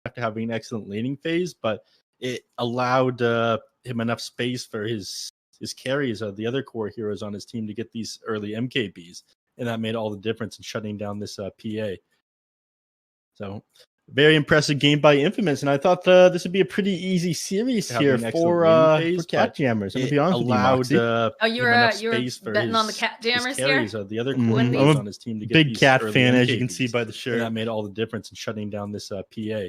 after having an excellent laning phase, but it allowed him enough space for his carries of the other core heroes on his team to get these early MKBs, and that made all the difference in shutting down this PA. So very impressive game by Infamous, and I thought this would be a pretty easy series here for Cat Jammers. I'm gonna be honest with you, you were betting on the Cat Jammers here. The other I'm on his team to get big Cat fan, as you can see by the shirt. And that made all the difference in shutting down this PA.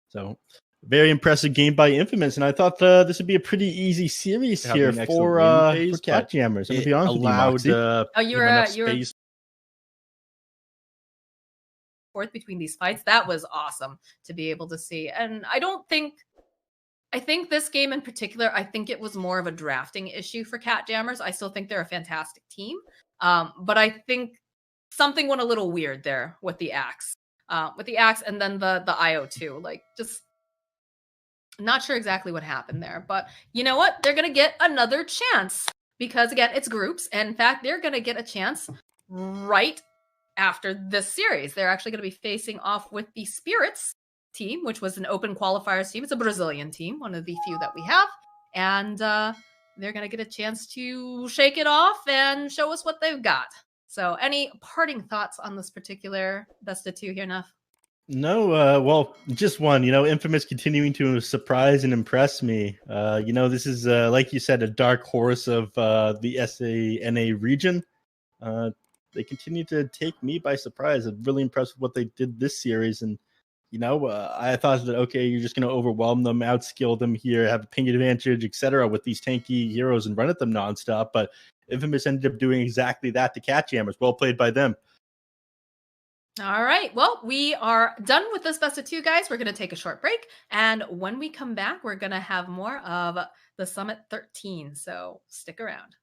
So very impressive game by Infamous, and I thought this would be a pretty easy series here for Cat Jammers. I'm gonna be honest with you, you were forth between these fights. That was awesome to be able to see. And I think this game in particular, I think it was more of a drafting issue for Cat Jammers. I still think they're a fantastic team. But I think something went a little weird there with the axe. And then the IO too. Like, just not sure exactly what happened there. But you know what? They're gonna get another chance. Because again, it's groups. And in fact, they're gonna get a chance right after this series. They're actually going to be facing off with the Spirits team, which was an open qualifiers team. It's a Brazilian team, one of the few that we have. And they're going to get a chance to shake it off and show us what they've got. So any parting thoughts on this particular best of two here, Nuff? No, well, just one. Infamous continuing to surprise and impress me. This is, like you said, a dark horse of the SANA region. They continue to take me by surprise. I'm really impressed with what they did this series. And, I thought that, okay, you're just going to overwhelm them, outskill them here, have a ping advantage, etc. with these tanky heroes and run at them nonstop. But Infamous ended up doing exactly that to Cat Jammers. Well played by them. All right. Well, we are done with this best of two, guys. We're going to take a short break. And when we come back, we're going to have more of the Summit 13. So stick around.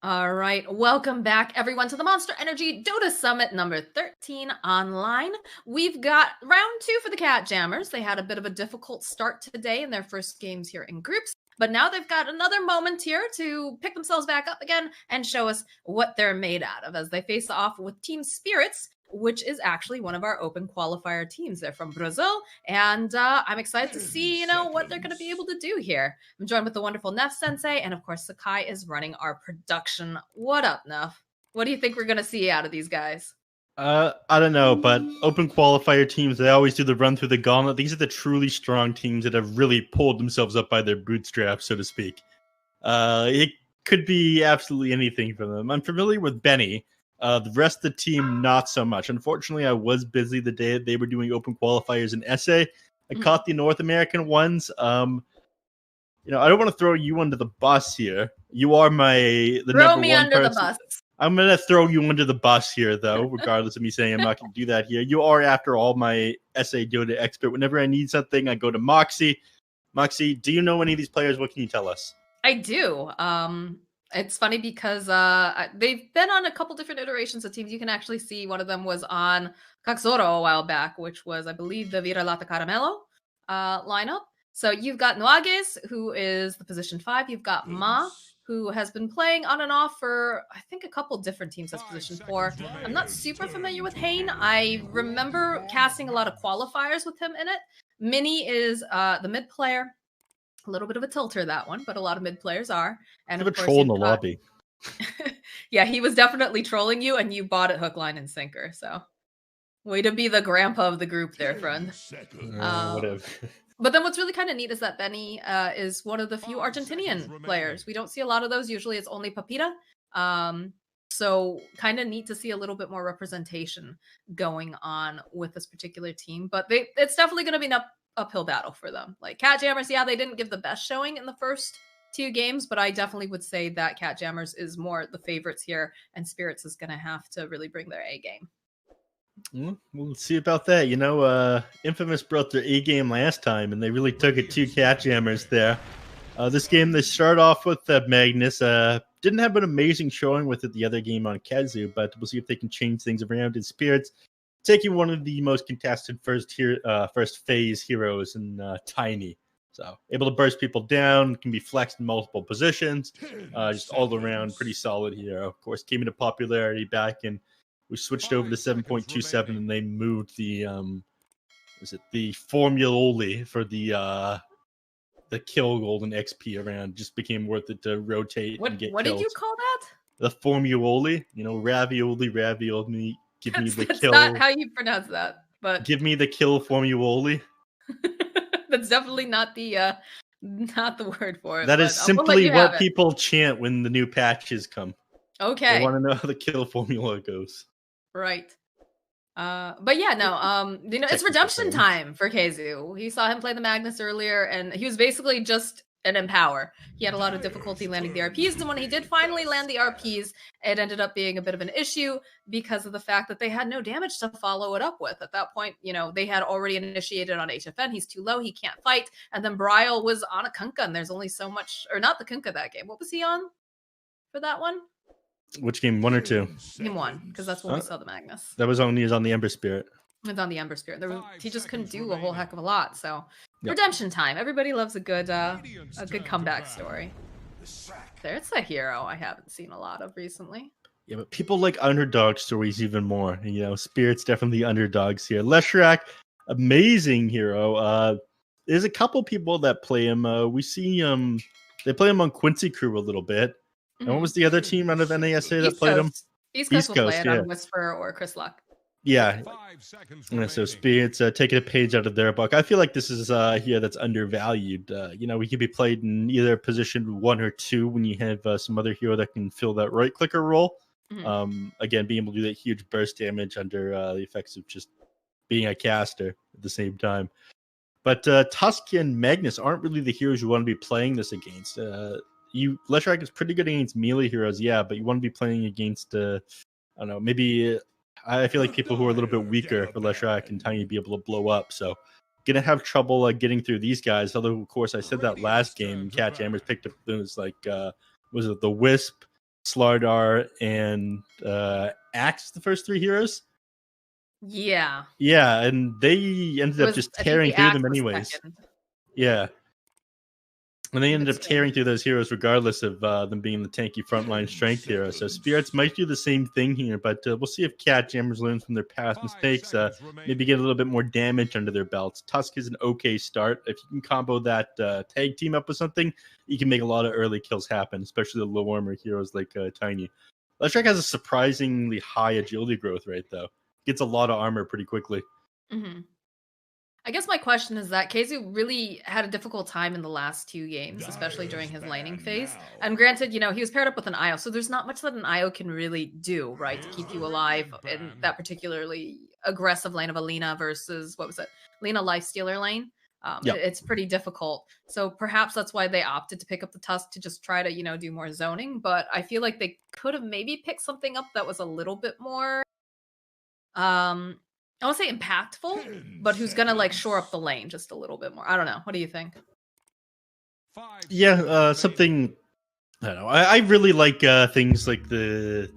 All right, welcome back everyone to the Monster Energy Dota Summit number 13 online. We've got round 2 for the Cat Jammers. They had a bit of a difficult start today in their first games here in groups, but now they've got another moment here to pick themselves back up again and show us what they're made out of as they face off with Team Spirits, which is actually one of our open qualifier teams. They're from Brazil, and I'm excited to see, what they're going to be able to do here. I'm joined with the wonderful Neff Sensei, and of course, Sakai is running our production. What up, Neff? What do you think we're going to see out of these guys? I don't know, but open qualifier teams, they always do the run through the gauntlet. These are the truly strong teams that have really pulled themselves up by their bootstraps, so to speak. It could be absolutely anything for them. I'm familiar with Benny. The rest of the team, not so much. Unfortunately, I was busy the day that they were doing open qualifiers in SA. I caught the North American ones. I don't want to throw you under the bus here. You are the Throw number me one under person. the bus. I'm going to throw you under the bus here, though, regardless of me saying I'm not going to do that here. You are, after all, my SA Dota expert. Whenever I need something, I go to Moxie. Moxie, do you know any of these players? What can you tell us? I do. It's funny because they've been on a couple different iterations of teams. You can actually see one of them was on Kaxoro a while back, which was, I believe, the Vira Lata Caramelo lineup. So you've got Nuages, who is the position 5. You've got Ma, who has been playing on and off for, I think, a couple different teams as position 4. I'm not super familiar with Hain. I remember casting a lot of qualifiers with him in it. Mini is the mid player. A little bit of a tilter, that one, but a lot of mid players are. And of course, troll in the lobby. Yeah, he was definitely trolling you, and you bought it hook, line, and sinker. So, way to be the grandpa of the group there, friend. Whatever. But then what's really kind of neat is that Benny is one of the few Argentinian players. We don't see a lot of those. Usually it's only Papita. So kind of neat to see a little bit more representation going on with this particular team. But it's definitely going to be an uphill battle for them. Like Cat Jammers, yeah, they didn't give the best showing in the first 2 games, but I definitely would say that Cat Jammers is more the favorites here, and Spirits is going to have to really bring their A game. We'll see about that. Infamous brought their A game last time, and they really took it to Cat Jammers there. This game, they start off with Magnus. Didn't have an amazing showing with it the other game on Kazu, but we'll see if they can change things around in Spirits. Taking one of the most contested first phase heroes in Tiny. So able to burst people down, can be flexed in multiple positions. Just all around pretty solid hero. Of course, came into popularity back in, we switched over to 7.27 and they moved the Formuloli for the kill golden XP around. Just became worth it to rotate and get What kills. Did you call that? The Formuloli, ravioli. Give me the kill. That's not how you pronounce that, but give me the kill Formuloli. That's definitely not the word for it. That is simply what people chant when the new patches come. Okay. They want to know how the kill formula goes. Right. But yeah, no, it's redemption time for Kzu. He saw him play the Magnus earlier, and he was basically just an empower. He had a lot of difficulty landing the RPs, and when he did finally land the RPs, it ended up being a bit of an issue because of the fact that they had no damage to follow it up with. At that point, they had already initiated on HFN. He's too low, he can't fight. And then Bryle was on a Kunkka, and there's only so much, or not the Kunkka that game. What was he on for that one? Which game, 1 or 2? Game 1, because that's when we saw the Magnus. That was he was on the Ember Spirit. It's on the Ember Spirit. He just couldn't do a whole heck of a lot. So redemption time. Everybody loves a good comeback story. There's a hero I haven't seen a lot of recently. Yeah, but people like underdog stories even more. Spirit's definitely underdogs here. Leshrak, amazing hero. There's a couple people that play him. We see they play him on Quincy Crew a little bit. And what was the other team out of NASA that played him? East Coast will play it on Whisper or Chris Luck. Yeah. So Spirits taking a page out of their book. I feel like this is here that's undervalued. We could be played in either position 1 or 2 when you have some other hero that can fill that right clicker role. Again, being able to do that huge burst damage under the effects of just being a caster at the same time. But Tusk and Magnus aren't really the heroes you want to be playing this against. Leshrak is pretty good against melee heroes, yeah, but you want to be playing against, I don't know, maybe I feel like people who are a little bit weaker for Leshrak and Tiny be able to blow up. So gonna have trouble getting through these guys. Although, of course, I said that last game, Cat Jammers picked up those was it the Wisp, Slardar, and Axe, the first 3 heroes. Yeah. Yeah, and they ended up just tearing through them anyways. Second. Yeah. And they ended up tearing through those heroes regardless of them being the tanky frontline strength hero. So Spirits might do the same thing here, but we'll see if Cat Jammers learn from their past mistakes. Maybe get a little bit more damage under their belts. Tusk is an okay start. If you can combo that tag team up with something, you can make a lot of early kills happen, especially the low armor heroes like Tiny. Leshrac has a surprisingly high agility growth rate, though. Gets a lot of armor pretty quickly. Mm-hmm. I guess my question is that Csgo really had a difficult time in the last 2 games, especially during his laning phase. And granted, you know, he was paired up with an IO, so there's not much that an IO can really do, right, to keep you alive in that particularly aggressive lane of Alina versus, what was it, Lina Lifestealer lane. Yep. It's pretty difficult. So perhaps that's why they opted to pick up the Tusk to just try to, you know, do more zoning. But I feel like they could have maybe picked something up that was a little bit more I won't say impactful, but who's gonna like shore up the lane just a little bit more. I don't know. What do you think? Yeah, something. I don't know. I really like things like the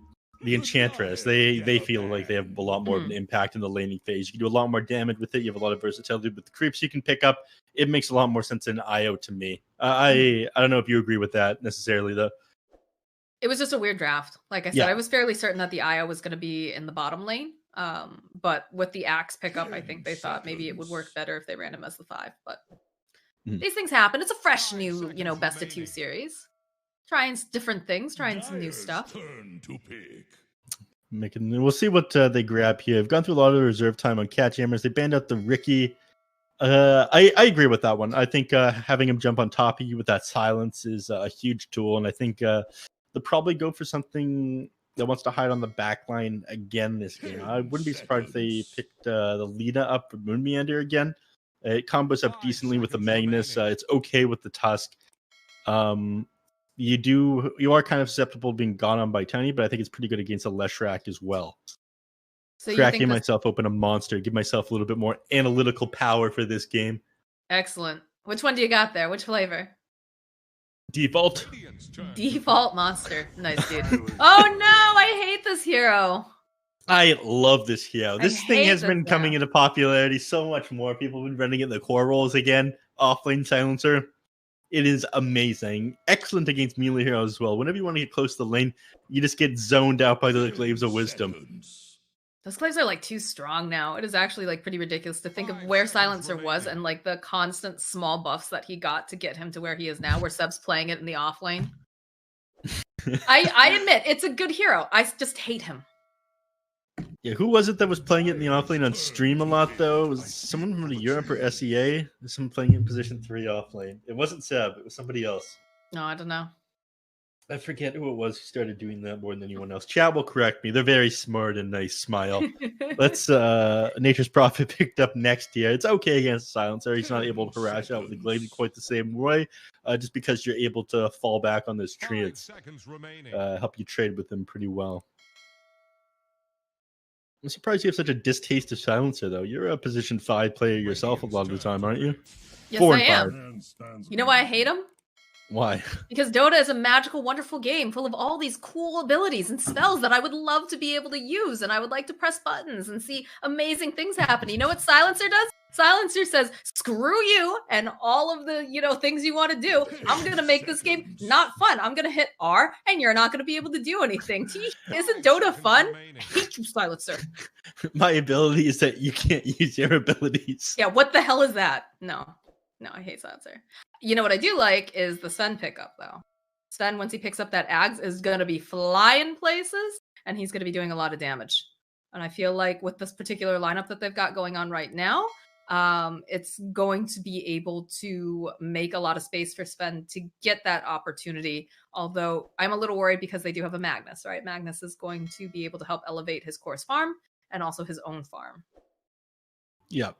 Enchantress. They feel like they have a lot more of an impact in the laning phase. You can do a lot more damage with it. You have a lot of versatility with the creeps you can pick up. It makes a lot more sense in IO to me. I don't know if you agree with that necessarily, though. It was just a weird draft. Like I said, I was fairly certain that the IO was going to be in the bottom lane. But with the Axe pickup, I think they thought maybe it would work better if they ran him as the 5. But these things happen. It's a fresh new, you know, best of 2 series. Trying different things, trying some new stuff. We'll see what they grab here. I've gone through a lot of reserve time on Cat Jammers. They banned out the Ricky. I agree with that one. I think having him jump on top of you with that silence is a huge tool, and I think they'll probably go for something that wants to hide on the back line again this game. I wouldn't be surprised if they picked the Lina up for Moon Meander again. It combos up decently with the Magnus. It's okay with the Tusk. You are kind of susceptible to being gone on by Tiny, but I think it's pretty good against a Leshrac as well. So cracking myself open a monster, give myself a little bit more analytical power for this game. Excellent. Which one do you got there? Which flavor? Default. Default monster. Nice, dude. Oh no, I hate this hero. I love this hero. This thing has been coming into popularity so much more. People have been running it in the core roles again. Offlane silencer. It is amazing. Excellent against melee heroes as well. Whenever you want to get close to the lane, you just get zoned out by the Glaives of Wisdom. Those Glaives are like too strong now. It is actually like pretty ridiculous to think of where Silencer was and like the constant small buffs that he got to get him to where he is now, where Seb's playing it in the off lane. I admit, it's a good hero. I just hate him. Yeah, who was it that was playing it in the offlane on stream a lot, though? Was it someone from the Europe or SEA? Someone playing it in position 3 offlane. It wasn't Seb. It was somebody else. No, I don't know. I forget who it was who started doing that more than anyone else. Chat will correct me. They're very smart and nice. Smile. Let's Nature's Prophet picked up next year. It's okay against Silencer. He's not able to harass out with the Glaive quite the same way, just because you're able to fall back on those treants. Help you trade with them pretty well. I'm surprised you have such a distaste of Silencer, though. You're a position 5 player yourself a lot of the time, aren't you? Yes, I am. You know why I hate him? Why? Because Dota is a magical, wonderful game full of all these cool abilities and spells that I would love to be able to use, and I would like to press buttons and see amazing things happen. You know what Silencer does? Silencer says, screw you and all of the, you know, things you want to do. I'm going to make this game not fun. I'm going to hit R, and you're not going to be able to do anything. Isn't Dota fun? I hate you, Silencer. My ability is that you can't use your abilities. Yeah, what the hell is that? No, I hate Silencer. You know what I do like is the Sven pickup, though. Sven, once he picks up that Ags, is going to be flying places, and he's going to be doing a lot of damage. And I feel like with this particular lineup that they've got going on right now, it's going to be able to make a lot of space for Sven to get that opportunity. Although I'm a little worried because they do have a Magnus, right? Magnus is going to be able to help elevate his course farm and also his own farm. Yep.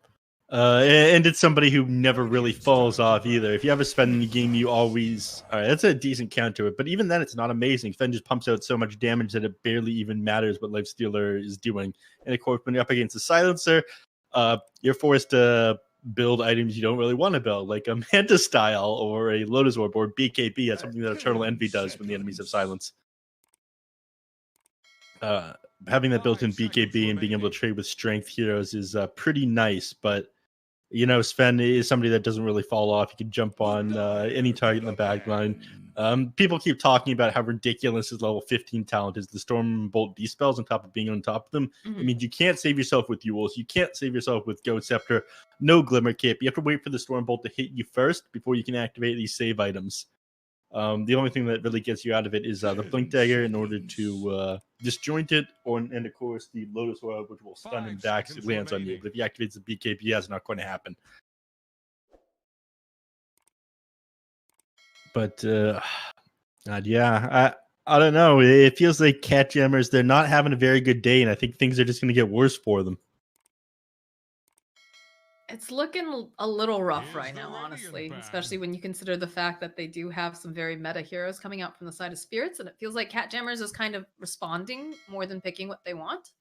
And it's somebody who never really falls off either. If you have a Sven in the game, you always... All right, that's a decent count to it. But even then, it's not amazing. Sven just pumps out so much damage that it barely even matters what Lifestealer is doing. And of course, when you're up against a Silencer, you're forced to build items you don't really want to build, like a Manta Style or a Lotus Orb or BKB. That's something that Eternal Envy does when the enemies have silence. having that built-in BKB and being able to trade with strength heroes is pretty nice. But you know, Sven is somebody that doesn't really fall off. He can jump on any target in the back line. People keep talking about how ridiculous his level 15 talent is. The Storm Bolt D-spells on top of being on top of them. Mhm. It means you can't save yourself with Yules. You can't save yourself with Goat Scepter. No Glimmer Cape. You have to wait for the Storm Bolt to hit you first before you can activate these save items. The only thing that really gets you out of it is the Blink Dagger in order to disjoint it, and of course the Lotus Oil, which will stun him back if it lands on you. But if he activates the BKB, that's not going to happen. But God, yeah, I don't know. It feels like Cat Jammers, they're not having a very good day, and I think things are just going to get worse for them. It's looking a little rough right now, honestly, especially when you consider the fact that they do have some very meta heroes coming out from the side of Spirits, and it feels like Cat Jammers is kind of responding more than picking what they want.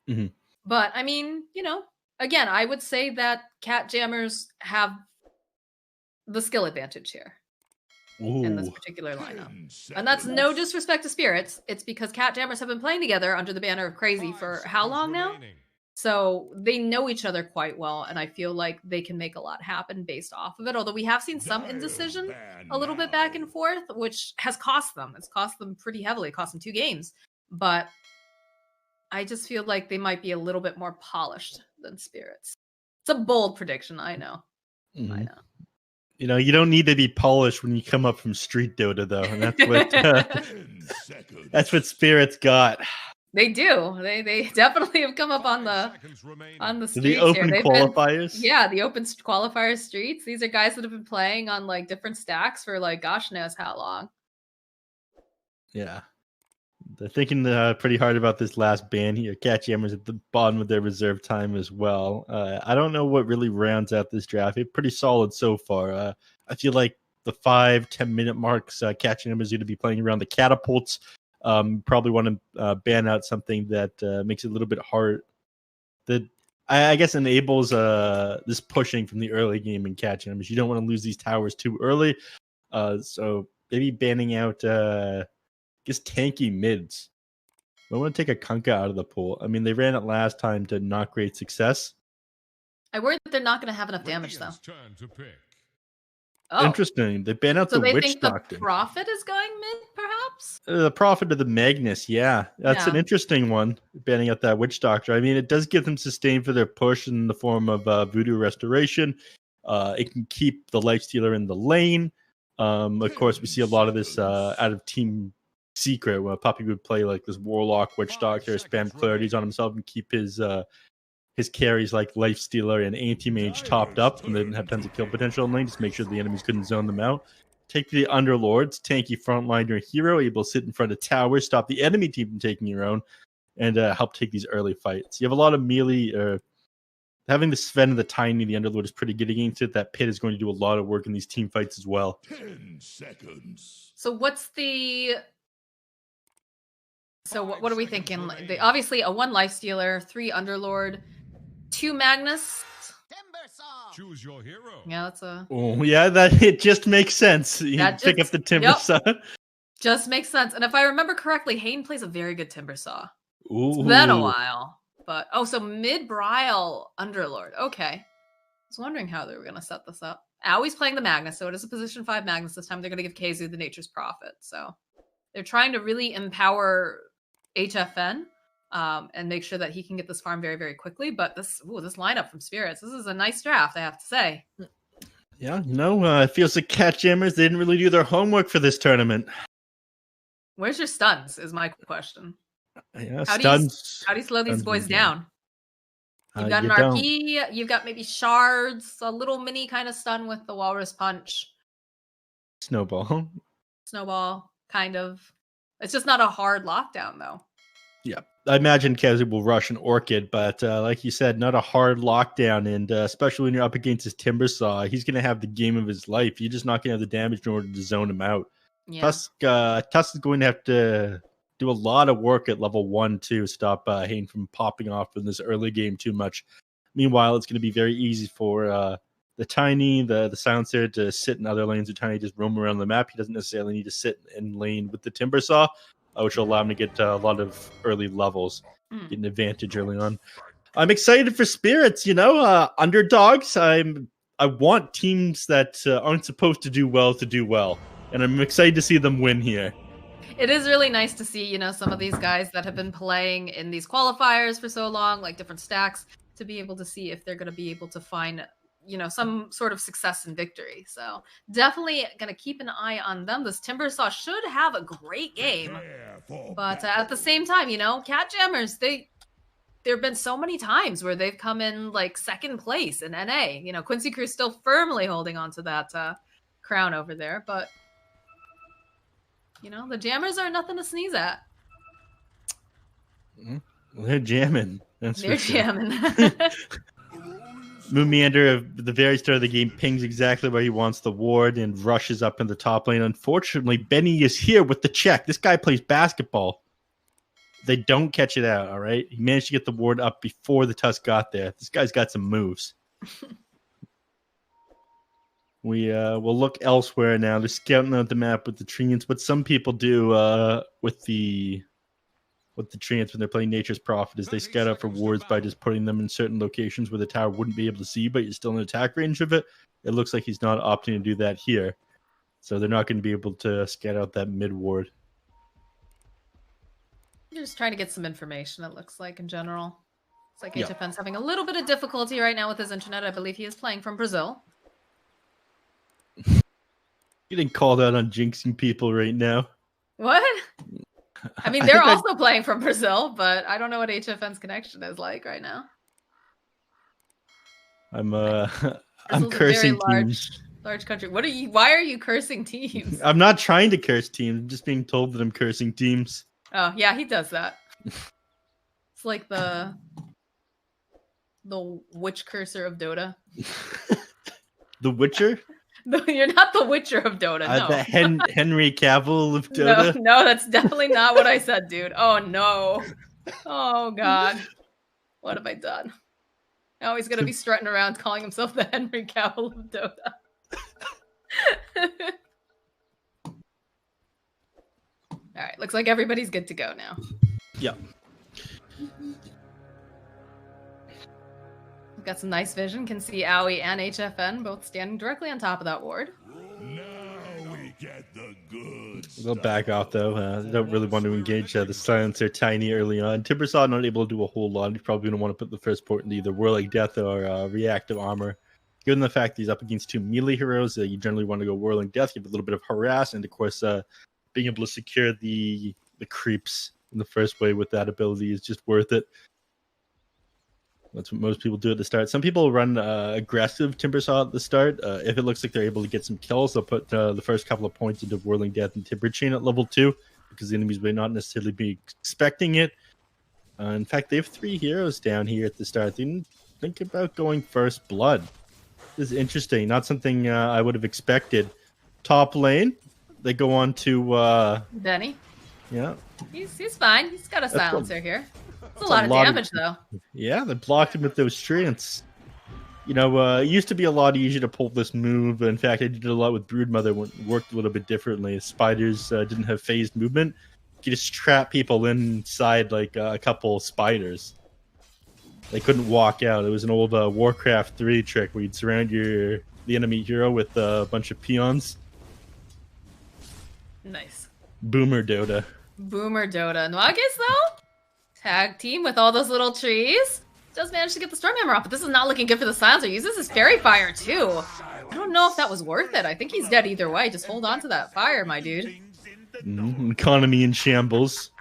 Mm-hmm. But, I mean, you know, again, I would say that Cat Jammers have the skill advantage here. Ooh. In this particular lineup. And that's no disrespect to Spirits. It's because Cat Jammers have been playing together under the banner of Crazy for how long now? So they know each other quite well, and I feel like they can make a lot happen based off of it. Although we have seen some indecision a little bit back and forth, which has cost them. It's cost them pretty heavily. It cost them 2 games. But I just feel like they might be a little bit more polished than Spirits. It's a bold prediction, I know. Mm-hmm. I know. You know, you don't need to be polished when you come up from Street Dota, though, and that's what Spirits got. They do. They definitely have come up on the streets the open here. qualifiers. Yeah, the open qualifier streets. These are guys that have been playing on like different stacks for like gosh knows how long. Yeah, they're thinking pretty hard about this last ban here. Cat Jammers at the bottom of their reserve time as well. I don't know what really rounds out this draft. It's pretty solid so far. I feel like the 5-10 minute marks, Cat Jammers going to be playing around the catapults. Probably want to ban out something that makes it a little bit hard. That I guess enables this pushing from the early game in Cat Jammers. You don't want to lose these towers too early. So maybe banning out just tanky mids. I want to take a Kunkka out of the pool. I mean, they ran it last time to not great success. I worry that they're not going to have enough damage, though. Oh. Interesting. They ban out so the Witch think Doctor. The Prophet is going mid, perhaps? The Prophet of the Magnus, yeah. That's an interesting one, banning out that Witch Doctor. I mean, it does give them sustain for their push in the form of Voodoo Restoration. It can keep the Lifestealer in the lane. Of course, we see a lot of this out of Team Secret, where Puppy would play like this Warlock, Witch Doctor, spam Clarities on himself and keep his carries like Lifestealer and Anti-Mage topped up, and they didn't have tons of kill potential in lane, just make sure the enemies couldn't zone them out. Take the Underlords, tanky frontliner hero, able to sit in front of towers, stop the enemy team from taking your own, and help take these early fights. You have a lot of melee. Having the Sven and the Tiny, the Underlord, is pretty good against it. That Pit is going to do a lot of work in these team fights as well. 10 seconds. So what's the... So what are we thinking? Obviously, a 1 Lifestealer, 3 Underlord, 2 Magnus. Choose your hero. Yeah, that's a... Oh, yeah, that it just makes sense. You pick up the Timber Saw. Just makes sense. And if I remember correctly, Hayden plays a very good Timber Saw. Ooh. It's been a while. But, so mid-Brile Underlord. Okay. I was wondering how they were going to set this up. Aui's playing the Magnus, so it is a position 5 Magnus this time. They're going to give Csgo the Nature's Prophet. So they're trying to really empower HFN and make sure that he can get this farm very, very quickly. But this lineup from Spirits, this is a nice draft, I have to say. Yeah, it feels like Cat Jammers, they didn't really do their homework for this tournament. Where's your stuns, is my question. Yeah, how stuns. Do you slow these boys down? You've got an don't. RP, you've got maybe shards, a little mini kind of stun with the Walrus Punch. Snowball, kind of. It's just not a hard lockdown, though. Yeah, I imagine Csgo will rush an Orchid, but like you said, not a hard lockdown, and especially when you're up against his Timber Saw, he's going to have the game of his life. You're just not going to have the damage in order to zone him out. Yeah. Tusk is going to have to do a lot of work at level 1 to stop Hayden from popping off in this early game too much. Meanwhile, it's going to be very easy for the Tiny, the Silencer to sit in other lanes. The Tiny just roam around the map. He doesn't necessarily need to sit in lane with the Timber Saw. which will allow him to get a lot of early levels, get an advantage early on. I'm excited for Spirits, you know, underdogs. I want teams that aren't supposed to do well, and I'm excited to see them win here. It is really nice to see, you know, some of these guys that have been playing in these qualifiers for so long, like different stacks, to be able to see if they're going to be able to find, you know, some sort of success and victory. So definitely going to keep an eye on them. This Timbersaw should have a great game, but at the same time, you know, Cat Jammers, there have been so many times where they've come in like second place in NA. You know, Quincy Crew's still firmly holding on to that crown over there, but you know, the Jammers are nothing to sneeze at. Well, they're jamming. They're jamming. Moomeander at the very start of the game pings exactly where he wants the ward and rushes up in the top lane. Unfortunately, Benny is here with the check. This guy plays basketball. They don't catch it out, all right? He managed to get the ward up before the Tusk got there. This guy's got some moves. We'll look elsewhere now. They're scouting out the map with the treants. What some people do with the treants when they're playing Nature's Prophet is they scout out for wards by just putting them in certain locations where the tower wouldn't be able to see, but you're still in attack range of it. It looks like he's not opting to do that here. So they're not going to be able to scout out that mid ward. You're just trying to get some information, it looks like, in general. It's like HFN's having a little bit of difficulty right now with his internet. I believe he is playing from Brazil. Getting called out on jinxing people right now. What? I mean, they're also playing from Brazil, but I don't know what HFN's connection is like right now. I'm Brazil's cursing a very teams. large country. Why are you cursing teams? I'm not trying to curse teams. I'm just being told that I'm cursing teams. Oh, yeah, he does that. It's like the witch cursor of Dota. The Witcher? No, you're not the Witcher of Dota, no. The Henry Cavill of Dota? No, that's definitely not what I said, dude. Oh, no. Oh, God. What have I done? Now he's going to be strutting around calling himself the Henry Cavill of Dota. All right, looks like everybody's good to go now. Yeah. We've got some nice vision. Can see Owie and HFN both standing directly on top of that ward. Now we get the goods. They'll back off, though. They don't really want to engage the silencer tiny early on. Timbersaw not able to do a whole lot. He's probably going to want to put the first port into either Whirling Death or Reactive Armor. Given the fact that he's up against two melee heroes, you generally want to go Whirling Death, give a little bit of harass, and of course, being able to secure the creeps in the first wave with that ability is just worth it. That's what most people do at the start. Some people run aggressive Timbersaw at the start. If it looks like they're able to get some kills, they'll put the first couple of points into Whirling Death and Timber Chain at level 2 because the enemies may not necessarily be expecting it. In fact, they have 3 heroes down here at the start. They didn't think about going First Blood. This is interesting. Not something I would have expected. Top lane, they go on to Benny. Yeah. He's fine. He's got a silencer here. It's a lot of damage, though. Yeah, they blocked him with those treants. You know, it used to be a lot easier to pull this move. In fact, I did a lot with Broodmother when it worked a little bit differently. Spiders didn't have phased movement. You just trap people inside like a couple spiders. They couldn't walk out. It was an old Warcraft 3 trick where you'd surround the enemy hero with a bunch of peons. Nice. Boomer Dota. Boomer Dota. Nuages, though? Tag team with all those little trees. Does manage to get the Stormhammer off, but this is not looking good for the silencer. Uses his Fairy Fire, too. I don't know if that was worth it. I think he's dead either way. Just hold on to that fire, my dude. Economy in shambles.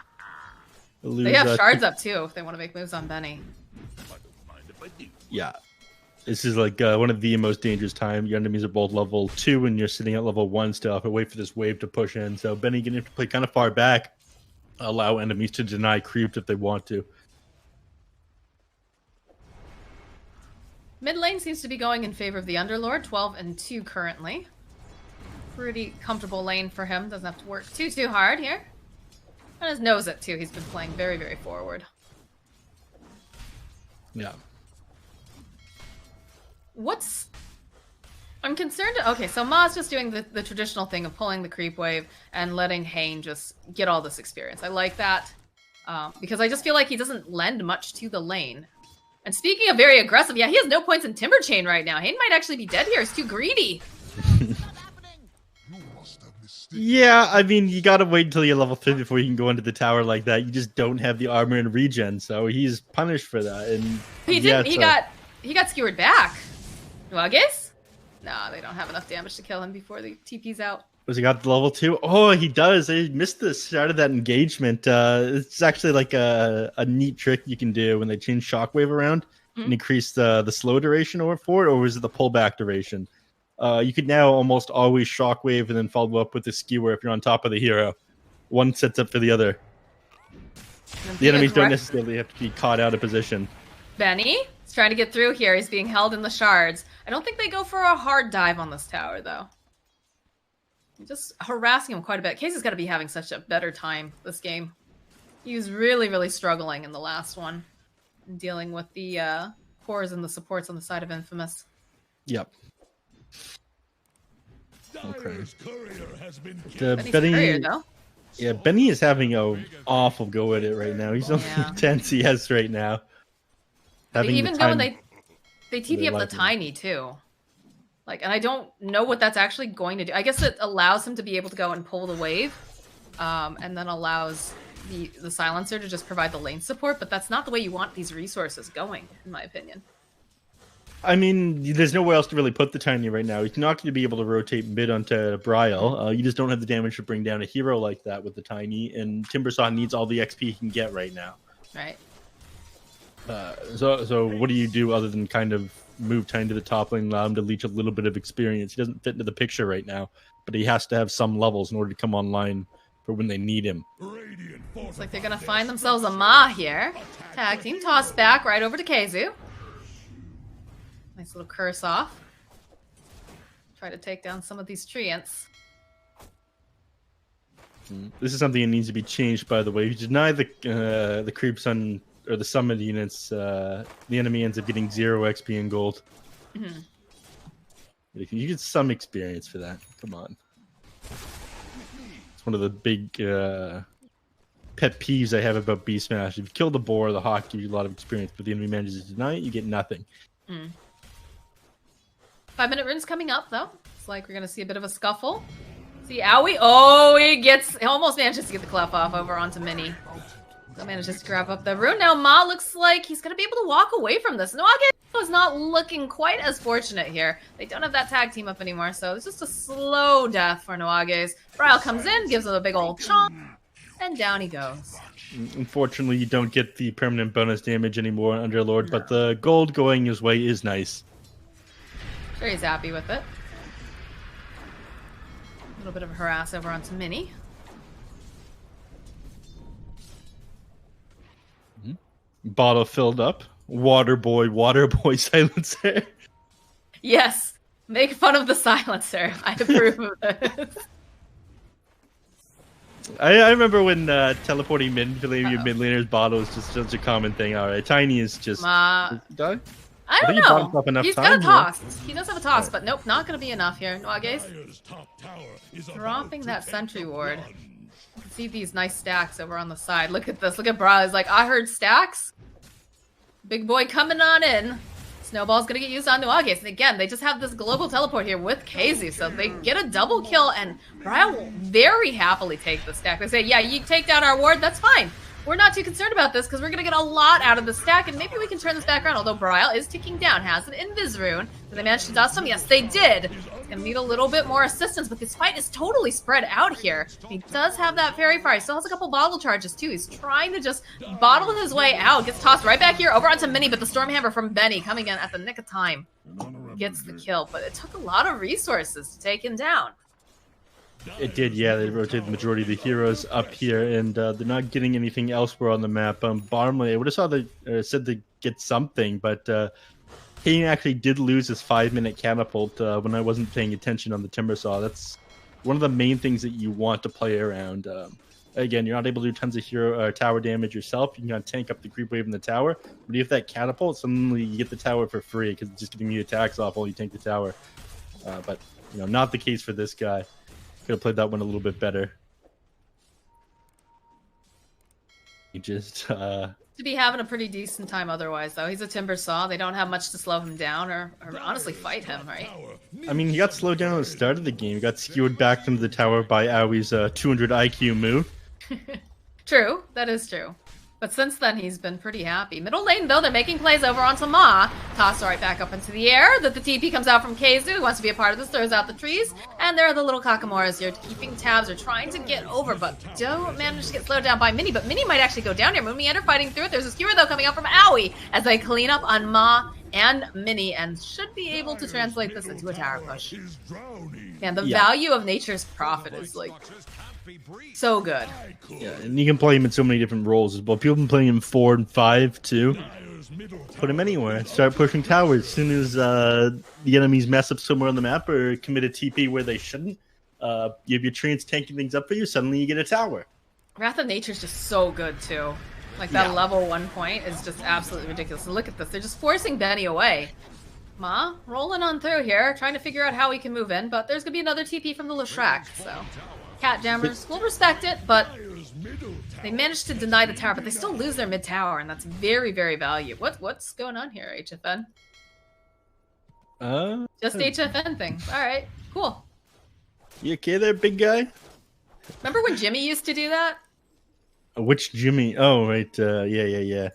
They have shards up, too, if they want to make moves on Benny. Yeah. This is like one of the most dangerous times. Your enemies are both level 2 and you're sitting at level 1 still. But wait for this wave to push in. So Benny going to have to play kind of far back. Allow enemies to deny creeps if they want to. Mid lane seems to be going in favor of the Underlord. 12-2 currently. Pretty comfortable lane for him. Doesn't have to work too hard here. And his knows it, too. He's been playing very, very forward. Yeah. What's I'm concerned. Okay, so Ma's just doing the traditional thing of pulling the creep wave and letting Hane just get all this experience. I like that because I just feel like he doesn't lend much to the lane. And speaking of very aggressive, yeah, he has no points in Timber Chain right now. Hane might actually be dead here. He's too greedy. Yeah, I mean, you gotta wait until you're level 50 before you can go into the tower like that. You just don't have the armor and regen, so he's punished for that. And he didn't. He got skewered back. Nuages? Nah, they don't have enough damage to kill him before the TP's out. Was he got the level 2? Oh, he does. I missed the start of that engagement. It's actually like a neat trick you can do when they change shockwave around and increase the slow duration for it, or was it the pullback duration? You could now almost always shockwave and then follow up with the skewer if you're on top of the hero. One sets up for the other. The enemies don't necessarily have to be caught out of position. Benny is trying to get through here. He's being held in the shards. I don't think they go for a hard dive on this tower, though. Just harassing him quite a bit. Casey's got to be having such a better time this game. He was really, really struggling in the last one. Dealing with the cores and the supports on the side of Infamous. Yep. Okay. Courier, though. Yeah, Benny is having an awful go at it right now. He's only 10 CS right now. They even go when they TP up the Tiny, too. Like, and I don't know what that's actually going to do. I guess it allows him to be able to go and pull the wave, and then allows the silencer to just provide the lane support, but that's not the way you want these resources going, in my opinion. I mean, there's nowhere else to really put the Tiny right now. He's not going to be able to rotate mid onto Bryal. You just don't have the damage to bring down a hero like that with the Tiny, and Timbersaw needs all the XP he can get right now. Right. So what do you do other than kind of move Tiny to the top lane, allow him to leech a little bit of experience? He doesn't fit into the picture right now, but he has to have some levels in order to come online for when they need him. Looks like they're going to find themselves a Ma here. Tag team toss back right over to Kzu. Nice little curse off. Try to take down some of these treants. This is something that needs to be changed, by the way. If you deny the creeps on or the summon units, the enemy ends up getting 0 XP and gold. You get some experience for that. Come on. It's one of the big pet peeves I have about B Smash. If you kill the boar, the hawk gives you a lot of experience, but the enemy manages to deny it, you get nothing. 5-minute rune's coming up, though. It's like we're going to see a bit of a scuffle. See Owie. Oh, he almost manages to get the clef off over onto Mini. So manages to grab up the rune. Now Ma looks like he's going to be able to walk away from this. Nuage is not looking quite as fortunate here. They don't have that tag team up anymore, so it's just a slow death for Nuages. Bryal comes in, gives him a big old chomp, and down he goes. Unfortunately, you don't get the permanent bonus damage anymore on Underlord, but the gold going his way is nice. Sure, he's happy with it. A little bit of a harass over onto Mini. Bottle filled up. Water boy silencer. Yes, make fun of the silencer. I approve of this. I remember when teleporting mid laner's bottle was just such a common thing. All right, Tiny is just. I don't know. He's got a toss. He does have a toss, but nope, not going to be enough here. Nuages dropping that sentry ward. You can see these nice stacks over on the side. Look at this. Look at Bra. He's like, I heard stacks. Big boy coming on in. Snowball's going to get used on Nuages. And again, they just have this global teleport here with Kzu. So they get a double kill, and Bra will very happily take the stack. They say, yeah, you take down our ward. That's fine. We're not too concerned about this because we're going to get a lot out of the stack, and maybe we can turn this back around. Although Bryal is ticking down, has an Invis rune. Did they manage to dust him? Yes, they did. It's going to need a little bit more assistance, but this fight is totally spread out here. He does have that fairy fire. He still has a couple bottle charges, too. He's trying to just bottle his way out. Gets tossed right back here over onto Mini, but the Stormhammer from Benny coming in at the nick of time gets the kill. But it took a lot of resources to take him down. It did, yeah. They rotated the majority of the heroes up here, and they're not getting anything elsewhere on the map. Bottom lane, I would have said they get something, but Kane actually did lose his 5-minute catapult when I wasn't paying attention on the Timbersaw. That's one of the main things that you want to play around. Again, you're not able to do tons of hero tower damage yourself. You can kind of tank up the creep wave in the tower, but if that catapult, suddenly you get the tower for free because it's just getting the attacks off while you tank the tower. But not the case for this guy. Could have played that one a little bit better. He just to be having a pretty decent time otherwise, though. He's a Timber Saw. They don't have much to slow him down or honestly fight him, right? I mean, he got slowed down at the start of the game. He got skewered back into the tower by Awie's 200 IQ move. True, that is true. But since then, he's been pretty happy. Middle lane, though, they're making plays over onto Ma. Toss right back up into the air. The TP comes out from Csgo, who wants to be a part of this, throws out the trees. And there are the little Kakamuras here keeping tabs or trying to get over, but don't manage to get slowed down by Mini. But Mini might actually go down here. Moon Meander fighting through it. There's a skewer, though, coming out from Aoi as they clean up on Ma and Mini and should be able to translate this into a tower push. And the value of Nature's Prophet is like so good. Yeah, and you can play him in so many different roles as well. People have been playing him 4 and 5 too. Put him anywhere. Start pushing towers as soon as the enemies mess up somewhere on the map or commit a TP where they shouldn't. You have your treants tanking things up for you. Suddenly you get a tower. Wrath of Nature's just so good too. Like that level 1 point is just absolutely ridiculous. And look at this. They're just forcing Benny away. Ma, rolling on through here, trying to figure out how we can move in, but there's gonna be another TP from the Leshrac, so Cat Jammers will respect it, but they managed to deny the tower, but they still lose their mid tower, and that's very, very valuable. What's going on here, HFN? Just HFN things. Alright, cool. You okay there, big guy? Remember when Jimmy used to do that? Which Jimmy? Oh, right. Yeah.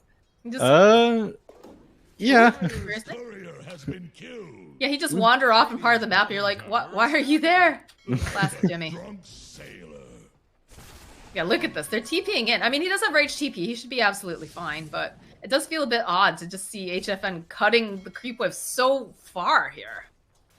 Just... Yeah. Yeah, he just wander off in part of the map, and you're like, "What? Why are you there?" Classic Jimmy. Yeah, look at this. They're TPing in. I mean, he does have Rage TP. He should be absolutely fine, but it does feel a bit odd to just see HFN cutting the creep wave so far here.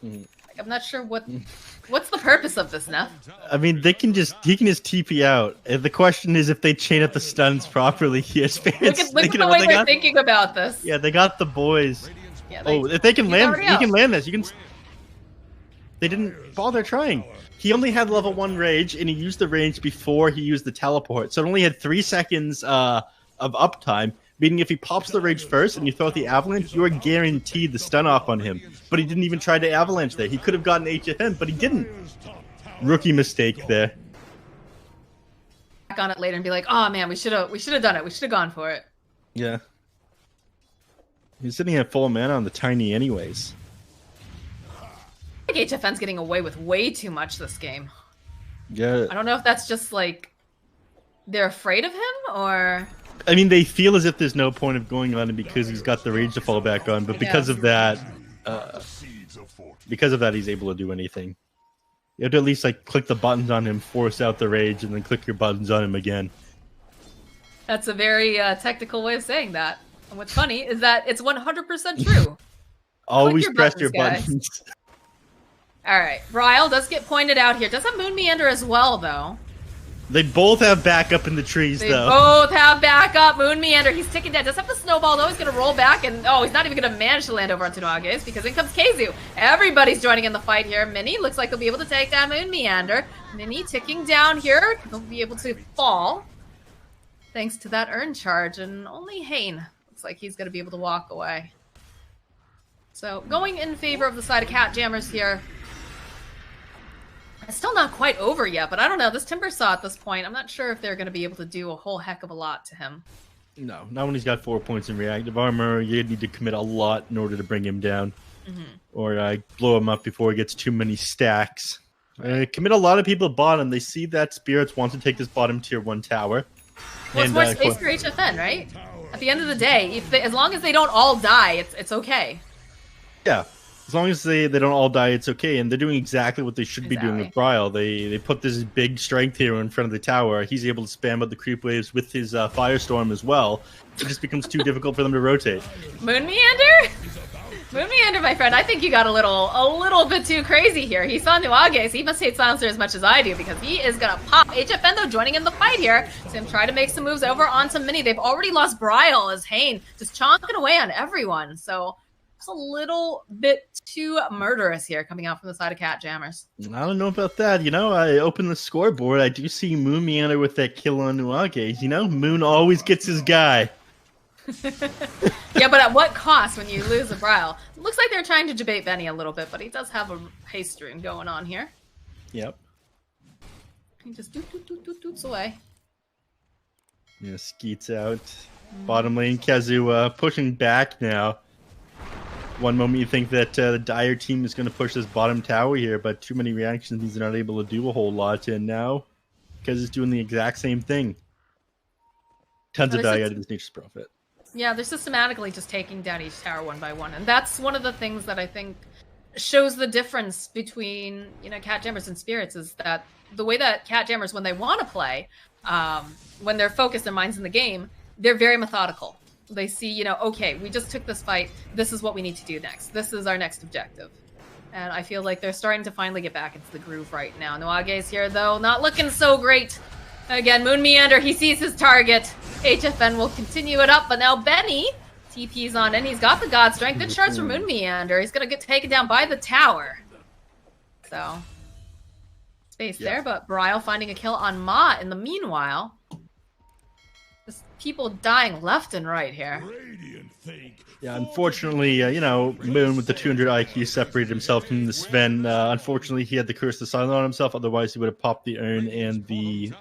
Like, I'm not sure what's the purpose of this, Neff. I mean, he can just TP out. The question is if they chain up the stuns properly here. Look at the way they're thinking about this. Yeah, they got the boys. Yeah, if they can land, you can land this. You can. They didn't bother trying. He only had level 1 rage, and he used the rage before he used the teleport. So it only had 3 seconds of uptime. Meaning if he pops the rage first and you throw out the avalanche, you are guaranteed the stun off on him. But he didn't even try to avalanche there. He could have gotten HFN, but he didn't. Rookie mistake there. Back on it later and be like, oh man, we should have done it. We should have gone for it. Yeah. He's sitting at full mana on the tiny anyways. I think HFN's getting away with way too much this game. Yeah. I don't know if that's just like they're afraid of him or... I mean, they feel as if there's no point of going on him because he's got the rage to fall back on, but because of that, he's able to do anything. You have to at least like click the buttons on him, force out the rage, and then click your buttons on him again. That's a very technical way of saying that. And what's funny is that it's 100% true. Always press your buttons. All right, Ryle does get pointed out here. Does have Moon Meander as well, though. They both have backup in the trees, though. They both have backup. Moon Meander, he's ticking down. Does have the snowball, though. He's going to roll back, and he's not even going to manage to land over onto Nuages because in comes Csgo. Everybody's joining in the fight here. Mini looks like they'll be able to take down Moon Meander. Mini ticking down here. They'll be able to fall thanks to that urn charge, and only Hane looks like he's going to be able to walk away. So going in favor of the side of Cat Jammers here. It's still not quite over yet, but I don't know. This Timber Saw at this point, I'm not sure if they're going to be able to do a whole heck of a lot to him. No, not when he's got 4 points in reactive armor. You need to commit a lot in order to bring him down. Or blow him up before he gets too many stacks. Commit a lot of people bottom. They see that Spirits wants to take this bottom tier 1 tower. Well, it's more space for HFN, right? At the end of the day, as long as they don't all die, it's okay. Yeah. As long as they don't all die, it's okay. And they're doing exactly what they should be doing with Bryle. They put this big strength hero in front of the tower. He's able to spam out the creep waves with his Firestorm as well. It just becomes too difficult for them to rotate. Moon Meander? Moon Meander, my friend, I think you got a little bit too crazy here. He saw Nuages. He must hate Silencer as much as I do because he is going to pop. HFN, though, joining in the fight here. See him try to make some moves over onto Mini. They've already lost Bryle as Hane just chonking away on everyone. So... it's a little bit too murderous here coming out from the side of Cat Jammers. I don't know about that. I open the scoreboard. I do see Moon Meander with that kill on Nuages. Moon always gets his guy. Yeah, but at what cost when you lose a Brile? Looks like they're trying to debate Benny a little bit, but he does have a haste rune going on here. Yep. He just doots away. Yeah, Skeets out. Bottom lane, Khezu pushing back now. One moment you think that the Dire team is going to push this bottom tower here, but too many reactions means they're not able to do a whole lot. And now, Khezu's doing the exact same thing. Tons of value out of this Nature's Prophet. Yeah, they're systematically just taking down each tower one by one. And that's one of the things that I think shows the difference between, you know, Cat Jammers and Spirits is that the way that Cat Jammers, when they want to play, when they're focused and minds in the game, they're very methodical. They see, you know, okay, we just took this fight. This is what we need to do next. This is our next objective. And I feel like they're starting to finally get back into the groove right now. Nuage's here, though, not looking so great. Again, Moon Meander, he sees his target. HFN will continue it up, but now Benny TP's on in. He's got the God Strength. Good shards from Moon Meander. He's going to get taken down by the tower. So, space there, but Brile finding a kill on Ma in the meanwhile. Just people dying left and right here. Yeah, unfortunately, you know, Moon with the 200 IQ separated himself from the Sven. Unfortunately, he had the Curse of Silent on himself. Otherwise, he would have popped the urn and the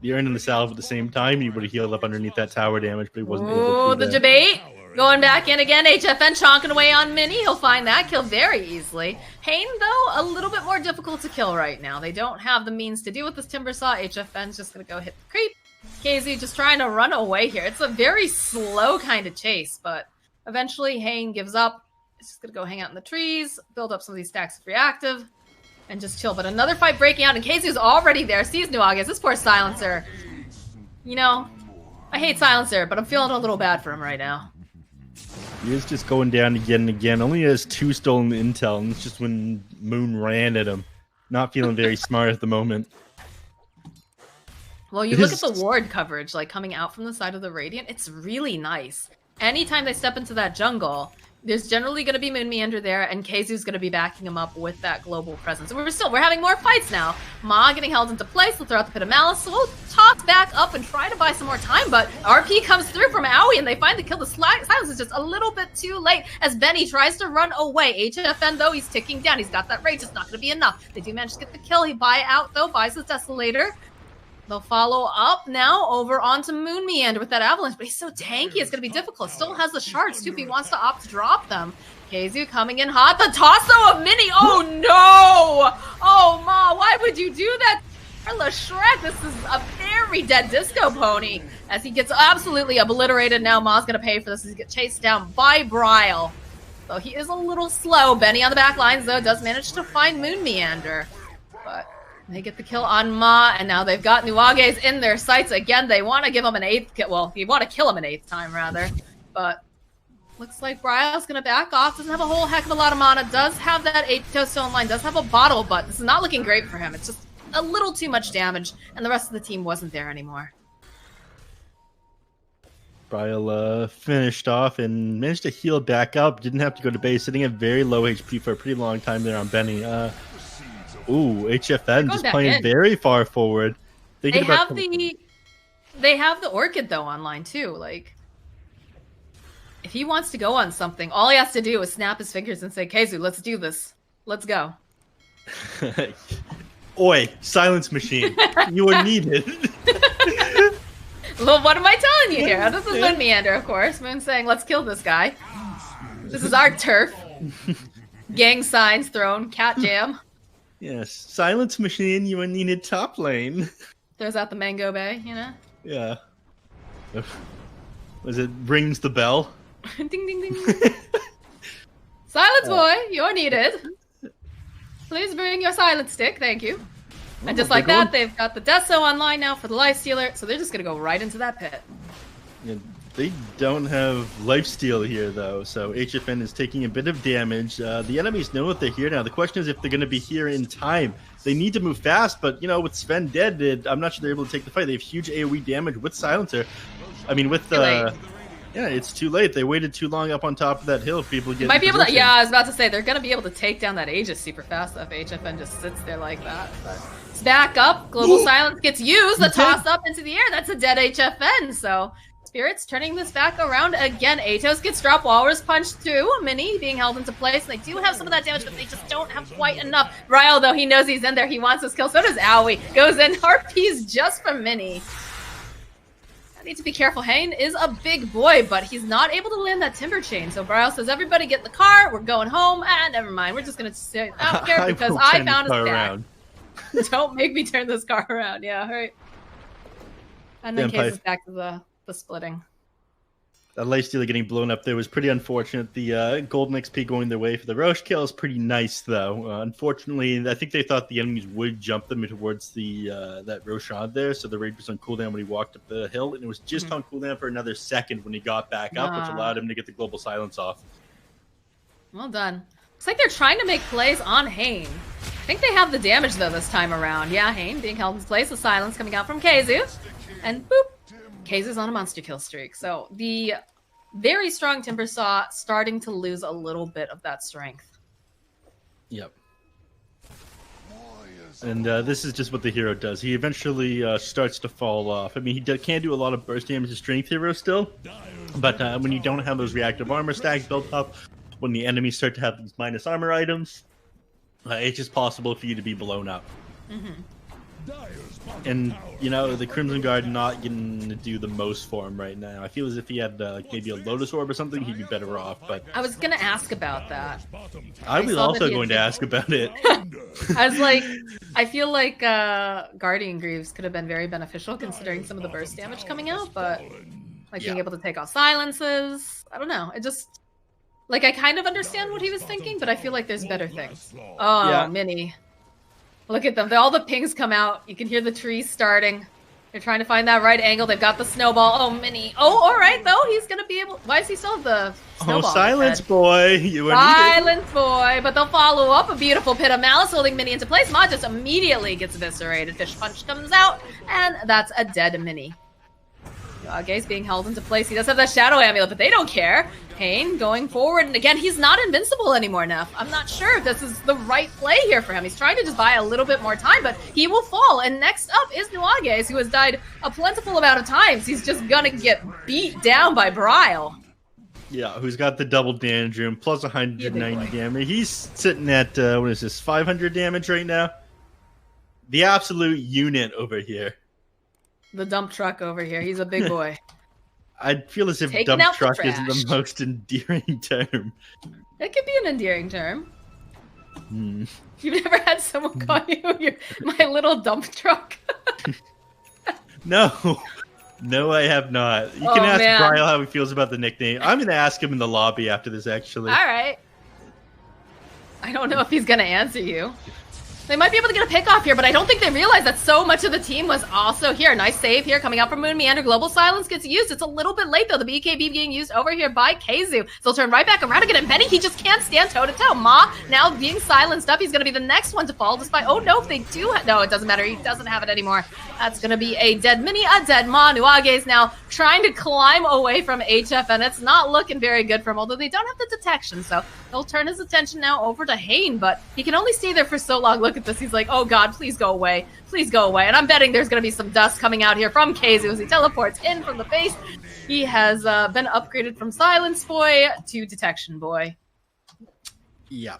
urn and the salve at the same time. He would have healed up underneath that tower damage, but he wasn't able to. Oh, the debate going back in again. HFN chonking away on Mini. He'll find that kill very easily. Hain, though, a little bit more difficult to kill right now. They don't have the means to deal with this Timber Saw. HFN's just going to go hit the creep. KZ just trying to run away here. It's a very slow kind of chase, but eventually Hain gives up. It's just going to go hang out in the trees, build up some of these stacks of reactive, and just chill. But another fight breaking out, and KZ's already there. Sees Nuages. This poor Silencer. You know, I hate Silencer, but I'm feeling a little bad for him right now. He is just going down again and again. Only has 2 stolen intel, and it's just when Moon ran at him. Not feeling very smart at the moment. Well, you look at the ward coverage, like, coming out from the side of the Radiant. It's really nice. Anytime they step into that jungle, there's generally going to be Moon Meander there, and Khezu's going to be backing him up with that global presence. And we're having more fights now. Ma getting held into place. They'll throw out the Pit of Malice. So we'll toss back up and try to buy some more time, but RP comes through from Owie, and they find the kill. The Silence is just a little bit too late as Benny tries to run away. HFN, though, he's ticking down. He's got that rage. It's not going to be enough. They do manage to get the kill. He buy out, though, buys his Desolator. They'll follow up now over onto Moon Meander with that Avalanche, but he's so tanky, it's going to be difficult. Still has the shards, too, if he wants to opt to drop them. Khezu coming in hot. The toss-o of Mini. Oh, no! Oh, Ma, why would you do that? Carla Shrek, this is a very dead Disco Pony. As he gets absolutely obliterated now, Ma's going to pay for this as he gets chased down by Brile. So he is a little slow. Benny on the back lines, though, does manage to find Moon Meander. But they get the kill on Ma, and now they've got Nuages in their sights again. They want to give him an 8th kill. Well, you want to kill him an 8th time, rather. But looks like Brile's going to back off. Doesn't have a whole heck of a lot of mana. Does have that 8th toastone line. Does have a bottle, but this is not looking great for him. It's just a little too much damage, and the rest of the team wasn't there anymore. Brile finished off and managed to heal back up. Didn't have to go to base. Sitting at very low HP for a pretty long time there on Benny. Ooh, HFN just playing very far forward. They have the Orchid though online too. Like, if he wants to go on something, all he has to do is snap his fingers and say, "Khezu, let's do this. Let's go." Oi, silence machine. You are needed. Well, what am I telling you here? This is Moon Meander, of course. Moon saying, "Let's kill this guy. This is our turf." Gang signs thrown. Cat jam. Yes, silence machine, you are needed top lane. Throws out the Mango Bay, you know? Yeah. Was it rings the bell? Ding, ding, ding. Silence boy, you're needed. Please bring your silence stick, thank you. And just like that, they've got the Deso online now for the Lifestealer, so they're just going to go right into that pit. Yeah, they don't have lifesteal here, though, so HFN is taking a bit of damage. The enemies know that they're here now. The question is if they're going to be here in time. They need to move fast, but, you know, with Sven dead, I'm not sure they're able to take the fight. They have huge AoE damage with Silencer. I mean, with... yeah, it's too late. They waited too long up on top of that hill. People get... Might be able to... Yeah, I was about to say, they're going to be able to take down that Aegis super fast if HFN just sits there like that, but... It's back up. Global Silence gets used. The toss up into the air. That's a dead HFN, so... Spirits turning this back around again. Atos gets dropped. Walrus punch too. Mini being held into place. They do have some of that damage, but they just don't have quite enough. Ryle, though, he knows he's in there. He wants his kill. So does Owie. Goes in. Harpies just for Mini. I need to be careful. Hane is a big boy, but he's not able to land that timber chain. So Ryle says, everybody get in the car. We're going home. Ah, never mind. We're just going to sit out here because I found a stack. Don't make me turn this car around. Yeah, all right. And then Case is back to the splitting. That lifestealer getting blown up there was pretty unfortunate. The golden XP going their way for the Roche kill is pretty nice, though. Unfortunately, I think they thought the enemies would jump them towards the that Roshan there, so the raid was on cooldown when he walked up the hill, and it was just on cooldown for another second when he got back up, which allowed him to get the global silence off. Well done. Looks like they're trying to make plays on Hane. I think they have the damage, though, this time around. Yeah, Hane being held in place with silence coming out from Kzu. And boop! Kzu's on a monster kill streak. So the very strong Timbersaw starting to lose a little bit of that strength. Yep. And this is just what the hero does. He eventually starts to fall off. I mean, he can do a lot of burst damage to strength hero still. But when you don't have those reactive armor stacks built up, when the enemies start to have these minus armor items, it's just possible for you to be blown up. And, you know, the Crimson Guard not getting to do the most for him right now. I feel as if he had maybe a Lotus Orb or something, he'd be better off. But I was going to ask about that. I was also going to ask about it. I was like, I feel like Guardian Greaves could have been very beneficial considering some of the burst damage coming out, but like being able to take off silences, I don't know. It just, like, I kind of understand what he was thinking, but I feel like there's better things. Oh, yeah. Mini. Look at them. All the pings come out. You can hear the trees starting. They're trying to find that right angle. They've got the snowball. Oh, Mini. Oh, all right, though. He's going to be able... Why is he still have the snowball? Oh, silence, boy. You silence, boy. But they'll follow up. A beautiful Pit of Malice holding Mini into place. Ma just immediately gets eviscerated. Fish Punch comes out, and that's a dead Mini. Gaze being held into place. He does have that Shadow Amulet, but they don't care. Hane going forward, and again, he's not invincible anymore, Neff. I'm not sure if this is the right play here for him. He's trying to just buy a little bit more time, but he will fall. And next up is Nuages, who has died a plentiful amount of times. He's just gonna get beat down by Bryle. Yeah, who's got the double damage room, plus 190 damage. He's sitting at, what is this, 500 damage right now? The absolute unit over here. The dump truck over here. He's a big boy. I feel as if dump truck isn't the most endearing term. It could be an endearing term. You've never had someone call you my little dump truck? No. No, I have not. You can ask Bryle how he feels about the nickname. I'm going to ask him in the lobby after this, actually. All right. I don't know if he's going to answer you. They might be able to get a pick off here, but I don't think they realize that so much of the team was also here. Nice save here coming out from Moon Meander. Global Silence gets used. It's a little bit late, though. The BKB being used over here by Kzu. So they'll turn right back around again. And Benny, he just can't stand toe-to-toe. Ma now being silenced up. He's going to be the next one to fall, despite... Oh, no, if they do... No, it doesn't matter. He doesn't have it anymore. That's going to be a dead Mini, a dead Ma. Nuage's now trying to climb away from HF, and it's not looking very good for him, although they don't have the detection. So he'll turn his attention now over to Hane, but he can only stay there for so long. Look at this. He's like, oh, God, please go away. Please go away. And I'm betting there's going to be some dust coming out here from Kzu as he teleports in from the base. He has been upgraded from Silence Boy to Detection Boy. Yeah.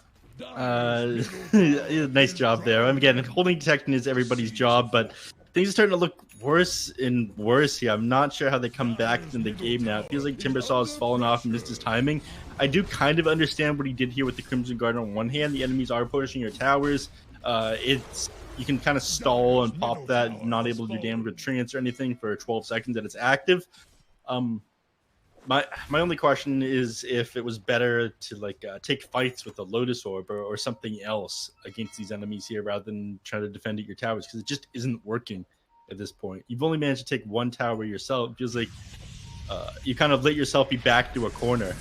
Nice job there. Again, holding detection is everybody's job, but things are starting to look worse and worse here. I'm not sure how they come back in the game now. It feels like Timbersaw has fallen off and missed his timing. I do kind of understand what he did here with the Crimson Guard. On one hand, the enemies are pushing your towers. You can kind of stall and pop that, not able to do damage with trance or anything for 12 seconds that it's active. My only question is if it was better to take fights with a Lotus Orb or something else against these enemies here rather than try to defend at your towers, because it just isn't working at this point. You've only managed to take one tower yourself. It feels like you kind of let yourself be backed to a corner.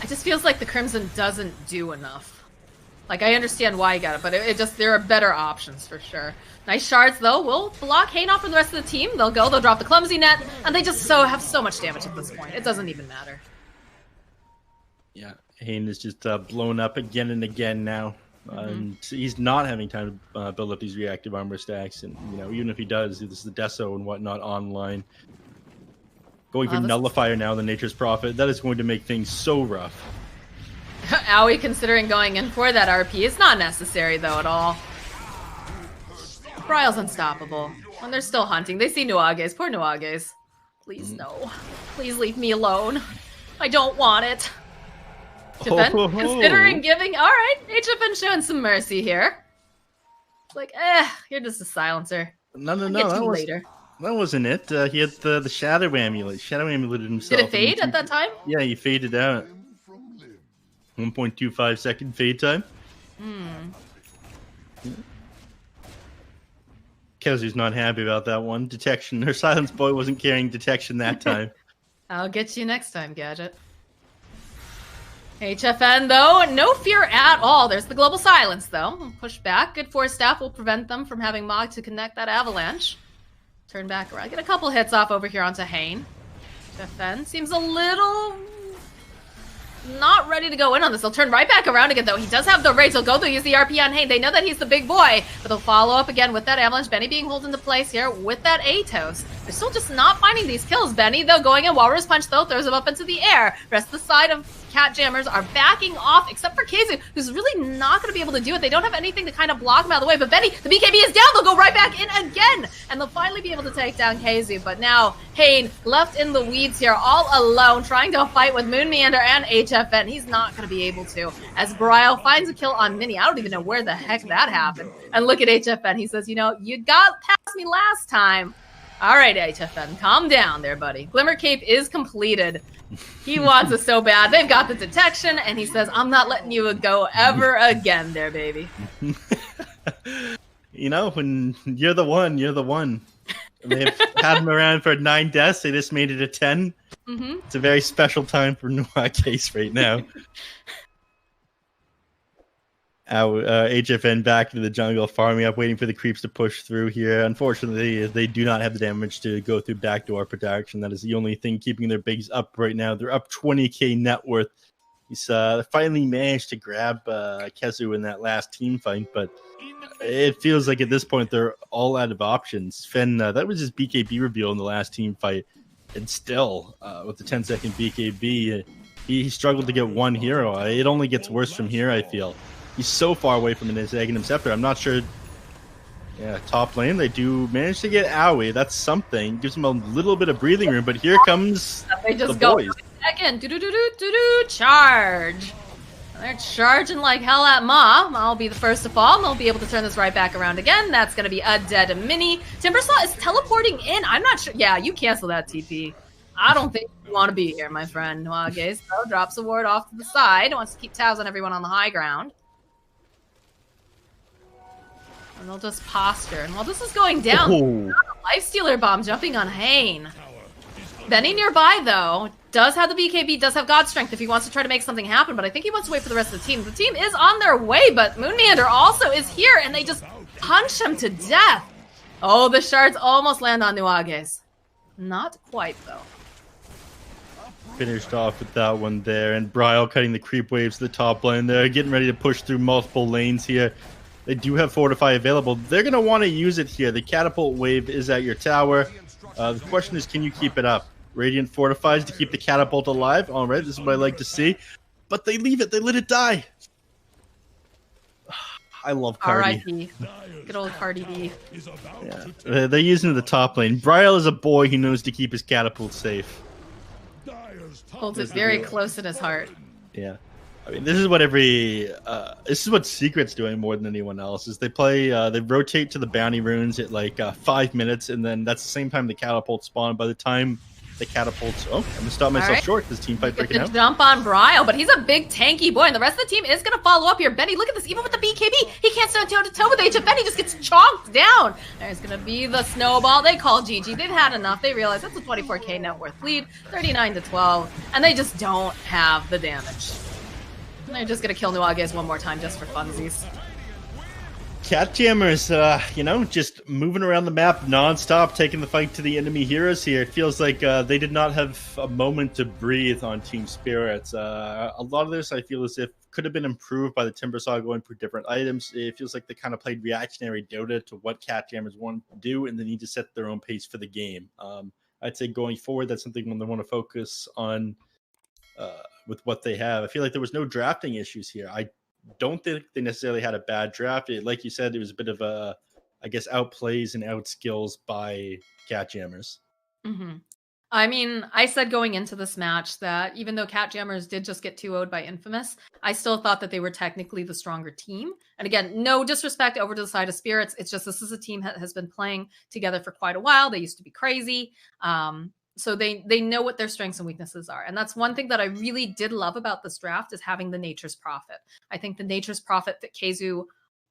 It just feels like the Crimson doesn't do enough. Like, I understand why he got it, but it just, there are better options for sure. Nice shards, though, will block Hane off from the rest of the team. They'll drop the Clumsy Net, and they just have so much damage at this point. It doesn't even matter. Yeah, Hane is just blown up again and again now. And he's not having time to build up these reactive armor stacks. And, you know, even if he does, this is the Deso and whatnot online. Going for Nullifier now, the Nature's Prophet. That is going to make things so rough. Owie considering going in for that RP. It's not necessary, though, at all. Bryle's unstoppable. When they're still hunting, they see Nuages. Poor Nuages. Please, no. Please leave me alone. I don't want it. HFN considering giving... Alright, HFN showing some mercy here. Like, you're just a silencer. No, that wasn't it. He had the Shadow Amulet. Shadow Amuleted himself. Did it fade at that time? Yeah, he faded out. 1.25 second fade time. Kezu's not happy about that one. Detection. Her Silence Boy wasn't carrying detection that time. I'll get you next time, Gadget. HFN, though, no fear at all. There's the Global Silence, though. Push back. Good Force Staff will prevent them from having Mog to connect that Avalanche. Turn back around. Get a couple hits off over here onto Hane. HFN seems a little... not ready to go in on this. They'll turn right back around again, though. He does have the rage. They'll go through, use the RP on Hane. They know that he's the big boy, but they'll follow up again with that Avalanche. Benny being held into place here with that Atos. They're still just not finding these kills. Benny, though, going in. Walrus Punch, though, throws him up into the air. Rest of the side of Cat Jammers are backing off, except for Csgo, who's really not going to be able to do it. They don't have anything to kind of block him out of the way, but Benny, the BKB is down. They'll go right back in again, and they'll finally be able to take down Csgo. But now, Hane left in the weeds here, all alone, trying to fight with Moon Meander and HFN. He's not going to be able to, as Bryle finds a kill on Mini. I don't even know where the heck that happened. And look at HFN. He says, you know, you got past me last time. All right, HFN, calm down there, buddy. Glimmer Cape is completed. He wants it so bad. They've got the detection, and he says, I'm not letting you go ever again there, baby. You know, when you're the one, you're the one. They've had him around for 9 deaths. They just made it a 10. It's a very special time for Nuages right now. HFN back into the jungle, farming up, waiting for the creeps to push through here. Unfortunately, they do not have the damage to go through backdoor protection. That is the only thing keeping their bigs up right now. They're up 20k net worth. He's finally managed to grab Csgo in that last team fight, but it feels like at this point they're all out of options. Fen, that was his BKB reveal in the last team fight, and still, with the 10-second BKB, he struggled to get one hero. It only gets worse from here, I feel. He's so far away from his Aghanim Scepter. I'm not sure. Yeah, top lane, they do manage to get Owie. That's something. Gives him a little bit of breathing room, but here comes they just the go boys. Second, charge. They're charging like hell at Ma. Ma'll be the first to fall, and they'll be able to turn this right back around again. That's going to be a dead Mini. Timbersaw is teleporting in. I'm not sure. Yeah, you cancel that TP. I don't think you want to be here, my friend. Nuages, so drops a ward off to the side. Wants to keep tabs on everyone on the high ground. And they'll just posture. And while this is going down, Lifestealer Bomb jumping on Hane. Benny nearby, though, does have the BKB, does have God Strength if he wants to try to make something happen, but I think he wants to wait for the rest of the team. The team is on their way, but Moon Meander also is here, and they just punch him to death. Oh, the shards almost land on Nuages. Not quite, though. Finished off with that one there, and Bryle cutting the creep waves to the top lane there, getting ready to push through multiple lanes here. They do have Fortify available. They're going to want to use it here. The Catapult wave is at your tower. The question is, can you keep it up? Radiant fortifies to keep the Catapult alive. All right, this is what I like to see. But they leave it. They let it die. I love Cardi. R.I.P. Good old Cardi B. Yeah. They're using the top lane. Bryle is a boy who knows to keep his Catapult safe. Holds it very close in his heart. Yeah. I mean, this is what this is what Secret's doing more than anyone else. Is they play, they rotate to the bounty runes at like 5 minutes, and then that's the same time the catapult spawn. By the time the catapults, I'm gonna stop myself short. This team fight breaking out. Jump on Bryle, but he's a big tanky boy, and the rest of the team is gonna follow up here. Benny, look at this. Even with the BKB, he can't stand toe to toe with HFN. He just gets chonked down. There's gonna be the snowball. They call GG. They've had enough. They realize that's a 24k net worth lead, 39-12, and they just don't have the damage. They're just gonna kill Nuages one more time just for funsies. Cat Jammers, you know, just moving around the map non-stop, taking the fight to the enemy heroes here. It feels like they did not have a moment to breathe on Team Spirits. A lot of this, I feel as if, could have been improved by the Timbersaw going for different items. It feels like they kind of played reactionary Dota to what Cat Jammers wanted to do, and they need to set their own pace for the game. I'd say going forward, that's something they want to focus on with what they have. I feel like there was no drafting issues here. I don't think they necessarily had a bad draft. Like you said, it was a bit of a, I guess, outplays and outskills by Catjammers. Mm-hmm. I mean, I said going into this match that even though Catjammers did just get 2-0'd by Infamous, I still thought that they were technically the stronger team. And again, no disrespect over to the side of Spirits. It's just this is a team that has been playing together for quite a while. They used to be crazy. So they know what their strengths and weaknesses are. And that's one thing that I really did love about this draft is having the Nature's Prophet. I think the Nature's Prophet fit Csgo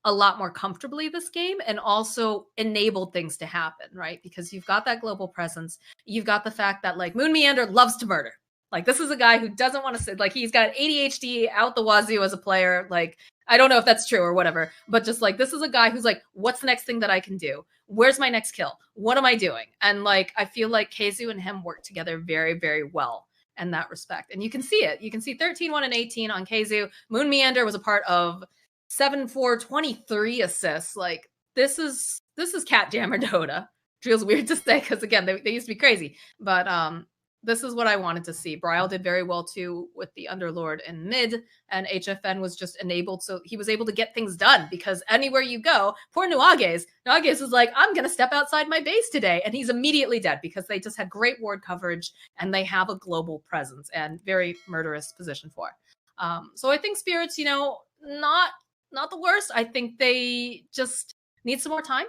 a lot more comfortably this game and also enabled things to happen, right? Because you've got that global presence. You've got the fact that like Moon Meander loves to murder. Like this is a guy who doesn't want to sit, like he's got ADHD out the wazoo as a player. Like, I don't know if that's true or whatever, but just like, this is a guy who's like, what's the next thing that I can do? Where's my next kill? What am I doing? And like, I feel like Csgo and him work together very, very well in that respect. And you can see it. You can see 13-1 and 18 on Csgo. Moon Meander was a part of 7-4, 23 assists. Like this is Catjammer Dota. Feels weird to say because again, they used to be crazy. But this is what I wanted to see. Bryle did very well too with the Underlord in mid, and HFN was just enabled, so he was able to get things done because anywhere you go, poor Nuages was like, I'm gonna step outside my base today, and he's immediately dead because they just had great ward coverage and they have a global presence and very murderous position for. So I think Spirits, you know, not the worst. I think they just need some more time.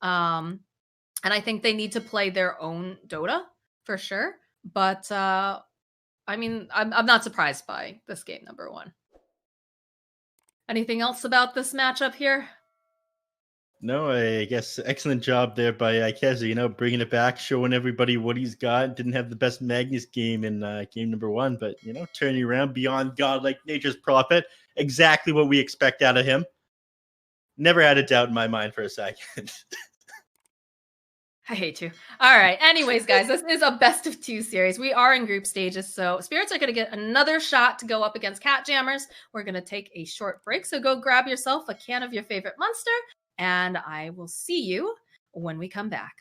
And I think they need to play their own Dota for sure. But I mean, I'm not surprised by this game, number one. Anything else about this matchup here? No, I guess excellent job there by Csgo, you know, bringing it back, showing everybody what he's got. Didn't have the best Magnus game in game number one, but, you know, turning around beyond godlike Nature's Prophet. Exactly what we expect out of him. Never had a doubt in my mind for a second. I hate you. All right. Anyways, guys, this is a best of two series. We are in group stages, so Spirits are going to get another shot to go up against Catjammers. We're going to take a short break, so go grab yourself a can of your favorite Monster, and I will see you when we come back.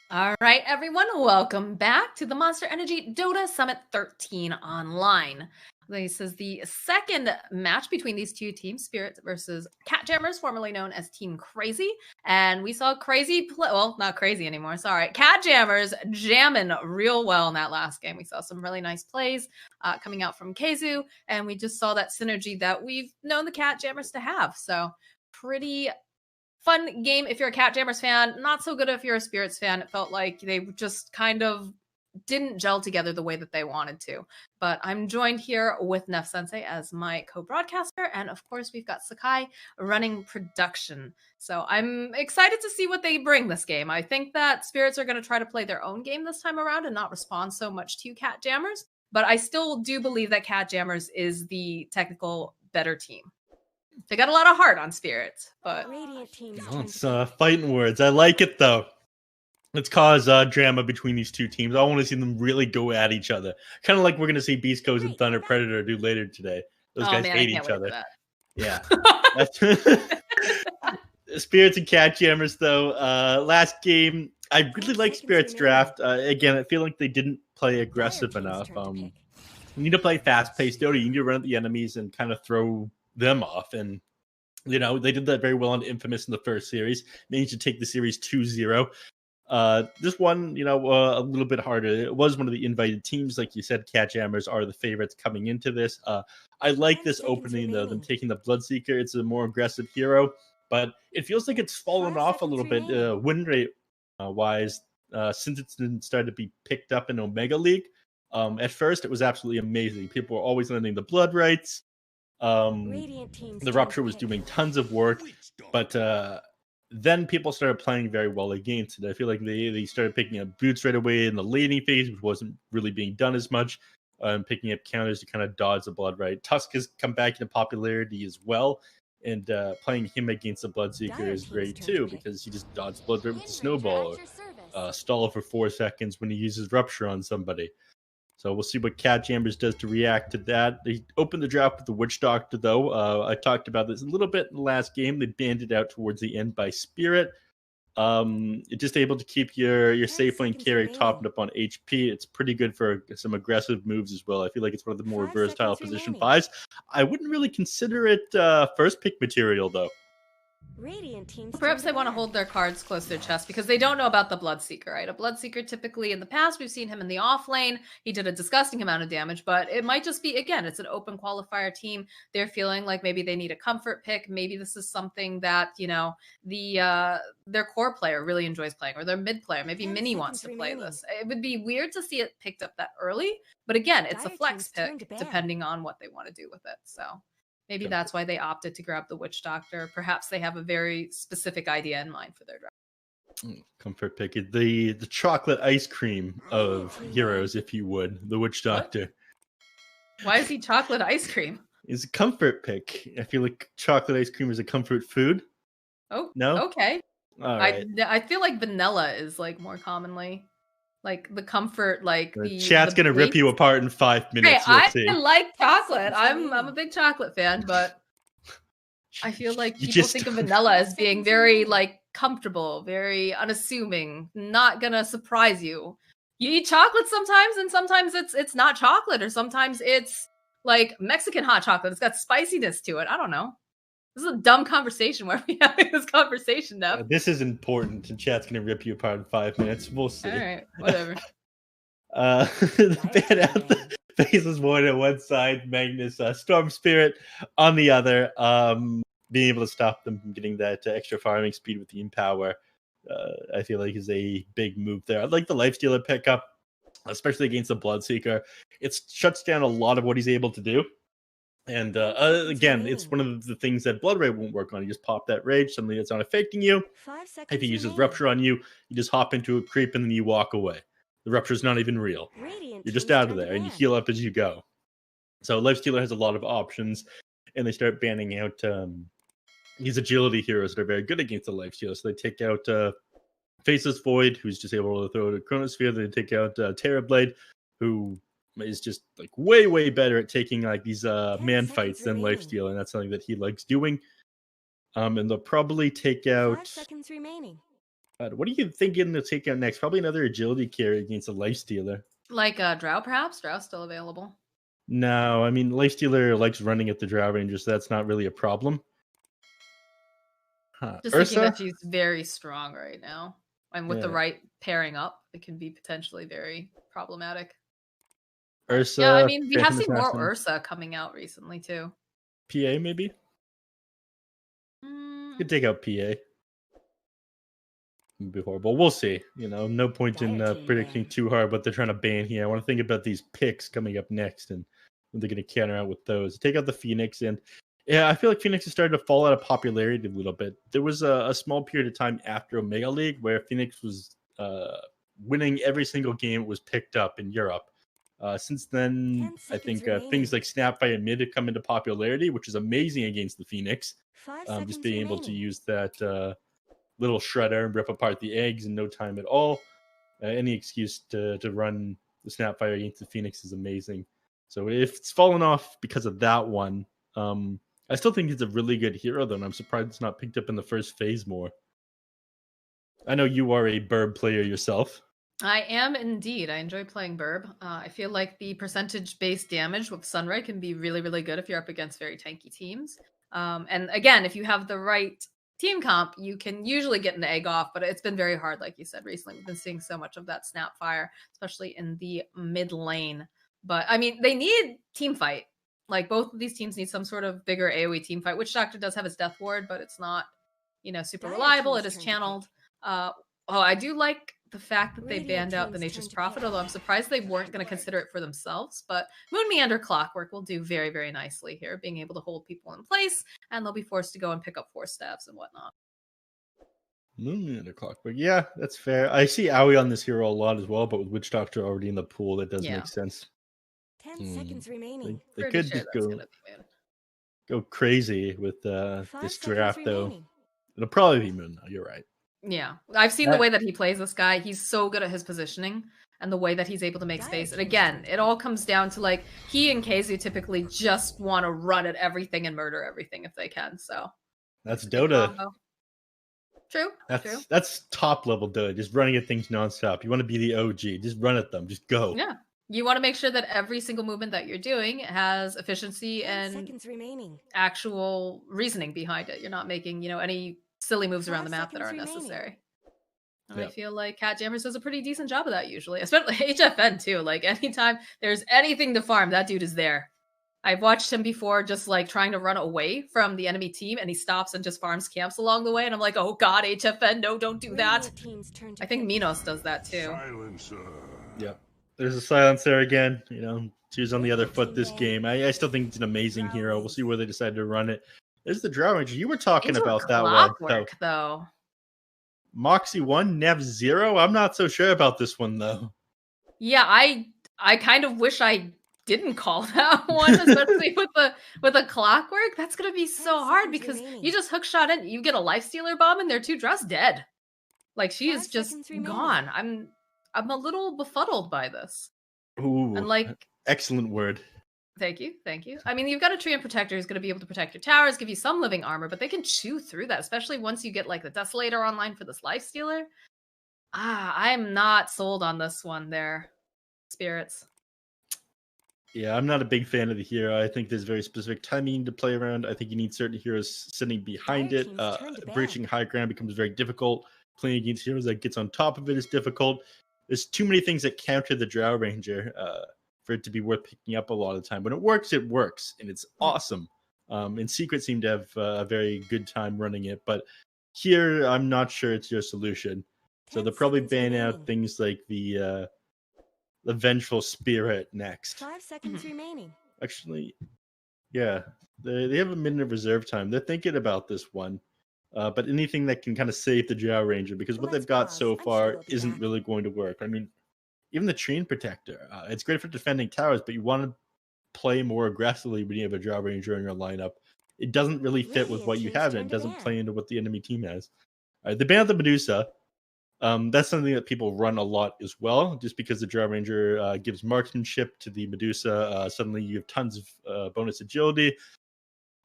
All right, everyone, welcome back to the Monster Energy Dota Summit 13 online. This is the second match between these two teams, Spirits versus Catjammers, formerly known as Team Crazy. And we saw Crazy play, well, not Crazy anymore, sorry. Catjammers jamming real well in that last game. We saw some really nice plays coming out from Csgo, and we just saw that synergy that we've known the Catjammers to have. So pretty fun game if you're a Catjammers fan. Not so good if you're a Spirits fan. It felt like they just kind of didn't gel together the way that they wanted to. But I'm joined here with Nef Sensei as my co-broadcaster, and of course we've got Sakai running production. So I'm excited to see what they bring this game. I think that Spirits are going to try to play their own game this time around and not respond so much to Catjammers. But I still do believe that Catjammers is the technical better team. They got a lot of heart on Spirits, but it's fighting words. I like it though. Let's cause drama between these two teams. I want to see them really go at each other. Kind of like we're going to see Beast Coast and Thunder Predator do later today. Those guys hate each other. Yeah. Spirits and Catjammers, though. Last game, I really like Spirits draft. Again, I feel like they didn't play aggressive enough. You need to play fast-paced Dota. You need to run at the enemies and kind of throw them off. And, you know, they did that very well on Infamous in the first series. Managed to take the series 2-0. This one, you know, a little bit harder. It was one of the invited teams. Like you said, Catjammers are the favorites coming into this. I like this opening, though, them taking the Bloodseeker. It's a more aggressive hero, but it feels like it's fallen off a little bit win rate wise since it's started to be picked up in Omega League. At first, it was absolutely amazing. People were always landing the blood rights. The Rupture was doing tons of work, but then people started playing very well against it. I feel like they started picking up boots right away in the laning phase, which wasn't really being done as much, and picking up counters to kind of dodge the blood right. Tusk has come back into popularity as well, and playing him against the Bloodseeker is great too, because he just dodges blood right with the snowball, or stall for 4 seconds when he uses Rupture on somebody. So we'll see what Catjammers does to react to that. They opened the draft with the Witch Doctor, though. I talked about this a little bit in the last game. They banned it out towards the end by Spirit. You're just able to keep your safe lane carry topped up on HP. It's pretty good for some aggressive moves as well. I feel like it's one of the more versatile position 5s. I wouldn't really consider it first pick material, though. Perhaps they want to hold their cards close to their chest because they don't know about the Bloodseeker, right? A Bloodseeker, typically in the past, we've seen him in the off lane. He did a disgusting amount of damage, but it might just be, again, it's an open qualifier team. They're feeling like maybe they need a comfort pick. Maybe this is something that, you know, their core player really enjoys playing, or their mid player. Maybe Mini wants to play this. It would be weird to see it picked up that early, but again, it's a flex pick depending on what they want to do with it. So maybe that's why they opted to grab the Witch Doctor. Perhaps they have a very specific idea in mind for their draft. Comfort pick. The chocolate ice cream of heroes, if you would. The Witch Doctor. What? Why is he chocolate ice cream? It's a comfort pick. I feel like chocolate ice cream is a comfort food. Oh, no? Okay. All right. I feel like vanilla is like more commonly like the comfort, like the chat's gonna rip you apart in 5 minutes. Hey, I like chocolate. I'm a big chocolate fan, but I feel like people think of vanilla as being very like comfortable, very unassuming, not gonna surprise you. You eat chocolate sometimes, and sometimes it's not chocolate, or sometimes it's like Mexican hot chocolate. It's got spiciness to it. I don't know. This is a dumb conversation. Why are we having this conversation now? This is important, and chat's gonna rip you apart in 5 minutes. We'll see. All right, whatever. Ban out the Faceless Void on one side, Magnus Storm Spirit on the other. Being able to stop them from getting that extra farming speed with the Empower, I feel like is a big move there. I'd like the Lifestealer pickup, especially against the Bloodseeker. It shuts down a lot of what he's able to do. And again, it's one of the things that Blood Ray won't work on. You just pop that rage, something that's not affecting you. If he uses Rupture on you, you just hop into a creep and then you walk away. The Rupture's not even real. You're just out of there and you heal up as you go. So Lifestealer has a lot of options, and they start banning out these agility heroes that are very good against the Lifestealer. So they take out Faceless Void, who's just able to throw a Chronosphere. They take out Terrorblade, who is just like way better at taking like these man fights than Lifestealer, and that's something that he likes doing. And they'll probably take out What are you thinking to take out next? Probably another agility carry against a lifestealer. Like Drow, perhaps? Drow's still available. No, I mean, lifestealer likes running at the Drow Ranger, so that's not really a problem. Just thinking that she's very strong right now. And with the right pairing up, it can be potentially very problematic. Ursa. Yeah, I mean, we have seen more Ursa coming out recently, too. PA, maybe? You could take out PA. It'd be horrible. We'll see. You know, no point in predicting too hard what they're trying to ban here. I want to think about these picks coming up next and what they're going to counter out with those. Take out the Phoenix, and yeah, I feel like Phoenix has started to fall out of popularity a little bit. There was a small period of time after Omega League where Phoenix was winning every single game it was picked up in Europe. Since then, I think things like Snapfire Mid have come into popularity, which is amazing against the Phoenix. Just being able to use that little shredder and rip apart the eggs in no time at all. Any excuse to run the Snapfire against the Phoenix is amazing. So if it's fallen off because of that one, I still think it's a really good hero, though, and I'm surprised it's not picked up in the first phase more. I know you are a Burb player yourself. I am indeed. I enjoy playing Burb. I feel like the percentage-based damage with Sunray can be really, really good if you're up against very tanky teams. And again, if you have the right team comp, you can usually get an egg off, but it's been very hard, like you said, recently. We've been seeing so much of that Snapfire, especially in the mid lane. But, I mean, they need team fight. Like, both of these teams need some sort of bigger AoE team fight. Witch Doctor does have his Death Ward, but it's not, you know, super reliable. It is channeled. I do like the fact that they banned out the Nature's Prophet, although I'm surprised they weren't going to consider it for themselves. But Moon Meander Clockwork will do very, very nicely here, being able to hold people in place, and they'll be forced to go and pick up Force Staves and whatnot. Moon Meander Clockwork, yeah, that's fair. I see Aoi on this hero a lot as well, but with Witch Doctor already in the pool, that does make sense. 10 seconds remaining. They could just go crazy with this draft, though. It'll probably be Moon, though. You're right. Yeah, I've seen the way that he plays this guy. He's so good at his positioning and the way that he's able to make space. And again, it all comes down to, like, he and Csgo typically just want to run at everything and murder everything if they can. So that's Dota. True. That's top level Dota. Just running at things nonstop. You want to be the OG. Just run at them. Just go. Yeah. You want to make sure that every single movement that you're doing has efficiency and actual reasoning behind it. You're not making, you know, any silly moves around the map that are unnecessary. And I feel like Catjammers does a pretty decent job of that usually, especially HFN too. Like, anytime there's anything to farm, that dude is there. I've watched him before just like trying to run away from the enemy team, and he stops and just farms camps along the way, and I'm like, oh god, HFN, no, don't do that. I think Minos does that too. Silencer. Yeah. There's a silencer again. You know, she's on the other foot this game. I still think it's an amazing hero. We'll see where they decide to run it. There's the Drow Ranger. You were talking about that one, though. Moxie 1, Nev 0. I'm not so sure about this one, though. Yeah, I kind of wish I didn't call that one, especially with a Clockwork. That's gonna be so hard because you just hook shot in, you get a Lifestealer bomb, and their 2 Drows dead. Like, she is just gone. I'm a little befuddled by this. Ooh, and like, excellent word. Thank you. I mean, you've got a Treant Protector who's going to be able to protect your towers, give you some living armor, but they can chew through that, especially once you get like the Desolator online for this Lifestealer. I'm not sold on this one there, Spirits. Yeah, I'm not a big fan of the hero. I think there's very specific timing to play around. I think you need certain heroes sitting behind it. Breaching high ground becomes very difficult. Playing against heroes that gets on top of it is difficult. There's too many things that counter the Drow Ranger for it to be worth picking up a lot of the time. When it works, and it's awesome. And Secret seemed to have a very good time running it, but here I'm not sure it's your solution. So they'll probably ban out things like the Vengeful Spirit next. 5 seconds remaining. Actually, yeah, they have a minute of reserve time. They're thinking about this one. But anything that can kind of save the Drow Ranger, because what they've got so far isn't really going to work. I mean, even the Treant Protector, it's great for defending towers, but you want to play more aggressively when you have a Drow Ranger in your lineup. It doesn't really fit with what you have, and it doesn't play into what the enemy team has. They banned the Medusa. That's something that people run a lot as well, just because the Drow Ranger gives marksmanship to the Medusa. Suddenly you have tons of bonus agility.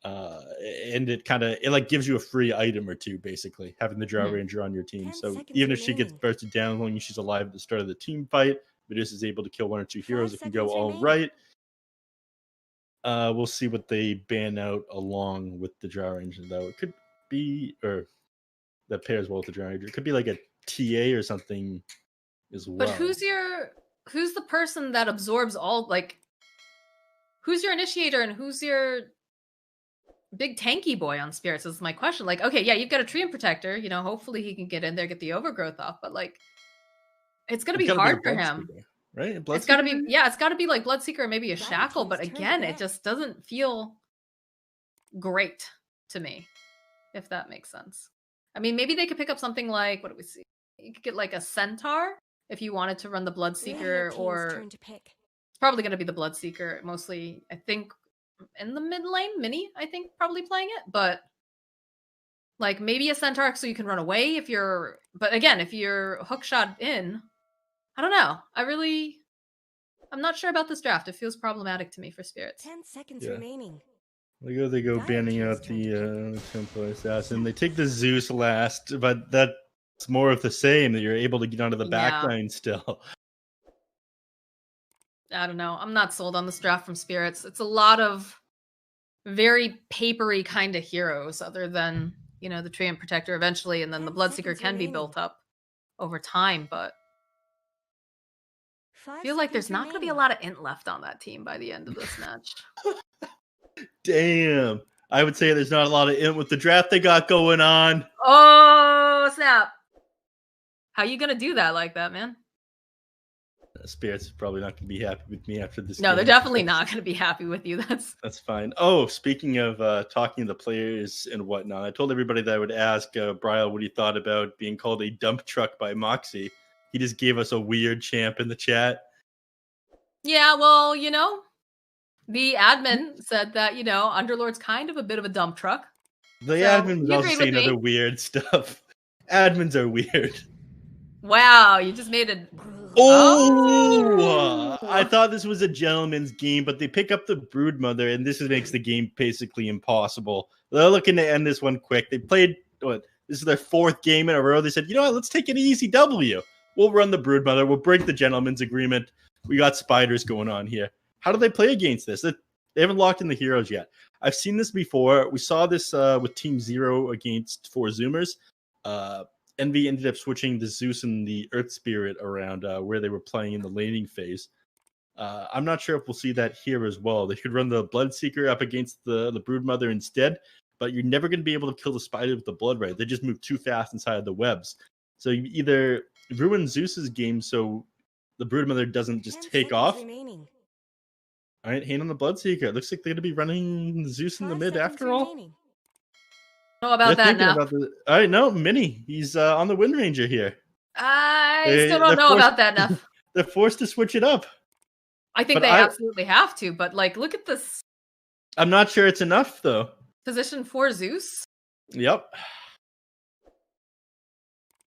and it like gives you a free item or two, basically, having the Drow Ranger on your team. 10 So seconds even if she gets remaining. bursted down, as long as she's alive at the start of the team fight, Medusa is able to kill 1 or 2 heroes. It can go seconds all remaining. right. We'll see what they ban out along with the Drow Ranger, though. It could be, or that pairs well with the Drow Ranger. It could be like a TA or something as well. But who's the person that absorbs all, like, who's your initiator and who's your big tanky boy on spirits is my question. Like, okay, yeah, you've got a Treant Protector, you know, hopefully he can get in there, get the overgrowth off, but like, it's gonna be hard for him. Right? It's gotta be, yeah, it's gotta be like Bloodseeker or maybe a Dragon Shackle, but King's turn again, to it bat. just doesn't feel great to me, if that makes sense. I mean, maybe they could pick up something like, what do we see? You could get like a Centaur if you wanted to run the Radiant Bloodseeker, King's or turn to pick. it's probably gonna be the Bloodseeker, mostly, I think, in the mid lane. Mini, I think, probably playing it, but like maybe a Centaur so you can run away if you're, but again, if you're hookshot in, I don't know. I'm not sure about this draft. It feels problematic to me for spirits. 10 seconds Yeah. remaining. They go Dire banning King's out turn the Templar Assassin. They take the Zeus last, but that's more of the same, that you're able to get onto the back Yeah. line still. I don't know. I'm not sold on this draft from spirits. It's a lot of very papery kind of heroes, other than, you know, the Treant Protector eventually, and then the 10 Bloodseeker seconds can be remaining. built up over time, but 5 I feel like there's seconds not going to be a remaining. lot of int left on that team by the end of this match. Damn. I would say there's not a lot of int with the draft they got going on. Oh, snap. How you going to do that like that, man? Spirits are probably not going to be happy with me after this No, game. they're definitely not going to be happy with you. That's fine. Oh, speaking of talking to the players and whatnot, I told everybody that I would ask Brian what he thought about being called a dump truck by Moxie. He just gave us a weird champ in the chat. Yeah, well, you know, the admin said that, you know, Underlord's kind of a bit of a dump truck. The So, admin was he also agreed with saying me. other weird stuff. Admins are weird. Wow, you just made it. Oh! Oh! I thought this was a gentleman's game, but they pick up the Broodmother, and this makes the game basically impossible. They're looking to end this one quick. They played, this is their 4th game in a row. They said, you know what, let's take an easy W. We'll run the Broodmother. We'll break the gentleman's agreement. We got spiders going on here. How do they play against this? They haven't locked in the heroes yet. I've seen this before. We saw this with Team 0 against 4 Zoomers. Envy ended up switching the Zeus and the Earth Spirit around where they were playing in the laning phase. I'm not sure if we'll see that here as well. They could run the Bloodseeker up against the Broodmother instead, but you're never going to be able to kill the spider with the Blood Ray. They just move too fast inside the webs. So you either ruin Zeus's game so the Broodmother doesn't just 10 take seconds off. remaining. All right, hand on the Bloodseeker. It looks like they're going to be running Zeus in the 5 mid seconds after all. remaining. Know about They're that thinking now. about the. All right, no, Mini. He's on the Wind Ranger here. I They- still don't they're know forced- about that enough. They're forced to switch it up. I think But they I- absolutely have to, but like, look at this I'm not sure it's enough though. position for Zeus. Yep.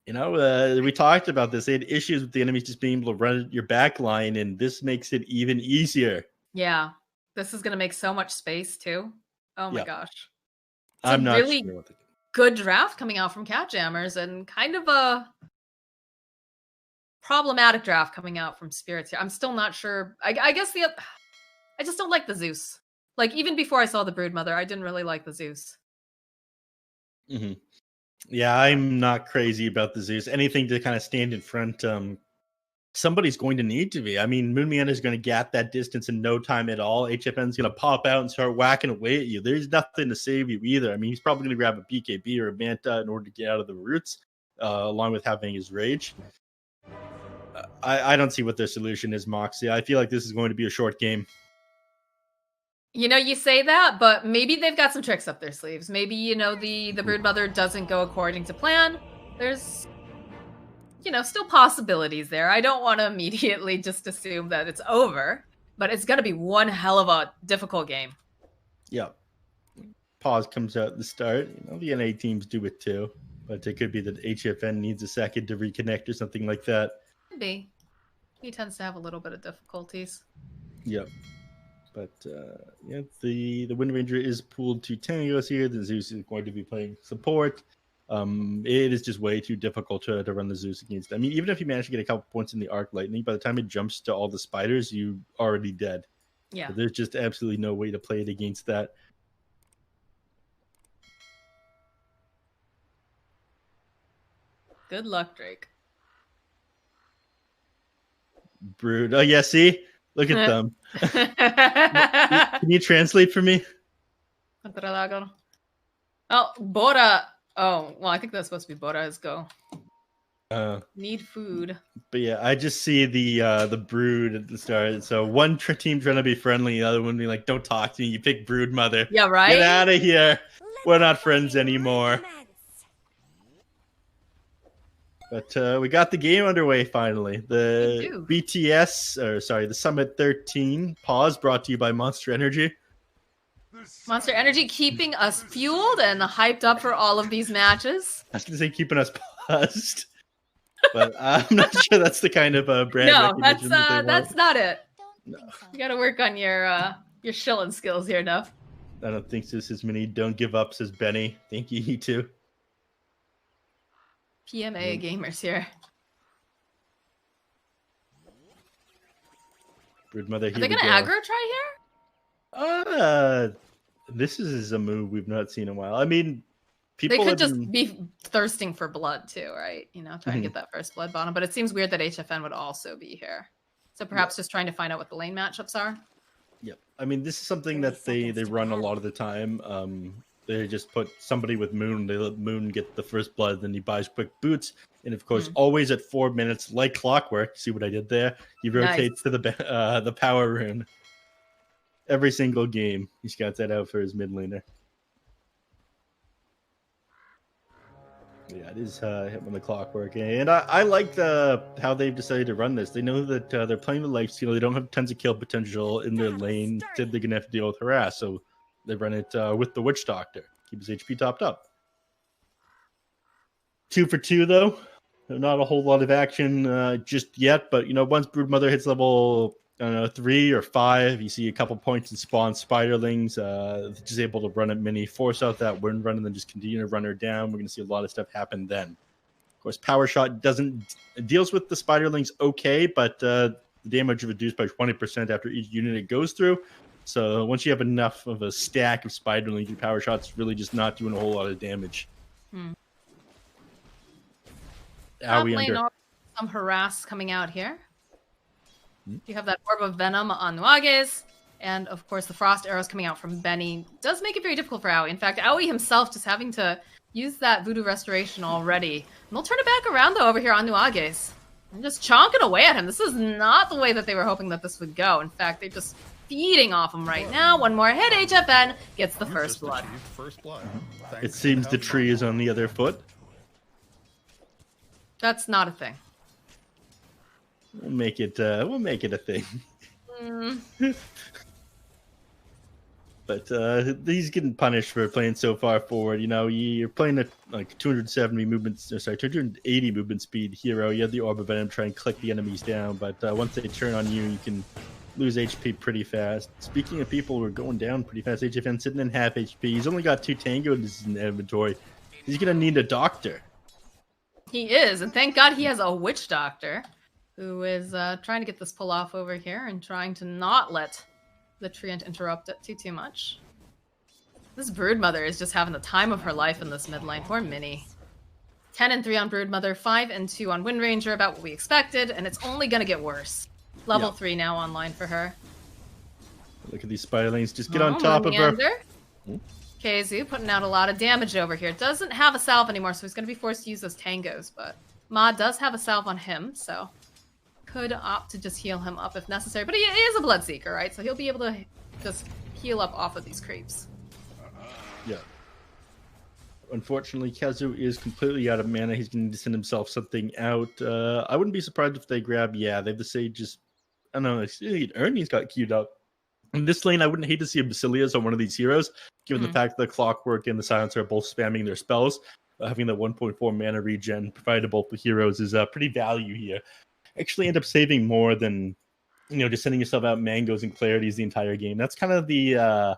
You know, we talked about this. They had issues with the enemies just being able to run your back line, and this makes it even easier. Yeah, this is going to make so much space too. Oh my Yep. gosh. It's I'm a not really sure what to do. good draft coming out from Cat Jammers, and kind of a problematic draft coming out from Spirits here. I'm still not sure. I guess I just don't like the Zeus. Like, even before I saw the Broodmother, I didn't really like the Zeus. Mm-hmm. Yeah, I'm not crazy about the Zeus. Anything to kind of stand in front, somebody's going to need to be. I mean, Moonman is going to gap that distance in no time at all. HFN's going to pop out and start whacking away at you. There's nothing to save you either. I mean, he's probably going to grab a BKB or a Manta in order to get out of the roots, along with having his rage. I don't see what their solution is, Moxie. I feel like this is going to be a short game. You know, you say that, but maybe they've got some tricks up their sleeves. Maybe, you know, the Broodmother doesn't go according to plan. There's, you know, still possibilities there. I don't want to immediately just assume that it's over, but it's going to be one hell of a difficult game. Yeah. Pause comes out at the start. You know, the NA teams do it too, but it could be that HFN needs a second to reconnect or something like that. Could be. He tends to have a little bit of difficulties. Yep. But yeah, the Wind Ranger is pooled to tangos here. The Zeus is going to be playing support. It is just way too difficult to run the Zeus against. I mean, even if you manage to get a couple points in the Arc Lightning, by the time it jumps to all the spiders, you're already dead. Yeah. So there's just absolutely no way to play it against that. Good luck, Drake. Brood. Oh, yeah, see? Look at them. Can you translate for me? Oh, Bora. Oh, well, I think that's supposed to be Bora's go. Need food. But yeah, I just see the Brood at the start. So one team trying to be friendly, the other one being like, "Don't talk to me." You pick Brood Mother. Yeah, right. Get out of here. We're not friends anymore. But we got the game underway finally. The BTS, or sorry, the Summit 13 pause brought to you by Monster Energy. Monster Energy keeping us fueled and hyped up for all of these matches. I was going to say keeping us paused, but I'm not sure that's the kind of brand. No, that's not it. No. You got to work on your shilling skills here, Nuff. I don't think this is many. Don't give up, says Benny. Thank you, too. PMA gamers here. Brood Mother, Are they going to aggro try here? This is a move we've not seen in a while. I mean, people they could just be thirsting for blood too, right? You know, trying to get that first blood bottom. But it seems weird that HFN would also be here. So perhaps just trying to find out what the lane matchups are. Yep. I mean, this is something that they run a lot of the time. They just put somebody with Moon. They let Moon get the first blood, then he buys quick boots. And of course, always at 4 minutes, like clockwork. See what I did there? He rotates to the power rune. Every single game, he's got that out for his mid laner. Yeah, it is hit with the clockwork. And I like how they've decided to run this. They know that they're playing the lifesteal. They don't have tons of kill potential in their lane. Instead, they're going to have to deal with harass. So they run it with the Witch Doctor. Keep his HP topped up. 2 for 2, though. Not a whole lot of action just yet. But, you know, once Brood Mother hits level 3 or 5, you see a couple points and spawn spiderlings. Just able to run at mini, force out that wind run, and then just continue to run her down. We're going to see a lot of stuff happen then. Of course, Power Shot deals with the spiderlings okay, but the damage reduced by 20% after each unit it goes through. So once you have enough of a stack of spiderlings, your Power Shot's really just not doing a whole lot of damage. Some harass coming out here. You have that Orb of Venom on Nuages, and of course the Frost Arrows coming out from Benny does make it very difficult for Aoi. In fact, Aoi himself just having to use that Voodoo Restoration already. And they'll turn it back around though over here on Nuages. And just chonking away at him. This is not the way that they were hoping that this would go. In fact, they're just feeding off him right now. One more hit, HFN gets the first blood. It seems the tree is on the other foot. That's not a thing. We'll make it a thing. But he's getting punished for playing so far forward. You know, you're playing at like 280 movement speed hero. You have the Orb of Venom try and click the enemies down, but once they turn on you, you can lose HP pretty fast. Speaking of people who are going down pretty fast, HFN sitting in half HP. He's only got 2 Tango in his inventory. He's gonna need a doctor. He is, and thank God he has a Witch Doctor who is trying to get this pull off over here and trying to not let the Treant interrupt it too much. This Brood Mother is just having the time of her life in this mid lane. Poor Minnie. 10 and 3 on Brood Mother, 5 and 2 on Wind Ranger, about what we expected, and it's only gonna get worse. Level 3 now online for her. Look at these spiderlings. Just get on top of her. Kzu putting out a lot of damage over here. Doesn't have a salve anymore, so he's going to be forced to use those tangos, but Ma does have a salve on him, so could opt to just heal him up if necessary. But he is a Bloodseeker, right? So he'll be able to just heal up off of these creeps. Yeah. Unfortunately, Kazu is completely out of mana. He's going to send himself something out. I wouldn't be surprised if they grab, they have the Sage I don't know, Ernie's got queued up. In this lane, I wouldn't hate to see a Basilius on one of these heroes, given the fact that the Clockwork and the Silencer are both spamming their spells. Having the 1.4 mana regen provided to both the heroes is pretty value here. Actually end up saving more than just sending yourself out mangoes and clarities the entire game. That's kind of the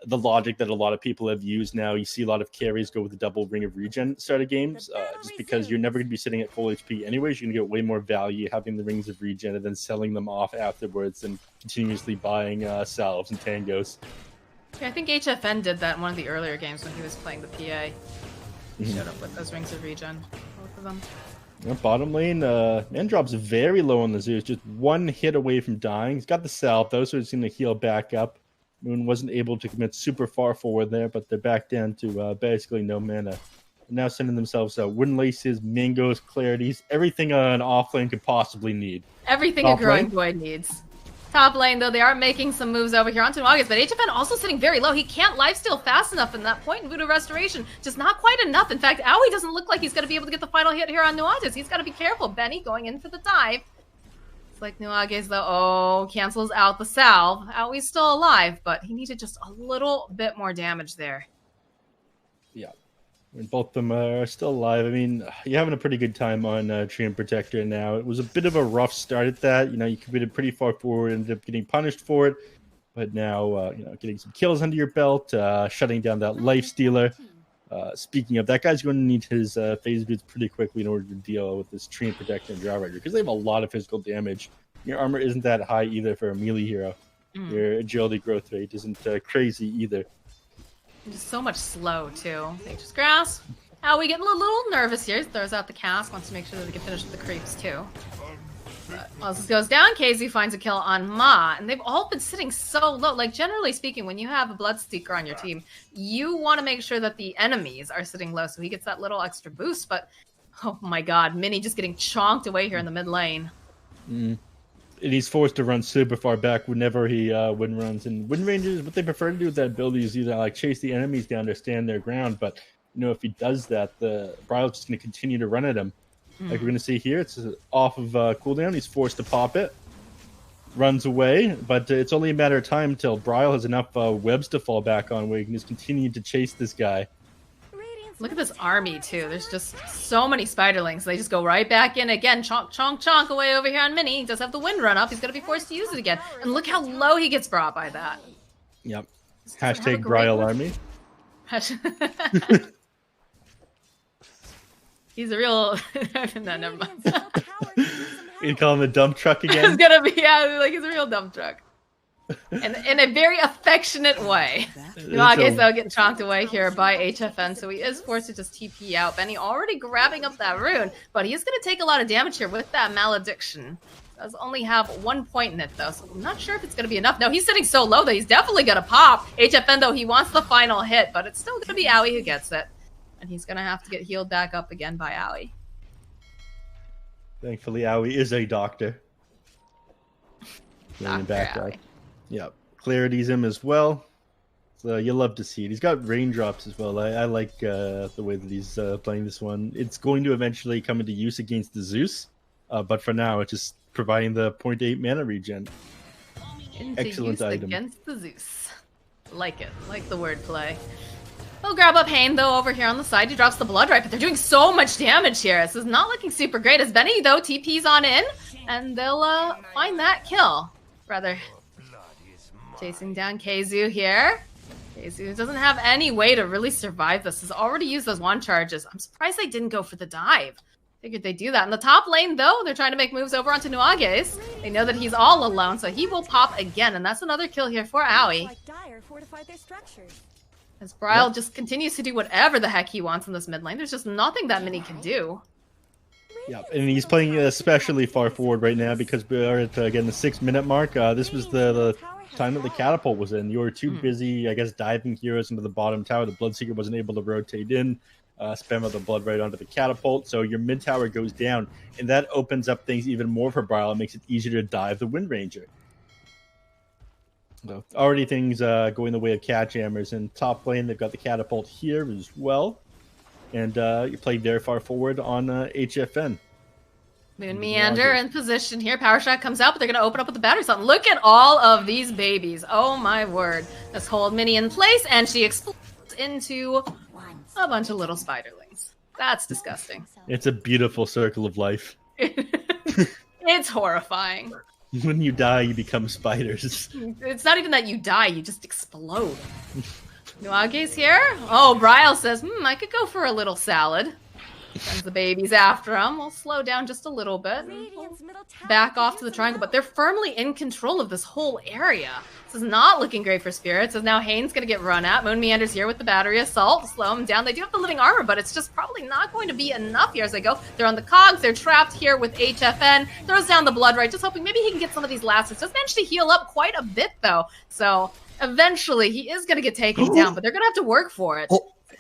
logic that a lot of people have used now. You see a lot of carries go with the double ring of regen starter games, just because you're never going to be sitting at full HP anyways. You're going to get way more value having the rings of regen and then selling them off afterwards and continuously buying salves and tangos. Yeah, I think HFN did that in one of the earlier games when he was playing the PA. He showed up with those rings of regen, both of them. Bottom lane, man drops very low on the Zeus, just one hit away from dying. He's got the salve though, so he's going to heal back up. Moon wasn't able to commit super far forward there, but they're back down to basically no mana. Now sending themselves wooden laces, mangoes, clarities, everything an offlane could possibly need. Everything a growing boy needs. Top lane, though, they are making some moves over here onto August, but HFN also sitting very low. He can't lifesteal fast enough in that point in Voodoo Restoration. Just not quite enough. In fact, Aoi doesn't look like he's going to be able to get the final hit here on Nuages. He's got to be careful. Benny going in for the dive. It's like Nuages, though, cancels out the salve. Aoi's still alive, but he needed just a little bit more damage there. Yeah. I mean, both of them are still alive. I mean, you're having a pretty good time on Treant Protector now. It was a bit of a rough start at that. You committed pretty far forward, ended up getting punished for it. But now, getting some kills under your belt, shutting down that life stealer. Speaking of, that guy's going to need his phase boots pretty quickly in order to deal with this Treant Protector and Drow Rider, because they have a lot of physical damage. Your armor isn't that high either for a melee hero. Your agility growth rate isn't crazy either. Just so much slow, too. Nature's Grass. We getting a little nervous here. He throws out the cast, wants to make sure that he can finish with the creeps, too. But as this goes down, Kz finds a kill on Ma, and they've all been sitting so low. Like, generally speaking, when you have a Bloodseeker on your team, you want to make sure that the enemies are sitting low, so he gets that little extra boost, but oh my god, Mini just getting chonked away here in the mid lane. And he's forced to run super far back whenever he wind runs. And Wind Rangers, what they prefer to do with that ability is either like chase the enemies down to stand their ground, but if he does that, the Bryle's just going to continue to run at him. Like we're going to see here, it's off of cooldown. He's forced to pop it, runs away, but it's only a matter of time until Bryle has enough webs to fall back on where he can just continue to chase this guy. Look at this army, too. There's just so many spiderlings. They just go right back in again. Chonk, chonk, chonk away over here on Mini. He does have the wind run up. He's going to be forced to use it again. And look how low he gets brought by that. Yep. Hashtag Bryle Army. He's a real... no, never mind. You call him a dump truck again? It's going to be, he's a real dump truck. And in a very affectionate way. Nuages, though, getting chonked away here by HFN, so he is forced to just TP out. Benny already grabbing up that rune, but he is going to take a lot of damage here with that malediction. Does only have 1 point in it, though, so I'm not sure if it's going to be enough. No, he's sitting so low that he's definitely going to pop. HFN, though, he wants the final hit, but it's still going to be Aoi who gets it. And he's going to have to get healed back up again by Aoi. Thankfully, Aoi is a doctor. Back up. Yep. Clarity's him as well. So you love to see it. He's got raindrops as well. I like the way that he's playing this one. It's going to eventually come into use against the Zeus, but for now it's just providing the 0.8 mana regen. Excellent item. Against the Zeus. Like it. Like the wordplay. They'll grab up Hane, though, over here on the side. He drops the Blood Right, but they're doing so much damage here. This is not looking super great. As Benny, though, TP's on in, and they'll find that kill. Rather... Chasing down Kzu here. Kzu doesn't have any way to really survive this. He's already used those wand charges. I'm surprised they didn't go for the dive. Figured they'd do that. In the top lane, though, they're trying to make moves over onto Nuages. They know that he's all alone, so he will pop again. And that's another kill here for Aoi. As Bryle just continues to do whatever the heck he wants in this mid lane. There's just nothing that Mini can do. Yep, and he's playing especially far forward right now because we're at, again, the 6-minute mark. This was the time that the catapult was in. You were too busy, I guess, diving heroes into the bottom tower. The Bloodseeker wasn't able to rotate in, spam out the blood right onto the catapult. So your mid tower goes down, and that opens up things even more for Bryle. It makes it easier to dive the Wind Ranger. So already things going the way of cat jammers. In top lane, they've got the catapult here as well. And you played very far forward on HFN. Moon Meander in position here. Power Shot comes out, but they're going to open up with the battery something. Look at all of these babies. Oh my word. Let's hold Mini in place, and she explodes into a bunch of little spiderlings. That's disgusting. It's a beautiful circle of life. It's horrifying. When you die, you become spiders. It's not even that you die, you just explode. Nuage's here. Oh, Bryle says, I could go for a little salad. Sends the babies after him. We'll slow down just a little bit. Back off to the triangle, but they're firmly in control of this whole area. This is not looking great for Spirits, as now Hane's gonna get run at. Moon Meander's here with the battery assault to slow him down. They do have the living armor, but it's just probably not going to be enough here as they go. They're on the cogs, they're trapped here with HFN. Throws down the blood right, just hoping maybe he can get some of these last hits. Just managed to heal up quite a bit though. So eventually he is gonna get taken down, but they're gonna have to work for it.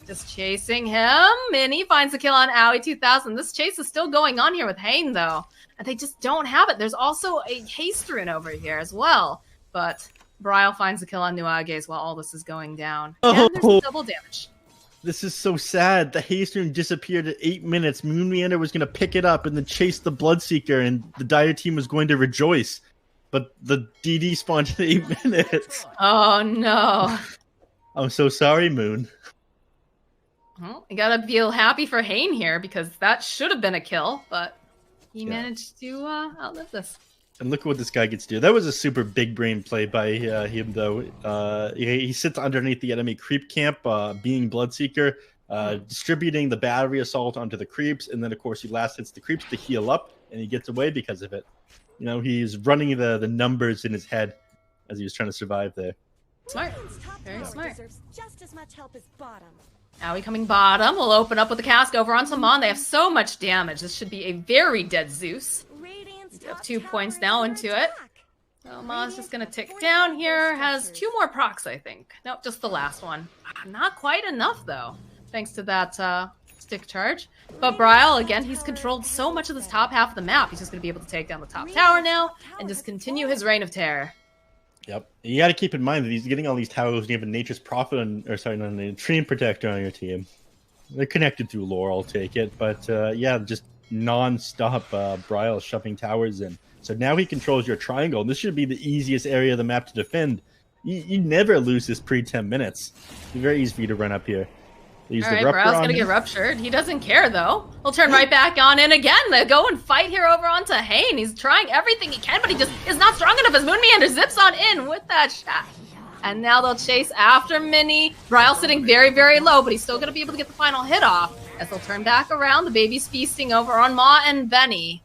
Just chasing him. Minnie finds the kill on Owie 2000. This chase is still going on here with Hane, though. And they just don't have it. There's also a haste rune over here as well. But Bryle finds the kill on Nuage's while all this is going down. And there's double damage. This is so sad. The haste rune disappeared at 8 minutes. Moon Meander was going to pick it up and then chase the Bloodseeker, and the Dire team was going to rejoice. But the DD spawned in 8 minutes. Oh, no. I'm so sorry, Moon. Well, you gotta feel happy for Hane here, because that should have been a kill, but he managed to outlive this. And look at what this guy gets to do. That was a super big brain play by him, though. He sits underneath the enemy creep camp, being Bloodseeker, distributing the battery assault onto the creeps, and then, of course, he last hits the creeps to heal up, and he gets away because of it. You know, he's running the numbers in his head as he was trying to survive there. Smart. Very smart. Just as much help as bottom. Now we coming bottom. We'll open up with the cask over on Saman. They have so much damage. This should be a very dead Zeus. We have 2 points now into it. So Ma's just going to tick down here. Has 2 more procs, I think. Nope, just the last one. Not quite enough, though, thanks to that stick charge. But Bryle, again, he's controlled so much of this top half of the map. He's just going to be able to take down the top tower now and just continue his reign of terror. Yep. You got to keep in mind that he's getting all these towers. You have a Nature's Prophet, a Treant Protector on your team. They're connected through lore, I'll take it. But yeah, just non-stop Bryle shoving towers in. So now he controls your triangle. And this should be the easiest area of the map to defend. You never lose this pre-10 minutes. It's very easy for you to run up here. Alright, Bryle's gonna get ruptured. He doesn't care, though. He'll turn right back on in again. They go and fight here over onto Hane. He's trying everything he can, but he just is not strong enough as Moon Meander zips on in with that shot. And now they'll chase after Minnie. Bryle sitting very, very low, but he's still gonna be able to get the final hit off. As they'll turn back around, the baby's feasting over on Ma and Benny.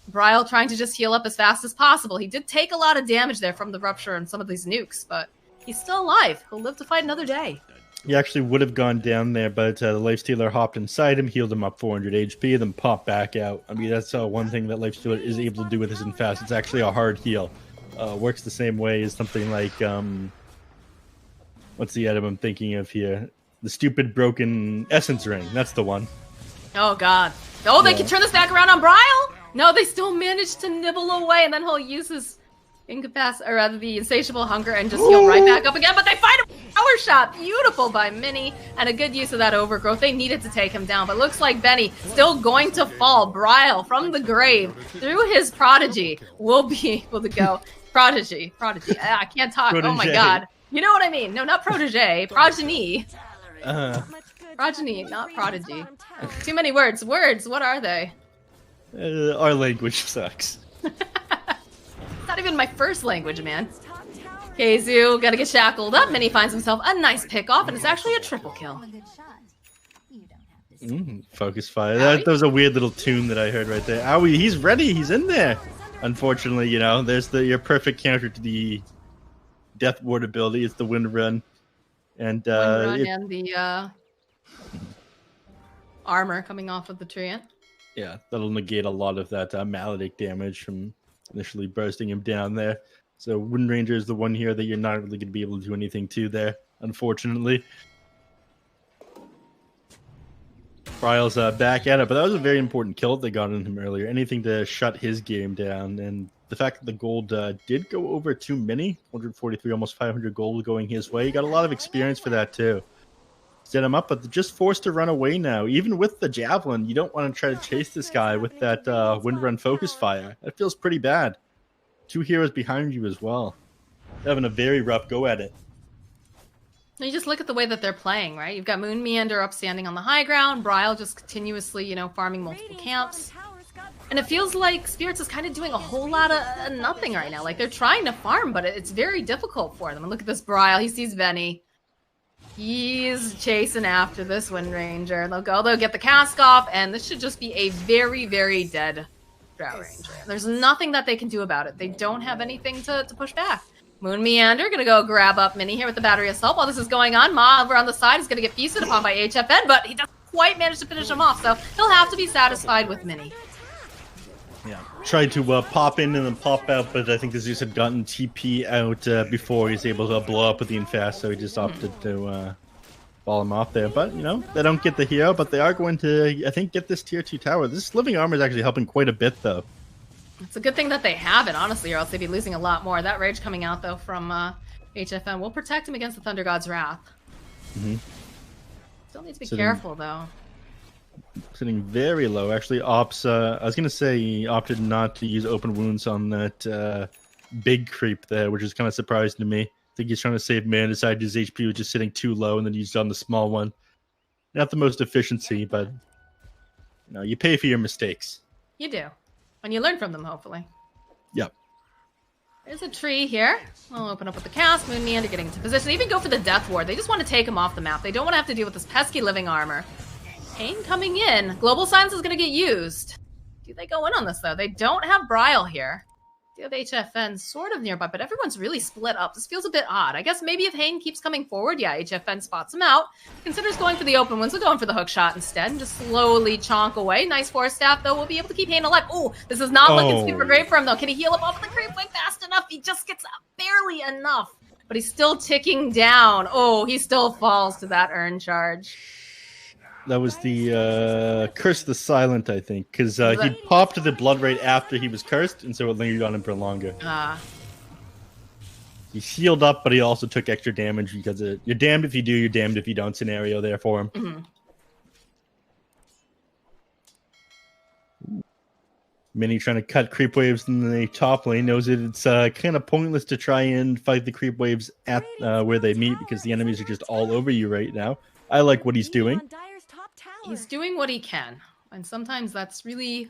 Bryle trying to just heal up as fast as possible. He did take a lot of damage there from the rupture and some of these nukes, but he's still alive. He'll live to fight another day. He actually would have gone down there, but the Lifestealer hopped inside him, healed him up 400 HP, then popped back out. I mean, that's one thing that Lifestealer is able to do with his Infast. It's actually a hard heal. Works the same way as something like, what's the item I'm thinking of here? The stupid broken Essence Ring. That's the one. Oh, God. Oh, they can turn this back around on Bryle? No, they still managed to nibble away, and then he'll use his incapacity, or rather the insatiable hunger, and just heal right back up again. But they find a power shot. Beautiful by Minnie, and a good use of that overgrowth. They needed to take him down, but looks like Benny still going to fall. Bryle from the grave through his prodigy will be able to go. Prodigy. I can't talk. Protégé. Oh my God. You know what I mean? No, not protege. Progeny. Progeny, not prodigy. Too many words. Words. What are they? Our language sucks. It's not even my first language, man. Kzu gotta get shackled up. Minnie finds himself a nice pick off, and it's actually a triple kill. Focus fire. That was a weird little tune that I heard right there. Owie, he's ready. He's in there. Unfortunately, you know, there's your perfect counter to the Death Ward ability. It's the Wind Run. And, and the armor coming off of the treant. Yeah, that'll negate a lot of that maledict damage from initially bursting him down there. So Wind Ranger is the one here that you're not really going to be able to do anything to there, unfortunately. Bryle's back at it, but that was a very important kill they got on him earlier. Anything to shut his game down, and the fact that the gold did go over too many, 143, almost 500 gold going his way. He got a lot of experience for that too. Set him up, but they're just forced to run away now. Even with the javelin, you don't want to try to chase this guy with that Wind Run focus fire. That feels pretty bad. 2 heroes behind you as well. They're having a very rough go at it. You just look at the way that they're playing, right? You've got Moon Meander up standing on the high ground, Bryle just continuously, you know, farming multiple camps. And it feels like Spirits is kind of doing a whole lot of nothing right now. Like, they're trying to farm, but it's very difficult for them. And look at this Bryle. He sees Benny. He's chasing after this Wind Ranger. They'll get the cask off, and this should just be a very, very dead Drought Ranger. There's nothing that they can do about it. They don't have anything to push back. Moon Meander gonna go grab up Mini here with the battery assault. While this is going on, Ma over on the side is gonna get feasted upon by HFN, but he doesn't quite manage to finish him off, so he'll have to be satisfied with Mini. Yeah, tried to pop in and then pop out, but I think the Zeus had gotten TP out before he was able to blow up with the Infast, so he just opted to ball him off there. But, you know, they don't get the hero, but they are going to, I think, get this tier 2 tower. This living armor is actually helping quite a bit, though. It's a good thing that they have it, honestly, or else they'd be losing a lot more. That rage coming out, though, from HFN will protect him against the Thunder God's Wrath. Still needs to be careful, though. Sitting very low. Actually, Ops, I was going to say he opted not to use open wounds on that big creep there, which is kind of surprising to me. I think he's trying to save mana, decided his HP was just sitting too low, and then used on the small one. Not the most efficiency, but, you know, you pay for your mistakes. You do. And you learn from them, hopefully. Yep. There's a tree here. I'll open up with the cast. Moon Meander getting into position. They even go for the Death Ward. They just want to take him off the map. They don't want to have to deal with this pesky living armor. Pain coming in. Global Silence is going to get used. Do they go in on this, though? They don't have Bryle here. They have HFN sort of nearby, but everyone's really split up. This feels a bit odd. I guess maybe if Hayne keeps coming forward, yeah, HFN spots him out. Considers going for the open one, so going for the hook shot instead and just slowly chonk away. Nice Force Staff, though. We'll be able to keep Hayne alive. Oh, this is not looking super great for him, though. Can he heal up off of the creep wing fast enough? He just gets barely enough, but he's still ticking down. Oh, he still falls to that urn charge. That was the Curse the Silent, I think, because he popped the blood rate after he was cursed, and so it lingered on him for longer. He healed up, but he also took extra damage because you're damned if you do, you're damned if you don't scenario there for him. Mini trying to cut creep waves in the top lane, knows that it's kind of pointless to try and fight the creep waves at where they meet because the enemies are just all over you right now. I like what he's doing. He's doing what he can, and sometimes that's really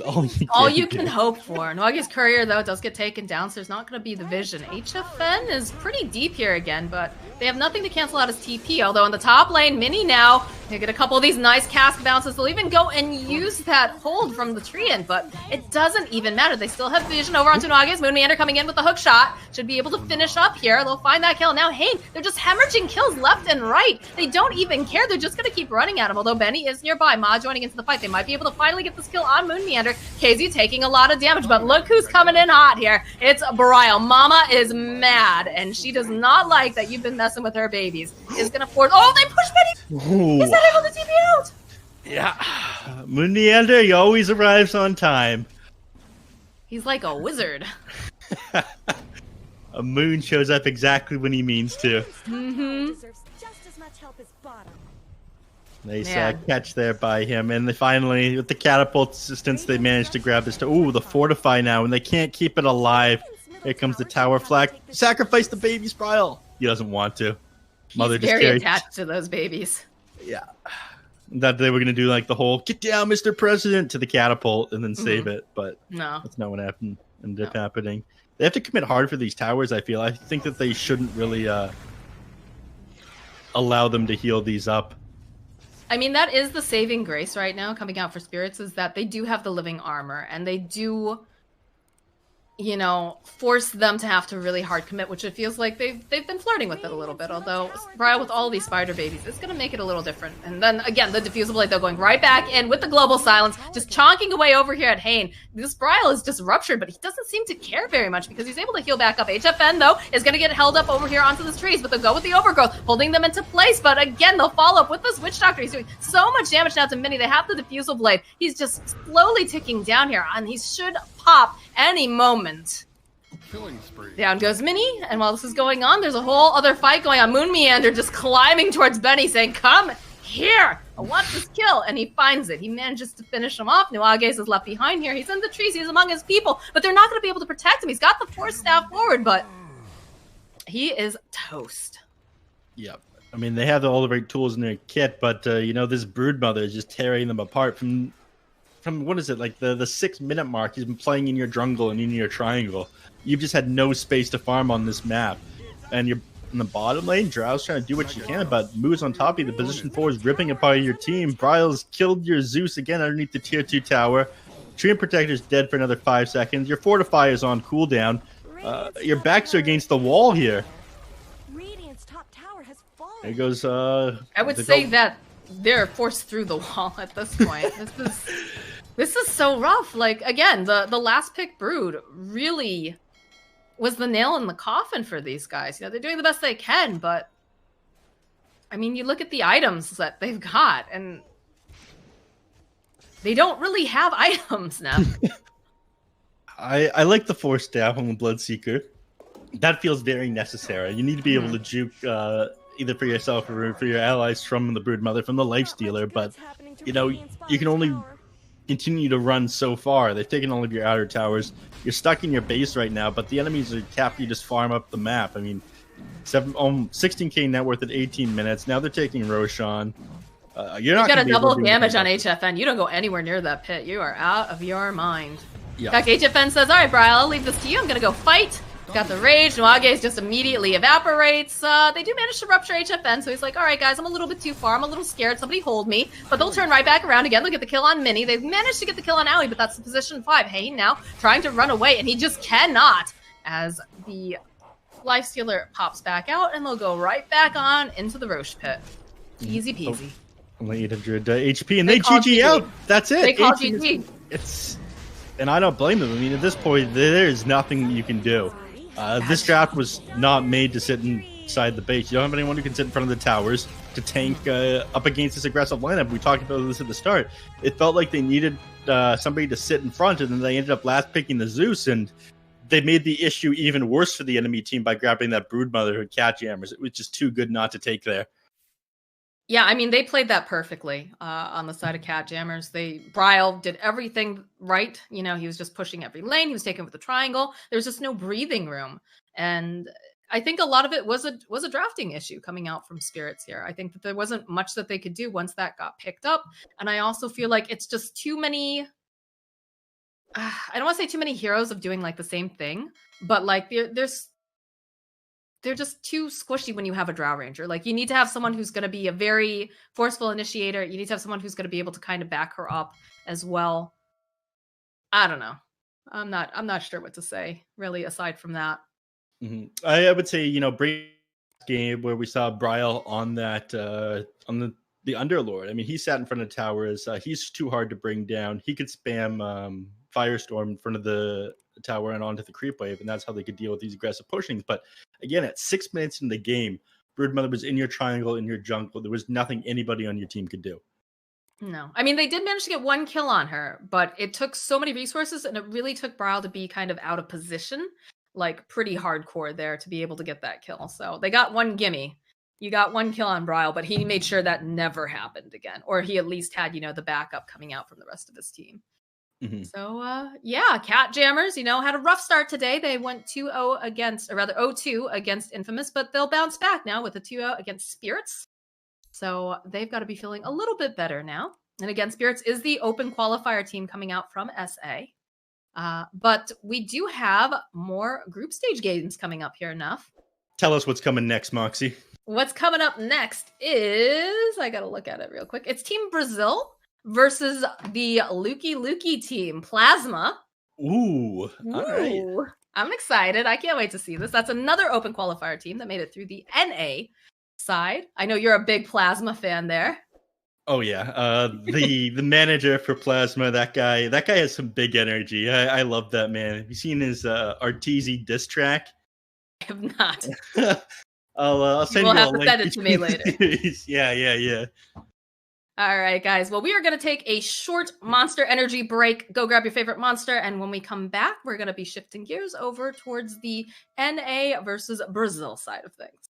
all you can hope for. Nwagi's Courier, though, does get taken down, so there's not going to be the vision. HFN is pretty deep here again, but they have nothing to cancel out his TP, although in the top lane, Mini now, they get a couple of these nice cask bounces. They'll even go and use that hold from the Treant, but it doesn't even matter. They still have vision over onto Nwagi's. Moon Meander coming in with the hook shot. Should be able to finish up here. They'll find that kill. Now, hey, they're just hemorrhaging kills left and right. They don't even care. They're just going to keep running at him, although Benny is nearby. Ma joining into the fight. They might be able to finally get this kill on Moon Meander. KZ taking a lot of damage, but look who's coming in hot here. It's Bryle. Mama is mad, and she does not like that you've been messing with her babies. Is going to force... Oh, they push Benny! Ooh. Is that able to TP out? Yeah. Moon Meander, he always arrives on time. He's like a wizard. A moon shows up exactly when he means to. Deserves just as much help as bottom. Nice catch there by him, and they finally, with the catapult assistance, they managed to grab this. Ooh, the fortify now, and they can't keep it alive. Here comes the tower flag. Sacrifice the baby's Bryle. He doesn't want to. Mother just very attached to those babies. Yeah. That they were going to do like the whole "get down, Mr. President" to the catapult and then save it, but no, that's not what happened. Ended up happening. They have to commit hard for these towers. I feel. I think that they shouldn't really allow them to heal these up. I mean, that is the saving grace right now coming out for Spirits, is that they do have the living armor, and they do, you know, force them to have to really hard commit, which it feels like they've been flirting with it a little bit, although Bryle with all these spider babies, it's going to make it a little different. And then, again, the diffusable blade, though, going right back in with the global silence, just chonking away over here at Hayne. This Bryle is just ruptured, but he doesn't seem to care very much because he's able to heal back up. HFN, though, is going to get held up over here onto the trees, but they'll go with the overgrowth, holding them into place. But again, they'll follow up with this Witch Doctor. He's doing so much damage now to Mini. They have the diffusal blade. He's just slowly ticking down here, and he should pop any moment. Down goes Mini, and while this is going on, there's a whole other fight going on. Moon Meander just climbing towards Benny, saying, "Come here, I want this kill," and he finds it. He manages to finish him off. Nuages is left behind here. He's in the trees. He's among his people, but they're not going to be able to protect him. He's got the Force Staff forward, but he is toast. Yep. I mean, they have all the right tools in their kit, but, you know, this Broodmother is just tearing them apart from from what is it, like the 6-minute mark, he's been playing in your jungle and in your triangle. You've just had no space to farm on this map. And you're in the bottom lane, Drow's trying to do what you can, but moves on top of you. The position 4 is ripping apart your team. Bryle's killed your Zeus again underneath the tier 2 tower. Treant Protector's dead for another 5 seconds. Your Fortify is on cooldown. Your backs are against the wall here. Radiant's top tower has fallen. There goes, I would say that they're forced through the wall at this point. This is so rough. Like, again, the last pick Brood really was the nail in the coffin for these guys. You know, they're doing the best they can, but I mean, you look at the items that they've got, and they don't really have items now. I like the Force Staff on the Bloodseeker. That feels very necessary. You need to be able to juke either for yourself or for your allies from the Broodmother, from the Lifestealer, but, you know, you can only continue to run so far. They've taken all of your outer towers. You're stuck in your base right now, but the enemies are capped. You just farm up the map. I mean, 16k net worth at 18 minutes. Now they're taking Roshan. You're not got a gonna be double able to do damage on anything. HFN. You don't go anywhere near that pit. You are out of your mind. Yeah. In fact, HFN says, all right, Brian, I'll leave this to you. I'm going to go fight. Got the rage. Nwage's just immediately evaporates. They do manage to rupture HFN, so he's like, all right, guys, I'm a little bit too far. I'm a little scared. Somebody hold me. But they'll turn right back around again. They'll get the kill on Mini. They've managed to get the kill on Ally, but that's the position 5. Hayne now trying to run away, and he just cannot as the Lifestealer pops back out, and they'll go right back on into the Roche pit. Easy peasy. Only 800 HP, and They they call GG GG. out. That's it. They call 18 GG. It's, and I don't blame them. I mean, at this point, there's nothing you can do. This draft was not made to sit inside the base. You don't have anyone who can sit in front of the towers to tank up against this aggressive lineup. We talked about this at the start. It felt like they needed somebody to sit in front, and then they ended up last picking the Zeus, and they made the issue even worse for the enemy team by grabbing that Broodmother who cat jammers. It was just too good not to take there. Yeah, I mean, they played that perfectly on the side of Cat Jammers. Bryle did everything right. You know, he was just pushing every lane. He was taking with the triangle. There was just no breathing room. And I think a lot of it was a drafting issue coming out from Spirits here. I think that there wasn't much that they could do once that got picked up. And I also feel like it's just too many... I don't want to say too many heroes of doing, like, the same thing. But, like, they're just too squishy when you have a Drow Ranger. Like, you need to have someone who's going to be a very forceful initiator. You need to have someone who's going to be able to kind of back her up as well. I don't know. I'm not sure what to say, really, aside from that. I would say, you know, bring game where we saw Bryle on that on the Underlord. I mean, he sat in front of towers. He's too hard to bring down. He could spam Firestorm in front of the tower and onto the creep wave, and that's how they could deal with these aggressive pushings. But again, at 6 minutes in the game, Broodmother was in your triangle, in your jungle. There was nothing anybody on your team could do. No. I mean, they did manage to get 1 kill on her, but it took so many resources, and it really took Bryle to be kind of out of position, like pretty hardcore there to be able to get that kill. So they got 1 gimme. You got 1 kill on Bryle, but he made sure that never happened again. Or he at least had, you know, the backup coming out from the rest of his team. So, yeah, Cat Jammers, you know, had a rough start today. They went 2-0 against, or rather 0-2 against Infamous, but they'll bounce back now with a 2-0 against Spirits. So they've got to be feeling a little bit better now. And again, Spirits is the open qualifier team coming out from SA. But we do have more group stage games coming up here, enough. Tell us what's coming next, Moxie. What's coming up next is, I got to look at it real quick. It's Team Brazil versus the Lukey team, Plasma. Ooh. All right. I'm excited. I can't wait to see this. That's another open qualifier team that made it through the NA side. I know you're a big Plasma fan there. Oh yeah. The manager for Plasma, that guy has some big energy. I love that man. Have you seen his Arteezy diss track? I have not. I'll send You'll you a have to link send it to me later. Yeah. All right, guys. Well, we are going to take a short Monster Energy break. Go grab your favorite monster. And when we come back, we're going to be shifting gears over towards the NA versus Brazil side of things.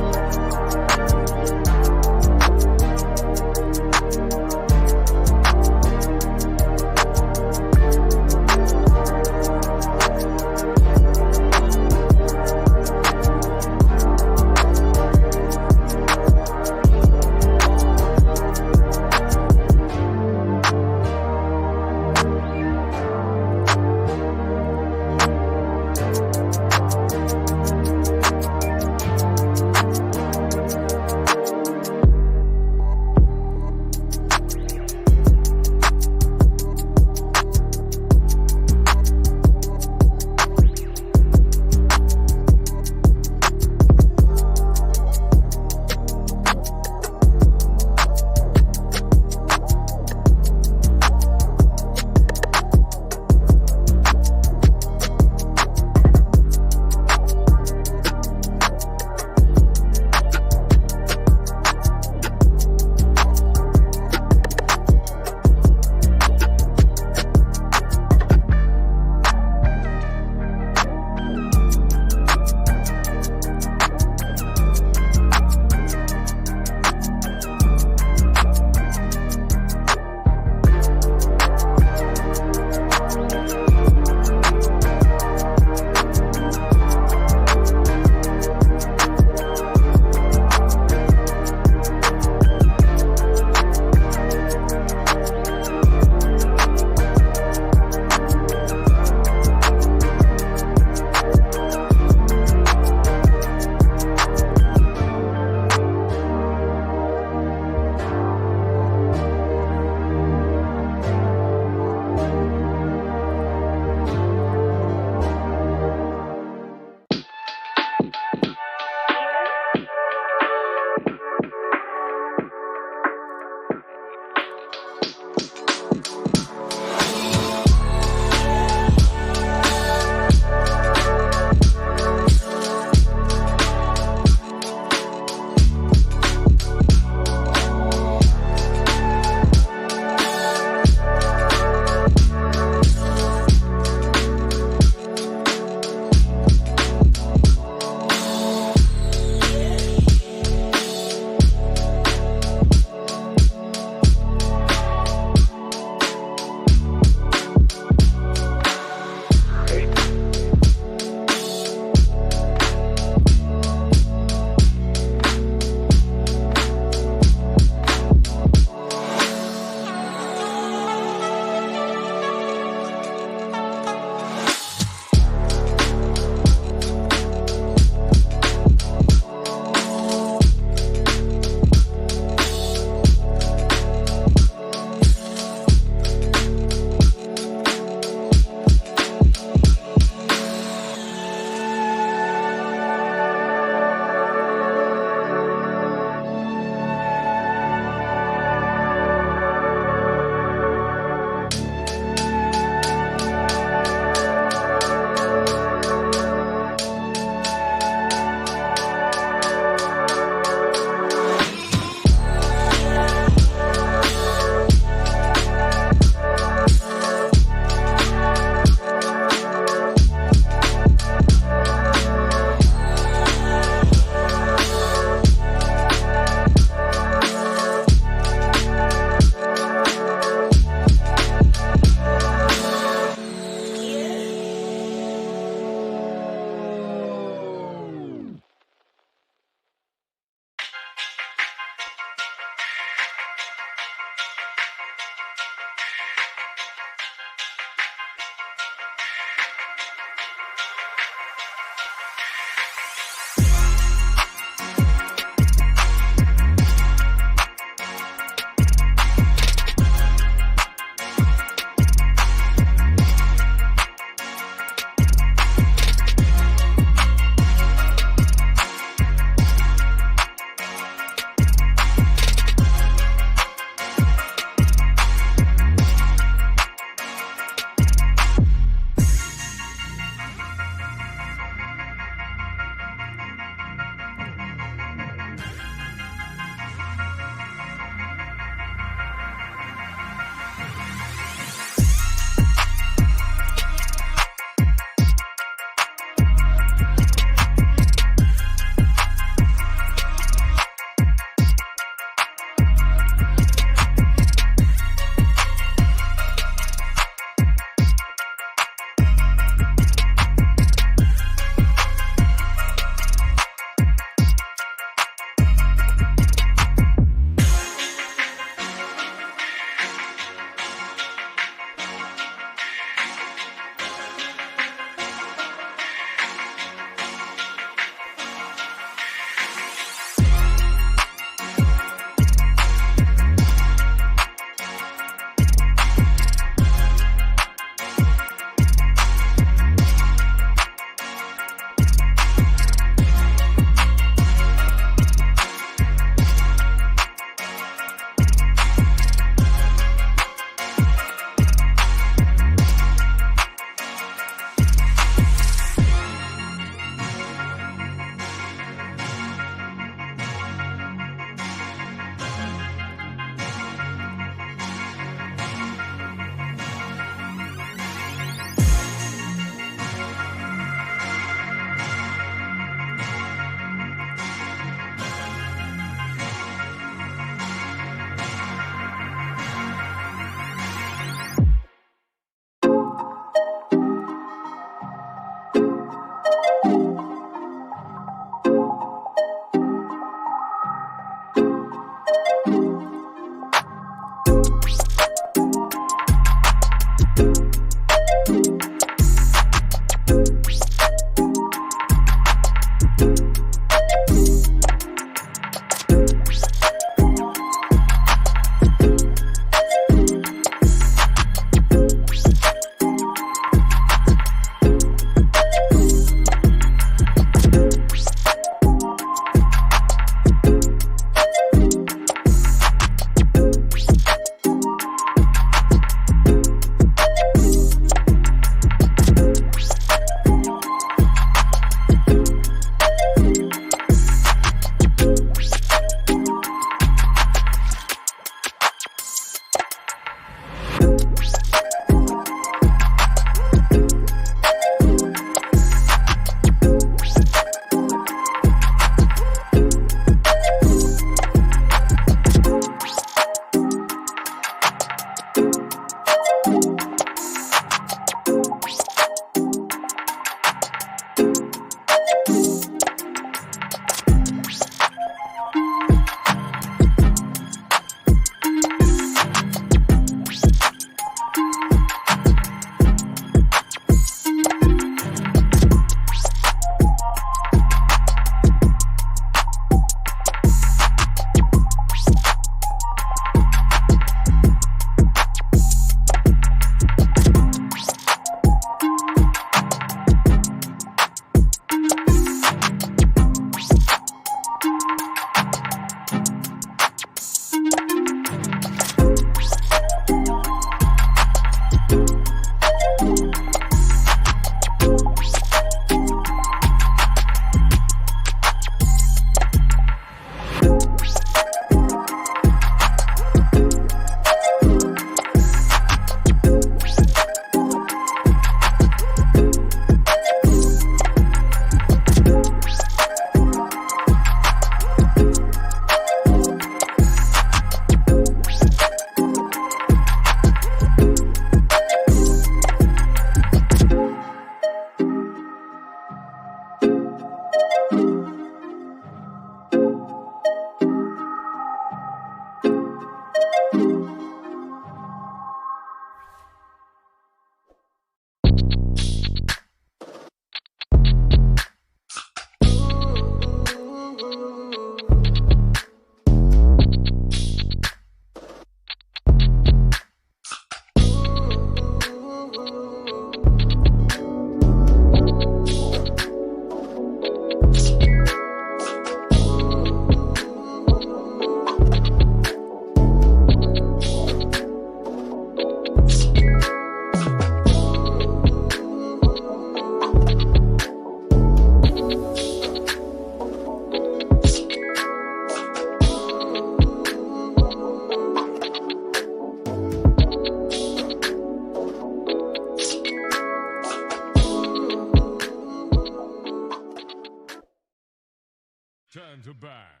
Turn to bat.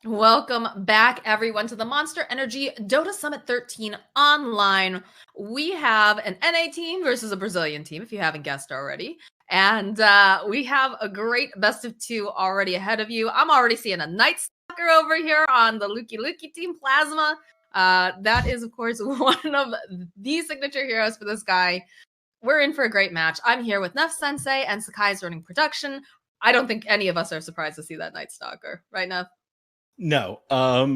Welcome back, everyone, to the Monster Energy Dota Summit 13 online. We have an NA team versus a Brazilian team, if you haven't guessed already. And we have a great best of two already ahead of you. I'm already seeing a Night Stalker over here on the Luki team, Plasma. That is, of course, one of the signature heroes for this guy. We're in for a great match. I'm here with Neff Sensei and Sakai's running production. I don't think any of us are surprised to see that Night Stalker. Right, Neff? No,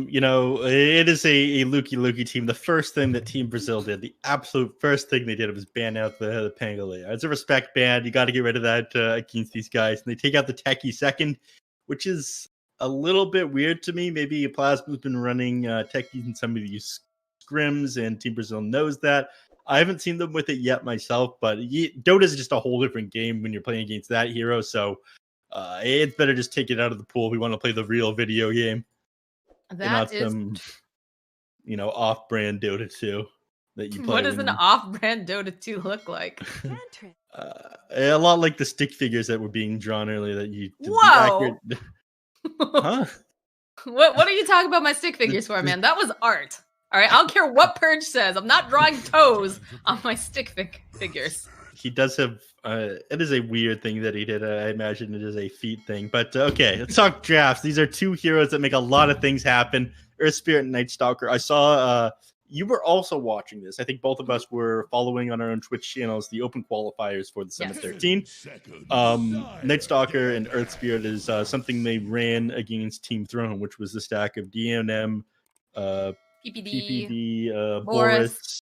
you know, it is a Luki team. The first thing that Team Brazil did, the absolute first thing they did was ban out the Pangolin. It's a respect ban. You got to get rid of that against these guys. And they take out the Techie second, which is a little bit weird to me. Maybe Plasma's been running Techies in some of these scrims, and Team Brazil knows that. I haven't seen them with it yet myself, but Dota is just a whole different game when you're playing against that hero. So it's better just take it out of the pool. We want to play the real video game. That is some, you know, off-brand Dota 2 that you play. What does an off-brand Dota 2 look like? A lot like the stick figures that were being drawn earlier. That you Whoa! Huh? What are you talking about my stick figures for, man? That was art. All right, I don't care what Purge says. I'm not drawing toes on my stick figures. He does have. It is a weird thing that he did. I imagine it is a feat thing. But okay, let's talk drafts. These are two heroes that make a lot of things happen. Earth Spirit and Night Stalker. I saw you were also watching this. I think both of us were following on our own Twitch channels the open qualifiers for the Summit 13. Night Stalker and Earth Spirit is something they ran against Team Throne, which was the stack of DNM, PPD, Boris.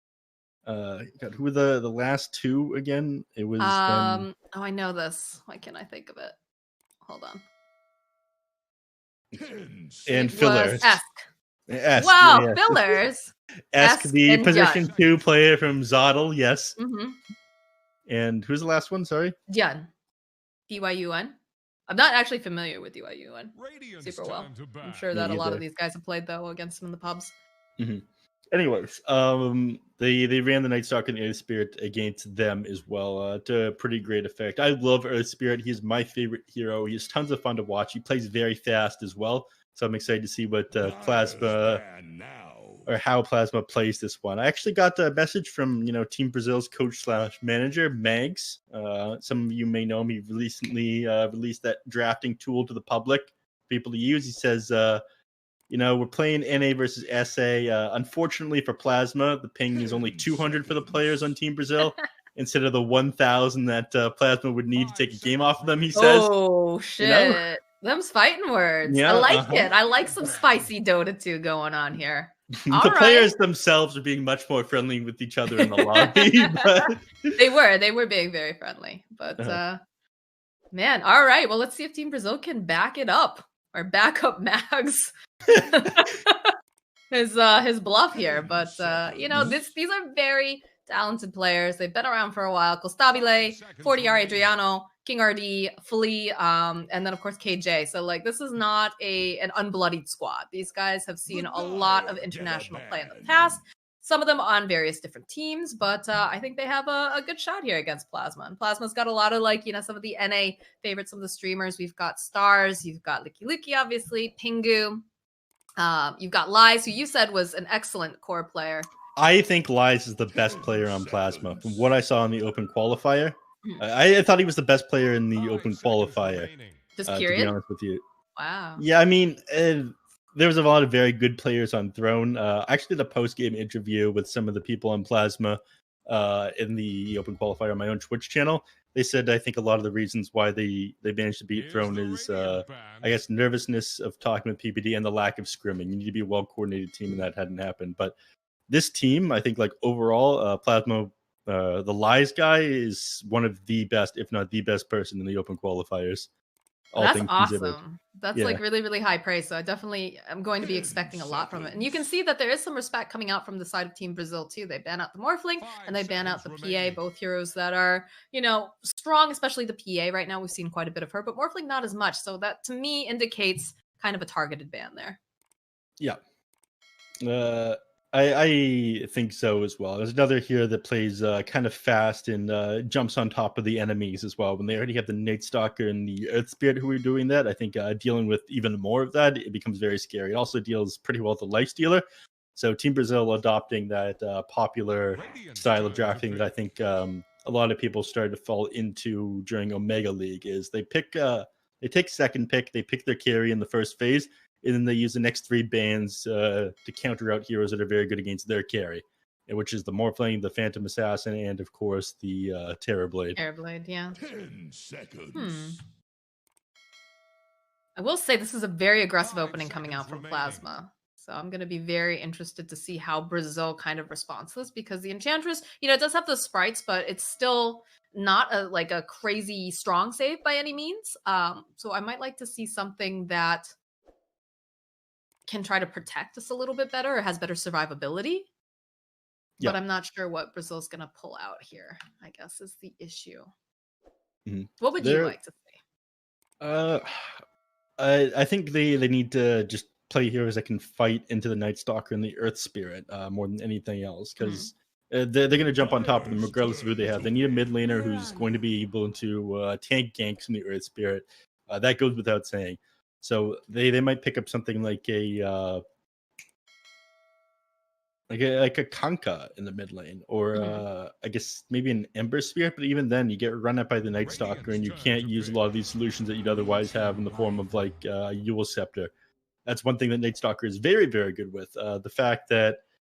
God, who were the last two again? It was oh, I know this. Why can't I think of it? Hold on. And Fillers. Esk. Wow, yeah. Fillers. Esk, the position Dyan. 2 player from Zottel, yes. Mm-hmm. And who's the last one? Sorry, Dyan. DYUN. I'm not actually familiar with DYUN super well. I'm sure that a lot of these guys have played though against them in the pubs. Mm-hmm. Anyways, they ran the Night Stalker and Earth Spirit against them as well to pretty great effect. I love Earth Spirit. He's my favorite hero. He's tons of fun to watch. He plays very fast as well. So I'm excited to see what Plasma or how Plasma plays this one. I actually got a message from Team Brazil's coach/manager Mags. Some of you may know him. He recently released that drafting tool to the public for people to use. He says, we're playing NA versus SA. Unfortunately for Plasma, the ping is only 200 for the players on Team Brazil instead of the 1,000 that Plasma would need to take a game off of them. He says, "Oh shit." Them's fighting words. Yeah, I like it. I like some spicy Dota 2 going on here. The players themselves are being much more friendly with each other in the lobby. But... They were being very friendly. But man, all right. Well, let's see if Team Brazil can back it up or back up Mags his bluff here. But these are very talented players. They've been around for a while. Costabile, 40R Adriano, King RD, Flea, and then of course KJ. So like this is not an unbloodied squad. These guys have seen a lot of international play in the past. Some of them on various different teams, but I think they have a good shot here against Plasma. And Plasma's got a lot of some of the NA favorites, some of the streamers. We've got Stars, you've got Licky Licky, obviously, Pingu. You've got Lies, who you said was an excellent core player. I think Lies is the best player on Plasma. From what I saw in the open qualifier, I thought he was the best player in the open qualifier. Just curious. To be honest with you. Wow. Yeah, I mean, there was a lot of very good players on Throne. Actually, the post-game interview with some of the people on Plasma in the open qualifier on my own Twitch channel, they said I think a lot of the reasons why they managed to beat Throne is, I guess, nervousness of talking with PPD and the lack of scrimming. You need to be a well-coordinated team, and that hadn't happened. But this team, I think, like overall, Plasma, the Lies guy is one of the best, if not the best person in the open qualifiers. That's awesome. That's like really, really high praise. So I definitely am going to be expecting a lot from it. And you can see that there is some respect coming out from the side of Team Brazil too. They ban out the Morphling and they ban out the PA, both heroes that are, strong, especially the PA right now. We've seen quite a bit of her, but Morphling not as much. So that to me indicates kind of a targeted ban there. Yeah. I think so as well. There's another here that plays kind of fast and jumps on top of the enemies as well. When they already have the Night Stalker and the Earth Spirit who are doing that, I think dealing with even more of that, it becomes very scary. It also deals pretty well with the Life Stealer. So Team Brazil adopting that popular style of drafting that I think a lot of people started to fall into during Omega League is they take second pick, they pick their carry in the first phase, and then they use the next 3 bans to counter out heroes that are very good against their carry, which is the Morphling, the Phantom Assassin, and of course the Terrorblade. Terrorblade, yeah. 10 seconds. I will say this is a very aggressive opening coming out from Plasma. So I'm going to be very interested to see how Brazil kind of responds to this because the Enchantress, it does have the sprites, but it's still not a crazy strong save by any means. So I might like to see something that can try to protect us a little bit better or has better survivability. But I'm not sure what Brazil's going to pull out here, I guess is the issue. What would you like to see? I think they need to just play heroes that can fight into the Night Stalker and the Earth Spirit more than anything else because they're going to jump on top of them regardless of who they have. They need a mid laner who's going to be able to tank ganks from the Earth Spirit. That goes without saying. So they might pick up something like a like a Kanka in the mid lane, or I guess maybe an Ember Spirit, but even then you get run up by the Night Stalker and you can't use a lot of these solutions that you'd otherwise have in the form of like Yule Scepter. That's one thing that Night Stalker is very, very good with. The fact that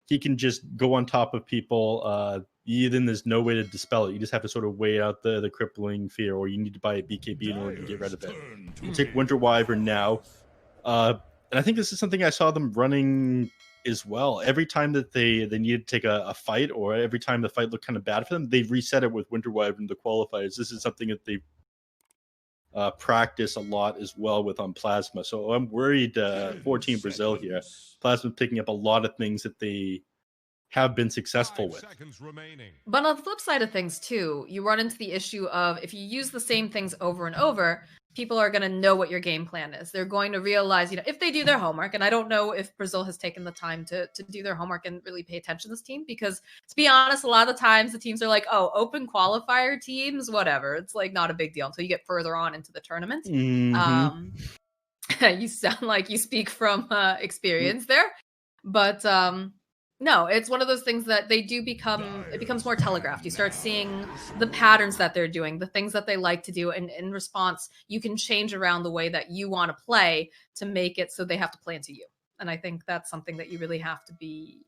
he can just go on top of people. Then there's no way to dispel it. You just have to sort of weigh out the crippling fear, or you need to buy a BKB in order to get rid of it. You take Winter Wyvern now. And I think this is something I saw them running as well. Every time that they needed to take a fight, or every time the fight looked kind of bad for them, they reset it with Winter Wyvern to qualifiers. This is something that they practice a lot as well with on Plasma. So I'm worried for Team Brazil here. Plasma picking up a lot of things that they have been successful with. But on the flip side of things too, you run into the issue of if you use the same things over and over, people are going to know what your game plan is. They're going to realize, if they do their homework, and I don't know if Brazil has taken the time to do their homework and really pay attention to this team, because to be honest, a lot of the times the teams are like, oh, open qualifier teams, whatever. It's like not a big deal until you get further on into the tournament. You sound like you speak from experience there, but no, it's one of those things that they do it becomes more telegraphed. You start seeing the patterns that they're doing, the things that they like to do. And in response, you can change around the way that you want to play to make it so they have to play into you. And I think that's something that you really have to be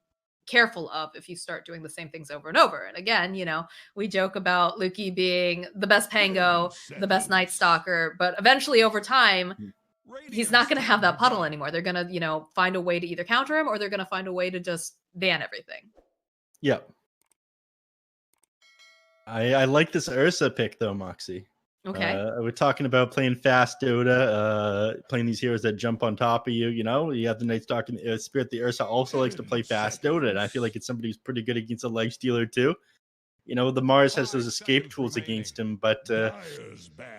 careful of if you start doing the same things over and over. And again, we joke about Luki being the best Pango, the best Night Stalker, but eventually over time, he's not going to have that puddle anymore. They're going to, find a way to either counter him, or they're going to find a way to just ban everything. Yeah. I like this Ursa pick though, Moxie. Okay. We're talking about playing fast Dota, playing these heroes that jump on top of you. You have the Night Stalker and the Spirit. The Ursa also likes to play fast Dota, and I feel like it's somebody who's pretty good against a Life Stealer too. The Mars has those escape tools against him, but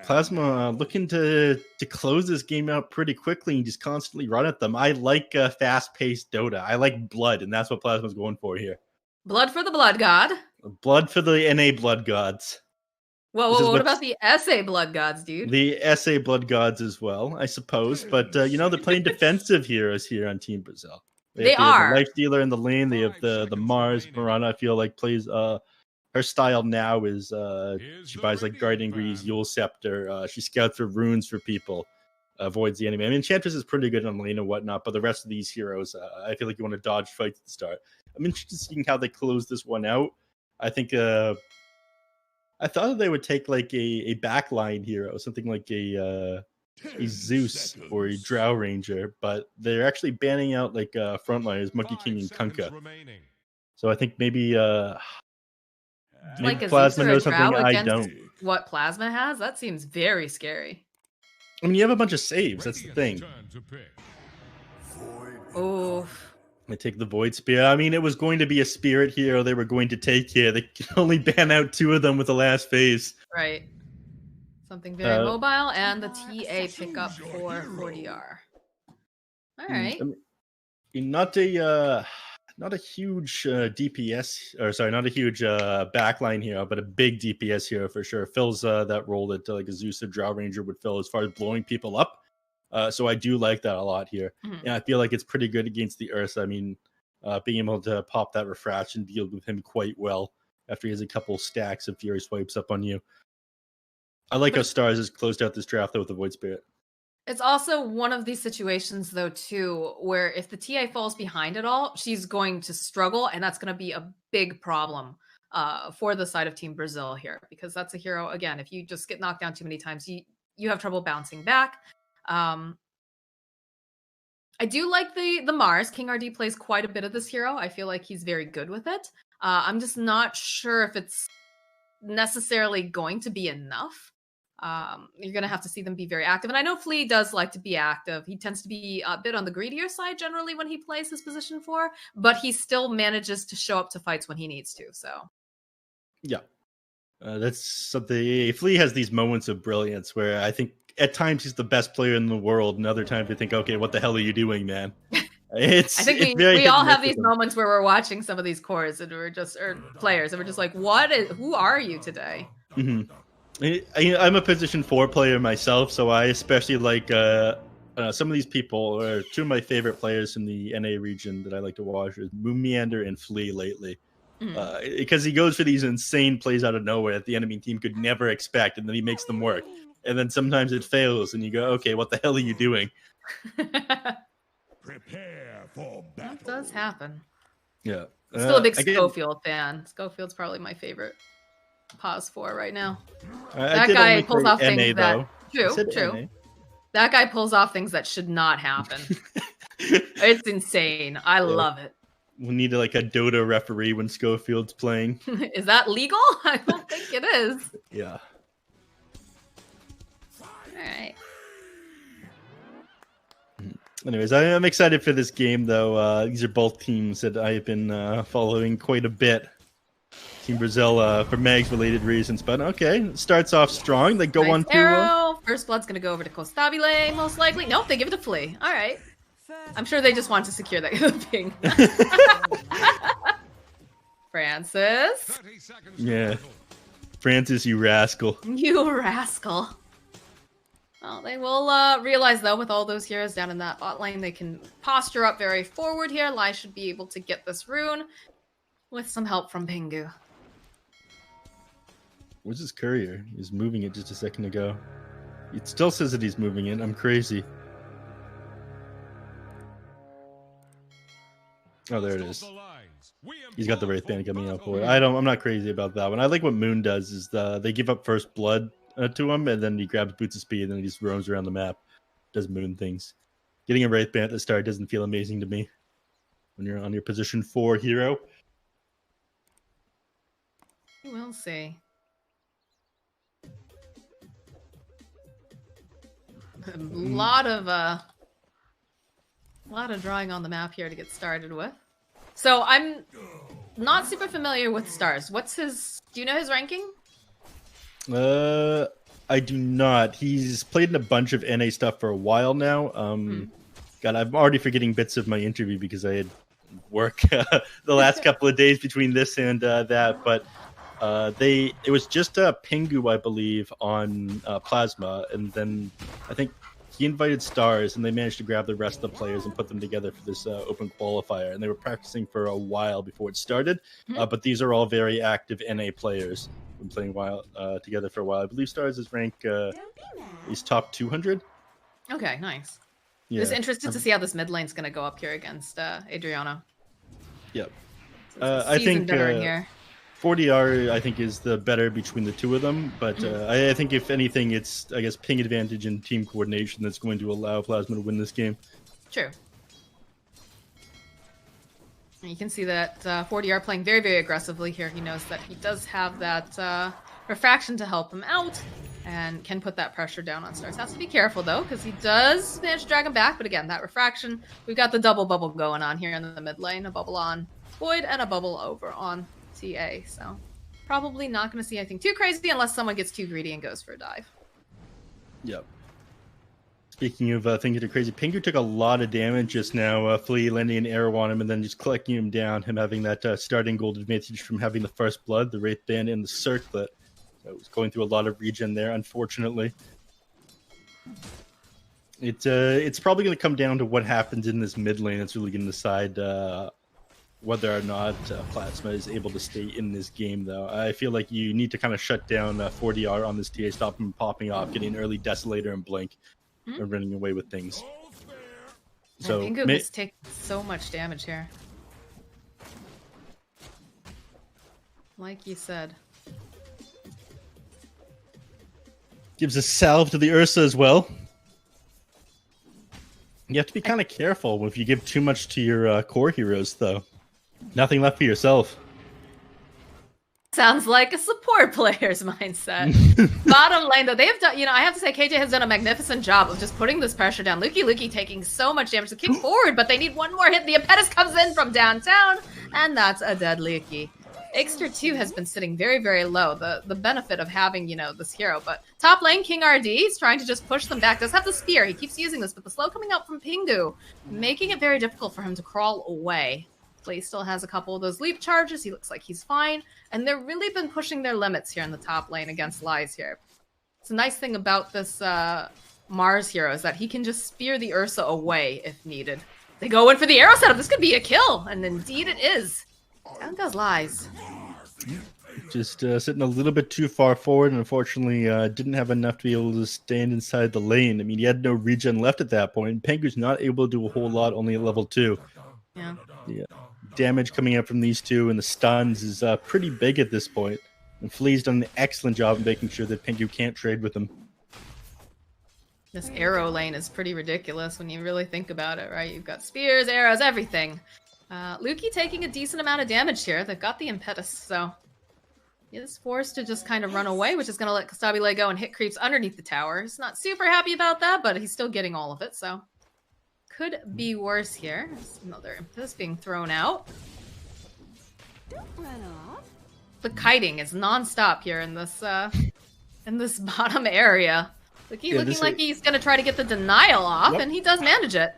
Plasma looking to close this game out pretty quickly and just constantly run at them. I like fast-paced Dota. I like blood, and that's what Plasma's going for here. Blood for the Blood God. Blood for the NA Blood Gods. Whoa, what about the SA Blood Gods, dude? The SA Blood Gods as well, I suppose. But, they're playing defensive heroes here on Team Brazil. They are. The Life Stealer in the lane. They have the Mars. Mirana, I feel like, plays... her style now is she buys like Guardian Greaves, Yule Scepter. She scouts for runes for people, avoids the enemy. I mean, Enchantress is pretty good on lane and whatnot, but the rest of these heroes, I feel like you want to dodge fights at the start. I'm interested in seeing how they close this one out. I think I thought they would take like a backline hero, something like a Zeus or a Drow Ranger, but they're actually banning out like frontliners, Monkey King and Kunkka. So I think maybe like Plasma knows Drow something I don't. What Plasma has? That seems very scary. I mean, you have a bunch of saves. That's the thing. Oh. They take the Void Spear. I mean, it was going to be a Spirit hero they were going to take here. They can only ban out 2 of them with the last phase. Right. Something very mobile, and the TA pickup for 4DR. All right. I mean, not a huge DPS, or sorry, not a huge backline hero, but a big DPS hero for sure. Fills that role that like a Zeus or Drow Ranger would fill as far as blowing people up. So I do like that a lot here. And I feel like it's pretty good against the Ursa. I mean, being able to pop that refraction deals with him quite well after he has a couple stacks of Fury Swipes up on you. I like how Stars has closed out this draft though with the Void Spirit. It's also one of these situations, though, too, where if the TA falls behind at all, she's going to struggle, and that's going to be a big problem for the side of Team Brazil here, because that's a hero, again, if you just get knocked down too many times, you have trouble bouncing back. I do like the Mars. King RD plays quite a bit of this hero. I feel like he's very good with it. I'm just not sure if it's necessarily going to be enough. You're going to have to see them be very active. And I know Flea does like to be active. He tends to be a bit on the greedier side generally when he plays his position 4, but he still manages to show up to fights when he needs to. So, yeah, that's something. Flea has these moments of brilliance where I think at times he's the best player in the world, and other times you think, okay, what the hell are you doing, man? I think we all have these moments where we're watching some of these cores and we're just players and we're just like, who are you today? I'm a position 4 player myself, so I especially like some of these people are two of my favorite players from the NA region that I like to watch is Moonmeander and Flea lately. Because he goes for these insane plays out of nowhere that the enemy team could never expect, and then he makes them work. And then sometimes it fails, and you go, okay, what the hell are you doing? Prepare for battle. That does happen. Yeah. I'm still a big Schofield fan. Schofield's probably my favorite pause for right now. That guy pulls off things that... True. That guy pulls off things that should not happen. It's insane. I love it. We need like a Dota referee when Schofield's playing. Is that legal? I don't think it is. Yeah. Alright. Anyways, I'm excited for this game, though. These are both teams that I have been following quite a bit. Team Brazil for Mags-related reasons, but okay, it starts off strong. They go on to... First Blood's going to go over to Costabile, most likely. Nope, they give it to Flea. All right. I'm sure they just want to secure that ping. Francis. Yeah. Francis, you rascal. You rascal. Well, they will realize, though, with all those heroes down in that bot lane, they can posture up very forward here. Lai should be able to get this rune with some help from Pingu. Where's his courier? He's moving it just a second ago. It still says that he's moving it. I'm crazy. Oh, there it is. He's got the Wraith Band coming out for it. I'm not crazy about that one. I like what Moon does is they give up first blood to him, and then he grabs Boots of Speed, and then he just roams around the map, does Moon things. Getting a Wraith Band at the start doesn't feel amazing to me when you're on your position 4 hero. We'll see. A lot of drawing on the map here to get started with. So I'm not super familiar with Stars. What's his? Do you know his ranking? I do not. He's played in a bunch of NA stuff for a while now. God, I'm already forgetting bits of my interview because I had work the last couple of days between this and that. But it was just Pingu, I believe, on Plasma, and then I think he invited Stars, and they managed to grab the rest of the players and put them together for this open qualifier. And they were practicing for a while before it started. But these are all very active NA players. Been playing together for a while. I believe Stars is rank he's top 200. Okay, nice. Yeah. Just interested to see how this mid lane's going to go up here against Adriano. Yep. So I think here. 40R I think is the better between the two of them, but I think if anything, it's I guess ping advantage and team coordination that's going to allow Plasma to win this game. True. You can see that 40R playing very, very aggressively here. He knows that he does have that refraction to help him out and can put that pressure down on Stars. Has to be careful, though, because he does manage to drag him back. But again, that refraction, we've got the double bubble going on here in the mid lane. A bubble on Void and a bubble over on TA. So probably not going to see anything too crazy unless someone gets too greedy and goes for a dive. Yep. Speaking of things that are crazy, Pingu took a lot of damage just now. Flea landing an arrow on him and then just collecting him down. Him having that starting gold advantage from having the first blood, the Wraith Band, and the circlet. So it was going through a lot of regen there, unfortunately. It's probably going to come down to what happens in this mid lane. It's really going to decide whether or not Plasma is able to stay in this game, though. I feel like you need to kind of shut down 40R on this TA, stop him popping off, getting an early Desolator and Blink. And running away with things. So Pingu has taken so much damage here. Like you said. Gives a salve to the Ursa as well. You have to be kind of careful if you give too much to your core heroes, though. Nothing left for yourself. Sounds like a support player's mindset. Bottom lane, though, they have done, I have to say, KJ has done a magnificent job of just putting this pressure down. Luki taking so much damage to kick forward, but they need one more hit. The Impetus comes in from downtown, and that's a dead Luki. Ixter, too, has been sitting very, very low. The benefit of having, this hero. But top lane, King RD is trying to just push them back. Does have the spear. He keeps using this, but the slow coming out from Pingu, making it very difficult for him to crawl away. Flea still has a couple of those leap charges. He looks like he's fine. And they've really been pushing their limits here in the top lane against Lies here. It's a nice thing about this Mars heroes that he can just spear the Ursa away if needed. They go in for the arrow setup. This could be a kill, and indeed it is. Down goes Lies. Just sitting a little bit too far forward, and unfortunately didn't have enough to be able to stand inside the lane. I mean, he had no regen left at that point. Pengu's not able to do a whole lot, only at level 2. Yeah. The damage coming out from these two and the stuns is pretty big at this point. And Flea's done an excellent job of making sure that Pengu can't trade with him. This arrow lane is pretty ridiculous when you really think about it, right? You've got spears, arrows, everything. Luki taking a decent amount of damage here. They've got the impetus, so he is forced to just kind of run away, which is going to let Kostabile go and hit creeps underneath the tower. He's not super happy about that, but he's still getting all of it, so could be worse here. There's another impetus being thrown out. Don't run off. The kiting is non-stop here in this bottom area. Luki looking like he's going to try to get the denial off, and he does manage it.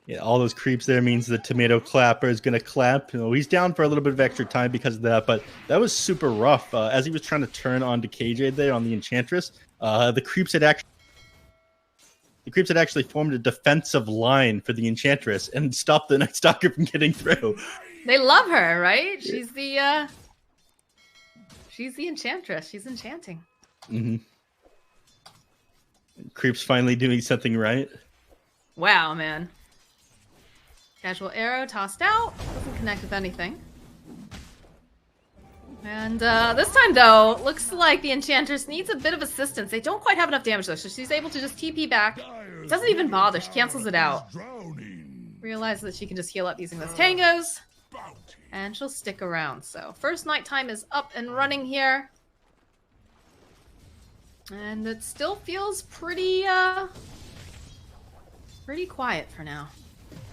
Yeah, all those creeps there means the tomato clapper is going to clap. You know, he's down for a little bit of extra time because of that, but that was super rough. As he was trying to turn onto KJ there on the Enchantress, the creeps had actually formed a defensive line for the Enchantress and stopped the Night Stalker from getting through. They love her, right? She's the Enchantress. She's enchanting. Mm-hmm. Creeps finally doing something right. Wow, man. Casual arrow tossed out. Doesn't connect with anything. And this time, though, looks like the Enchantress needs a bit of assistance. They don't quite have enough damage, though, so she's able to just TP back. Doesn't even bother. She cancels it out. Realizes that she can just heal up using those tangos. And she'll stick around. So first nighttime is up and running here. And it still feels pretty quiet for now.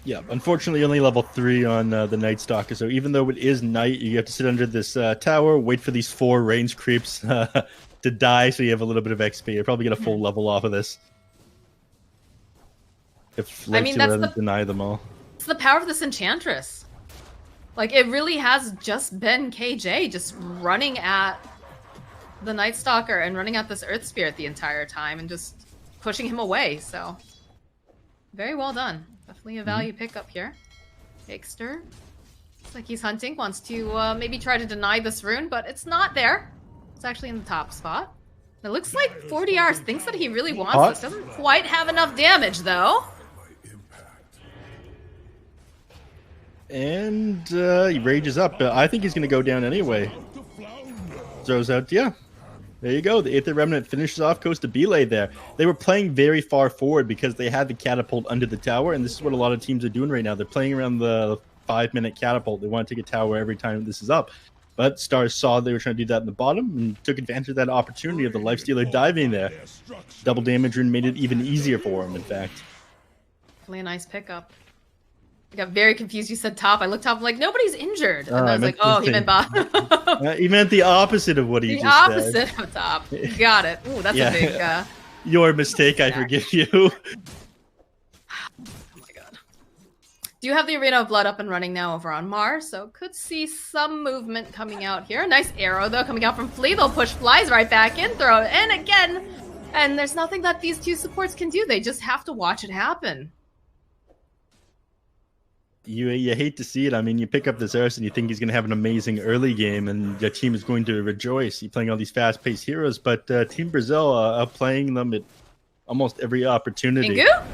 Yeah, unfortunately only level 3 on the Night Stalker, so even though it is night, you have to sit under this tower, wait for these 4 range creeps to die, so you have a little bit of XP. You'll probably get a full level off of this. If Lake doesn't deny them all. It's the power of this Enchantress. Like, it really has just been KJ just running at the Night Stalker and running at this Earth Spirit the entire time and just pushing him away, so very well done. Definitely a value pickup here. Yongsters. Looks like he's hunting, wants to maybe try to deny this rune, but it's not there. It's actually in the top spot. It looks like 40Rs thinks that he really wants this. Doesn't quite have enough damage, though. And he rages up. I think he's going to go down anyway. Throws out, yeah. There you go. The Aether Remnant finishes off Kostabile there. They were playing very far forward because they had the catapult under the tower, and this is what a lot of teams are doing right now. They're playing around the 5-minute catapult. They want to take a tower every time this is up. But Stars saw they were trying to do that in the bottom and took advantage of that opportunity of the Lifestealer diving there. Double damage and made it even easier for him, in fact. Definitely a nice pickup. I got very confused. You said top. I looked up. I'm like, nobody's injured. And I was like, oh, he meant bottom. He meant the opposite of what he just said. The opposite of top. Got it. Ooh, that's a big... Your mistake. I forgive you. Oh my god. Do you have the Arena of Blood up and running now over on Mars? So could see some movement coming out here. Nice arrow, though, coming out from Flea. They'll push Flies right back in. Throw it in again. And there's nothing that these two supports can do. They just have to watch it happen. You hate to see it. I mean, you pick up this Ursa and you think he's going to have an amazing early game and your team is going to rejoice. You're playing all these fast-paced heroes, but Team Brazil are playing them at almost every opportunity. Pingu?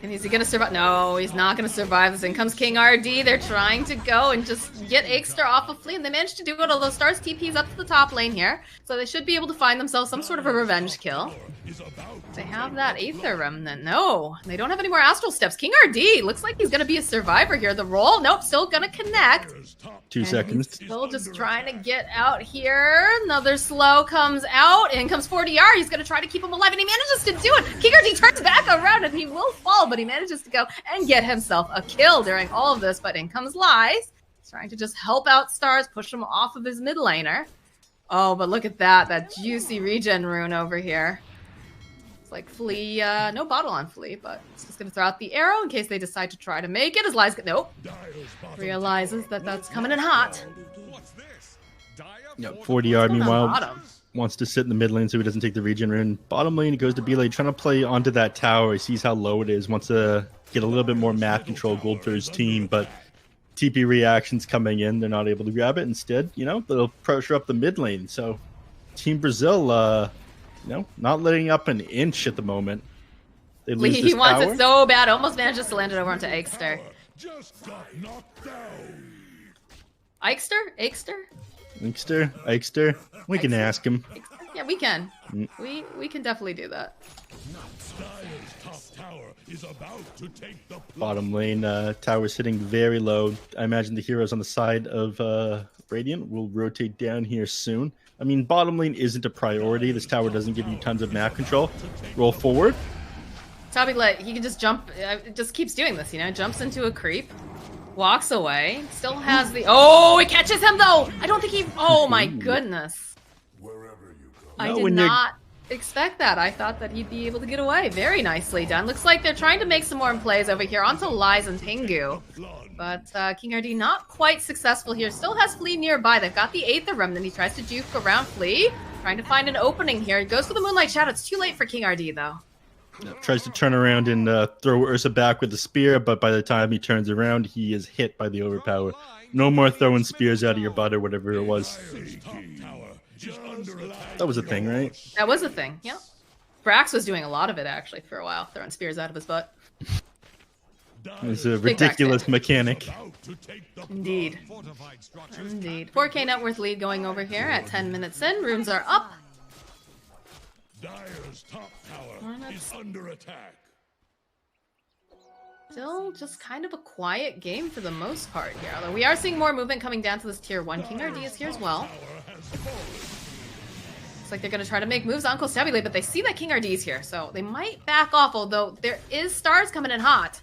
And is he going to survive? No, he's not going to survive this. In comes King RD. They're trying to go and just get Yongsters off of Flea, and they managed to do it, although Stars TP's up to the top lane here. So they should be able to find themselves some sort of a revenge kill. They have that Aether Remnant. No, they don't have any more Astral Steps. King RD looks like he's going to be a survivor here. The roll, nope, still going to connect. 2 seconds. Still just trying to get out here. Another slow comes out. In comes 40R. He's going to try to keep him alive, and he manages to do it. King RD turns back around, and he will fall, but he manages to go and get himself a kill during all of this. But in comes Lies. He's trying to just help out Stars, push him off of his mid laner. Oh, but look at that juicy regen rune over here. Like Flea, no bottle on Flea, but it's just gonna throw out the arrow in case they decide to try to make it. As Lies, nope. Realizes that that's coming in hot. Yeah, 40 yard. What's going on Meanwhile, bottom? wants to sit in the mid lane so he doesn't take the regen rune. Bottom lane, he goes to B lane, trying to play onto that tower. He sees how low it is, wants to get a little bit more map control gold for his team, but TP reactions coming in, they're not able to grab it. Instead, you know, they'll pressure up the mid lane. So Team Brazil, you know, not letting up an inch at the moment. They lose He this wants tower. it so bad, almost manages to land it over onto Yongsters. Just got knocked down. Yongsters? Ikester. We can ask him. Yeah, we can. We can definitely do that. Dyer's top tower is about to take the Bottom lane, tower sitting very low. I imagine the heroes on the side of Radiant will rotate down here soon. I mean, bottom lane isn't a priority. This tower doesn't give you tons of map control. Roll forward. Tabi, he can just jump, just keeps doing this, you know, jumps into a creep, walks away, still has the, oh, it catches him though! I don't think he, oh my goodness. I No, did when you're- not expect that. I thought that he'd be able to get away. Very nicely done. Looks like they're trying to make some more plays over here onto Lies and Pingu. But King RD not quite successful here. Still has Flea nearby. They've got the Aether Remnant. He tries to juke around Flea. Trying to find an opening here. He goes for the Moonlight Shadow. It's too late for King RD though. Tries to turn around and throw Ursa back with the spear, but by the time he turns around, he is hit by the overpower. No more throwing spears out of your butt or whatever it was. That was a thing, right? That was a thing, yeah. Brax was doing a lot of it actually for a while, throwing spears out of his butt. It's a Big ridiculous mechanic. Indeed. Indeed. 4K net worth lead going over here at 10 minutes in. Runes are up. Dyer's top tower is under attack. Still just kind of a quiet game for the most part here. Although we are seeing more movement coming down to this tier 1. King RD is here as well. Looks like they're going to try to make moves on Constabulate, but they see that King RD is here. So they might back off, although there is stars coming in hot.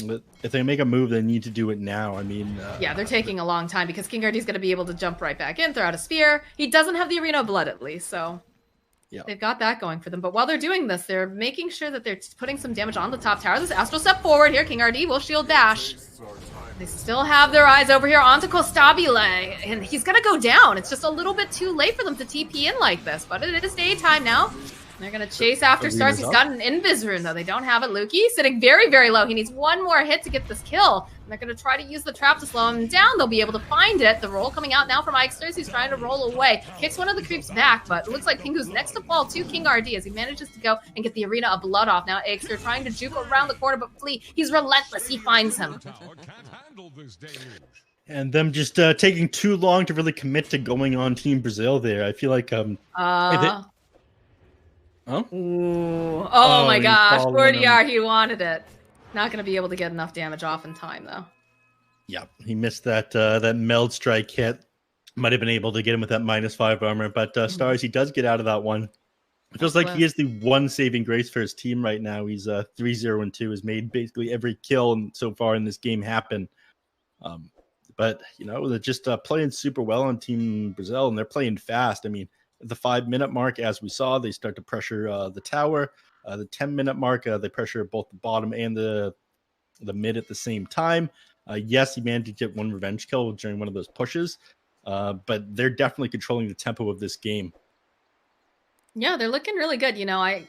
But if they make a move, they need to do it now. I mean... yeah, they're taking a long time because King RD is going to be able to jump right back in, throw out a spear. He doesn't have the Arena of Blood at least, so... yeah. They've got that going for them. But while they're doing this, they're making sure that they're putting some damage on the top tower. This Astral step forward here. King RD will shield dash. They still have their eyes over here onto Constabule. And he's going to go down. It's just a little bit too late for them to TP in like this. But it is daytime now. They're going to chase after stars. He's got an Invis rune, though. They don't have it. Lukey sitting very, very low. He needs one more hit to get this kill. And they're going to try to use the trap to slow him down. They'll be able to find it. The roll coming out now from Yongsters. He's trying to roll away. Kicks one of the creeps back, but it looks like Pingu's next to fall to King RD as he manages to go and get the Arena of Blood off. Now Yongsters trying to juke around the corner, but Flea, he's relentless. He finds him. And them just taking too long to really commit to going on Team Brazil there. I feel like... Oh? Ooh. Oh my gosh, following 40R, he wanted it. Not going to be able to get enough damage off in time, though. Yeah, he missed that that meld strike hit. Might have been able to get him with that -5 armor, but Stars, he does get out of that one. It feels like he is the one saving grace for his team right now. He's 3-0-2, has made basically every kill so far in this game happen. But, you know, they're just playing super well on Team Brazil, and they're playing fast. I mean, at the 5-minute mark, as we saw, they start to pressure the tower. The 10-minute mark, they pressure both the bottom and the mid at the same time. Yes, he managed to get one revenge kill during one of those pushes, but they're definitely controlling the tempo of this game. Yeah, they're looking really good. You know, I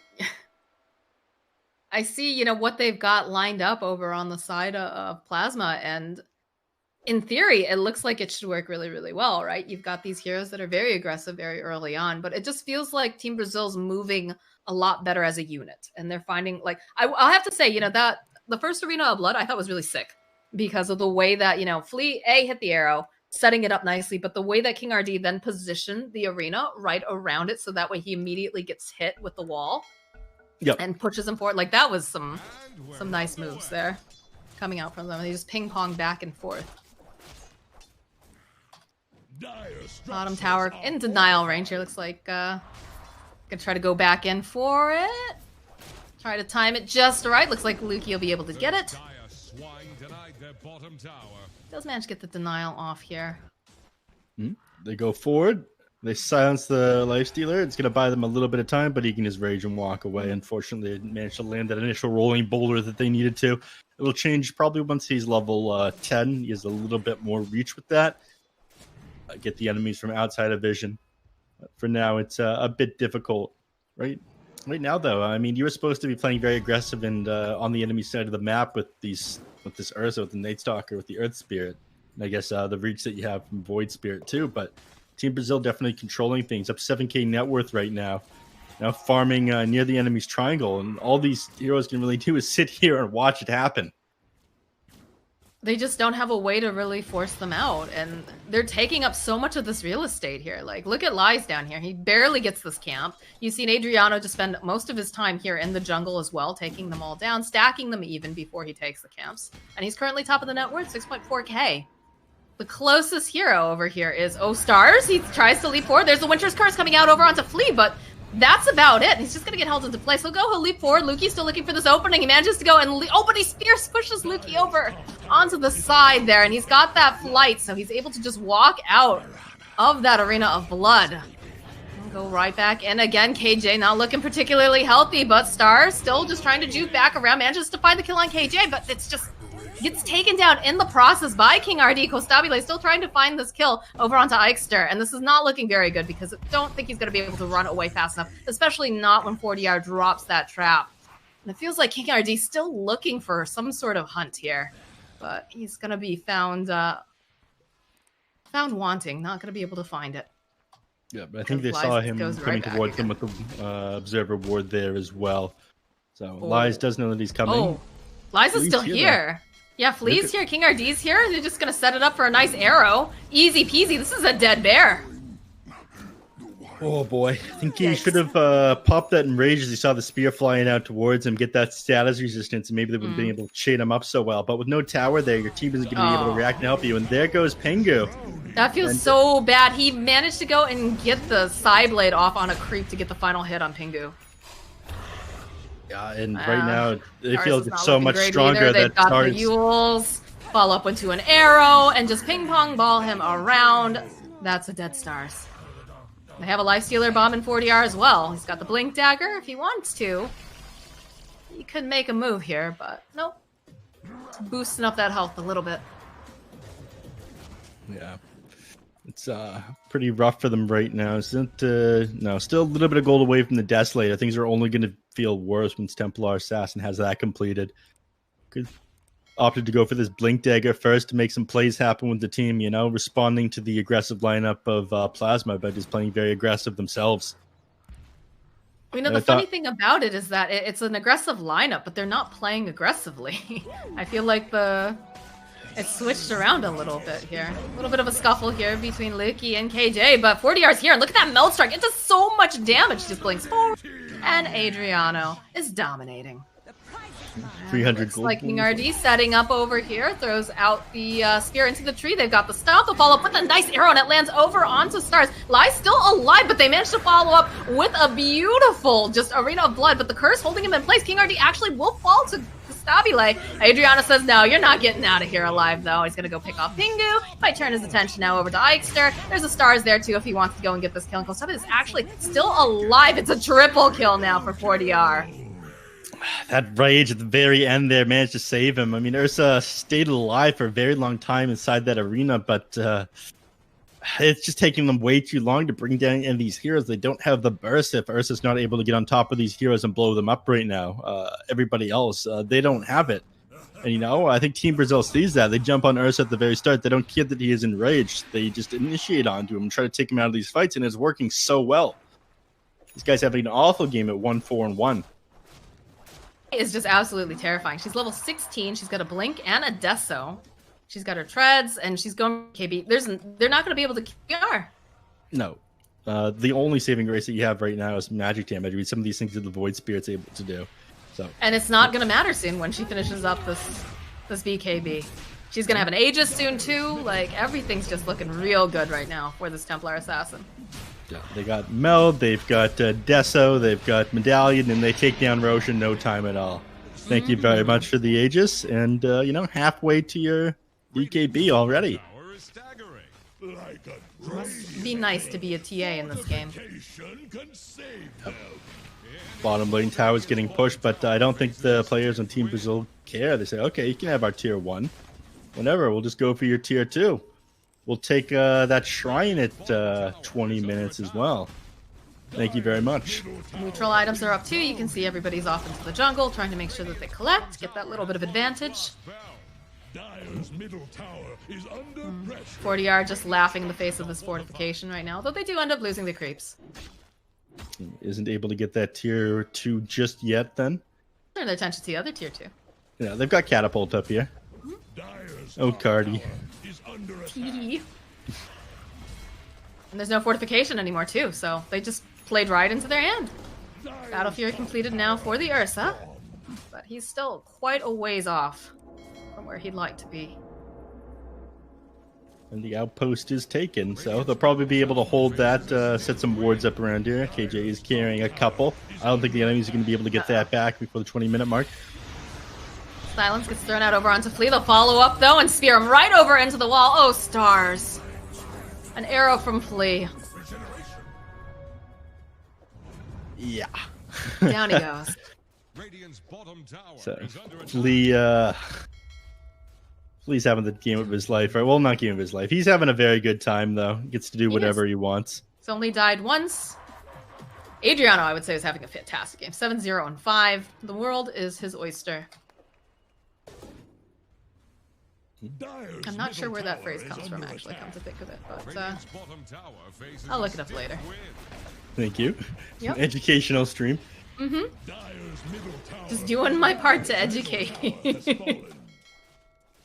see, you know, what they've got lined up over on the side of Plasma, and in theory, it looks like it should work really, really well, right? You've got these heroes that are very aggressive very early on, but it just feels like Team Brazil's moving a lot better as a unit. And they're finding, like, I'll have to say, you know, that the first Arena of Blood I thought was really sick because of the way that, you know, Flea, hit the arrow, setting it up nicely, but the way that King RD then positioned the arena right around it so that way he immediately gets hit with the wall and pushes him forward. Like, that was some nice moves there coming out from them. They just ping-pong back and forth. Bottom tower in denial range here. Looks like gonna try to go back in for it. Try to time it just right. Looks like Lukey will be able to get it. Does manage to get the denial off here. They go forward. They silence the lifestealer. It's gonna buy them a little bit of time, but he can just rage and walk away. Unfortunately, they didn't manage to land that initial rolling boulder that they needed to. It'll change probably once he's level 10. He has a little bit more reach with that. get the enemies from outside of vision. But for now, it's a bit difficult. Right now, though, I mean, you were supposed to be playing very aggressive and on the enemy side of the map with this Ursa, with the Night Stalker, with the Earth Spirit, and I guess the reach that you have from Void Spirit too. But Team Brazil definitely controlling things. Up 7k net worth right now. Now farming near the enemy's triangle, and all these heroes can really do is sit here and watch it happen. They just don't have a way to really force them out, and they're taking up so much of this real estate here. Like, look at Lies down here. He barely gets this camp. You've seen Adriano just spend most of his time here in the jungle as well, taking them all down, stacking them even before he takes the camps. And he's currently top of the net worth, 6.4k. The closest hero over here is Stars. He tries to leap forward. There's the Winter's Curse coming out over onto Flea, but that's about it. He's just going to get held into place. He'll leap forward. Luki's still looking for this opening. He manages to go and but he spears pushes Luki over onto the side there, and he's got that flight, so he's able to just walk out of that arena of blood. And go right back in again. KJ not looking particularly healthy, but Star still just trying to juke back around. Manages to find the kill on KJ, but it's just gets taken down in the process by King RD. Costabile still trying to find this kill over onto Yongsters, and this is not looking very good because I don't think he's going to be able to run away fast enough, especially not when 40R drops that trap. And it feels like King RD still looking for some sort of hunt here, but he's going to be found wanting, not going to be able to find it. Yeah, but I think they saw him coming towards them with the Observer Ward there as well. So Lies does know that he's coming. Oh, Lies is still here. Yeah, Flea's here, King RD's here. They're just going to set it up for a nice arrow. Easy peasy. This is a dead bear. Oh, boy. I think he should have popped that in rage as he saw the spear flying out towards him, get that status resistance, and maybe they would have been able to chain him up so well. But with no tower there, your team isn't going to be able to react and help you. And there goes Pingu. That feels so bad. He managed to go and get the side blade off on a creep to get the final hit on Pingu. Yeah, and right now they feel it's so much stronger either. that They've got the Yules, follow up into an arrow, and just ping pong ball him around. That's a dead Stars. They have a Lifestealer bomb in 40R as well. He's got the Blink Dagger if he wants to. He could make a move here, but nope. It's boosting up that health a little bit. Yeah. It's pretty rough for them right now. No, still a little bit of gold away from the Desolator. Things are only going to feel worse once Templar Assassin has that completed. Could opted to go for this Blink Dagger first to make some plays happen with the team, you know, responding to the aggressive lineup of Plasma, but just playing very aggressive themselves. You know, the funny thing about it is that it's an aggressive lineup, but they're not playing aggressively. I feel like it's switched around a little bit here. A little bit of a scuffle here between Luki and KJ, but 40R's here, and look at that Meld Strike. It does so much damage. Just blinks forward, and Adriano is dominating. 300 gold. Like King RD setting up over here, throws out the spear into the tree. They've got the stomp to follow up with a nice arrow, and it lands over onto Stars. Lai's still alive, but they managed to follow up with a beautiful just arena of blood, but the curse holding him in place. King RD actually will fall to Stabile. Adriana says, no, you're not getting out of here alive, though. He's going to go pick off Pingu. Might turn his attention now over to Yongsters. There's a Stars there, too, if he wants to go and get this kill. And Stabile is actually still alive. It's a triple kill now for 40R. That rage at the very end there managed to save him. I mean, Ursa stayed alive for a very long time inside that arena, but it's just taking them way too long to bring down any of these heroes. They don't have the burst if Ursa's not able to get on top of these heroes and blow them up right now. Everybody else, they don't have it. And, you know, I think Team Brazil sees that. They jump on Ursa at the very start. They don't care that he is enraged. They just initiate onto him and try to take him out of these fights, and it's working so well. This guy's having an awful game at 1-4-1. Is just absolutely terrifying. She's level 16. She's got a blink and a deso. She's got her treads, and she's going KB. They're not going to be able to KR. No. The only saving grace that you have right now is magic damage. I mean, some of these things that the Void Spirit's able to do. So. And it's not going to matter soon when she finishes up this BKB. She's going to have an Aegis soon, too. Like, everything's just looking real good right now for this Templar Assassin. Yeah, they got Meld, they've got Deso, they've got Medallion, and they take down Roche in no time at all. Thank you very much for the Aegis, and, you know, halfway to your BKB already. Must be nice to be a TA in this game. Yep. Bottom lane tower's getting pushed, but I don't think the players on Team Brazil care. They say, okay, you can have our tier 1. Whenever, we'll just go for your tier 2. we'll take that shrine at 20 minutes as well. Thank you very much. Neutral items are up too. You can see everybody's off into the jungle, trying to make sure that they collect, get that little bit of advantage. Dire's middle tower is under pressure. 40R just laughing in the face of this fortification right now, though they do end up losing the creeps. Isn't able to get that tier 2 just yet then. Turn their attention to the other tier 2. Yeah, they've got catapult up here. Oh, Cardi. And there's no fortification anymore too, so they just played right into their hand. Battle Fury completed now for the Ursa, but he's still quite a ways off from where he'd like to be. And the outpost is taken, so they'll probably be able to hold that, set some wards up around here. KJ is carrying a couple. I don't think the enemies are going to be able to get that back before the 20-minute mark. Silence gets thrown out over onto Flea. They'll follow up though and spear him right over into the wall. Oh, stars. An arrow from Flea. Yeah. Down he goes. So, Flea's having the game of his life. Right? Well, not game of his life. He's having a very good time, though. He gets to do whatever he wants. He's only died once. Adriano, I would say, is having a fantastic game. 7-0 and 5. The world is his oyster. I'm not sure where that phrase comes from, actually, come to think of it. But I'll look it up later. Thank you. Yep. Educational stream. Mm-hmm. Just doing my part to educate.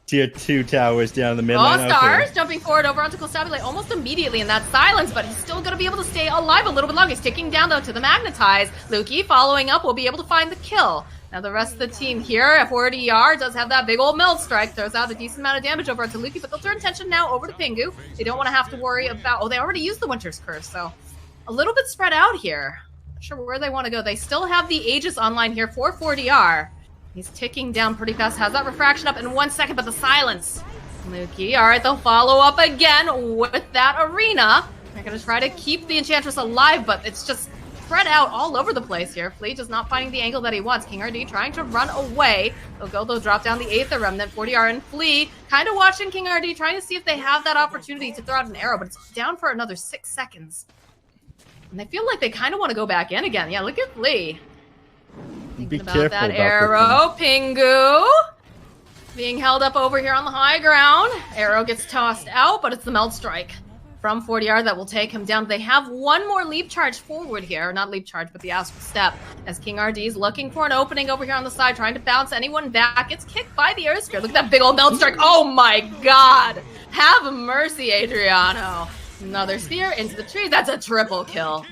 Tier 2 towers down the middle. Oh, stars! Okay. Jumping forward over onto Constabile almost immediately in that silence, but he's still going to be able to stay alive a little bit longer. He's ticking down, though, to the Magnetize. Lukey, following up, will be able to find the kill. Now, the rest of the team here at 40R does have that big old meld strike. Throws out a decent amount of damage over onto Lukey, but they'll turn attention now over to Pingu. They don't want to have to worry about... Oh, they already used the Winter's Curse, so a little bit spread out here. Not sure where they want to go. They still have the Aegis online here for 40R. He's ticking down pretty fast. Has that refraction up in 1 second, but the silence. Lukey, all right, they'll follow up again with that arena. They're going to try to keep the Enchantress alive, but it's just spread out all over the place here. Flea just not finding the angle that he wants. King RD trying to run away. They'll drop down the Aether Remnant. 40R and Flea kind of watching King RD, trying to see if they have that opportunity to throw out an arrow, but it's down for another 6 seconds. And they feel like they kind of want to go back in again. Yeah, look at Flea. Thinking about that arrow. Pingu being held up over here on the high ground. Arrow gets tossed out, but it's the Meld Strike from 40R that will take him down. They have one more leap charge forward here. Not leap charge, but the Astral Step. As King RD is looking for an opening over here on the side, trying to bounce anyone back. It's kicked by the Earth Spear. Look at that big old Meld Strike. Oh my god! Have mercy, Adriano. Another spear into the tree. That's a triple kill.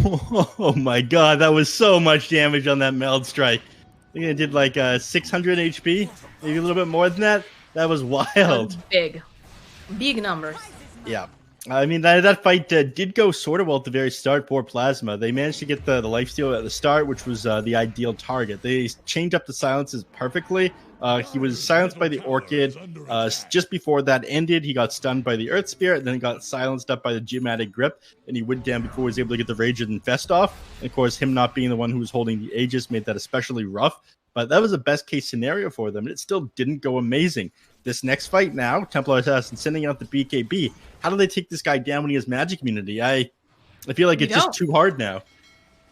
Oh my god, that was so much damage on that Meld Strike. I think it did like 600 HP, maybe a little bit more than that. That was wild. That was big. Big numbers. Yeah. I mean, that fight did go sort of well at the very start for Plasma. They managed to get the lifesteal at the start, which was the ideal target. They changed up the silences perfectly. He was silenced by the Orchid. Just before that ended, he got stunned by the Earth Spirit, then he got silenced up by the Geomatic Grip, and he went down before he was able to get the Rage and Infest off. And of course, him not being the one who was holding the Aegis made that especially rough. But that was a best case scenario for them, and it still didn't go amazing. This next fight now, Templar Assassin sending out the BKB. How do they take this guy down when he has magic immunity? I feel like it's just too hard now.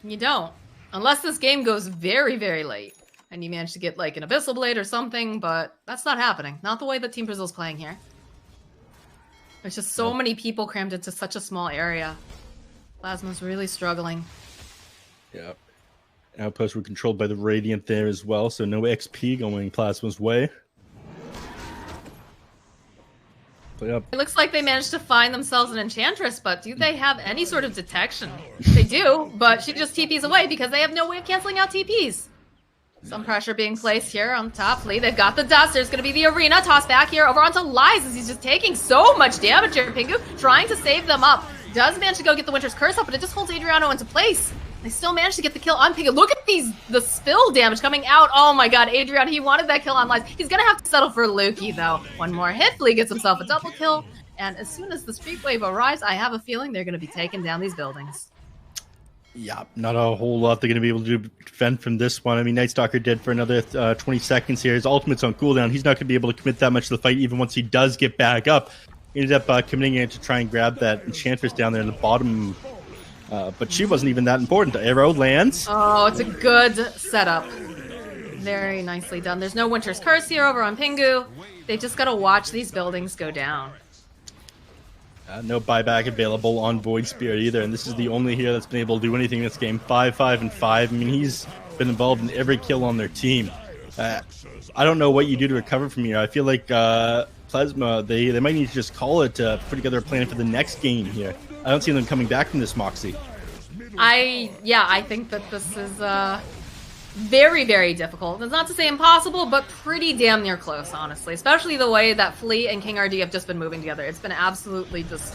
You don't. Unless this game goes very, very late. And you manage to get like an Abyssal Blade or something, but that's not happening. Not the way that Team Brazil's playing here. There's just so many people crammed into such a small area. Plasma's really struggling. Yeah. Outposts were controlled by the Radiant there as well, so no XP going Plasma's way. Yep. It looks like they managed to find themselves an Enchantress, but do they have any sort of detection? They do, but she just TPs away because they have no way of canceling out TPs. Some pressure being placed here on top. Flea, they've got the dust. There's going to be the arena toss back here over onto Lies as he's just taking so much damage here. Pingu trying to save them up. Does manage to go get the Winter's Curse up, but it just holds Adriano into place. They still managed to get the kill on Pingu. Look at the spill damage coming out. Oh my god, Adriano, he wanted that kill on Lies. He's going to have to settle for Lukey, though. One more hit. Flea gets himself a double kill. And as soon as the Street Wave arrives, I have a feeling they're going to be taking down these buildings. Yeah, not a whole lot they're going to be able to defend from this one. I mean, Night Stalker did for another 20 seconds here. His ultimate's on cooldown. He's not going to be able to commit that much to the fight, even once he does get back up. He ended up committing it to try and grab that Enchantress down there in the bottom. But she wasn't even that important. The arrow lands. Oh, it's a good setup. Very nicely done. There's no Winter's Curse here over on Pingu. They just got to watch these buildings go down. No buyback available on Void Spirit either, and this is the only hero that's been able to do anything in this game. 5, 5, and 5. I mean, he's been involved in every kill on their team. I don't know what you do to recover from here. I feel like Plasma, they might need to just call it to put together a plan for the next game here. I don't see them coming back from this, Moxie. I think that this is very, very difficult. It's not to say impossible, but pretty damn near close, honestly. Especially the way that Flea and King RD have just been moving together. It's been absolutely just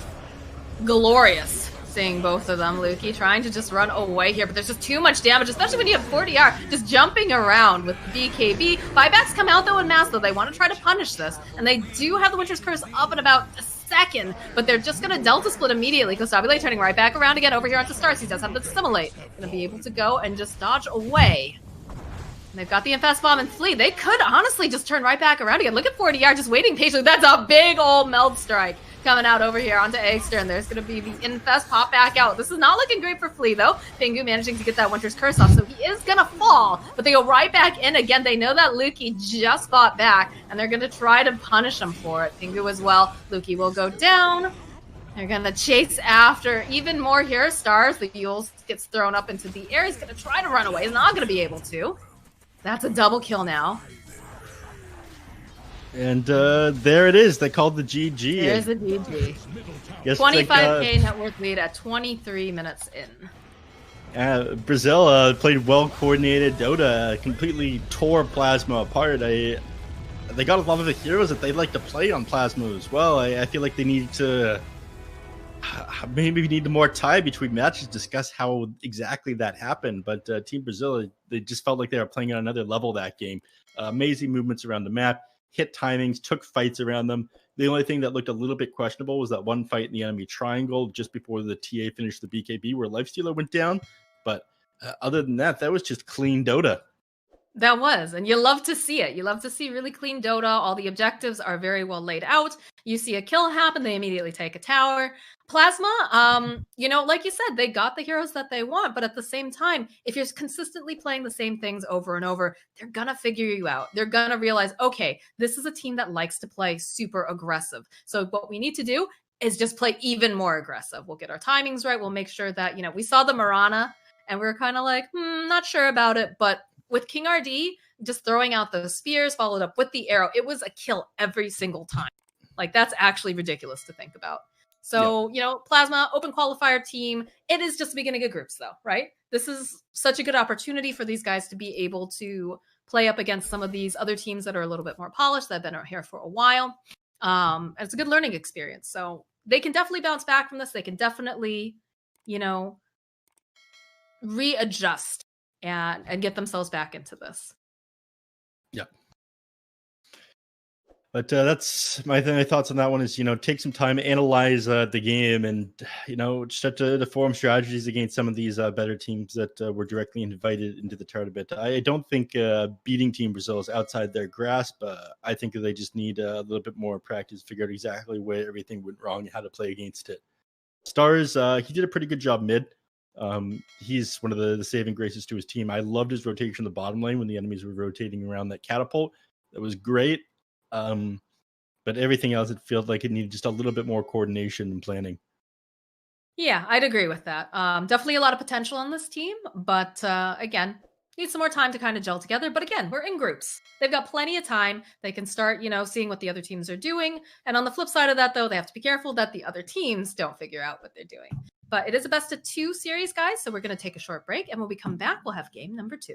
glorious seeing both of them. Lukey trying to just run away here, but there's just too much damage, especially when you have 40R just jumping around with BKB. Buybacks come out though in mass, though. They want to try to punish this, and they do have the Winter's Curse up in about a second, but they're just going to Delta Split immediately. Kostabile turning right back around again over here onto Stars. He does have the Assimilate. Going to be able to go and just dodge away. And they've got the Infest Bomb and Flee. They could honestly just turn right back around again. Look at 40R just waiting patiently. That's a big old Meld Strike coming out over here onto Eggster, and there's going to be the Infest pop back out. This is not looking great for Flea, though. Pingu managing to get that Winter's Curse off, so he is going to fall, but they go right back in again. They know that Lukey just got back, and they're going to try to punish him for it. Pingu as well. Lukey will go down. They're going to chase after even more here. Stars, the Yules gets thrown up into the air. He's going to try to run away. He's not going to be able to. That's a double kill now. And there it is. They called the GG. There's a GG. 25k net worth lead at 23 minutes in. Brazil played well-coordinated Dota, completely tore Plasma apart. They got a lot of the heroes that they'd like to play on Plasma as well. I feel like they need to... Maybe we need more time between matches to discuss how exactly that happened. But Team Brazil, they just felt like they were playing on another level that game. Amazing movements around the map, hit timings, took fights around them. The only thing that looked a little bit questionable was that one fight in the enemy triangle just before the TA finished the BKB where Lifestealer went down. But other than that, that was just clean Dota. That was, and you love to see it. You love to see really clean Dota. All the objectives are very well laid out. You see a kill happen, they immediately take a tower. Plasma, you know, like you said, they got the heroes that they want, but at the same time, if you're consistently playing the same things over and over, they're gonna figure you out. They're gonna realize, okay, this is a team that likes to play super aggressive. So what we need to do is just play even more aggressive. We'll get our timings right. We'll make sure that, you know, we saw the Marana and we were kind of like, not sure about it, but with King RD, just throwing out those spears, followed up with the arrow, it was a kill every single time. Like, that's actually ridiculous to think about. So, you know, Plasma, open qualifier team, it is just the beginning of groups, though, right? This is such a good opportunity for these guys to be able to play up against some of these other teams that are a little bit more polished, that have been here for a while. And it's a good learning experience. So they can definitely bounce back from this. They can definitely, you know, readjust and get themselves back into this. Yeah. But that's my thoughts on that one is, you know, take some time, analyze the game, and, you know, just have to form strategies against some of these better teams that were directly invited into the tournament. I don't think beating Team Brazil is outside their grasp. I think they just need a little bit more practice to figure out exactly where everything went wrong and how to play against it. Stars, he did a pretty good job mid. He's one of the saving graces to his team. I loved his rotation in the bottom lane when the enemies were rotating around that catapult. That was great. But everything else, it felt like it needed just a little bit more coordination and planning. Yeah, I'd agree with that. Definitely a lot of potential on this team, but again, need some more time to kind of gel together. But again, we're in groups. They've got plenty of time. They can start, you know, seeing what the other teams are doing. And on the flip side of that, though, they have to be careful that the other teams don't figure out what they're doing. But it is a best of 2 series, guys, so we're going to take a short break, and when we come back, we'll have game number 2.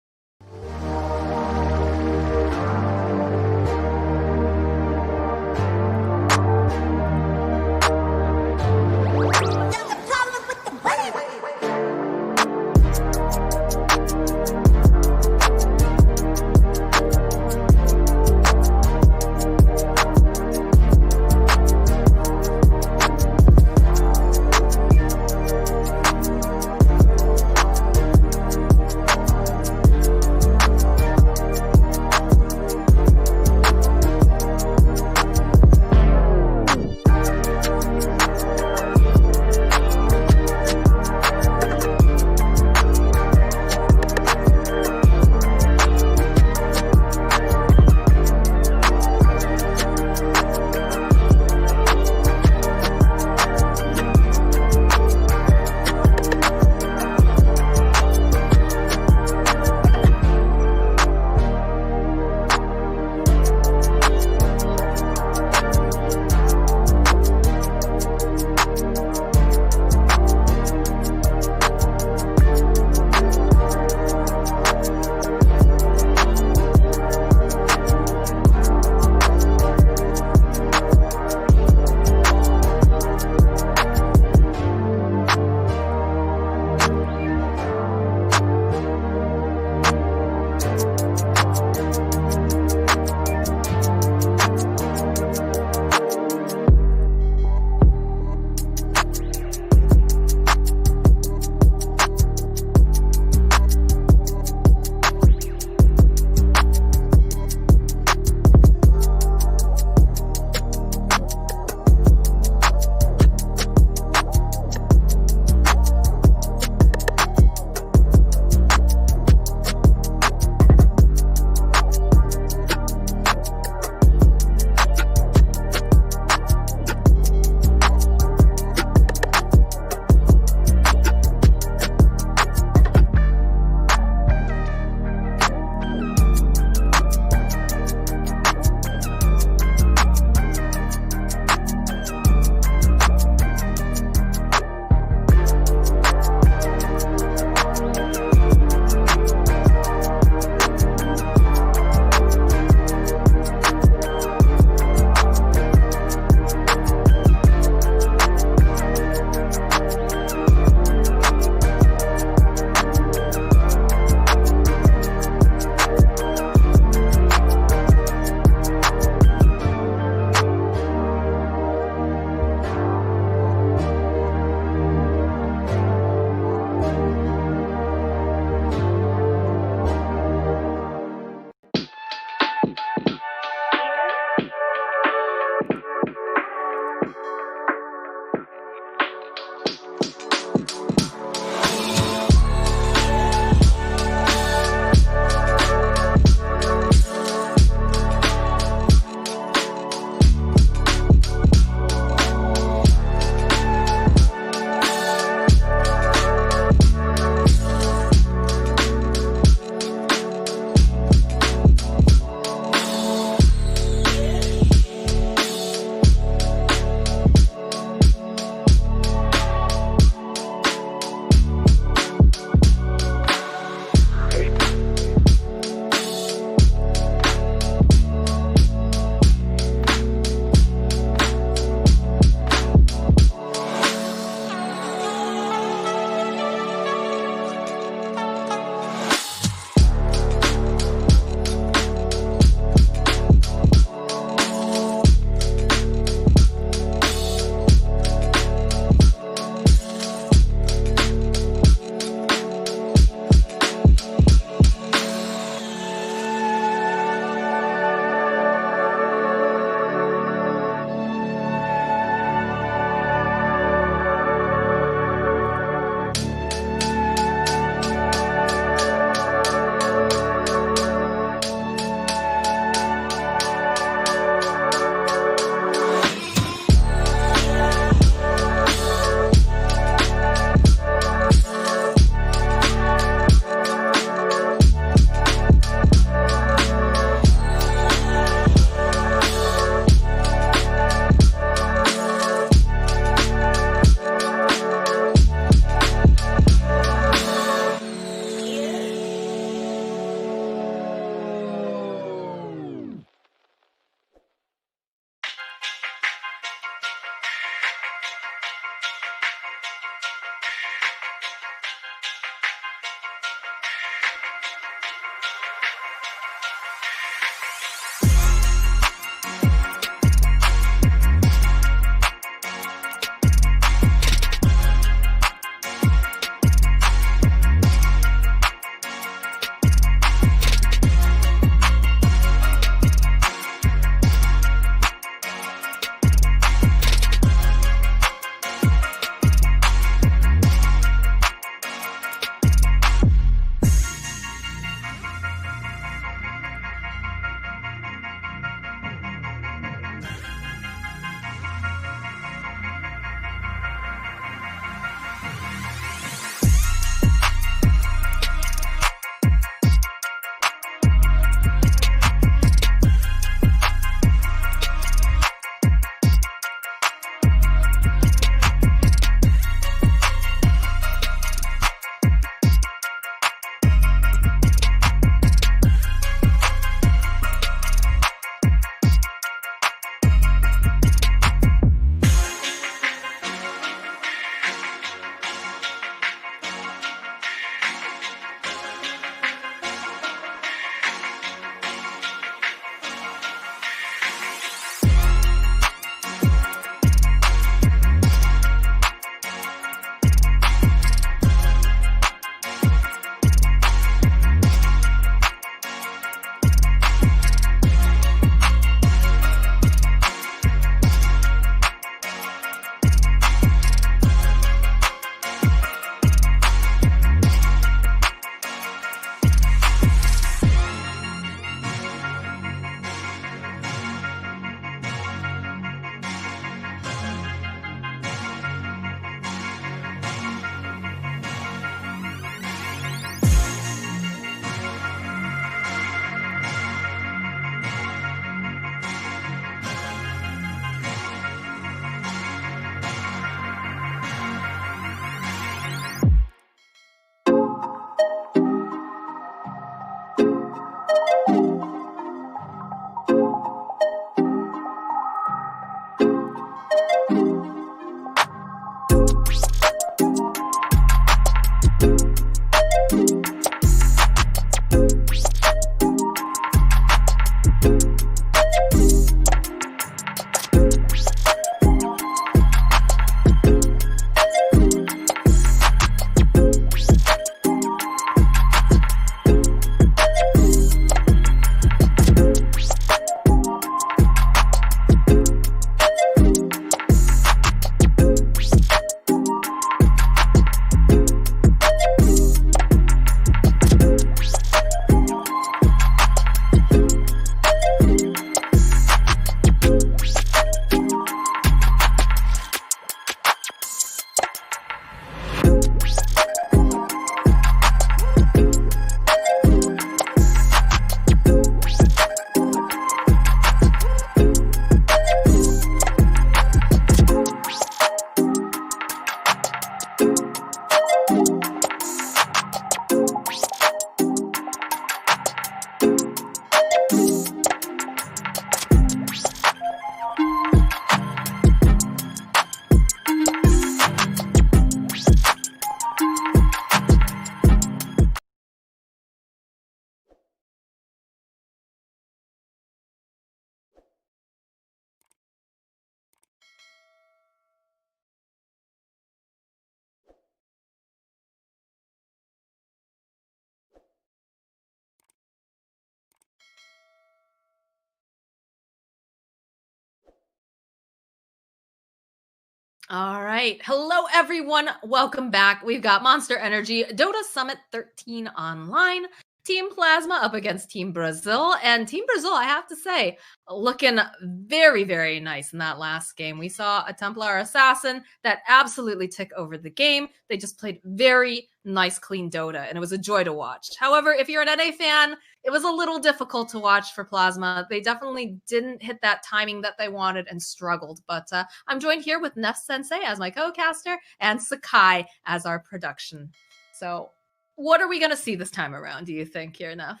All right. Hello, everyone. Welcome back. We've got Monster Energy, Dota Summit 13 online. Team Plasma up against Team Brazil. And Team Brazil, I have to say, looking very, very nice in that last game. We saw a Templar Assassin that absolutely took over the game. They just played very nice, clean Dota, and it was a joy to watch. However, if you're an NA fan, it was a little difficult to watch for Plasma. They definitely didn't hit that timing that they wanted and struggled. But I'm joined here with Neff Sensei as my co-caster and Sakai as our production. So what are we going to see this time around, do you think, here, Neff?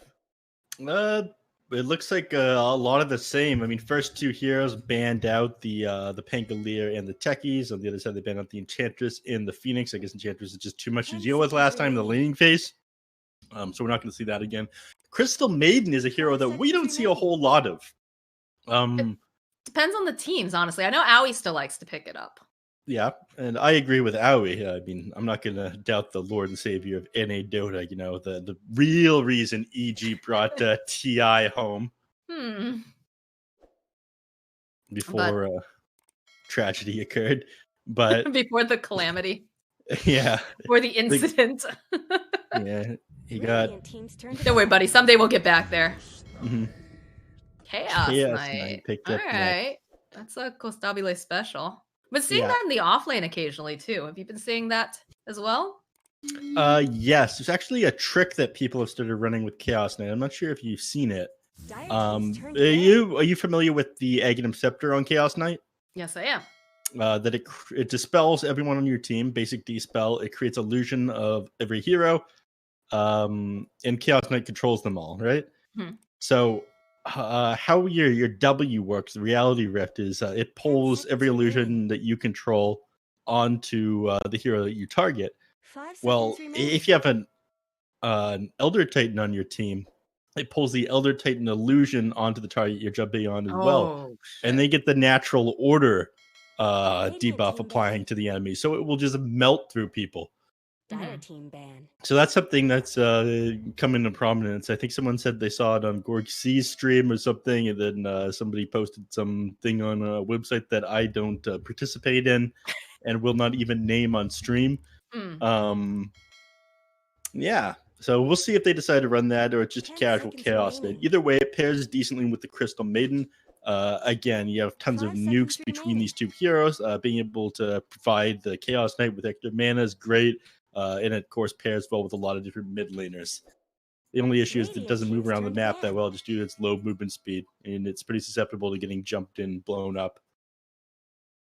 It looks like a lot of the same. I mean, first two heroes banned out the Pangolier and the Techies. On the other side, they banned out the Enchantress and the Phoenix. I guess Enchantress is just too much to deal with last time in the laning phase. So we're not going to see that again. Crystal Maiden is a hero that we don't see a whole lot of. It depends on the teams, honestly. I know Owie still likes to pick it up. Yeah, and I agree with Owie. I mean, I'm not going to doubt the Lord and Savior of NA Dota, you know, the real reason EG brought TI home. Before tragedy occurred. But before the calamity. Yeah. Before the incident. Yeah, he got... Don't worry, buddy. Someday we'll get back there. Mm-hmm. Chaos Knight. Picked All up right. That's a Costabile special. But seeing that in the offlane occasionally too. Have you been seeing that as well? Yes. There's actually a trick that people have started running with Chaos Knight. I'm not sure if you've seen it. Are you familiar with the Aghanim Scepter on Chaos Knight? Yes, I am. That it dispels everyone on your team, basic dispel. It creates illusion of every hero. And Chaos Knight controls them all, right? So how your W works, the reality rift, is it pulls every illusion that you control onto the hero that you target. Well, if you have an Elder Titan on your team, it pulls the Elder Titan illusion onto the target you're jumping on as well. And they get the natural order debuff applying to the enemy. So it will just melt through people. Team ban. So that's something that's come into prominence. I think someone said they saw it on Gorg C's stream or something, and then somebody posted something on a website that I don't participate in and will not even name on stream. Yeah, so we'll see if they decide to run that or it's just a casual Chaos Knight. Either way, it pairs decently with the Crystal Maiden. Again, you have tons of nukes between these two heroes. Being able to provide the Chaos Knight with extra mana is great. And it, of course, pairs well with a lot of different mid laners. The only issue is that it doesn't move around the map that well just due to its low movement speed, and it's pretty susceptible to getting jumped and blown up.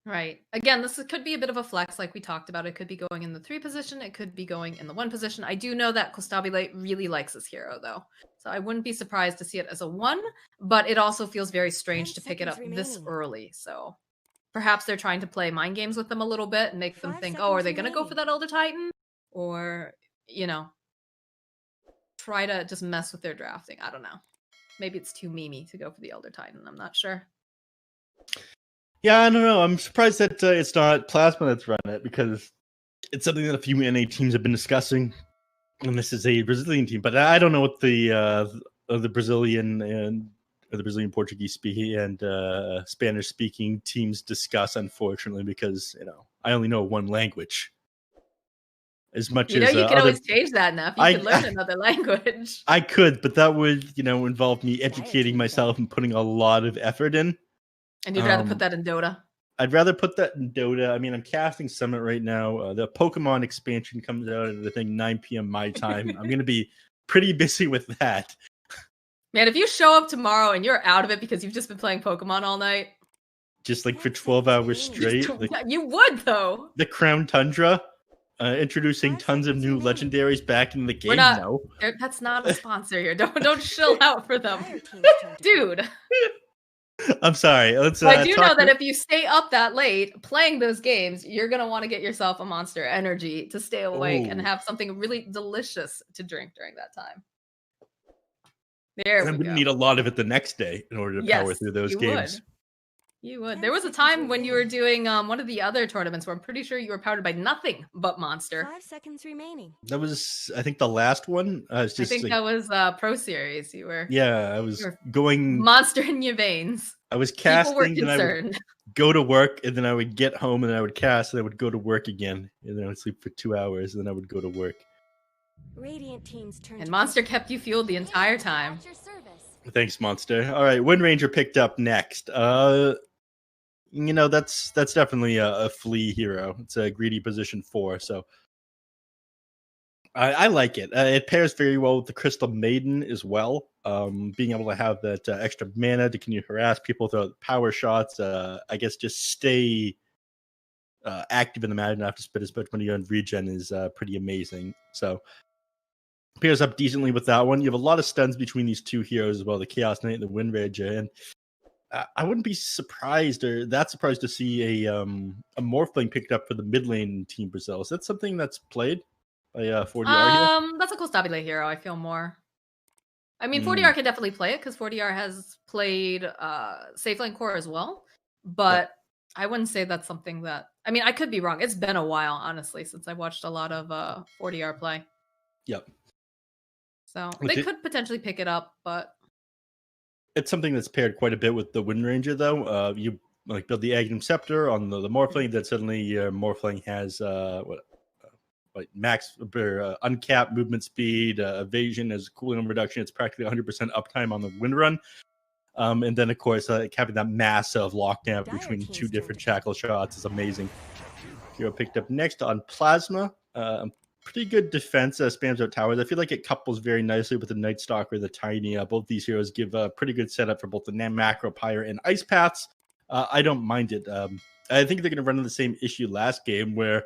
Right. Again, this could be a bit of a flex, like we talked about. It could be going in the 3 position. It could be going in the 1 position. I do know that Costabile really likes this hero, though. So I wouldn't be surprised to see it as a 1, but it also feels very strange to pick it up this early. So perhaps they're trying to play mind games with them a little bit and make them think, oh, are they going to go for that Elder Titan? Or, you know, try to just mess with their drafting. I don't know. Maybe it's too memey to go for the Elder Titan. I'm not sure. Yeah, I don't know. I'm surprised that it's not Plasma that's run it, because it's something that a few NA teams have been discussing. And this is a Brazilian team, but I don't know what the Brazilian and the Brazilian Portuguese speaking and Spanish speaking teams discuss, unfortunately, because I only know one language. As much as you can always change that enough. You can learn another language. I could, but that would involve me educating myself and putting a lot of effort in. And you'd rather put that in Dota? I'd rather put that in Dota. I mean, I'm casting Summit right now. The Pokemon expansion comes out at, I think, 9 p.m. my time. I'm going to be pretty busy with that. Man, if you show up tomorrow and you're out of it because you've just been playing Pokemon all night. Just like for 12 hours straight. You would, though. The Crown Tundra. Introducing tons of new legendaries back in the game. No, that's not a sponsor here. Don't shill out for them, dude. I'm sorry. Let's. I do know that if you stay up that late playing those games, you're gonna want to get yourself a Monster Energy to stay awake and have something really delicious to drink during that time. There we go. I'm gonna need a lot of it the next day in order to power through those games. You would. 10 There was a seconds time when you were remaining. doing one of the other tournaments where I'm pretty sure you were powered by nothing but Monster. 5 seconds remaining. That was, I think, the last one. It's I just think like, that was Pro Series. yeah, I You was were going, Monster in your veins. I was People were casting, then I would concerned. go to work, and then I would get home, and I would cast, and I would go to work again, and then I would sleep for 2 hours, and then I would go to work. Radiant team's turn. And to Monster pick. kept you fueled the entire time. At your service. Thanks, Monster. All right, Wind Ranger picked up next. You know, that's definitely a flea hero. It's a greedy position 4, so I like it. It pairs very well with the Crystal Maiden as well. Being able to have that extra mana to continue to harass people, throw power shots. I guess just stay active in the meta, not have to spend as much money on regen is pretty amazing. So pairs up decently with that one. You have a lot of stuns between these two heroes as well, the Chaos Knight and the Wind Ranger, and I wouldn't be surprised or that surprised to see a Morphling picked up for the mid lane Team Brazil. Is that something that's played by 40R here? That's a cool stabile hero. I feel more. I mean, 40R can definitely play it because 40R has played Safe Lane Core as well, but I wouldn't say that's something that. I mean, I could be wrong. It's been a while, honestly, since I watched a lot of 40R play. Yep. So they could potentially pick it up, but it's something that's paired quite a bit with the Wind Ranger, though. You like build the Agnum Scepter on the Morphling, that suddenly your Morphling has like max or uncapped movement speed, evasion as cooldown reduction. It's practically 100% uptime on the Wind Run. And then, of course, having that massive lockdown between two different shackle shots is amazing. Hero picked up next on Plasma. Pretty good defense, spams out towers. I feel like it couples very nicely with the Night Stalker, the Tiny. Both these heroes give a pretty good setup for both the Macro, Pyre, and Ice Paths. I don't mind it. I think they're going to run into the same issue last game where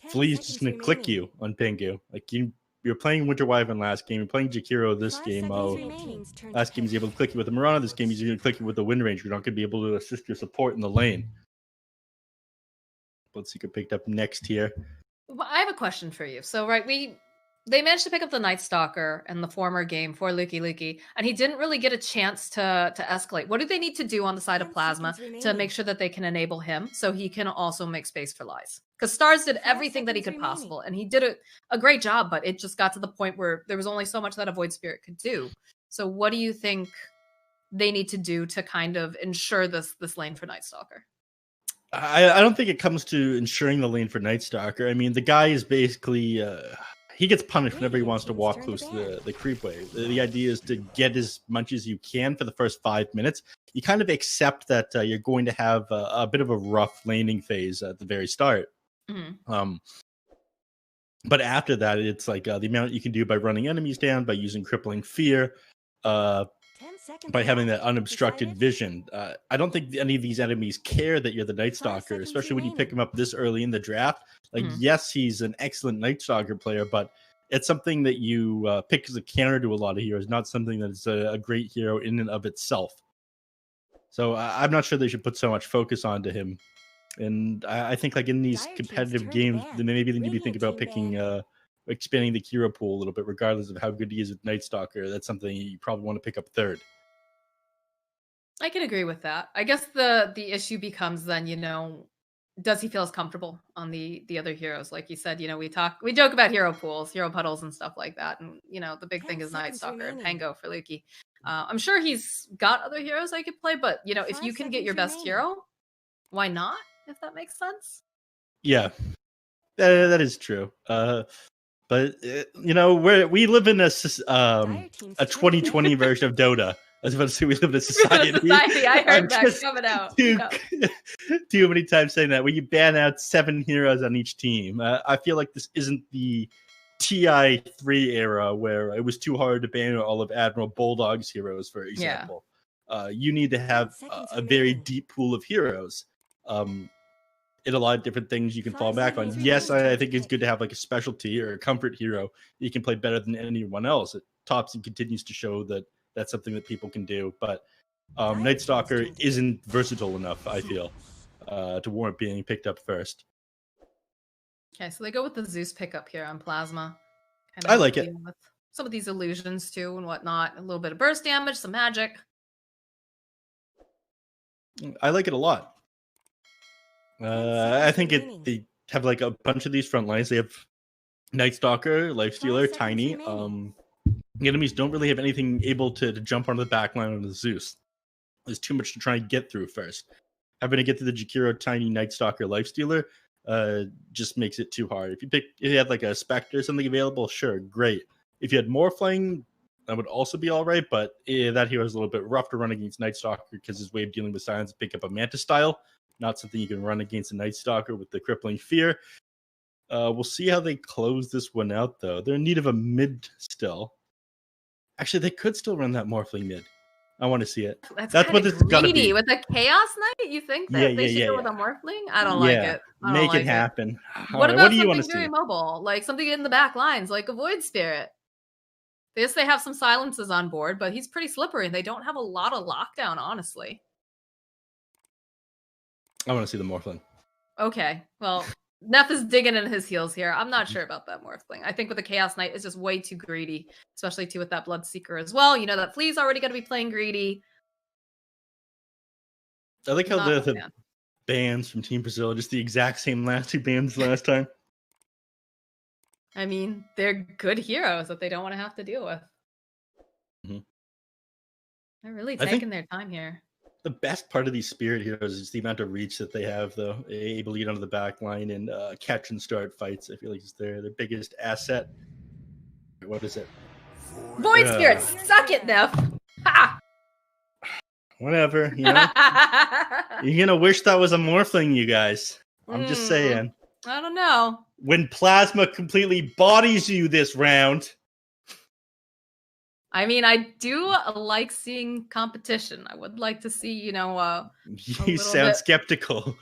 Flea's just going to click you on Pingu. Like you're playing Winter Wyvern last game, you're playing Jakiro this game. Last game he's able to click you with the Marana. This game he's going to click you with the Wind Ranger. You're not going to be able to assist your support in the lane. Let's see who picked up next here. Well, I have a question for you. So, right, they managed to pick up the Night Stalker in the former game for Luki, and he didn't really get a chance to escalate. What do they need to do on the side of Plasma to make sure that they can enable him so he can also make space for Lies? Because Stars did everything that he could possible, and he did a great job, but it just got to the point where there was only so much that a Void Spirit could do. So what do you think they need to do to kind of ensure this lane for Night Stalker? I don't think it comes to ensuring the lane for Night Stalker. I mean, the guy is basically he gets punished whenever he wants to walk close to the creep wave. The idea is to get as much as you can for the first 5 minutes. You kind of accept that you're going to have a bit of a rough laning phase at the very start. Mm-hmm. But after that, it's like the amount you can do by running enemies down, by using crippling fear, by having that unobstructed vision. I don't think any of these enemies care that you're the Night Stalker, especially when you pick him up this early in the draft. Like, yes, he's an excellent Night Stalker player, but it's something that you pick as a counter to a lot of heroes, not something that's a great hero in and of itself. So I'm not sure they should put so much focus onto him. And I think, like, in these competitive games, then maybe they need to think about picking expanding the hero pool a little bit, regardless of how good he is with Night Stalker. That's something you probably want to pick up third. I can agree with that. I guess the issue becomes then, does he feel as comfortable on the other heroes? Like you said, we joke about hero pools, hero puddles, and stuff like that. And the big thing is Night Stalker and Pango for Luki. I'm sure he's got other heroes I could play, but if you can get your best hero, why not? If that makes sense. Yeah, that is true. But we live in a 2020 version of Dota. I was about to say we live in a society. I heard that coming out. Too many times saying that. When you ban out 7 heroes on each team, I feel like this isn't the TI3 era where it was too hard to ban all of Admiral Bulldog's heroes, for example. Yeah. You need to have a very deep pool of heroes. In a lot of different things you can fall back on. Yes, I think it's good to have like a specialty or a comfort hero you can play better than anyone else. It tops and continues to show that that's something that people can do. But Night Stalker isn't versatile enough, I feel, to warrant being picked up first. Okay, so they go with the Zeus pickup here on Plasma. I like it. With some of these illusions too and whatnot. A little bit of burst damage, some magic. I like it a lot. I think they have like a bunch of these front lines. They have Night Stalker, Lifestealer, Tiny. The enemies don't really have anything able to jump onto the back line of the Zeus. There's too much to try and get through first. Having to get to the Jakiro, Tiny, Night Stalker, Lifestealer just makes it too hard. If you had like a Spectre or something available, sure, great. If you had Morphling, that would also be all right, but that hero is a little bit rough to run against Night Stalker because his way of dealing with silence is pick up a Mantis style. Not something you can run against a Night Stalker with the Crippling Fear. We'll see how they close this one out, though. They're in need of a mid still. Actually, they could still run that Morphling mid. I want to see it. That's what this is gonna be. With a Chaos Knight, you think that they should go with a Morphling? I don't like it. Make it happen. What about something very mobile? Like something in the back lines, like a Void Spirit? Yes, they have some silences on board, but he's pretty slippery. They don't have a lot of lockdown, honestly. I want to see the Morphling. Okay, well, Neff is digging in his heels here. I'm not sure about that Morphling. I think with the Chaos Knight, it's just way too greedy, especially too with that Bloodseeker as well. You know that Flea's already going to be playing greedy. I like how the bans from Team Brazil are just the exact same last two bans last time. I mean, they're good heroes that they don't want to have to deal with. They're really taking their time here. The best part of these Spirit heroes is the amount of reach that they have, though. Able to get onto the back line and catch and start fights. I feel like it's their biggest asset. What is it? Void Spirit, suck it, Neff. Ha! Whatever, you know. You're gonna wish that was a Morphling, you guys. I'm just saying. I don't know. When Plasma completely bodies you this round. I mean, I do like seeing competition. I would like to see, you know, you sound skeptical.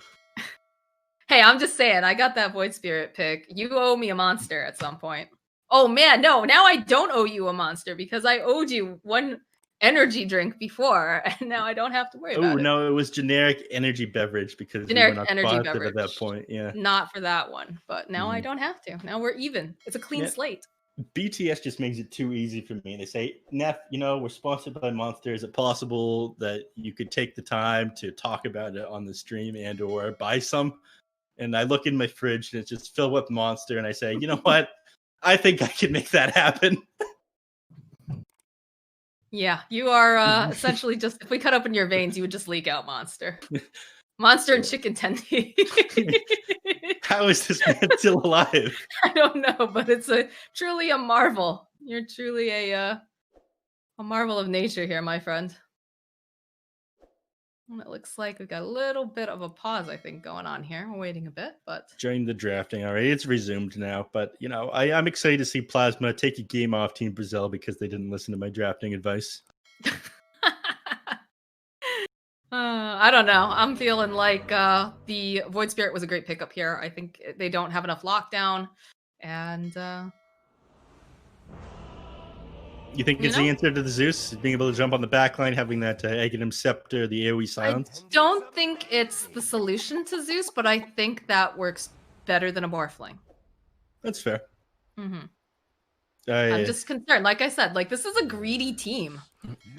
Hey, I'm just saying, I got that Void Spirit pick. You owe me a monster at some point. Oh man, no, now I don't owe you a monster because I owed you one energy drink before, and now I don't have to worry about it. Oh no, it was generic energy beverage because generic energy beverage at that point. Yeah, not for that one, but now I don't have to. Now we're even. It's a clean slate. BTS just makes it too easy for me. They say, Neff, you know, we're sponsored by Monster. Is it possible that you could take the time to talk about it on the stream and or buy some? And I look in my fridge and it's just filled with Monster. And I say, you know what? I think I can make that happen. Yeah, you are essentially just, if we cut open your veins, you would just leak out Monster. Monster and chicken tendy. How is this man still alive? I don't know, but it's truly a marvel. You're truly a marvel of nature here, my friend. And it looks like we've got a little bit of a pause, I think, going on here. We're waiting a bit, but during the drafting, all right, it's resumed now. But you know, I'm excited to see Plasma take a game off Team Brazil because they didn't listen to my drafting advice. I don't know. I'm feeling like the Void Spirit was a great pickup here. I think they don't have enough lockdown, and you think it's the answer to the Zeus being able to jump on the backline, having that Aghanim Scepter, the AoE silence? I don't think it's the solution to Zeus, but I think that works better than a Morphling. That's fair. I'm just concerned. Like I said, like this is a greedy team.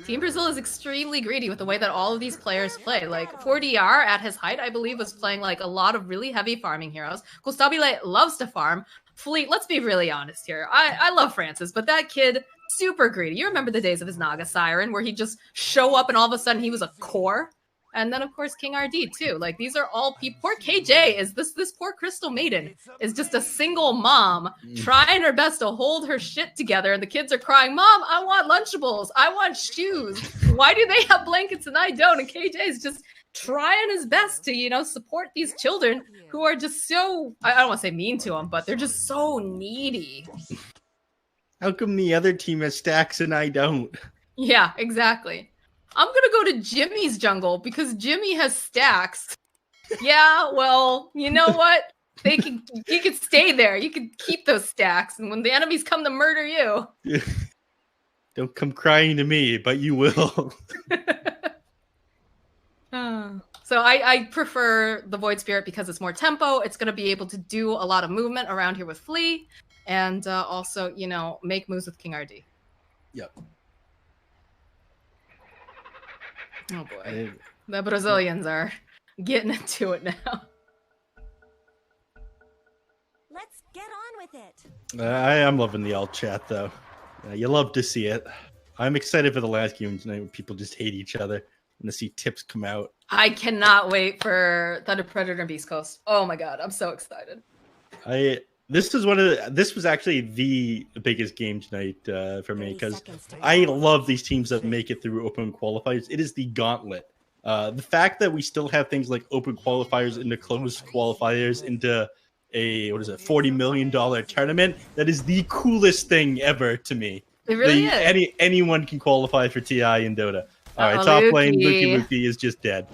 Team Brazil is extremely greedy with the way that all of these players play. Like 4DR at his height, I believe, was playing like a lot of really heavy farming heroes. Costabile loves to farm. Fleet, let's be really honest here. I love Francis, but that kid, super greedy. You remember the days of his Naga Siren where he'd just show up and all of a sudden he was a core? And then, of course, King RD, too. Like, these are all people. Poor KJ is this poor Crystal Maiden is just a single mom trying her best to hold her shit together. And the kids are crying, Mom, I want Lunchables. I want shoes. Why do they have blankets and I don't? And KJ is just trying his best to, you know, support these children who are just so, I don't want to say mean to them, but they're just so needy. How come the other team has stacks and I don't? Yeah, exactly. I'm gonna go to Jimmy's jungle because Jimmy has stacks. Yeah, well, you know what? You could stay there. You could keep those stacks, and when the enemies come to murder you, don't come crying to me, but you will. So I prefer the Void Spirit because it's more tempo. It's gonna be able to do a lot of movement around here with Flea, and also, you know, make moves with King RD. Yep. Oh boy. The Brazilians are getting into it now. Let's get on with it. I'm loving the alt chat though. You love to see it. I'm excited for the last game tonight when people just hate each other and to see tips come out. I cannot wait for Thunder Predator and Beast Coast. Oh my god, I'm so excited. This was actually the biggest game tonight for me because I love these teams that make it through open qualifiers. It is the gauntlet. The fact that we still have things like open qualifiers into closed qualifiers into a $40 million tournament, that is the coolest thing ever to me. It really is. Anyone can qualify for TI in Dota. All right, top lane, Luki is just dead.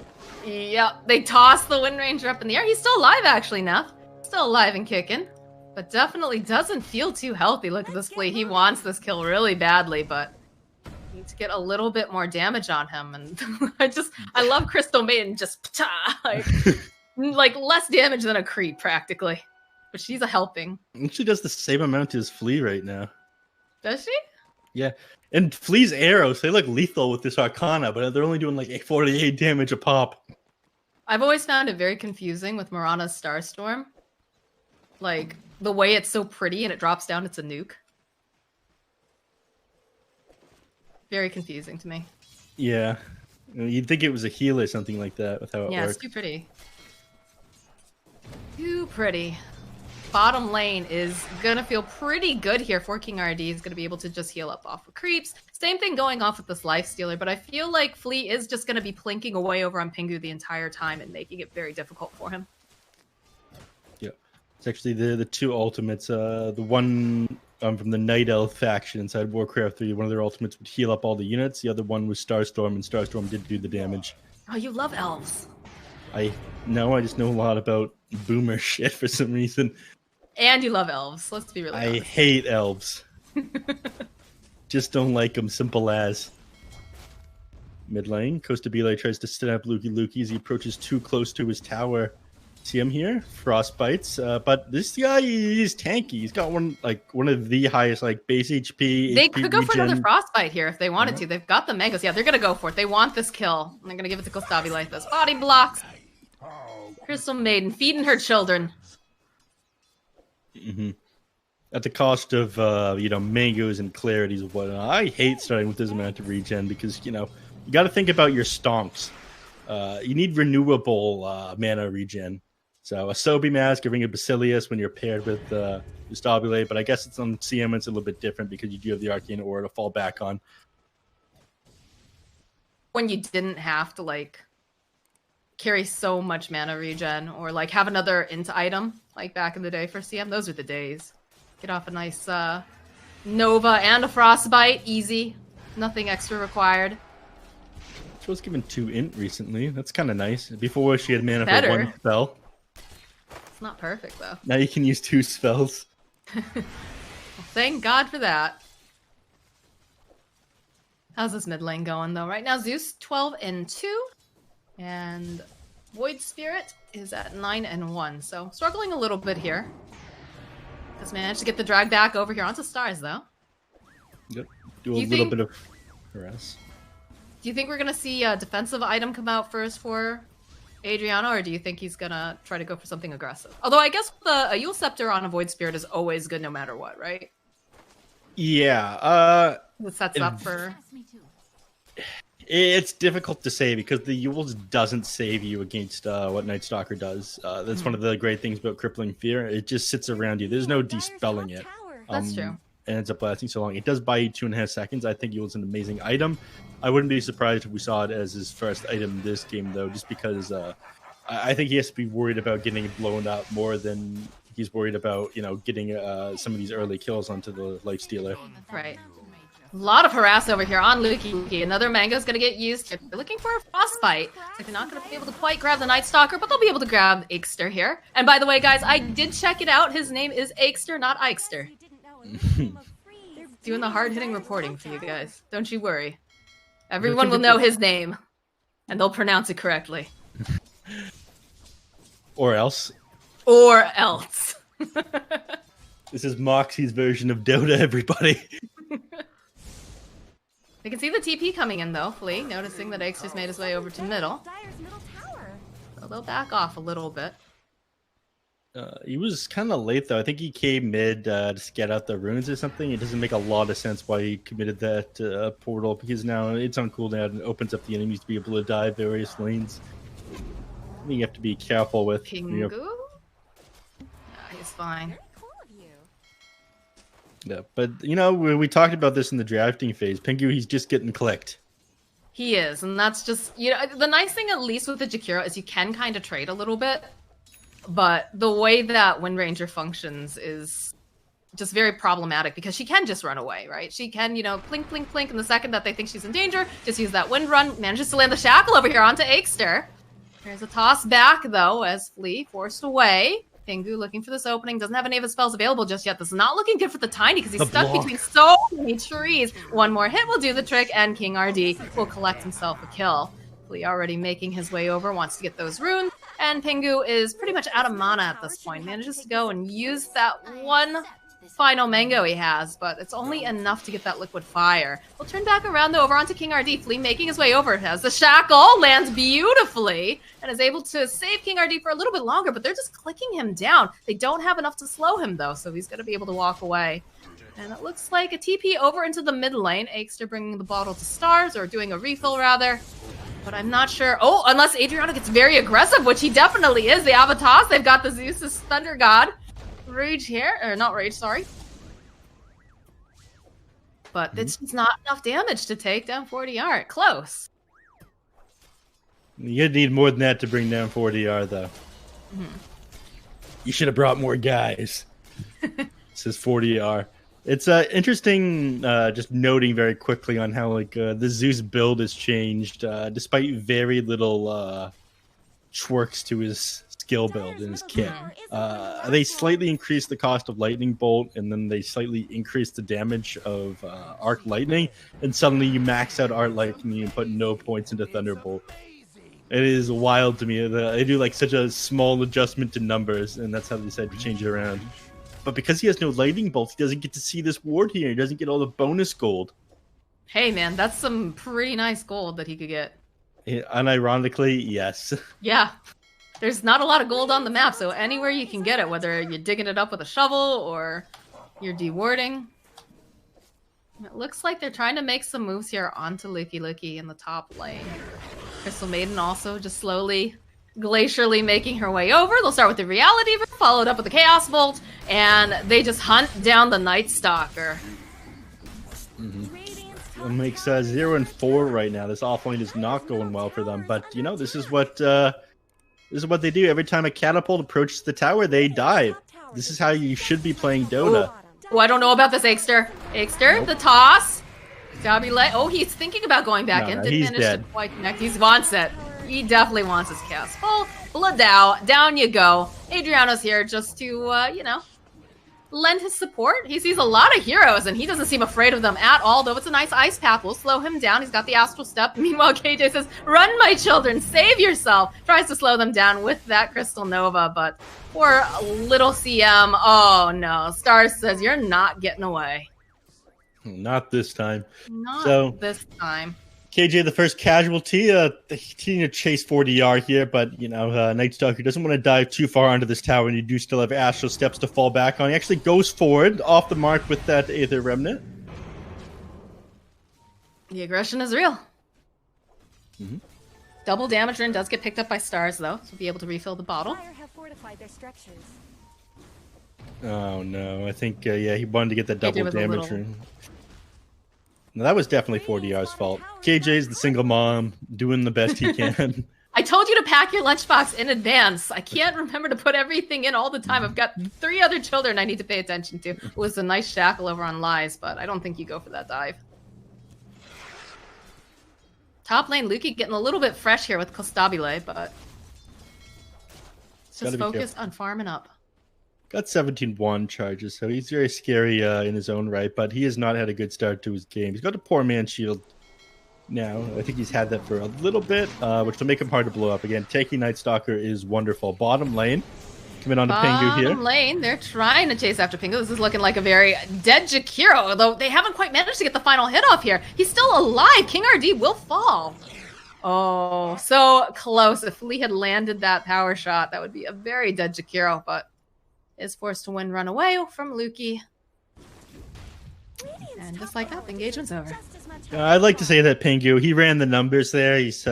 Yep, they tossed the Wind Ranger up in the air. He's still alive, actually, Neff. Still alive and kicking. But definitely doesn't feel too healthy. Look at this play. He wants this kill really badly, but need to get a little bit more damage on him. And I love Crystal Maiden just like less damage than a creep practically. But she's a helping. And she does the same amount as Flea right now. Does she? Yeah. And Flea's arrows, they look lethal with this Arcana, but they're only doing like 48 damage a pop. I've always found it very confusing with Mirana's Starstorm. Like, the way it's so pretty and it drops down, it's a nuke. Very confusing to me. Yeah. You'd think it was a heal or something like that with how it works. Yeah, it's too pretty. Too pretty. Bottom lane is gonna feel pretty good here. For King RD is gonna be able to just heal up off of creeps. Same thing going off with this Lifestealer, but I feel like Flea is just gonna be plinking away over on Pingu the entire time and making it very difficult for him. Yeah. It's actually the two ultimates. The one from the Night Elf faction inside Warcraft 3, one of their ultimates would heal up all the units. The other one was Starstorm, and Starstorm did do the damage. Oh, you love elves. I just know a lot about boomer shit for some reason. And you love elves. Let's be really honest. I hate elves. Just don't like them, simple as. Mid lane, Costabile tries to snap Luki as he approaches too close to his tower. See him here? Frostbites. But this guy is tanky. He's got one of the highest base HP. They could go for another Frostbite here if they wanted to. They've got the mangoes. Yeah, they're gonna go for it. They want this kill. And they're gonna give it to Costabile like this. Body blocks. Crystal Maiden feeding her children. Mm-hmm. At the cost of mangoes and clarities and whatnot. I hate starting with this amount of regen because you got to think about your stonks. You need renewable mana regen. So a Sobi mask, giving a Basilius when you're paired with Costabile, but I guess it's on CM it's a little bit different because you do have the Arcane Aura to fall back on. When you didn't have to carry so much mana regen or have another int item like back in the day for CM, those are the days. Get off a nice Nova and a Frostbite, easy, nothing extra required. She was given 2 int recently. That's kind of nice. Before she had mana for 1 spell. It's not perfect though. Now you can use 2 spells. Well, thank God for that. How's this mid lane going though? Right now Zeus 12 and 2. And Void Spirit is at 9 and 1. So struggling a little bit here. Has managed to get the drag back over here onto Stars though. Yep. Do a little bit of harass. Do you think we're gonna see a defensive item come out first for Adriano, or do you think he's gonna try to go for something aggressive? Although I guess a Yule Scepter on a Void Spirit is always good no matter what, right? Yeah. It sets up for... It's difficult to say because the Yule's doesn't save you against what Night Stalker does. That's one of the great things about Crippling Fear. It just sits around you. There's no dispelling it. That's true. And ends up lasting so long. It does buy you 2.5 seconds. I think Yule's an amazing item. I wouldn't be surprised if we saw it as his first item in this game, though, just because I think he has to be worried about getting blown up more than he's worried about, getting some of these early kills onto the Lifestealer. Right. A lot of harass over here on Luki. Another mango's gonna get used. They're looking for a Frostbite. So they're not gonna be able to quite grab the Night Stalker, but they'll be able to grab Ikster here. And by the way, guys, I did check it out. His name is Ikster, not Ikster. Doing the hard-hitting reporting for you guys. Don't you worry. Everyone will know his name, and they'll pronounce it correctly. Or else. Or else. This is Moxie's version of Dota, everybody. They can see the TP coming in though, Flea, noticing that Yongsters made his way over to middle. Dyer's middle tower. So they'll back off a little bit. He was kind of late though. I think he came mid to get out the runes or something. It doesn't make a lot of sense why he committed that portal, because now it's on cooldown and opens up the enemies to be able to dive various lanes. I think you have to be careful with. Pingu? Yeah, he's fine. Very cool of you. Yeah, but we talked about this in the drafting phase. Pingu, he's just getting clicked. He is, and that's just, the nice thing at least with the Jakiro is you can kind of trade a little bit, but the way that Wind Ranger functions is just very problematic because she can just run away, right? She can, plink, plink, plink, and the second that they think she's in danger, just use that Wind Run, manages to land the Shackle over here onto Yongster. There's a toss back, though, as Flea forced away. Pingu looking for this opening. Doesn't have any of his spells available just yet. This is not looking good for the Tiny because he's stuck between so many trees. One more hit will do the trick, and King RD will collect himself a kill. Flea already making his way over, wants to get those runes, and Pingu is pretty much out of mana at this point. Manages to go and use that one final mango he has, but it's only enough to get that liquid fire. We'll turn back around though over onto King RD. Flea making his way over, has the shackle, lands beautifully, and is able to save King RD for a little bit longer, but they're just clicking him down. They don't have enough to slow him though, so he's going to be able to walk away. And it looks like a TP over into the mid lane. Yongster bringing the bottle to Stars, or doing a refill rather. But I'm not sure. Oh, unless Adriano gets very aggressive, which he definitely is. The Avatas, they've got the Zeus's Thunder God. Rage here, or not Rage, sorry. But it's just not enough damage to take down 40R. Close. You'd need more than that to bring down 40R, though. You should have brought more guys. Says 40R. It's interesting, just noting very quickly on how the Zeus build has changed, despite very little twerks to his skill build in his kit. They slightly increased the cost of Lightning Bolt, and then they slightly increased the damage of Arc Lightning, and suddenly you max out Arc Lightning and put no points into Thunderbolt. It is wild to me. They do such a small adjustment to numbers, and that's how they decided to change it around. But because he has no Lightning Bolt, he doesn't get to see this ward here. He doesn't get all the bonus gold. Hey man, that's some pretty nice gold that he could get. Unironically, yes. Yeah. There's not a lot of gold on the map, so anywhere you can get it, whether you're digging it up with a shovel or you're dewarding. It looks like they're trying to make some moves here onto Lucky Lucky in the top lane. Crystal Maiden also just slowly, glacially making her way over. They'll start with the Reality, followed up with the Chaos Bolt, and they just hunt down the Night Stalker. It makes 0 and 4 right now. This offlane is not going well for them, but this is what they do. Every time a catapult approaches the tower, they dive. This is how you should be playing Dota. Oh, I don't know about this, Yongster. Yongster, the toss. Oh, he's thinking about going back in. Didn't manage to quite connect. He wants it. He definitely wants his cast. Oh, blood down you go. Adriano's here just to, lend his support. He sees a lot of heroes, and he doesn't seem afraid of them at all, though it's a nice ice path. We'll slow him down. He's got the Astral Step. Meanwhile, KJ says, run, my children, save yourself. Tries to slow them down with that Crystal Nova, but poor little CM. Oh, no. Stars says, you're not getting away. Not this time. Not this time. KJ, the first casualty, they continue to chase 40R here, but, Night Stalker doesn't want to dive too far onto this tower, and you do still have Astral Steps to fall back on. He actually goes forward, off the mark with that Aether Remnant. The aggression is real. Double damage rune does get picked up by Stars, though, so we'll be able to refill the bottle. Have fortified their structures. Oh, no. I think, he wanted to get that double damage rune. No, that was definitely 40R's fault. KJ's the single mom, doing the best he can. I told you to pack your lunchbox in advance. I can't remember to put everything in all the time. I've got 3 other children I need to pay attention to. It was a nice shackle over on Lies, but I don't think you go for that dive. Top lane, Luki getting a little bit fresh here with Costabile, but just focused on farming up. Got 17-1 charges, so he's very scary in his own right, but he has not had a good start to his game. He's got a poor man shield now. I think he's had that for a little bit, which will make him hard to blow up. Again, taking Night Stalker is wonderful. Bottom lane, Coming on to Pingu here. Bottom lane, they're trying to chase after Pingu. This is looking like a very dead Jakiro, although they haven't quite managed to get the final hit off here. He's still alive. King RD will fall. Oh, so close. If Lee had landed that power shot, that would be a very dead Jakiro, but is forced to win run away from Luki. And just like that, the engagement's over. I'd like to say that Pingu, he ran the numbers there. He's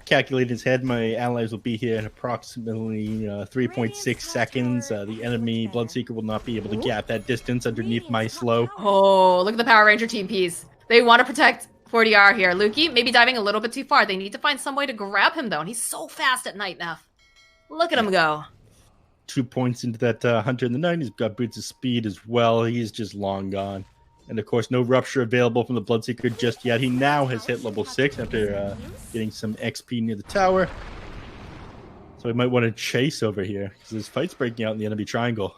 calculated his head. My allies will be here in approximately 3.6 seconds. The enemy Bloodseeker will not be able to gap that distance underneath my slow. Oh, look at the Power Ranger team piece. They want to protect 40R here. Luki maybe diving a little bit too far. They need to find some way to grab him, though. And he's so fast at night now. Look at him go. 2 points into that Hunter in the Night. He's got boots of speed as well. He's just long gone. And of course, no Rupture available from the Bloodseeker just yet. He now has hit level 6 after getting some XP near the tower. So we might want to chase over here because this fight's breaking out in the enemy triangle.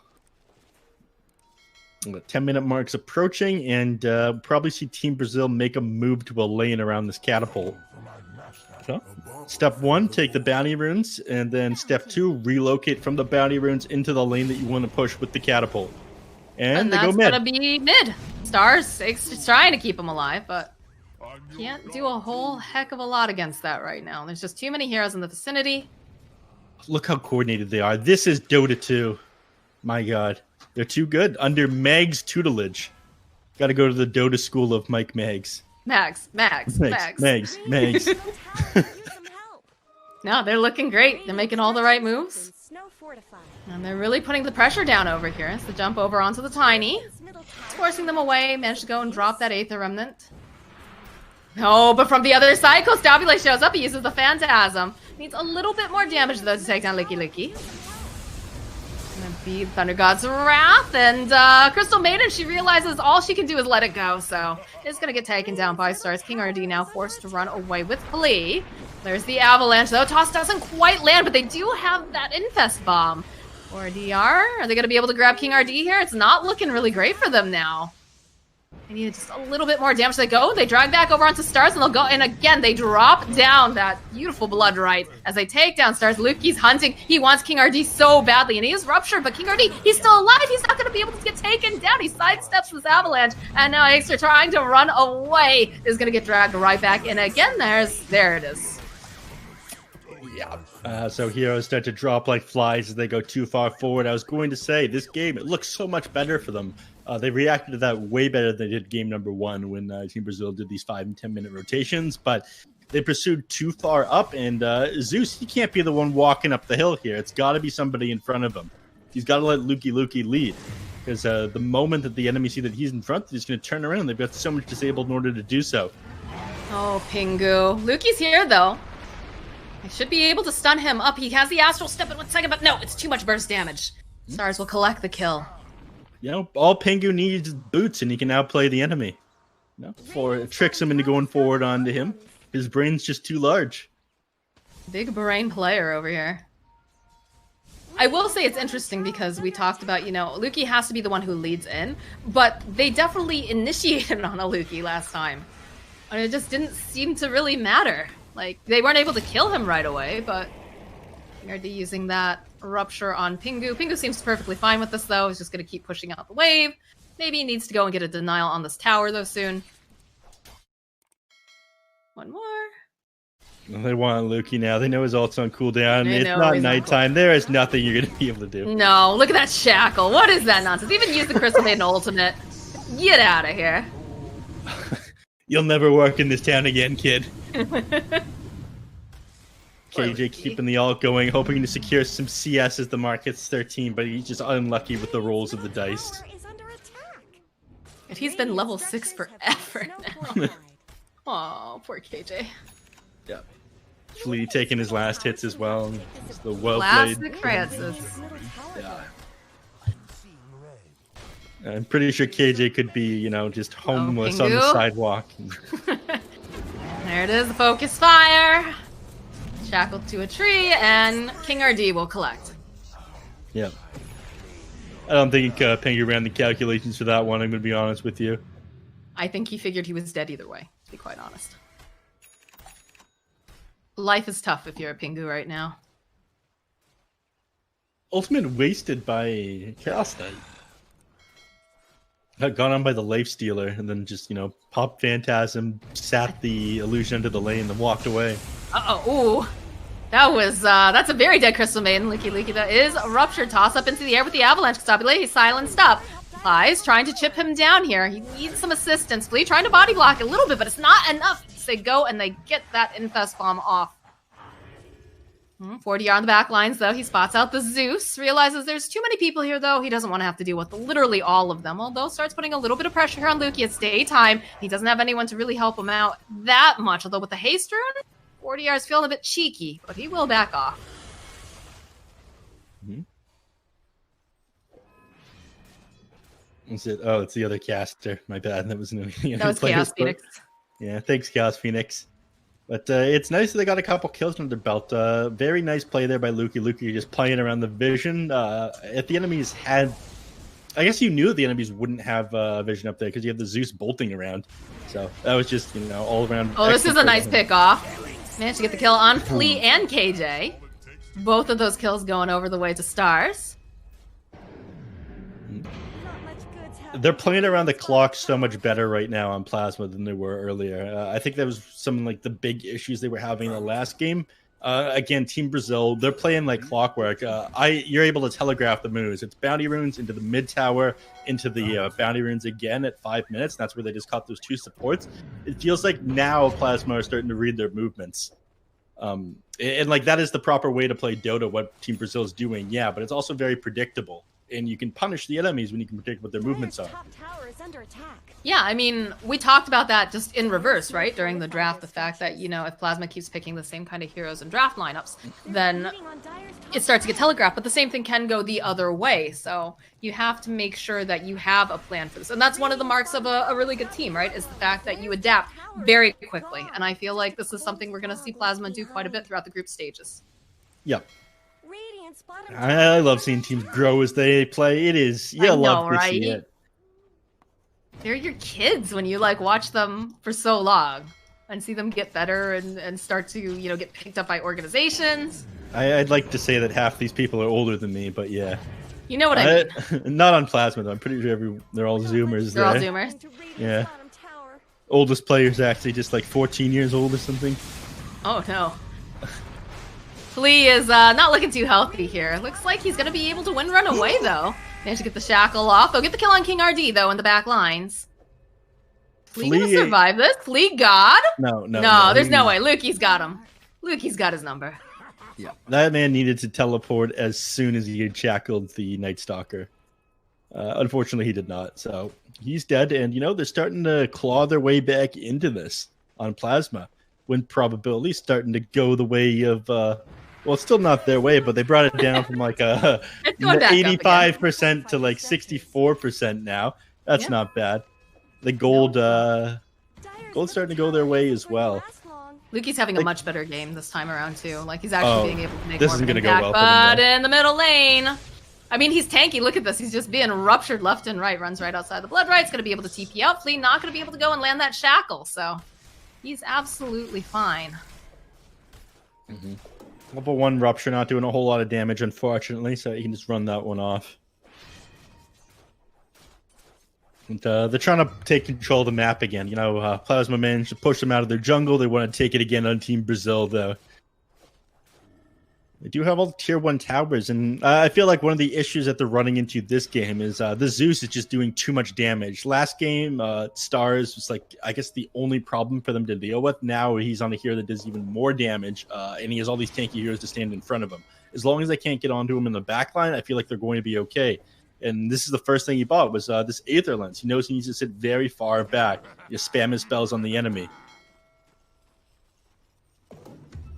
The 10-minute mark's approaching, and probably see Team Brazil make a move to a lane around this catapult. So, step 1, take the bounty runes, and then step 2, relocate from the bounty runes into the lane that you want to push with the catapult. And they go mid. That's gonna be mid. Stars is trying to keep him alive, but can't do a whole heck of a lot against that right now. There's just too many heroes in the vicinity. Look how coordinated they are. This is Dota 2. My god. They're too good. Under Meg's tutelage. Gotta go to the Dota school of Mike Meggs. Megs. No, they're looking great. They're making all the right moves. And they're really putting the pressure down over here. It's the jump over onto the Tiny. It's forcing them away. Managed to go and drop that Aether Remnant. No, but from the other side, Constabule shows up. He uses the Phantasm. Needs a little bit more damage, though, to take down Licky Licky. Gonna be Thunder God's Wrath. And Crystal Maiden, she realizes all she can do is let it go. So it's gonna get taken down by Stars. King RD now forced to run away with Flea. There's the Avalanche, though. Toss doesn't quite land, but they do have that Infest Bomb. Or DR? Are they going to be able to grab King RD here? It's not looking really great for them now. They need just a little bit more damage. They go, they drag back over onto Stars, and they'll go, and again, they drop down that beautiful Blood Right as they take down Stars. Luki's hunting. He wants King RD so badly, and he is ruptured, but King RD, he's still alive. He's not going to be able to get taken down. He sidesteps this Avalanche, and now Hexter trying to run away is going to get dragged right back in again. There it is. Yeah. So heroes start to drop like flies as they go too far forward. I was going to say, this game, it looks so much better for them. They reacted to that way better than they did game number 1 when Team Brazil did these 5 and 10 minute rotations. But they pursued too far up, and Zeus, he can't be the one walking up the hill here. It's got to be somebody in front of him. He's got to let Luki lead. Because the moment that the enemy see that he's in front, they're just going to turn around. They've got so much disabled in order to do so. Oh, Pingu. Luki's here, though. I should be able to stun him up. He has the Astral Step in 1 second, but no, it's too much burst damage. Stars will collect the kill. You know, all Pingu needs is boots, and he can outplay the enemy. You know, for tricks him into going forward onto him. His brain's just too large. Big brain player over here. I will say it's interesting because we talked about, Luki has to be the one who leads in, but they definitely initiated on a Luki last time. And it just didn't seem to really matter. Like, they weren't able to kill him right away, but RD using that Rupture on Pingu. Pingu seems perfectly fine with this, though. He's just going to keep pushing out the wave. Maybe he needs to go and get a denial on this tower, though, soon. One more. They want Luki now. They know his ult's on cooldown. It's not nighttime. There is nothing you're going to be able to do. No, look at that shackle. What is that nonsense? Even use the Crystal Maiden ultimate. Get out of here. You'll never work in this town again, kid. KJ keeping the ult going, hoping to secure some CS as the mark hits 13, but he's just unlucky with the rolls of the dice. And he's been level 6 forever now. Aw, poor KJ. Yeah. Flea taking his last hits as well. It's the Classic Francis. Yeah. I'm pretty sure KJ could be, just homeless on the sidewalk. There it is, the focus fire. Shackled to a tree, and King RD will collect. Yeah. I don't think Pingu ran the calculations for that one, I'm going to be honest with you. I think he figured he was dead either way, to be quite honest. Life is tough if you're a Pingu right now. ultimate wasted by Chaos Knight. Got gone on by the Life Stealer, and then just, you know, popped Phantasm, sat the illusion into the lane, and walked away. Ooh. That was, that's a very dead Crystal Maiden. Leaky, that is a Rupture. Toss up into the air with the Avalanche. Stabile, he's silenced up. Flies, trying to chip him down here. He needs some assistance. Flea trying to body block a little bit, but it's not enough. They go and they get that Infest Bomb off. 40 on the back lines, though. He spots out the Zeus. Realizes there's too many people here, though. He doesn't want to have to deal with literally all of them. Although starts putting a little bit of pressure here on Lukey. It's daytime. He doesn't have anyone to really help him out that much. Although with the Haste Rune, 40 yards feeling a bit cheeky, but he will back off. Is it? Oh, it's the other caster. My bad. That was that was Chaos Phoenix. Yeah, thanks, Chaos Phoenix. But it's nice that they got a couple kills under their belt. Very nice play there by Lukey. Lukey just playing around the vision. If the enemies had... I guess you knew the enemies wouldn't have vision up there because you have the Zeus bolting around. So that was just, you know, all around... Oh, this is a nice pick off. Managed to get the kill on Flea and KJ. Both of those kills going over the way to Stars. They're playing around the clock so much better right now on Plasma than they were earlier. I think that was some like the big issues they were having in the last game. Again, Team Brazil, they're playing like clockwork. You're able to telegraph the moves. It's bounty runes into the mid tower, into the bounty runes again at 5 minutes. That's where they just caught those two supports. It feels like now Plasma are starting to read their movements. And like that is the proper way to play Dota, what Team Brazil is doing. Yeah, but it's also very predictable. And you can punish the enemies when you can predict what their movements are. Yeah, I mean, we talked about that just in reverse, right? During the draft, the fact that, you know, if Plasma keeps picking the same kind of heroes in draft lineups, then it starts to get telegraphed. But the same thing can go the other way. So you have to make sure that you have a plan for this. And that's one of the marks of a really good team, right? Is the fact that you adapt very quickly. And I feel like this is something we're going to see Plasma do quite a bit throughout the group stages. Yep. I love seeing teams grow as they play. It is, yeah, love to see it. They're your kids when you like watch them for so long and see them get better and start to, you know, get picked up by organizations. I'd like to say that half these people are older than me, but yeah. You know what I mean. Not on Plasma though. I'm pretty sure they're all Zoomers. They're all Zoomers. Yeah. Oldest player's actually just like 14 years old or something. Oh no. Flea is not looking too healthy here. Looks like he's going to be able to win run away, though. Managed to get the shackle off. They'll get the kill on King RD, though, in the back lines. Flea going to survive this? Flea God? No, there's no way. Lukey's got him. Lukey's got his number. Yeah. That man needed to teleport as soon as he had shackled the Night Stalker. Unfortunately, he did not. So he's dead. And, you know, they're starting to claw their way back into this on Plasma. Win probability starting to go the way of... well, it's still not their way, but they brought it down from like 85% to like 64% now. That's not bad. The gold's starting to go their way as well. Lukey's having a much better game this time around too. Like he's actually being able to make more of an impact. Go well but in the middle lane, I mean, he's tanky. Look at this. He's just being ruptured left and right. Runs right outside the blood right's going to be able to TP out. Flea not going to be able to go and land that shackle. So he's absolutely fine. Level 1 Rupture not doing a whole lot of damage, unfortunately, so you can just run that one off. And, they're trying to take control of the map again. You know, Plasma managed to push them out of their jungle. They want to take it again on Team Brazil, though. They do have all the tier 1 towers, and I feel like one of the issues that they're running into this game is the Zeus is just doing too much damage. Last game, Stars was like, I guess, the only problem for them to deal with. Now he's on a hero that does even more damage, and he has all these tanky heroes to stand in front of him. As long as they can't get onto him in the backline, I feel like they're going to be okay. And this is the first thing he bought was this Aether Lens. He knows he needs to sit very far back. You spam his spells on the enemy.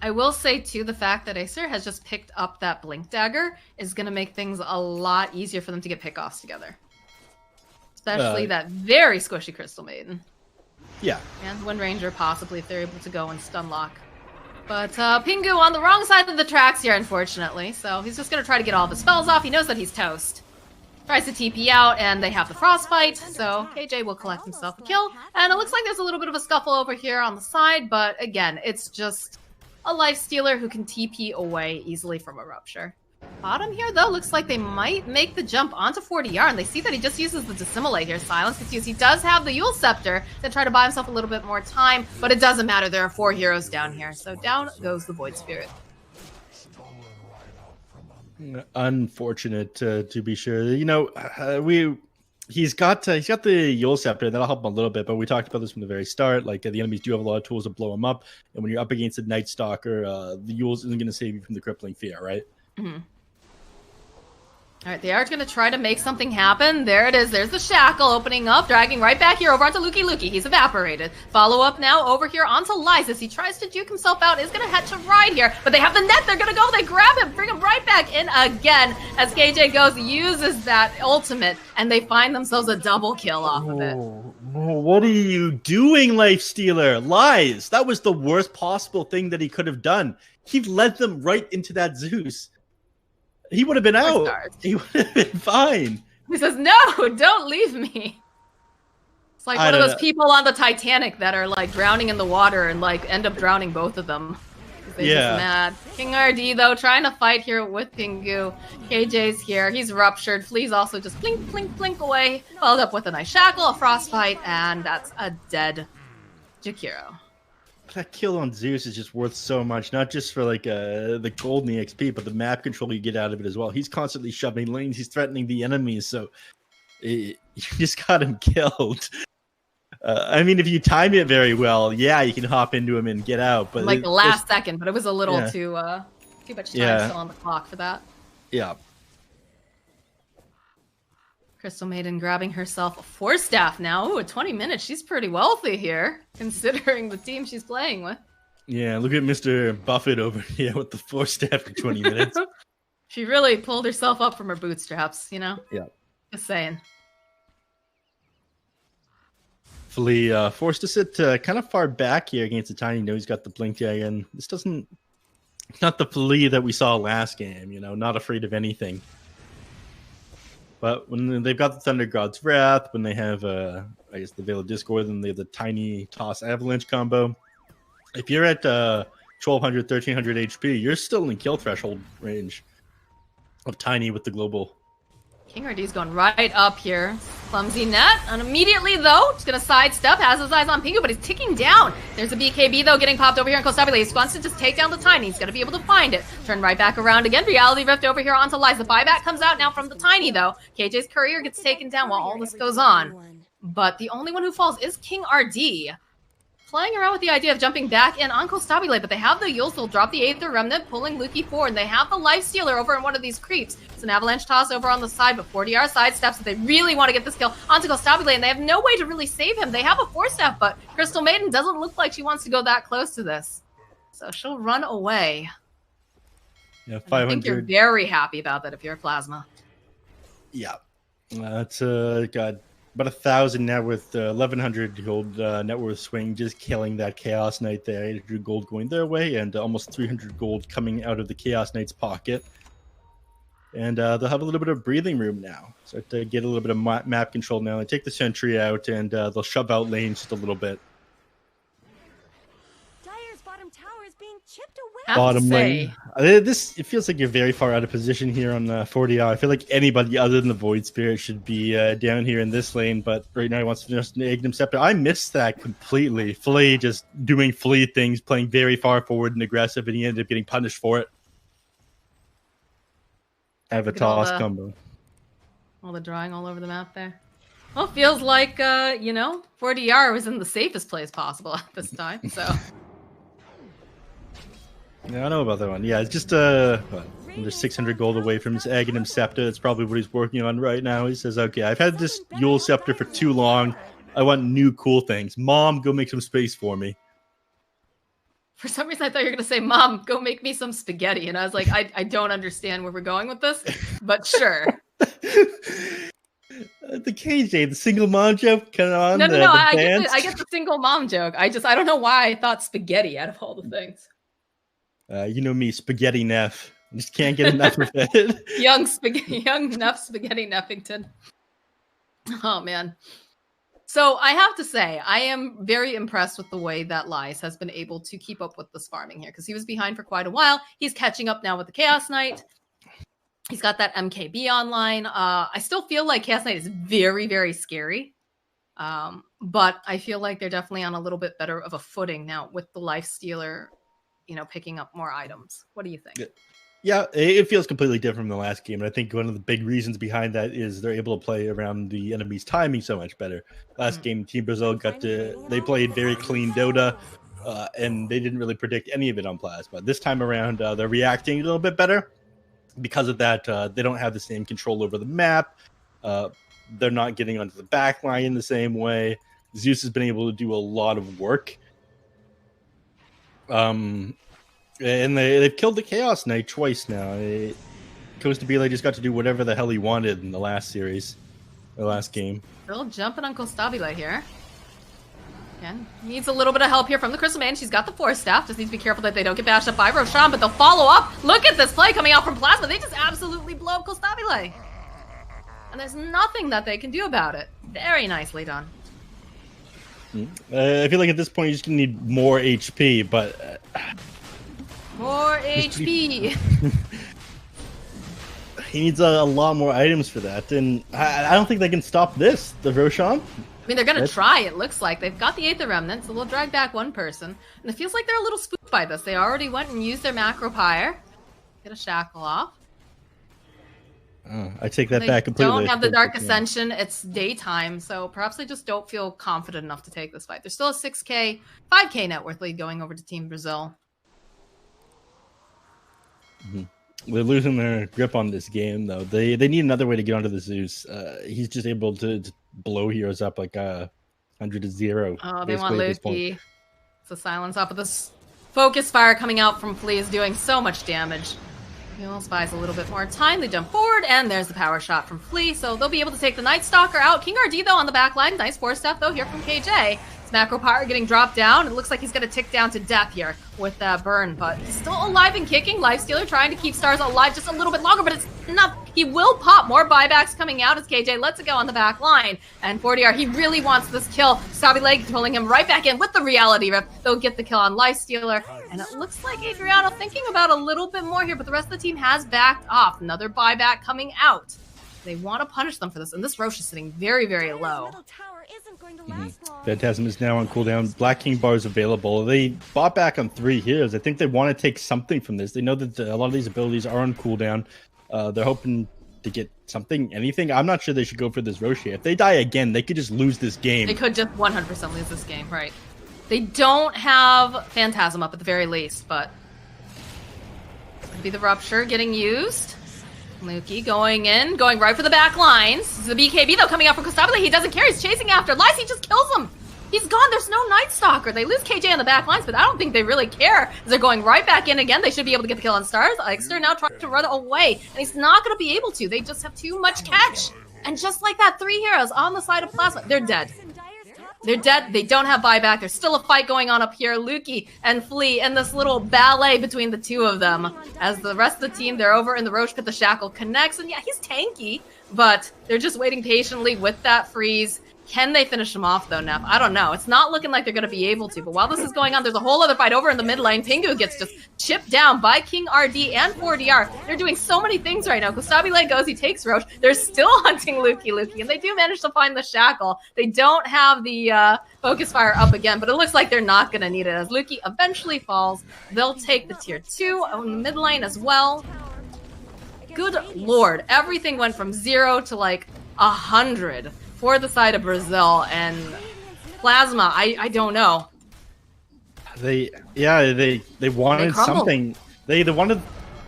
I will say, too, the fact that Acer has just picked up that Blink Dagger is going to make things a lot easier for them to get pickoffs together. Especially that very squishy Crystal Maiden. Yeah. And Wind Ranger, possibly, if they're able to go and stun lock. But Pingu on the wrong side of the tracks here, unfortunately. So he's just going to try to get all of his spells off. He knows that he's toast. Tries to TP out, and they have the Frostbite. So KJ will collect himself a kill. And it looks like there's a little bit of a scuffle over here on the side. But again, it's just... a life stealer who can TP away easily from a Rupture. Bottom here, though, looks like they might make the jump onto 40R, and they see that he just uses the dissimulate here. Silence gets used. He does have the Yule Scepter to try to buy himself a little bit more time, but it doesn't matter. There are 4 heroes down here, so down goes the Void Spirit. Unfortunate, to be sure. You know, he's got the Yule Scepter, and that'll help him a little bit. But we talked about this from the very start. Like the enemies do have a lot of tools to blow him up, and when you're up against a Night Stalker, the Yule's isn't going to save you from the crippling fear, right? Mm-hmm. All right, they are going to try to make something happen. There it is. There's the shackle opening up, dragging right back here over onto Luki. He's evaporated. Follow up now over here onto Lies as he tries to juke himself out. Is going to head to ride here, but they have the net. They're going to go. They grab him, bring him right back in again as KJ goes, uses that ultimate, and they find themselves a double kill off of it. What are you doing, Lifestealer? Lies. That was the worst possible thing that he could have done. He led them right into that Zeus. He would have been out. He would have been fine. He says, no, don't leave me. It's like one of those people on the Titanic that are like drowning in the water and like end up drowning both of them. They're just mad. King RD, though, trying to fight here with Pingu. KJ's here. He's ruptured. Flea's also just blink, blink, blink away. Followed up with a nice shackle, a frostbite, and that's a dead Jakiro. That kill on Zeus is just worth so much, not just for like the gold and the XP, but the map control you get out of it as well. He's constantly shoving lanes, he's threatening the enemies, so you just got him killed. I mean, if you time it very well, yeah, you can hop into him and get out. But like the last second, but it was a little too much time still on the clock for that. Yeah. Crystal Maiden grabbing herself a 4-staff now. Ooh, at 20 minutes, she's pretty wealthy here, considering the team she's playing with. Yeah, look at Mr. Buffett over here with the 4-staff for 20 minutes. She really pulled herself up from her bootstraps, you know? Yeah. Just saying. Flee forced to sit kind of far back here against the Tiny. You know, he's got the blink dragon. This doesn't... It's not the Flee that we saw last game, you know, not afraid of anything. But when they've got the Thunder God's Wrath, when they have, I guess, the Veil of Discord, then they have the Tiny Toss Avalanche combo. If you're at 1200, 1300 HP, you're still in kill threshold range of Tiny with the global. King RD's going right up here. Clumsy net. And immediately, though, he's going to sidestep. Has his eyes on Pingu, but he's ticking down. There's a BKB, though, getting popped over here in Kostabile. He wants to just take down the Tiny. He's going to be able to find it. Turn right back around again. Reality Rift over here onto Lies. The buyback comes out now from the Tiny, though. KJ's courier gets taken down while all this goes on. But the only one who falls is King RD. Playing around with the idea of jumping back in on Kostabile, but they have the Yules. They'll drop the Aether Remnant, pulling Luki forward. And they have the Life Stealer over in one of these creeps. It's an Avalanche Toss over on the side, but 40R sidesteps. So they really want to get this kill onto Kostabile, and they have no way to really save him. They have a 4-step, but Crystal Maiden doesn't look like she wants to go that close to this. So she'll run away. Yeah, 500. I think you're very happy about that if you're a Plasma. Yeah. That's got about 1,000 net worth, 1,100 gold net worth swing, just killing that Chaos Knight there. 800 gold going their way, and almost 300 gold coming out of the Chaos Knight's pocket. And they'll have a little bit of breathing room now. Start to get a little bit of map control now. They take the sentry out, and they'll shove out lanes just a little bit. Dire's bottom tower is being chipped away. Bottom lane. It feels like you're very far out of position here on 40R. I feel like anybody other than the Void Spirit should be down here in this lane, but right now he wants to just Ignum Scepter. I missed that completely. Flea just doing Flea things, playing very far forward and aggressive, and he ended up getting punished for it. Have a toss combo. All the drawing all over the map there. Well, feels like, you know, 40R was in the safest place possible at this time, so... Yeah, I know about that one. Yeah, it's just under 600 gold away from his Aghanim Scepter. That's probably what he's working on right now. He says, okay, I've had this Yule Scepter for too long. I want new cool things. Mom, go make some space for me. For some reason, I thought you were going to say, Mom, go make me some spaghetti. And I was like, I don't understand where we're going with this, but sure. The KJ, the single mom joke, kind of on No, I get the single mom joke. I don't know why I thought spaghetti out of all the things. You know me, spaghetti Neff. I just can't get enough of it. young Neff Spaghetti Neffington. Oh, man. So I have to say, I am very impressed with the way that Lies has been able to keep up with this farming here, because he was behind for quite a while. He's catching up now with the Chaos Knight. He's got that MKB online. I still feel like Chaos Knight is very, very scary. But I feel like they're definitely on a little bit better of a footing now with the Life Stealer, you know, picking up more items. What do you think? Yeah, it feels completely different from the last game. And I think one of the big reasons behind that is they're able to play around the enemy's timing so much better. Last game, Team Brazil they played very clean Dota, and they didn't really predict any of it on Plasma. This time around, they're reacting a little bit better. Because of that, they don't have the same control over the map. They're not getting onto the back line in the same way. Zeus has been able to do a lot of work. And they've killed the Chaos Knight twice now. It goes to be like just got to do whatever the hell he wanted in the last series, the last game. Still jumping on Kostabile here. Again, needs a little bit of help here from the Crystal Man. She's got the Force Staff. Just needs to be careful that they don't get bashed up by Roshan, but they'll follow up. Look at this play coming out from Plasma. They just absolutely blow up Kostabile. And there's nothing that they can do about it. Very nicely done. I feel like at this point, you're just going to need more HP, but... More HP. He needs a lot more items for that, and I don't think they can stop this, the Roshan. I mean, they're going to try, it looks like. They've got the Aether Remnant, so they'll drag back one person. And it feels like they're a little spooked by this. They already went and used their Macro Pyre. Get a Shackle off. I take that back completely. They don't have the Dark Ascension. It's daytime, so perhaps they just don't feel confident enough to take this fight. There's still a 6K, 5K net worth lead going over to Team Brazil. They're losing their grip on this game, though. They need another way to get onto the Zeus. He's just able to blow heroes up like 100-0. Oh, they want Loki. So silence up, but this focus fire coming out from Flea is doing so much damage. Mules buys a little bit more time. They jump forward, and there's the power shot from Flea. So they'll be able to take the Night Stalker out. King RD, though, on the back line. Nice Force Staff, though, here from KJ. His Macro Pyre getting dropped down. It looks like he's going to tick down to death here with that burn, but he's still alive and kicking. Lifestealer trying to keep Stars alive just a little bit longer, but it's enough. He will pop. More buybacks coming out as KJ lets it go on the back line. And 40R, he really wants this kill. Stabby Leg pulling him right back in with the Reality Rip. They'll get the kill on Lifestealer. And it looks like Adriano thinking about a little bit more here, but the rest of the team has backed off. Another buyback coming out. They want to punish them for this, and this Roche is sitting very, very low. Phantasm is now on cooldown. Black King bar is available. They bought back on 3 heroes. I think they want to take something from this. They know that a lot of these abilities are on cooldown. They're hoping to get something, anything. I'm not sure they should go for this Roche. If they die again, they could just lose this game. They could just 100% lose this game, right? They don't have Phantasm up at the very least, but maybe the Rupture getting used. Lukey going in, going right for the back lines. This is the BKB, though, coming out from Kostabile. He doesn't care. He's chasing after Lice. He just kills him. He's gone. There's no Night Stalker. They lose KJ on the back lines, but I don't think they really care. They're going right back in again. They should be able to get the kill on Stars. Exter now trying to run away, and he's not going to be able to. They just have too much catch. And just like that, 3 heroes on the side of Plasma. They're dead. They're dead. They don't have buyback. There's still a fight going on up here. Lukey and Flea and this little ballet between the two of them. As the rest of the team, they're over in the Roche Pit. The Shackle connects. And yeah, he's tanky, but they're just waiting patiently with that freeze. Can they finish him off, though, Neff? I don't know. It's not looking like they're going to be able to. But while this is going on, there's a whole other fight over in the mid lane. Pingu gets just chipped down by King RD and 4DR. They're doing so many things right now. Kostabile goes, he takes Roche. They're still hunting Lukey, and they do manage to find the Shackle. They don't have the Focus Fire up again, but it looks like they're not going to need it. As Lukey eventually falls, they'll take the tier 2 on the mid lane as well. Good lord. Everything went from 0 to like 100. For the side of Brazil, and Plasma, I don't know. They wanted something. They wanted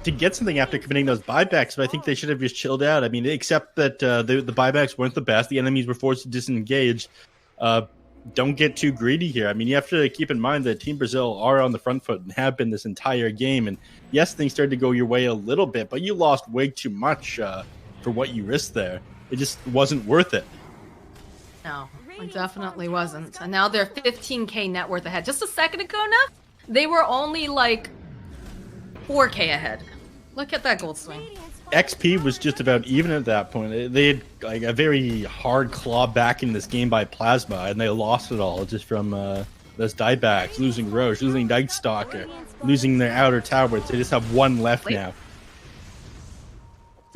to get something after committing those buybacks, but I think they should have just chilled out. I mean, except that the buybacks weren't the best. The enemies were forced to disengage. Don't get too greedy here. I mean, you have to keep in mind that Team Brazil are on the front foot and have been this entire game. And yes, things started to go your way a little bit, but you lost way too much for what you risked there. It just wasn't worth it. No, it definitely wasn't. And now they're 15K net worth ahead. Just a second ago now, they were only like 4K ahead. Look at that gold swing. XP was just about even at that point. They had like a very hard claw back in this game by Plasma, and they lost it all just from those diebacks, losing Roche, losing Night Stalker, losing their outer tower. They just have 1 left now.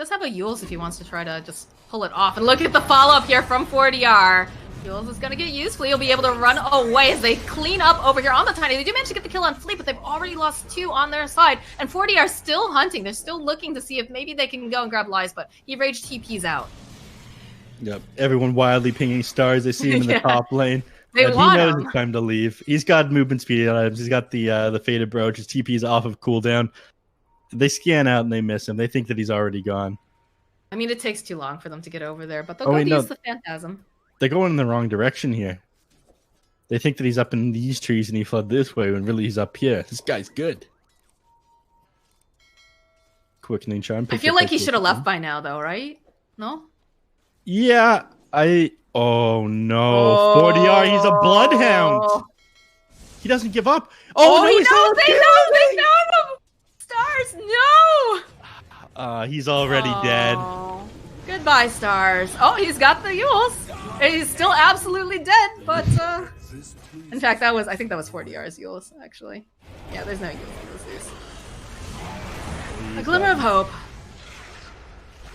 Does have a Yules if he wants to try to just pull it off. And look at the follow-up here from 4DR. Yules is going to get used. Flea will be able to run away as they clean up over here on the Tiny. They do manage to get the kill on Flea, but they've already lost 2 on their side. And 4D are still hunting. They're still looking to see if maybe they can go and grab Lies, but he rage TP's out. Yep, everyone wildly pinging stars. They see him in the top lane. They But he want knows him. it's time to leave. He's got movement speed items. He's got the faded brooch. His TP's off of cooldown. They scan out and they miss him. They think that he's already gone. I mean, it takes too long for them to get over there, but they'll Oh, go wait, no. use the Phantasm. They're going in the wrong direction here. They think that he's up in these trees and he fled this way when really he's up here. This guy's good. Quickening charm. I feel like he should have left by now, though, right? No? Yeah, Oh no, 4DR, he's a bloodhound. He doesn't give up. Oh, no, he he's knows, they already know him! Stars, no! he's already dead. Goodbye, Stars. Oh, he's got the Yules. He's still absolutely dead, but in fact, I think that was 4DR's Yules, actually. Yeah, there's no Yules on this Zeus. A glimmer of hope.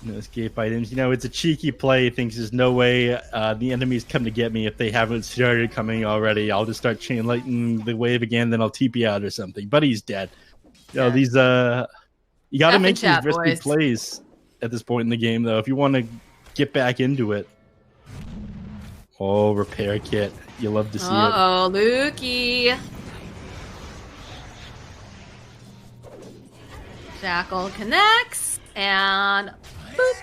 No escape items. You know, it's a cheeky play. He thinks there's no way the enemies come to get me if they haven't started coming already. I'll just start chain lightning the wave again, then I'll TP out or something. But he's dead. You know, these you got to make these risky plays at this point in the game, though, if you want to get back into it. Oh, repair kit. You love to see it. Uh-oh, Lukey. Shackle connects, and boop.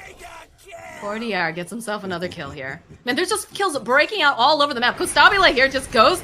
4DR gets himself another kill here. Man, there's just kills breaking out all over the map. Kostabile here just goes,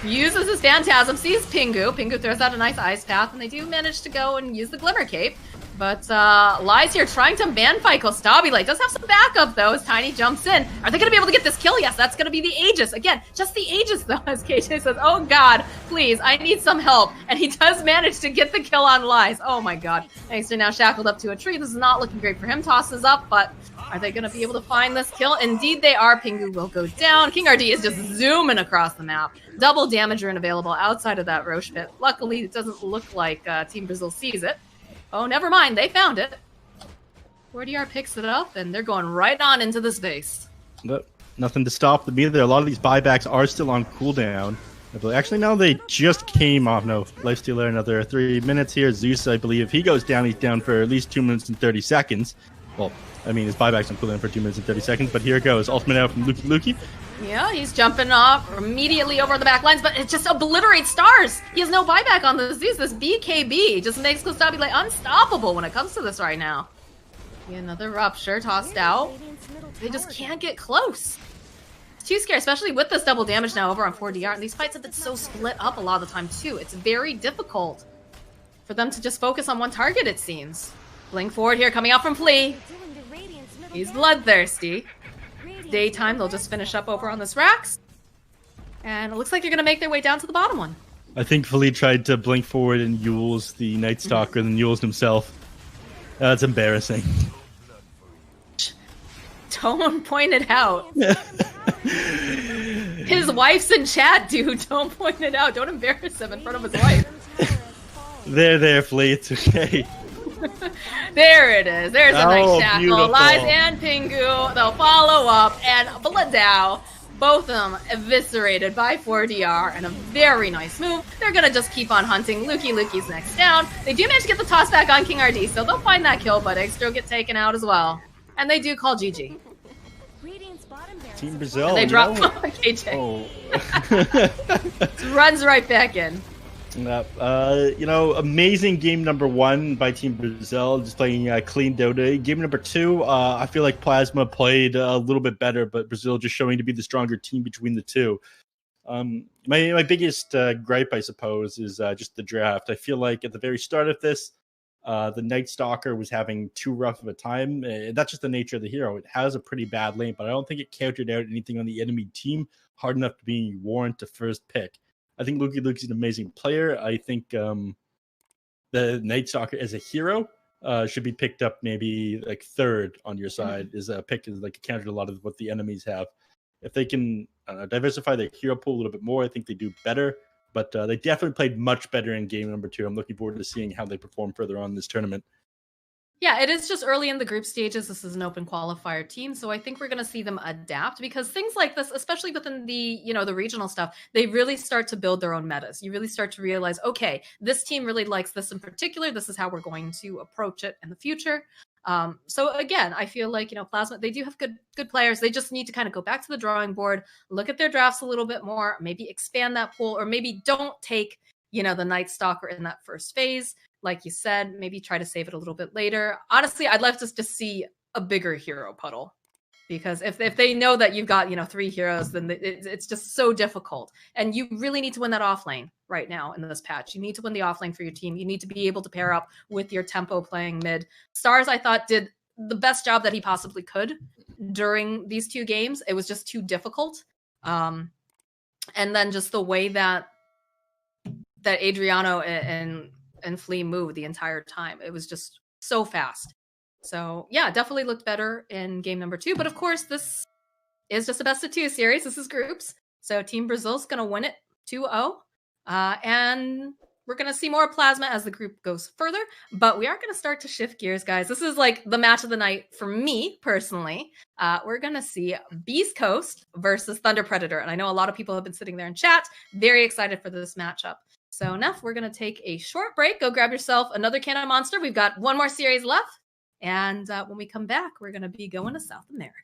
uses his Phantasm, sees Pingu. Pingu throws out a nice ice path, and they do manage to go and use the Glimmer Cape. But Lies here trying to man fight Kostabile. Does have some backup, though, as Tiny jumps in. Are they going to be able to get this kill? Yes, that's going to be the Aegis. Again, just the Aegis, though, as KJ says, oh, God, please, I need some help. And he does manage to get the kill on Lies. Oh, my God. Thanks to now shackled up to a tree. This is not looking great for him. Tosses up, but are they going to be able to find this kill? Indeed, they are. Pingu will go down. King RD is just zooming across the map. Double damager and available outside of that Roche pit. Luckily, it doesn't look like Team Brazil sees it. Oh, never mind. They found it. 4DR picks it up, and they're going right on into the space. But nothing to stop them either. A lot of these buybacks are still on cooldown. Actually, now they just came off. No, Lifestealer, another 3 minutes here. Zeus, I believe, if he goes down, he's down for at least 2 minutes and 30 seconds. Well, I mean, his buyback's on cooldown for 2 minutes and 30 seconds, but here it goes. Ultimate out from Lukey. Yeah, he's jumping off immediately over the back lines, but it just obliterates Stars. He has no buyback on the Zeus. This BKB just makes Kostabile unstoppable when it comes to this right now. Another Rupture tossed out. They just can't get close. It's too scary, especially with this double damage now over on 4DR. And these fights have been so split up a lot of the time, too. It's very difficult for them to just focus on one target, it seems. Blink forward here, coming out from Flea. He's bloodthirsty. Daytime, they'll just finish up over on this Rax. And it looks like they're going to make their way down to the bottom one. I think Philly tried to blink forward and Yules the Night Stalker than Yules himself. That's embarrassing. Don't point it out. His wife's in chat, dude. Don't point it out. Don't embarrass him in front of his wife. There, Flea. It's okay. There it is. There's a nice shackle. Beautiful. Lies and Pingu. They'll follow up. And Bladao, both of them eviscerated by 4DR. And a very nice move. They're going to just keep on hunting. Lukey's next down. They do manage to get the toss back on King RD. So they'll find that kill, but Xtro get taken out as well. And they do call GG. Team Brazil. And they drop KJ. Oh. Runs right back in. You know, amazing game number 1 by Team Brazil, just playing clean Dota. Game number 2, I feel like Plasma played a little bit better, but Brazil just showing to be the stronger team between the two. My biggest gripe, I suppose, is just the draft. I feel like at the very start of this, the Night Stalker was having too rough of a time. That's just the nature of the hero. It has a pretty bad lane, but I don't think it countered out anything on the enemy team hard enough to be warrant to first pick. I think Lukey's an amazing player. I think the Night Stalker as a hero should be picked up maybe like 3rd on your side. Is a pick is like a counter to a lot of what the enemies have. If they can diversify their hero pool a little bit more, I think they do better. But they definitely played much better in game number 2. I'm looking forward to seeing how they perform further on in this tournament. Yeah, it is just early in the group stages. This is an open qualifier team, so I think we're going to see them adapt because things like this, especially within the, the regional stuff, they really start to build their own metas. You really start to realize, okay, this team really likes this in particular. This is how we're going to approach it in the future. So again, I feel like, Plasma, they do have good players. They just need to kind of go back to the drawing board, look at their drafts a little bit more, maybe expand that pool, or maybe don't take, the Night Stalker in that first phase. Like you said, maybe try to save it a little bit later. Honestly, I'd love to just see a bigger hero puddle. Because if they know that you've got, 3 heroes, then it's just so difficult. And you really need to win that offlane right now in this patch. You need to win the offlane for your team. You need to be able to pair up with your tempo playing mid. Stars, I thought, did the best job that he possibly could during these 2 games. It was just too difficult. And then just the way that Adriano and flamie moved the entire time. It was just so fast. So yeah, definitely looked better in game number 2. But of course, this is just a best of 2 series. This is groups. So Team Brazil's going to win it 2-0. And we're going to see more Plasma as the group goes further. But we are going to start to shift gears, guys. This is like the match of the night for me, personally. We're going to see Beast Coast versus Thunder Predator. And I know a lot of people have been sitting there in chat, very excited for this matchup. So Neff, we're going to take a short break. Go grab yourself another can of Monster. We've got one more series left. And when we come back, we're going to be going to South America.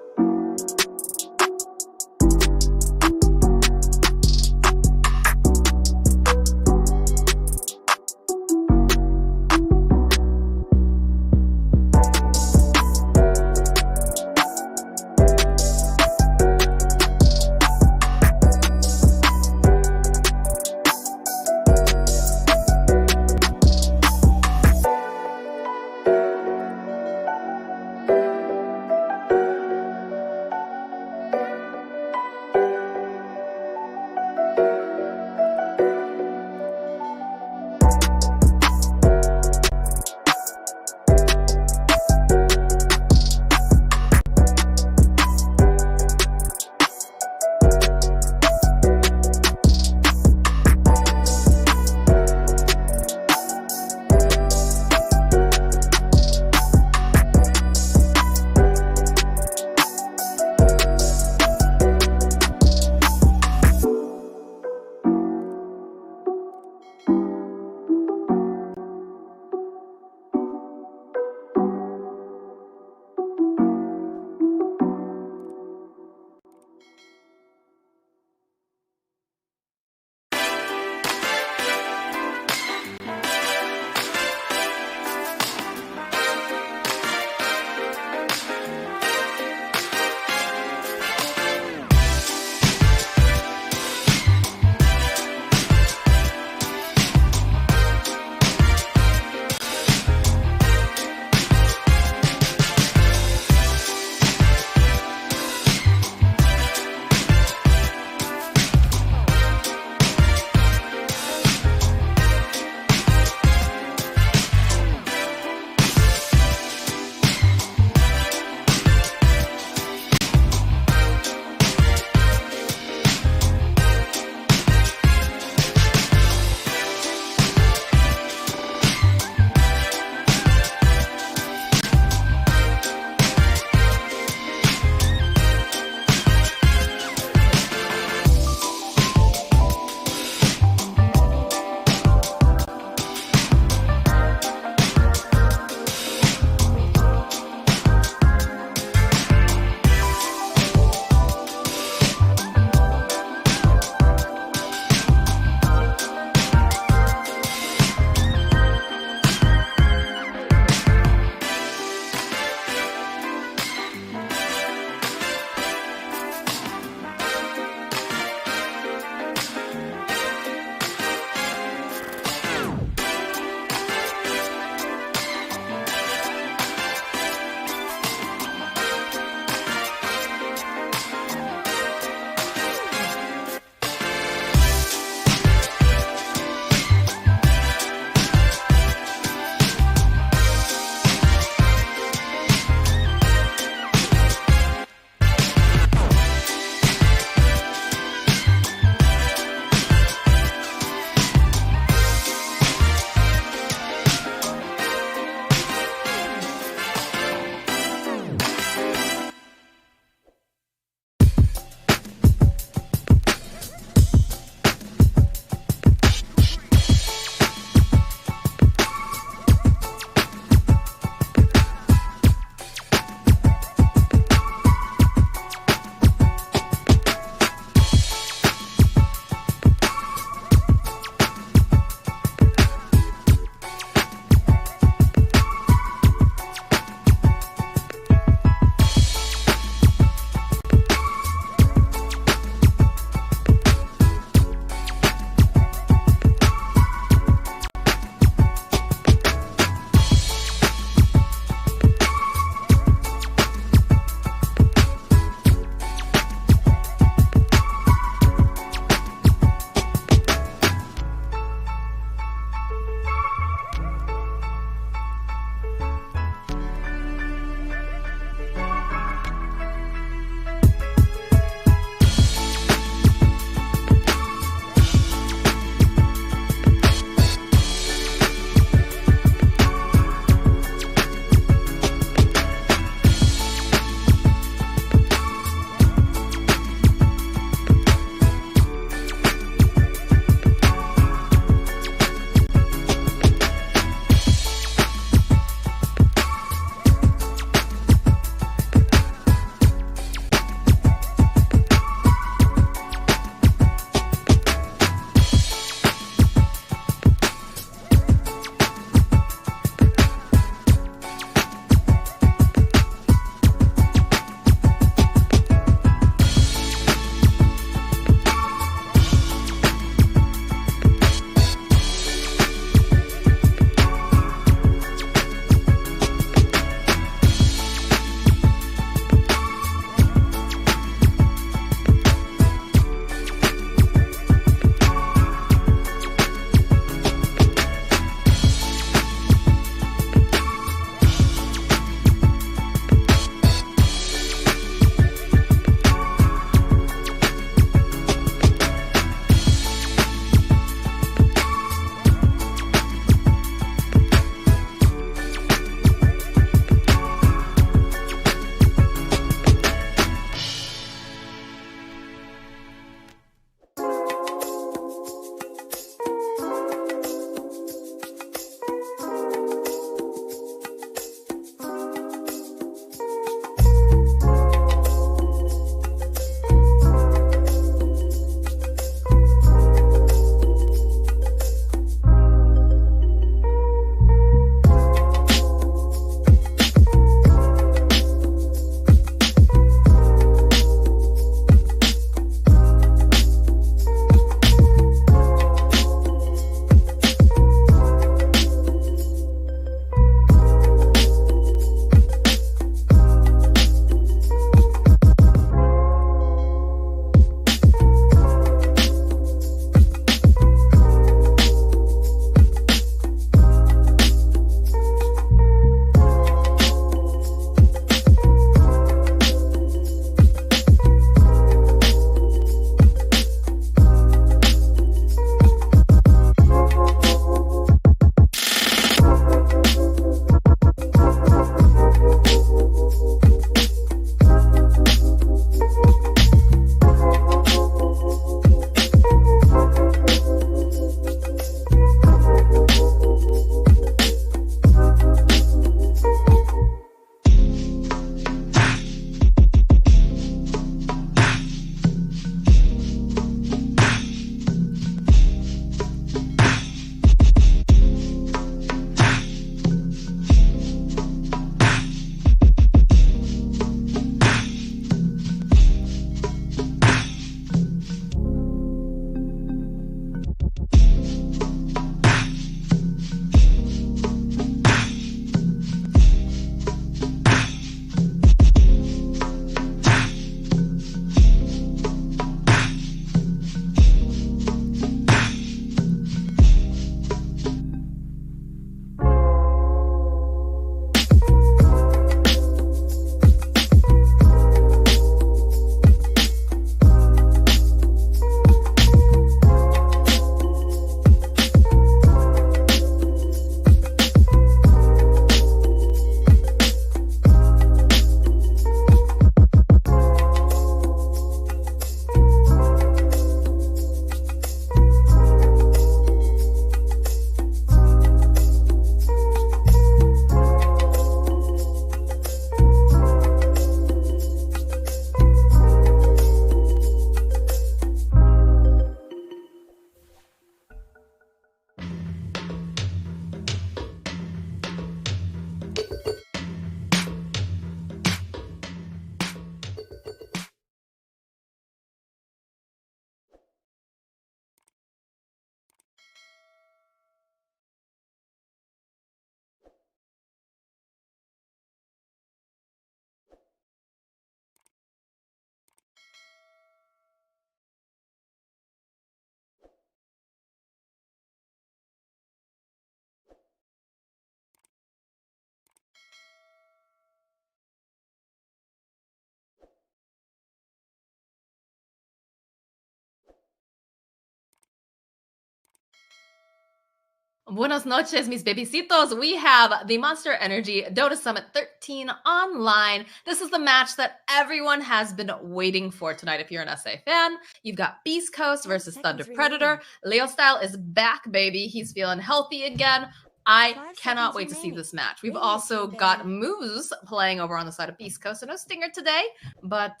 Buenas noches, mis bebecitos. We have the Monster Energy Dota Summit 13 online. This is the match that everyone has been waiting for tonight. If you're an SA fan, you've got Beast Coast versus Thunder Predator. Leo Style is back, baby. He's feeling healthy again. I cannot wait to see this match. We've also got Moose playing over on the side of Beast Coast. So no Stinger today, but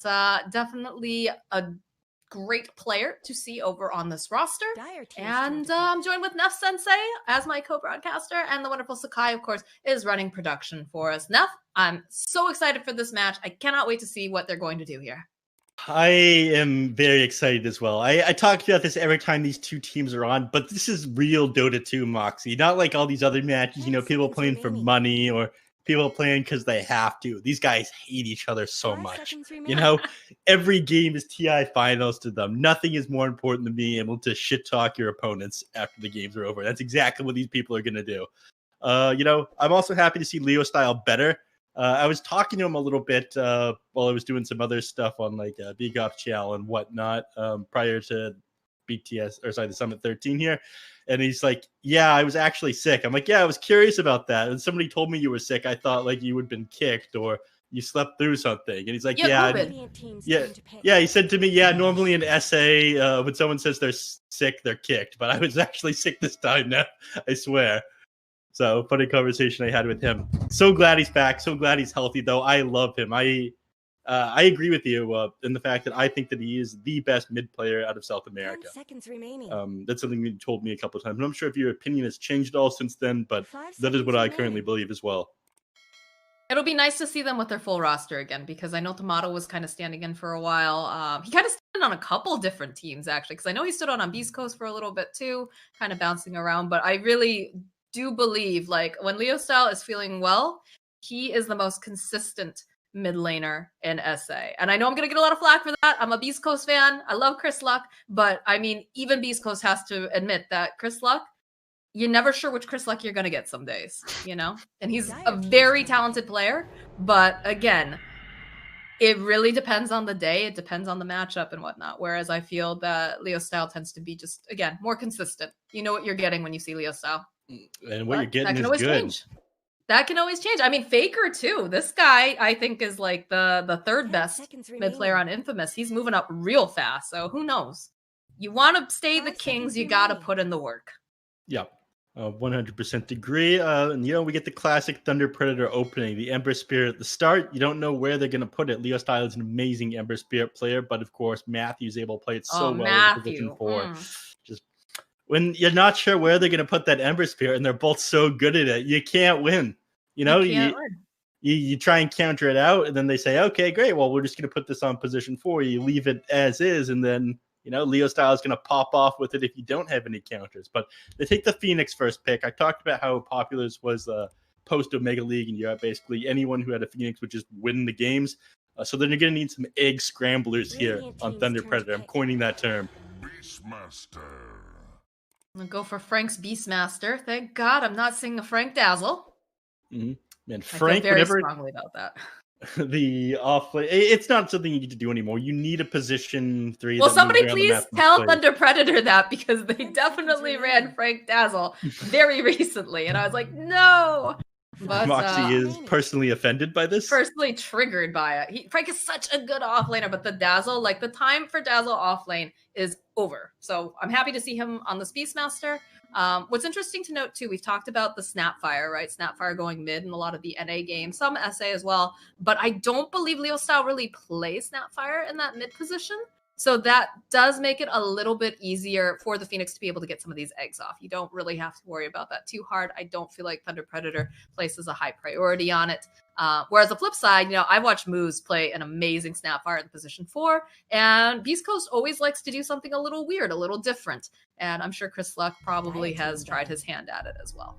definitely a great player to see over on this roster. And I'm joined with Neff Sensei as my co-broadcaster, and the wonderful Sakai, of course, is running production for us. Neff, I'm so excited for this match. I cannot wait to see what they're going to do here. I am very excited as well. I talk about this every time these two teams are on, but this is real Dota 2 Moxie, not like all these other matches, you know, people playing for money or people playing because they have to. These guys hate each other so much. You know, every game is TI finals to them. Nothing is more important than being able to shit talk your opponents after the games are over. That's exactly what these people are going to do. You know, I'm also happy to see Leo Style better. I was talking to him a little bit while I was doing some other stuff on like Big Ops Chal and whatnot prior to the Summit 13 here. And he's like, yeah, I was actually sick. I'm like, yeah, I was curious about that. And somebody told me you were sick. I thought like you had been kicked or you slept through something. And he's like, yeah. He said to me, yeah, normally in SA, when someone says they're sick, they're kicked. But I was actually sick this time now, I swear. So funny conversation I had with him. So glad he's back. So glad he's healthy, though. I love him. I agree with you in the fact that I think that he is the best mid player out of South America. 10 seconds remaining. That's something you told me a couple of times. And I'm sure if your opinion has changed at all since then, but that is what I currently believe as well. It'll be nice to see them with their full roster again, because I know Tomato was kind of standing in for a while. He kind of stood on a couple different teams, actually, because I know he stood on Beast Coast for a little bit too, kind of bouncing around. But I really do believe, like, when Leo Style is feeling well, he is the most consistent mid laner in SA. And I know I'm going to get a lot of flack for that. I'm a Beast Coast fan. I love Chris Luck. But, I mean, even Beast Coast has to admit that Chris Luck, you're never sure which Chris Luck you're going to get some days, you know? And he's a very talented player. But, again, it really depends on the day. It depends on the matchup and whatnot. Whereas I feel that Leo Style tends to be just, again, more consistent. You know what you're getting when you see Leo Style. And what you're getting is good. Change. That can always change. I mean, Faker too. This guy, I think, is like the third best mid player on Infamous. He's moving up real fast. So who knows? You want to stay the Kings, you got to put in the work. Yeah, 100% agree. And you know, we get the classic Thunder Predator opening, the Ember Spirit at the start. You don't know where they're going to put it. Leo Style is an amazing Ember Spirit player, but of course, Matthew's able to play it so well in position 4. Just when you're not sure where they're going to put that Ember Spirit and they're both so good at it, you can't win. You know, you try and counter it out, and then they say, okay, great. Well, we're just going to put this on position 4. You leave it as is, and then, you know, Leo Style is going to pop off with it if you don't have any counters. But they take the Phoenix first pick. I talked about how popular this was post Omega League in Europe. Basically, anyone who had a Phoenix would just win the games. So then you're going to need some egg scramblers here on Thunder Predator. I'm coining that term. Beastmaster. I'm going to go for Frank's Beastmaster. Thank God I'm not seeing a Frank Dazzle. And Frank, I feel very strongly about that. The offlane, it's not something you need to do anymore. You need a position 3. Well, somebody please tell Thunder Predator that, because they definitely ran Frank Dazzle very recently, and I was like, no. But Moxie is personally offended by this. Personally triggered by it. Frank is such a good offlaner, but the Dazzle, like the time for Dazzle offlane is over. So I'm happy to see him on the Beastmaster. What's interesting to note too, we've talked about the Snapfire, right? Snapfire going mid in a lot of the NA games, some SA as well. But I don't believe Leo Style really plays Snapfire in that mid position. So that does make it a little bit easier for the Phoenix to be able to get some of these eggs off. You don't really have to worry about that too hard. I don't feel like Thunder Predator places a high priority on it. Whereas the flip side, you know, I watched Moose play an amazing Snapfire in position 4, and Beast Coast always likes to do something a little weird, a little different. And I'm sure Chris Luck probably has tried his hand at it as well.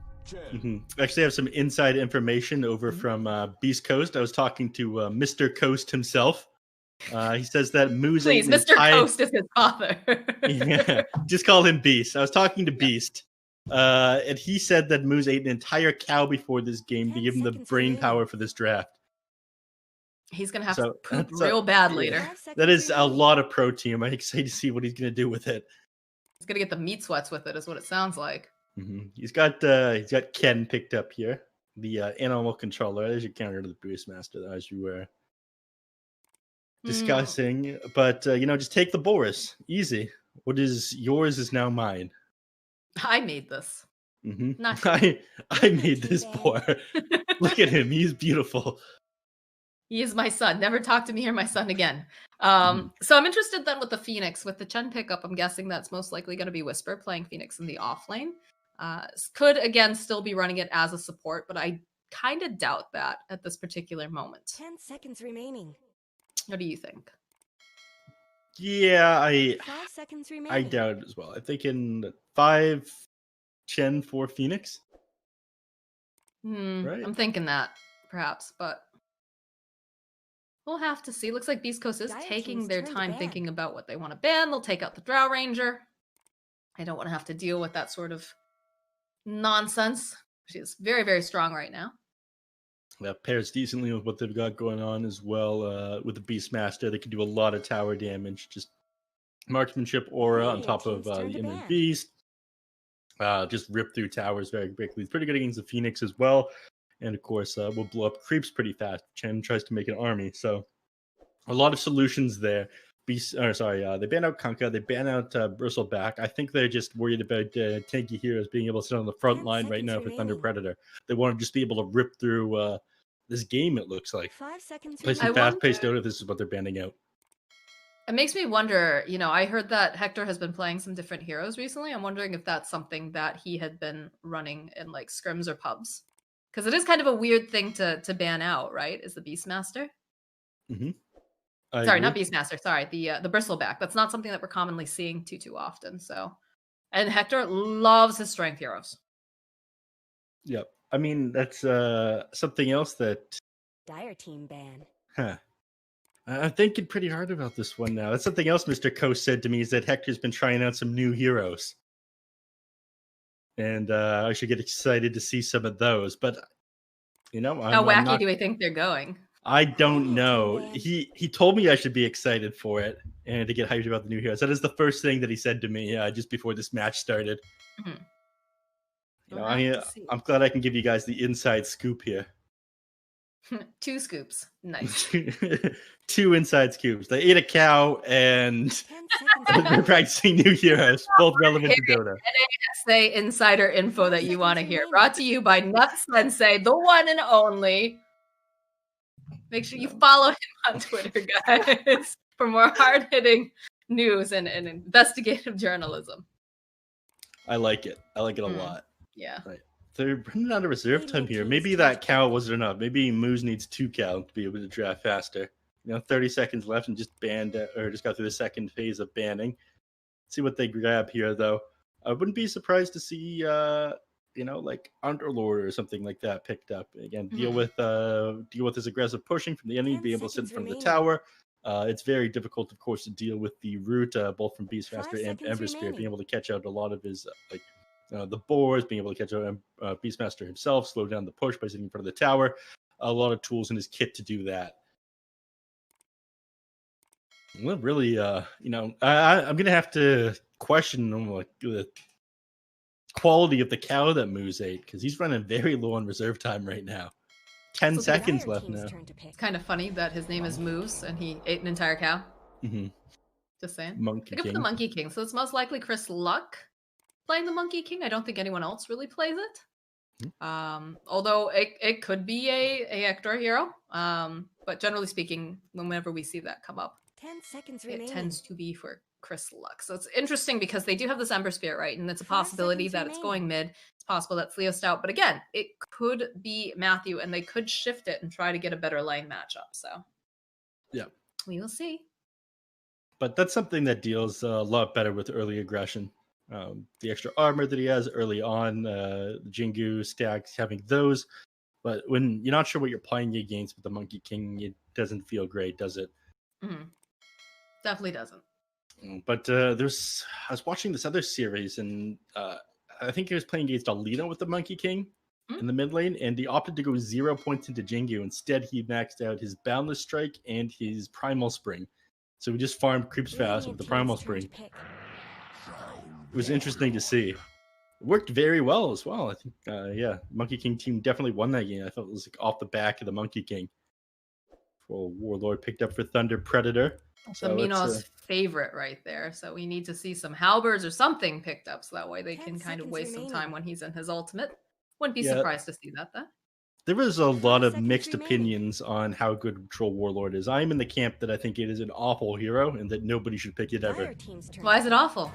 Actually, I have some inside information over from Beast Coast. I was talking to Mr. Coast himself. He says that Moose. Please, Mr. Coast is his father. Yeah, just call him Beast. I was talking to Beast, and he said that Moose ate an entire cow before this game to give him the brain power for this draft. He's going to have to poop real bad later. That is a lot of protein. I'm excited to see what he's going to do with it. He's going to get the meat sweats with it, is what it sounds like. He's got Ken picked up here, the animal controller. There's your counter to the Beastmaster, as you were discussing. But just take the Boris, easy. What is yours is now mine. I made this. Not I made this boar. Look at him, he's beautiful. He is my son. Never talk to me or my son again. So I'm interested then with the Phoenix. With the Chen pickup, I'm guessing that's most likely going to be Whisper playing Phoenix in the off lane. Could, again, still be running it as a support, but I kind of doubt that at this particular moment. 10 seconds remaining. What do you think? Yeah, 5 seconds remaining. I doubt it as well. I think in 5 Chen 4 Phoenix. Right? I'm thinking that, perhaps, but we'll have to see. Looks like Beast Coast is taking their time thinking about what they want to ban. They'll take out the Drow Ranger. I don't want to have to deal with that sort of nonsense. She's very, very strong right now. That pairs decently with what they've got going on as well. With the Beastmaster, they can do a lot of tower damage. Just marksmanship aura on top of the Inner Beast. Just rip through towers very quickly. It's pretty good against the Phoenix as well. And of course, will blow up creeps pretty fast. Chen tries to make an army. So a lot of solutions there. They ban out Kunkka. They ban out Bristleback. I think they're just worried about tanky heroes being able to sit on the front line right now for Thunder Predator. They want to just be able to rip through this game, it looks like. 5 seconds Play some fast-paced Dota. This is what they're banning out. It makes me wonder, I heard that Hector has been playing some different heroes recently. I'm wondering if that's something that he had been running in like scrims or pubs. Because it is kind of a weird thing to ban out, right? Is the Beastmaster? Sorry, not Beastmaster. Sorry, the Bristleback. That's not something that we're commonly seeing too often. So, and Hector loves his strength heroes. Yep. I mean, that's something else that Dire team ban. I'm thinking pretty hard about this one now. That's something else Mr. Coast said to me, is that Hector's been trying out some new heroes. And I should get excited to see some of those. But, how wacky do we think they're going? I don't know. He told me I should be excited for it and to get hyped about the new heroes. That is the first thing that he said to me just before this match started. I'm glad I can give you guys the inside scoop here. 2 scoops. Nice. 2 inside scoops. They ate a cow and they're practicing new heroes, both relevant to Dota. NASA insider info that you want to hear. Brought to you by Nuts Sensei, the one and only. Make sure you follow him on Twitter, guys, for more hard-hitting news and investigative journalism. I like it. I like it a lot. Yeah. Right. They're running out of reserve time here. Maybe that cow wasn't enough. Maybe Moose needs 2 cow to be able to draft faster. 30 seconds left and just banned or just got through the second phase of banning. See what they grab here, though. I wouldn't be surprised to see, like Underlord or something like that picked up. Again, deal with this aggressive pushing from the enemy, be able to sit in front of the tower. It's very difficult, of course, to deal with the root, both from Beastmaster and Ember Spirit, being able to catch out a lot of his the boars, being able to catch out Beastmaster himself, slow down the push by sitting in front of the tower. A lot of tools in his kit to do that. Well, really, I'm gonna have to question the quality of the cow that Moose ate, because he's running very low on reserve time right now. 10 seconds left now. It's kind of funny that his name is Moose and he ate an entire cow. Just saying. Monkey Pick up the Monkey King. So it's most likely Chris Luck playing the Monkey King. I don't think anyone else really plays it. Although it could be a Hector hero. But generally speaking, whenever we see that come up, 10 seconds remaining. It tends to be for Chris Luck. So it's interesting because they do have this Ember Spirit, right? And it's a possibility that it's going mid. It's possible that's Leo Stout. But again, it could be Matthew, and they could shift it and try to get a better lane matchup. So yeah, we will see. But that's something that deals a lot better with early aggression. The extra armor that he has early on, the Jingu stacks, having those. But when you're not sure what you're playing against with the Monkey King, it doesn't feel great, does it? Definitely doesn't. But I was watching this other series, and I think he was playing against Alito with the Monkey King in the mid lane, and he opted to go 0 points into Jingu. Instead, he maxed out his Boundless Strike and his Primal Spring. So we just farmed creeps fast with the Primal Spring. It was interesting to see. worked very well as well. I think, yeah, Monkey King team definitely won that game. I thought it was like off the back of the Monkey King. Well, Warlord picked up for Thunder Predator. So Mino's favorite right there. So we need to see some halberds or something picked up so that way they can kind of waste some time when he's in his ultimate. Wouldn't be surprised to see that then. There was a lot of mixed opinions on how good Troll Warlord is. I'm in the camp that I think it is an awful hero and that nobody should pick it ever. Why is it awful?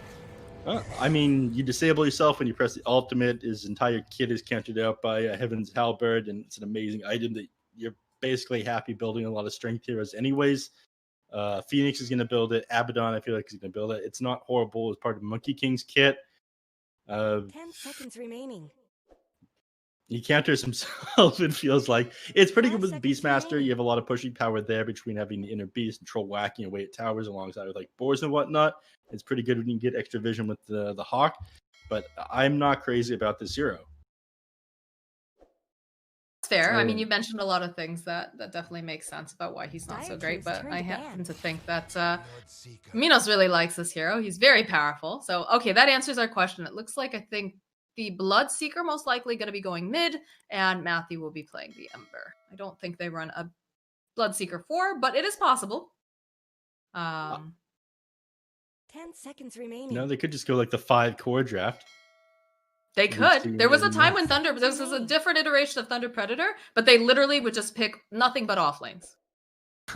I mean, you disable yourself when you press the ultimate. His entire kit is countered out by a Heaven's Halberd, and it's an amazing item that you're basically happy building a lot of strength heroes anyways. Phoenix is going to build it. Abaddon, I feel like, is going to build it. It's not horrible as part of Monkey King's kit. 10 seconds remaining. He counters himself and feels like it's pretty good with Beastmaster. You have a lot of pushing power there between having the inner beast and troll whacking away at towers alongside with like boars and whatnot. It's pretty good when you get extra vision with the hawk, but I'm not crazy about this hero. That's fair. I mean, you mentioned a lot of things that definitely make sense about why he's not so great, but I happen to think that Minos really likes this hero. He's very powerful. So, okay, that answers our question. It looks like I think the Bloodseeker most likely going to be going mid, and Matthew will be playing the Ember. I don't think they run a Bloodseeker 4, but it is possible. 10 seconds remaining. No, they could just go like the 5 core draft. They could. There was a time when Thunder, this was a different iteration of Thunder Predator, but they literally would just pick nothing but off lanes.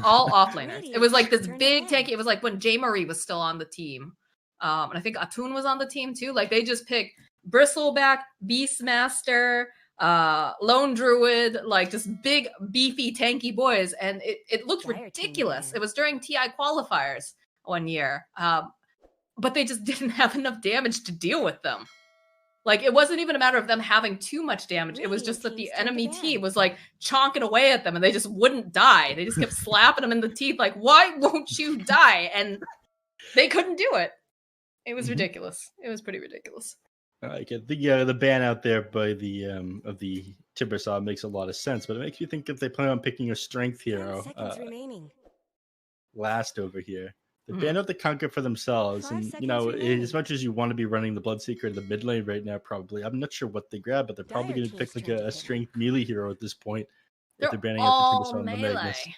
All off laners. It was like this big tank. It was like when J. Marie was still on the team. And I think Atun was on the team too. Like they just picked Bristleback, Beastmaster, Lone Druid, like just big, beefy, tanky boys. And it looked ridiculous. It was during TI qualifiers one year. But they just didn't have enough damage to deal with them. Like, it wasn't even a matter of them having too much damage. It was just that the enemy team was, like, chonking away at them, and they just wouldn't die. They just kept slapping them in the teeth, like, why won't you die? And they couldn't do it. It was ridiculous. It was pretty ridiculous. I get the ban out there by the of the Timbersaw makes a lot of sense, but it makes you think if they plan on picking a strength hero last over here. They ban out the Conquer for themselves, and you know, as much as you want to be running the Bloodseeker in the mid lane right now, probably I'm not sure what they grab, but they're probably going to pick like a strength melee hero at this point. They're banning all out the Timbersaw and the Magnus.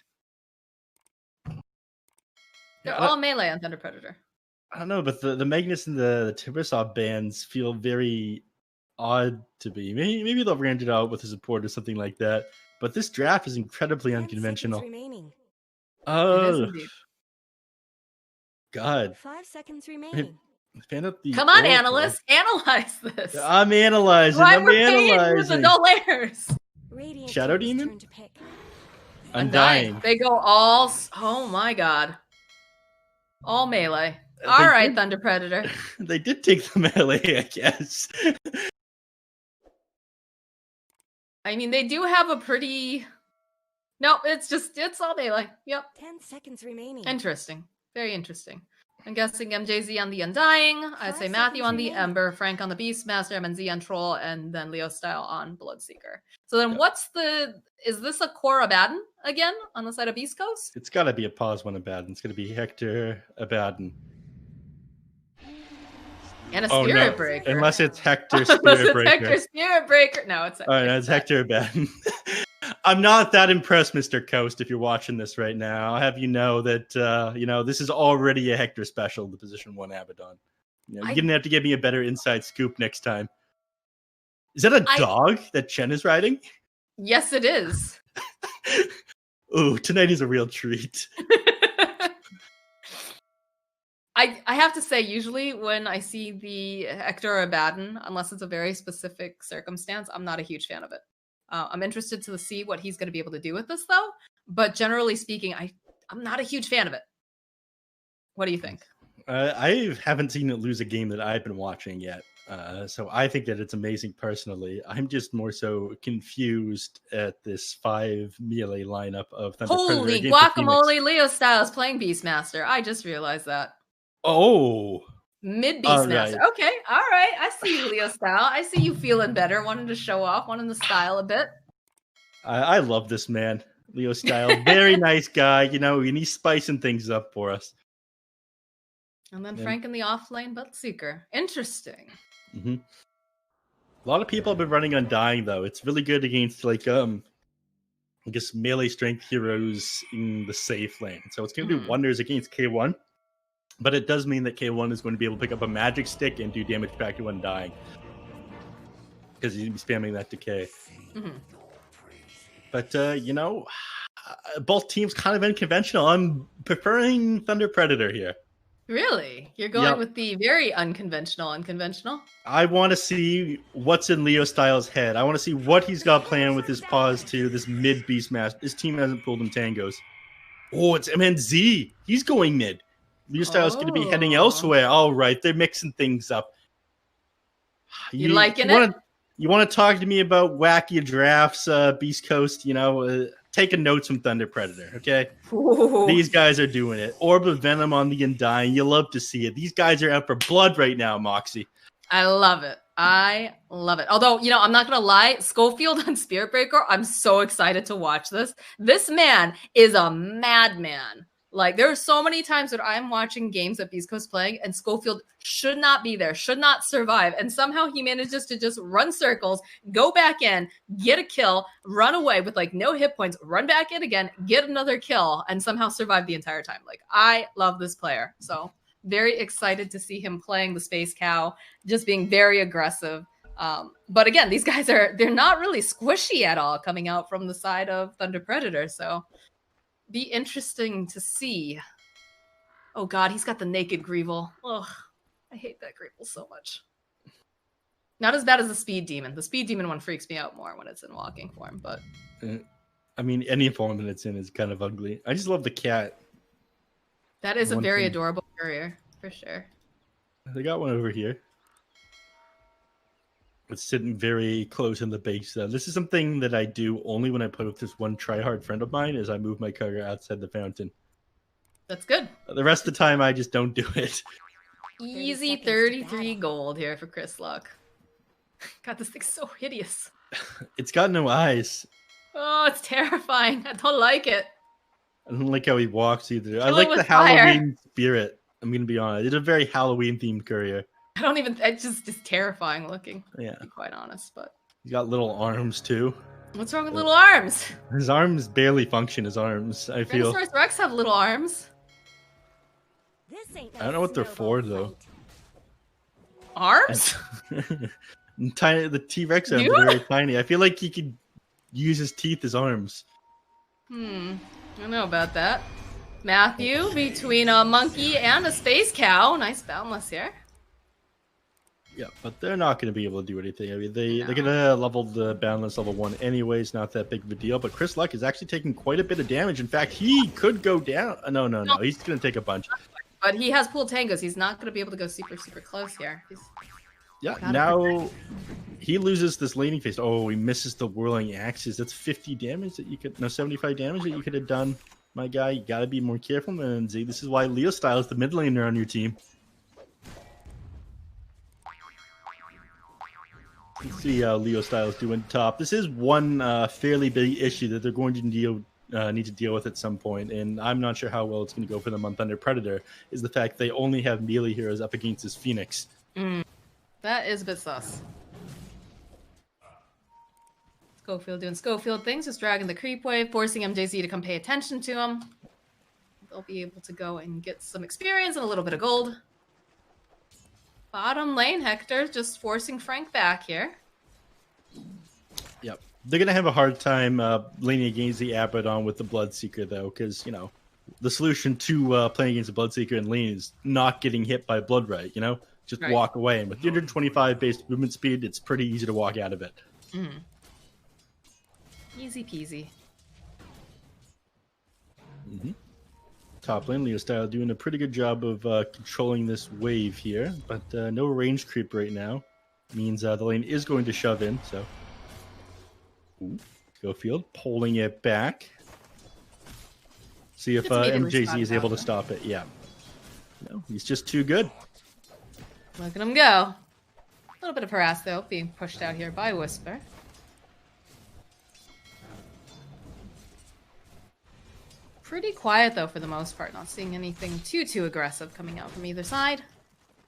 They're all melee on Thunder Predator. I don't know, but the Magnus and the Timbersaw bans feel very odd to me. Maybe they'll rant it out with a support or something like that. But this draft is incredibly unconventional. Oh. God. 5 seconds remaining. Come on, analysts. Analyze this. I'm analyzing. Why we're paying for the Dolaires. Shadow Demon? Undying. They go all... Oh my god. All melee. All right, Thunder Predator. They did take the melee, I guess. I mean, they do have a pretty... Nope, it's all melee. Yep. 10 seconds remaining. Interesting. Very interesting. I'm guessing MJZ on the Undying. I'd say Matthew on the Ember, Frank on the Beastmaster, MNZ on Troll, and then Leo Style on Bloodseeker. So then is this a core Abaddon again on the side of East Coast? It's got to be a pause one Abaddon. It's going to be Hector Abaddon. And a Spirit Breaker. Unless it's Hector Spirit Breaker. Hector Spirit Breaker. No, it's Hector. Oh, no, it's Hector Abaddon. I'm not that impressed, Mr. Coast, if you're watching this right now. I'll have you know that, you know, this is already a Hector special, the position 1 Abaddon. You know, you're going to have to give me a better inside scoop next time. Is that a dog that Chen is riding? Yes, it is. Ooh, tonight is a real treat. I have to say, usually when I see the Hector Abaddon, unless it's a very specific circumstance, I'm not a huge fan of it. I'm interested to see what he's going to be able to do with this, though. But generally speaking, I'm not a huge fan of it. What do you think? I haven't seen it lose a game that I've been watching yet. So I think that it's amazing personally. I'm just more so confused at this 5 melee lineup of Thunder Holy guacamole, Leo Styles playing Beastmaster. I just realized that. Oh. Mid Beastmaster. Right. Okay, all right. I see you, Leo Style. I see you feeling better, wanting to show off, wanting to style a bit. I love this man, Leo Style. Very nice guy, you know, and he's spicing things up for us. And then Frank in the offlane Bloodseeker. Interesting. A lot of people have been running Undying though. It's really good against like I guess melee strength heroes in the safe lane. So it's going to do wonders against K1. But it does mean that K1 is going to be able to pick up a magic stick and do damage back to Undying. Because he's spamming that decay. But, you know, both teams kind of unconventional. I'm preferring Thunder Predator here. Really? You're going with the very unconventional? I want to see what's in Leo Styles' head. I want to see what he's got planned with his pause to this mid Beastmaster. His team hasn't pulled him tangos. Oh, it's MNZ. He's going mid. Leo Styles going to be heading elsewhere. All right, they're mixing things up. You liking it? You want to talk to me about wacky drafts, Beast Coast? You know, taking notes from Thunder Predator, okay? Ooh. These guys are doing it. Orb of Venom on the Undying. You love to see it. These guys are out for blood right now, Moxie. I love it. I love it. Although, you know, I'm not going to lie. Schofield on Spirit Breaker, I'm so excited to watch this. This man is a madman. Like, there are so many times that I'm watching games that Beast Coast playing, and Schofield should not be there, should not survive. And somehow he manages to just run circles, go back in, get a kill, run away with like no hit points, run back in again, get another kill, and somehow survive the entire time. Like, I love this player. So very excited to see him playing the Space Cow, just being very aggressive. But again, these guys they're not really squishy at all coming out from the side of Thunder Predator. So be interesting to see. Oh god, he's got the naked Greevil. Ugh, I hate that Greevil so much. Not as bad as the Speed Demon. The Speed Demon one freaks me out more when it's in walking form, but I mean, any form that it's in is kind of ugly. I just love the cat. That is a very adorable courier, for sure. They got one over here. It's sitting very close in the base. This is something that I do only when I play with this one tryhard friend of mine, is I move my courier outside the fountain. That's good. The rest of the time, I just don't do it. Easy 33 gold here for Chris Luck. God, this thing's so hideous. It's got no eyes. Oh, it's terrifying. I don't like it. I don't like how he walks either. I like the Halloween spirit. I'm going to be honest. It's a very Halloween-themed courier. It's just terrifying looking. Yeah. To be quite honest, but he's got little arms too. What's wrong with little arms? His arms barely function as arms, I feel. Tyrannosaurus Rex have little arms. I don't know what they're for though. Arms? Tiny. The T-Rex arms are very tiny. I feel like he could use his teeth as arms. I don't know about that. Matthew, between a monkey and a space cow. Nice boundless here. Yeah, but they're not going to be able to do anything. I mean, they're going to level the boundless level 1 anyways. Not that big of a deal. But Chris Luck is actually taking quite a bit of damage. In fact, he could go down. No. He's going to take a bunch. But he has pooled tangos. He's not going to be able to go super, super close here. Now he loses this laning phase. Oh, he misses the whirling axes. That's 50 damage that you could... No, 75 damage that you could have done. My guy, you got to be more careful, man. Z. This is why Leo Style is the mid laner on your team. Let's see how Leo Styles doing top. This is one fairly big issue that they're going to need to deal with at some point, and I'm not sure how well it's going to go for them on Thunder Predator, is the fact they only have melee heroes up against this Phoenix. That is a bit sus. Schofield doing Schofield things, just dragging the creep wave, forcing MJZ to come pay attention to him. They'll be able to go and get some experience and a little bit of gold. Bottom lane, Hector just forcing Frank back here. Yep. They're going to have a hard time laning against the Abaddon with the Bloodseeker, though, because, you know, the solution to playing against the Bloodseeker and lane is not getting hit by Blood Right, you know? Just walk away. And with 325 base movement speed, it's pretty easy to walk out of it. Easy peasy. Top lane, Leo Style doing a pretty good job of controlling this wave here, but no range creep right now. Means the lane is going to shove in, so. Schofield pulling it back. See if MJZ is able to stop it. Yeah. No, he's just too good. Look at him go. A little bit of harass, though, being pushed out here by Whisper. Pretty quiet, though, for the most part. Not seeing anything too aggressive coming out from either side.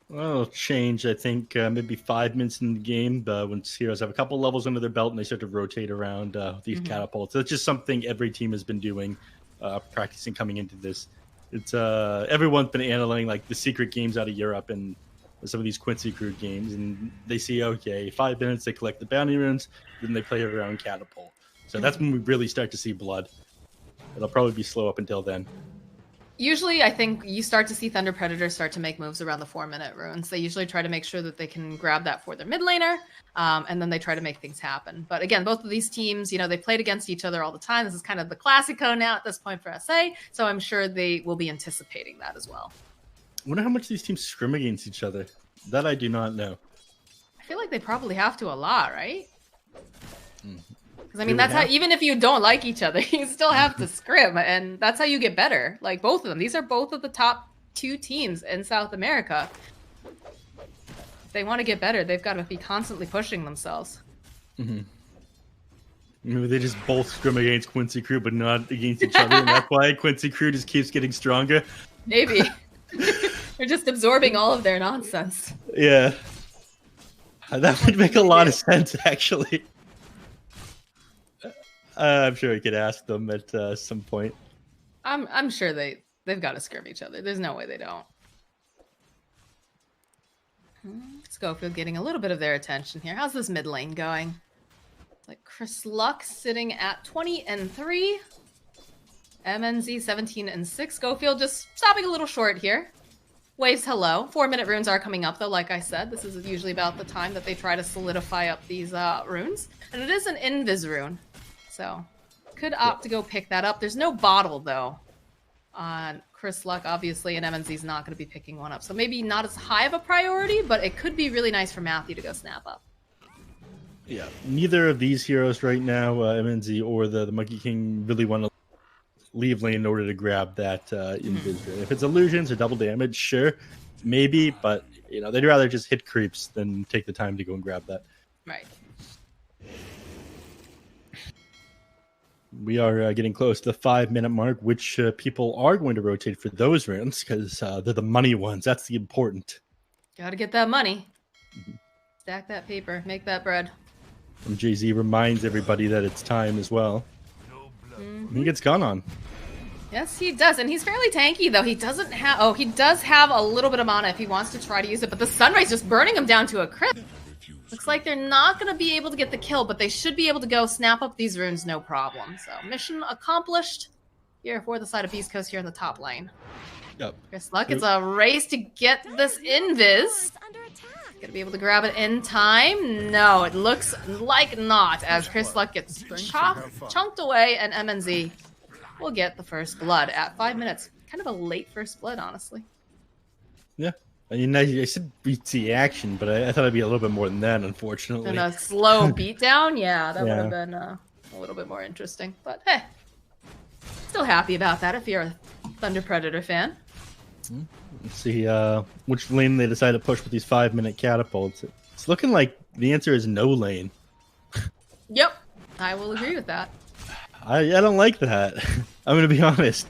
Well, it'll change, I think, maybe 5 minutes in the game, when heroes have a couple levels under their belt and they start to rotate around these catapults. That's just something every team has been doing, practicing coming into this. It's everyone's been analyzing like the secret games out of Europe and some of these Quincy crew games, and they see, okay, 5 minutes, they collect the bounty runes, then they play around catapult. So that's when we really start to see blood. It'll probably be slow up until then. Usually, I think you start to see Thunder Predators start to make moves around the 4-minute runes. They usually try to make sure that they can grab that for their mid laner, and then they try to make things happen. But again, both of these teams, you know, they played against each other all the time. This is kind of the Classico now at this point for SA, so I'm sure they will be anticipating that as well. I wonder how much these teams scrim against each other. That I do not know. I feel like they probably have to a lot, right? Because I mean, that's how, even if you don't like each other, you still have to scrim, and that's how you get better. Like both of them. These are both of the top 2 teams in South America. If they want to get better, they've got to be constantly pushing themselves. Maybe they just both scrim against Quincy Crew, but not against each other, and that's why Quincy Crew just keeps getting stronger. Maybe. They're just absorbing all of their nonsense. Yeah. That would make a lot of sense, actually. I'm sure we could ask them at some point. I'm sure they've got to scrim each other. There's no way they don't. Schofield getting a little bit of their attention here. How's this mid lane going? It's like Chris Luck sitting at 20-3. MNZ 17-6. Schofield just stopping a little short here. Waves hello. 4-minute runes are coming up though, like I said. This is usually about the time that they try to solidify up these runes. And it is an invis rune. So, could opt to go pick that up. There's no bottle, though, on Chris Luck, obviously, and MNZ's not going to be picking one up. So maybe not as high of a priority, but it could be really nice for Matthew to go snap up. Yeah, neither of these heroes right now, MNZ or the Monkey King, really want to leave lane in order to grab that invis. If it's illusions or double damage, sure, maybe, but you know they'd rather just hit creeps than take the time to go and grab that. Right. We are getting close to the 5-minute mark, which people are going to rotate for those runes because they're the money ones. That's the important. Gotta get that money. Stack that paper. Make that bread. And Jay-Z reminds everybody that it's time as well. He gets gone on. Yes, he does. And he's fairly tanky, though. He doesn't have... Oh, he does have a little bit of mana if he wants to try to use it. But the Sunrise just burning him down to a crit. Looks like they're not going to be able to get the kill, but they should be able to go snap up these runes no problem. So, mission accomplished here for the side of Beast Coast here in the top lane. Yep. Chris Luck, it's a race to get this invis. Gonna be able to grab it in time? No, it looks like not, as Chris Luck gets chunked away, and MNZ will get the first blood at 5 minutes. Kind of a late first blood, honestly. Yeah. I mean, I said beat the action, but I thought it'd be a little bit more than that, unfortunately. And a slow beatdown? Yeah, that would have been a little bit more interesting. But hey, still happy about that if you're a Thunder Predator fan. Let's see which lane they decide to push with these 5-minute catapults. It's looking like the answer is no lane. Yep, I will agree with that. I don't like that. I'm going to be honest.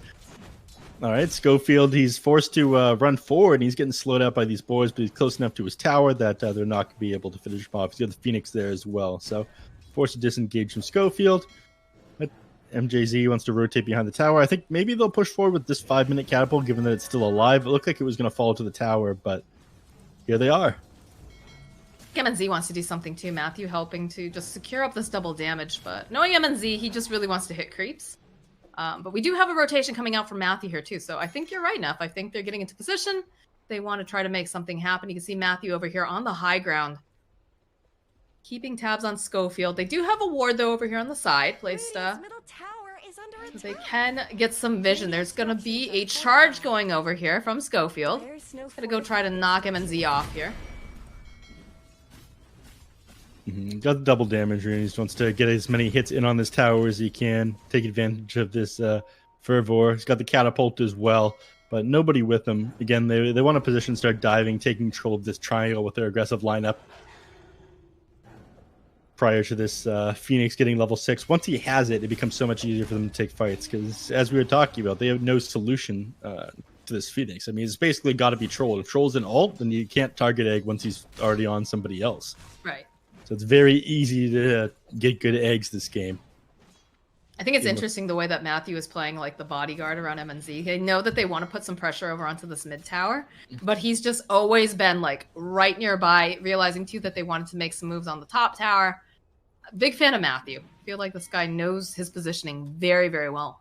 All right, Schofield, he's forced to run forward, and he's getting slowed out by these boys, but he's close enough to his tower that they're not going to be able to finish him off. He's got the Phoenix there as well, so forced to disengage from Schofield. But MJZ wants to rotate behind the tower. I think maybe they'll push forward with this 5-minute catapult, given that it's still alive. It looked like it was going to fall to the tower, but here they are. MNZ wants to do something too, Matthew, helping to just secure up this double damage, but knowing MNZ, he just really wants to hit creeps. But we do have a rotation coming out from Matthew here, too. So I think you're right, Neff. I think they're getting into position. They want to try to make something happen. You can see Matthew over here on the high ground. Keeping tabs on Schofield. They do have a ward, though, over here on the side. Placed, so they can get some vision. There's going to be a charge going over here from Schofield. Gonna go try to knock MNZ off here. Got the double damage rune. He just wants to get as many hits in on this tower as he can. Take advantage of this fervor. He's got the catapult as well, but nobody with him. Again, they want to position, start diving, taking control of this triangle with their aggressive lineup. Prior to this Phoenix getting level 6. Once he has it, it becomes so much easier for them to take fights, because as we were talking about, they have no solution to this Phoenix. I mean, it's basically got to be Troll. If Troll's an ult, then you can't target egg once he's already on somebody else. Right. So it's very easy to get good eggs this game. I think it's interesting the way that Matthew is playing like the bodyguard around MNZ. They know that they want to put some pressure over onto this mid tower, but he's just always been like right nearby, realizing too that they wanted to make some moves on the top tower. Big fan of Matthew. I feel like this guy knows his positioning very, very well.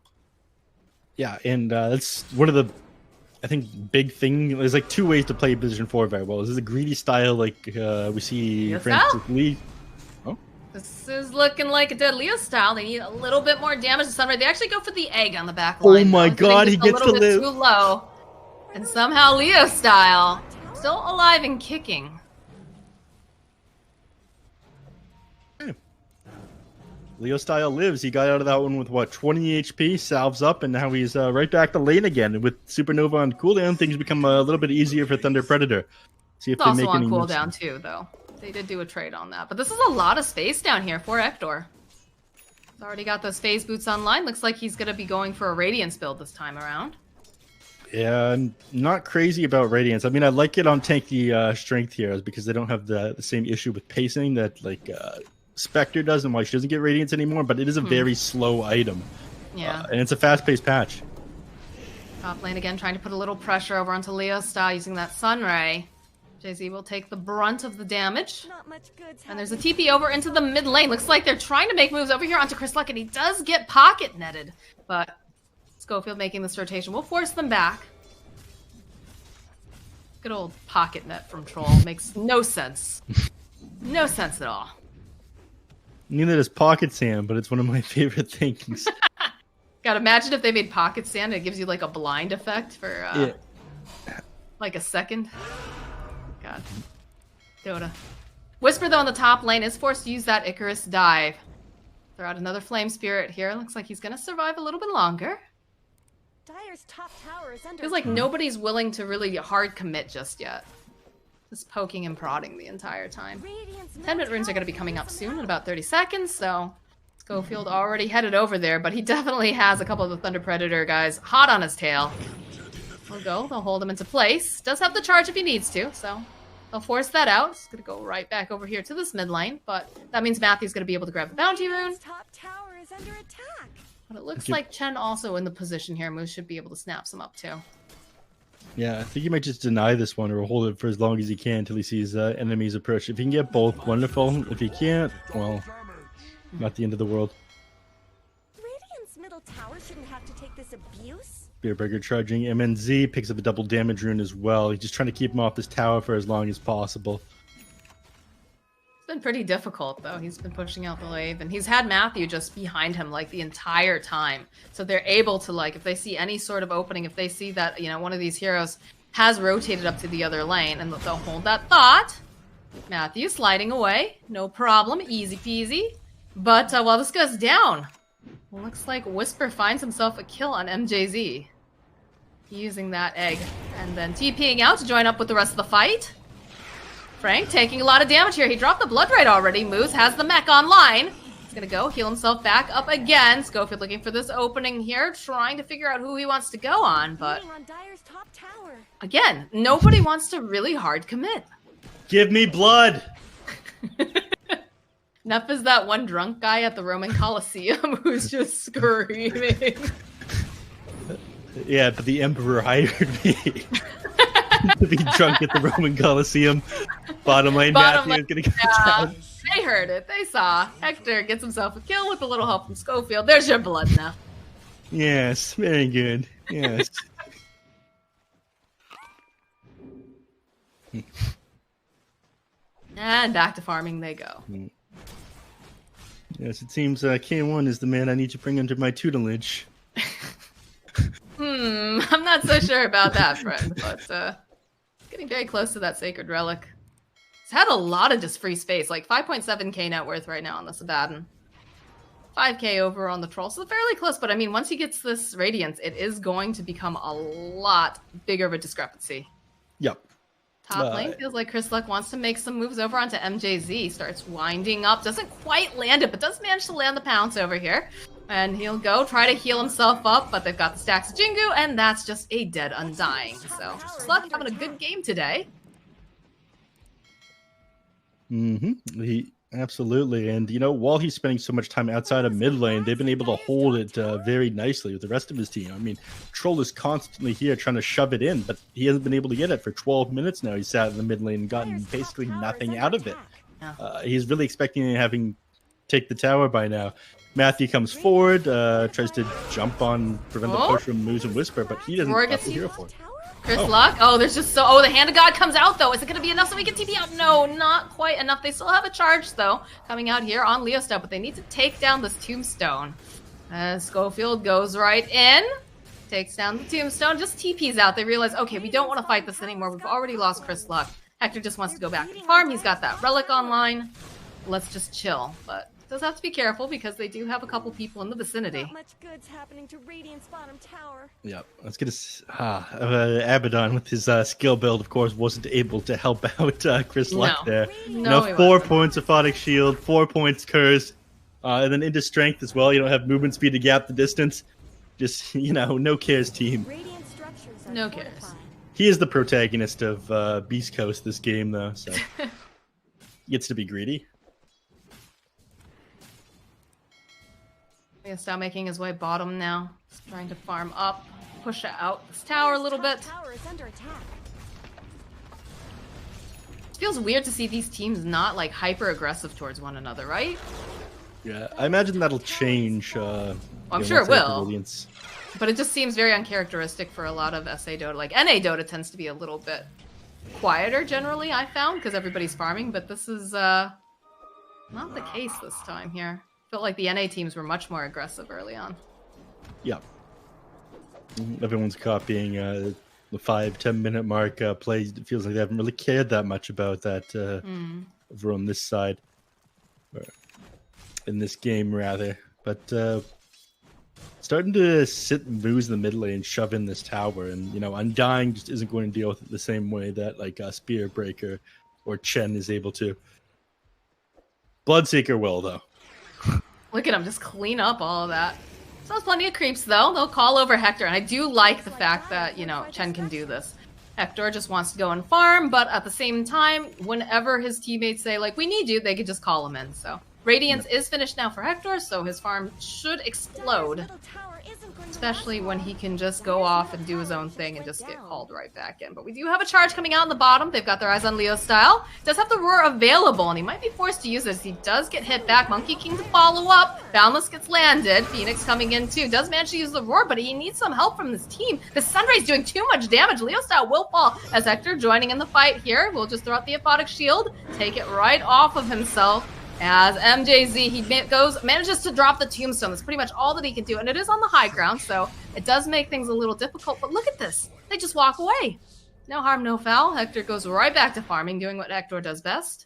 Yeah, and that's one of the, I think, big thing. There's like two ways to play position 4 very well. This is a greedy style like we see Francis Lee. This is looking like a dead Leo style. They need a little bit more damage to Sunray. They actually go for the egg on the back line. Oh my god, he gets a little bit too low. And somehow Leo style still alive and kicking. Leo style lives. He got out of that one with what, 20 HP, salves up, and now he's right back to lane again. With Supernova on cooldown, things become a little bit easier for Thunder Predator. See if it's they also make on any cooldown too, though. They did do a trade on that, but this is a lot of space down here for Ektor. He's already got those phase boots online. Looks like he's going to be going for a Radiance build this time around. Yeah, I'm not crazy about Radiance. I mean, I like it on tanky strength heroes because they don't have the same issue with pacing that like Spectre does and why she doesn't get Radiance anymore, but it is a very slow item. Yeah. And it's a fast-paced patch. Top lane again, trying to put a little pressure over onto Leo style using that Sunray. Jay-Z will take the brunt of the damage. Not much good. And there's a TP over into the mid lane. Looks like they're trying to make moves over here onto Chris Luck, and he does get pocket netted. But Schofield making this rotation will force them back. Good old pocket net from Troll. Makes no sense. No sense at all. Neither does Pocket Sand, but it's one of my favorite things. God, imagine if they made Pocket Sand. It gives you like a blind effect for like a second. God. Dota. Whisper, though, on the top lane is forced to use that Icarus dive. Throw out another Flame Spirit here. Looks like he's going to survive a little bit longer. Dire's top tower is under. Feels like nobody's willing to really hard commit just yet. Just poking and prodding the entire time. 10-minute runes are going to be coming up soon in about 30 seconds, so Schofield already headed over there, but he definitely has a couple of the Thunder Predator guys hot on his tail. They'll hold him into place. Does have the charge if he needs to, so they'll force that out. He's going to go right back over here to this mid lane, but that means Matthew's going to be able to grab the bounty rune. Top tower is under attack. But it looks like Chen also in the position here. Moose should be able to snap some up too. Yeah, I think he might just deny this one or hold it for as long as he can until he sees enemies approach. If he can get both, wonderful. If he can't, well, not the end of the world. Radiant's middle tower shouldn't have to take this abuse. Beerburger charging MNZ, picks up a double damage rune as well. He's just trying to keep him off this tower for as long as possible. It's been pretty difficult, though. He's been pushing out the wave, and he's had Matthew just behind him, like, the entire time. So they're able to, like, if they see any sort of opening, if they see that, you know, one of these heroes has rotated up to the other lane, and they'll hold that thought. Matthew sliding away. No problem. Easy peasy. But while this goes down, looks like Whisper finds himself a kill on MJZ. Using that egg, and then TPing out to join up with the rest of the fight. Frank taking a lot of damage here. He dropped the blood right already. Moose has the mech online. He's gonna go heal himself back up again. Schofield looking for this opening here, trying to figure out who he wants to go on, but again, nobody wants to really hard commit. Give me blood! Neff is that one drunk guy at the Roman Colosseum who's just screaming. Yeah, but the Emperor hired me to be drunk at the Roman Colosseum. Bottom lane, Matthew is going to go down. They heard it. They saw. Hector gets himself a kill with a little help from Schofield. There's your blood now. Yes, very good. Yes. And back to farming they go. Yes, it seems K1 is the man I need to bring under my tutelage. I'm not so sure about that, friend, but getting very close to that sacred relic. It's had a lot of just free space, like 5.7k net worth right now on the Sabaton. 5k over on the Troll, so fairly close, but I mean, once he gets this Radiance, it is going to become a lot bigger of a discrepancy. Yep. Top lane feels like Chris Luck wants to make some moves over onto MJZ. Starts winding up. Doesn't quite land it, but does manage to land the pounce over here. And he'll go try to heal himself up, but they've got the stacks of Jingu, and that's just a dead undying. So, Slug having a good game today. He absolutely, and you know, while he's spending so much time outside of mid lane, they've been able to hold it very nicely with the rest of his team. I mean, Troll is constantly here trying to shove it in, but he hasn't been able to get it for 12 minutes now. He's sat in the mid lane and gotten basically nothing out of it. He's really expecting having take the tower by now. Matthew comes forward, tries to jump on, prevent the push from Moose and Whisper, but he doesn't have the hero for it. Chris Luck. Oh, there's just so. Oh, the Hand of God comes out though. Is it going to be enough so we can TP out? No, not quite enough. They still have a charge though coming out here on Leostar, but they need to take down this tombstone. Schofield goes right in, takes down the tombstone, just TPs out. They realize, okay, we don't want to fight this anymore. We've already lost Chris Luck. Hector just wants to go back and farm. He's got that relic online. Let's just chill, but does have to be careful because they do have a couple people in the vicinity. Not much good's happening to Radiant's bottom tower. Yep, let's get Abaddon with his skill build, of course, wasn't able to help out Chris Luck there. No, 4 points of Aphotic Shield, 4 points Curse, and then into Strength as well. You don't have movement speed to gap the distance. Just, you know, no cares team. No cares. He is the protagonist of Beast Coast this game, though, so he gets to be greedy. He's now making his way bottom now. He's trying to farm up, push out this tower a little bit. It feels weird to see these teams not like hyper aggressive towards one another, right? Yeah, I imagine that'll change. I'm sure it will. But it just seems very uncharacteristic for a lot of SA Dota. Like NA Dota tends to be a little bit quieter generally, I found, because everybody's farming. But this is not the case this time here. Felt like the NA teams were much more aggressive early on. Yeah. Everyone's copying the 5-10 minute mark plays. It feels like they haven't really cared that much about that over on this side. Or in this game, rather. But starting to sit and booze in the mid lane and shove in this tower. And, you know, Undying just isn't going to deal with it the same way that, like, Spear Breaker or Chen is able to. Bloodseeker will, though. Look at him just clean up all of that. So there's plenty of creeps though. They'll call over Hector, and I do like the fact that, you know, Chen can do this. Hector just wants to go and farm, but at the same time, whenever his teammates say, like, we need you, they could just call him in. So Radiance is finished now for Hector, so his farm should explode. Especially when he can just go off and do his own thing and just get called right back in. But we do have a charge coming out in the bottom. They've got their eyes on Leo Style. Does have the roar available, and he might be forced to use it as he does get hit back. Monkey King to follow up. Boundless gets landed. Phoenix coming in too. Does manage to use the roar, but he needs some help from this team. The Sunray's doing too much damage. Leo Style will fall as Hector joining in the fight here. We'll just throw out the Aphotic Shield. Take it right off of himself. As MJZ, he manages to drop the tombstone. That's pretty much all that he can do. And it is on the high ground, so it does make things a little difficult. But look at this. They just walk away. No harm, no foul. Hector goes right back to farming, doing what Hector does best.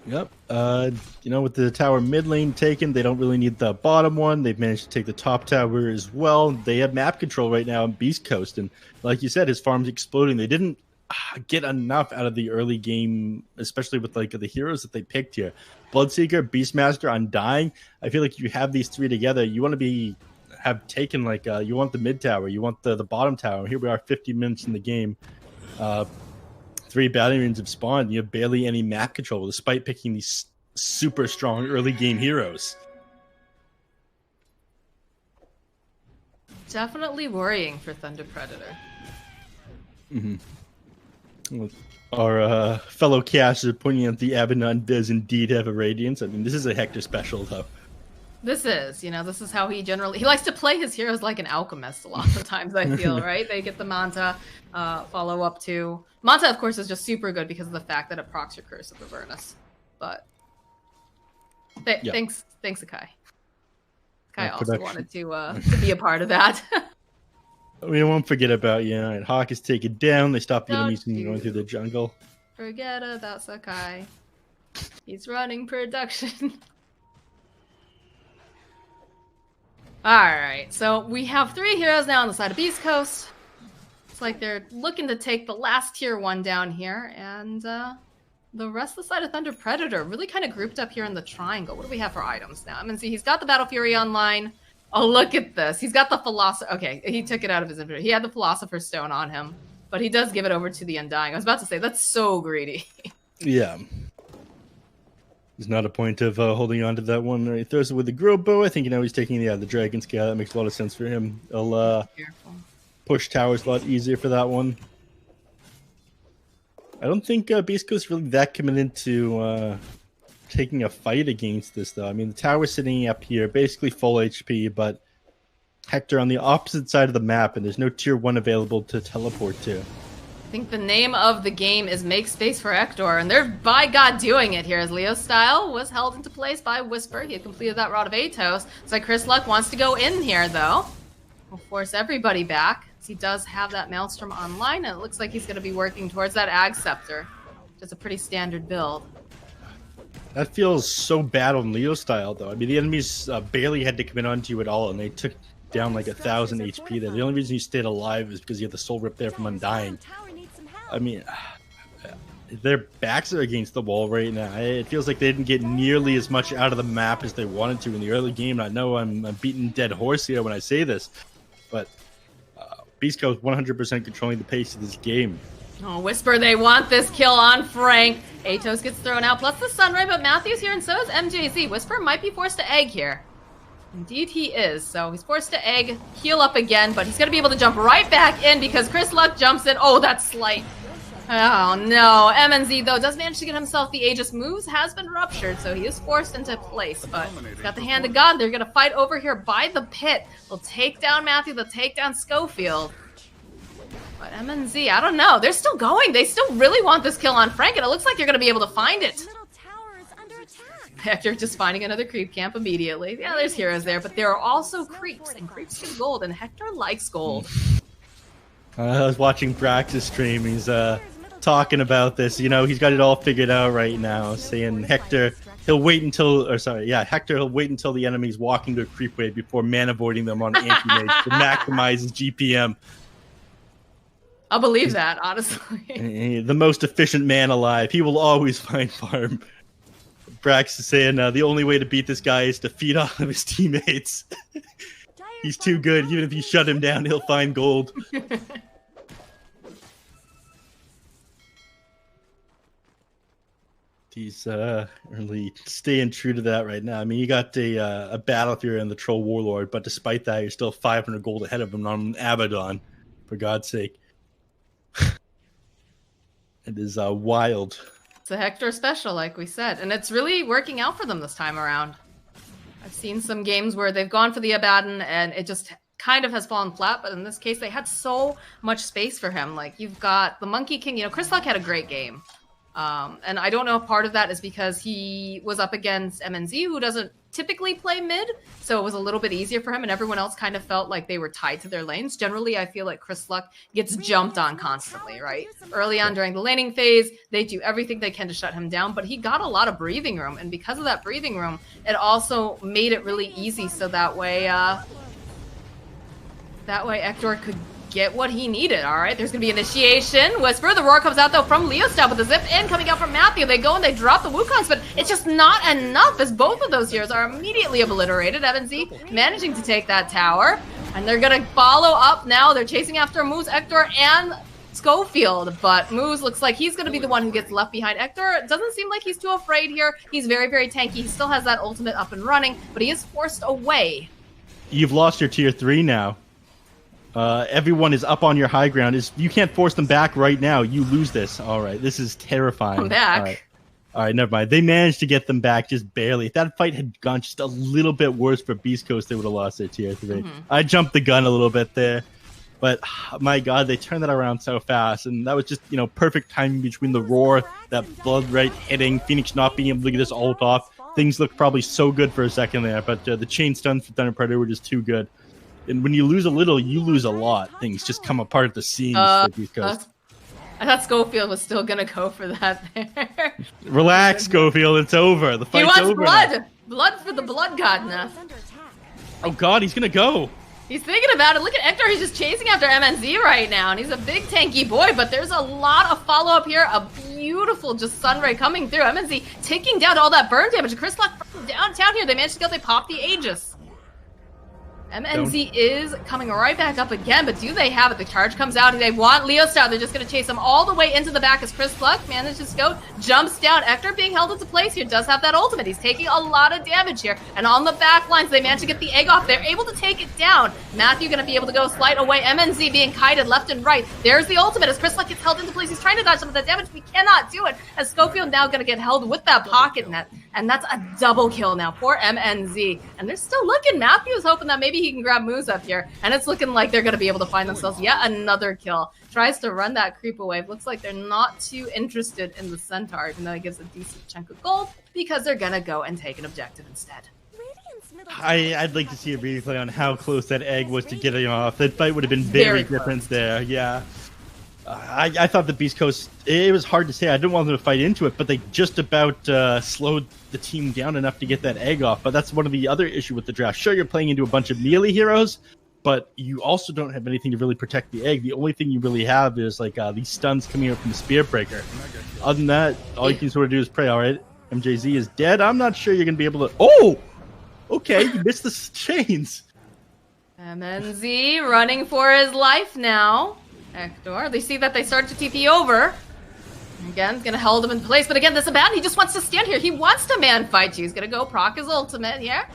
Yep. You know, with the tower mid lane taken, they don't really need the bottom one. They've managed to take the top tower as well. They have map control right now on Beast Coast. And like you said, his farm's exploding. They didn't get enough out of the early game, especially with like the heroes that they picked here. Bloodseeker, Beastmaster, Undying. I feel like you have these three together. You want to have taken like you want the mid tower, you want the bottom tower. Here we are, 50 minutes in the game. 3 battalions have spawned. You have barely any map control, despite picking these super strong early game heroes. Definitely worrying for Thunder Predator. Our fellow casters are pointing out the Abaddon does indeed have a Radiance. I mean, this is a Hector special, though. This is, you know, this is how he likes to play his heroes like an alchemist a lot of the times, I feel, right? They get the Manta, follow up to... Manta, of course, is just super good because of the fact that it procs your Curse of Avernus. But... Thanks, Akai. Akai also wanted to be a part of that. We won't forget about, you know, Hawk is taken down. They stop the enemies from going through the jungle. Forget about Sakai. He's running production. Alright, so we have 3 heroes now on the side of Beast Coast. It's like they're looking to take the last tier 1 down here, and the rest of the side of Thunder Predator really kind of grouped up here in the triangle. What do we have for items now? I mean, see, he's got the Battle Fury online. Oh, look at this. He's got the Philosopher. Okay, he took it out of his inventory. He had the Philosopher's Stone on him, but he does give it over to the Undying. I was about to say, that's so greedy. Yeah. There's not a point of holding on to that one. He throws it with the grill bow. I think, he's taking the Dragon Scale. That makes a lot of sense for him. He'll push towers a lot easier for that one. I don't think Beast Coast's really that committed to taking a fight against this, though. I mean, the tower's sitting up here, basically full HP, but Hector on the opposite side of the map, and there's no tier 1 available to teleport to. I think the name of the game is Make Space for Hector, and they're by God doing it here, as Leo's style was held into place by Whisper. He had completed that Rod of Atos. So Chris Luck wants to go in here, though. We'll force everybody back, as he does have that Maelstrom online, and it looks like he's going to be working towards that Ag Scepter. Just a pretty standard build. That feels so bad on Leo style, though. I mean, the enemies barely had to commit onto you at all, and they took down like 1,000 HP there. The only reason you stayed alive is because you had the soul rip there from Undying. I mean, their backs are against the wall right now. It feels like they didn't get nearly as much out of the map as they wanted to in the early game. I know I'm beating dead horse here when I say this, but Beast Coast 100% controlling the pace of this game. Oh, Whisper, they want this kill on Frank. Atos gets thrown out, plus the Sunray, but Matthew's here, and so is MJZ. Whisper might be forced to egg here. Indeed he is. So he's forced to egg, heal up again, but he's going to be able to jump right back in because Chris Luck jumps in. Oh, that's slight. Oh, no. MNZ, though, does manage to get himself the Aegis moves, has been ruptured, so he is forced into place, but he's got the Hand of God. They're going to fight over here by the pit. They'll take down Matthew. They'll take down Schofield. But MNZ, I don't know. They're still going. They still really want this kill on Frank, and it looks like they're going to be able to find it. Hector just finding another creep camp immediately. Yeah, there's heroes there, but there are also creeps, and creeps get gold, and Hector likes gold. I was watching Brax's stream. He's talking about this. He's got it all figured out right now, saying Hector, he'll wait until the enemy's walking to a creep wave before man-avoiding them on anti-mage to maximize his GPM. I'll believe that, honestly. The most efficient man alive. He will always find farm. Brax is saying the only way to beat this guy is to feed off of his teammates. He's too good. Even if you shut him down, he'll find gold. He's really staying true to that right now. I mean, you got a battle fury on the Troll Warlord, but despite that, you're still 500 gold ahead of him on Abaddon, for God's sake. It is wild. It's a Hector special, like we said, and it's really working out for them this time around. I've seen some games where they've gone for the Abaddon and it just kind of has fallen flat, but in this case, they had so much space for him. Like, you've got the Monkey King. Chris Luck had a great game. And I don't know if part of that is because he was up against MNZ, who doesn't typically play mid, so it was a little bit easier for him, and everyone else kind of felt like they were tied to their lanes. Generally, I feel like Chris Luck gets jumped on constantly, right? Early on during the laning phase, they do everything they can to shut him down, but he got a lot of breathing room, and because of that breathing room, it also made it really easy, so that way Hector could get what he needed. All right, there's gonna be initiation. Whisper, the roar comes out though from Leo style, but the zip in coming out from Matthew. They go and they drop the Wukongs, but it's just not enough as both of those heroes are immediately obliterated. MNZ managing to take that tower, and they're gonna follow up now. They're chasing after Moose, Hector, and Schofield, but Moose looks like he's gonna be the one who gets left behind. Hector, it doesn't seem like he's too afraid here. He's very, very tanky. He still has that ultimate up and running, but he is forced away. You've lost your tier 3 now. Everyone is up on your high ground. You can't force them back right now. You lose this. All right, this is terrifying. Come back. All right, never mind. They managed to get them back just barely. If that fight had gone just a little bit worse for Beast Coast, they would have lost their tier 3. I jumped the gun a little bit there, but my God, they turned that around so fast, and that was just perfect timing between the roar, that blood right hitting, Phoenix not being able to get this ult off. Things looked probably so good for a second there, but the chain stuns for Thunder Predator were just too good. And when you lose a little, you lose a lot. Things just come apart at the seams for Beast Coast. I thought Schofield was still gonna go for that there. Relax, Schofield. It's over. The fight's over. He wants blood. Now. Blood for the blood god now. Oh God, he's gonna go. He's thinking about it. Look at Hector. He's just chasing after MNZ right now. And he's a big tanky boy, but there's a lot of follow-up here. A beautiful just Sunray coming through. MNZ taking down all that burn damage. Chris Luck from downtown here. They managed to go. They pop the Aegis. MNZ is coming right back up again, but do they have it? The charge comes out, and they want Leo Star. They're just going to chase him all the way into the back as Chris Luck manages to go, jumps down. Hector being held into place here does have that ultimate. He's taking a lot of damage here, and on the back lines, they manage to get the egg off. They're able to take it down. Matthew going to be able to go slide away. MNZ being kited left and right. There's the ultimate as Chris Luck gets held into place. He's trying to dodge some of that damage. We cannot do it as Schofield now going to get held with that pocket net, and that's a double kill now for MNZ. And they're still looking. Matthew is hoping that maybe he can grab moves up here, and it's looking like they're going to be able to find themselves yet another kill. Tries to run that creeper wave. Looks like they're not too interested in the Centaur, even though it gives a decent chunk of gold, because they're going to go and take an objective instead. I'd like to see a replay on how close that egg was to getting off. That fight would have been very different there. Yeah. I thought the Beast Coast, it was hard to say. I didn't want them to fight into it, but they just about slowed the team down enough to get that egg off. But that's one of the other issue with the draft. Sure, you're playing into a bunch of melee heroes, but you also don't have anything to really protect the egg. The only thing you really have is like these stuns coming up from the Spear Breaker. Other than that, all you can sort of do is pray. All right, MJZ is dead. I'm not sure you're going to be able to... Oh! Okay, you missed the chains. MNZ running for his life now. Hector, they see that they start to TP over. Again, gonna hold him in place, but again, this is bad. He just wants to stand here. He wants to man fight you. He's gonna go proc his ultimate here.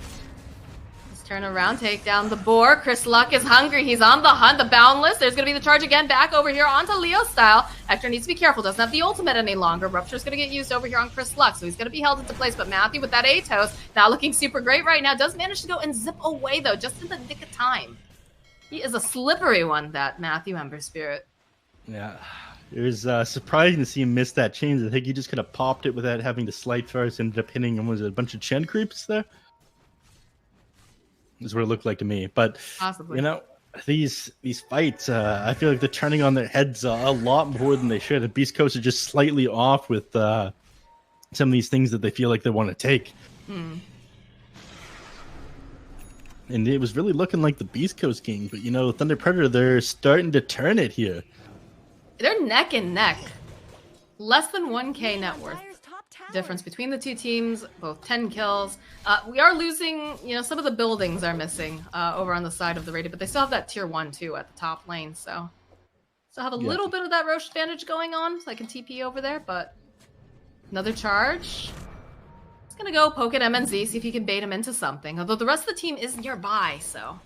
Let's turn around, take down the boar. Chris Luck is hungry. He's on the hunt, the boundless. There's gonna be the charge again back over here onto Leo style. Hector needs to be careful. Doesn't have the ultimate any longer. Rupture's gonna get used over here on Chris Luck, so he's gonna be held into place. But Matthew with that Atos, not looking super great right now, does manage to go and zip away though, just in the nick of time. He is a slippery one, that Matthew Ember Spirit. Yeah, it was surprising to see him miss that chains. I think he just could have popped it without having to slide first. Ended up hitting him. Was it a bunch of Chen creeps there? That's what it looked like to me. But possibly, you know, these fights, I feel like they're turning on their heads a lot more than they should. The Beast Coast are just slightly off with some of these things that they feel like they want to take. And it was really looking like the Beast Coast game, but you know, Thunder Predator, they're starting to turn it here. They're neck and neck. Less than 1k net worth difference between the two teams, both 10 kills. We are losing, you know, some of the buildings are missing over on the side of the raid, but they still have that tier 1 too at the top lane, so still have a little bit of that Roche advantage going on, so I can TP over there, but another charge. Gonna go poke at MNZ, see if you can bait him into something. Although the rest of the team is nearby, so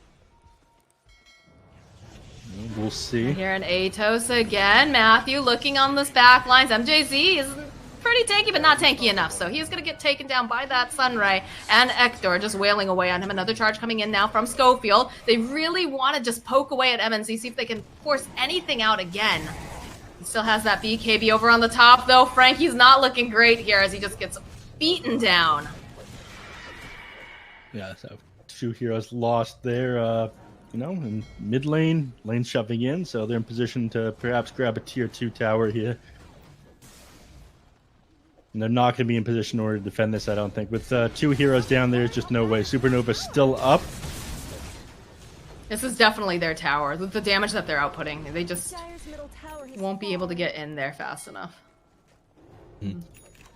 we'll see. Here in Atos again. Matthew looking on this back lines. MJZ is pretty tanky, but not tanky enough. So he's gonna get taken down by that Sunray. And Hector just wailing away on him. Another charge coming in now from Schofield. They really want to just poke away at MNZ, see if they can force anything out again. He still has that BKB over on the top, though. Frankie's not looking great here as he just gets beaten down. Yeah, so two heroes lost there, you know, in mid lane, lane shoving in, so they're in position to perhaps grab a tier 2 tower here. And they're not going to be in position in order to defend this, I don't think. With two heroes down there, there's just no way. Supernova's still up. This is definitely their tower. With the damage that they're outputting, they just won't be able to get in there fast enough.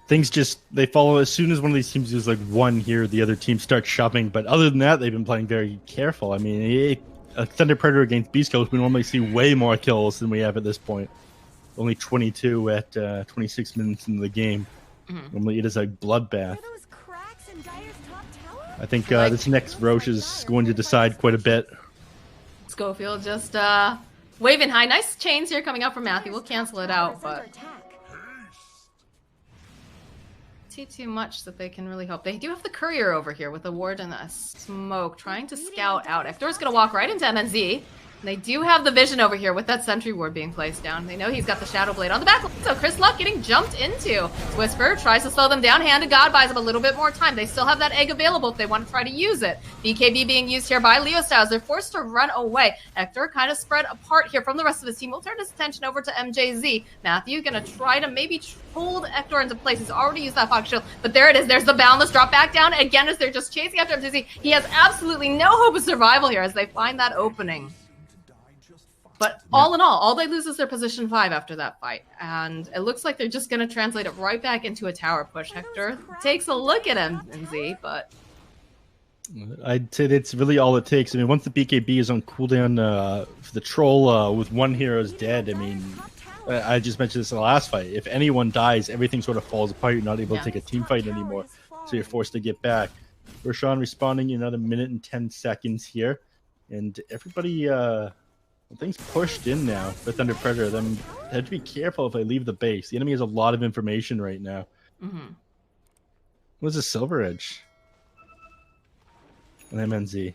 Things just, they follow as soon as one of these teams is like one here, the other team starts shoving. But other than that, they've been playing very careful. I mean, a Thunder Predator against Beast Coast, we normally see way more kills than we have at this point. Only 22 at 26 minutes into the game. Normally it is a bloodbath. I think this next Roche is going to decide quite a bit. Schofield just waving high. Nice chains here coming out from Matthew. We'll cancel it out, but too much that they can really hope. They do have the courier over here with a ward and a smoke trying to scout out. Hector's gonna walk right into MNZ. They do have the vision over here with that sentry ward being placed down. They know he's got the Shadow Blade on the back. So Chris Luck getting jumped into. Whisper tries to slow them down. Hand of God buys them a little bit more time. They still have that egg available if they want to try to use it. BKB being used here by Leo Styles. They're forced to run away. Hector kind of spread apart here from the rest of his team. We'll turn his attention over to MJZ. Matthew gonna try to maybe hold Hector into place. He's already used that Fox Shield, but there it is. There's the Boundless drop back down again as they're just chasing after MJZ. He has absolutely no hope of survival here as they find that opening. But all in all they lose is their position 5 after that fight. And it looks like they're just going to translate it right back into a tower push. Hector takes a look at MZ, but... I'd say that's really all it takes. I mean, once the BKB is on cooldown for the troll with one hero's dead, I mean, I just mentioned this in the last fight. If anyone dies, everything sort of falls apart. You're not able to take a team fight anymore. So you're forced to get back. Roshan responding in another minute and 10 seconds here. And everybody... things pushed in now with Thunder Predator. Them have to be careful if they leave the base. The enemy has a lot of information right now. What's a Silver Edge? An MNZ.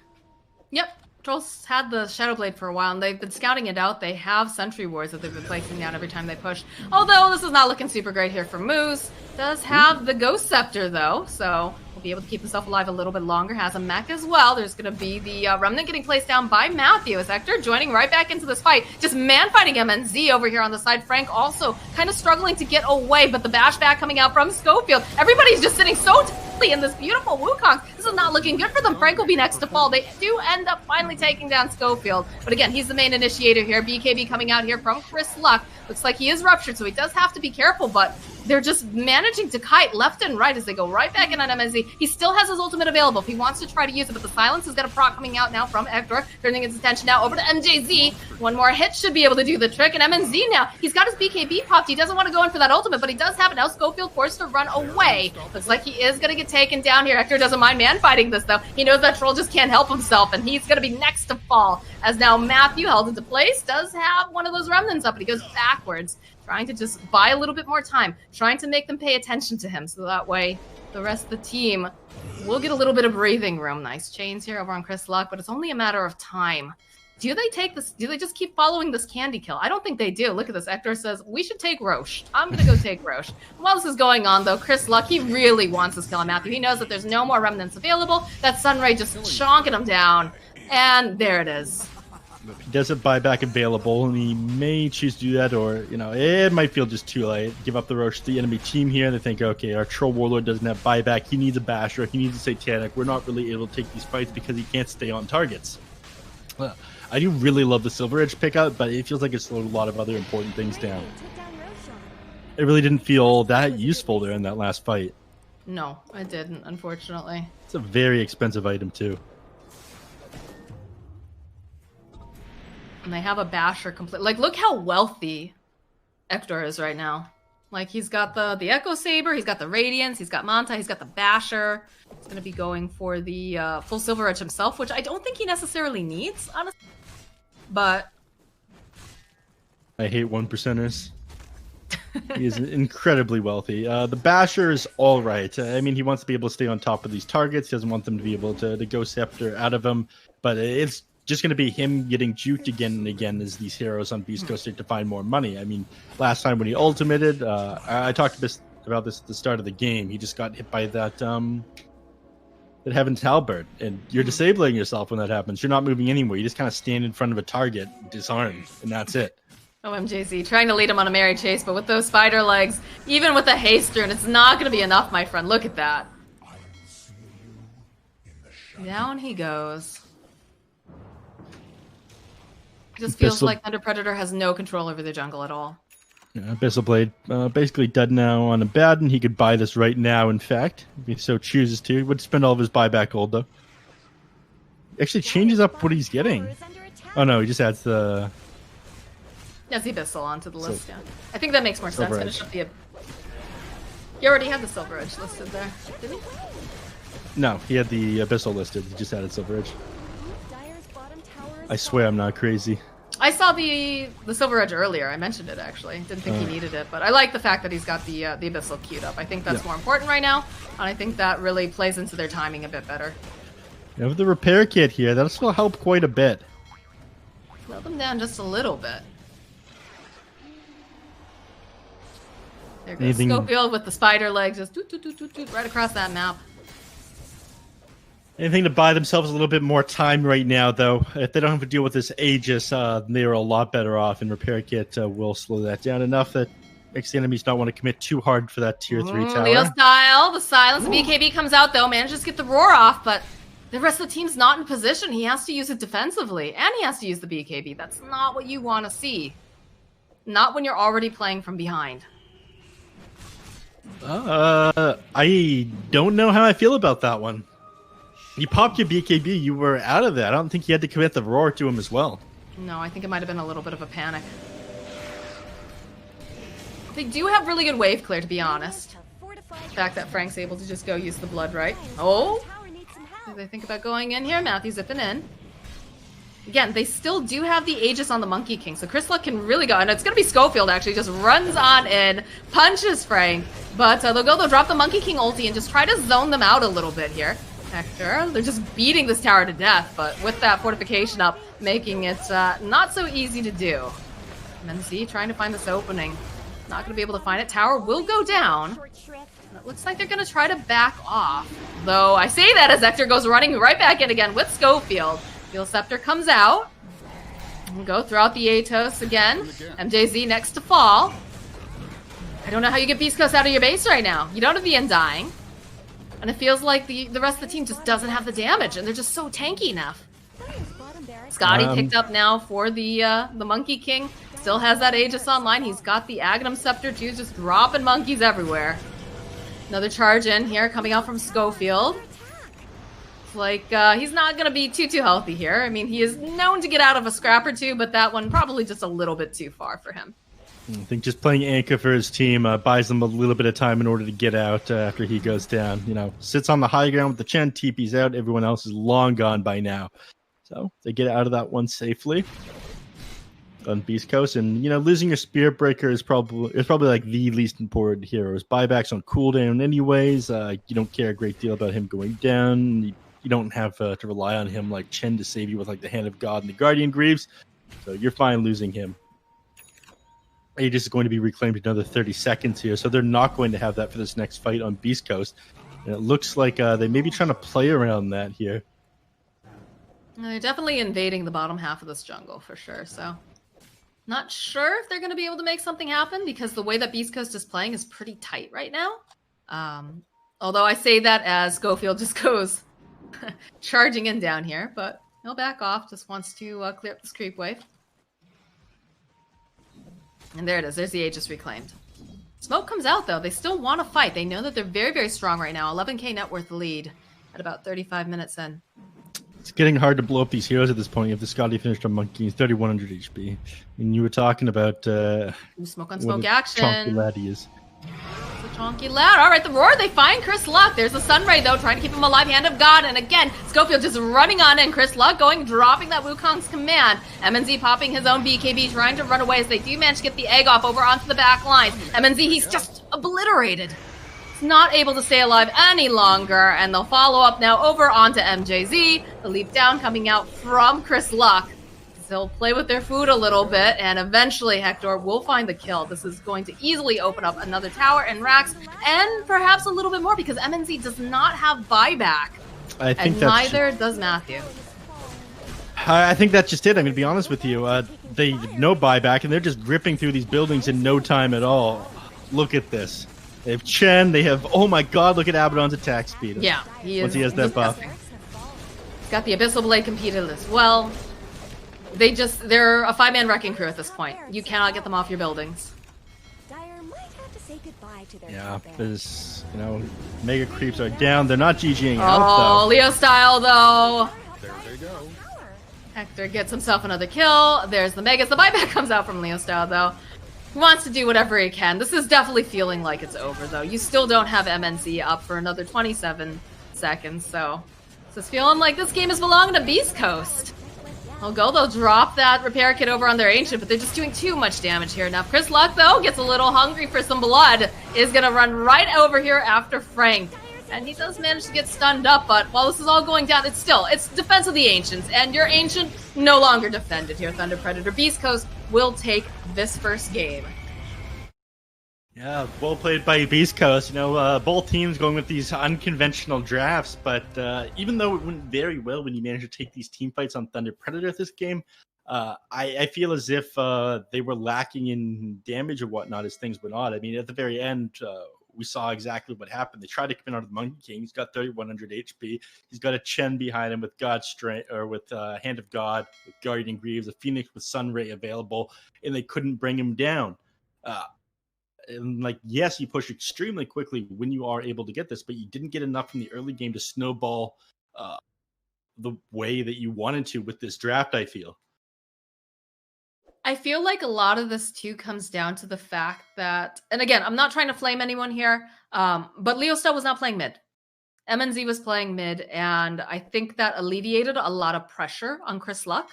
Yep. Trolls had the Shadow Blade for a while, and they've been scouting it out. They have Sentry Wards that they've been placing down every time they push. Although this is not looking super great here for Moose. Does have the Ghost Scepter, though, so will be able to keep himself alive a little bit longer. Has a mech as well. There's going to be the Remnant getting placed down by Matthew. As Hector joining right back into this fight. Just man-fighting MNZ over here on the side. Frank also kind of struggling to get away, but the bash back coming out from Schofield. Everybody's just sitting so tightly in this beautiful Wukong. This is not looking good for them. Frank will be next to fall. They do end up finally taking down Schofield. But again, he's the main initiator here. BKB coming out here from Chris Luck. Looks like he is ruptured, so he does have to be careful, but they're just managing to kite left and right as they go right back in on MNZ. He still has his ultimate available if he wants to try to use it, but the silence has got a proc coming out now from Hector, turning his attention now over to MJZ. One more hit should be able to do the trick, and MNZ now, he's got his BKB popped. He doesn't want to go in for that ultimate, but he does have it now. Schofield forced to run away. Looks like he is going to get taken down here. Hector doesn't mind man-fighting this, though. He knows that troll just can't help himself, and he's going to be next to fall, as now Matthew, held into place, does have one of those remnants up, and he goes backwards, trying to just buy a little bit more time, trying to make them pay attention to him, so that way the rest of the team will get a little bit of breathing room. Nice chains here over on Chris Luck, but it's only a matter of time. Do they take this? Do they just keep following this candy kill? I don't think they do. Look at this. Hector says, we should take Roche. I'm going to go take Roche. While this is going on, though, Chris Luck, he really wants this kill on Matthew. He knows that there's no more remnants available. That Sunray just chonking him down. And there it is. He does have buyback available, and he may choose to do that, or, you know, it might feel just too late. Give up the Roche to the enemy team here. They think, okay, our Troll Warlord doesn't have buyback. He needs a Basher. He needs a Satanic. We're not really able to take these fights because he can't stay on targets. I do really love the Silver Edge pickup, but it feels like it slowed a lot of other important things down. It really didn't feel that useful there in that last fight. No, it didn't, unfortunately. It's a very expensive item, too. And they have a Basher complete. Like, look how wealthy Hector is right now. Like, he's got the Echo Saber, he's got the Radiance, he's got Manta, he's got the Basher. He's going to be going for the full Silver Edge himself, which I don't think he necessarily needs, honestly. But I hate 1%ers. He is incredibly wealthy. The Basher is all right. I mean, he wants to be able to stay on top of these targets. He doesn't want them to be able to go Scepter out of him. But it's just going to be him getting juked again and again as these heroes on Beast Coast start to find more money. I mean, last time when he ultimated, I talked about this at the start of the game. He just got hit by that Heaven's Halberd, and you're disabling yourself when that happens. You're not moving anywhere. You just kind of stand in front of a target, disarmed, and that's it. OMJZ trying to lead him on a merry chase, but with those spider legs, even with a haste rune, it's not going to be enough, my friend. Look at that. Down he goes. It just feels like Thunder Predator has no control over the jungle at all. Yeah, Abyssal Blade basically dead now on Abaddon. He could buy this right now, in fact, if he so chooses to. He would spend all of his buyback gold, though. Actually changes up what he's getting. Oh, no, he just adds the... Yes, the Abyssal onto the list, yeah. I think that makes more sense. Finish up the... You already had the Silver Edge listed there, didn't he? No, he had the Abyssal listed. He just added Silver Edge. I swear I'm not crazy. I saw the Silver Edge earlier. I mentioned it, actually. Didn't think he needed it, but I like the fact that he's got the Abyssal queued up. I think that's more important right now, and I think that really plays into their timing a bit better. You have the repair kit here. That'll still help quite a bit. Slow them down just a little bit. There goes Schofield with the spider legs, just doot, doot, doot, doot, doot, right across that map. Anything to buy themselves a little bit more time right now, though. If they don't have to deal with this Aegis, they're a lot better off, and Repair Kit will slow that down enough that makes the enemies not want to commit too hard for that tier 3 tower. Leo style, the silence. The BKB comes out, though, manages to get the roar off, but the rest of the team's not in position. He has to use it defensively, and he has to use the BKB. That's not what you want to see. Not when you're already playing from behind. I don't know how I feel about that one. You popped your BKB, you were out of that. I don't think you had to commit the roar to him as well. No, I think it might have been a little bit of a panic. They do have really good wave clear, to be honest. The fact that Frank's able to just go use the blood, right? Oh! Do they think about going in here? Matthew zipping in. Again, they still do have the Aegis on the Monkey King, so Chris Luck can really go. And it's going to be Schofield, actually. Just runs on in, punches Frank. But they'll drop the Monkey King ulti and just try to zone them out a little bit here. Hector, they're just beating this tower to death, but with that fortification up, making it not so easy to do. MNZ trying to find this opening. Not going to be able to find it. Tower will go down. It looks like they're going to try to back off. Though I say that as Hector goes running right back in again with Schofield. Steel Scepter comes out. We'll go throughout the Atos again. MJZ next to fall. I don't know how you get Beast Coast out of your base right now. You don't have the Undying. And it feels like the rest of the team just doesn't have the damage, and they're just so tanky enough. Scotty picked up now for the Monkey King. Still has that Aegis online. He's got the Agnum Scepter too, just dropping monkeys everywhere. Another charge in here, coming out from Schofield. It's like he's not going to be too healthy here. I mean, he is known to get out of a scrap or two, but that one probably just a little bit too far for him. I think just playing Anchor for his team buys them a little bit of time in order to get out after he goes down. You know, sits on the high ground with the Chen, TP's out. Everyone else is long gone by now. So they get out of that one safely on Beast Coast. And, you know, losing your Spirit Breaker is probably like the least important heroes. Buybacks on cooldown anyways. You don't care a great deal about him going down. You don't have to rely on him like Chen to save you with like the Hand of God and the Guardian Greaves. So you're fine losing him. Aegis is going to be reclaimed another 30 seconds here, so they're not going to have that for this next fight on Beast Coast. And it looks like they may be trying to play around that here. They're definitely invading the bottom half of this jungle for sure, so not sure if they're going to be able to make something happen because the way that Beast Coast is playing is pretty tight right now. Although I say that as Schofield just goes charging in down here, but he'll back off, just wants to clear up this creep wave. And there it is. There's the Aegis reclaimed. Smoke comes out, though. They still want to fight. They know that they're very, very strong right now. 11k net worth lead at about 35 minutes in. It's getting hard to blow up these heroes at this point. If the Scotty finished on Monkey, he's 3100 HP. And you were talking about... smoke on smoke action. Chonky lad he is. The chonky lad. All right, the roar. They find Chris Luck. There's the Sunray, though, trying to keep him alive. Hand of God. And again, Schofield just running on in. Chris Luck dropping that Wukong's command. MNZ popping his own BKB, trying to run away as they do manage to get the egg off over onto the back lines. MNZ, he's just obliterated. He's not able to stay alive any longer. And they'll follow up now over onto MJZ. The leap down coming out from Chris Luck. They'll play with their food a little bit, and eventually Hector will find the kill. This is going to easily open up another tower and racks, and perhaps a little bit more, because MNZ does not have buyback. I think and neither does Matthew. I think that's just it. I'm going to be honest with you. They no buyback, and they're just ripping through these buildings in no time at all. Look at this. They have Chen. They have, oh my god, look at Abaddon's attack speed. Yeah, he is. Once he has that buff. He's got the Abyssal Blade competed as well. They're a 5-man wrecking crew at this point. You cannot get them off your buildings. Yeah, there's, you know, mega creeps are down. They're not GGing out, though. Oh, Leo style, though. There they go. Hector gets himself another kill. There's the megas. The buyback comes out from Leo style, though. He wants to do whatever he can. This is definitely feeling like it's over, though. You still don't have MNC up for another 27 seconds, so this is feeling like this game is belonging to Beast Coast. They'll drop that repair kit over on their ancient, but they're just doing too much damage here. Now, Chris Luck, though, gets a little hungry for some blood. Is going to run right over here after Frank. And he does manage to get stunned up, but while this is all going down, it's defense of the Ancients, and your Ancient no longer defended here. Thunder Predator Beast Coast will take this first game. Yeah, well played by Beast Coast. You know, both teams going with these unconventional drafts, but even though it went very well when you managed to take these team fights on Thunder Predator this game, I feel as if they were lacking in damage or whatnot as things went on. I mean, at the very end, we saw exactly what happened. They tried to come in out of the Monkey King. He's got 3,100 HP. He's got a Chen behind him with God's Strength, or with Hand of God, with Guardian Greaves, a Phoenix with Sunray available, and they couldn't bring him down. And like, yes, you push extremely quickly when you are able to get this, but you didn't get enough in the early game to snowball the way that you wanted to with this draft, I feel. I feel like a lot of this too comes down to the fact that, and again, I'm not trying to flame anyone here, but Leostel was not playing mid. MNZ was playing mid, and I think that alleviated a lot of pressure on Chris Luck,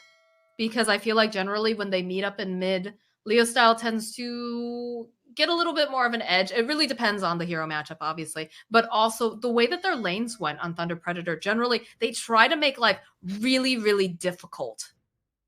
because I feel like generally when they meet up in mid, Leostel tends to get a little bit more of an edge. It really depends on the hero matchup, obviously, but also the way that their lanes went on Thunder Predator. Generally, they try to make life really, really difficult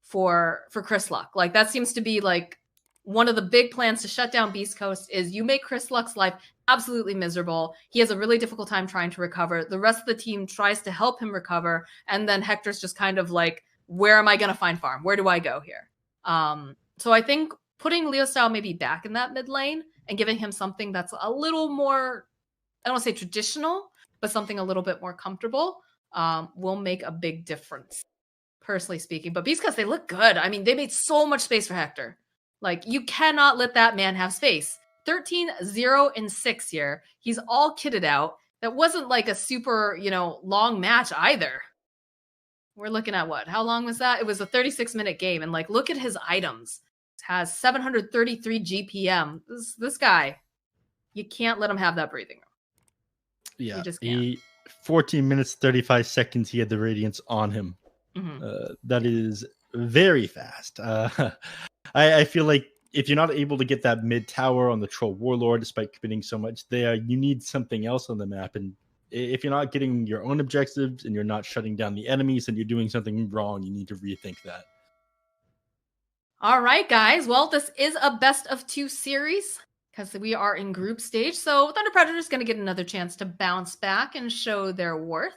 for Chris Luck. Like, that seems to be like one of the big plans to shut down Beast Coast is you make Chris Luck's life absolutely miserable. He has a really difficult time trying to recover. The rest of the team tries to help him recover, and then Hector's just kind of like, where am I going to find farm? Where do I go here? So I think putting Leostel maybe back in that mid lane and giving him something that's a little more, I don't want to say traditional, but something a little bit more comfortable will make a big difference, personally speaking. But Beast Coast, they look good. I mean, they made so much space for Hector. Like, you cannot let that man have space. 13-0-6 here. He's all kitted out. That wasn't like a super, long match either. We're looking at what? How long was that? It was a 36-minute game. And like, look at his items. Has 733 GPM. This guy, you can't let him have that breathing room. Yeah, you just can't. 14 minutes 35 seconds. He had the Radiance on him. That is very fast. I feel like if you're not able to get that mid tower on the Troll Warlord, despite committing so much there, you need something else on the map. And if you're not getting your own objectives and you're not shutting down the enemies and you're doing something wrong, you need to rethink that. All right, guys. Well, this is a best of 2 series because we are in group stage. So Thunder Predator is going to get another chance to bounce back and show their worth.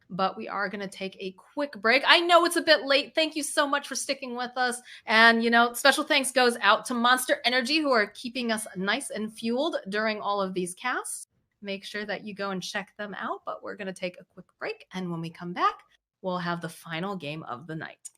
But we are going to take a quick break. I know it's a bit late. Thank you so much for sticking with us. And, special thanks goes out to Monster Energy, who are keeping us nice and fueled during all of these casts. Make sure that you go and check them out. But we're going to take a quick break. And when we come back, we'll have the final game of the night.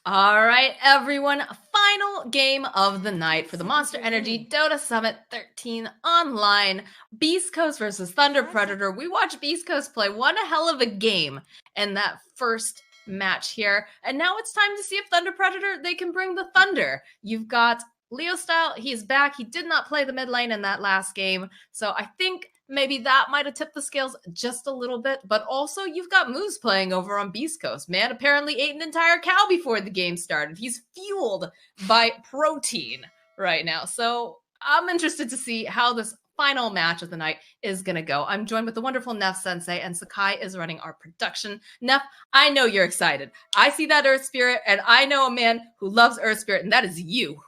All right, everyone. Final game of the night for the Monster Energy Dota Summit 13 online. Beast Coast versus Thunder Predator. We watched Beast Coast play one hell of a game in that first match here. And now it's time to see if Thunder Predator, they can bring the thunder. You've got Leo Style. He's back. He did not play the mid lane in that last game. So I think maybe that might have tipped the scales just a little bit, but also you've got Moose playing over on Beast Coast. Man apparently ate an entire cow before the game started. He's fueled by protein right now. So I'm interested to see how this final match of the night is going to go. I'm joined with the wonderful Neff Sensei, and Sakai is running our production. Neff, I know you're excited. I see that Earth Spirit, and I know a man who loves Earth Spirit, and that is you.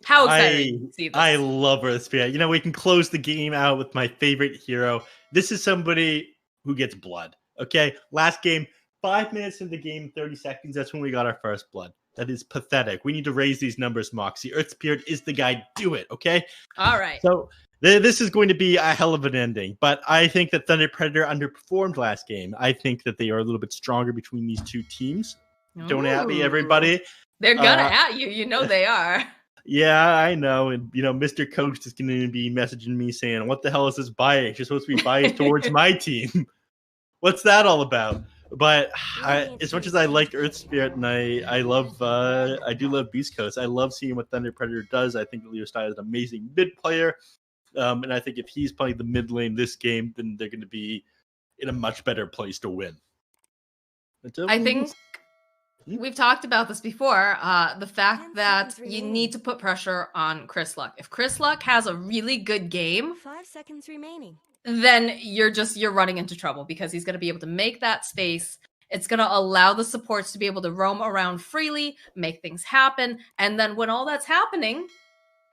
How excited are you to see this? I love Earth Spirit. You know, we can close the game out with my favorite hero. This is somebody who gets blood. Okay, last game, 5 minutes in the game, 30 seconds. That's when we got our first blood. That is pathetic. We need to raise these numbers, Moxie. Earth Spirit is the guy. Do it, okay? All right. So this is going to be a hell of an ending. But I think that Thunder Predator underperformed last game. I think that they are a little bit stronger between these two teams. Don't at me, everybody. They're gonna at you. You know they are. Yeah, I know. And, you know, Mr. Coach is going to be messaging me saying, what the hell is this bias? You're supposed to be biased towards my team. What's that all about? But as much as I like Earth Spirit and I do love Beast Coast, I love seeing what Thunder Predator does. I think Leo Style is an amazing mid player. And I think if he's playing the mid lane this game, then they're going to be in a much better place to win. I think we've talked about this before, the fact that you need to put pressure on Chris Luck. If Chris Luck has a really good game, 5 seconds remaining. then you're running into trouble because he's going to be able to make that space. It's going to allow the supports to be able to roam around freely, make things happen. And then when all that's happening,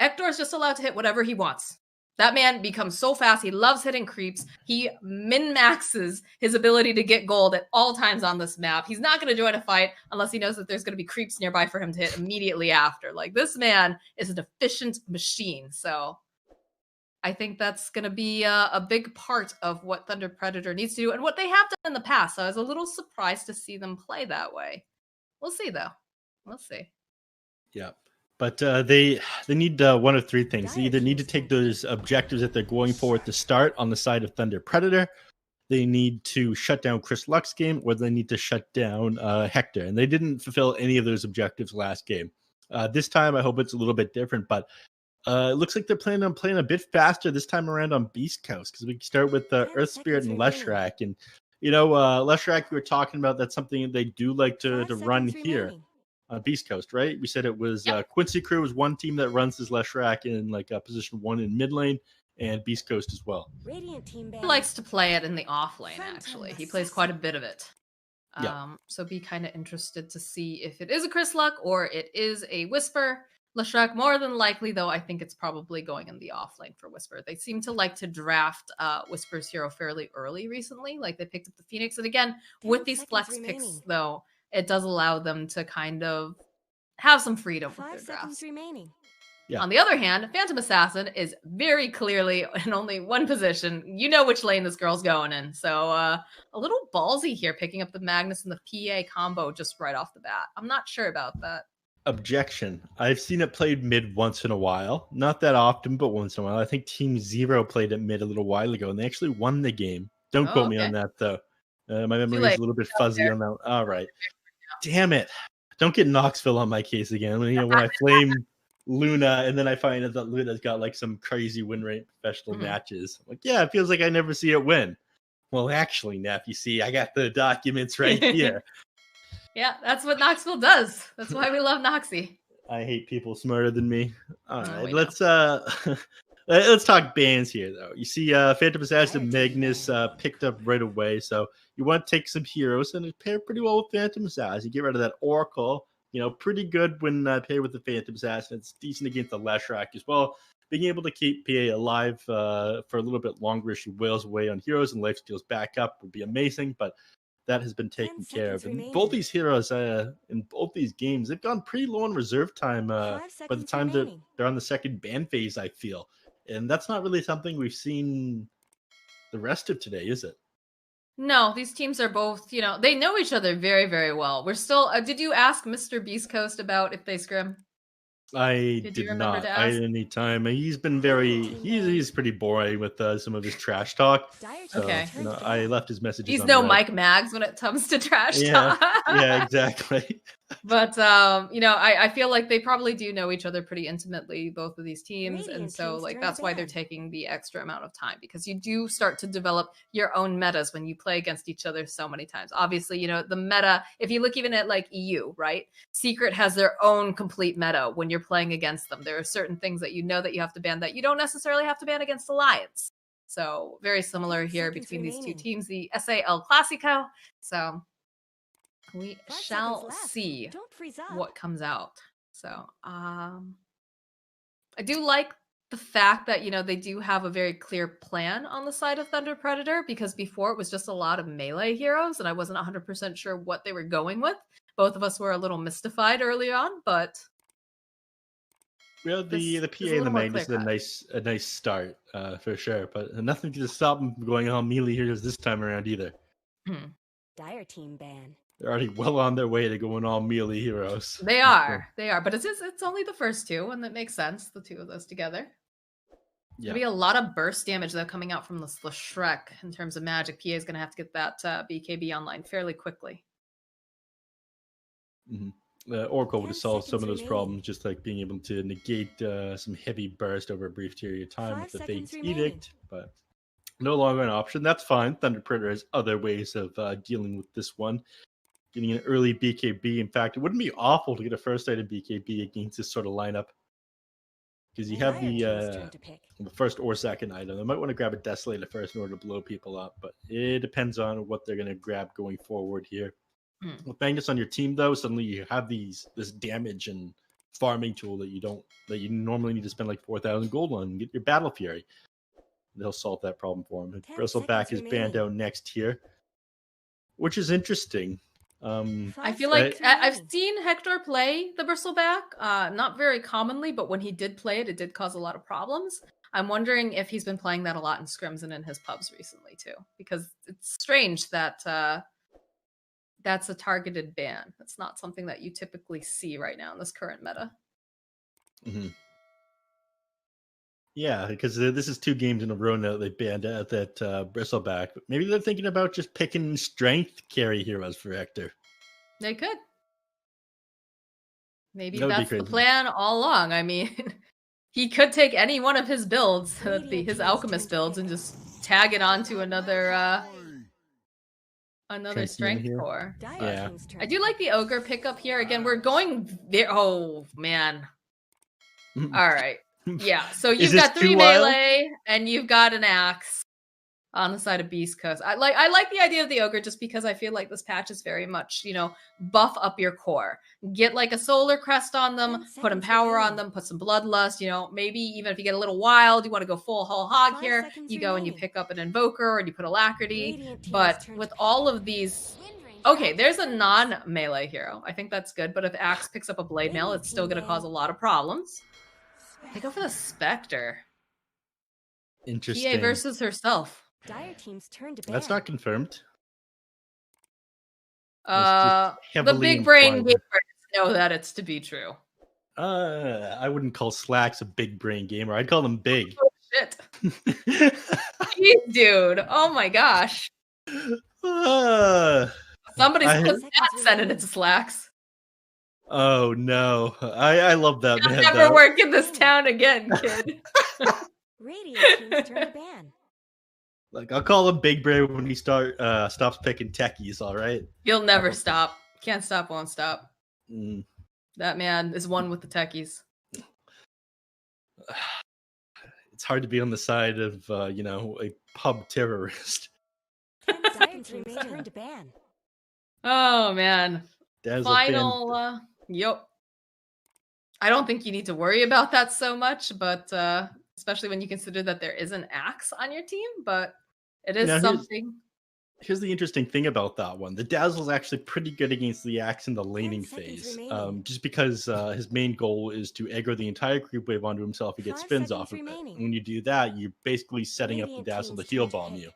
Ektor is just allowed to hit whatever he wants. That man becomes so fast. He loves hitting creeps. He min-maxes his ability to get gold at all times on this map. He's not going to join a fight unless he knows that there's going to be creeps nearby for him to hit immediately after. Like, this man is an efficient machine. So I think that's going to be a big part of what Thunder Predator needs to do and what they have done in the past. So I was a little surprised to see them play that way. We'll see though. We'll see. Yeah. But they need one of three things. They either need to take those objectives that they're going for at the start on the side of Thunder Predator. They need to shut down Chris Luck's game, or they need to shut down Hector. And they didn't fulfill any of those objectives last game. This time, I hope it's a little bit different. But it looks like they're planning on playing a bit faster this time around on Beast Coast, because we start with Earth Spirit and Leshrac. And, you know, Leshrac, we were talking about, that's something they do like to run here. Beast Coast, right? We said it was Quincy Crew was one team that runs his Leshrac in like position 1 in mid lane, and Beast Coast as well. He likes to play it in the off lane, actually. He plays quite a bit of it. So be kind of interested to see if it is a Chris Luck or it is a Whisper. Leshrac, more than likely, though, I think it's probably going in the off lane for Whisper. They seem to like to draft Whisper's hero fairly early recently. Like they picked up the Phoenix. And again, with these flex picks, though, it does allow them to kind of have some freedom with their drafts. Yeah. On the other hand, Phantom Assassin is very clearly in only one position. You know which lane this girl's going in. So a little ballsy here, picking up the Magnus and the PA combo just right off the bat. I'm not sure about that. Objection. I've seen it played mid once in a while. Not that often, but once in a while. I think Team Zero played it mid a little while ago, and they actually won the game. Don't quote me on that, though. My memory is a little bit fuzzy on that. All right. Damn it. Don't get Knoxville on my case again. You know, when I flame Luna and then I find out that Luna's got like some crazy win rate in professional matches. I'm like, yeah, it feels like I never see it win. Well, actually, Neff, you see, I got the documents right here. Yeah, that's what Knoxville does. That's why we love Noxie. I hate people smarter than me. All right, let's talk bans here, though. You see Phantom Assassin Magnus picked up right away, so you want to take some heroes, and it paired pretty well with Phantom Assassin. You get rid of that Oracle, you know, pretty good when paired with the Phantom Assassin. It's decent against the Leshrac as well. Being able to keep PA alive for a little bit longer as she wails away on heroes and life steals back up would be amazing, but that has been taken care of. And both these heroes in both these games, they've gone pretty low on reserve time by the time they're on the second ban phase, I feel. And that's not really something we've seen the rest of today, is it? No, these teams are both, you know, they know each other very, very well. We're still, did you ask Mr. Beast Coast about if they scrim? I did not. I didn't need time. He's been he's pretty boring with some of his trash talk. So, okay. You know, I left his messages. He's no Mike Maggs when it comes to trash talk. Yeah, exactly. But you know, I feel like they probably do know each other pretty intimately, both of these teams, and so like that's why they're taking the extra amount of time, because you do start to develop your own metas when you play against each other so many times. Obviously, you know, the meta, if you look even at like EU, right? Secret has their own complete meta when you're playing against them. There are certain things that you know that you have to ban that you don't necessarily have to ban against Alliance. So very similar here between these two teams, the SAL Classico. So we shall see what comes out. So I do like the fact that, you know, they do have a very clear plan on the side of Thunder Predator, because before it was just a lot of melee heroes and I wasn't 100% sure what they were going with. Both of us were a little mystified early on, but well, the PA and the Magnus is a nice start for sure, but nothing to stop them from going on melee heroes this time around either. Dire team ban. They're already well on their way to going all melee heroes. They are, but it's only the first two, and that makes sense. The two of those together. Yeah. There'll be a lot of burst damage though coming out from the Shrek in terms of magic. PA is going to have to get that BKB online fairly quickly. Oracle would have solved some of those problems, just like being able to negate some heavy burst over a brief period of time with the Fate's Edict, but no longer an option. That's fine. Thunder Predator has other ways of dealing with this one. Getting an early BKB. In fact, it wouldn't be awful to get a first item BKB against this sort of lineup, because you have the first or second item. They might want to grab a Desolator first in order to blow people up, but it depends on what they're going to grab going forward here. With Magnus on your team, though, suddenly you have this damage and farming tool that you normally need to spend like 4,000 gold on and get your Battle Fury. They'll solve that problem for him. Bristleback is banned out next here, which is interesting. I feel like I've seen Hector play the Bristleback, not very commonly, but when he did play it, it did cause a lot of problems. I'm wondering if he's been playing that a lot in scrims and in his pubs recently too, because it's strange that that's a targeted ban. That's not something that you typically see right now in this current meta. Mm-hmm. Yeah, because this is 2 games in a row now they banned out that bristleback. Maybe they're thinking about just picking strength carry heroes for Hector. They could. Maybe That would be that's the crazy. plan all along. I mean, he could take any one of his builds, his alchemist builds, and just tag it onto another strength here. core. Yeah. I do like the ogre pickup here. Again, we're going there. Oh man. All right. Yeah. So Is you've this got 3 too wild? melee and you've got an axe on the side of Beast Coast. I like the idea of the ogre just because I feel like this patch is very much, you know, buff up your core. Get like a solar crest on them, put some power on them, put some bloodlust, you know, maybe even if you get a little wild, you want to go full whole hog here, you go and you pick up an invoker and you put alacrity. But with all of these, okay, there's a non-melee hero. I think that's good, but if Axe picks up a blade mail, it's still going to cause a lot of problems. They go for the Spectre. Interesting. PA versus herself. Dire team's turn to ban. That's not confirmed. The heavily big brain implied. gamers know that it's to be true. I wouldn't call Slacks a big brain gamer. I'd call him big. Oh shit. Jeez, dude. Oh my gosh. Somebody's put that sentence into Slacks. Oh no. I love that You'll man. never though. work in this town again, kid. Radiant team's turn to ban. Like I'll call him big brain when he stops picking techies, all right? You'll never stop. Can't stop, won't stop. Mm. That man is one with the techies. It's hard to be on the side of you know, a pub terrorist. Dire team's turn to ban. Oh man. Dazzle Final yep. I don't think you need to worry about that so much, but especially when you consider that there is an axe on your team, but it is something. Here's the interesting thing about that one. The Dazzle's actually pretty good against the axe in the laning phase. Just because his main goal is to aggro the entire creep wave onto himself and get spins off of it. And when you do that, you're basically setting up the Dazzle to heal bomb you.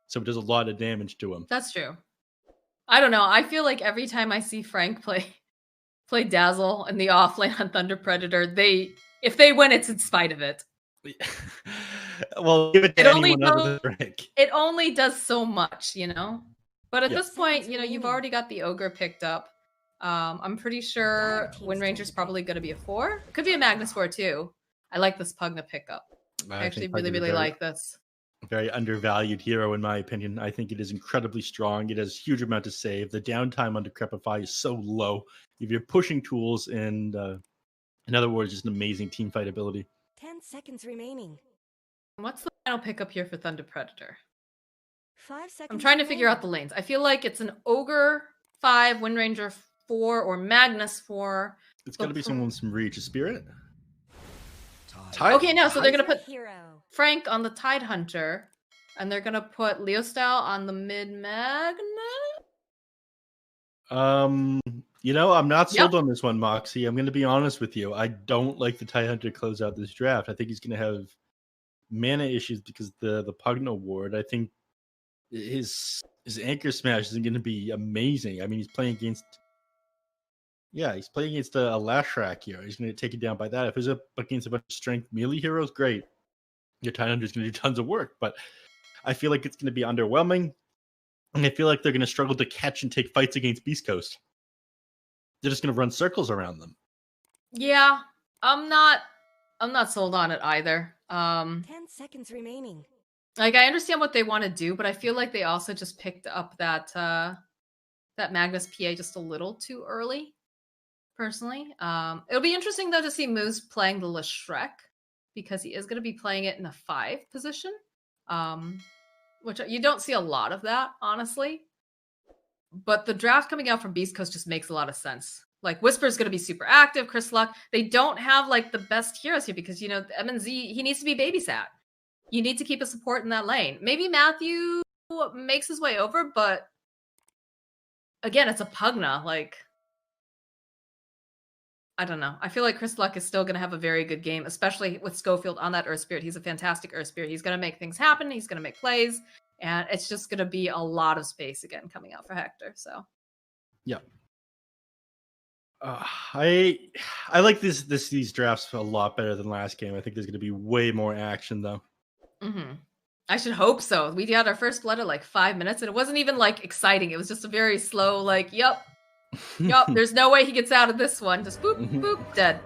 So it does a lot of damage to him. That's true. I don't know. I feel like every time I see Frank play Dazzle in the offlane on Thunder Predator, if they win, it's in spite of it. Well, give it to anyone other than Frank. It only does so much, you know? But at this point, you know, you've already got the Ogre picked up. I'm pretty sure Wind Ranger's probably going to be a 4. It could be a Magnus 4 too. I like this Pugna pickup. I actually really like this. Very undervalued hero in my opinion. I think it is incredibly strong. It has huge amount to save. The downtime on Decrepify is so low. If you're pushing tools and in other words, just an amazing team fight ability. 10 seconds remaining. What's the final pickup here for Thunder Predator? 5 seconds. I'm trying to figure out the lanes. I feel like it's an Ogre 5, Wind Ranger 4, or Magnus 4. It's got to be someone with some reach. A Spirit? Okay, no, so they're going to put Hero. Frank on the Tide Hunter, and they're going to put Leo Style on the Mid Magnus? You know, I'm not sold on this one, Moxie. I'm going to be honest with you. I don't like the Tide Hunter close out this draft. I think he's going to have mana issues because the Pugna Ward. I think his Anchor Smash isn't going to be amazing. I mean, he's playing against a Lashrak here. He's going to take it down by that. If he's up against a bunch of strength melee heroes, great. Your Tide Hunter is going to do tons of work, but I feel like it's going to be underwhelming. And I feel like they're going to struggle to catch and take fights against Beast Coast. They're just going to run circles around them. Yeah, I'm not sold on it either. 10 seconds remaining. Like, I understand what they want to do, but I feel like they also just picked up that Magnus PA just a little too early, personally. It'll be interesting, though, to see Moose playing the Leshrek, because he is going to be playing it in the 5 position, which you don't see a lot of that, honestly. But the draft coming out from Beast Coast just makes a lot of sense. Like, Whisper's going to be super active, Chris Luck. They don't have, like, the best heroes here because, you know, MNZ, he needs to be babysat. You need to keep a support in that lane. Maybe Matthew makes his way over, but again, it's a Pugna. Like, I don't know. I feel like Chris Luck is still going to have a very good game, especially with Schofield on that Earth Spirit. He's a fantastic Earth Spirit. He's going to make things happen. He's going to make plays. And it's just going to be a lot of space again coming out for Hector. So Yeah. I like these drafts a lot better than last game. I think there's going to be way more action though. I should hope so. We got our first blood at like 5 minutes, and it wasn't even like exciting. It was just a very slow, like, yup. There's no way he gets out of this one. Just boop, boop, dead.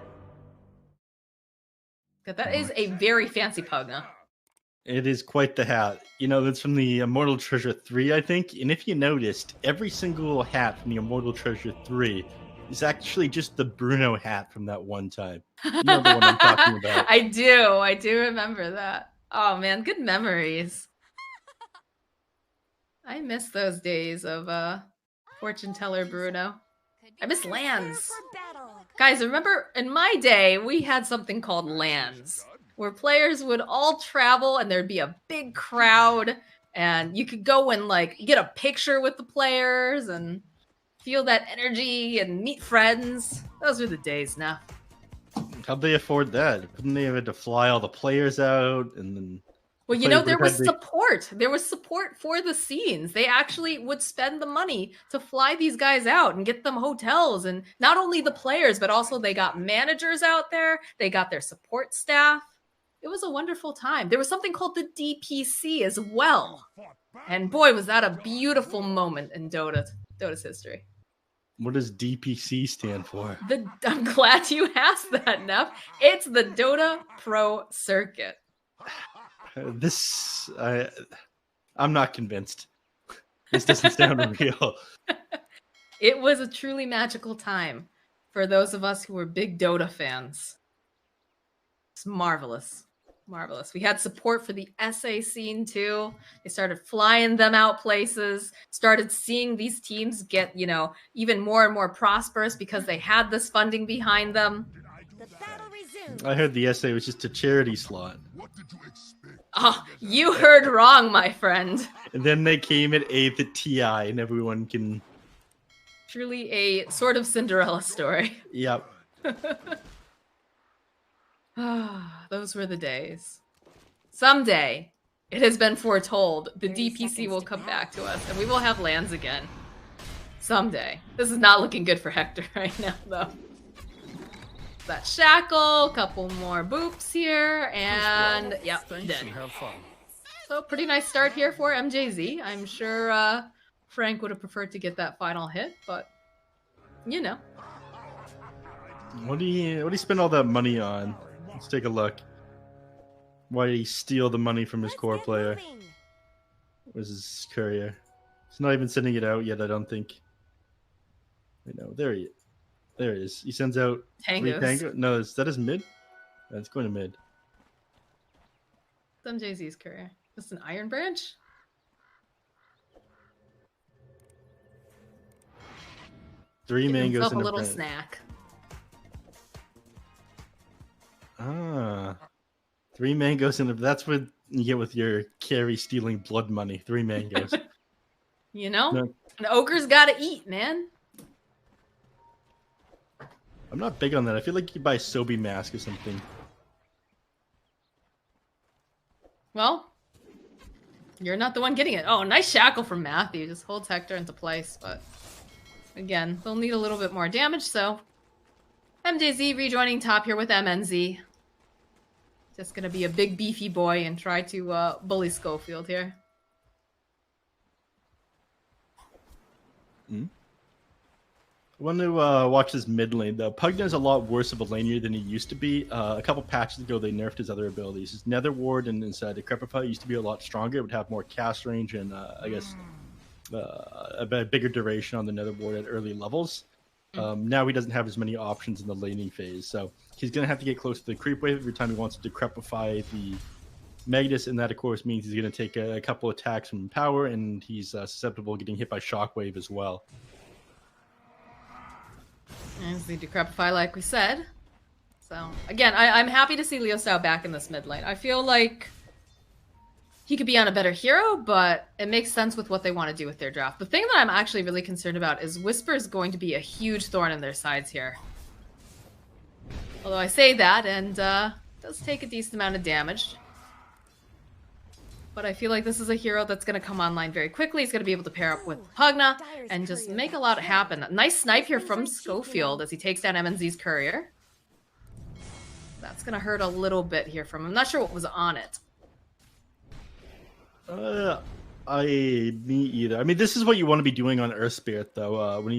That is a very fancy Pugna. It is quite the hat. You know, that's from the Immortal Treasure 3, I think. And if you noticed, every single hat from the Immortal Treasure 3 is actually just the Bruno hat from that one time. You know the one I'm talking about. I do remember that. Oh man, good memories. I miss those days of fortune teller Bruno. I miss lands. Guys, remember in my day, we had something called lands, where players would all travel and there'd be a big crowd, and you could go and like get a picture with the players and feel that energy and meet friends. Those were the days now. How'd they afford that? Couldn't they have had to fly all the players out and then... Well, you know, there was support. There was support for the scenes. They actually would spend the money to fly these guys out and get them hotels. And not only the players, but also they got managers out there. They got their support staff. It was a wonderful time. There was something called the DPC as well. And boy, was that a beautiful moment in Dota's history. What does DPC stand for? I'm glad you asked that, Neff. It's the Dota Pro Circuit. I'm not convinced. This doesn't sound real. It was a truly magical time for those of us who were big Dota fans. It's marvelous. Marvelous. We had support for the SA scene too. They started flying them out places, started seeing these teams get, you know, even more and more prosperous because they had this funding behind them. The battle resumes. I heard the SA was just a charity slot. What did you expect? Oh, you heard wrong, my friend. And then they came at the TI and everyone can... Truly a sort of Cinderella story. Yep. Those were the days. Someday, it has been foretold, the DPC will come back to us and we will have lands again. Someday. This is not looking good for Hector right now, though. That shackle, couple more boops here, and yep, dead. So pretty nice start here for MJZ. I'm sure Frank would have preferred to get that final hit, but you know. What do you spend all that money on? Let's take a look. Why did he steal the money from his core player? Where's his courier? He's not even sending it out yet, I don't think. I know, there he is. He sends out Tangos. Tango. No, is that his mid? It's going to mid. It's MJZ's courier. Is this an Iron Branch? Three mangoes and a little snack. Ah. 3 mangoes and that's what you get with your carry stealing blood money. 3 mangoes. You know? No. An ogre's gotta eat, man. I'm not big on that. I feel like you buy Sobe mask or something. Well, you're not the one getting it. Oh, nice shackle from Matthew. Just holds Hector into place, but again, they'll need a little bit more damage, so MJZ rejoining top here with MNZ. Just gonna be a big beefy boy and try to bully Schofield here. I want to watch his mid lane though. Pugna's a lot worse of a laner than he used to be. A couple patches ago, they nerfed his other abilities. His Nether Ward and his Decrepify used to be a lot stronger. It would have more cast range and I guess a bigger duration on the Nether Ward at early levels. Now he doesn't have as many options in the laning phase, so he's going to have to get close to the creep wave every time he wants to Decrepify the Magnus, and that of course means he's going to take a couple attacks from power, and he's susceptible to getting hit by Shockwave as well. As the Decrepify, like we said. So, again, I'm happy to see Leo Sao back in this mid lane. I feel like he could be on a better hero, but it makes sense with what they want to do with their draft. The thing that I'm actually really concerned about is Whisper is going to be a huge thorn in their sides here. Although I say that, and does take a decent amount of damage. But I feel like this is a hero that's going to come online very quickly. He's going to be able to pair up with Pugna and just make a lot happen. Nice snipe here from Schofield as he takes down MNZ's courier. That's going to hurt a little bit here from him. I'm not sure what was on it. Me either. I mean, this is what you want to be doing on Earth Spirit, though. When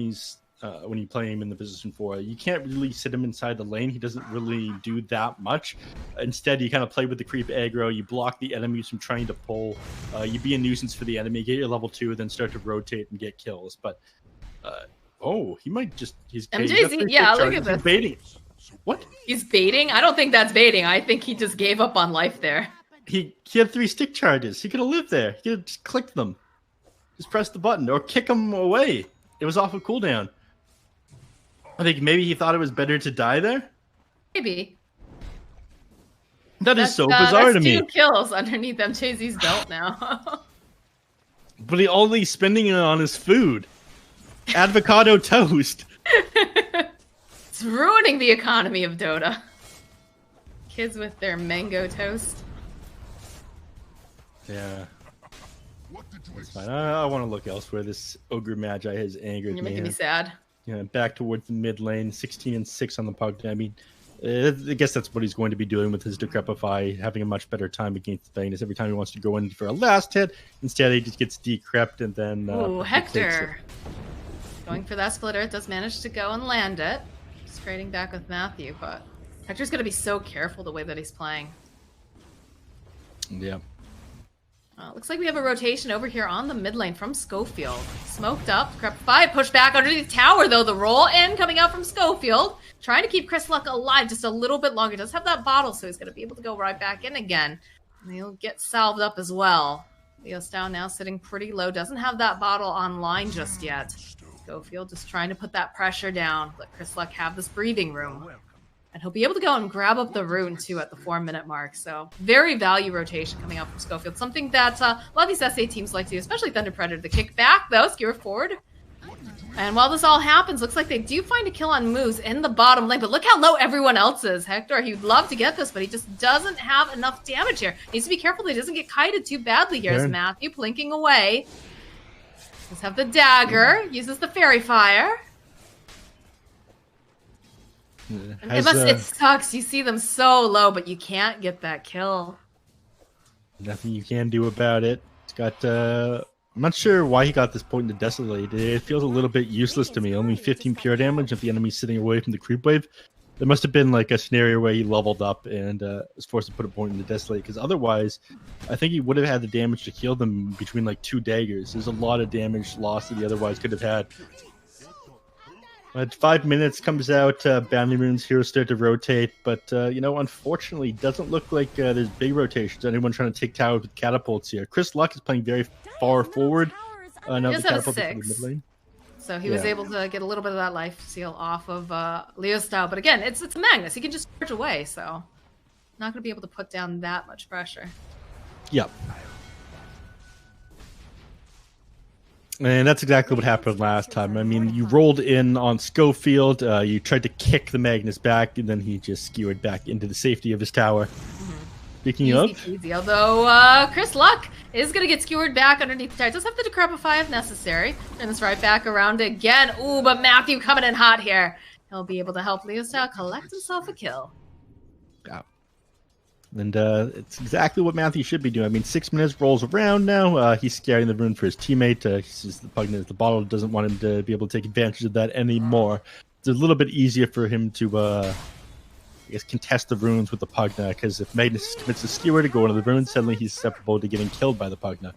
you play him in the position 4, you can't really sit him inside the lane. He doesn't really do that much. Instead, you kind of play with the creep aggro. You block the enemies from trying to pull. You be a nuisance for the enemy. Get your level 2, then start to rotate and get kills. But oh, he might just he's MJZ. Yeah, look at this. He's baiting. What? He's baiting? I don't think that's baiting. I think he just gave up on life there. He had 3 stick charges. He could have lived there. He could have just clicked them. Just press the button or kick him away. It was off a cooldown. I think maybe he thought it was better to die there. Maybe. That is so bizarre to me. 2 kills underneath MJZ's belt now. But he only spending it on his food. Avocado toast. It's ruining the economy of Dota. Kids with their mango toast. Yeah. That's fine. I want to look elsewhere. This Ogre Magi has angered me. You're making me sad. Yeah, back towards the mid lane, 16-6 on the puck. I mean, I guess that's what he's going to be doing with his Decrepify, having a much better time against Magnus every time he wants to go in for a last hit. Instead, he just gets decrept and then... Ooh, Hector! Going for that splitter. It does manage to go and land it. Just trading back with Matthew, but Hector's going to be so careful the way that he's playing. Yeah. Looks like we have a rotation over here on the mid lane from Schofield. Smoked up, Decrepify, push back underneath the tower though. The roll in coming out from Schofield. Trying to keep Chris Luck alive just a little bit longer. Does have that bottle, so he's going to be able to go right back in again. And he'll get salved up as well. Leostow now sitting pretty low. Doesn't have that bottle online just yet. Schofield just trying to put that pressure down. Let Chris Luck have this breathing room. And he'll be able to go and grab up the rune, too, at the 4-minute mark. So, very value rotation coming out from Schofield. Something that a lot of these SA teams like to do, especially Thunder Predator. The kick back, though, skewer forward. And while this all happens, looks like they do find a kill on Moose in the bottom lane. But look how low everyone else is. Hector, he'd love to get this, but he just doesn't have enough damage here. Needs to be careful that he doesn't get kited too badly here. As Matthew plinking away. Let's have the dagger. Uses the fairy fire. It sucks. You see them so low, but you can't get that kill. Nothing you can do about it. It's got, I'm not sure why he got this point to Desolate. It feels a little bit useless to me. Only 15 pure damage if the enemy's sitting away from the creep wave. There must have been like a scenario where he leveled up and was forced to put a point into Desolate, because otherwise, I think he would have had the damage to kill them between like 2 daggers. There's a lot of damage lost that he otherwise could have had. At 5 minutes comes out, bounty runes here start to rotate, but you know, unfortunately, doesn't look like there's big rotations. Anyone trying to take towers with catapults here? Chris Luck is playing very far forward. Now he the does have a catapult is in the 6. mid lane. So he was able to get a little bit of that life steal off of Leostow. But again, it's a Magnus. He can just charge away, so not going to be able to put down that much pressure. Yep. And that's exactly what happened last time. I mean, you rolled in on Schofield, you tried to kick the Magnus back, and then he just skewered back into the safety of his tower. Speaking of... Easy. Although Chris Luck is going to get skewered back underneath the tower. Does have to Decrepify if necessary. Turn this right back around again. Ooh, but Matthew coming in hot here. He'll be able to help Leostow collect himself a kill. Yeah. And it's exactly what Matthew should be doing. I mean, 6 minutes rolls around now. He's scaring the rune for his teammate. He sees the Pugna, the bottle, doesn't want him to be able to take advantage of that anymore. It's a little bit easier for him to, I guess, contest the runes with the Pugna, because if Magnus commits a skewer to go into the runes, suddenly he's susceptible to getting killed by the Pugna.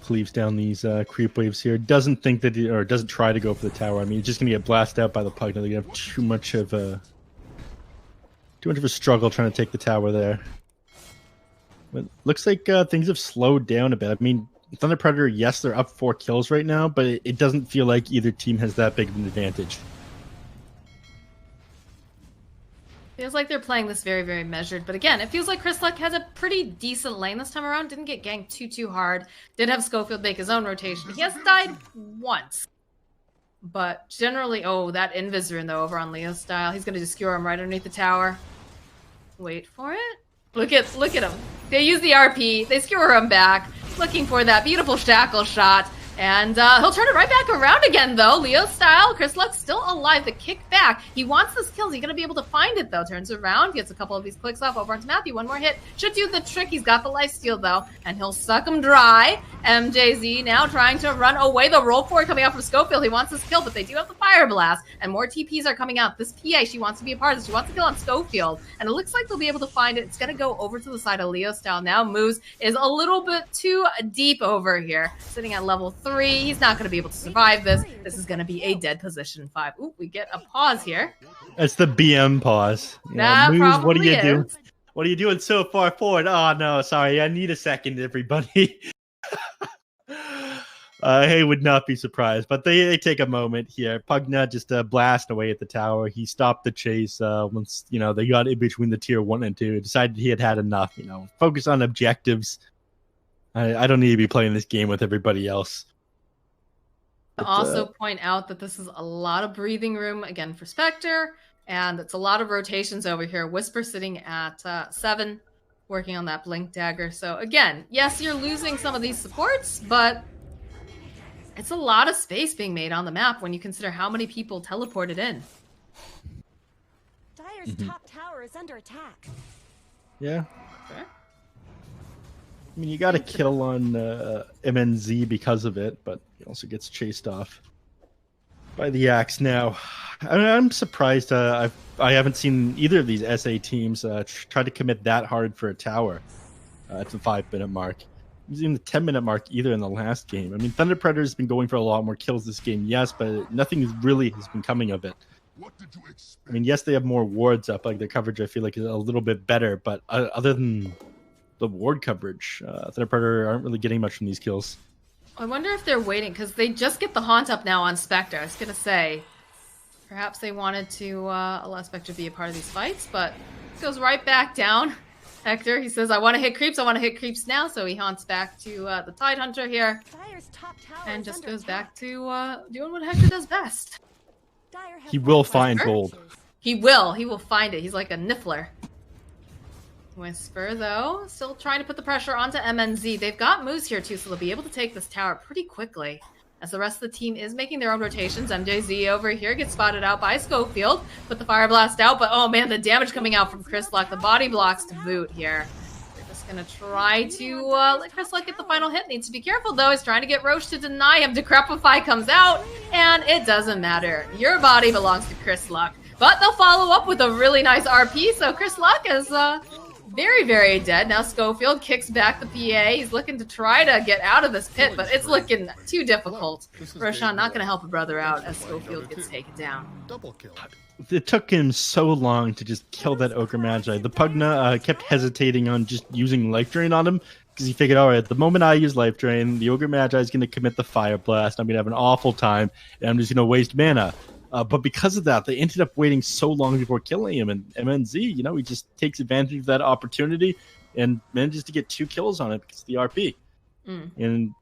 Cleaves down these creep waves here. Doesn't think that, or doesn't try to go for the tower. I mean, he's just going to get blasted out by the Pugna. They're going to have too much of a struggle trying to take the tower there. But looks like things have slowed down a bit. I mean, Thunder Predator, yes, they're up 4 kills right now, but it doesn't feel like either team has that big of an advantage. Feels like they're playing this very, very measured. But again, it feels like Chris Luck has a pretty decent lane this time around. Didn't get ganked too hard. Did have Schofield make his own rotation. He has died once. But generally, oh, that Invis rune though over on Leo's style. He's going to just skewer him right underneath the tower. Wait for it. Look at him. They use the RP. They skewer him back, looking for that beautiful shackle shot. And he'll turn it right back around again, though. Leo style. krslock still alive. The kick back. He wants this kill. Is he going to be able to find it, though? Turns around. Gets a couple of these clicks off over onto Matthew. One more hit. Should do the trick. He's got the lifesteal, though. And he'll suck him dry. MJZ now trying to run away. The roll forward coming out from Schofield. He wants this kill, but they do have the fire blast. And more TPs are coming out. This PA, she wants to be a part of this. She wants to kill on Schofield. And it looks like they'll be able to find it. It's going to go over to the side of Leo style now. Moves is a little bit too deep over here. Sitting at level 3. He's not going to be able to survive this. This is going to be a dead position 5. Ooh, we get a pause here. It's the BM pause. That probably what do you is. do? What are you doing so far forward? Oh, no, sorry. I need a second, everybody. Hey, would not be surprised. But they take a moment here. Pugna just blast away at the tower. He stopped the chase once, they got in between the tier 1 and 2. Decided he had enough, Focus on objectives. I don't need to be playing this game with everybody else. To also point out that this is a lot of breathing room, again, for Spectre. And it's a lot of rotations over here. Whisper sitting at 7, working on that Blink Dagger. So again, yes, you're losing some of these supports, but it's a lot of space being made on the map when you consider how many people teleported in. Dire's top tower is under attack. Yeah. Okay. I mean, you got a kill on MNZ because of it, but he also gets chased off by the axe now. I'm surprised I haven't seen either of these SA teams try to commit that hard for a tower at the 5-minute mark. Even the 10-minute mark either in the last game. I mean, Thunder Predator has been going for a lot more kills this game, yes, but nothing really has been coming of it. I mean, yes, they have more wards up. Like, their coverage, I feel like, is a little bit better, but other than the ward coverage, Thunder Predator aren't really getting much from these kills. I wonder if they're waiting, because they just get the haunt up now on Spectre. I was going to say, perhaps they wanted to allow Spectre to be a part of these fights, but it goes right back down. Hector, he says, I want to hit creeps now, so he haunts back to the Tidehunter here. Dire's top tower And is just under goes attack. back to doing what Hector does best. Dire has He will lost find their gold. forces. He will find it. He's like a niffler. Whisper, though, still trying to put the pressure onto MNZ. They've got moves here, too, so they'll be able to take this tower pretty quickly. As the rest of the team is making their own rotations. MJZ over here gets spotted out by Schofield. Put the Fire Blast out, but oh man, the damage coming out from krslock. The body blocks to boot here. They're just going to try to let krslock get the final hit. Needs to be careful, though. He's trying to get Roche to deny him. Decrepify comes out, and it doesn't matter. Your body belongs to krslock. But they'll follow up with a really nice RP, so krslock is very, very dead. Now Schofield kicks back the PA. He's looking to try to get out of this pit, but it's looking too difficult. Roshan not going to help a brother out as Schofield gets taken down. Double kill. It took him so long to just kill that Ogre Magi. The Pugna kept hesitating on just using Life Drain on him because he figured, all right, the moment I use Life Drain, the Ogre Magi is going to commit the Fire Blast. I'm going to have an awful time, and I'm just going to waste mana. But because of that, they ended up waiting so long before killing him. And MNZ, he just takes advantage of that opportunity and manages to get 2 kills on it because of the RP. And,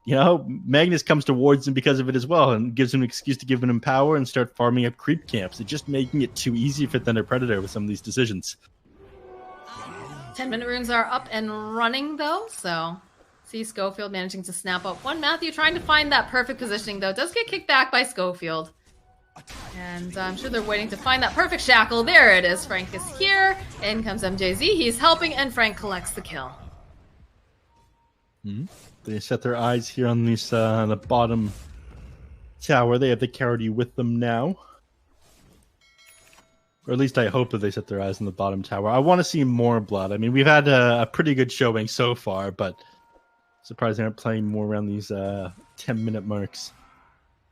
Magnus comes towards him because of it as well and gives him an excuse to give him power and start farming up creep camps. It's just making it too easy for Thunder Predator with some of these decisions. 10-minute runes are up and running, though, so see Schofield managing to snap up one. Matthew trying to find that perfect positioning, though. Does get kicked back by Schofield. And I'm sure they're waiting to find that perfect shackle. There it is. Frank is here. In comes MJZ. He's helping, and Frank collects the kill. They set their eyes here on this the bottom tower. They have the Carity with them now. Or at least I hope that they set their eyes on the bottom tower. I want to see more blood. I mean, we've had a pretty good showing so far, but surprised they aren't playing more around these 10-minute marks.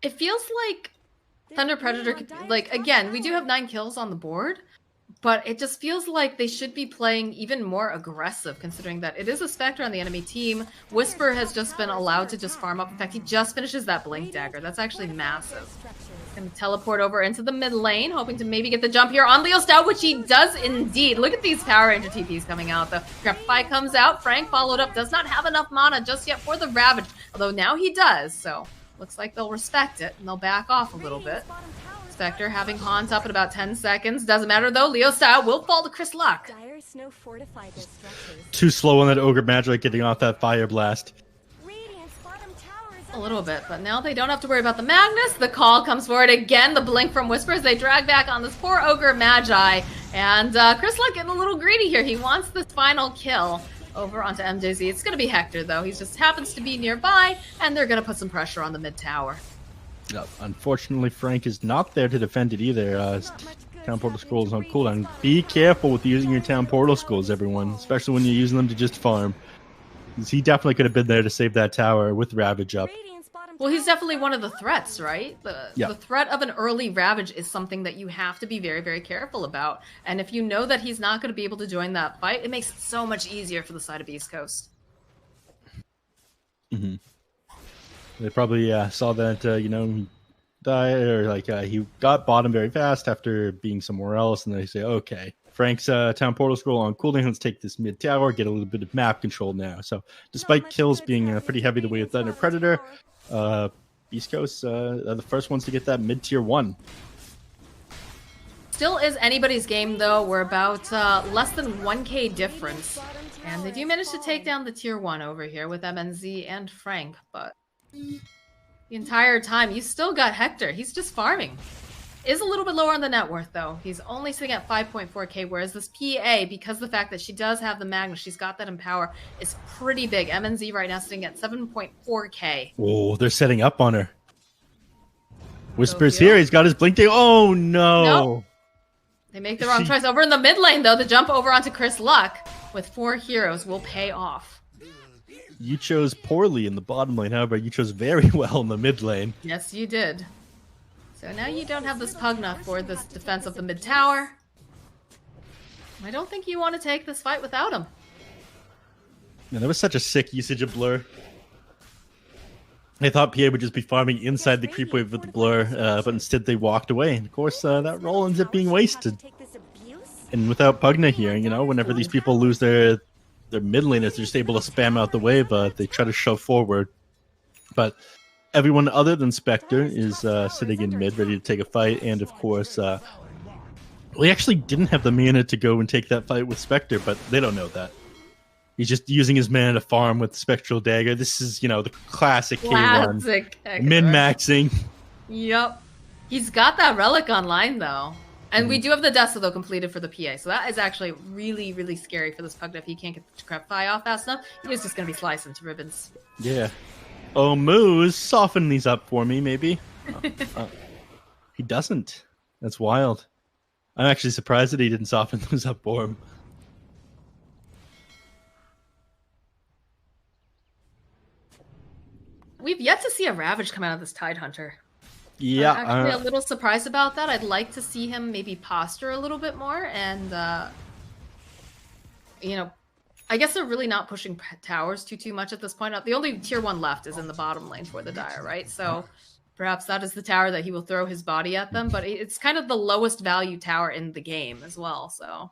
It feels like Thunder Predator, again, we do have 9 kills on the board, but it just feels like they should be playing even more aggressive, considering that it is a Spectre on the enemy team. Whisper has just been allowed to just farm up. In fact, he just finishes that Blink Dagger. That's actually massive. He's going to teleport over into the mid lane, hoping to maybe get the jump here on Leo Stout, which he does indeed. Look at these Power Ranger TPs coming out. The Grapify comes out. Frank followed up. Does not have enough mana just yet for the Ravage, although now he does, so looks like they'll respect it, and they'll back off a little bit. Spectre, having haunt up in about 10 seconds. Doesn't matter though, Leo style will fall to Chris Luck. Dire snow fortified their structures. Too slow on that Ogre Magic getting off that Fire Blast. Radiant's bottom tower is A little bit, but now they don't have to worry about the Magnus. The call comes forward again. The blink from Whispers. They drag back on this poor Ogre Magi. And Chris Luck getting a little greedy here. He wants this final kill over onto MJZ. It's going to be Hector, though. He just happens to be nearby, and they're going to put some pressure on the mid tower. Unfortunately, Frank is not there to defend it either. Town Portal Scrolls on cooldown. Be careful with using your Town Portal Scrolls, everyone, especially when you're using them to just farm. He definitely could have been there to save that tower with Ravage up. Radiant's bottom Well, he's tower definitely one of the threats, right? The threat of an early Ravage is something that you have to be very, very careful about. And if you know that he's not going to be able to join that fight, it makes it so much easier for the side of East Coast. Mm-hmm. They probably saw that, die, or he got bottom very fast after being somewhere else, and they say, okay, Frank's Town Portal Scroll on cooldown, let's take this mid tower, get a little bit of map control now. So, despite kills being pretty heavy the way with Thunder Predator, East Coast are the first ones to get that mid tier 1. Still is anybody's game, though. We're about less than 1k difference. And they do manage to take down the tier 1 over here with MNZ and Frank, but the entire time, you still got Hector. He's just farming. Is a little bit lower on the net worth, though. He's only sitting at 5.4k, whereas this PA, because of the fact that she does have the Magnus, she's got that Empower, is pretty big. MNZ right now sitting at 7.4k. Oh, they're setting up on her. Whispers here. He's got his blinking. Oh, no. Nope. They make the wrong choice. Over in the mid lane, though, the jump over onto Chris Luck with 4 heroes will pay off. You chose poorly in the bottom lane. However, you chose very well in the mid lane. Yes, you did. So now you don't have this Pugna for this defense of the mid tower. I don't think you want to take this fight without him. Man, that was such a sick usage of Blur. I thought PA would just be farming inside the creep wave with the Blur, but instead they walked away. And of course, that roll ends up being wasted. And without Pugna here, whenever these people lose their mid laners, they're just able to spam out the wave. They try to shove forward. But everyone other than Spectre is sitting in mid, ready to take a fight. And of course, we actually didn't have the mana to go and take that fight with Spectre, but they don't know that. He's just using his mana to farm with Spectral Dagger. This is, the classic K1. Min-maxing. Yep. He's got that Relic online, though. And we do have the Dessa, though, completed for the PA. So that is actually really, really scary for this Pugna if he can't get the Crepify off fast enough. He's just going to be slicing to ribbons. Yeah. Oh, Moose, soften these up for me, maybe. He doesn't. That's wild. I'm actually surprised that he didn't soften those up for him. We've yet to see a Ravage come out of this Tidehunter. Yeah. I'm actually a little surprised about that. I'd like to see him maybe posture a little bit more. And, I guess they're really not pushing towers too much at this point. The only tier 1 left is in the bottom lane for the Dire, right? So perhaps that is the tower that he will throw his body at them. But it's kind of the lowest value tower in the game as well, so...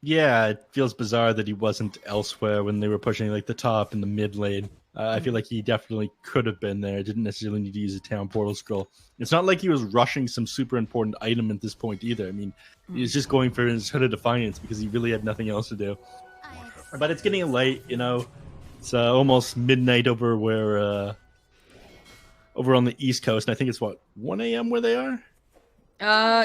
Yeah, it feels bizarre that he wasn't elsewhere when they were pushing the top and the mid lane. I feel like he definitely could have been there. Didn't necessarily need to use a Town Portal Scroll. It's not like he was rushing some super important item at this point either. I mean, he was just going for his Hood of Defiance because he really had nothing else to do. But it's getting late, It's almost midnight over where, over on the East Coast. And I think it's, 1 a.m. where they are?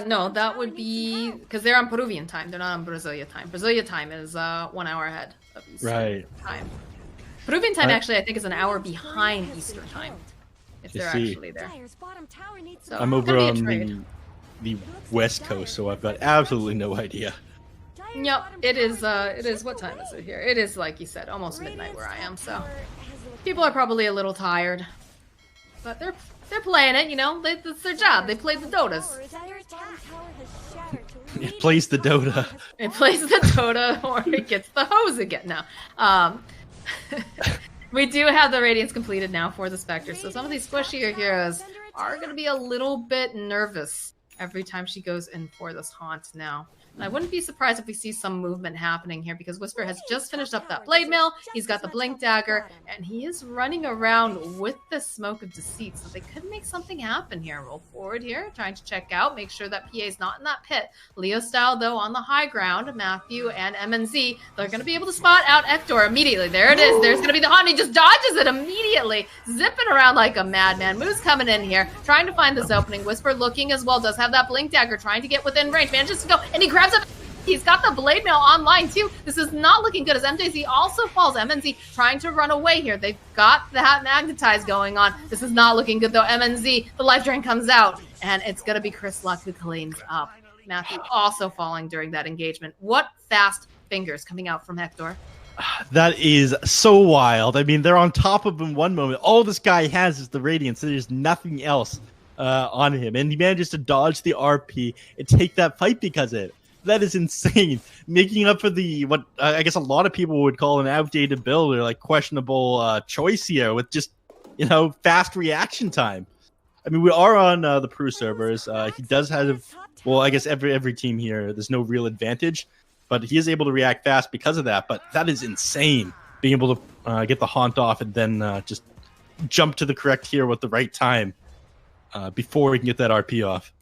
No, that would be... Because they're on Peruvian time. They're not on Brasilia time. Brasilia time is 1 hour ahead of Eastern time. Peruvian time, actually, I think is an hour behind Eastern time. If they're actually there. So, I'm over on the West Coast, so I've got absolutely no idea. Yep, it is, what time is it here? It is, like you said, almost midnight where I am, so... People are probably a little tired. But they're playing it, it's their job. They play the Dotas. It plays the Dota. It plays the Dota, or it gets the hose again now. We do have the Radiance completed now for the Spectre, so some of these squishier heroes are going to be a little bit nervous every time she goes in for this haunt now. And I wouldn't be surprised if we see some movement happening here because Whisper has just finished up that blade mail. He's got the blink dagger and he is running around with the smoke of deceit. So they could make something happen here. Roll forward here, trying to check out, make sure that PA is not in that pit. Leo style though on the high ground, Matthew and MNZ, they're going to be able to spot out Hector immediately. There it is. There's going to be the haunt. He just dodges it immediately, zipping around like a madman. Moose coming in here, trying to find this opening. Whisper looking as well, does have that blink dagger, trying to get within range, manages to go, and he grabs up. He's got the blade mail online too. This is not looking good as MJZ also falls. MNZ trying to run away here. They've got that magnetize going on. This is not looking good though. MNZ, the life drain comes out and it's going to be Chris Luck who cleans up. Matthew also falling during that engagement. What fast fingers coming out from Hector. That is so wild. I mean, they're on top of him one moment. All this guy has is the Radiance. There's nothing else on him. And he manages to dodge the RP and take that fight because of it. That is insane. Making up for the, what I guess a lot of people would call an outdated build or like questionable choice here with just, you know, fast reaction time. I mean, we are on the Pro servers. He does have, well, I guess every team here, there's no real advantage. But he is able to react fast because of that. But that is insane, being able to get the haunt off and then just jump to the correct hero at the right time before he can get that RP off.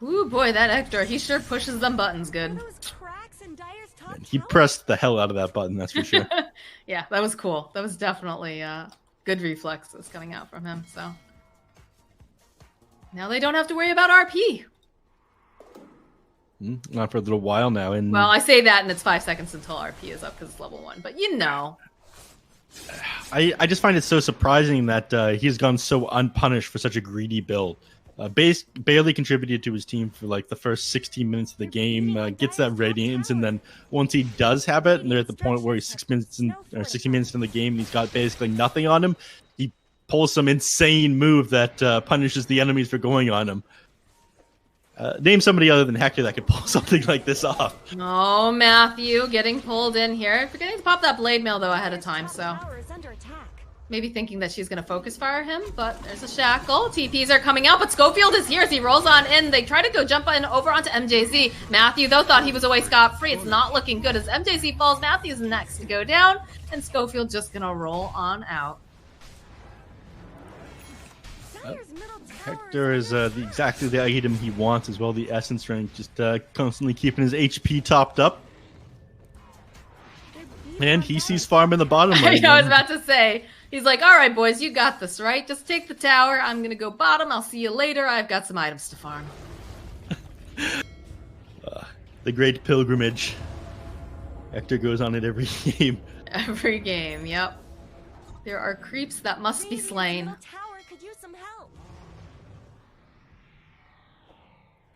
Ooh, boy, that Hector, he sure pushes them buttons good. And he pressed the hell out of that button, that's for sure. Yeah, that was cool. That was definitely good reflexes coming out from him. So now they don't have to worry about RP. Not for a little while now. And well, I say that and it's 5 seconds until RP is up because it's level 1. But you know. I just find it so surprising that he's gone so unpunished for such a greedy build. Base barely contributed to his team for like the first 16 minutes of the game, gets that Radiance, and then once he does have it, and they're at the point where he's 60 minutes in the game, and he's got basically nothing on him, he pulls some insane move that punishes the enemies for going on him. Name somebody other than Hector that could pull something like this off. Oh, Matthew getting pulled in here. Forgetting to pop that blade mail though ahead of time, so maybe thinking that she's going to focus fire him, but there's a shackle. TPs are coming out, but Schofield is here as he rolls on in. They try to go jump in over onto MJZ. Matthew, though, thought he was away scot-free. It's not looking good as MJZ falls. Matthew's next to go down, and Schofield just going to roll on out. Hector is exactly the item he wants as well. The essence ring, just constantly keeping his HP topped up. And he sees farm in the bottom lane. I was about to say, he's like, all right, boys, you got this, right? Just take the tower. I'm going to go bottom. I'll see you later. I've got some items to farm. The great pilgrimage. Hector goes on it every game. Every game, yep. There are creeps that must be slain.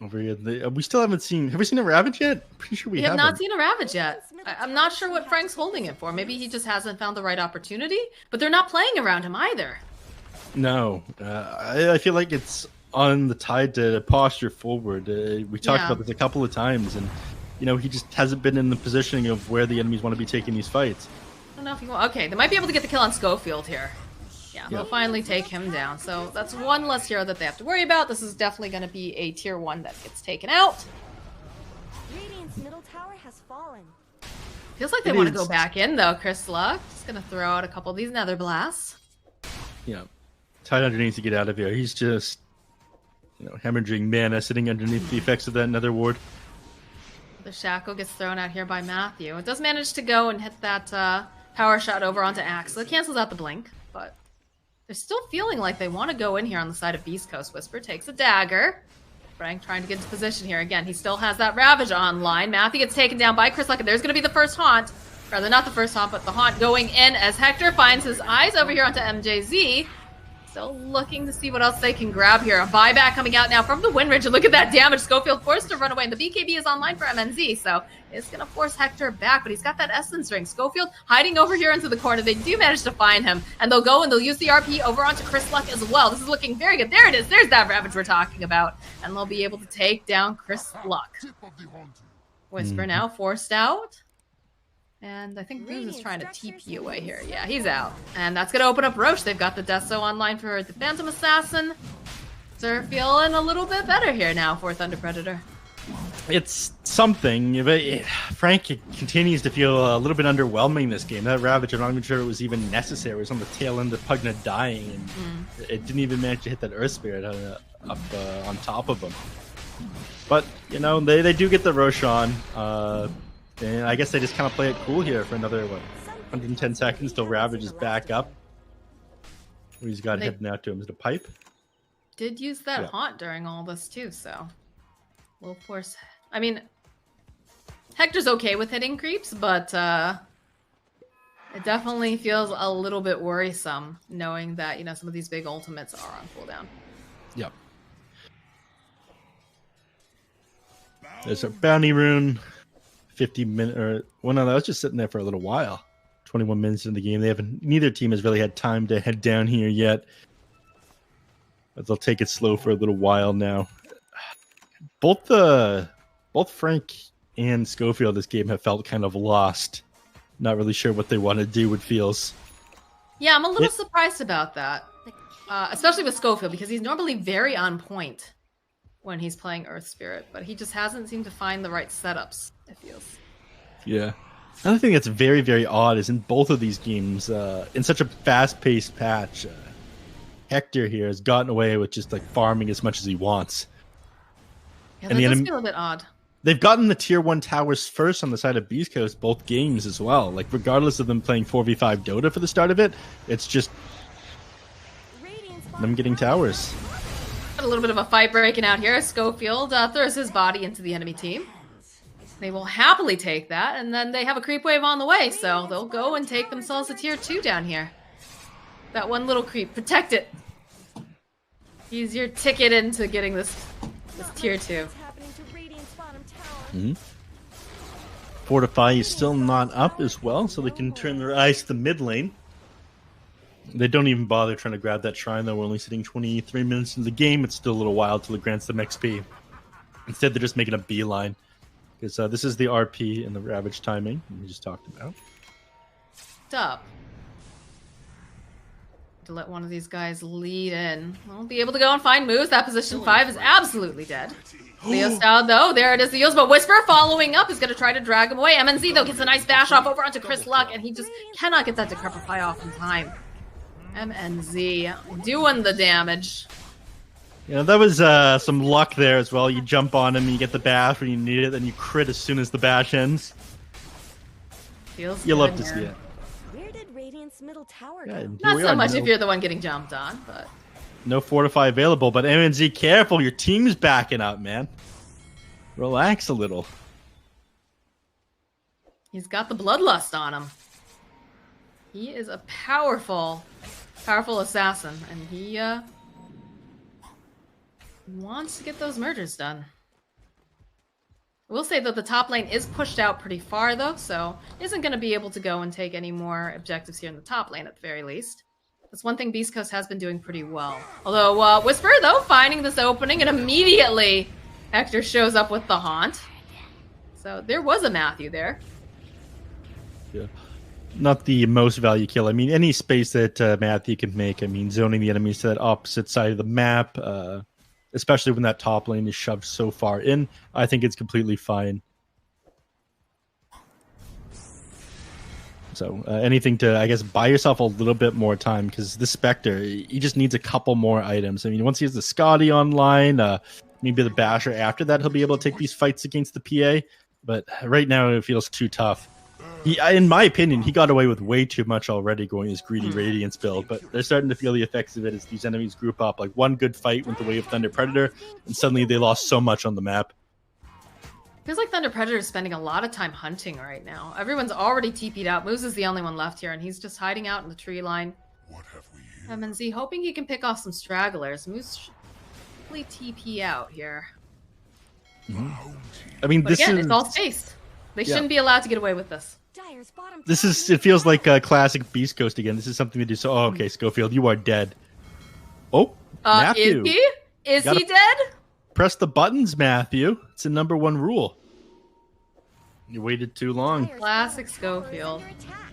Over here, we still haven't seen. Have we seen a Ravage yet? Pretty sure we haven't. Not seen a Ravage yet. I'm not sure what Frank's holding it for. Maybe he just hasn't found the right opportunity. But they're not playing around him either. No, I feel like it's on the tide to posture forward. We talked about this a couple of times, and you know he just hasn't been in the positioning of where the enemies want to be taking these fights. I don't know if he wants. Okay, they might be able to get the kill on Schofield here. Yeah, they'll finally take him down. So that's one less hero that they have to worry about. This is definitely going to be a tier 1 that gets taken out. Radiant's middle tower has fallen. Feels like they want to go back in though, Chris Luck. Just going to throw out a couple of these nether blasts. Yeah, Tidehunter needs to get out of here. He's just, you know, hemorrhaging mana sitting underneath the effects of that nether ward. The shackle gets thrown out here by Matthew. It does manage to go and hit that power shot over onto Axe. So it cancels out the blink, but they're still feeling like they want to go in here on the side of Beast Coast. Whisper takes a dagger. Frank trying to get into position here. Again, he still has that Ravage online. Matthew gets taken down by Chris Luck. There's going to be the first haunt. Rather, not the first haunt, but the haunt going in as Hector finds his eyes over here onto MJZ. Still looking to see what else they can grab here. A buyback coming out now from the Windridge. And look at that damage. Schofield forced to run away. And the BKB is online for MNZ. So it's going to force Hector back. But he's got that essence ring. Schofield hiding over here into the corner. They do manage to find him. And they'll go and they'll use the RP over onto Chris Luck as well. This is looking very good. There it is. There's that Ravage we're talking about. And they'll be able to take down Chris Luck. Whisper now forced out. And I think Bruce is trying to TP away here. Yeah, he's out. And that's going to open up Roche. They've got the Deso online for the Phantom Assassin. They're feeling a little bit better here now for Thunder Predator. It's something, but Frank continues to feel a little bit underwhelming this game. That Ravage, I'm not even sure it was even necessary. It was on the tail end of Pugna dying, and it didn't even manage to hit that Earth Spirit up on top of him. But, you know, they do get the Roshan, and I guess they just kind of play it cool here for another, what, 110 seconds till Ravage is back up. He's got heading out to him. Is it a pipe? Did use that haunt during all this too, so we'll force. I mean, Hector's okay with hitting creeps, but it definitely feels a little bit worrisome knowing that, you know, some of these big ultimates are on cooldown. Yep. There's a bounty rune. 50 minutes, or well, no, that was just sitting there for a little while. 21 minutes in the game. They haven't. Neither team has really had time to head down here yet. But they'll take it slow for a little while now. Both Frank and Schofield this game have felt kind of lost. Not really sure what they want to do, it feels. Yeah, I'm a little surprised about that. Especially with Schofield, because he's normally very on point when he's playing Earth Spirit, but he just hasn't seemed to find the right setups, it feels. Yeah. Another thing that's very, very odd is in both of these games, in such a fast-paced patch, Hector here has gotten away with just like farming as much as he wants. Yeah, that does feel a bit odd. They've gotten the tier 1 towers first on the side of Beast Coast both games as well. Like, regardless of them playing 4v5 Dota for the start of it, it's just them getting towers. Got a little bit of a fight breaking out here. Schofield throws his body into the enemy team. They will happily take that, and then they have a creep wave on the way, so they'll go and take themselves a tier 2 down here. That one little creep. Protect it. He's your ticket into getting this tier 2. Fortify is still not up as well, so they can turn their eyes to the mid lane. They don't even bother trying to grab that shrine, though. We're only sitting 23 minutes into the game. It's still a little while till it grants them XP. Instead, they're just making a beeline. Because this is the RP and the Ravage timing we just talked about. Up. To let one of these guys lead in. Won't be able to go and find moves. That position 5 is absolutely dead. Leo style though, there it is, the Yos, but Whisper following up is going to try to drag him away. MNZ though gets a nice bash off over onto Chris Luck, and he just cannot get that Decrepify off in time. MNZ doing the damage. Yeah, that was some luck there as well. You jump on him, you get the bash when you need it, then you crit as soon as the bash ends. Feels you good love to here. see it. Where did Radiant's middle tower Yeah, go? Not so much if you're the one getting jumped on, but no Fortify available, but MNZ, careful, your team's backing up, man. Relax a little. he's got the bloodlust on him. He is a powerful assassin, and he wants to get those mergers done. I will say that the top lane is pushed out pretty far, though, so isn't going to be able to go and take any more objectives here in the top lane, at the very least. That's one thing Beast Coast has been doing pretty well. Although, Whisper, though, finding this opening, and immediately Hector shows up with the Haunt. So there was a Matthew there. Yeah. Not the most value kill. I mean, any space that Matthew can make, I mean, zoning the enemies to that opposite side of the map, especially when that top lane is shoved so far in, I think it's completely fine. So anything to, I guess, buy yourself a little bit more time, because this Spectre, he just needs a couple more items. I mean, once he has the Scotty online, maybe the Basher after that, he'll be able to take these fights against the PA. But right now, it feels too tough. In my opinion, he got away with way too much already going his greedy Radiance build, but they're starting to feel the effects of it as these enemies group up. Like, one good fight with the Wave Thunder Predator, and suddenly they lost so much on the map. Feels like Thunder Predator is spending a lot of time hunting right now. Everyone's already TP'd out. Moose is the only one left here, and he's just hiding out in the tree line. What have we here? MNZ hoping he can pick off some stragglers. Moose should probably TP out here. I mean, But this again, is it's all space. They shouldn't be allowed to get away with this. Dyer's bottom this tower is. It feels like a classic Beast Coast again. This is something to do. So, oh, okay, Schofield, you are dead. Oh, Matthew. Is he? Is he dead? Press the buttons, Matthew. It's a #1 rule. You waited too long. Dyer's Classic bottom tower is Schofield. under attack.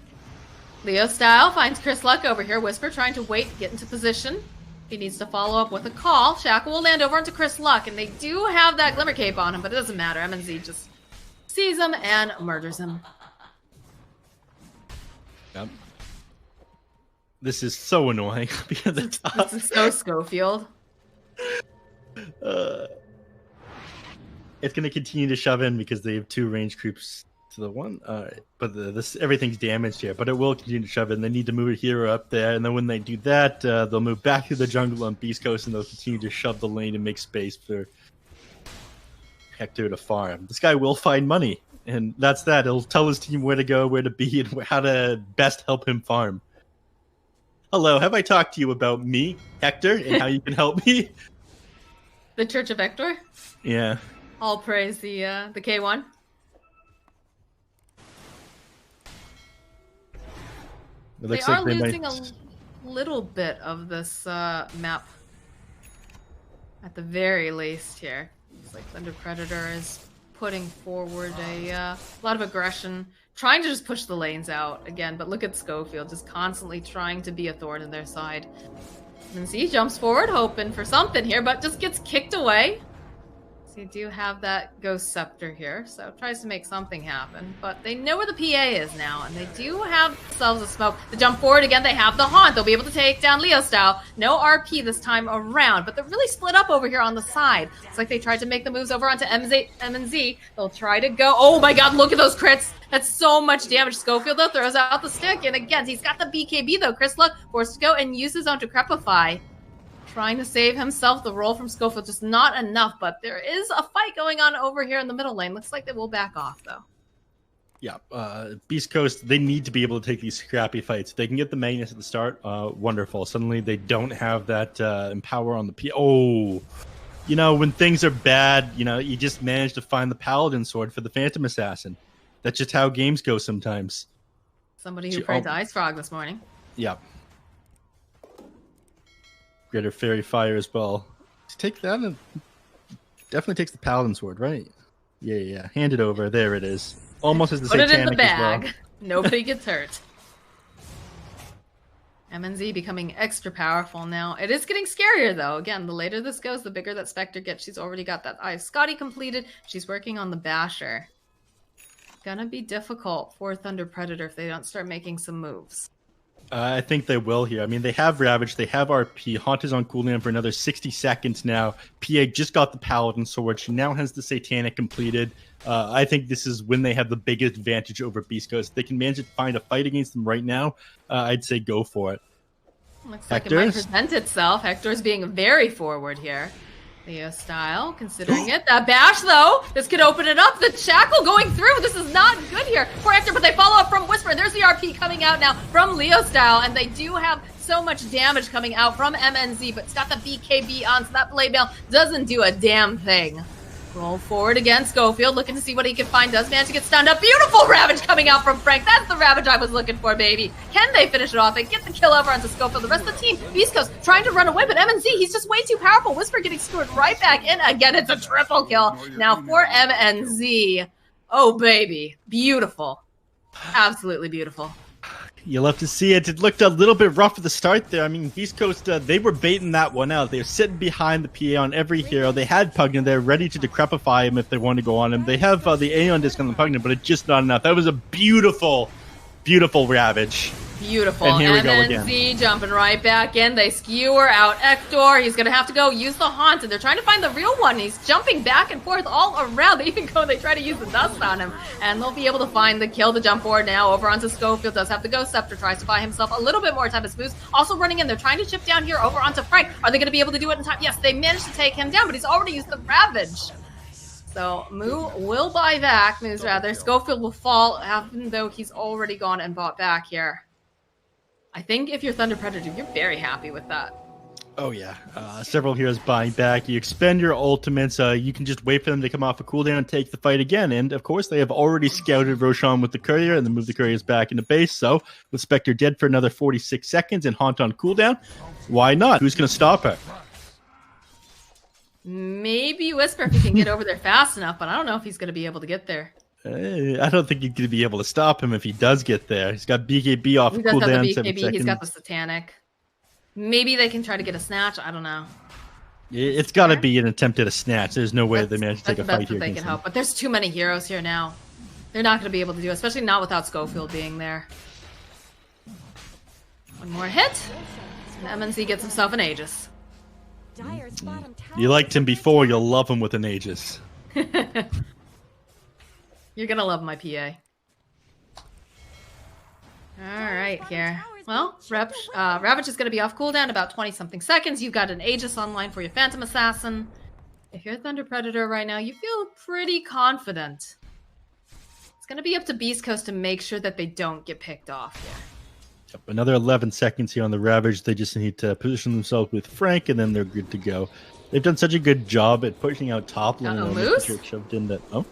Leo style finds Chris Luck over here. Whisper trying to wait, get into position. He needs to follow up with a call. Shackle will land over onto Chris Luck, and they do have that Glimmer Cape on him, but it doesn't matter. MNZ just sees him and murders him. Yep. This is so annoying. This is so Schofield. It's going to continue to shove in because they have 2 range creeps to the one. But this everything's damaged here. But it will continue to shove in. They need to move a hero up there. And then when they do that, they'll move back to the jungle on Beast Coast. And they'll continue to shove the lane and make space for Hector to farm. This guy will find money. And that's that. He'll tell his team where to go, where to be, and how to best help him farm. Hello, have I talked to you about me, Hector, and how you can help me? The Church of Hector? Yeah. All praise the K1. They are losing a little bit of this map, at the very least here. It's like Thunder Predator is putting forward a lot of aggression, trying to just push the lanes out again. But look at Schofield, just constantly trying to be a thorn in their side. And he jumps forward, hoping for something here, but just gets kicked away. So you do have that Ghost Scepter here, so tries to make something happen. But they know where the PA is now, and they do have themselves a smoke. To jump forward again, they have the Haunt. They'll be able to take down Leo style. No RP this time around, but they're really split up over here on the side. It's like they tried to make the moves over onto MNZ. They'll try to go. Oh my god, look at those crits. That's so much damage. Schofield, though, throws out the stick, and again, he's got the BKB, though. Chris Luck forced to go and use his own to Decrepify. Trying to save himself. The roll from Schofield just not enough, but there is a fight going on over here in the middle lane. Looks like they will back off, though. Yeah, Beast Coast, they need to be able to take these scrappy fights. If they can get the Magnus at the start, wonderful. Suddenly they don't have that empower on the P. Oh, you know, when things are bad, you know, you just manage to find the Paladin sword for the Phantom Assassin. That's just how games go sometimes. Somebody who prayed to Ice Frog this morning. Yeah. Greater Fairy Fire as well. Take that and definitely takes the Paladin sword, right? Yeah. Hand it over. There it is. Almost as the Satanic as well. Put it in the bag. Nobody gets hurt. MNZ becoming extra powerful now. It is getting scarier, though. Again, the later this goes, the bigger that Spectre gets. She's already got that Eye of Scotty completed. She's working on the Basher. Gonna be difficult for Thunder Predator if they don't start making some moves. I think they will here. I mean, they have Ravage, they have RP. Haunt is on cooldown for another 60 seconds now. PA just got the Paladin sword. She now has the Satanic completed. I think this is when they have the biggest advantage over Beast Coast. If they can manage to find a fight against them right now, I'd say go for it. Looks like it might present itself. Hector's being very forward here. Leo style, considering it. That bash, though, this could open it up. The shackle going through. This is not good here for Hector, but they follow up from Whisper. There's the RP coming out now from Leo style, and they do have so much damage coming out from MNZ, but it's got the BKB on, so that blade mail doesn't do a damn thing. Roll forward again. Schofield looking to see what he can find. Does manage to get stunned up. Beautiful Ravage coming out from Frank. That's the Ravage I was looking for, baby. Can they finish it off? They get the kill over onto Schofield. The rest of the team, Beast Coast, trying to run away, but MNZ, he's just way too powerful. Whisper getting scored right back in. Again, it's a triple kill now for MNZ. Oh, baby. Beautiful. Absolutely beautiful. You'll have to see it. It looked a little bit rough at the start there. I mean, Beast Coast, they were baiting that one out. They were sitting behind the PA on every hero. They had Pugna there ready to decrepify him if they want to go on him. They have the Aeon disc on the Pugna, but it's just not enough. That was a beautiful, beautiful Ravage. Beautiful. And here we go MNZ again. Jumping right back in. They skewer out Hector. He's going to have to go use the Haunt, and they're trying to find the real one. He's jumping back and forth all around. They even go, they try to use the dust on him, and they'll be able to find the kill to jump forward now over onto Schofield. Does have the Ghost Scepter, tries to buy himself a little bit more time as boost. Also running in, they're trying to chip down here over onto Frank. Are they going to be able to do it in time? Yes, they managed to take him down, but he's already used the Ravage. So Moo will buy back, moves rather. Schofield will fall, even though he's already gone and bought back here. I think if you're Thunder Predator, you're very happy with that. Oh, yeah. Several heroes buying back. You expend your ultimates. You can just wait for them to come off a cooldown and take the fight again. And, of course, they have already scouted Roshan with the Courier and then moved the Couriers back into base. So, with Spectre dead for another 46 seconds and Haunt on cooldown, why not? Who's going to stop her? Maybe Whisper if he can get over there fast enough, but I don't know if he's going to be able to get there. I don't think you're going to be able to stop him if he does get there. He's got BKB off he does cooldown. Have the BKB. He's got the Satanic. Maybe they can try to get a snatch. I don't know. It's got to be an attempt at a snatch. There's no way they manage to take a fight here. They can help, but there's too many heroes here now. They're not going to be able to do it, especially not without Schofield being there. One more hit, and MNZ gets himself an Aegis. You liked him before, you'll love him with an Aegis. You're gonna love my PA. Alright, here. Well, Ravage is gonna be off cooldown about 20-something seconds. You've got an Aegis online for your Phantom Assassin. If you're Thunder Predator right now, you feel pretty confident. It's gonna be up to Beast Coast to make sure that they don't get picked off here. Yep, another 11 seconds here on the Ravage. They just need to position themselves with Frank, and then they're good to go. They've done such a good job at pushing out top lane. Moose? Shoved in that. Oh.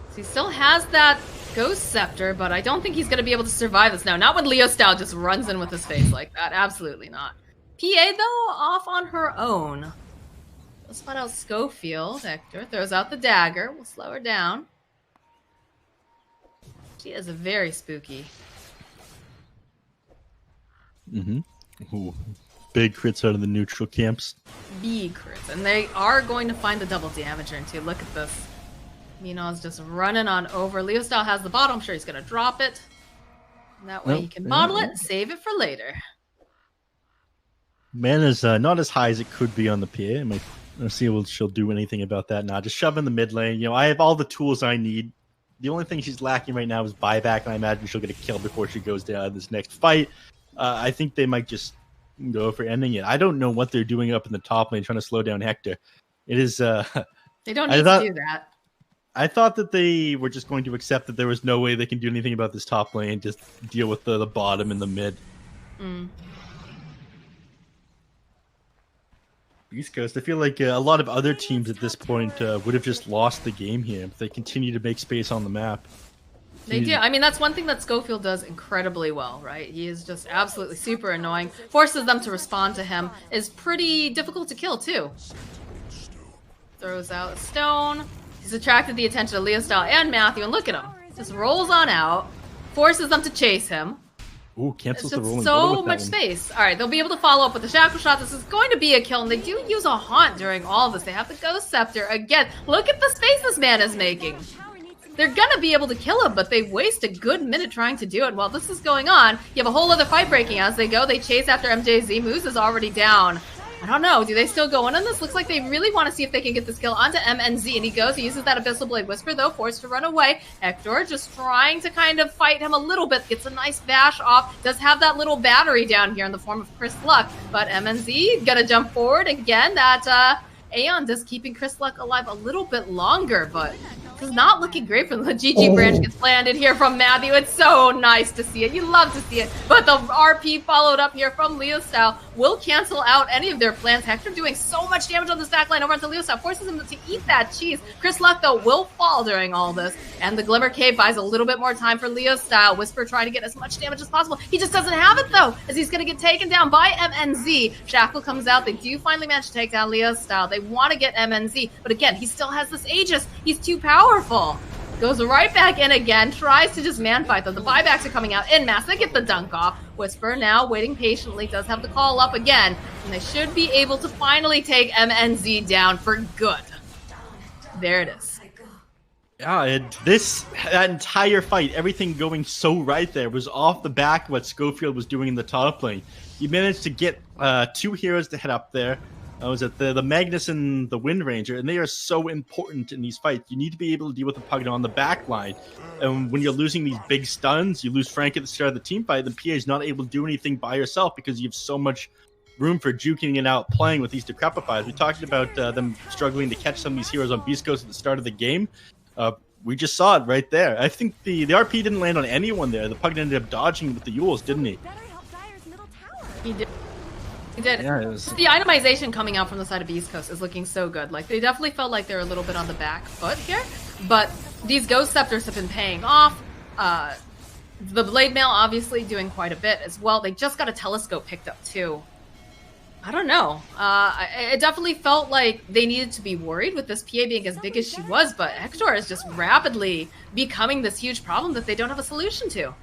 So he still has that Ghost Scepter, but I don't think he's going to be able to survive this now. Not when Leo Style just runs in with his face like that. Absolutely not. PA, though, off on her own. We'll spot out Schofield. Hector throws out the dagger. We'll slow her down. She is very spooky. Ooh. Big crits out of the neutral camps. Big crits. And they are going to find the double damager into. Look at this. Minaw's just running on over. Leo Style has the bottle. I'm sure he's going to drop it. And that way he can bottle it and save it for later. Mana's not as high as it could be on the PA. Let's see if she'll do anything about that now. Just shove in the mid lane. You know, I have all the tools I need. The only thing she's lacking right now is buyback, and I imagine she'll get a kill before she goes down this next fight. I think they might just go for ending it. I don't know what they're doing up in the top lane trying to slow down Hector. It is... they don't need to do that. I thought that they were just going to accept that there was no way they can do anything about this top lane, just deal with the bottom and the mid. East Coast, I feel like a lot of other teams at this point would have just lost the game here if they continue to make space on the map. They do. I mean, that's one thing that Schofield does incredibly well, right? He is just absolutely super annoying. Forces them to respond to him. Is pretty difficult to kill, too. Throws out a stone. He's attracted the attention of Leo Style and Matthew, and look at him. Just rolls on out. Forces them to chase him. Ooh, cancels the rolling. So much space. Alright, they'll be able to follow up with the Shackle Shot. This is going to be a kill, and they do use a Haunt during all of this. They have the Ghost Scepter. Again, look at the space this man is making. They're gonna be able to kill him, but they waste a good minute trying to do it. While this is going on, you have a whole other fight breaking as they go. They chase after MJZ. Moose is already down. I don't know. Do they still go in on this? Looks like they really want to see if they can get this kill onto MNZ. And he goes. He uses that Abyssal Blade Whisper, though, forced to run away. Hector just trying to kind of fight him a little bit. Gets a nice bash off. Does have that little battery down here in the form of Chris Luck. But MNZ gonna jump forward again. That Aeon just keeping Chris Luck alive a little bit longer, but this is not looking great for the GG branch gets landed here from Matthew. It's so nice to see it. You love to see it. But the RP followed up here from Leo Style will cancel out any of their plans. Hector doing so much damage on this backline over onto Leo Style, forces him to eat that cheese. Chris Luck, though, will fall during all this. And the Glimmer Cave buys a little bit more time for Leo Style. Whisper trying to get as much damage as possible. He just doesn't have it, though, as he's going to get taken down by MNZ. Shackle comes out. They do finally manage to take down Leo Style. They want to get MNZ, but again, he still has this Aegis. He's too powerful. Goes right back in again, tries to just man fight, though. The buybacks are coming out en masse. They get the dunk off. Whisper now waiting patiently, does have the call up again, and they should be able to finally take MNZ down for good. There it is. Yeah, that entire fight, everything going so right there was off the back of what Schofield was doing in the top lane. He managed to get 2 heroes to head up there. Was it the Magnus and the Wind Ranger, and they are so important in these fights. You need to be able to deal with the Pugna on the back line. And when you're losing these big stuns, you lose Frank at the start of the team fight, then PA is not able to do anything by yourself because you have so much room for juking and out playing with these Decrepifiers. We talked about them struggling to catch some of these heroes on Beast Coast at the start of the game. We just saw it right there. I think the RP didn't land on anyone there. The Pugna ended up dodging with the Yules, didn't he? He did. He did. Yeah, the itemization coming out from the side of East Coast is looking so good. Like, they definitely felt like they're a little bit on the back foot here, but these Ghost Scepters have been paying off. The Blade Mail obviously doing quite a bit as well. They just got a telescope picked up too. I don't know. It definitely felt like they needed to be worried with this PA being as big as she was, but Hector is just rapidly becoming this huge problem that they don't have a solution to.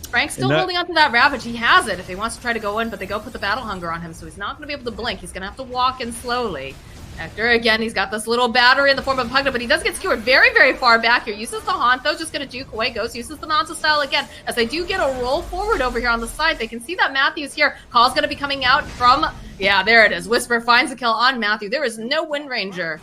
Frank's still holding on to that Ravage. He has it if he wants to try to go in, but they go put the Battle Hunger on him, so he's not going to be able to blink. He's going to have to walk in slowly. Hector, again, he's got this little battery in the form of a Pugna, but he does get skewered very, very far back here. Uses the Haunt, though, just going to juke away. Goes, uses the Nonsa style again. As they do get a roll forward over here on the side, they can see that Matthew's here. Call's going to be coming out from... Yeah, there it is. Whisper finds a kill on Matthew. There is no Wind Ranger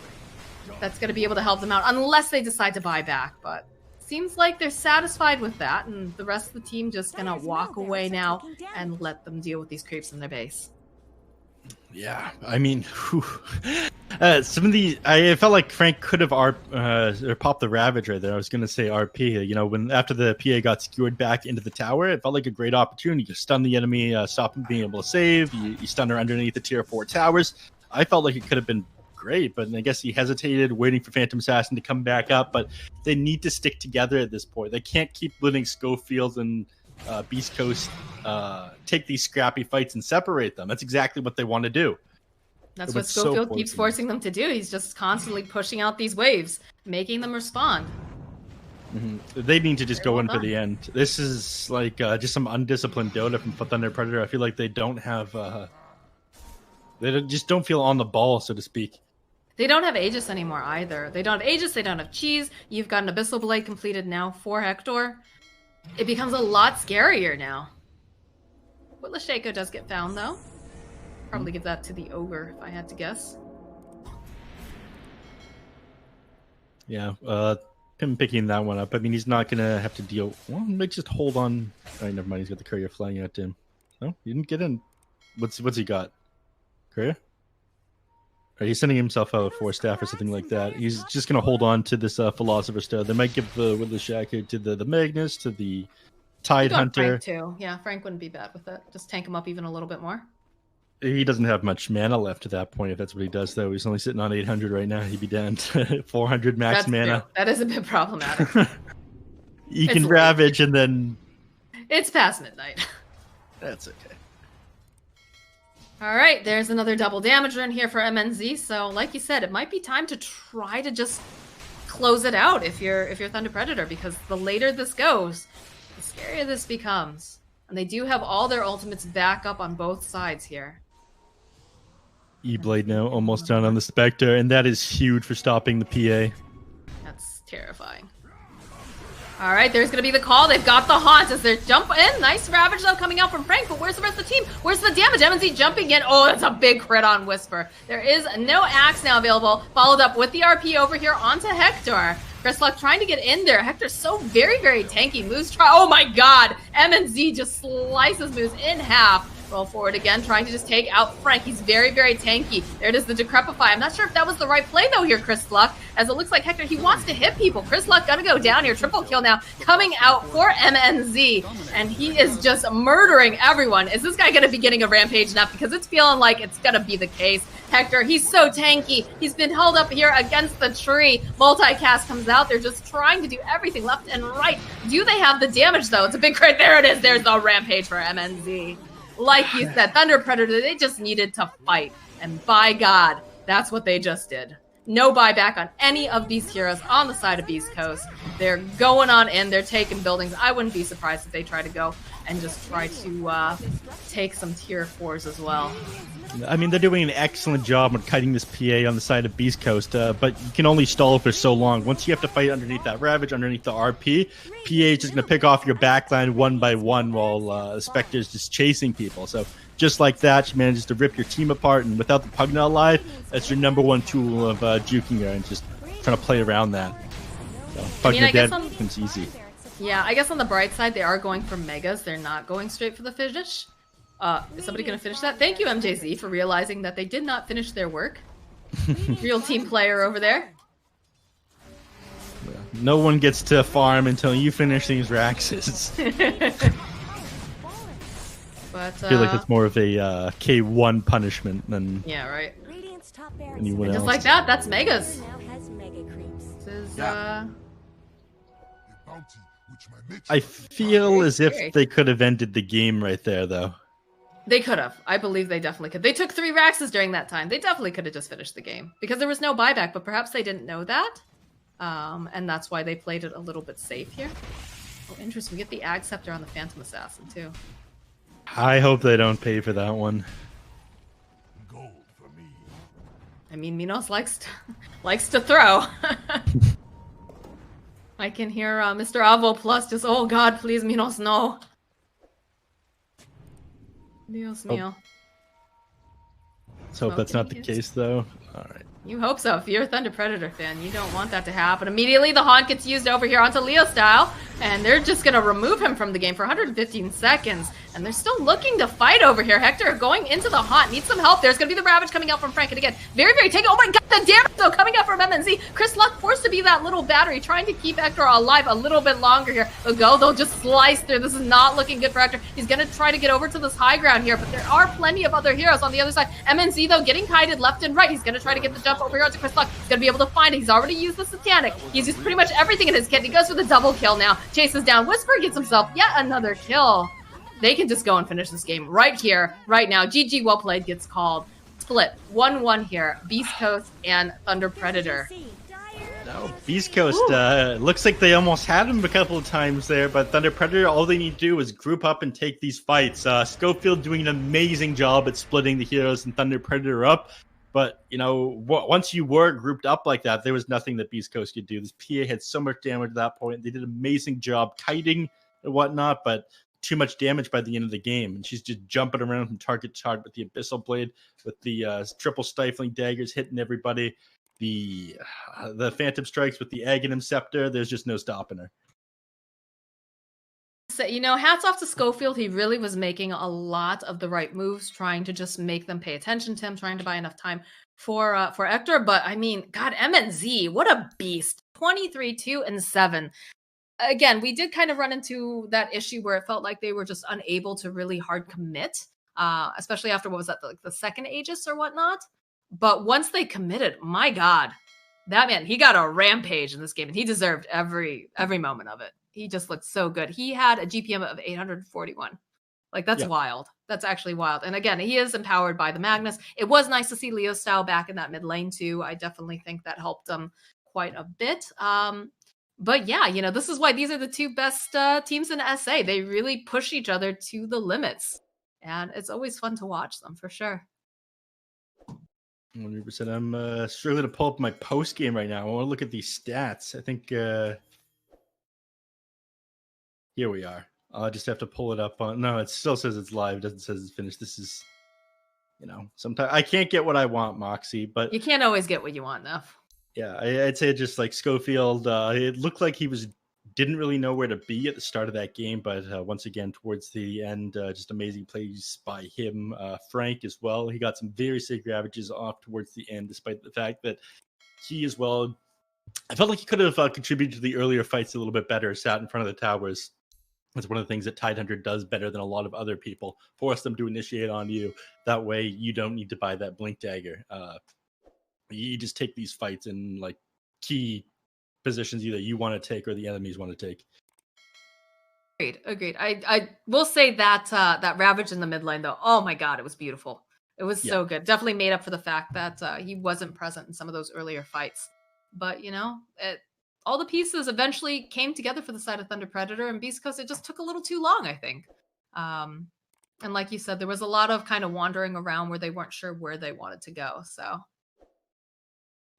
that's going to be able to help them out unless they decide to buy back, but... Seems like they're satisfied with that, and the rest of the team just gonna walk away now and let them deal with these creeps in their base. Yeah, I mean, some of the I felt like Frank could have or popped the Ravage right there. I was gonna say RP. You know, when after the PA got skewered back into the tower, it felt like a great opportunity to stun the enemy, stop him being able to save. You stun her underneath the tier 4 towers. I felt like it could have been great, but I guess he hesitated, waiting for Phantom Assassin to come back up. But they need to stick together at this point. They can't keep letting Schofield and Beast Coast take these scrappy fights and separate them. That's exactly what they want to do. That's what Schofield keeps forcing them to do. He's just constantly pushing out these waves, making them respond. They need to just go in for the end. This is like just some undisciplined Dota from Thunder Predator. I feel like they don't have... they just don't feel on the ball, so to speak. They don't have Aegis anymore either. They don't have Aegis, they don't have Cheese. You've got an Abyssal Blade completed now for Hector. It becomes a lot scarier now. Witless Shaco does get found, though. Probably give that to the Ogre, if I had to guess. Yeah, him picking that one up. I mean, he's not going to have to deal... Well, he might just hold on... All right, never mind. He's got the courier flying at him. No, he didn't get in. What's he got? Courier? He's sending himself out for staff or something like that. He's just going to hold on to this Philosopher's Stone. They might give the Witless Shaco to the Magnus, to the Tide Hunter. Frank too. Yeah, Frank wouldn't be bad with it. Just tank him up even a little bit more. He doesn't have much mana left at that point, if that's what he does, though. He's only sitting on 800 right now. He'd be down to 400 max That's mana. True. That is a bit problematic. You can Ravage and then... It's past midnight. That's okay. All right, there's another double damager in here for MNZ. So, like you said, it might be time to try to just close it out if you're Thunder Predator, because the later this goes, the scarier this becomes. And they do have all their ultimates back up on both sides here. E-Blade now almost down on the Spectre, and that is huge for stopping the PA. That's terrifying. All right, there's going to be the call. They've got the Haunt as they're jumping in. Nice Ravage, though, coming out from Frank, but where's the rest of the team? Where's the damage? MNZ jumping in. Oh, that's a big crit on Whisper. There is no Axe now available, followed up with the RP over here onto Hector. Chrisluck trying to get in there. Hector's so very, very tanky. Moose try. Oh, my God. MNZ just slices Moose in half. Roll forward again, trying to just take out Frank. He's very, very tanky. There it is, the Decrepify. I'm not sure if that was the right play, though, here, Chris Luck, as it looks like Hector, he wants to hit people. Chris Luck gonna go down here. Triple kill now coming out for MNZ, and he is just murdering everyone. Is this guy gonna be getting a rampage now? Because it's feeling like it's gonna be the case. Hector, he's so tanky. He's been held up here against the tree. Multicast comes out. They're just trying to do everything left and right. Do they have the damage, though? It's a big crit. There it is. There's the rampage for MNZ. Like you said, Thunder Predator, they just needed to fight. And by God, that's what they just did. No buyback on any of these heroes on the side of Beast Coast. They're going on in, they're taking buildings. I wouldn't be surprised if they try to go and just try to take some tier 4s as well. I mean, they're doing an excellent job on kiting this PA on the side of Beast Coast, but you can only stall for so long. Once you have to fight underneath that Ravage, underneath the RP, PA is just going to pick off your backline one by one while Spectre's just chasing people. So just like that, she manages to rip your team apart, and without the Pugna alive, that's your #1 tool of juking her and just trying to play around that. So, Pugna dead becomes easy. Yeah, I guess on the bright side, they are going for Megas. They're not going straight for the finish. Is somebody going to finish that? Thank you, MJZ, for realizing that they did not finish their work. Real team player over there. Yeah. No one gets to farm until you finish these Raxes. But, I feel like it's more of a K1 punishment than right. anyone else. Just like that, that's Megas. This is, I feel as if they could have ended the game right there, though. They could have. I believe they definitely could. They took 3 Raxes during that time. They definitely could have just finished the game. Because there was no buyback, but perhaps they didn't know that. And that's why they played it a little bit safe here. Oh, interesting. We get the Ag Scepter on the Phantom Assassin, too. I hope they don't pay for that one. Gold for me. I mean, Minos likes to throw. I can hear Mr. Avo Plus just, oh god, please, Minos, no. Dios mío. Let's hope that's not the case, though. All right. You hope so. If you're a Thunder Predator fan, you don't want that to happen. Immediately, the Haunt gets used over here onto Leo style, and they're just going to remove him from the game for 115 seconds. And they're still looking to fight over here. Hector going into the Haunt. Needs some help. There's going to be the Ravage coming out from Frank. And again, very, very taken. Oh my god, the damage, though, coming out from MNZ. Chris Luck forced to be that little battery, trying to keep Hector alive a little bit longer here. They'll just slice through. This is not looking good for Hector. He's going to try to get over to this high ground here, but there are plenty of other heroes on the other side. MNZ, though, getting kited left and right. He's going to try to get the jump over here to Chris Luck. He's going to be able to find it. He's already used the Satanic. He's used pretty much everything in his kit. He goes for the double kill now. Chases down Whisper, gets himself yet another kill. They can just go and finish this game right here, right now. GG, well played, gets called. Split 1-1 here. Beast Coast and Thunder Predator. No, Beast Coast, looks like they almost had him a couple of times there, but Thunder Predator, all they need to do is group up and take these fights. Schofield doing an amazing job at splitting the heroes and Thunder Predator up. But, you know, once you were grouped up like that, there was nothing that Beast Coast could do. This PA had so much damage at that point. They did an amazing job kiting and whatnot, but too much damage by the end of the game. And she's just jumping around from target to target with the Abyssal Blade, with the triple stifling daggers hitting everybody. The Phantom Strikes with the Aghanim Scepter. There's just no stopping her. So, you know, hats off to Schofield. He really was making a lot of the right moves, trying to just make them pay attention to him, trying to buy enough time for Hector. But I mean, God, MNZ, what a beast! 23-2-7. Again, we did kind of run into that issue where it felt like they were just unable to really hard commit, especially after, what was that, like the second Aegis or whatnot. But once they committed, my God, that man, he got a rampage in this game, and he deserved every moment of it. He just looked so good. He had a GPM of 841. Like, that's wild. That's actually wild. And again, he is empowered by the Magnus. It was nice to see Leo style back in that mid lane too. I definitely think that helped him quite a bit. But yeah, you know, this is why these are the two best teams in SA. They really push each other to the limits. And it's always fun to watch them, for sure. 100%. I'm struggling to pull up my post game right now. I want to look at these stats. I think here we are. I'll just have to pull it up on. No, it still says it's live. It doesn't say it's finished. This is, you know, sometimes I can't get what I want, Moxie, but you can't always get what you want, enough. Yeah, I'd say just like Schofield, it looked like he didn't really know where to be at the start of that game, but once again, towards the end, just amazing plays by him. Frank as well. He got some very sick ravages off towards the end, despite the fact that he as well, I felt like he could have contributed to the earlier fights a little bit better, sat in front of the towers. That's one of the things that Tidehunter does better than a lot of other people. Force them to initiate on you. That way you don't need to buy that Blink Dagger. You just take these fights in like key positions either you want to take or the enemies want to take. Agreed. I will say that that Ravage in the mid lane, though, oh my God, it was beautiful. It was so good. Definitely made up for the fact that he wasn't present in some of those earlier fights. But, you know, all the pieces eventually came together for the side of Thunder Predator and Beast Coast. It just took a little too long, I think. And like you said, there was a lot of kind of wandering around where they weren't sure where they wanted to go. So,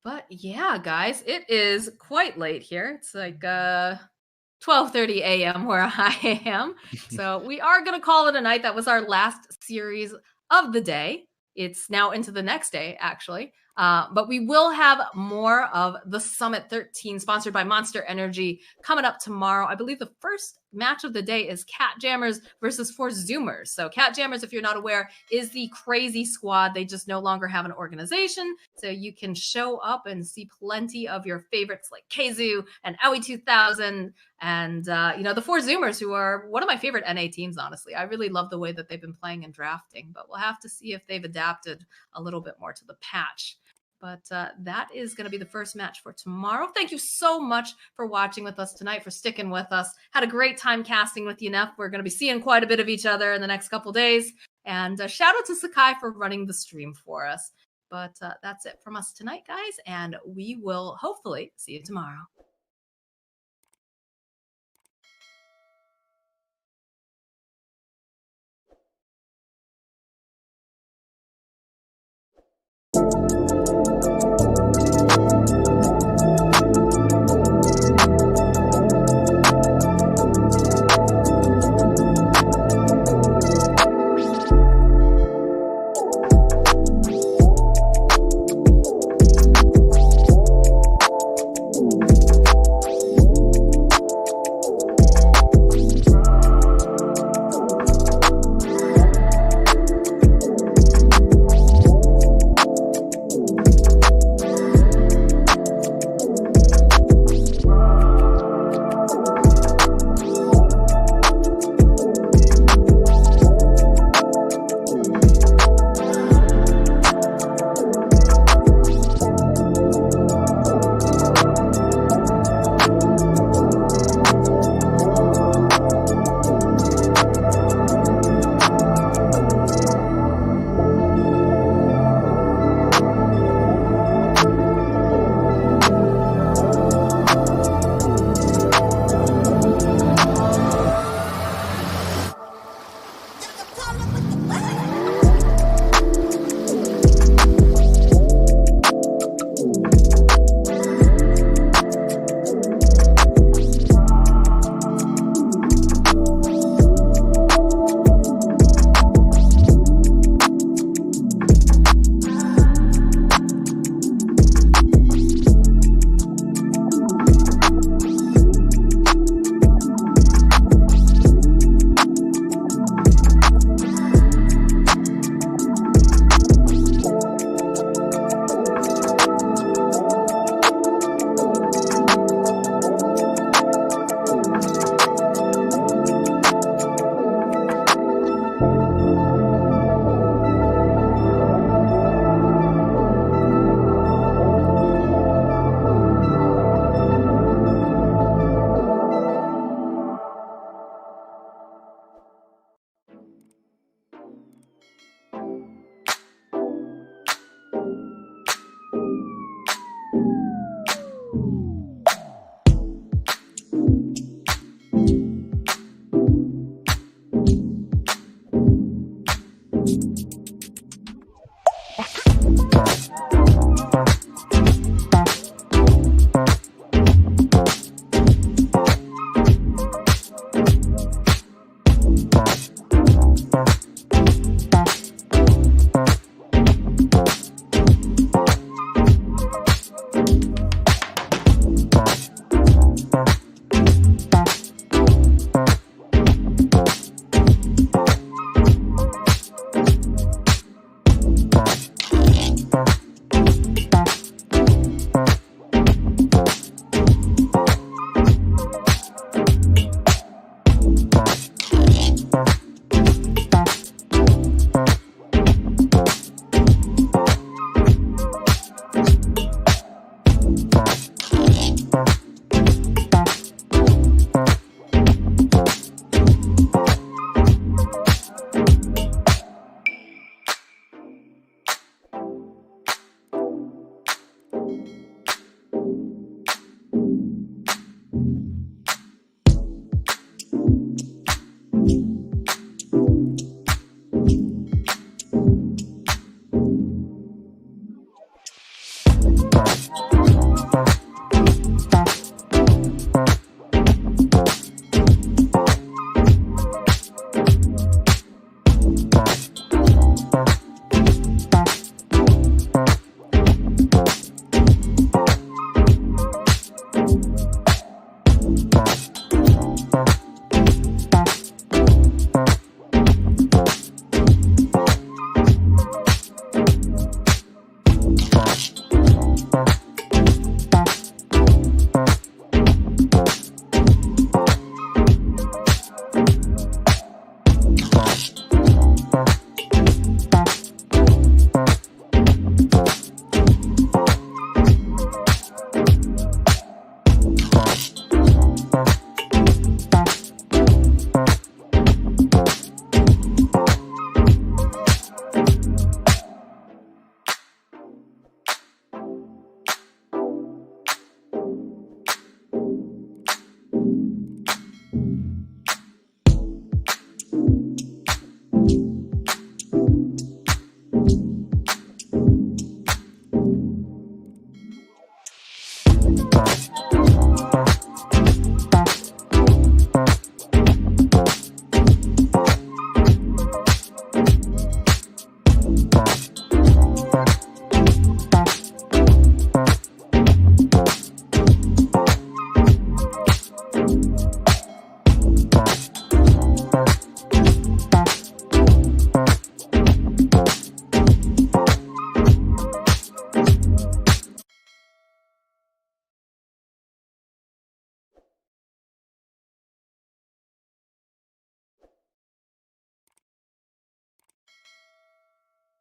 but yeah, guys, it is quite late here. It's like 12:30 a.m. where I am. So we are going to call it a night. That was our last series of the day. It's now into the next day, actually. But we will have more of the Summit 13 sponsored by Monster Energy coming up tomorrow. I believe the first match of the day is Cat Jammers versus 4 Zoomers. So Cat Jammers, if you're not aware, is the crazy squad. They just no longer have an organization. So you can show up and see plenty of your favorites like Kzu and Owie 2000 and, you know, the 4 Zoomers, who are one of my favorite NA teams, honestly. I really love the way that they've been playing and drafting, but we'll have to see if they've adapted a little bit more to the patch. But that is going to be the first match for tomorrow. Thank you so much for watching with us tonight, for sticking with us. Had a great time casting with you, Neff. We're going to be seeing quite a bit of each other in the next couple days. And shout out to Sakai for running the stream for us. But that's it from us tonight, guys. And we will hopefully see you tomorrow.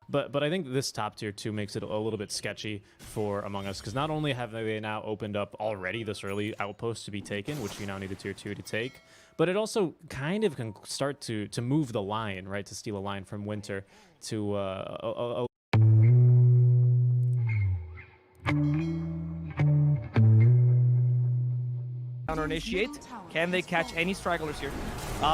But I think this top tier 2 makes it a little bit sketchy for Among Us, because not only have they now opened up already this early outpost to be taken, which you now need a tier 2 to take, but it also kind of can start to move the line, right, to steal a line from Winter to counter initiate. Can they catch any stragglers here?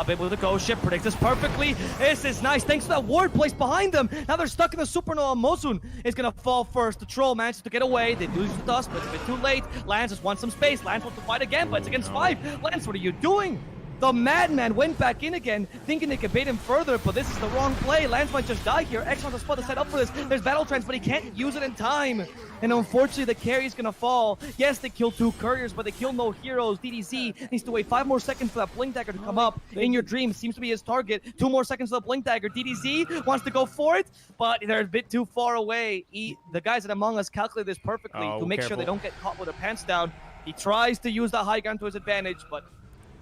Bit with the ghost ship, predicts this perfectly. This is nice, thanks to that ward placed behind them. Now they're stuck in the supernova. Mosun is gonna fall first. The troll manages to get away. They lose the dust, but it's a bit too late. Lance just wants some space. Lance wants to fight again, but it's against 5. Lance, what are you doing? The madman went back in again, thinking they could bait him further, but this is the wrong play. Lance might just die here. X wants a spot to set up for this. There's battle trance, but he can't use it in time. And unfortunately, the carry's gonna fall. Yes, they kill 2 couriers, but they kill no heroes. DDZ needs to wait 5 more seconds for that blink dagger to come up. In your dream seems to be his target. 2 more seconds for the blink dagger. DDZ wants to go for it, but they're a bit too far away. The guys at Among Us calculate this perfectly to make sure they don't get caught with their pants down. He tries to use the high ground to his advantage, but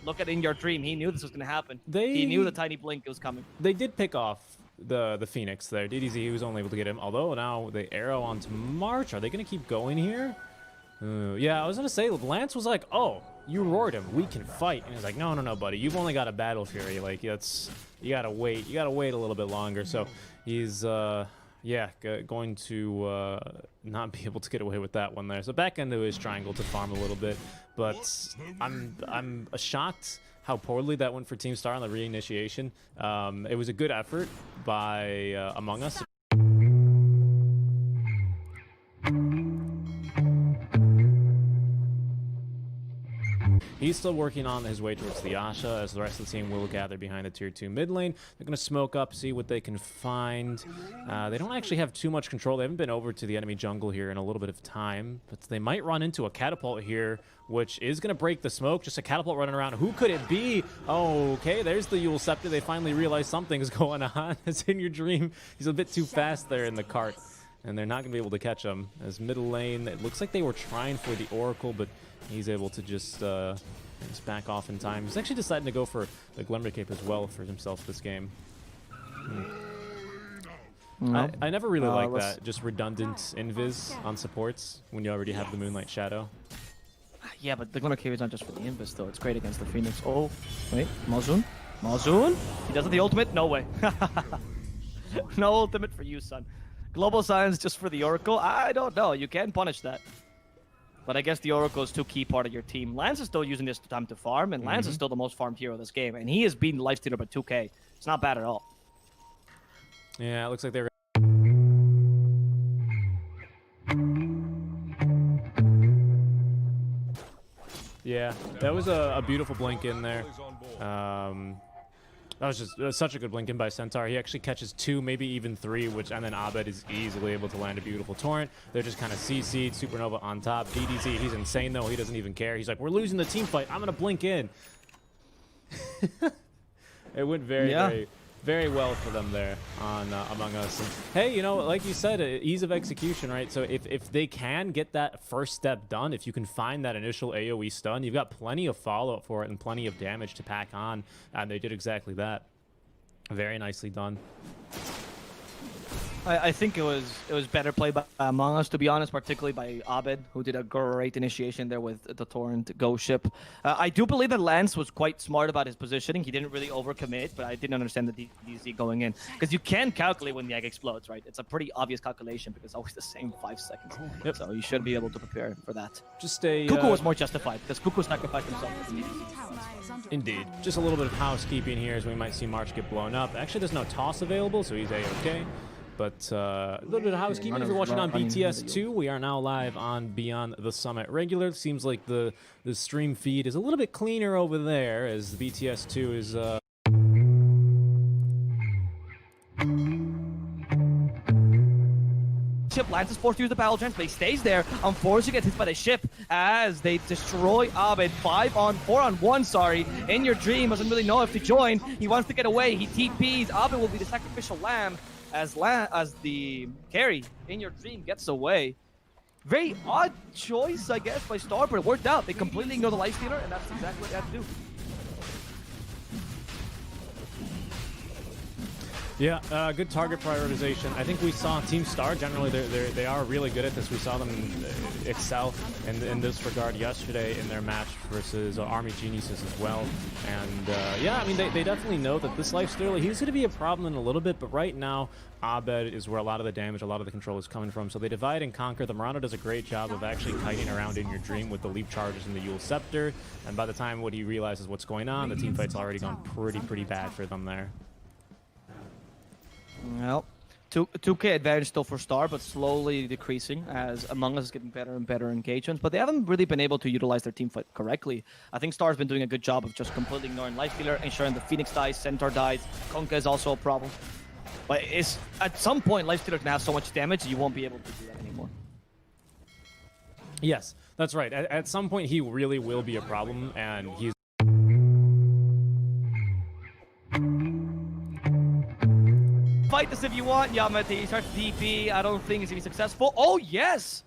look at In Your Dream. He knew this was going to happen. He knew the tiny blink was coming. They did pick off the Phoenix there. DDZ was only able to get him. Although now the arrow onto March. Are they going to keep going here? Yeah, I was going to say, Lance was like, oh, you roared him. We can fight. And he's like, no, buddy. You've only got a Battle Fury. Like, you got to wait. You got to wait a little bit longer. So he's... yeah, going to not be able to get away with that one there. So back into his triangle to farm a little bit, but I'm shocked how poorly that went for Team Star on the reinitiation. It was a good effort by Among Us. He's still working on his way towards the Asha, as the rest of the team will gather behind the tier 2 mid lane. They're going to smoke up, see what they can find. They don't actually have too much control. They haven't been over to the enemy jungle here in a little bit of time, but they might run into a catapult here, which is going to break the smoke. Just a catapult running around. Who could it be? Oh, okay, there's the Yule Scepter. They finally realize something's going on. It's In Your Dream. He's a bit too fast there in the cart, and they're not going to be able to catch him. As middle lane, it looks like they were trying for the Oracle, but he's able to just back off in time. He's actually deciding to go for the Glimmer Cape as well for himself this game. I never really like that, just redundant invis on supports when you already have the Moonlight Shadow. Yeah, but the Glimmer Cape is not just for the invis, though. It's great against the Phoenix. Oh, wait, Malzun? Malzun? He does it the ultimate? No way. No ultimate for you, son. Global Science just for the Oracle? I don't know. You can punish that. But I guess the Oracle is too key part of your team. Lance is still using this time to farm, and Lance is still the most farmed hero of this game. And he has beaten Lifestealer by 2k. It's not bad at all. Yeah, it looks like they're... Yeah, that was a beautiful blink in there. That was just such a good blink in by Centaur. He actually catches 2, maybe even 3, and then Abed is easily able to land a beautiful torrent. They're just kind of CC'd, Supernova on top. DDZ, he's insane though. He doesn't even care. He's like, we're losing the team fight. I'm going to blink in. It went very well for them there on Among Us. And hey, you know, like you said, ease of execution, right? So if they can get that first step done, if you can find that initial AoE stun, you've got plenty of follow-up for it and plenty of damage to pack on, and they did exactly that. Very nicely done. I think it was better played by Among Us, to be honest, particularly by Abed, who did a great initiation there with the Torrent Go ship. I do believe that Lance was quite smart about his positioning. He didn't really overcommit, but I didn't understand the DZ going in. Because you can calculate when the egg explodes, right? It's a pretty obvious calculation because it's always the same 5 seconds. Yep. So you should be able to prepare for that. Just a... Cuckoo was more justified, because Cuckoo sacrificed himself. Indeed. Just a little bit of housekeeping here as we might see March get blown up. Actually, there's no toss available, so he's A-okay. But a little bit of housekeeping. If you're watching on BTS 2, we are now live on Beyond the Summit Regular. Seems like the stream feed is a little bit cleaner over there, as the BTS 2 is... Lance is forced to use the battle trance, but he stays there. Unfortunately, gets hit by the ship as they destroy Abed. 4-on-1, sorry. In Your Dream doesn't really know if to join. He wants to get away. He TPs. Abed will be the sacrificial lamb as the carry. In Your Dream gets away. Very odd choice, I guess, by Star, but it worked out. They completely ignore the Lifestealer, and that's exactly what they had to do. Yeah, good target prioritization. I think we saw Team Star generally they are really good at this. We saw them excel in this regard yesterday in their match versus Army Geniuses as well. And yeah, I mean they definitely know that this lifesteal, he's going to be a problem in a little bit, but right now Abed is where a lot of the damage, a lot of the control is coming from. So they divide and conquer. The Miranda does a great job of actually kiting around in your dream with the leap charges and the Yule Scepter. And by the time what he realizes what's going on, the team fight's already gone pretty bad for them there. Well, 2K advantage still for Star, but slowly decreasing as Among Us is getting better and better engagements. But they haven't really been able to utilize their team fight correctly. I think Star's been doing a good job of just completely ignoring Lifestealer, ensuring the Phoenix dies, Centaur dies, Conka is also a problem. But it's at some point Lifestealer can have so much damage you won't be able to do that anymore. Yes, that's right. At some point he really will be a problem, and he's Fight this if you want, Yamate. He starts DP. I don't think he's gonna be successful. Oh, yes!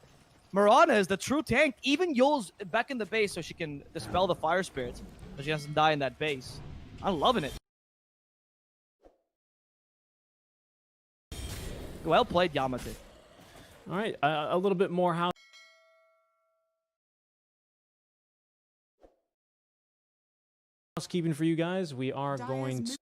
Mirana is the true tank. Even Yule's back in the base so she can dispel the fire spirits, so she doesn't die in that base. I'm loving it. Well played, Yamate. all right. A little bit more housekeeping for you guys. We are going to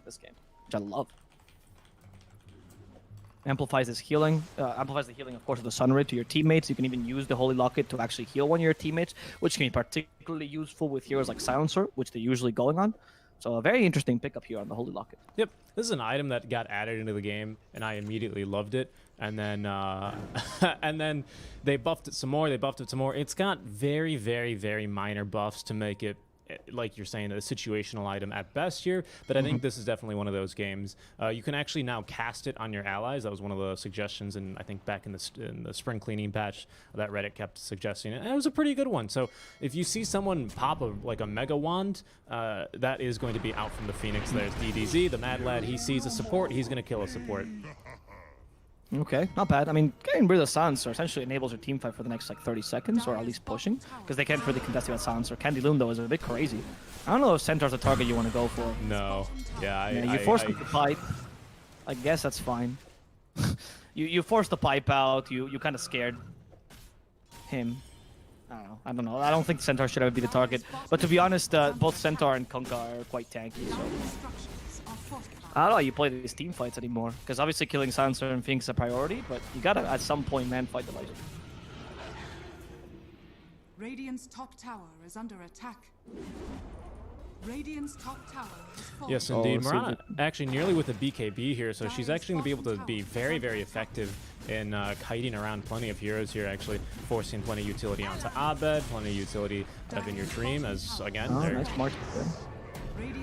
this game, which I love. Amplifies his healing, amplifies the healing, of course, of the Sun Ray to your teammates. You can even use the Holy Locket to actually heal one of your teammates, which can be particularly useful with heroes like Silencer, which they're usually going on. So a very interesting pickup here on the Holy Locket. Yep, this is an item that got added into the game, and I immediately loved it. And then, and then they buffed it some more. They buffed it some more. It's got very, very, very minor buffs to make it, like you're saying, a situational item at best here. But I think this is definitely one of those games. You can actually now cast it on your allies. That was one of the suggestions, and I think back in the spring cleaning patch that Reddit kept suggesting, and it was a pretty good one. So if you see someone pop a mega wand, that is going to be out from the Phoenix. There's DDZ, the Mad Lad. He sees a support, he's going to kill a support. Okay, not bad. I mean, getting rid of Silencer essentially enables your team fight for the next like 30 seconds, or at least pushing, because they can't really contest without Silencer. Candy Loom, though, is a bit crazy. I don't know if Centaur's a target you want to go for. No. Yeah, you force him to pipe. I guess that's fine. you force the pipe out. You kind of scared him. I don't know. I don't think Centaur should ever be the target. But to be honest, both Centaur and Kunkka are quite tanky. So I don't know how you play these team fights anymore, because obviously killing Silencer and Phoenix is a priority, but you gotta at some point man fight the Layzer. Radiant's top tower is under attack. Radiant's top tower is falling. Yes, indeed. Mirana actually nearly with a BKB here, so she's actually going to be able to be very, very effective in kiting around plenty of heroes here, actually forcing plenty of utility onto Abed, plenty of utility up in your Dream, as again. Oh, nice march.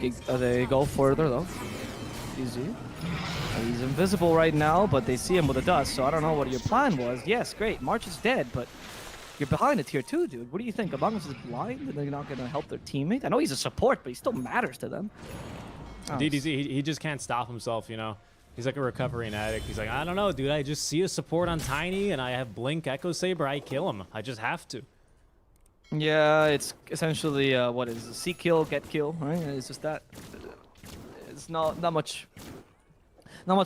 They go further though. Easy. He's invisible right now, but they see him with the dust, so I don't know what your plan was. Yes, great. March is dead, but you're behind a tier 2, dude. What do you think? Among Us is blind and they're not going to help their teammate? I know he's a support, but he still matters to them. Oh. DDZ, he just can't stop himself, you know. He's like a recovering addict. He's like, I don't know, dude. I just see a support on Tiny and I have Blink Echo Saber. I kill him. I just have to. Yeah, it's essentially, what is it? See kill, get kill, right? It's just that. It's not much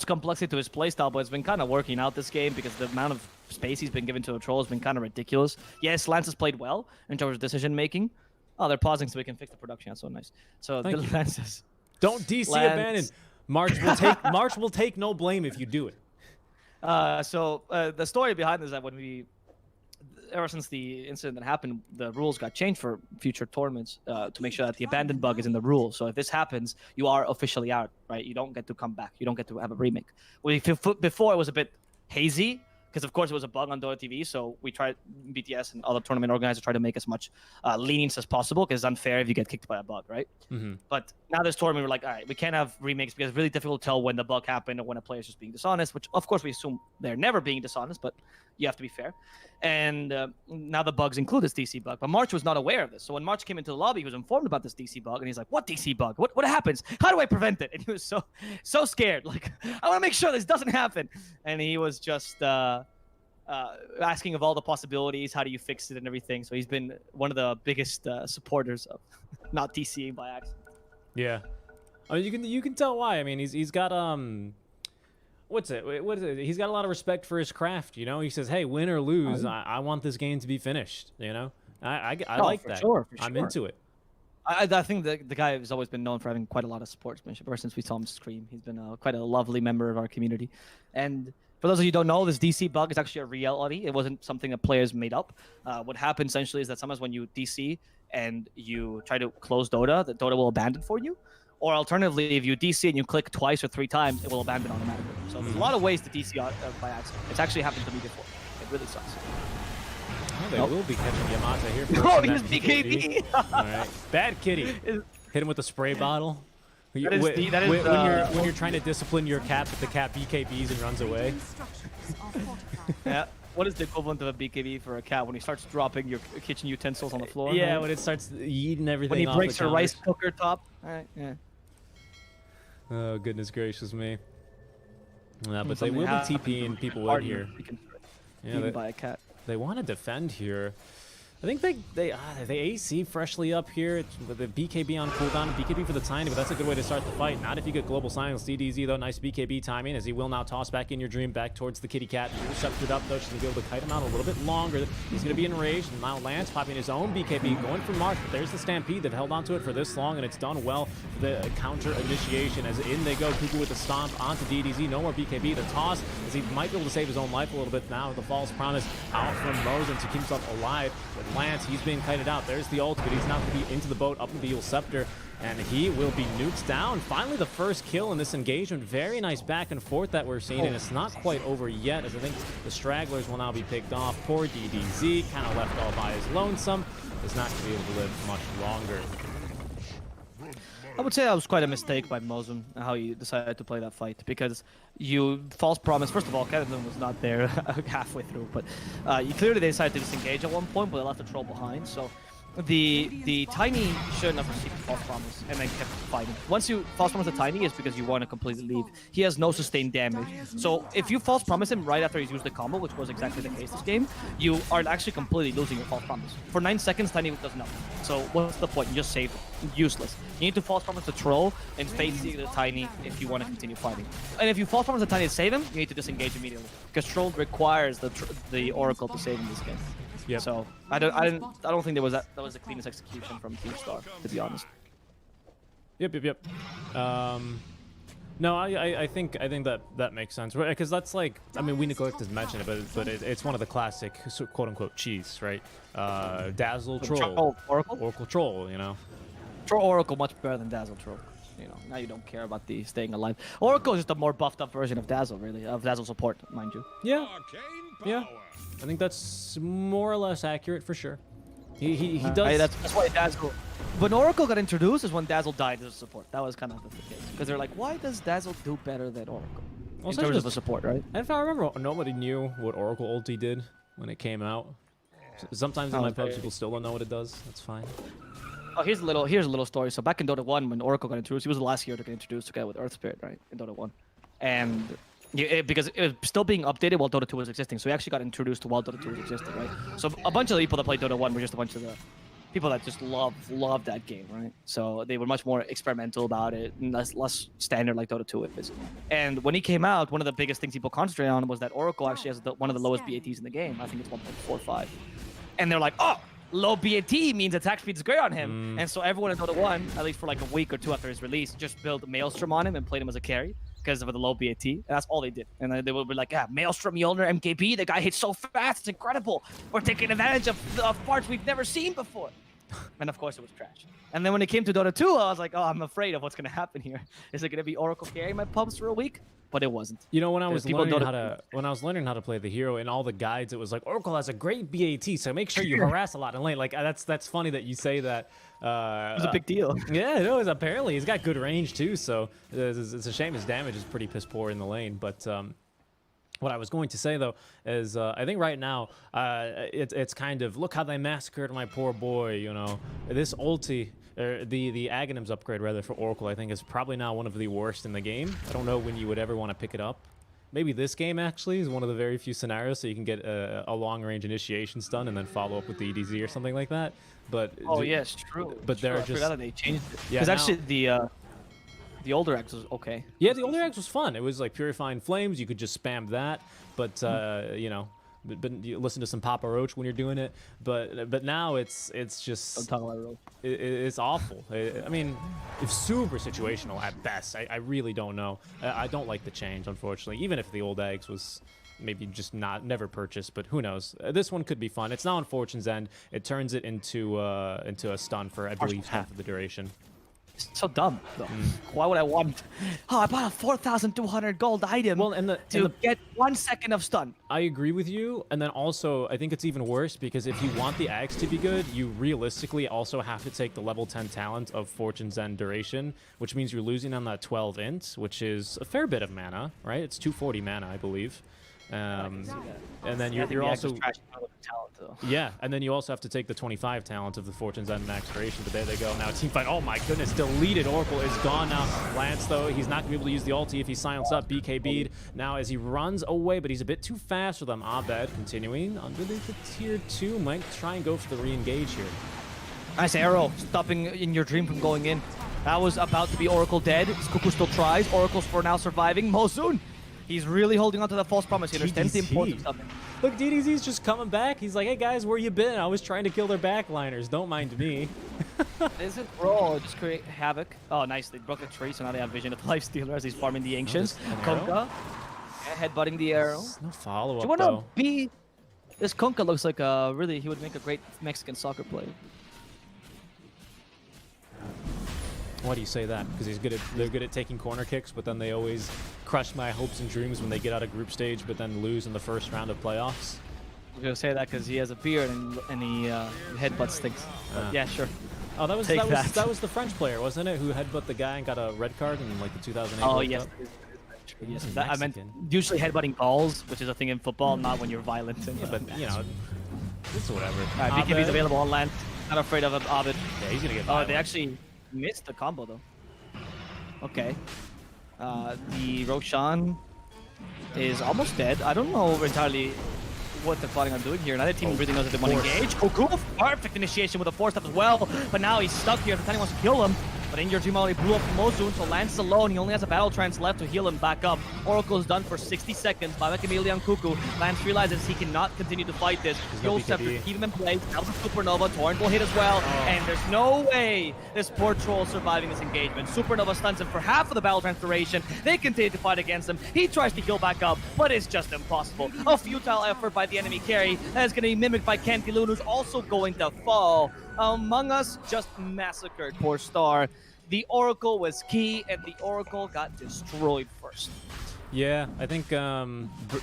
complexity to his playstyle, but it's been kind of working out this game because the amount of space he's been given to a troll has been kind of ridiculous. Yes, Lance has played well in terms of decision making. Oh, they're pausing so we can fix the production. That's so nice. So Lance says, don't DC abandon. March will take no blame if you do it. So the story behind this is that when ever since the incident that happened, the rules got changed for future tournaments to make sure that the abandoned bug is in the rules. So if this happens, you are officially out, right? You don't get to come back. You don't get to have a remake. Before it was a bit hazy, because of course it was a bug on Dota TV. So we tried, BTS and other tournament organizers try to make as much lenience as possible, because it's unfair if you get kicked by a bug, right? But now this tournament, we're like, all right, we can't have remakes because it's really difficult to tell when the bug happened or when a player is just being dishonest, which of course we assume they're never being dishonest, but you have to be fair. And now the bugs include this DC bug. But March was not aware of this. So when March came into the lobby, he was informed about this DC bug. And he's like, what DC bug? What happens? How do I prevent it? And he was so scared. Like, I want to make sure this doesn't happen. And he was just asking of all the possibilities. How do you fix it and everything? So he's been one of the biggest supporters of not DCing by accident. Yeah. I mean, you can tell why. I mean, he's got what is it? He's got a lot of respect for his craft, you know? He says, hey, win or lose, I want this game to be finished, you know? I like that. For sure. I'm into it. I think the guy has always been known for having quite a lot of sportsmanship. Ever since we saw him stream, he's been quite a lovely member of our community. And for those of you who don't know, this DC bug is actually a reality. It wasn't something that players made up. What happens essentially is that sometimes when you DC and you try to close Dota, the Dota will abandon for you. Or alternatively, if you DC and you click twice or 3 times, it will abandon automatically. So there's a lot of ways to DC by accident. It's actually happened to me before. It really sucks. Oh, they will be catching Yamata here. Oh, he's BKB! All right. Bad kitty. Hit him with a spray bottle. When you're trying to discipline your cat, but the cat BKBs and runs away. Yeah. What is the equivalent of a BKB for a cat when he starts dropping your kitchen utensils on the floor? Yeah, when it starts eating everything. When he off breaks the your rice cooker top. All right, yeah. Oh, goodness gracious me. But they will be TPing people in here. Yeah, by a cat. They want to defend here. I think they AC freshly up here. It's with the BKB on cooldown. BKB for the Tiny, but that's a good way to start the fight. Not if you get Global Silence. DDZ, though, nice BKB timing, as he will now toss back in your dream back towards the kitty cat. Intercepted up, though. She's going to be able to kite him out a little bit longer. He's going to be enraged, and now Lance popping his own BKB, going for Mark, but there's the Stampede. They've held onto it for this long, and it's done well for the counter initiation, as in they go. Cuckoo with the stomp onto DDZ. No more BKB. The toss, as he might be able to save his own life a little bit now. The false promise out from Mosen to keep himself alive. With Lance, he's being kited out. There's the ult, but he's not going to be into the boat up with the Eul Scepter, and he will be nuked down. Finally, the first kill in this engagement. Very nice back and forth that we're seeing, and it's not quite over yet, as I think the stragglers will now be picked off. Poor DDZ, kind of left all by his lonesome, is not going to be able to live much longer. I would say that was quite a mistake by Mosen, how he decided to play that fight, because you false promise. First of all, Kevin was not there halfway through, but you clearly decided to disengage at one point, but they left the troll behind. So the Tiny shouldn't have received the false promise and then kept fighting. Once you false promise the Tiny, is because you want to completely leave. He has no sustained damage. So if you false promise him right after he's used the combo, which was exactly the case this game, you are actually completely losing your false promise. For 9 seconds, Tiny does nothing. So what's the point? You just saved it. Useless. You need to false promise the troll and face the Tiny if you want to continue fighting. And if you false promise the Tiny to save him, you need to disengage immediately, because troll requires the Oracle to save in this game. Yep. So I don't think that was the cleanest execution from Team Star, to be honest. Yep. No, I think that makes sense, right? Because that's like, I mean, we neglect to mention it, but it's one of the classic quote unquote cheese, right? Dazzle troll, Oracle troll, you know. Troll Oracle much better than Dazzle troll. You know, now you don't care about the staying alive. Oracle is just a more buffed up version of Dazzle, really, of Dazzle support, mind you. Yeah. I think that's more or less accurate for sure. He does. Hey, that's why Dazzle. When Oracle got introduced is when Dazzle died as a support. That was kind of the case, because they're like, why does Dazzle do better than Oracle? In terms of a support, right? If I remember, nobody knew what Oracle ulti did when it came out. Sometimes in my pubs, people still don't know what it does. That's fine. Oh, here's a little story. So back in Dota 1, when Oracle got introduced, he was the last hero to get introduced together with Earth Spirit, right, in Dota 1, and because it was still being updated while Dota 2 was existing, so he actually got introduced while Dota 2 was existing, right? So a bunch of the people that played Dota 1 were just a bunch of the people that just love that game, right? So they were much more experimental about it, and less standard like Dota 2 is. And when he came out, one of the biggest things people concentrated on was that Oracle actually has one of the lowest BATs in the game. I think it's 1.45. And they're like, oh, low BAT means attack speed is great on him. And so everyone in Dota 1, at least for like a week or two after his release, just built Maelstrom on him and played him as a carry because of the low BAT. And that's all they did. And then they would be like, yeah, Maelstrom, Mjolnir, MKB, the guy hits so fast, it's incredible. We're taking advantage of parts we've never seen before. And of course it was trash. And then when it came to Dota 2, I was like, oh, I'm afraid of what's going to happen here. Is it going to be Oracle carrying my pubs for a week? But it wasn't. You know, when I was learning how to play the hero, in all the guides, it was like, Oracle has a great BAT, so make sure you harass a lot in lane. Like, that's funny that you say that. It was a big deal. Yeah, it was. Apparently, he's got good range too, so it's a shame his damage is pretty piss poor in the lane. But what I was going to say though is, I think right now it's kind of, look how they massacred my poor boy. You know, this ulti. The Aghanims upgrade, rather, for Oracle, I think, is probably now one of the worst in the game. I don't know when you would ever want to pick it up. Maybe this game, actually, is one of the very few scenarios so you can get a long-range initiation stun and then follow up with the EDZ or something like that. But oh, yes, true. But sure, they're I forgot that they changed it. Yeah, because actually, the older X was okay. Yeah, the older X was fun. It was like Purifying Flames. You could just spam that. But, you know... But you listen to some Papa Roach when you're doing it. But now it's just... Don't talk about Roach. It's awful. I mean, it's super situational at best. I really don't know. I don't like the change, unfortunately. Even if the old eggs was maybe just never purchased, but who knows? This one could be fun. It's now on Fortune's End. It turns it into a stun for, I believe, half of the duration. It's so dumb, though. Why would I want... Oh, I bought a 4,200 gold item to get 1 second of stun. I agree with you, and then also, I think it's even worse, because if you want the Axe to be good, you realistically also have to take the level 10 talent of Fortune's End duration, which means you're losing on that 12 int, which is a fair bit of mana, right? It's 240 mana, I believe. And then you're also yeah, and then you also have to take the 25 talent of the Fortune's End Max Duration. But there they go. Now team fight. Oh my goodness, deleted. Oracle is gone now. Lance though, he's not gonna be able to use the ulti if he's silenced up. BKB'd now as he runs away, but he's a bit too fast for them. Abed continuing underneath the tier 2. Might try and go for the re-engage here. Nice arrow, stopping In Your Dream from going in. That was about to be Oracle dead. Cuckoo still tries. Oracle's for now surviving. Mosun, he's really holding on to the false promise. He understands the importance of it. Look, DDZ's just coming back. He's like, hey guys, where you been? I was trying to kill their backliners. Don't mind me. Is it bro? Just create havoc. Oh, nice. They broke the tree, so now they have vision of Life Stealer as he's farming the Ancients. Konka, headbutting the arrow. No follow-up, Do you want to be... This Konka looks like a really... He would make a great Mexican soccer player. Why do you say that? Because they're good at taking corner kicks, but then they always crush my hopes and dreams when they get out of group stage, but then lose in the first round of playoffs. I was gonna say that because he has a beard and he headbutts things. Yeah, sure. Oh, that was the French player, wasn't it? Who headbutt the guy and got a red card in like the 2008 Oh World yes. Cup? Yes, I meant usually headbutting balls, which is a thing in football, not when you're violent. Yeah, but you know, it's whatever. Alright, BKB's available on land. Not afraid of Abed. Yeah, he's gonna get. Oh, they actually missed the combo though. Okay. The Roshan is almost dead. I don't know entirely what they're planning on doing here. Neither team really knows that they want to engage. Cuckoo, perfect initiation with a 4-step as well. But now he's stuck here. The Tiny wants to kill him. But In Your Dream already blew up Mosun, so Lance is alone. He only has a battle trance left to heal him back up. Oracle is done for 60 seconds. Buyback immediately on Cuckoo. Lance realizes he cannot continue to fight this. He'll keep him in place. That was a Supernova. Torrent will hit as well. And there's no way this poor troll is surviving this engagement. Supernova stuns him for half of the battle trance duration. They continue to fight against him. He tries to heal back up, but it's just impossible. A futile effort by the enemy carry that is going to be mimicked by Cantiloon, who's also going to fall. Among Us just massacred poor Star. The Oracle was key, and the Oracle got destroyed first. Yeah, I think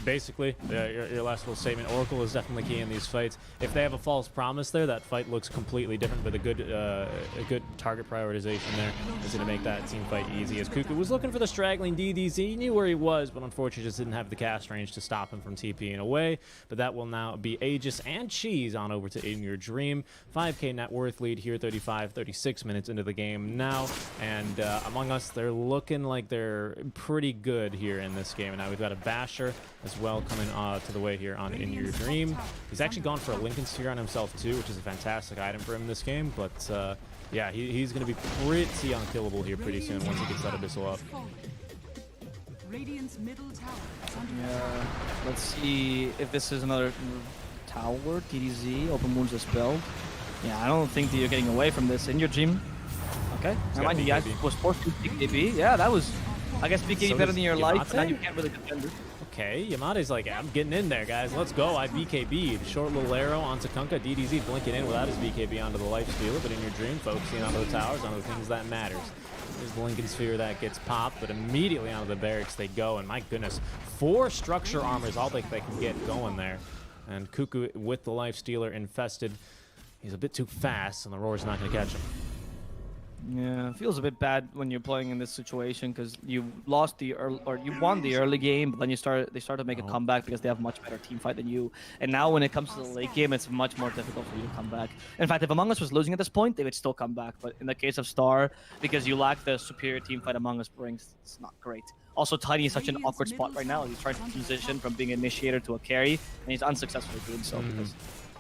basically your last little statement, Oracle is definitely key in these fights. If they have a false promise there, that fight looks completely different, but a good target prioritization there is going to make that team fight easy. As Cuckoo was looking for the straggling DDZ, he knew where he was, but unfortunately just didn't have the cast range to stop him from TPing away. But that will now be Aegis and Cheese on over to In Your Dream. 5k net worth lead here, 36 minutes into the game now, and Among Us, they're looking like they're pretty good here in this game. And now we've got a Basher as well coming to the way here on In Your Dream. He's actually gone for a Lincoln Sphere on himself too, which is a fantastic item for him in this game. But yeah, he's going to be pretty unkillable here pretty soon once he gets that Abyssal up. Radiant's middle tower is under Yeah, let's see if this is another tower. DDZ, Open Wounds is spelled. Yeah, I don't think that you're getting away from this. In Your Dream. Okay, never mind, he was forced to BKB. Yeah, that was... I guess BKB So better than your Yamate? life, but now you can't really defend it. Okay, Yamate's like, I'm getting in there, guys. Let's go. I BKB'd. Short little arrow onto Kunkka. DDZ blinking in without his BKB onto the Life Stealer, but In Your Dream, focusing onto the towers, onto the things that matters. There's the Lincoln Sphere that gets popped, but immediately onto the barracks they go, and my goodness, 4 structure armors, all they can get going there. And Cuckoo with the Life Stealer infested. He's a bit too fast, and the Roar's not going to catch him. Yeah, it feels a bit bad when you're playing in this situation because you lost the early, or you won the early game, but then they start to make a comeback because they have much better team fight than you. And now when it comes to the late game, it's much more difficult for you to come back. In fact, if Among Us was losing at this point, they would still come back. But in the case of Star, because you lack the superior team fight Among Us brings, it's not great. Also, Tiny is such an awkward spot right now. He's trying to transition from being an initiator to a carry, and he's unsuccessfully doing so because.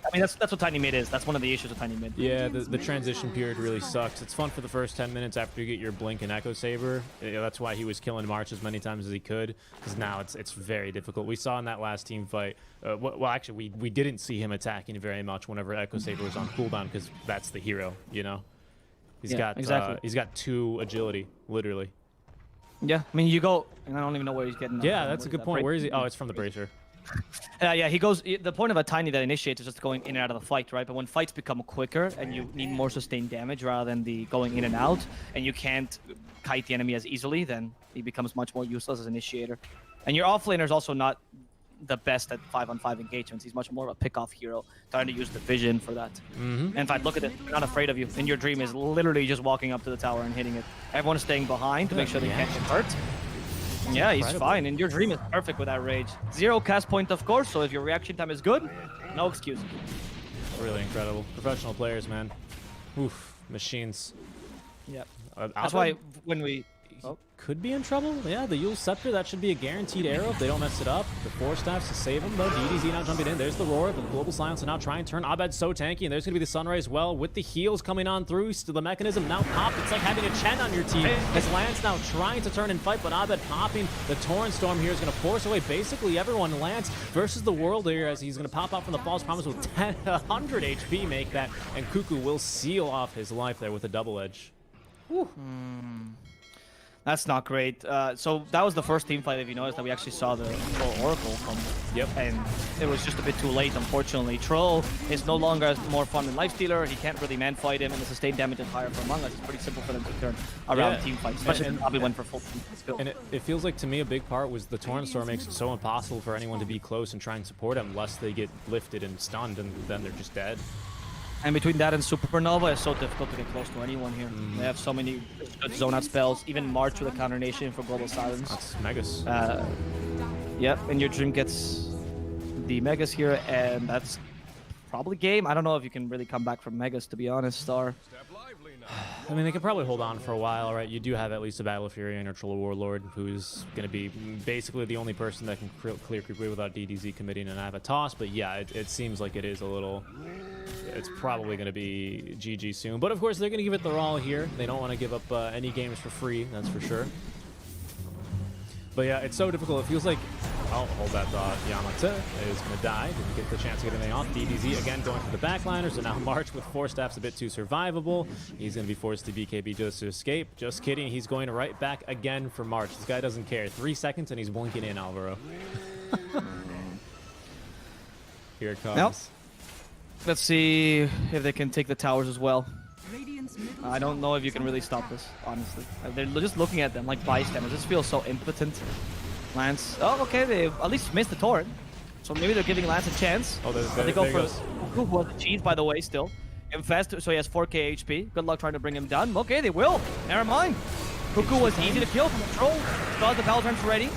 I mean, that's what Tiny Mid is. That's one of the issues with Tiny Mid. Yeah, the transition period really sucks. It's fun for the first 10 minutes after you get your Blink and Echo Saber. Yeah, that's why he was killing March as many times as he could, because now it's very difficult. We saw in that last team fight, well, actually, we didn't see him attacking very much whenever Echo Saber was on cooldown, because that's the hero, you know? He's got 2 agility, literally. Yeah, I mean, you go, and I don't even know where he's getting. Yeah, that's a good point. Where is he? Oh, it's from the Bracer. Yeah, he goes. The point of a Tiny that initiates is just going in and out of the fight, right? But when fights become quicker and you need more sustained damage rather than the going in and out, and you can't kite the enemy as easily, then he becomes much more useless as an initiator. And your offlaner is also not the best at 5-on-5 engagements. He's much more of a pick-off hero, trying to use the vision for that. And in fact, look at it. They're not afraid of you. In Your Dream is literally just walking up to the tower and hitting it. Everyone's staying behind to make sure they can't get hurt. Yeah, he's incredible. fine, and your dream is perfect with that rage. 0 cast point, of course, so if your reaction time is good, no excuse. Really incredible. Professional players, man. Oof, machines. Yeah. That's That's why when we... could be in trouble. Yeah, the Yule Scepter, that should be a guaranteed arrow if they don't mess it up. The 4 staffs to save him, though. DDZ now jumping in. There's the roar. The global silence will now try and turn Abed so tanky, and there's going to be the Sunray as well with the heals coming on through. Still the mechanism now popped. It's like having a Chen on your team. As Lance now trying to turn and fight, but Abed popping. The Torrent Storm here is going to force away basically everyone. Lance versus the world here as he's going to pop out from the False Promise with 100 HP make that, and Cuckoo will seal off his life there with a double edge. That's not great. So that was the first team fight, if you noticed, that we actually saw the Troll Oracle from. Yep. And it was just a bit too late, unfortunately. Troll is no longer more fun than Lifestealer. He can't really man-fight him, and the sustained damage is higher for Among Us. It's pretty simple for them to turn around team fights, especially if Bobby went for full skill. And it feels like, to me, a big part was the Torrent Storm makes it so impossible for anyone to be close and try and support him unless they get lifted and stunned, and then they're just dead. And between that and Supernova, it's so difficult to get close to anyone here. They have so many good zone out spells, even March with a counter nation for Global Silence. That's Megas. Yep, and your Dream gets the Megas here, and that's probably game. I don't know if you can really come back from Megas, to be honest, Star. I mean, they could probably hold on for a while, right? You do have at least a Battle Fury and a Troll Warlord, who's going to be basically the only person that can clear Creepway without DDZ committing and have a toss. But yeah, it seems like it is a little... It's probably going to be GG soon. But of course, they're going to give it their all here. They don't want to give up any games for free, that's for sure. But yeah, it's so difficult. It feels like... Oh, hold that thought. Yamata is going to die. Didn't get the chance to get anything off. DDZ again going for the backliner. So now March with 4 staffs a bit too survivable. He's going to be forced to BKB just to escape. Just kidding. He's going right back again for March. This guy doesn't care. 3 seconds and he's blinking in, Alvaro. Here it comes. Yep. Let's see if they can take the towers as well. I don't know if you can really stop this, honestly. They're just looking at them like bystanders. This feels so impotent. Lance. Oh, okay. They at least missed the torrent. So maybe they're giving Lance a chance. Oh, they go for who was a cheese, by the way, still. Infest, so he has 4k HP. Good luck trying to bring him down. Okay, they will. Never mind. Cuckoo was easy to kill from the troll. Still has the battle turns ready.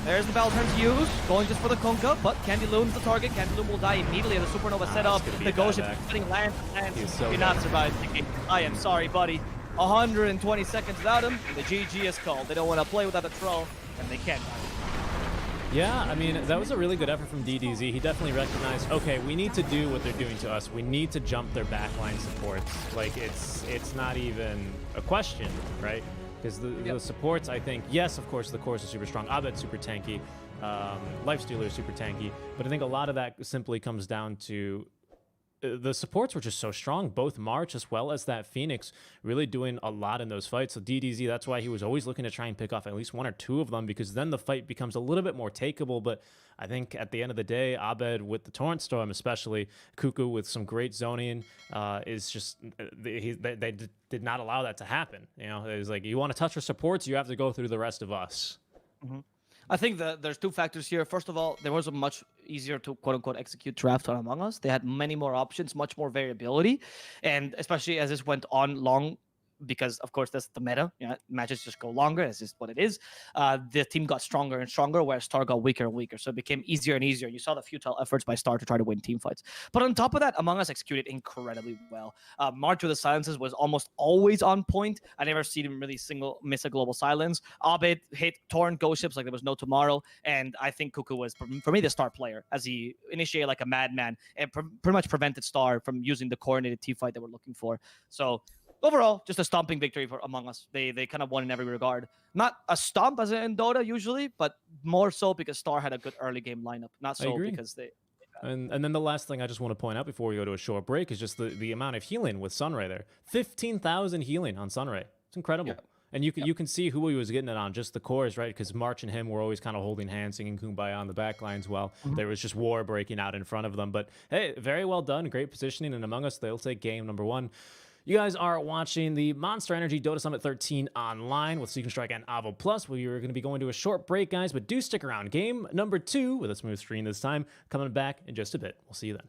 There's the battle turns used. Going just for the Kunkka, but Candy Loon's the target. Candy Loon will die immediately as the Supernova set up. The Ghost is putting Lance. So did not survive the game. I am sorry, buddy. 120 seconds without him. The GG is called. They don't want to play without the troll, and they can't. Yeah, I mean, that was a really good effort from DDZ. He definitely recognized, okay, we need to do what they're doing to us. We need to jump their backline supports. Like, it's not even a question, right? Because the supports, I think, yes, of course, the course is super strong. Abed's super tanky. Lifestealer is super tanky. But I think a lot of that simply comes down to the supports were just so strong, both March as well as that Phoenix, really doing a lot in those fights. So DDZ, that's why he was always looking to try and pick off at least 1 or 2 of them, because then the fight becomes a little bit more takeable. But I think at the end of the day, Abed with the Torrent Storm, especially Cuckoo with some great zoning, is just they did not allow that to happen. You know, it was like, you want to touch our supports, you have to go through the rest of us. Mm-hmm. I think that there's 2 factors here. First of all, there was a much easier to quote-unquote execute draft on Among Us. They had many more options, much more variability, and especially as this went on long, because of course that's the meta. You know, matches just go longer. That's just what it is. The team got stronger and stronger, whereas Star got weaker and weaker. So it became easier and easier. You saw the futile efforts by Star to try to win team fights. But on top of that, Among Us executed incredibly well. March with the silences was almost always on point. I never seen him really miss a global silence. Abed hit Torrent ghost ships like there was no tomorrow. And I think Cuckoo was, for me, the Star player, as he initiated like a madman and pretty much prevented Star from using the coordinated team fight they were looking for. So overall, just a stomping victory for Among Us. They kind of won in every regard. Not a stomp as in Dota usually, but more so because Star had a good early game lineup. Not so because they... And then the last thing I just want to point out before we go to a short break is just the amount of healing with Sunray there. 15,000 healing on Sunray. It's incredible. Yeah. And you can see who he was getting it on, just the cores, right? Because March and him were always kind of holding hands, singing Kumbaya on the back lines while there was just war breaking out in front of them. But hey, very well done. Great positioning. And Among Us, they'll take game number 1. You guys are watching the Monster Energy Dota Summit 13 online with Seek and Strike and Avo Plus. We are going to be going to a short break, guys, but do stick around. Game number 2 with a smooth screen this time, coming back in just a bit. We'll see you then.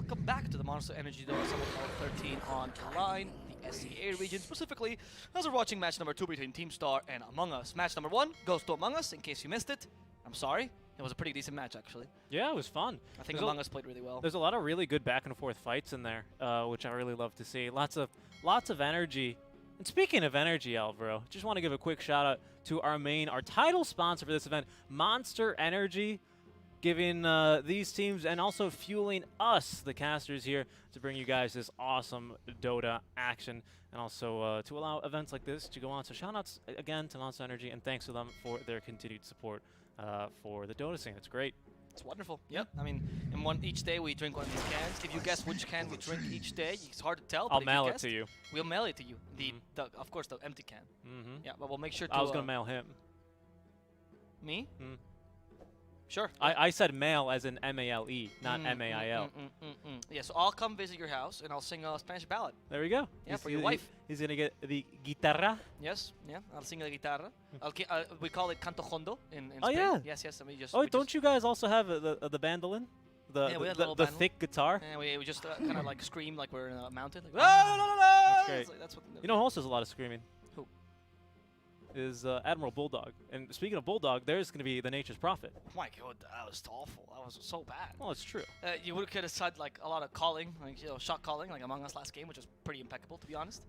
welcome back to the Monster Energy Dota Summit Level 13 online, the SCA region specifically, as we're watching match number 2 between Team Star and Among Us. Match number 1 goes to Among Us, in case you missed it. I'm sorry. It was a pretty decent match, actually. Yeah, it was fun. I think Among Us played really well. There's a lot of really good back and forth fights in there, which I really love to see. Lots of energy. And speaking of energy, Alvaro, just want to give a quick shout out to our title sponsor for this event, Monster Energy, giving these teams and also fueling us, the casters here, to bring you guys this awesome Dota action and also to allow events like this to go on. So shout outs again to Monster Energy and thanks to them for their continued support for the Dota scene. It's great. It's wonderful. Yep. I mean, each day we drink one of these cans. If you guess which can we drink each day, it's hard to tell. I'll mail it to you. We'll mail it to you. Of course, the empty can. Yeah, but we'll make sure to. I was gonna mail him. Me? Sure. I said mail as in M-A-L-E, not M-A-I-L. Yeah, so I'll come visit your house and I'll sing a Spanish ballad. There we go. Yeah, for your wife. He's gonna get the guitarra. Yes, yeah, I'll sing the guitarra. We call it canto hondo in Spain. Oh yeah. Yes. I mean, don't you guys also have the bandolin? The thick guitar? Yeah, we just kind of like scream like we're in a mountain. Like, that's great. Like, that's what you know who else does a lot of screaming? Who? Is Admiral Bulldog. And speaking of Bulldog, there's going to be the Nature's Prophet. Oh my god, that was awful. That was so bad. Well, it's true. You could have said like a lot of calling, like shot calling, like Among Us last game, which was pretty impeccable, to be honest.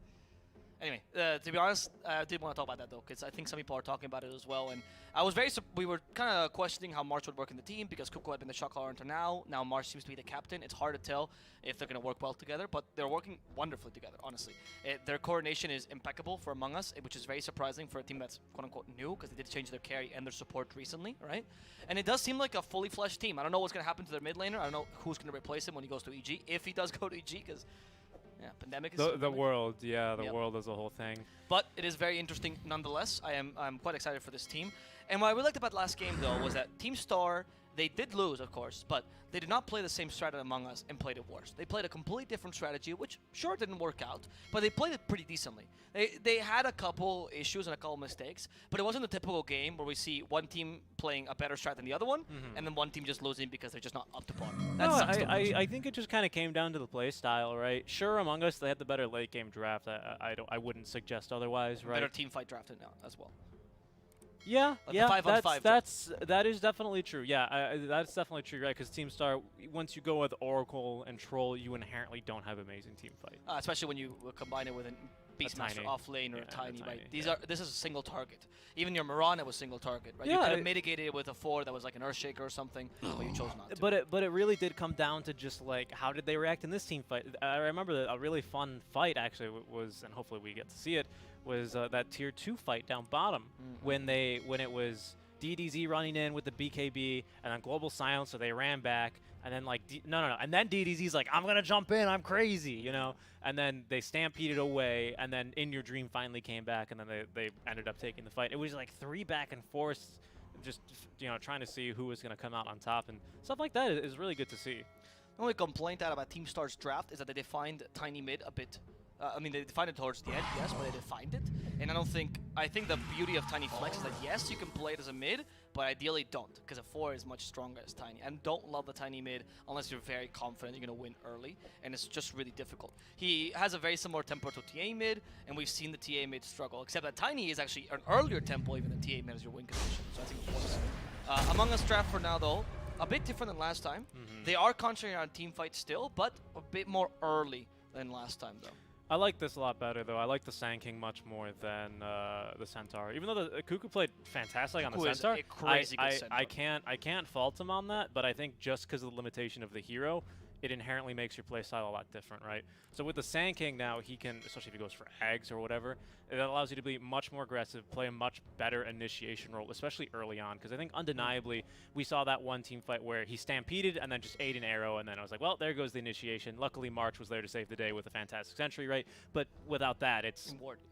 Anyway, to be honest, I did want to talk about that though, because I think some people are talking about it as well. And I was we were kind of questioning how March would work in the team because Cuckoo had been the shot caller until now. Now March seems to be the captain. It's hard to tell if they're going to work well together, but they're working wonderfully together, honestly. Their coordination is impeccable for Among Us, which is very surprising for a team that's quote-unquote new, because they did change their carry and their support recently, right? And it does seem like a fully fleshed team. I don't know what's going to happen to their mid laner. I don't know who's going to replace him when he goes to EG, if he does go to EG, because... yeah, pandemic is the world, yeah, the world is a whole thing. But it is very interesting nonetheless. I'm quite excited for this team. And what I really liked about last game though was that Team Star, they did lose of course, but they did not play the same strategy Among Us and played it worse. They played a completely different strategy, which sure didn't work out, but they played it pretty decently. They had a couple issues and a couple mistakes, but it wasn't a typical game where we see one team playing a better strat than the other one, and then one team just losing because they're just not up to par. I think it just kind of came down to the play style, right? Sure, Among Us, they had the better late game draft. I wouldn't suggest otherwise, right? Better team fight drafted now as well. Yeah, like yeah, 5-on-5 that is definitely true. Yeah, that's definitely true, right? Because Team Star, once you go with Oracle and Troll, you inherently don't have amazing team fight. Especially when you combine it with a Beastmaster off lane or a tiny, right? This is a single target. Even your Mirana was single target, right? Yeah, you could have mitigated it with a 4 that was like an Earthshaker or something, but you chose not to. But it really did come down to just like how did they react in this team fight. I remember that a really fun fight actually was, and hopefully we get to see it, was that tier 2 fight down bottom when it was DDZ running in with the BKB and then Global Silence, so they ran back, and then like and then DDZ's like, I'm gonna jump in, I'm crazy, you know, and then they stampeded away, and then In Your Dream finally came back, and then they ended up taking the fight. It was like 3 back and forth, just trying to see who was gonna come out on top, and stuff like that is really good to see. The only complaint out about Team Star's draft is that they defined tiny mid a bit. I mean, they defined it towards the end, yes, but they defined it. And I think the beauty of Tiny Flex is that, yes, you can play it as a mid, but ideally don't, because a 4 is much stronger as Tiny. And don't love the Tiny mid unless you're very confident you're going to win early, and it's just really difficult. He has a very similar tempo to TA mid, and we've seen the TA mid struggle, except that Tiny is actually an earlier tempo even than TA mid as your win condition, so I think it works. Among Us draft for now, though, a bit different than last time. They are concentrating on team fight still, but a bit more early than last time, though. I like this a lot better, though. I like the Sand King much more than the Centaur. Even though the Cuckoo played fantastic on the Centaur, is a crazy good Centaur. I can't fault him on that, but I think just because of the limitation of the hero, it inherently makes your playstyle a lot different, right? So with the Sand King now, he can, especially if he goes for eggs or whatever, it allows you to be much more aggressive, play a much better initiation role, especially early on, because I think undeniably we saw that one team fight where he stampeded and then just ate an arrow, and then I was like, well, there goes the initiation. Luckily, March was there to save the day with a fantastic sentry, right? But without that,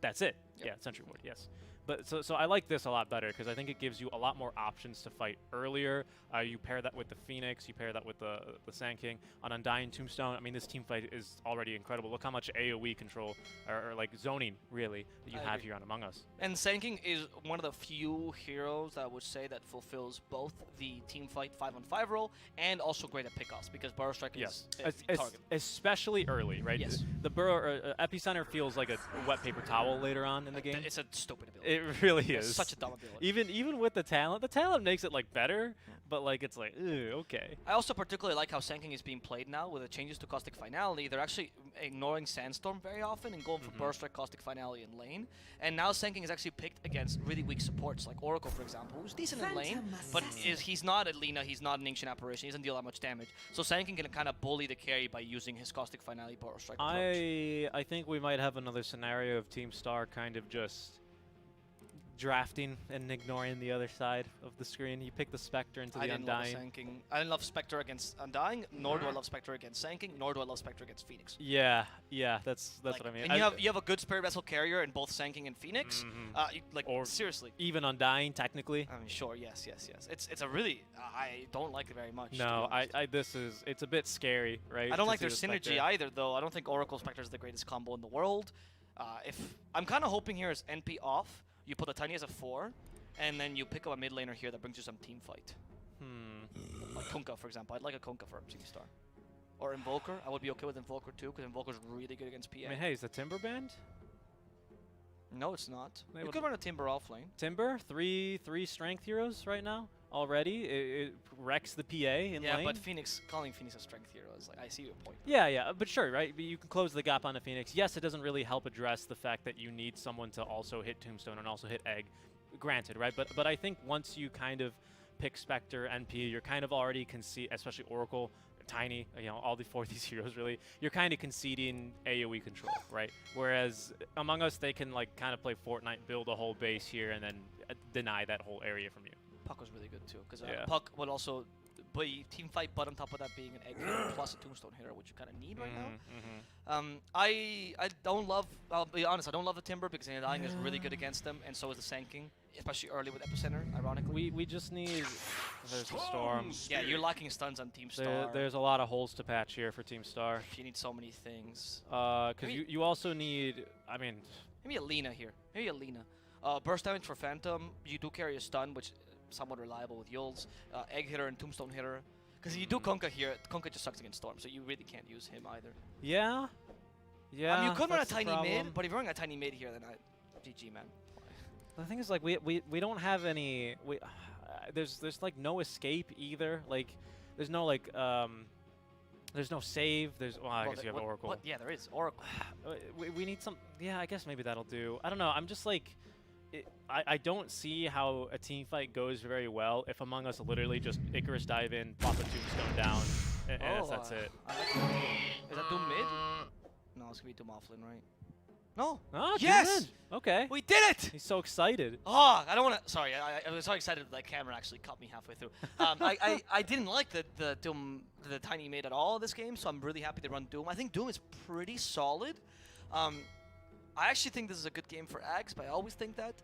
that's it. Yep. Yeah, sentry ward, yes. But so I like this a lot better because I think it gives you a lot more options to fight earlier. You pair that with the Phoenix, you pair that with the Sand King on Undying, Tombstone. I mean, this team fight is already incredible. Look how much AoE control, or like zoning, really, that you have here on Among Us. And Sanking is one of the few heroes that I would say that fulfills both the team fight 5-on-5 role and also great at pickoffs, because Burrow Strike is a target. Especially early, right? Yes. The Burrow Epicenter feels like a wet paper towel later on in the game. It's a stupid ability. It really is. It's such a dumb ability. Even with the talent makes it like better, but like it's like, ew, okay. I also particularly like how Sanking is being played now with the changes to Caustic Finality. They're actually ignoring Sandstorm very often and going for Burst Strike, Caustic Finality in lane. And now Sanking is actually picked against really weak supports like Oracle, for example, who's decent in lane, but he's not a Lina, he's not an Ancient Apparition, he doesn't deal that much damage. So Sanking can kind of bully the carry by using his Caustic Finality Burst Strike approach. I think we might have another scenario of Team Star kind of just drafting and ignoring the other side of the screen. You pick the Spectre into the Undying. I didn't love Spectre against Undying, nor do I love Spectre against Sanking, nor do I love Spectre against Phoenix. Yeah, that's like, what I mean. And you have a good Spirit Vessel carrier in both Sanking and Phoenix. Or seriously. Even Undying, technically. I mean, sure, yes. It's a really, I don't like it very much. No, it's a bit scary, right? I don't like their synergy either, though. I don't think Oracle Spectre is the greatest combo in the world. If I'm kind of hoping here is NP off. You put a Tiny as a 4, and then you pick up a mid laner here that brings you some team fight. Like Kunkka, for example. I'd like a Kunkka for Team Star. Or Invoker. I would be okay with Invoker too, because Invoker's really good against PA. I mean, hey, is the Timber banned? No, it's not. You could run a Timber off lane. Timber, three strength heroes right now already. It wrecks the PA in lane. Yeah, but calling Phoenix a strength hero is like, I see your point. Yeah, but sure, right? You can close the gap on a Phoenix. Yes, it doesn't really help address the fact that you need someone to also hit Tombstone and also hit Egg. Granted, right? But I think once you kind of pick Spectre, NP, you're kind of already especially Oracle, Tiny, all four of these heroes really, you're kind of conceding AoE control, right? Whereas Among Us, they can like kind of play Fortnite, build a whole base here, and then deny that whole area from you. Puck was really good too, because Puck would also be team fight, but on top of that being an Egg hitter plus a Tombstone hitter, which you kind of need right now. I don't love, I'll be honest, I don't love the Timber because the Undying is really good against them, and so is the Sanking, especially early with Epicenter, ironically. We just need, there's a Storm. Yeah, you're lacking stuns on Team Star. There's a lot of holes to patch here for Team Star. You need so many things. Because you also need, I mean... Maybe a Lina here. Maybe a Lina. Burst damage for Phantom. You do carry a stun, which somewhat reliable with Yules. Egg hitter and Tombstone hitter. Because if you do Kunkka here, Kunkka just sucks against Storm, so you really can't use him either. Yeah. I mean, you could run a tiny mid, but if you're running a tiny mid here, then GG, man. The thing is, like, we don't have any... there's like no escape either. Like, there's no like there's no save. Well, I guess you have Oracle. Yeah, there is Oracle. we need some. Yeah, I guess maybe that'll do. I don't know. I'm just like, I don't see how a team fight goes very well if Among Us literally just Icarus dive in, pop a Tombstone down, and that's it. Is that Doom mid? No, it's gonna be Doom offlane, right? No. Oh, yes. Okay. We did it. He's so excited. Oh, I don't want to. Sorry, I was so excited that the camera actually caught me halfway through. I didn't like the Doom, the Tiny mid at all this game, so I'm really happy they run Doom. I think Doom is pretty solid. I actually think this is a good game for Ags, but I always think that.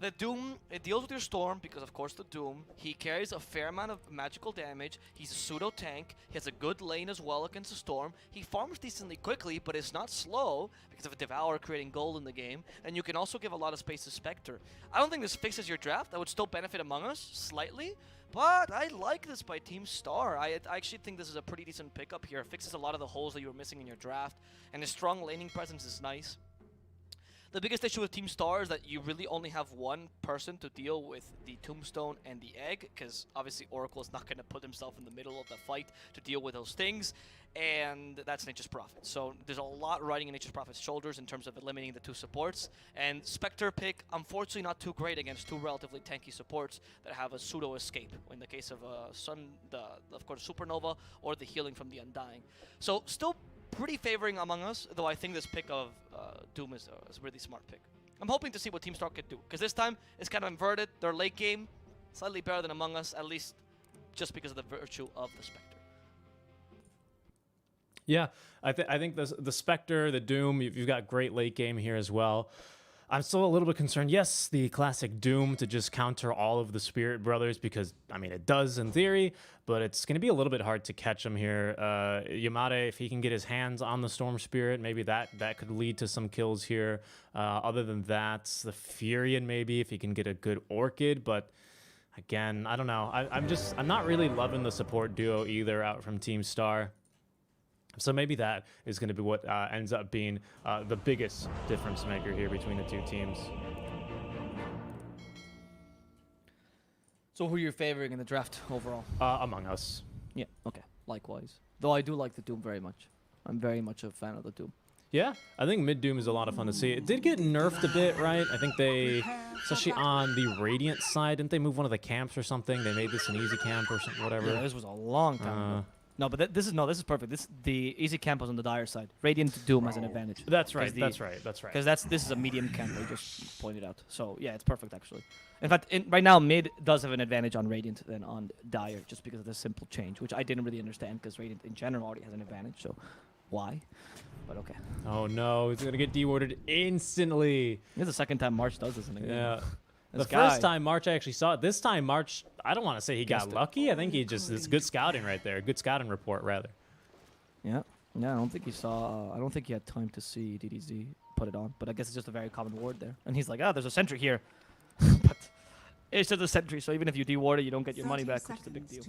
The Doom, it deals with your Storm because, of course, the Doom. He carries a fair amount of magical damage. He's a pseudo tank. He has a good lane as well against the Storm. He farms decently quickly, but it's not slow because of a Devour creating gold in the game. And you can also give a lot of space to Spectre. I don't think this fixes your draft. That would still benefit Among Us slightly. But I like this by Team Star. I actually think this is a pretty decent pickup here. It fixes a lot of the holes that you were missing in your draft. And his strong laning presence is nice. The biggest issue with Team Star is that you really only have one person to deal with the Tombstone and the Egg, because obviously Oracle is not going to put himself in the middle of the fight to deal with those things, and that's Nature's Prophet. So there's a lot riding in Nature's Prophet's shoulders in terms of eliminating the two supports, and Spectre pick, unfortunately not too great against two relatively tanky supports that have a pseudo escape, in the case of of course Supernova, or the healing from the Undying. So still pretty favoring Among Us, though I think this pick of Doom is a really smart pick. I'm hoping to see what Team Star could do, because this time it's kind of inverted. Their late game, slightly better than Among Us, at least just because of the virtue of the Spectre. Yeah, I think the Spectre, the Doom, you've got great late game here as well. I'm still a little bit concerned. Yes, the classic Doom to just counter all of the Spirit Brothers because, I mean, it does in theory, but it's going to be a little bit hard to catch him here. Yamada, if he can get his hands on the Storm Spirit, maybe that could lead to some kills here. Other than that, the Furion maybe, if he can get a good Orchid, but again, I don't know. I'm not really loving the support duo either out from Team Star. So maybe that is going to be what ends up being the biggest difference maker here between the two teams. So who are you favoring in the draft overall? Among Us. Yeah, okay. Likewise. Though I do like the Doom very much. I'm very much a fan of the Doom. Yeah, I think mid Doom is a lot of fun to see. It did get nerfed a bit, right? I think they, especially on the Radiant side, didn't they move one of the camps or something? They made this an easy camp or something, whatever. Yeah, this was a long time ago. No, but this is perfect. The easy camp was on the dire side. Radiant Doom has an advantage. That's right. That's right. Because this is a medium camp they just pointed out. So yeah, it's perfect actually. In fact, right now mid does have an advantage on Radiant than on dire, just because of the simple change, which I didn't really understand because Radiant in general already has an advantage. So why? But okay. Oh no, he's gonna get dewarded instantly. This is the second time March does this in a game. Yeah. The first time March I actually saw it. This time March, I don't want to say he got lucky. I think he just, it's good scouting right there. Good scouting report, rather. Yeah. Yeah, I don't think he saw, I don't think he had time to see DDZ put it on. But I guess it's just a very common ward there. And he's like, there's a sentry here. But it's just a sentry, so even if you deward it, you don't get your money back, which is a big deal.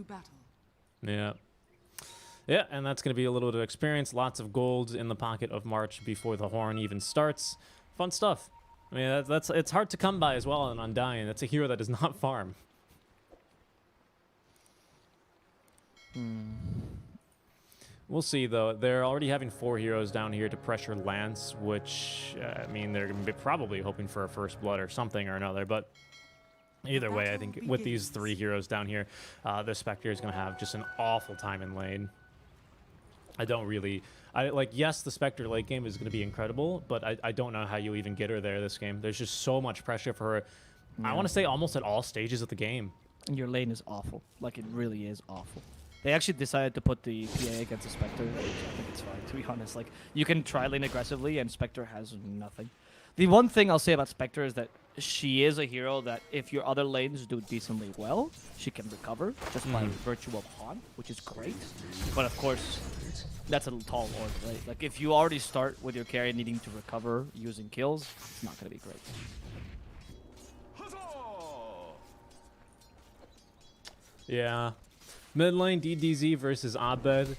Yeah. Yeah, and that's going to be a little bit of experience. Lots of gold in the pocket of March before the horn even starts. Fun stuff. I mean, it's hard to come by as well on Undying. That's a hero that does not farm. We'll see, though. They're already having 4 heroes down here to pressure Lance, which, I mean, they're going to be probably hoping for a first blood or something or another. But either way, I think with these 3 heroes down here, the Spectre is going to have just an awful time in lane. I don't really... yes, the Spectre late game is going to be incredible, but I don't know how you even get her there this game. There's just so much pressure for her. Yeah. I want to say almost at all stages of the game. And your lane is awful. Like, it really is awful. They actually decided to put the PA against the Spectre, which I think it's fine, to be honest. Like, you can try lane aggressively, and Spectre has nothing. The one thing I'll say about Spectre is that she is a hero that if your other lanes do decently well, she can recover just by virtue of Haunt, which is great. But of course, that's a tall order, right? Like, if you already start with your carry needing to recover using kills, it's not going to be great. Yeah. Mid lane DDZ versus Abed.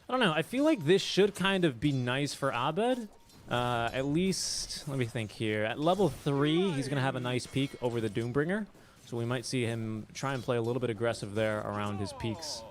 I don't know. I feel like this should kind of be nice for Abed. At least, let me think here. At level 3, he's going to have a nice peak over the Doombringer. So we might see him try and play a little bit aggressive there around his peaks.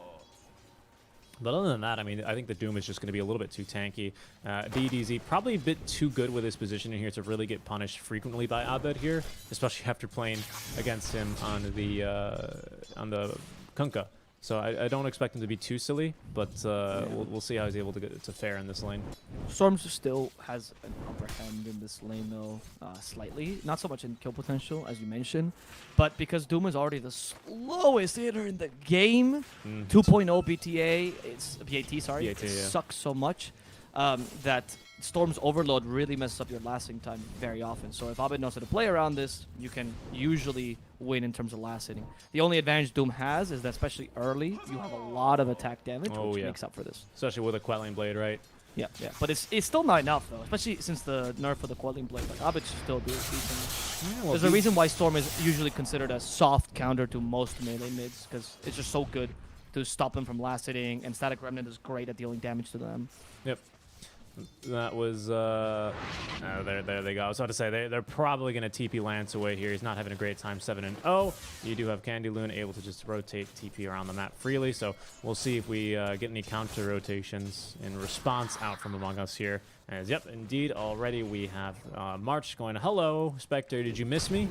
But other than that, I mean, I think the Doom is just going to be a little bit too tanky. DDZ probably a bit too good with his positioning here to really get punished frequently by Abed here, especially after playing against him on the Kunkka. So I don't expect him to be too silly, but we'll see how he's able to get to fare in this lane. Storms still has an upper hand in this lane, though, slightly. Not so much in kill potential, as you mentioned, but because Doom is already the slowest hitter in the game, 2.0 BTA, it's BAT, sorry, BAT, it yeah. sucks so much that Storm's Overload really messes up your lasting time very often. So if Abed knows how to play around this, you can usually win in terms of last hitting. The only advantage Doom has is that especially early, you have a lot of attack damage, which makes up for this. Especially with a Quelling Blade, right? Yeah, yeah. But it's still not enough, though, especially since the nerf of the Quelling Blade. Like, Abed should still do decent. Yeah, well, there's a reason why Storm is usually considered a soft counter to most melee mids, because it's just so good to stop them from last hitting, and Static Remnant is great at dealing damage to them. Yep. That was, there they go. I was about to say, they're probably going to TP Lance away here. He's not having a great time, 7-0. You do have Candy Loon able to just rotate TP around the map freely, so we'll see if we get any counter rotations in response out from among us here. As, yep, indeed, already we have March going, hello, Spectre, did you miss me?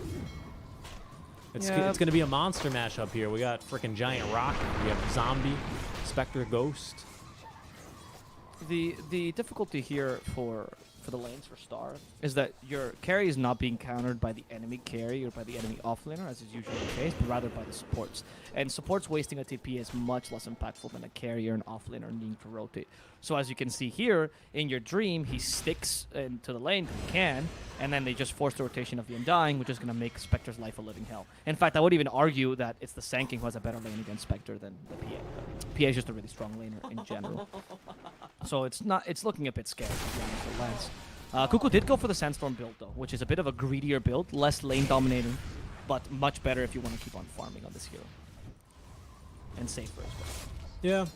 It's going to be a monster mashup here. We got freaking Giant Rock, we have Zombie, Spectre Ghost. The difficulty here for for the lanes for Star is that your carry is not being countered by the enemy carry or by the enemy offlaner, as is usually the case, but rather by the supports. And supports wasting a TP is much less impactful than a carry or an offlaner needing to rotate. So as you can see here, in your dream, he sticks into the lane because he can, and then they just force the rotation of the Undying, which is going to make Spectre's life a living hell. In fact, I would even argue that it's the Sand King who has a better lane against Spectre than the PA. PA is just a really strong laner in general. So it's looking a bit scary, to be honest with Lance. Cuckoo did go for the Sandstorm build, though, which is a bit of a greedier build, less lane dominating, but much better if you want to keep on farming on this hero. And safer as well. Yeah,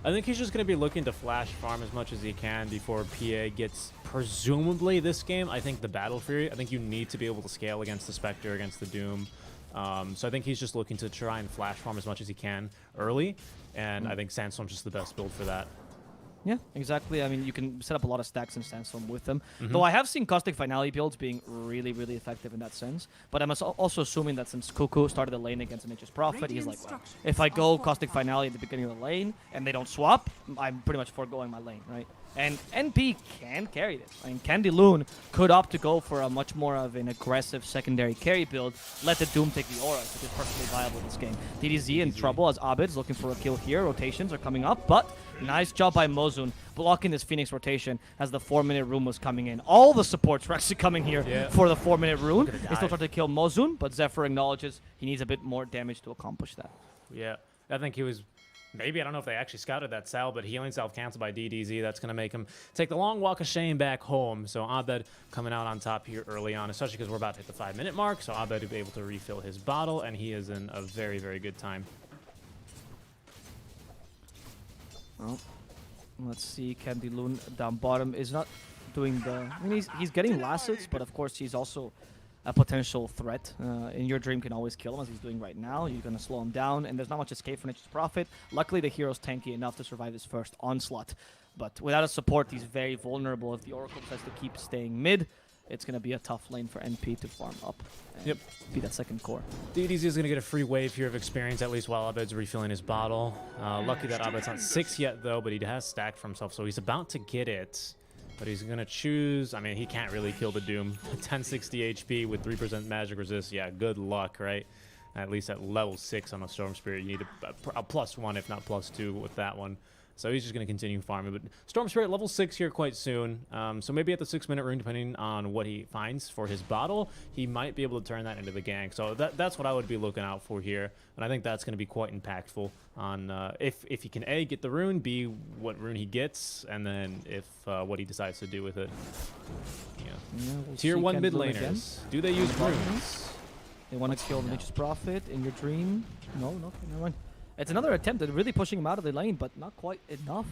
I think he's just going to be looking to flash farm as much as he can before PA gets, presumably this game, I think the Battle Fury. I think you need to be able to scale against the Spectre, against the Doom. So I think he's just looking to try and flash farm as much as he can early, and I think Sandstorm's just the best build for that. Yeah, exactly. I mean, you can set up a lot of stacks in Sandstorm with them. Though I have seen Caustic Finale builds being really, really effective in that sense. But I'm also assuming that since Cuckoo started the lane against Nature's Prophet, he's like, well, if I go Caustic Finale at the beginning of the lane and they don't swap, I'm pretty much foregoing my lane, right? And NP can carry this. I mean, Candy Loon could opt to go for a much more of an aggressive secondary carry build, let the Doom take the aura, which is perfectly viable in this game. DDZ in trouble as Abed's looking for a kill here. Rotations are coming up, but nice job by Mozun blocking this Phoenix rotation as the 4-minute rune was coming in. All the supports were actually coming here for the 4-minute rune. They still try to kill Mozun, but Zephyr acknowledges he needs a bit more damage to accomplish that. Yeah, I think he was... Maybe, I don't know if they actually scouted that Sal, but healing self canceled by DDZ. That's going to make him take the long walk of shame back home. So Abed coming out on top here early on, especially because we're about to hit the 5-minute mark. So Abed will be able to refill his bottle, and he is in a very, very good time. Well, let's see. Candy Loon down bottom is not doing the... I mean, he's getting lacets, but of course he's also a potential threat. In your dream can always kill him, as he's doing right now. You're going to slow him down, and there's not much escape for Nature's Prophet. Luckily, the hero's tanky enough to survive his first onslaught. But without a support, he's very vulnerable. If the Oracle decides to keep staying mid, it's going to be a tough lane for NP to farm up and be that second core. DDZ is going to get a free wave here of experience, at least while Abed's refilling his bottle. Lucky that Abed's not 6 yet, though, but he has stacked for himself, so he's about to get it. But he's going to choose... I mean, he can't really kill the Doom. 1060 HP with 3% magic resist. Yeah, good luck, right? At least at level 6 on a Storm Spirit, you need a +1, if not +2 with that one. So he's just going to continue farming. But Storm Spirit level 6 here quite soon. So maybe at the 6-minute rune, depending on what he finds for his bottle, he might be able to turn that into the gank. So that's what I would be looking out for here. And I think that's going to be quite impactful on if he can A, get the rune, B, what rune he gets, and then if what he decides to do with it. Yeah. We'll Tier 1 mid laners. Do they use runes? They want to kill the Nature's Prophet in your dream. No, never mind. It's another attempt at really pushing him out of the lane, but not quite enough,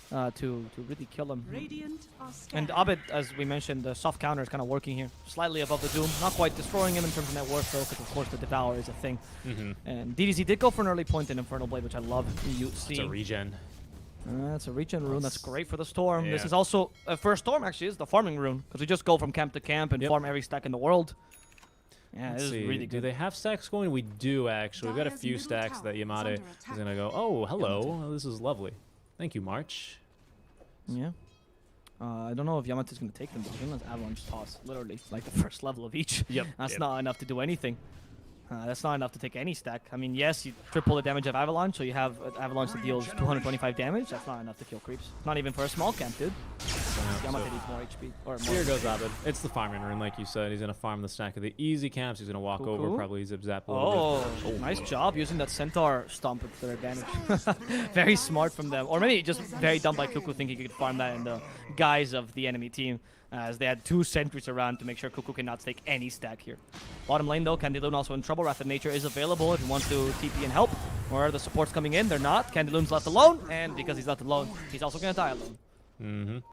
to really kill him. And Abed, as we mentioned, the soft counter is kind of working here, slightly above the Doom. Not quite destroying him in terms of net worth, though, because of course the Devour is a thing. And DDZ did go for an early point in Infernal Blade, which I love. It's a regen. That's a regen rune. That's great for the Storm. This is also, for a Storm, actually, is the farming rune, because we just go from camp to camp and farm every stack in the world. Yeah, this is really good. Do they have stacks going? We do, actually. We've got a few stacks that Yamate is going to go, oh, hello. This is lovely. Thank you, March. Yeah. I don't know if Yamate is going to take them, but Finland's Avalanche toss, literally, like the first level of each. That's not enough to do anything. That's not enough to take any stack. I mean, yes, you triple the damage of Avalanche, so you have Avalanche that deals 225 damage. That's not enough to kill creeps. Not even for a small camp, dude. Yamate needs more HP. Or more. Here goes Abed. It's the farming rune, like you said. He's going to farm the stack of the easy camps. He's going to walk over, probably zip-zap a little bit. Nice job using that Centaur stomp to their advantage. Very smart from them. Or maybe just very dumb by Cuckoo thinking he could farm that in the guise of the enemy team, as they had 2 sentries around to make sure Cuckoo cannot take any stack here. Bottom lane, though, Candy Loon also in trouble. Wrath of Nature is available if he wants to TP and help. Or the support's coming in. They're not. Candy Loon's left alone, and because he's left alone, he's also going to die alone.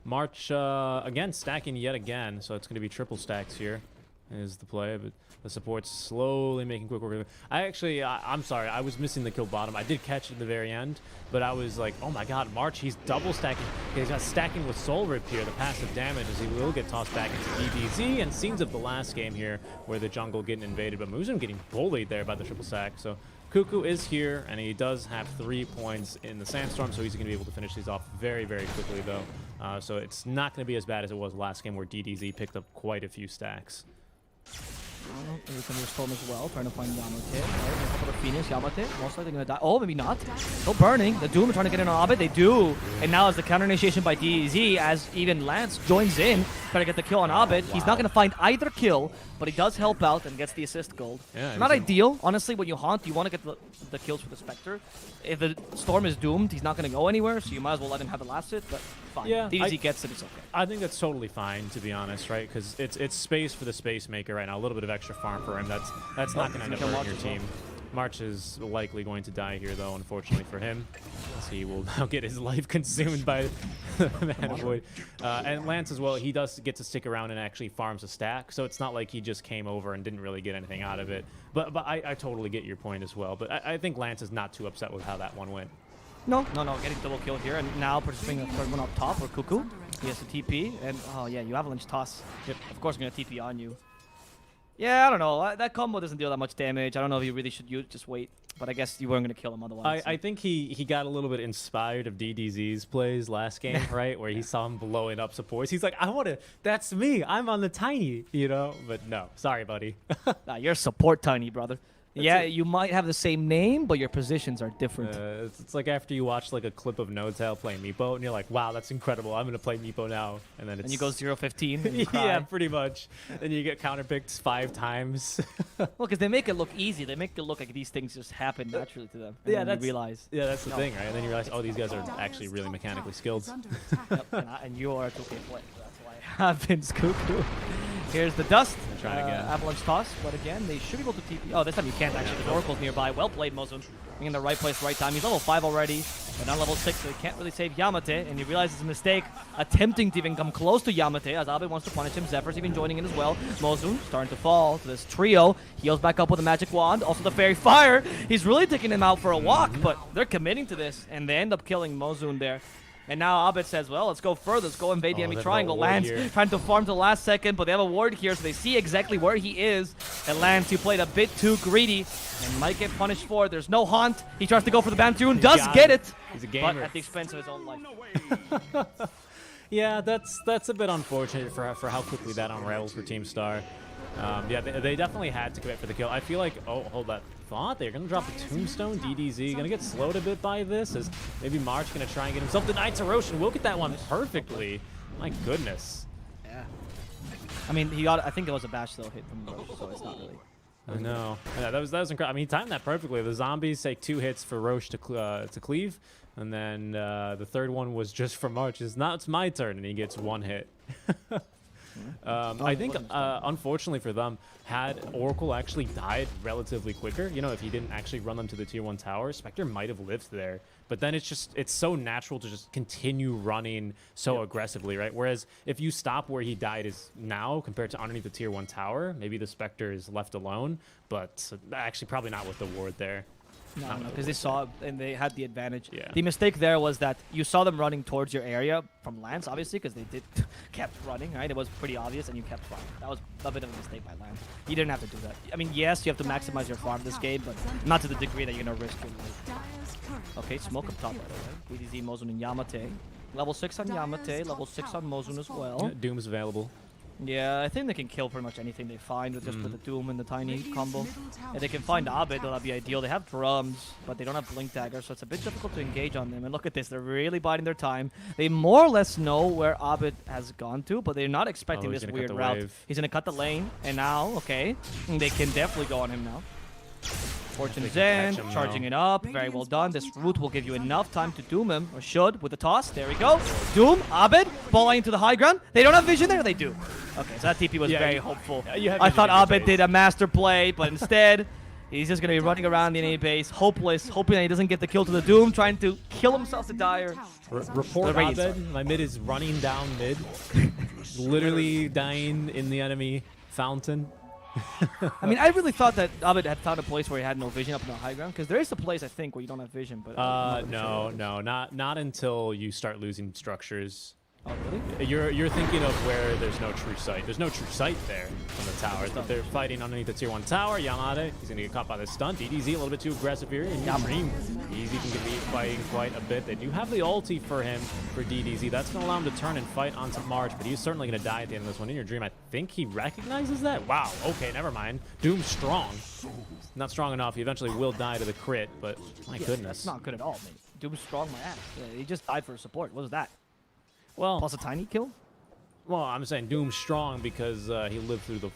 March, again, stacking yet again, so it's going to be triple stacks here is the play, but the support's slowly making quick work of it. I'm sorry, I was missing the kill bottom. I did catch it at the very end, but I was like, oh my god, March, he's double stacking. He's got stacking with Soul Rip here, the passive damage, as he will get tossed back into DDZ, and scenes of the last game here where the jungle getting invaded, but Muzum getting bullied there by the triple stack, so Cuckoo is here, and he does have 3 points in the Sandstorm, so he's going to be able to finish these off very, very quickly, though. So it's not going to be as bad as it was last game where DDZ picked up quite a few stacks. Here comes the Storm as well, trying to find Yamate. Right, a couple of Phoenix, Yamate, most likely gonna die. Oh, maybe not. Still burning. The Doom are trying to get in on Abed. They do. And now as the counter initiation by DZ, as even Lance joins in, trying to get the kill on Abed. He's not gonna find either kill, but he does help out and gets the assist gold. Yeah, not ideal. Honestly, when you haunt, you want to get the kills for the Spectre. If the Storm is doomed, he's not gonna go anywhere, so you might as well let him have the last hit, but fine. Yeah, DZ gets it, it's okay. I think that's totally fine, to be honest, right? Because it's space for the space maker right now. A little bit of extra farm for him. That's not going to end up hurting your team. March is likely going to die here, though, unfortunately for him. So he will now get his life consumed by the Mana Void. And Lance as well, he does get to stick around and actually farms a stack. So it's not like he just came over and didn't really get anything out of it. But I totally get your point as well. But I think Lance is not too upset with how that one went. No, getting double kill here, and now participating in the third one up top, or Cuckoo. He has the TP, and oh yeah, you avalanche toss. Yep. Of course, I'm gonna TP on you. Yeah, I don't know. That combo doesn't deal that much damage. I don't know if you really should just wait, but I guess you weren't gonna kill him otherwise. I think he got a little bit inspired of DDZ's plays last game, right? Where he saw him blowing up supports. He's like, I wanna. That's me. I'm on the tiny, you know. But no, sorry, buddy. Nah, you're support tiny, brother. Yeah, you might have the same name, but your positions are different. It's like after you watch like a clip of NoTail playing Meepo, and you're like, wow, that's incredible. I'm going to play Meepo now. And then you go 0-15 and you cry. Yeah, pretty much. Then you get counterpicked 5 times. Well, because they make it look easy. They make it look like these things just happen naturally to them. And yeah, that's, you realize. Yeah, that's the thing, right? And then you realize, oh, these guys are actually really mechanically skilled. Yep, and you are a 2K player. That's why I have been Cuckoo. Here's the dust. Trying again. Avalanche toss, but again, they should be able to TP. Oh, this time you can't actually. The Oracle's nearby. Well played, Mozun. Being in the right place, right time. He's level 5 already, but not level 6, so he can't really save Yamate. And you realize it's a mistake attempting to even come close to Yamate, as Abe wants to punish him. Zephyr's even joining in as well. Mozun starting to fall to this trio. Heals back up with a magic wand. Also the fairy fire. He's really taking him out for a walk, but they're committing to this, and they end up killing Mozun there. And now Abed says, well, let's go further. Let's go invade the enemy triangle. Lance trying to farm to the last second, but they have a ward here, so they see exactly where he is. And Lance, who played a bit too greedy and might get punished for it. There's no haunt. He tries to go for the Bantoon, does get it, He's a gamer. but at the expense of his own life. Yeah, that's a bit unfortunate for how quickly that unravels for Team Star. Yeah, they definitely had to commit for the kill. I feel like, oh, hold that thought. They're going to drop the Tombstone. DDZ going to get slowed a bit by this, as maybe March going to try and get himself the Knight's Erosion. We'll get that one perfectly. My goodness. Yeah. I mean, he got. I think it was a bash though hit from Roche, so it's not really. I know. Yeah, that was incredible. I mean, he timed that perfectly. The zombies take 2 hits for Roche to cleave, and then the third one was just for March. It's my turn, and he gets 1 hit. I think, unfortunately for them, had Oracle actually died relatively quicker, you know, if he didn't actually run them to the tier 1 tower, Spectre might have lived there. But then it's so natural to just continue running so aggressively, right? Whereas if you stop where he died is now compared to underneath the tier 1 tower, maybe the Spectre is left alone, but actually probably not with the ward there. No, because they saw it and they had the advantage. Yeah. The mistake there was that you saw them running towards your area from Lance, obviously, because they kept running, right? It was pretty obvious, and you kept running. That was a bit of a mistake by Lance. You didn't have to do that. I mean, yes, you have to maximize your farm this game, but not to the degree that you're going to risk your life. Okay, smoke up top, by the way. DDZ, Mozun, and Yamate. Level 6 on Yamate, level 6 on Mozun as well. Doom's available. Yeah, I think they can kill pretty much anything they find with just with the Doom and the Tiny combo. If they can find Abed, that'll be ideal. They have drums, but they don't have Blink Dagger, so it's a bit difficult to engage on them. And look at this, they're really biding their time. They more or less know where Abed has gone to, but they're not expecting this weird route. He's going to cut the lane, and now, okay, they can definitely go on him now. Fortune's End, charging it up, very well done. This route will give you enough time to doom him, or should, with the toss. There we go. Doom, Abed, balling into the high ground. They don't have vision there? They do. Okay, so that TP was very hopeful. I thought Abed did a master play, but instead, he's just going to be running around the enemy base, hopeless, hoping that he doesn't get the kill to the Doom, trying to kill himself to Dire. Report Abed. My mid is running down mid. Literally dying in the enemy fountain. I mean, I really thought that Abed had found a place where he had no vision up in the high ground, because there is a place, I think, where you don't have vision. But no, not until you start losing structures. Oh, really? You're thinking of where there's no true sight. There's no true sight there from the tower. They're fighting underneath the tier 1 tower. Yamade, he's going to get caught by the stun. DDZ a little bit too aggressive here. And Dream, Easy can be fighting quite a bit. They do have the ulti for him, for DDZ. That's going to allow him to turn and fight onto March, but he's certainly going to die at the end of this one. In your Dream, I think he recognizes that. Wow, okay, never mind. Doom's strong. Not strong enough. He eventually will die to the crit, but my goodness. That's not good at all, mate. Doom's strong my ass. He just died for support. What was that? Well, Plus a tiny kill? well, I'm saying Doom's strong because he lived through the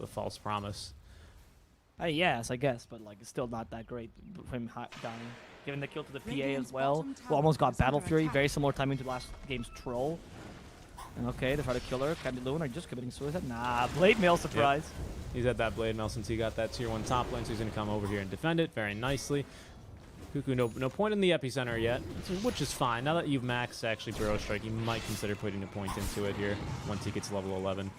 false promise. Yes, I guess, but like it's still not that great for him dying. Giving the kill to the PA as well, who almost got Battle Fury. Very similar timing to last game's Troll. And okay, they try to kill her. Candy Loon are just committing suicide. Nah, Blade Mail surprise. Yep. He's at that Blade Mail since he got that tier 1 top lane, so he's going to come over here and defend it very nicely. Cuckoo, no point in the epicenter yet, which is fine. Now that you've maxed actually Burrow Strike, you might consider putting a point into it here once he gets level 11.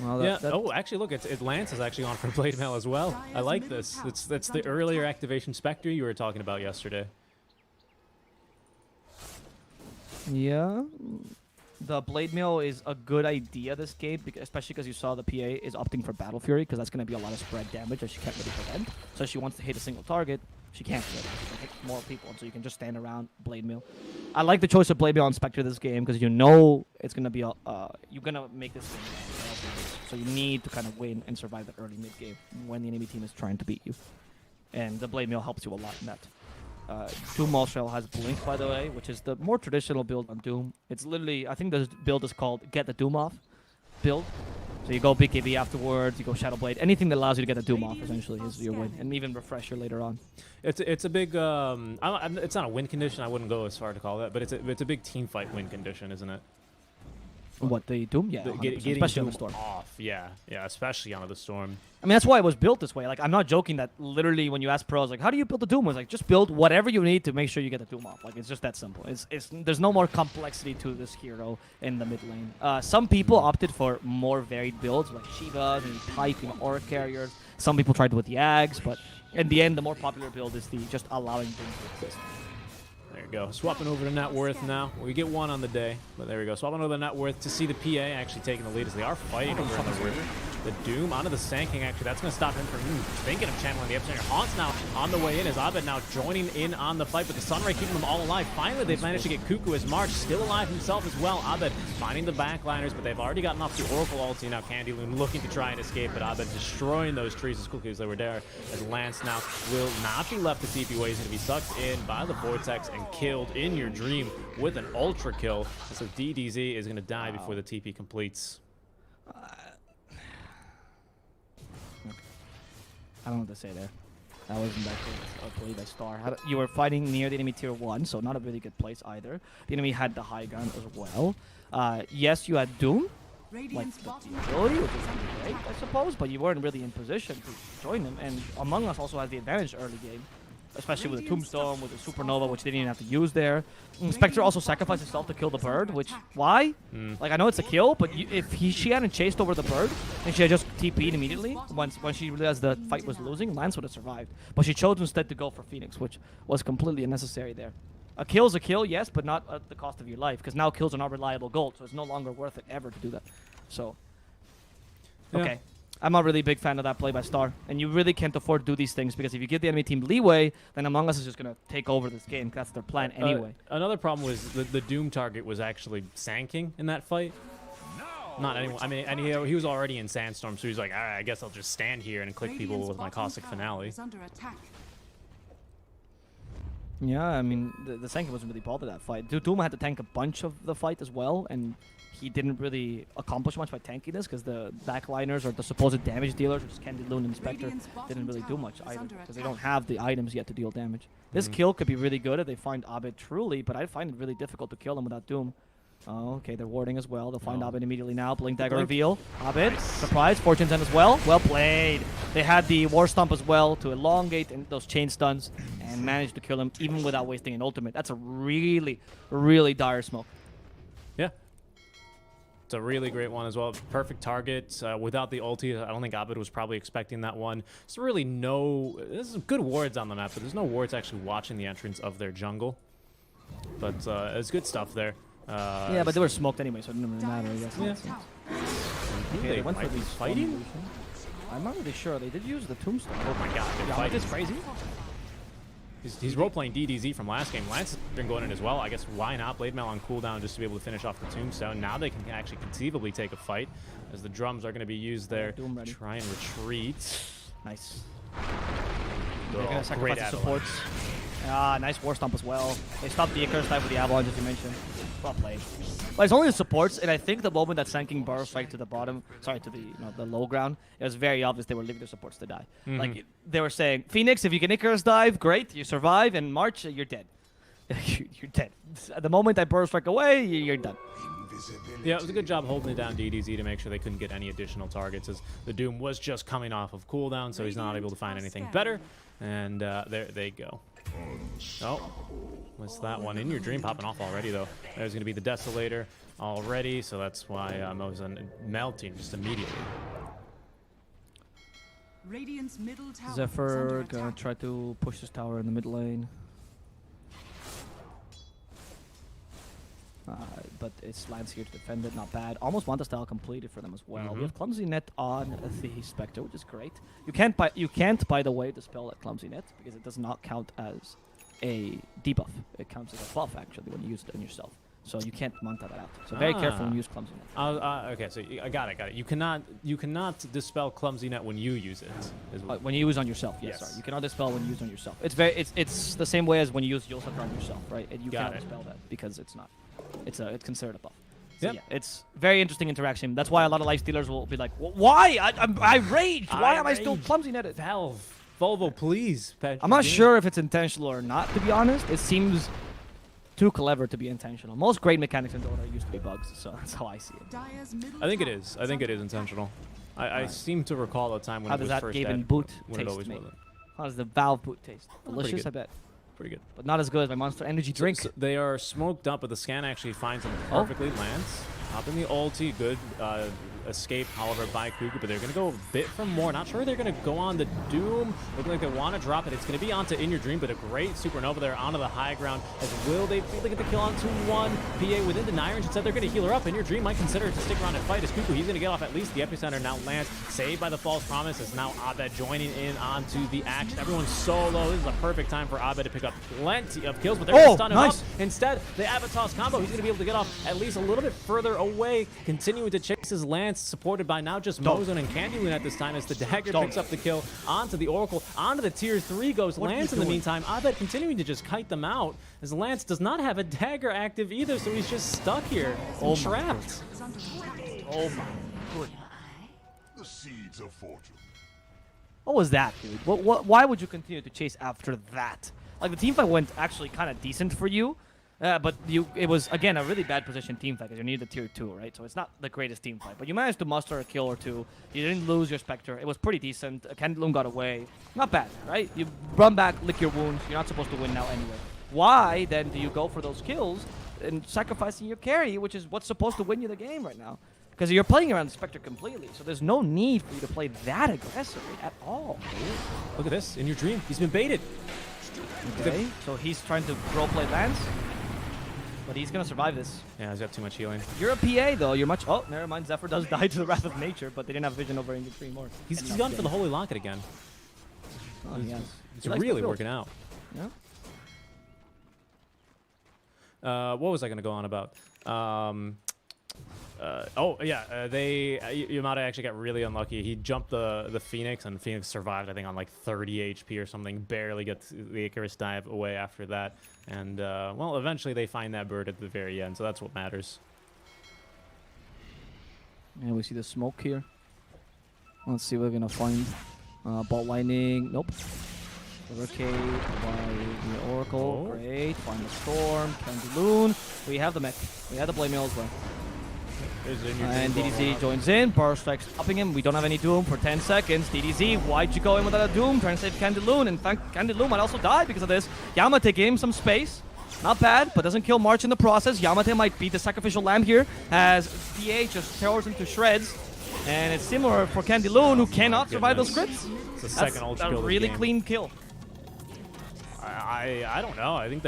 Well, Yeah. Oh, actually, look, Lance is actually on for Blade Mail as well. I like this. That's the earlier activation Spectre you were talking about yesterday. Yeah. The Blade Mail is a good idea this game, especially because you saw the PA is opting for Battle Fury, because that's going to be a lot of spread damage that she can't really prevent. So if she wants to hit a single target, she can't do it. She can hit more people, and so you can just stand around Blade Mail. I like the choice of Blade Mail on Spectre this game, because you know it's going to be you're going to make this game. So you need to kind of win and survive the early mid game when the enemy team is trying to beat you. And the Blade Mail helps you a lot in that. Doom also has Blink, by the way, which is the more traditional build on Doom. It's literally, I think the build is called Get the Doom Off build. So you go BKB afterwards, you go Shadow Blade. Anything that allows you to get the Doom off, essentially, is your win. And even Refresher later on. It's a big, it's not a win condition, I wouldn't go as far to call that, but it's a big team fight win condition, isn't it? What, the Doom? Yeah, getting especially Doom on the Storm. off, yeah, especially on the Storm. I mean, that's why it was built this way. Like, I'm not joking that literally when you ask pros, like, how do you build the Doom? It's like, just build whatever you need to make sure you get the Doom off. Like, it's just that simple. There's no more complexity to this hero in the mid lane. Some people opted for more varied builds, like Shivas and Pyke and Aura Carriers. Some people tried with Yags, but in the end, the more popular build is the just allowing Doom to exist. There you go. Swapping over to net worth now. We get one on the day, but there we go. Swapping over to net worth to see the PA actually taking the lead as they are fighting over on the river. The Doom onto the Sand King, actually. That's going to stop him from thinking of channeling the epicenter. Haunts now on the way in as Abed now joining in on the fight, but the Sunray keeping them all alive. Finally, they've managed to get Cuckoo as March still alive himself as well. Abed finding the backliners, but they've already gotten off the Oracle ulti. Now Candy Loon looking to try and escape, but Abed destroying those trees as quickly as they were there. As Lance now will not be left to TP away. He's going to be sucked in by the Vortex and killed in your dream with an ultra kill. So DDZ is going to die before the TP completes. I don't know what to say there. That wasn't that good a play by Star. You were fighting near the enemy tier 1, so not a really good place either. The enemy had the high gun as well. Yes, you had Doom, like the ability, which is great, I suppose, but you weren't really in position to join them. And Among Us also has the advantage early game, especially with the Tombstone, with the Supernova, which they didn't even have to use there. Spectre also sacrificed himself to kill the bird, which, why? Like, I know it's a kill, but if she hadn't chased over the bird, and she had just TP'd immediately, once she realized the fight was losing, Lance would have survived. But she chose instead to go for Phoenix, which was completely unnecessary there. A kill's a kill, yes, but not at the cost of your life, because now kills are not reliable gold, so it's no longer worth it ever to do that. So, okay. Yeah. I'm not really a big fan of that play by Star. And you really can't afford to do these things, because if you give the enemy team leeway, then Among Us is just going to take over this game. That's their plan anyway. Another problem was the Doom target was actually Sand King in that fight. Not anyone. I mean, and he was already in Sandstorm, so he's like, all right, I guess I'll just stand here and click people with my Caustic Finale. Yeah, I mean, the Sand King wasn't really bothered that fight. Doom had to tank a bunch of the fight as well, and he didn't really accomplish much by tanking this, because the backliners or the supposed damage dealers, which is Candy Loon and Spectre, didn't really do much either, because they don't have the items yet to deal damage. This kill could be really good if they find Abed truly, but I find it really difficult to kill him without Doom. Oh, okay, they're warding as well. They'll find Abed immediately now. Blink Dagger reveal. Abed, surprise, Fortune's End as well. Well played. They had the War Stomp as well to elongate those chain stuns and managed to kill him even without wasting an ultimate. That's a really, really dire smoke. Yeah. It's a really great one as well. Perfect target without the ulti. I don't think Abed was probably expecting that one. There's really no... There's some good wards on the map, but there's no wards actually watching the entrance of their jungle. But it's good stuff there. Yeah, but they were smoked anyway, so it didn't really matter, I guess. Yeah. Okay, They went for might be these fighting? I'm not really sure. They did use the tombstone. Oh my god, they're Yeah, fighting. it's crazy. He's role-playing DDZ from last game. Lance has been going in as well. I guess why not? Blade Mail on cooldown just to be able to finish off the tombstone. Now they can actually conceivably take a fight as the drums are going to be used there. Doom ready. Try and retreat. Nice. Oh, They're gonna sacrifice great the avalanche. supports. Ah, nice war stomp as well. They stopped the Icarus dive with the avalanche, as you mentioned. Well played. But it's only the supports, and I think the moment that Sanking burst strike to the bottom, sorry, to the the low ground, it was very obvious they were leaving their supports to die. Like they were saying, Phoenix, if you can Icarus dive, great, you survive, and March, you're dead. You're dead. At the moment I burst strike away, you're done. Yeah, it was a good job holding it down DDZ to make sure they couldn't get any additional targets, as the Doom was just coming off of cooldown, so he's not able to find anything better. And there they go. Oh, what's that one? In Your Dream popping off already, though. There's going to be the Desolator already, so that's why Mozen melting just immediately. Radiant's middle tower is Zephyr under gonna attack. try to push this tower in the mid lane. But it's Lance here to defend it, not bad. Almost Manta style completed for them as well. We have Clumsy Net on the Spectre, which is great. You can't, by the way, dispel that Clumsy Net because it does not count as a debuff. It counts as a buff actually when you use it on yourself. So you can't Manta that out. So very careful when you use Clumsy Net. Okay, so I got it. You cannot dispel Clumsy Net when you use it. When you use on yourself, yes. Sorry. You cannot dispel when you use on yourself. It's the same way as when you use Yulsat on yourself, right? And you cannot dispel that because it's not. It's considered a buff. So yeah, it's very interesting interaction. That's why a lot of life stealers will be like, why? I raged. Why am I still Clumsy netted? Volvo, please. I'm not sure if it's intentional or not, to be honest. It seems too clever to be intentional. Most great mechanics in Dota used to be bugs, so that's how I see it. I think it is. I think it is intentional. I seem to recall a time when How it does was that first Gaben added, boot when it taste, always mate? wasn't. How does the Valve boot taste? pretty Delicious, good. I bet. Pretty good. But not as good as my Monster Energy drink. So they are smoked up, but the scan actually finds them perfectly. Lands. Hop in the ulti. Good escape, however, by Kuku, but they're going to go a bit from more. Not sure they're going to go on the Doom. Looking like they want to drop it. It's going to be onto In Your Dream, but a great supernova there onto the high ground. As will they be able to get the kill onto one PA within the Nirons? Instead, they're going to heal her up. In Your Dream might consider to stick around and fight as Kuku. He's going to get off at least the epicenter. Now Lance saved by the false promise as now Abed joining in onto the action. Everyone's solo. This is a perfect time for Abed to pick up plenty of kills, but they're going to stun him up. Instead, the Avatos combo. He's going to be able to get off at least a little bit further away, continuing to chase his Lance, supported by now just Mozen and Candyloon at this time as the dagger picks up the kill onto the Oracle. Onto the tier 3 goes Lance in the meantime. Abed continuing to just kite them out as Lance does not have a dagger active either, so he's just stuck here and trapped. Oh my goodness. The seeds of fortune. What was that, dude? Why would you continue to chase after that? Like, the teamfight went actually kind of decent for you, but it was, again, a really bad position teamfight because you need the tier 2, right? So it's not the greatest teamfight, but you managed to muster a kill or two. You didn't lose your Spectre. It was pretty decent. Candyloon got away. Not bad, right? You run back, lick your wounds. You're not supposed to win now anyway. Why, then, do you go for those kills and sacrificing your carry, which is what's supposed to win you the game right now? Because you're playing around the Spectre completely, so there's no need for you to play that aggressively at all. Look at this. In Your Dream. He's been baited. Okay, so he's trying to roleplay Lance, but he's gonna survive this. Yeah, he's got too much healing. You're a PA though. You're much. Oh, never mind. Zephyr does die to the wrath of nature, but they didn't have vision over In Your Dream more. He's gone for the Holy Locket again. Oh, he has. It's really working out. Yeah. What was I going to go on about? Yamada actually got really unlucky. He jumped the Phoenix, and Phoenix survived, I think, on like 30 HP or something. Barely gets the Icarus dive away after that. And, well, eventually they find that bird at the very end, so that's what matters. And we see the smoke here. Let's see what we're going to find. Bolt Lightning. Nope. Hurricane by the Oracle. Oh. Great. Find the Storm. Candyloon. We have the mech. We have the Blade Mail as well. And DDZ joins in. Burst strikes stopping him. We don't have any Doom for 10 seconds. DDZ, why'd you go in without a Doom? Trying to save Candyloon. In fact, Candyloon might also die because of this. Yama taking him some space. Not bad, but doesn't kill March in the process. Yamate might be the sacrificial lamb here, as DA just tears him to shreds. And it's similar for Candy Loon, who cannot survive those crits. It's the second ult kill. A really clean kill. I don't know. I think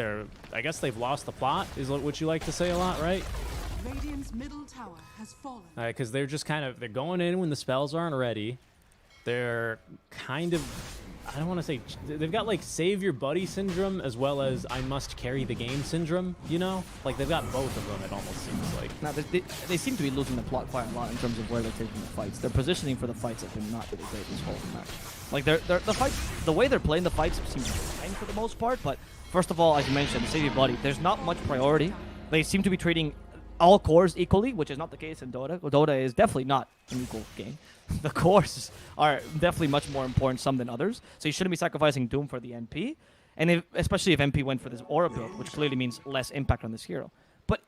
I guess they've lost the plot, is what you like to say a lot, right? Radiant's middle tower has fallen. Because they're just they're going in when the spells aren't ready. They're kind of, I don't want to say, they've got like save your buddy syndrome as well as I must carry the game syndrome, you know? Like they've got both of them, it almost seems like. Now, they seem to be losing the plot quite a lot in terms of where they're taking the fights. Their positioning for the fights have been not really great this whole match. Like the fights, the way they're playing the fights seems fine for the most part, but first of all, as you mentioned, save your buddy, there's not much priority. They seem to be treating all cores equally, which is not the case in Dota. Dota is definitely not an equal game. The cores are definitely much more important some than others, so you shouldn't be sacrificing Doom for the NP, and especially if MP went for this Aura build, which clearly means less impact on this hero. But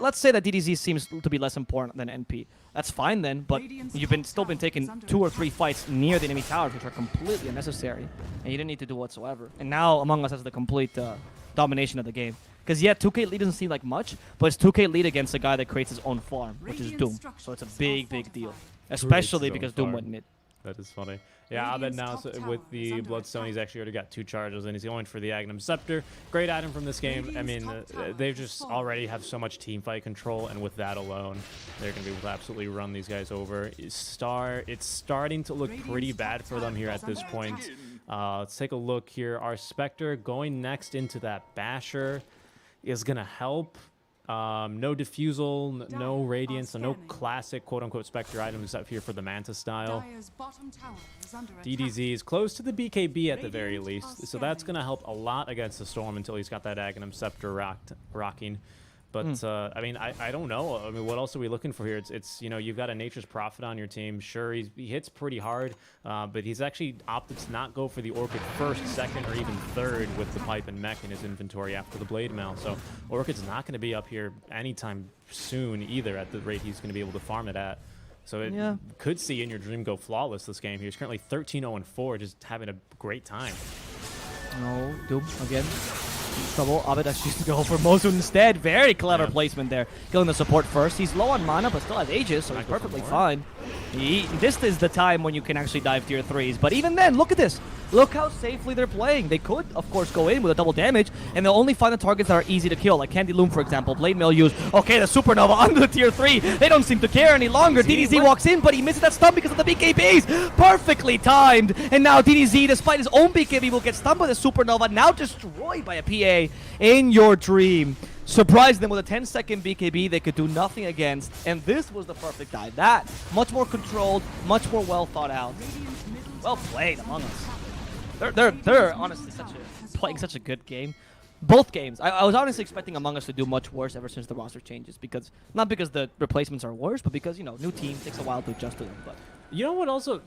let's say that DDZ seems to be less important than NP. That's fine then, but you've still been taking 2 or 3 fights near the enemy towers, which are completely unnecessary, and you didn't need to do whatsoever. And now Among Us has the complete domination of the game. Because yeah, 2K lead doesn't seem like much, but it's 2K lead against a guy that creates his own farm, which is Doom. So it's a big deal. Especially because Doom went mid. That is funny. Yeah, Abed now with the Bloodstone, he's actually already got 2 charges, and he's going for the Agnum Scepter. Great item from this game. I mean, they just already have so much team fight control, and with that alone, they're going to be able to absolutely run these guys over. It's starting to look pretty bad for them here at this point. Let's take a look here. Our Spectre going next into that Basher is going to help. No Diffusal, no Radiance, so no classic quote-unquote Spectre items except here for the Manta style. DDZ is close to the BKB at the very least, so that's going to help a lot against the Storm until he's got that Agnum Scepter rocking. But, I mean, I don't know. I mean, what else are we looking for here? It's you know, you've got a Nature's Prophet on your team. Sure, he hits pretty hard, but he's actually opted to not go for the Orchid first, second, or even third with the Pipe and Mech in his inventory after the Blade Mail. So Orchid's not going to be up here anytime soon either at the rate he's going to be able to farm it at. So it could see In Your Dream go flawless this game. He's currently 13-0-4, just having a great time. No, Doom again. Trouble. Abed actually to go for Mosun instead. Very clever placement there. Killing the support first. He's low on mana, but still has Aegis, so he's perfectly fine. This is the time when you can actually dive tier 3s. But even then, look at this. Look how safely they're playing. They could, of course, go in with a double damage, and they'll only find the targets that are easy to kill, like Candy Loom, for example. Blade Mail used. Okay, the Supernova onto the tier 3. They don't seem to care any longer. DDZ walks in, but he misses that stun because of the BKBs. Perfectly timed. And now DDZ, despite his own BKB, will get stunned by the Supernova, now destroyed by a PA. In Your Dream. Surprised them with a 10-second BKB they could do nothing against, and this was the perfect dive. That, much more controlled, much more well thought out. Well played Among Us. They're honestly playing such a good game. Both games. I was honestly expecting Among Us to do much worse ever since the roster changes, because not because the replacements are worse, but because, you know, new team takes a while to adjust to them. But you know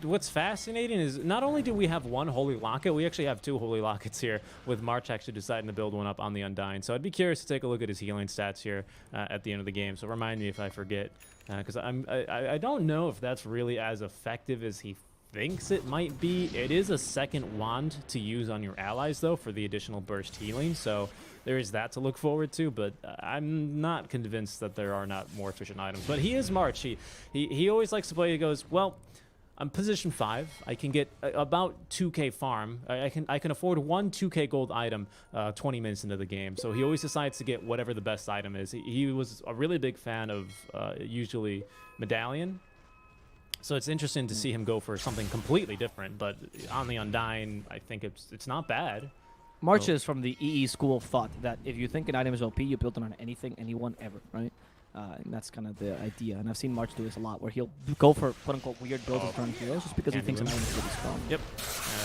what's fascinating is not only do we have 1 Holy Locket, we actually have 2 Holy Lockets here, with March actually deciding to build one up on the Undying. So I'd be curious to take a look at his healing stats here at the end of the game. So remind me if I forget, because I don't know if that's really as effective as he thinks it might be. It is a second wand to use on your allies, though, for the additional burst healing. So there is that to look forward to, but I'm not convinced that there are not more efficient items. But he is March. He always likes to play. He goes, well, I'm position 5. I can get about 2k farm. I can afford 1 2k gold item 20 minutes into the game. So he always decides to get whatever the best item is. He was a really big fan of usually Medallion. So it's interesting to see him go for something completely different. But on the Undying, I think it's not bad. March is from the EE school of thought that if you think an item is OP, you build it on anything, anyone, ever, right? And that's kind of the idea. And I've seen March do this a lot, where he'll go for quote-unquote weird builds with current heroes just because he thinks an item is really strong. Yep.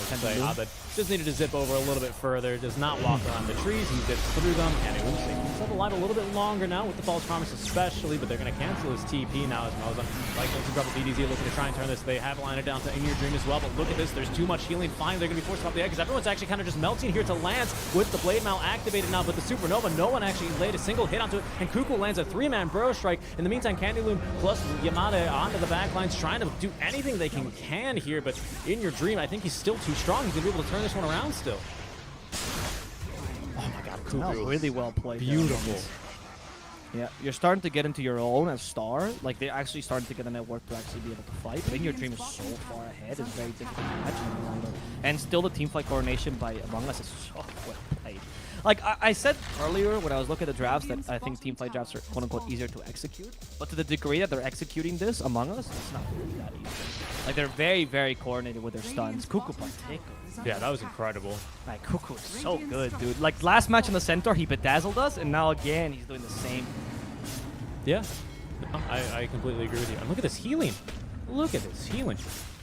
Abed just needed to zip over a little bit further, does not walk around the trees, he zips through them, and it looks like he's held alive a little bit longer now with the False Promise especially, but they're going to cancel his TP now as Melza. Like once you drop a DDZ looking to try and turn this, they have lined it down to In Your Dream as well, but look at this, there's too much healing. Fine, they're going to be forced off the edge, because everyone's actually kind of just melting here to Lance with the Blade Mail activated now, but the Supernova, no one actually laid a single hit onto it, and Kuku lands a 3-man Burrow Strike. In the meantime, Candy Loom plus Yamada onto the backlines, trying to do anything they can here, but In Your Dream, I think he's still too strong. He's going to be able to turn this one around still. Oh my god, Cuckoo. Really well played. Beautiful. Yeah, you're starting to get into your own as Star. Like, they're actually starting to get a network to actually be able to fight. But In Your Dream is so far ahead. It's very difficult to match. And still the team fight coordination by Among Us is so well played. Like, I said earlier when I was looking at the drafts that I think team fight drafts are quote-unquote easier to execute. But to the degree that they're executing this Among Us, it's not really that easy. Like, they're very, very coordinated with their stuns. Cuckoo particularly. Yeah, that was incredible. Like, Cuckoo is so good, dude. Like, last match in the Centaur, he bedazzled us, and now again, he's doing the same. Yeah, no, I completely agree with you. And look at this healing. Look at this healing.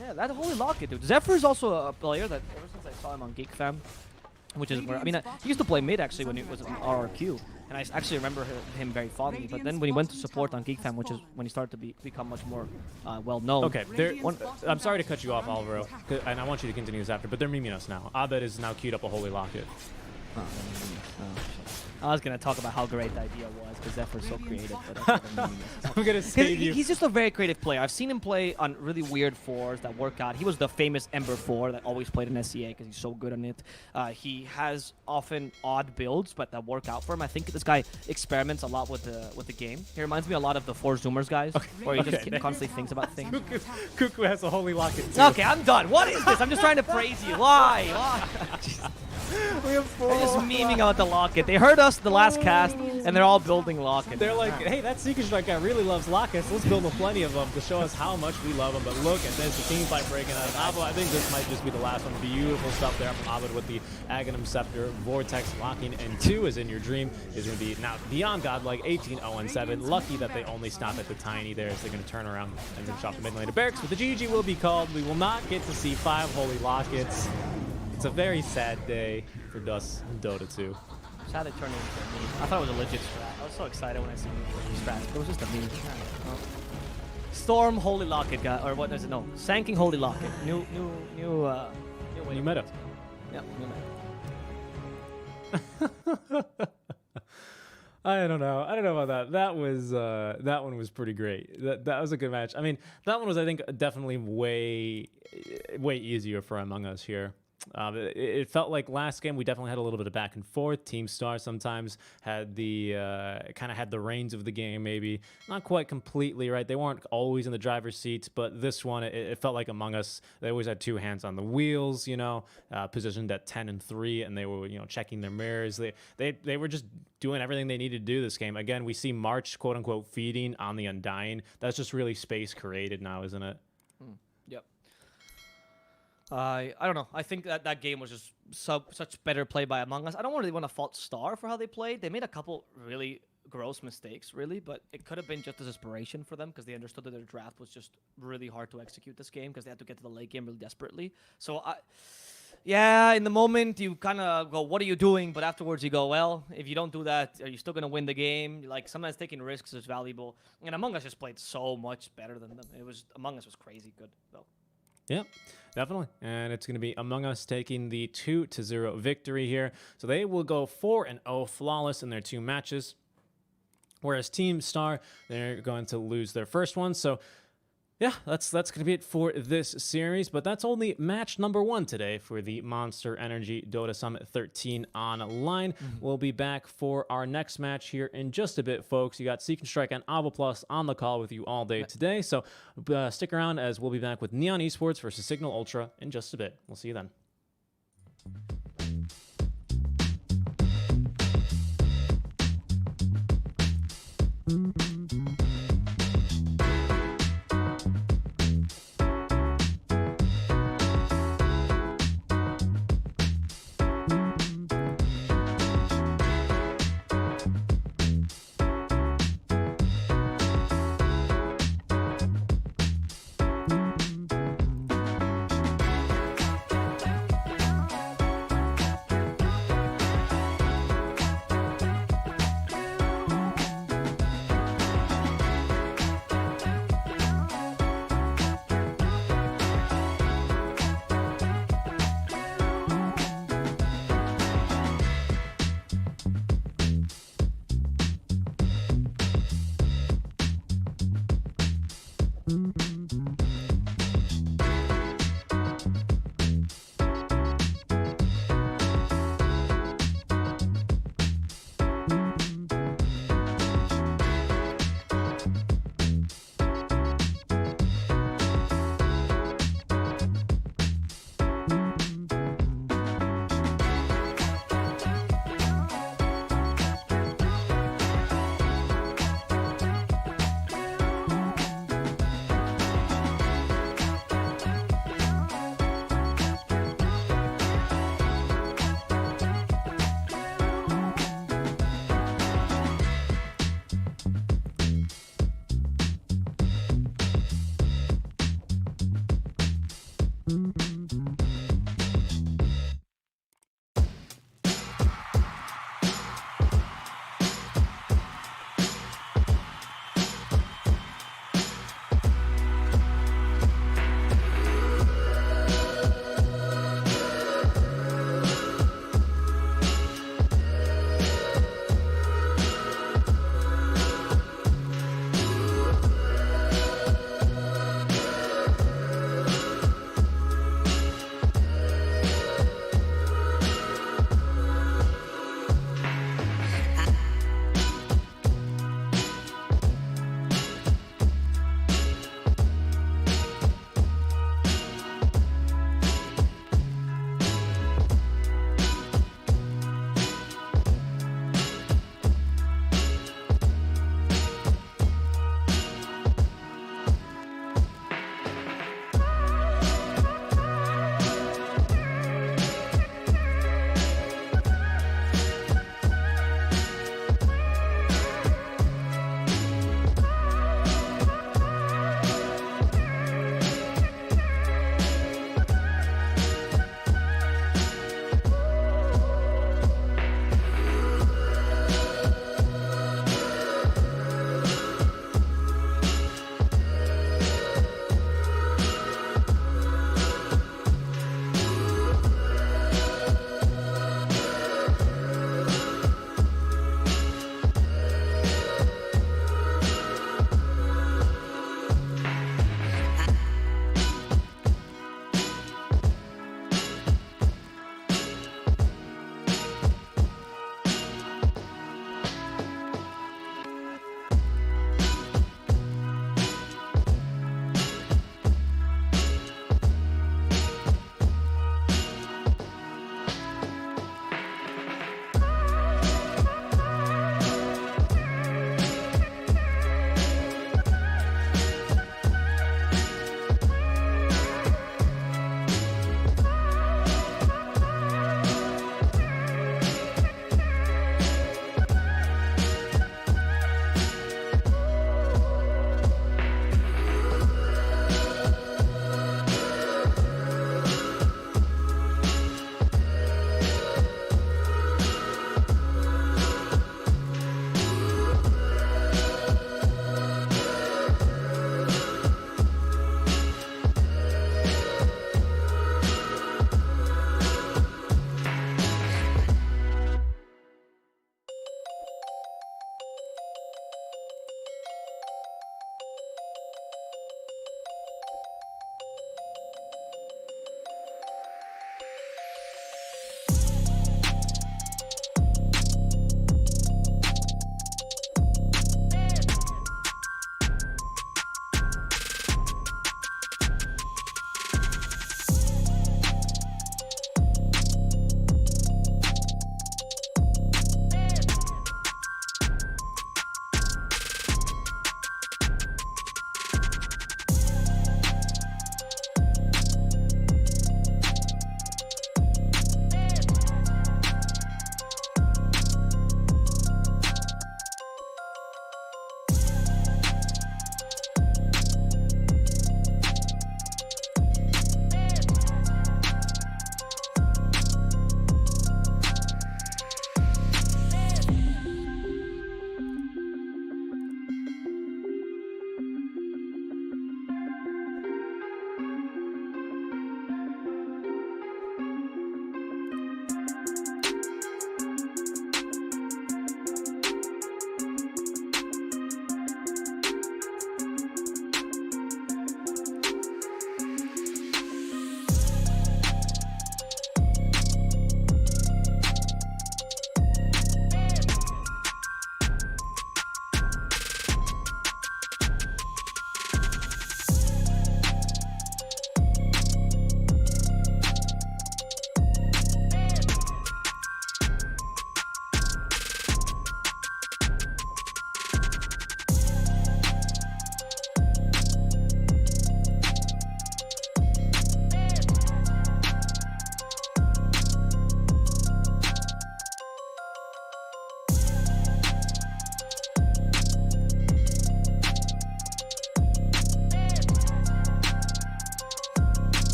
Yeah, that Holy Locket, dude. Zephyr is also a player that ever since I saw him on Geek Fam, which is where, I mean, he used to play mid actually when he was on RRQ, and I actually remember him very fondly. But then when he went to support on Geek Fam, which is when he started to become much more well known. Okay, I'm sorry to cut you off, Alvaro, and I want you to continue this after, but they're memeing us now. Abed is now queued up a Holy Locket. I was gonna talk about how great the idea was because Zephyr's so creative. But I'm gonna save you. He's just a very creative player. I've seen him play on really weird fours that work out. He was the famous Ember 4 that always played in SCA because he's so good on it. He has often odd builds, but that work out for him. I think this guy experiments a lot with the game. He reminds me a lot of the 4 Zoomers guys, where he just constantly thinks about things. Cuckoo has a Holy Locket too. Okay, I'm done. What is this? I'm just trying to praise you. Why? We have 4. They're just memeing about the Locket. They heard us the last cast, and they're all building Locket. They're like, hey, that Seeker Strike guy really loves Lockets. Let's build plenty of them to show us how much we love them. But look at this, the team fight breaking out of Abo. I think this might just be the last one. Beautiful stuff there from Abed with the Aghanim Scepter. Vortex locking and 2 is In Your Dream. Is going to be now beyond godlike 18-0-7. Lucky that they only stop at the tiny there as they're going to turn around and then shop the mid lane to Barracks. But the GG will be called. We will not get to see 5 Holy Lockets. It's a very sad day for Dust and Dota 2. Sad it turned into a meme. I thought it was a legit strat. I was so excited when I seen the strat. It was just a meme. Storm Holy Locket guy, or what is it? No, Sanking Holy Locket. New meta. Yeah, new meta. I don't know about that. That one was pretty great. That was a good match. I mean, that one was, I think, definitely way easier for Among Us here. It felt like last game we definitely had a little bit of back and forth. Team Star sometimes had the kind of had the reins of the game, maybe not quite completely right. They weren't always in the driver's seats, but this one it felt like Among Us. They always had 2 hands on the wheels, positioned at 10 and 3, and they were checking their mirrors. They were just doing everything they needed to do this game. Again, we see March quote unquote feeding on the Undying. That's just really space created now, isn't it? Yep. I don't know. I think that game was just such better play by Among Us. I don't really want to fault Star for how they played. They made a couple really gross mistakes, really, but it could have been just as inspiration for them because they understood that their draft was just really hard to execute this game because they had to get to the late game really desperately. So, yeah, in the moment, you kind of go, what are you doing? But afterwards, you go, well, if you don't do that, are you still going to win the game? Like, sometimes taking risks is valuable. And Among Us just played so much better than them. Among Us was crazy good, though. Yeah, definitely. And it's going to be Among Us taking the 2-0 victory here. So they will go 4-0 flawless in their 2 matches. Whereas Team Star, they're going to lose their first one. So yeah, that's going to be it for this series. But that's only match number 1 today for the Monster Energy Dota Summit 13 online. We'll be back for our next match here in just a bit, folks. You got Seek and Strike and Avo Plus on the call with you all day today. So stick around as we'll be back with Neon Esports versus Signal Ultra in just a bit. We'll see you then.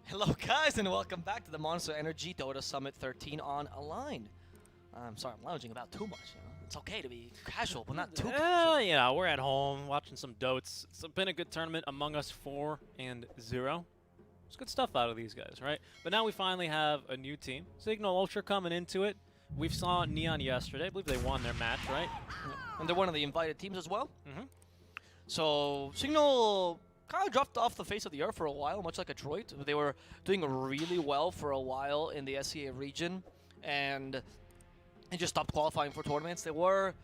Hello guys, and welcome back to the Monster Energy Dota Summit 13 on Align. I'm sorry, I'm lounging about too much. You know? It's okay to be casual, but not too casual. Yeah, we're at home watching some Dotes. It's been a good tournament. Among Us 4 and 0. There's good stuff out of these guys, right? But now we finally have a new team. Signal Ultra coming into it. We saw Neon yesterday. I believe they won their match, right? Yeah. And they're one of the invited teams as well. Mm-hmm. So Signal kind of dropped off the face of the earth for a while, much like a droid. They were doing really well for a while in the SEA region, and they just stopped qualifying for tournaments. They were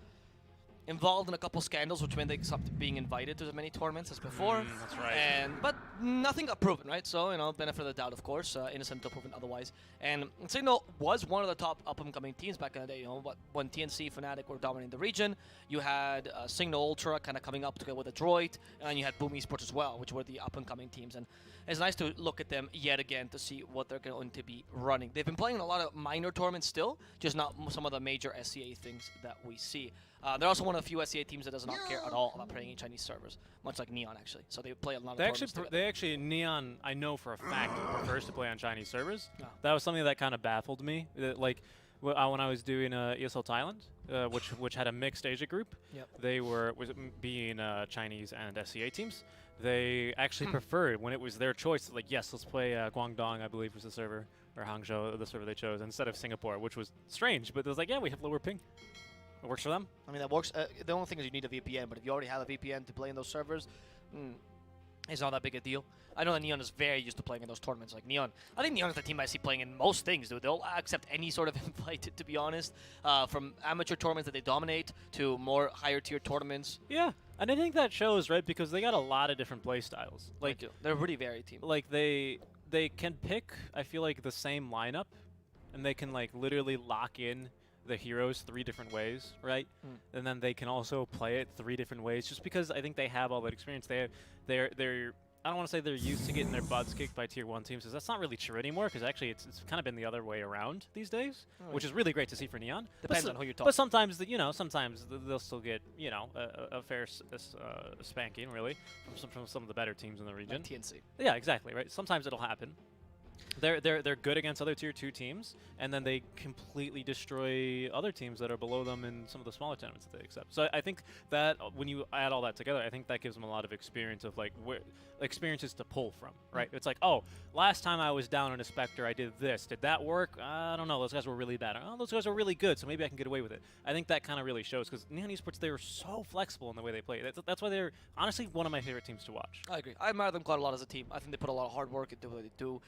involved in a couple scandals, which meant they stopped being invited to as many tournaments as before. That's right. But nothing got proven, right? So, you know, benefit of the doubt, of course. Innocent until proven otherwise. And Signal was one of the top up-and-coming teams back in the day. You know, when TNC, Fnatic were dominating the region, you had Signal Ultra kind of coming up together with a Droid, and then you had Boom Esports as well, which were the up-and-coming teams. And it's nice to look at them yet again to see what they're going to be running. They've been playing a lot of minor tournaments still, just not some of the major SCA things that we see. They're also one of the few SEA teams that does not care at all about playing in Chinese servers, much like Neon actually. So they play a lot of tournaments together. They actually Neon, I know for a fact, prefers to play on Chinese servers. Oh. That was something that kind of baffled me. Like when I was doing ESL Thailand, which had a mixed Asia group, they were being Chinese and SEA teams. They actually preferred when it was their choice. Like, yes, let's play Guangdong, I believe was the server, or Hangzhou, the server they chose, instead of Singapore, which was strange. But it was like, yeah, we have lower ping. It works for them. I mean, that works. The only thing is you need a VPN, but if you already have a VPN to play in those servers, it's not that big a deal. I know that Neon is very used to playing in those tournaments. Like Neon, I think Neon is the team I see playing in most things, dude. They'll accept any sort of invite, to be honest. From amateur tournaments that they dominate to more higher tier tournaments. Yeah, and I think that shows, right? Because they got a lot of different play styles. Like they're a pretty varied team. Like they can pick, I feel like, the same lineup, and they can like literally lock in the heroes 3 different ways, right? And then they can also play it 3 different ways, just because I think they have all that experience. They're I don't want to say they're used to getting their butts kicked by tier 1 teams, because that's not really true anymore, because actually it's kind of been the other way around these days, which is really great to see for Neon. Depends on who you're talking. But sometimes, sometimes they'll still get, a fair spanking, really, from some of the better teams in the region. Like TNC. Yeah, exactly, right? Sometimes it'll happen. They're good against other tier 2 teams, and then they completely destroy other teams that are below them in some of the smaller tournaments that they accept. So I think that when you add all that together, I think that gives them a lot of experience of like experiences to pull from, right? It's like, oh, last time I was down in a Spectre, I did this. Did that work? I don't know. Those guys were really bad. Oh, those guys are really good, so maybe I can get away with it. I think that kind of really shows, because Neon Esports, they were so flexible in the way they play. That's why they're honestly one of my favorite teams to watch. I agree. I admire them quite a lot as a team. I think they put a lot of hard work into what they do.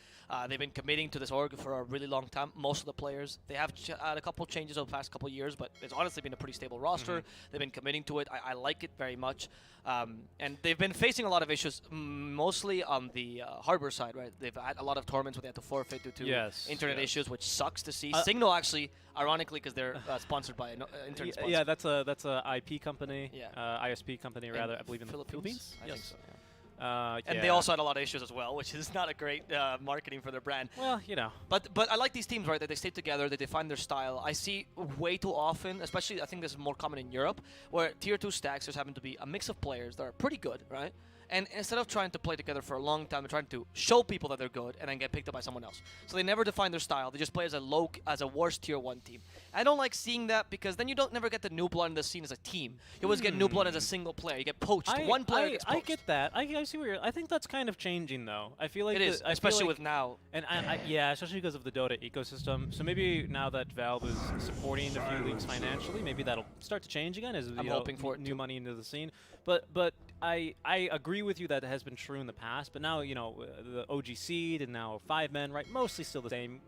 They've been committing to this org for a really long time. Most of the players, they have had a couple changes over the past couple years, but it's honestly been a pretty stable roster. They've been committing to it. I like it very much. And they've been facing a lot of issues, mostly on the hardware side, right? They've had a lot of tournaments where they had to forfeit due to internet issues, which sucks to see. Signal actually, ironically, because they're sponsored by an internet sponsor. Yeah, that's a IP company, ISP company rather, I believe in the Philippines. I think so, yeah. And they also had a lot of issues as well, which is not a great marketing for their brand. Well, But I like these teams, right, that they stay together, that they find their style. I see way too often, especially I think this is more common in Europe, where tier 2 stacks just happen to be a mix of players that are pretty good, right? And instead of trying to play together for a long time, they're trying to show people that they're good and then get picked up by someone else. So they never define their style. They just play as a worse tier 1 team. I don't like seeing that, because then you don't never get the new blood in the scene as a team. You always get new blood as a single player. You get poached. One player gets poached. I get that. I see where I think that's kind of changing, though. I feel like it is, especially with now. And yeah, especially because of the Dota ecosystem. So maybe now that Valve is supporting a few leagues financially, maybe that'll start to change again as I'm hoping for it new money into the scene. But I agree with you that it has been true in the past, but now, the OG Seed and now 5 Men, right? Mostly still the same.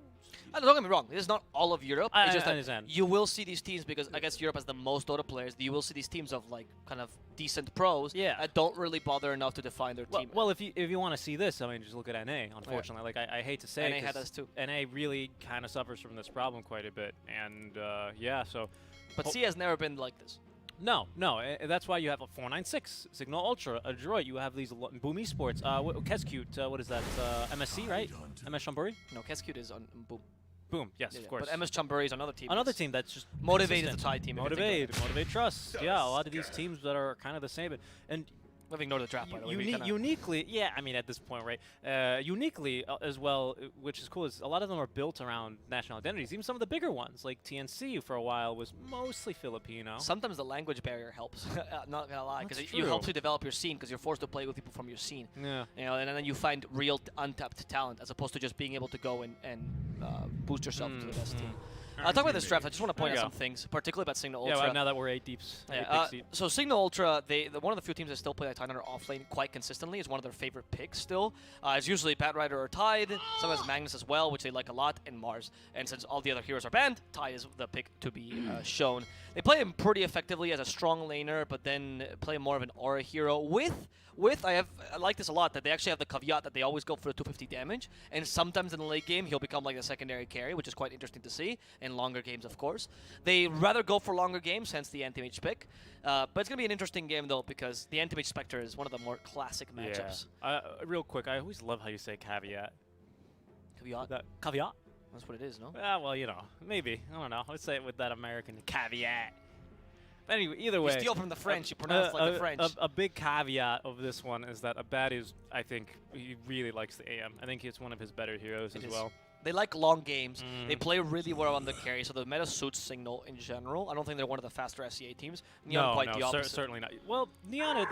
Don't get me wrong, this is not all of Europe. It's just I that understand. you will see these teams, because I guess Europe has the most Dota players. You will see these teams of like kind of decent pros that don't really bother enough to define their team. Well, if you want to see this, I mean, just look at NA. Unfortunately, like I hate to say, NA had us too. NA really kind of suffers from this problem quite a bit, and so. But C has never been like this. No, that's why you have a 496, Signal Ultra, Adroit. You have these Boom Esports, Kescute, what is that? MSC, right? MS Chamburi? No, Kescute is on Boom. Boom, yes, of course. But MS Chamburi is another team. Another team that's just Motivate is a Thai team. Motivate Trust. Yeah, a lot of these teams that are kind of the same. And we've ignored the draft, by the way. Uniquely, yeah, I mean, at this point, right? Uniquely as well, which is cool, is a lot of them are built around national identities. Even some of the bigger ones, like TNC for a while, was mostly Filipino. Sometimes the language barrier helps, not gonna lie, because you help to develop your scene, because you're forced to play with people from your scene. Yeah. And then you find real untapped talent, as opposed to just being able to go and boost yourself to the best team. Talking about this draft, I just want to point out some things, particularly about Signal Ultra. Yeah, well, now that we're 8 deeps. So Signal Ultra, one of the few teams that still play like Tide off lane quite consistently. Is one of their favorite picks still. It's usually Bat Rider or Tide, sometimes Magnus as well, which they like a lot, and Mars. And since all the other heroes are banned, Tide is the pick to be shown. They play him pretty effectively as a strong laner, but then play more of an aura hero with I like this a lot, that they actually have the caveat that they always go for the 250 damage, and sometimes in the late game he'll become like a secondary carry, which is quite interesting to see, in longer games of course. They rather go for longer games, hence the anti-mage pick, but it's going to be an interesting game though, because the anti-mage Spectre is one of the more classic matchups. Yeah. Real quick, I always love how you say caveat. Caveat? Caveat? That's what it is, no? Yeah, well, maybe. I don't know. Let's say it with that American caveat. Anyway, either You way. steal from the French, you pronounce like the French. A big caveat of this one is that Abad I think, he really likes the AM. I think it's one of his better heroes as well. They like long games. They play really well on the carry, so the meta suits Signal in general. I don't think they're one of the faster SCA teams. Neon quite the opposite. Certainly not. Well, Neon,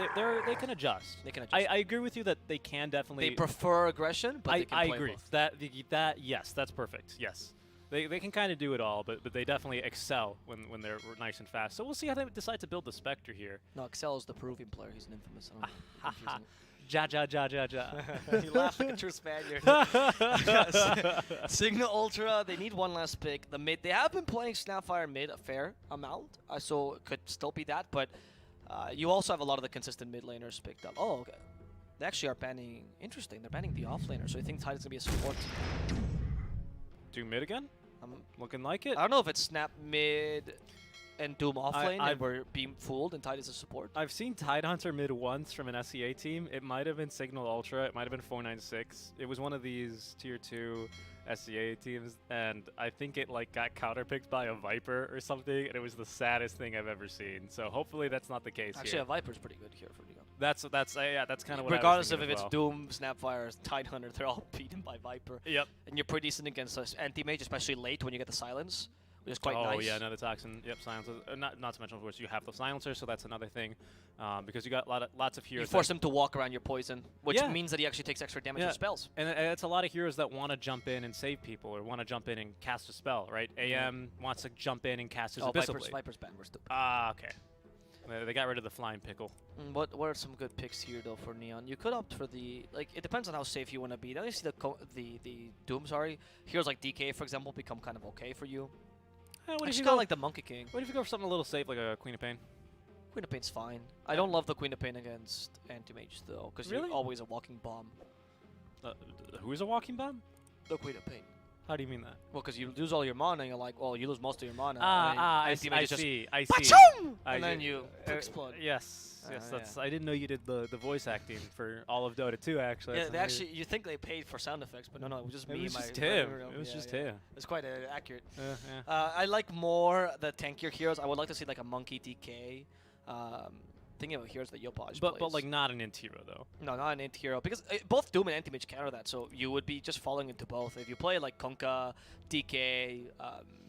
they can adjust. They can adjust. I agree with you that they can definitely. They prefer aggression, but they can I play agree. both. Yes, that's perfect. Yes. They can kind of do it all, but they definitely excel when they're nice and fast. So we'll see how they decide to build the Spectre here. No, Excel is the Peruvian player. He's an infamous. Ja. You laugh like a true Spaniard. Signal Ultra, they need one last pick. The mid, they have been playing Snapfire mid a fair amount, so it could still be that, but you also have a lot of the consistent mid laners picked up. Oh, okay. They actually are banning, interesting, they're banning the off laner, so I think Tide is going to be a support. Do mid again? I'm looking like it. I don't know if it's Snap mid and Doom offlane and we're being fooled and Tide is a support. I've seen Tidehunter mid once from an SEA team. It might have been Signal Ultra. It might have been 496. It was one of these tier 2 SEA teams, and I think it like got counterpicked by a Viper or something, and it was the saddest thing I've ever seen. So hopefully that's not the case Actually, here. a Viper's pretty good here for Neon. That's kind of what regardless I was of if as it's Doom, Snapfire, Tidehunter, they're all beaten by Viper. Yep. And you're pretty decent against us anti-mage, especially late when you get the silence, which is quite nice. Oh yeah, no, the toxin. Yep, silencer. Not to mention, of course, you have the silencer, so that's another thing. Because you got lots of heroes. You force him to walk around your poison, which means that he actually takes extra damage with spells. And it's a lot of heroes that want to jump in and save people, or want to jump in and cast a spell, right? AM wants to jump in and cast his Abyssal Blade. Viper's banned, we're stupid. Ah, okay. They got rid of the flying pickle. What are some good picks here though for Neon? You could opt for the it depends on how safe you want to be. Now you see the Doom, heroes like DK for example become kind of okay for you. What if you go like the Monkey King? What if you go for something a little safe like a Queen of Pain? Queen of Pain's fine. I don't love the Queen of Pain against anti-mage though, because you're always a walking bomb. Who is a walking bomb? The Queen of Pain. How do you mean that? Well, because you lose all your mana, and you're like, well, you lose most of your mana. I see. I see. And then you explode. Yes. That's. I didn't know you did the voice acting for all of Dota 2. Actually. Yeah, they actually. You think they paid for sound effects, but no, it was just me. It was just him. It was just him. It's quite accurate. I like more the tankier heroes. I would like to see like a Monkey DK. Thinking about heroes that Yopaj but like not an int hero though. No, not an int hero, because both Doom and Anti-Mage counter that, so you would be just falling into both. If you play like Kunkka, DK,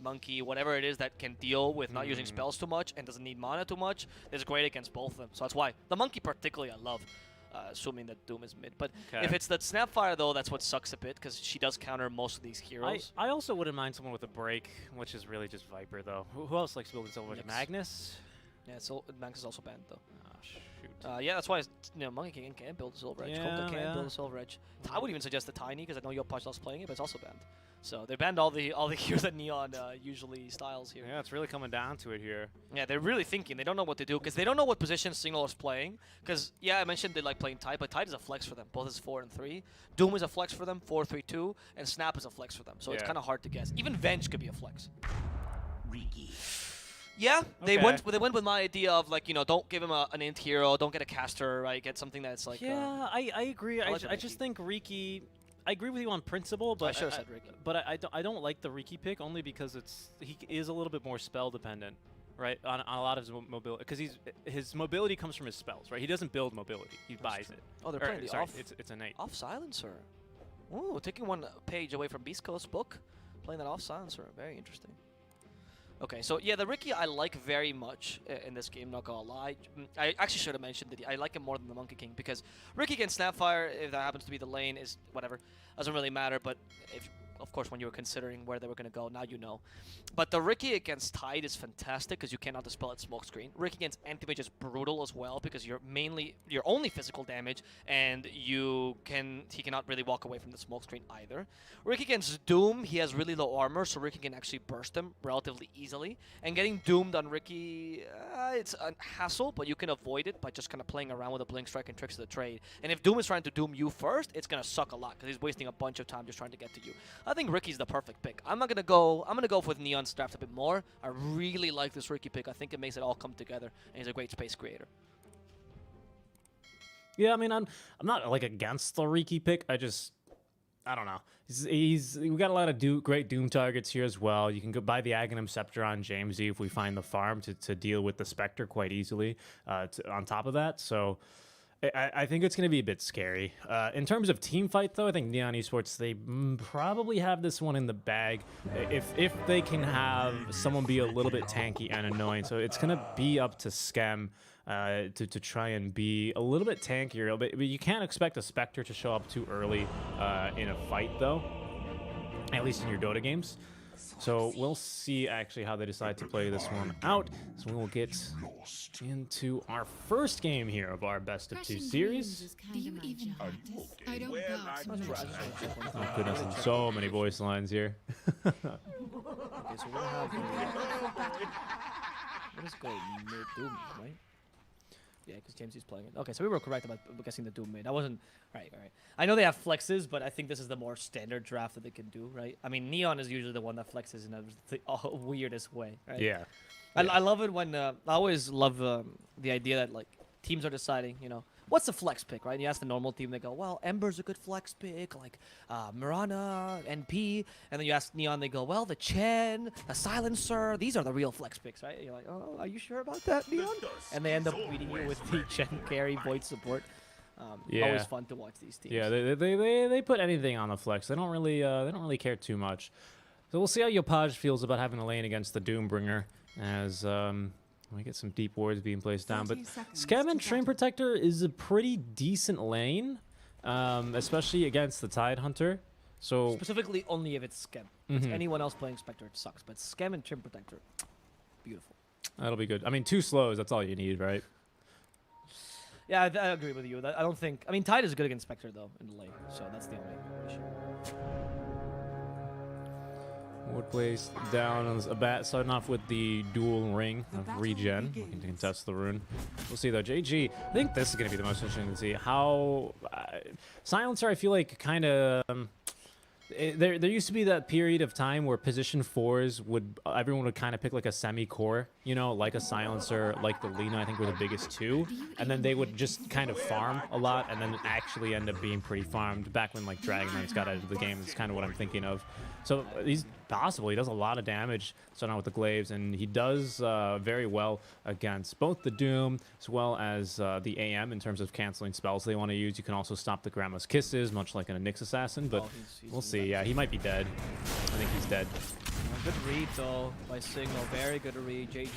Monkey, whatever it is that can deal with not using spells too much and doesn't need mana too much, it's great against both of them. So that's why. The Monkey particularly I love, assuming that Doom is mid. But if it's that Snapfire though, that's what sucks a bit, because she does counter most of these heroes. I also wouldn't mind someone with a break, which is really just Viper though. Who else likes building silver? Magnus? Yeah, Magnus is also banned though. Shoot. Yeah, that's why Monkey King can build a Silver Edge. Kunkka can build a Silver Edge. I would even suggest the Tiny, because I know Yopaj loves playing it, but it's also banned. So they banned all the heroes that Neon usually styles here. Yeah, it's really coming down to it here. Yeah, they're really thinking. They don't know what to do, because they don't know what position Signal is playing. Because, yeah, I mentioned they like playing Tide, but Tide is a flex for them. Both is 4 and 3. Doom is a flex for them, 4-3-2, and Snap is a flex for them. So it's kind of hard to guess. Even Venge could be a flex. Yeah, they went with my idea of like, you know, don't give him an int hero, don't get a caster, right? Get something that's like. Yeah, I agree. I just think Riki. I agree with you on principle, but I should have said Riki. But I don't like the Riki pick only because he is a little bit more spell dependent, right? On a lot of his mobility, because his mobility comes from his spells, right? He doesn't build mobility; he buys it. Oh, they're playing the off. It's innate. Off silencer. Ooh, taking one page away from Beast Coast book, playing that off silencer. Very interesting. Okay, so yeah, the Riki I like very much in this game, not gonna lie. I actually should have mentioned that I like him more than the Monkey King, because Riki against Snapfire, if that happens to be the lane, is whatever. Doesn't really matter, but if, of course, when you were considering where they were going to go, now you know. But the Riki against Tide is fantastic, because you cannot dispel its smokescreen. Riki against Anti-Mage is brutal as well, because you're only physical damage, and he cannot really walk away from the smokescreen either. Riki against Doom, he has really low armor, so Riki can actually burst him relatively easily. And getting doomed on Riki, it's a hassle, but you can avoid it by just kind of playing around with the Blink Strike and Tricks of the Trade. And if Doom is trying to doom you first, it's going to suck a lot, because he's wasting a bunch of time just trying to get to you. I think Riki's the perfect pick. I'm gonna go with Neon's draft a bit more. I really like this Riki pick. I think it makes it all come together, and he's a great space creator. Yeah, I mean, I'm not like against the Riki pick. I just I don't know. We got a lot of great Doom targets here as well. You can go buy the Aghanim Scepter on Jamesy if we find the farm to deal with the Spectre quite easily on top of that. So I think it's going to be a bit scary. In terms of team fight, though, I think Neon Esports, they probably have this one in the bag if they can have someone be a little bit tanky and annoying. So it's going to be up to Schem to try and be a little bit tankier. But you can't expect a Spectre to show up too early in a fight, though, at least in your Dota games. So we'll see actually how they decide to play this one out. So we will get into our first game here of our best of 2 series. I don't Oh goodness, and so many voice lines here. Okay, so we're gonna have what is going mid Doom, right? Yeah, because James is playing it. Okay, so we were correct about guessing the Doom mid. I wasn't right. I know they have flexes, but I think this is the more standard draft that they can do, right? I mean, Neon is usually the one that flexes in a weirdest way, right? Yeah. I love it when I always love the idea that like teams are deciding, you know, what's the flex pick, right? And you ask the normal team, they go, well, Ember's a good flex pick, like Mirana, NP. And then you ask Neon, they go, well, the Chen, the Silencer, these are the real flex picks, right? And you're like, oh, are you sure about that, Neon? And they end up beating you with the Chen carry void support. Yeah. Always fun to watch these teams. Yeah, they put anything on the flex. They don't really care too much. So we'll see how Yopaj feels about having a lane against the Doombringer as we get some deep wards being placed down. But Schem and Train Protector is a pretty decent lane, especially against the Tide Hunter. So specifically only if it's Schem. If it's anyone else playing Spectre, it sucks. But Schem and Train Protector, beautiful. That'll be good. I mean, 2 slows, that's all you need, right? Yeah, I agree with you. I don't think... I mean, Tide is good against Spectre, though, in the lane. So that's the only issue. Ward placed down on a bat, starting off with the dual ring of regen. We can contest the rune. We'll see, though. JG, I think this is going to be the most interesting to see. How... Silencer, I feel like, kind of... There used to be that period of time where position 4s everyone would kind of pick like a semi-core, you know, like a Silencer, like the Lina, I think were the biggest 2, and then they would just kind of farm a lot and then actually end up being pretty farmed. Back when like Dragon Knight's got out of the game, is kind of what I'm thinking of. So he's possible. He does a lot of damage starting out with the glaives, and he does very well against both the Doom as well as the AM in terms of canceling spells they want to use. You can also stop the Grandma's Kisses, much like in a Nyx Assassin, but we'll see. Yeah, he might be dead. I think he's dead. Good read, though, by Signal. Very good read, JG.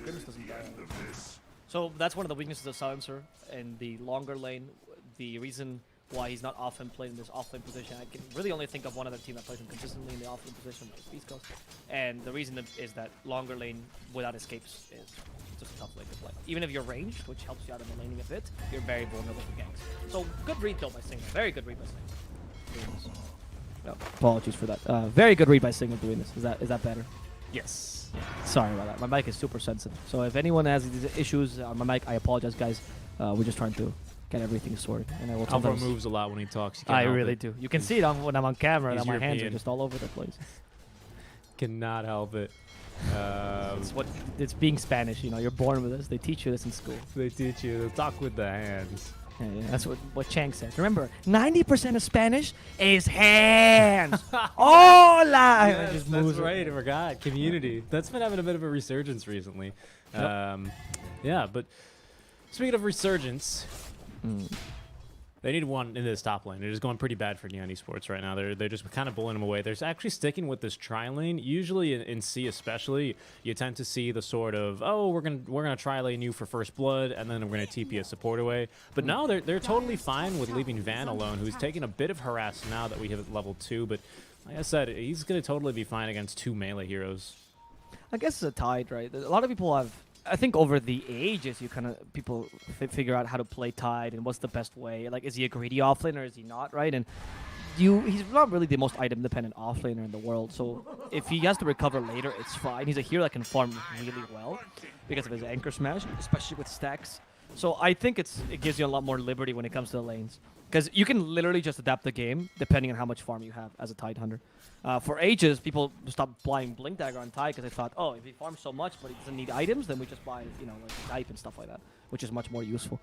Goodness doesn't die. So that's one of the weaknesses of Silencer in the longer lane. The reason why he's not often played in this offlane position, I can really only think of one other team that plays him consistently in the offlane position, like Beast. And the reason is that longer lane without escapes is just a tough lane to play. Even if you're ranged, which helps you out in the laning a bit, you're very vulnerable to ganks. So good read, though, by Signal. Very good read by Signal. No, apologies for that. Very good read by Signal doing this. Is that better? Yes. Sorry about that. My mic is super sensitive. So if anyone has these issues on my mic, I apologize, guys. We're just trying to get everything sorted. And I will Alvaro moves a lot when he talks. I really do. You can see it when I'm on camera. That my hands are just all over the place. Cannot help it. It's being Spanish. You know, you're born with this. They teach you this in school. They teach you to talk with the hands. Yeah, that's what Chang says. Remember, 90% of Spanish is hands. Hola! Yes, that's right. I forgot. Community. That's been having a bit of a resurgence recently. Yep. Yeah, but speaking of resurgence, they need one in this top lane. They're just going pretty bad for Neon Esports right now. They're just kind of bullying them away. They're actually sticking with this tri lane. Usually in C especially, you tend to see the sort of, oh, we're gonna tri lane you for first blood, and then we're gonna TP a support away. But no, they're totally fine with leaving Van alone, who's taking a bit of harass now that we have level 2. But like I said, he's gonna totally be fine against 2 melee heroes. I guess it's a Tide, right? A lot of people have. I think over the ages, people figure out how to play Tide and what's the best way. Like, is he a greedy offlaner or is he not, right? And he's not really the most item-dependent offlaner in the world. So if he has to recover later, it's fine. He's a hero that can farm really well because of his anchor smash, especially with stacks. So I think it gives you a lot more liberty when it comes to the lanes. Because you can literally just adapt the game depending on how much farm you have as a Tide Hunter. For ages, people stopped buying Blink Dagger on Tide because they thought, oh, if he farms so much but he doesn't need items, then we just buy, like Type and stuff like that, which is much more useful.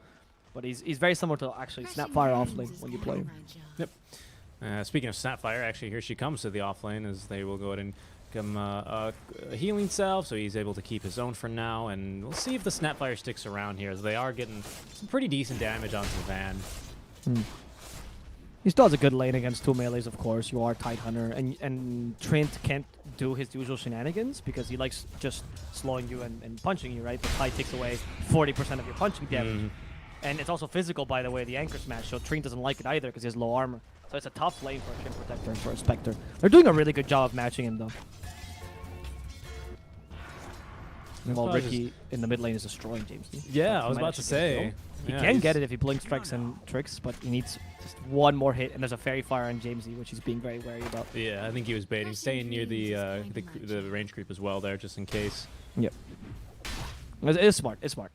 But he's very similar to actually Snapfire offlane when you play him. Yep. Speaking of Snapfire, actually, here she comes to the offlane as they will go ahead and give him a healing salve, so he's able to keep his own for now. And we'll see if the Snapfire sticks around here, as they are getting some pretty decent damage onto the van. He still has a good lane against 2 melees, of course. You are Tide Hunter, and Trent can't do his usual shenanigans because he likes just slowing you and punching you, right? The Tide takes away 40% of your punching damage. And it's also physical, by the way, the anchor smash, so Trent doesn't like it either because he has low armor. So it's a tough lane for a Trim Protector and for a Spectre. They're doing a really good job of matching him, though. While Ricky in the mid lane is destroying James. Yeah, I was about to say. He can get it if he blink strikes and tricks, but he needs just one more hit, and there's a Fairy Fire on Jamesy, which he's being very wary about. Yeah, I think he was baiting, staying near the range creep as well there, just in case. Yep. It's smart. It's smart.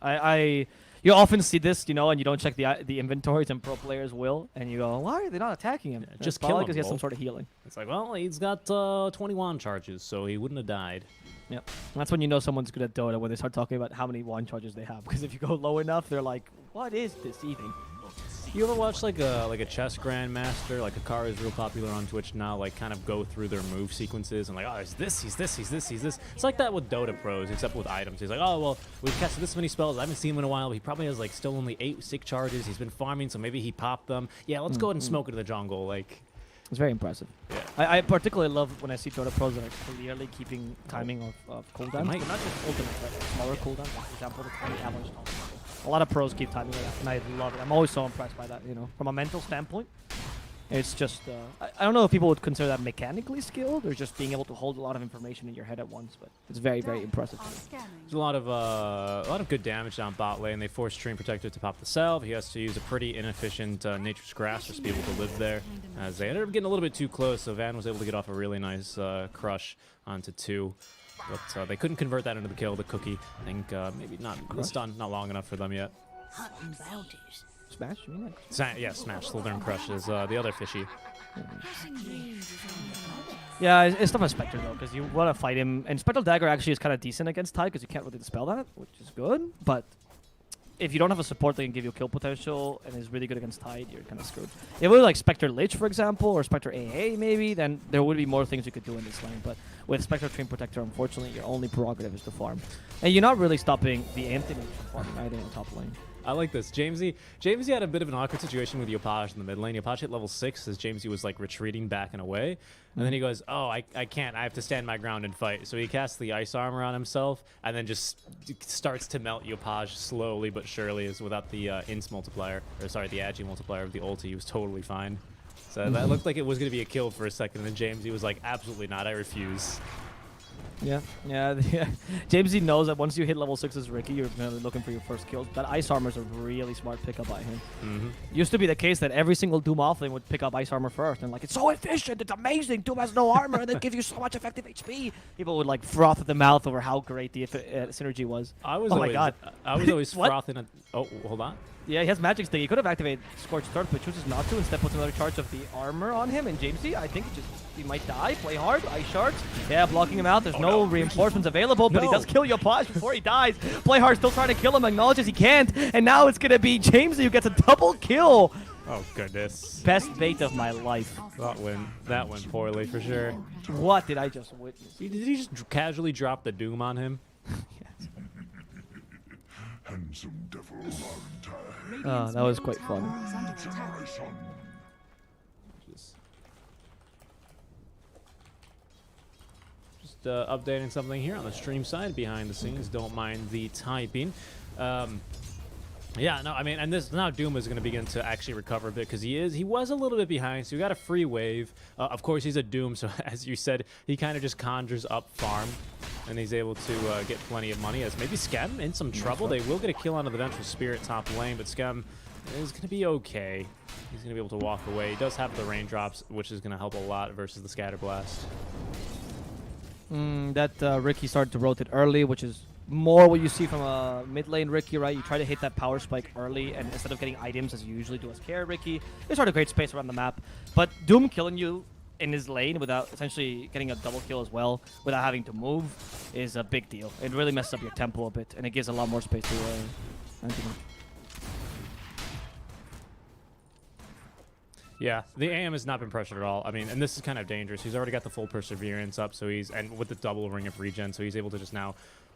You often see this, you know, and you don't check the inventories, and pro players will, and you go, why are they not attacking him? Yeah, just kill him because he has some sort of healing. It's like, well, he's got 21 charges, so he wouldn't have died. Yep. That's when you know someone's good at Dota, when they start talking about how many wand charges they have. Because if you go low enough, they're like, what is this even? You ever watch like a chess grandmaster, like Akara is real popular on Twitch now, like kind of go through their move sequences and like, oh, he's this, he's this, he's this, he's this. It's like that with Dota pros, except with items. He's like, oh, well, we've casted this many spells. I haven't seen him in a while. He probably has like still only 8 sick charges. He's been farming, so maybe he popped them. Yeah, let's go ahead and smoke into the jungle. Like, it's very impressive. Yeah. I particularly love when I see Dota pros that are clearly keeping timing of cooldowns, but not just ultimate, but smaller cooldowns. Like, for example, the tiny avalanche taunt. A lot of pros keep timing like that, and I love it. I'm always so impressed by that, you know. From a mental standpoint, it's just, I don't know if people would consider that mechanically skilled or just being able to hold a lot of information in your head at once, but it's very, very impressive. There's a lot of good damage down bot lane. They force Stream Protector to pop the salve. He has to use a pretty inefficient Nature's Grasp just to be able to live there. As they ended up getting a little bit too close, so Van was able to get off a really nice crush onto 2. But they couldn't convert that into the kill, the cookie. I think maybe not the stun, not long enough for them yet. Smash? You mean like? Yeah, Smash. Slithering Crush is the other fishy. Yeah, it's tough as Spectre though, because you want to fight him. And Spectral Dagger actually is kind of decent against Tide because you can't really dispel that, which is good. But if you don't have a support that can give you kill potential and is really good against Tide, you're kind of screwed. If it was like Spectre Lich, for example, or Spectre AA maybe, then there would be more things you could do in this lane. But with Spectre Stream Protector, unfortunately, your only prerogative is to farm. And you're not really stopping the emptiness from farming either in the top lane. I like this. Jamesy had a bit of an awkward situation with Yopaj in the mid lane. Yopaj hit level 6 as Jamesy was like retreating back and away. And then he goes, oh, I can't. I have to stand my ground and fight. So he casts the ice armor on himself and then just starts to melt Yopaj slowly but surely, as without the int multiplier, or sorry, the agi multiplier of the ulti. He was totally fine. So that looked like it was going to be a kill for a second. And then Jamesy was like, absolutely not. I refuse. Yeah. Jamesy knows that once you hit level 6 as Ricky, you're going to be looking for your first kills. That Ice Armor is a really smart pickup by him. Used to be the case that every single Doom offlane would pick up Ice Armor first. And like, it's so efficient, it's amazing, Doom has no armor, and it gives you so much effective HP. People would like froth at the mouth over how great the synergy was. I was my god. I was always frothing at... Oh, hold on. Yeah, he has Magic Stick. He could have activated Scorched Earth, but chooses not to. Instead, puts another charge of the armor on him. And Jamesy, I think he might die. Play hard. Ice Shards. Yeah, blocking him out. There's no reinforcements available, but he does kill Yopaj before he dies. Play hard, still trying to kill him. Acknowledges he can't. And now it's going to be Jamesy who gets a double kill. Oh, goodness. Best bait of my life. That went poorly for sure. What did I just witness? Did he just casually drop the Doom on him? Yes. Handsome devil Valentine. Oh, that was quite fun. Just updating something here on the stream side behind the scenes. Don't mind the typing. Yeah, no, I mean, and this now Doom is going to begin to actually recover a bit because he was a little bit behind, so we got a free wave. Of course, he's a Doom, so as you said, he kind of just conjures up farm, and he's able to get plenty of money. As maybe Skem in some trouble. They will get a kill onto the bench with Spirit top lane, but Skem is going to be okay. He's going to be able to walk away. He does have the raindrops, which is going to help a lot versus the Scatter Blast. Ricky started to rotate early, which is more what you see from a mid lane Ricky, right? You try to hit that power spike early, and instead of getting items as you usually do as carry Ricky, they start to create space around the map. But Doom killing you in his lane without essentially getting a double kill as well, without having to move, is a big deal. It really messes up your tempo a bit, and it gives a lot more space to Anthony. Yeah, the AM has not been pressured at all. I mean, and this is kind of dangerous. He's already got the full perseverance up, so and with the double ring of regen, so he's able to just now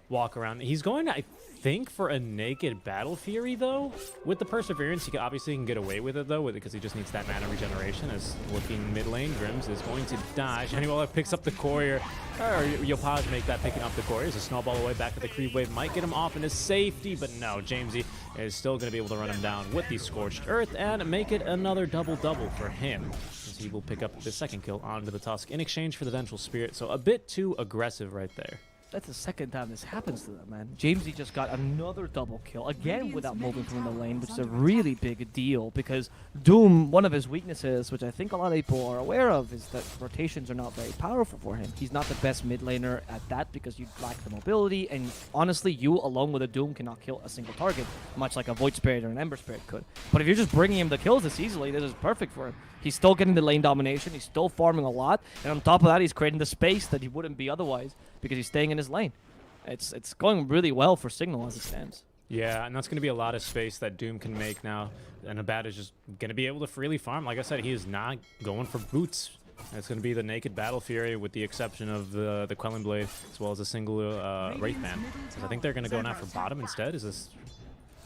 walk around. He's going to, I think, for a naked battle fury though. With the perseverance, he obviously can get away with it though, because he just needs that mana regeneration. As looking mid lane, Grims is going to die. Shaniwala picks up the courier, or Yopaj make that picking up the courier. As a snowball away back to the creep wave, might get him off into safety, but no, Jamesy is still going to be able to run him down with the scorched earth and make it another double-double for him. As he will pick up the second kill onto the Tusk in exchange for the Vengeful Spirit. So a bit too aggressive right there. That's the second time this happens to them, man. Jamesy just got another double kill, again without moving from the lane, which is a really big deal because Doom, one of his weaknesses, which I think a lot of people are aware of, is that rotations are not very powerful for him. He's not the best mid laner at that because you lack the mobility, and honestly, you alone with a Doom cannot kill a single target, much like a Void Spirit or an Ember Spirit could. But if you're just bringing him the kills this easily, this is perfect for him. He's still getting the lane domination, he's still farming a lot, and on top of that, he's creating the space that he wouldn't be otherwise because he's staying in his lane. It's going really well for Signal as it stands. Yeah, and that's going to be a lot of space that Doom can make now, and Abad is just going to be able to freely farm. Like I said, he is not going for boots. It's going to be the naked Battle Fury with the exception of the Quelling Blade, as well as a single Wraithman. So I think they're going to go now for bottom instead. Is this...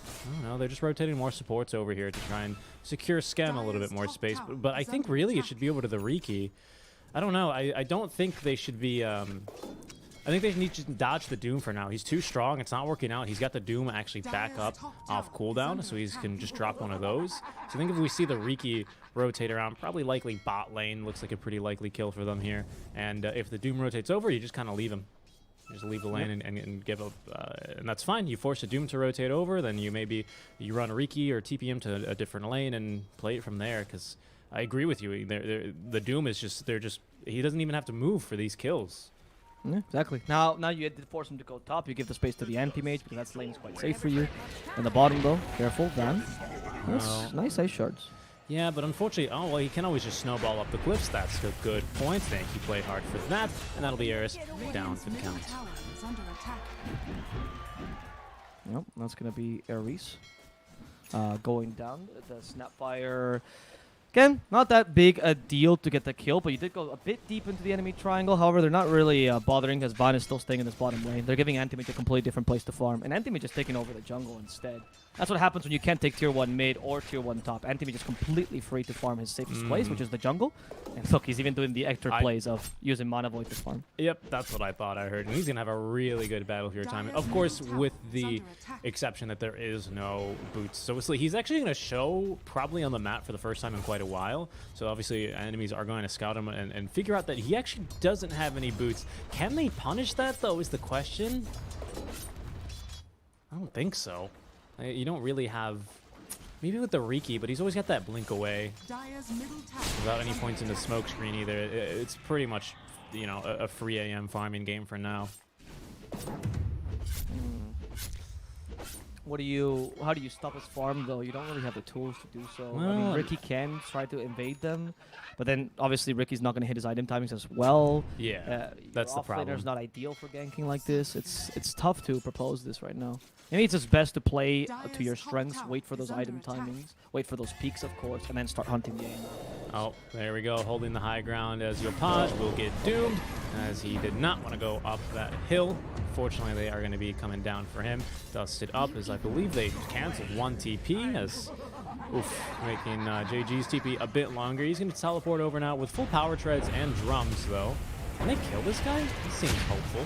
I don't know, they're just rotating more supports over here to try and secure Schem a little bit more space. But I think really it should be over to the Riki. I don't know. I don't think they should be... I think they need to dodge the Doom for now. He's too strong. It's not working out. He's got the Doom actually back up off cooldown, so he can just drop one of those. So I think if we see the Riki rotate around, probably likely bot lane. Looks like a pretty likely kill for them here. And if the Doom rotates over, you just kind of leave him. You just leave the lane and give up, and that's fine. You force a Doom to rotate over, then you run a Riki or TP him to a different lane and play it from there. Because I agree with you. The Doom is just he doesn't even have to move for these kills. Yeah, exactly. Now you had to force him to go top. You give the space to the anti-mage because that lane is quite safe for you. In the bottom though, careful, Van. Nice ice shards. Yeah, but unfortunately, oh well, he can always just snowball up the cliffs. That's a good point. Thank you, played hard for that, and that'll be Eris down for the count. Yep, that's gonna be Eris going down. The Snapfire. Again, not that big a deal to get the kill, but you did go a bit deep into the enemy triangle. However, they're not really bothering because Van is still staying in this bottom lane. They're giving Anti-Mage a completely different place to farm, and Anti-Mage is taking over the jungle instead. That's what happens when you can't take tier 1 mid or tier 1 top. Anti-Mage is completely free to farm his safest place, which is the jungle. And look, he's even doing the extra plays of using Mana Void to farm. Yep, that's what I thought I heard. And he's going to have a really good Battle Fury timing. Of course, with the exception that there is no boots. So he's actually going to show probably on the map for the first time in quite a while. So obviously, enemies are going to scout him and figure out that he actually doesn't have any boots. Can they punish that, though, is the question? I don't think so. You don't really have... Maybe with the Riki, but he's always got that blink away. Without any points in the smoke screen either. It's pretty much, you know, a free AM farming game for now. How do you stop his farm though? You don't really have the tools to do so. Well, I mean, Ricky can try to invade them, but then obviously Ricky's not going to hit his item timings as well. Yeah, that's the problem. Your offlaner's not ideal for ganking like this. It's tough to propose this right now. Maybe it's just best to play to your strengths, wait for those item timings, wait for those peaks of course, and then start hunting the aim. Oh, there we go, holding the high ground as Yopaj will get doomed, as he did not want to go up that hill. Fortunately, they are going to be coming down for him. Dusted up, as I believe they canceled one TP, as making JG's TP a bit longer. He's going to teleport over now with full power treads and drums, though. Can they kill this guy? He seems hopeful.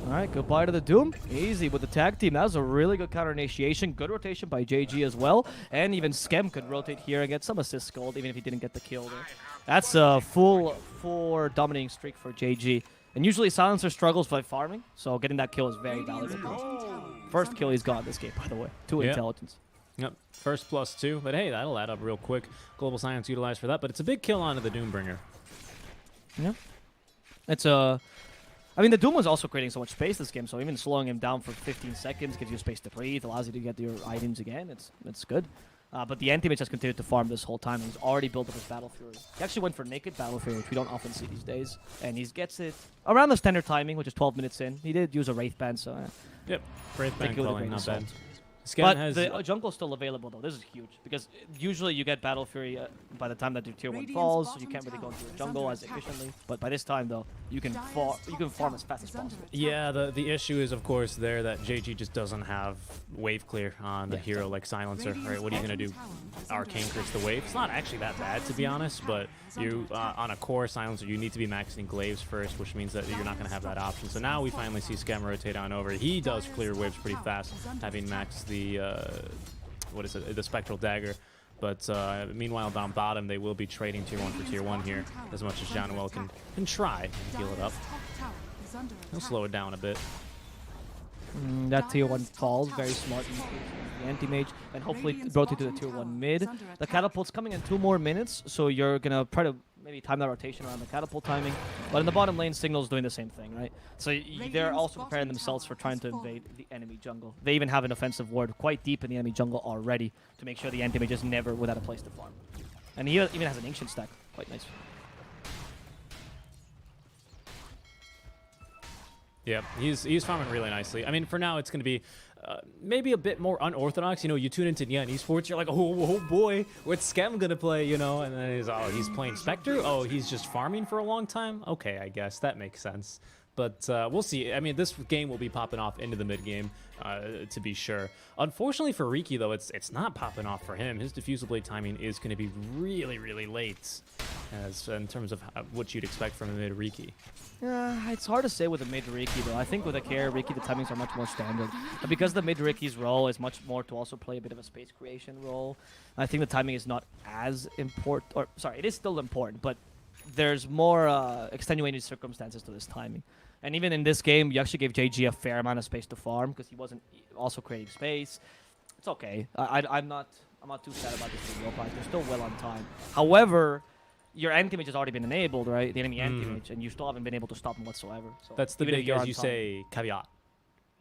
Alright, goodbye to the Doom. Easy with the tag team. That was a really good counter initiation. Good rotation by JG as well. And even Schem could rotate here and get some assist gold, even if he didn't get the kill there. That's a full 4 dominating streak for JG. And usually Silencer struggles by farming, so getting that kill is very valuable. First kill he's got this game, by the way. 2 intelligence. Yep, first +2, but hey, that'll add up real quick. Global Science utilized for that, but it's a big kill onto the Doombringer. Yeah. It's a... I mean, the Doom was also creating so much space this game, so even slowing him down for 15 seconds gives you space to breathe, allows you to get your items again. It's good. But the anti-mage has continued to farm this whole time. He's already built up his Battle Fury. He actually went for naked Battle Fury, which we don't often see these days. And he gets it around the standard timing, which is 12 minutes in. He did use a Wraith Band, so... Yep, Wraith Band calling, not bad. Scam But has the jungle's still available though. This is huge because usually you get Battle Fury by the time that your tier 1 falls, so you can't really go into the jungle as efficiently. But by this time though, you can farm as fast as possible. Yeah, the issue is of course there that JG just doesn't have wave clear on the hero like Silencer. Right, what are you gonna do? Arcane crits the wave. It's not actually that bad to be honest, but you on a core Silencer you need to be maxing glaives first, which means that you're not gonna have that option. So now we finally see Scam rotate on over. He does clear waves pretty fast, having maxed the what is it? The Spectral Dagger. But meanwhile, down bottom, they will be trading tier 1 for tier 1 here, as much as Januel can try and heal it up. He'll slow it down a bit. That tier 1 falls, very smart. The anti-mage, and hopefully rotate to the tier 1 mid. The catapult's coming in 2 more minutes, so you're gonna try to maybe time that rotation around the catapult timing. But in the bottom lane, Signal's doing the same thing, right? So they're also preparing themselves for trying to invade the enemy jungle. They even have an offensive ward quite deep in the enemy jungle already to make sure the anti-mage is never without a place to farm. And he even has an ancient stack, quite nice. Yeah, he's farming really nicely. I mean, for now, it's going to be maybe a bit more unorthodox. You know, you tune into Neon Esports, you're like, oh boy, what's Scam going to play, you know? And then he's playing Spectre? Oh, he's just farming for a long time? Okay, I guess. That makes sense. But we'll see. I mean, this game will be popping off into the mid-game, to be sure. Unfortunately for Riki, though, it's not popping off for him. His Diffusal Blade timing is going to be really, really late, as in terms of what you'd expect from a mid-Riki. It's hard to say with a mid-Riki, though. I think with a carry Riki, the timings are much more standard. But because the mid-Riki's role is much more to also play a bit of a space creation role, I think the timing is not as important. Or, sorry, it is still important, but there's more extenuating circumstances to this timing. And even in this game, you actually gave JG a fair amount of space to farm because he wasn't also creating space. It's okay. I'm not too sad about this video fight. They're still well on time. However, your anti-mage has already been enabled, right? The enemy anti-mage, and you still haven't been able to stop him whatsoever. So that's the big, as you say, caveat.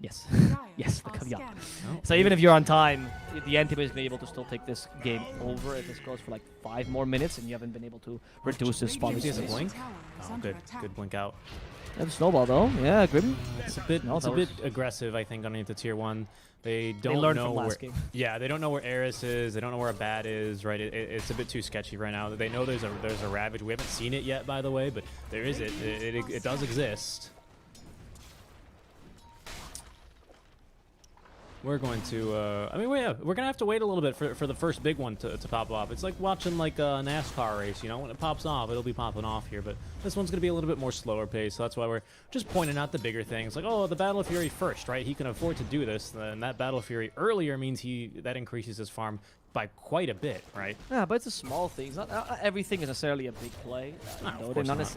Yes. Yes, the caveat. Oh. So even if you're on time, the anti-mage is going to be able to still take this game over if this goes for like 5 more minutes and you haven't been able to reduce his farm. He has a blink? Oh, good blink out. And snowball though, yeah, Grim. It's a bit, it's a bit aggressive, I think, underneath the tier 1. They don't know where. Yeah, they don't know where Eris is. They don't know where a bat is. Right, it's a bit too sketchy right now. They know there's a Ravage. We haven't seen it yet, by the way, but there is it. It does exist. We're going to, I mean, we're gonna have to wait a little bit for the first big one to pop off. It's like watching like a NASCAR race, you know, when it pops off, it'll be popping off here, but this one's gonna be a little bit more slower pace, so that's why we're just pointing out the bigger things, like, oh, the Battle of Fury first, right? He can afford to do this, and that Battle of Fury earlier means that increases his farm by quite a bit, right? Yeah, but it's a small thing. Not everything is necessarily a big play. No,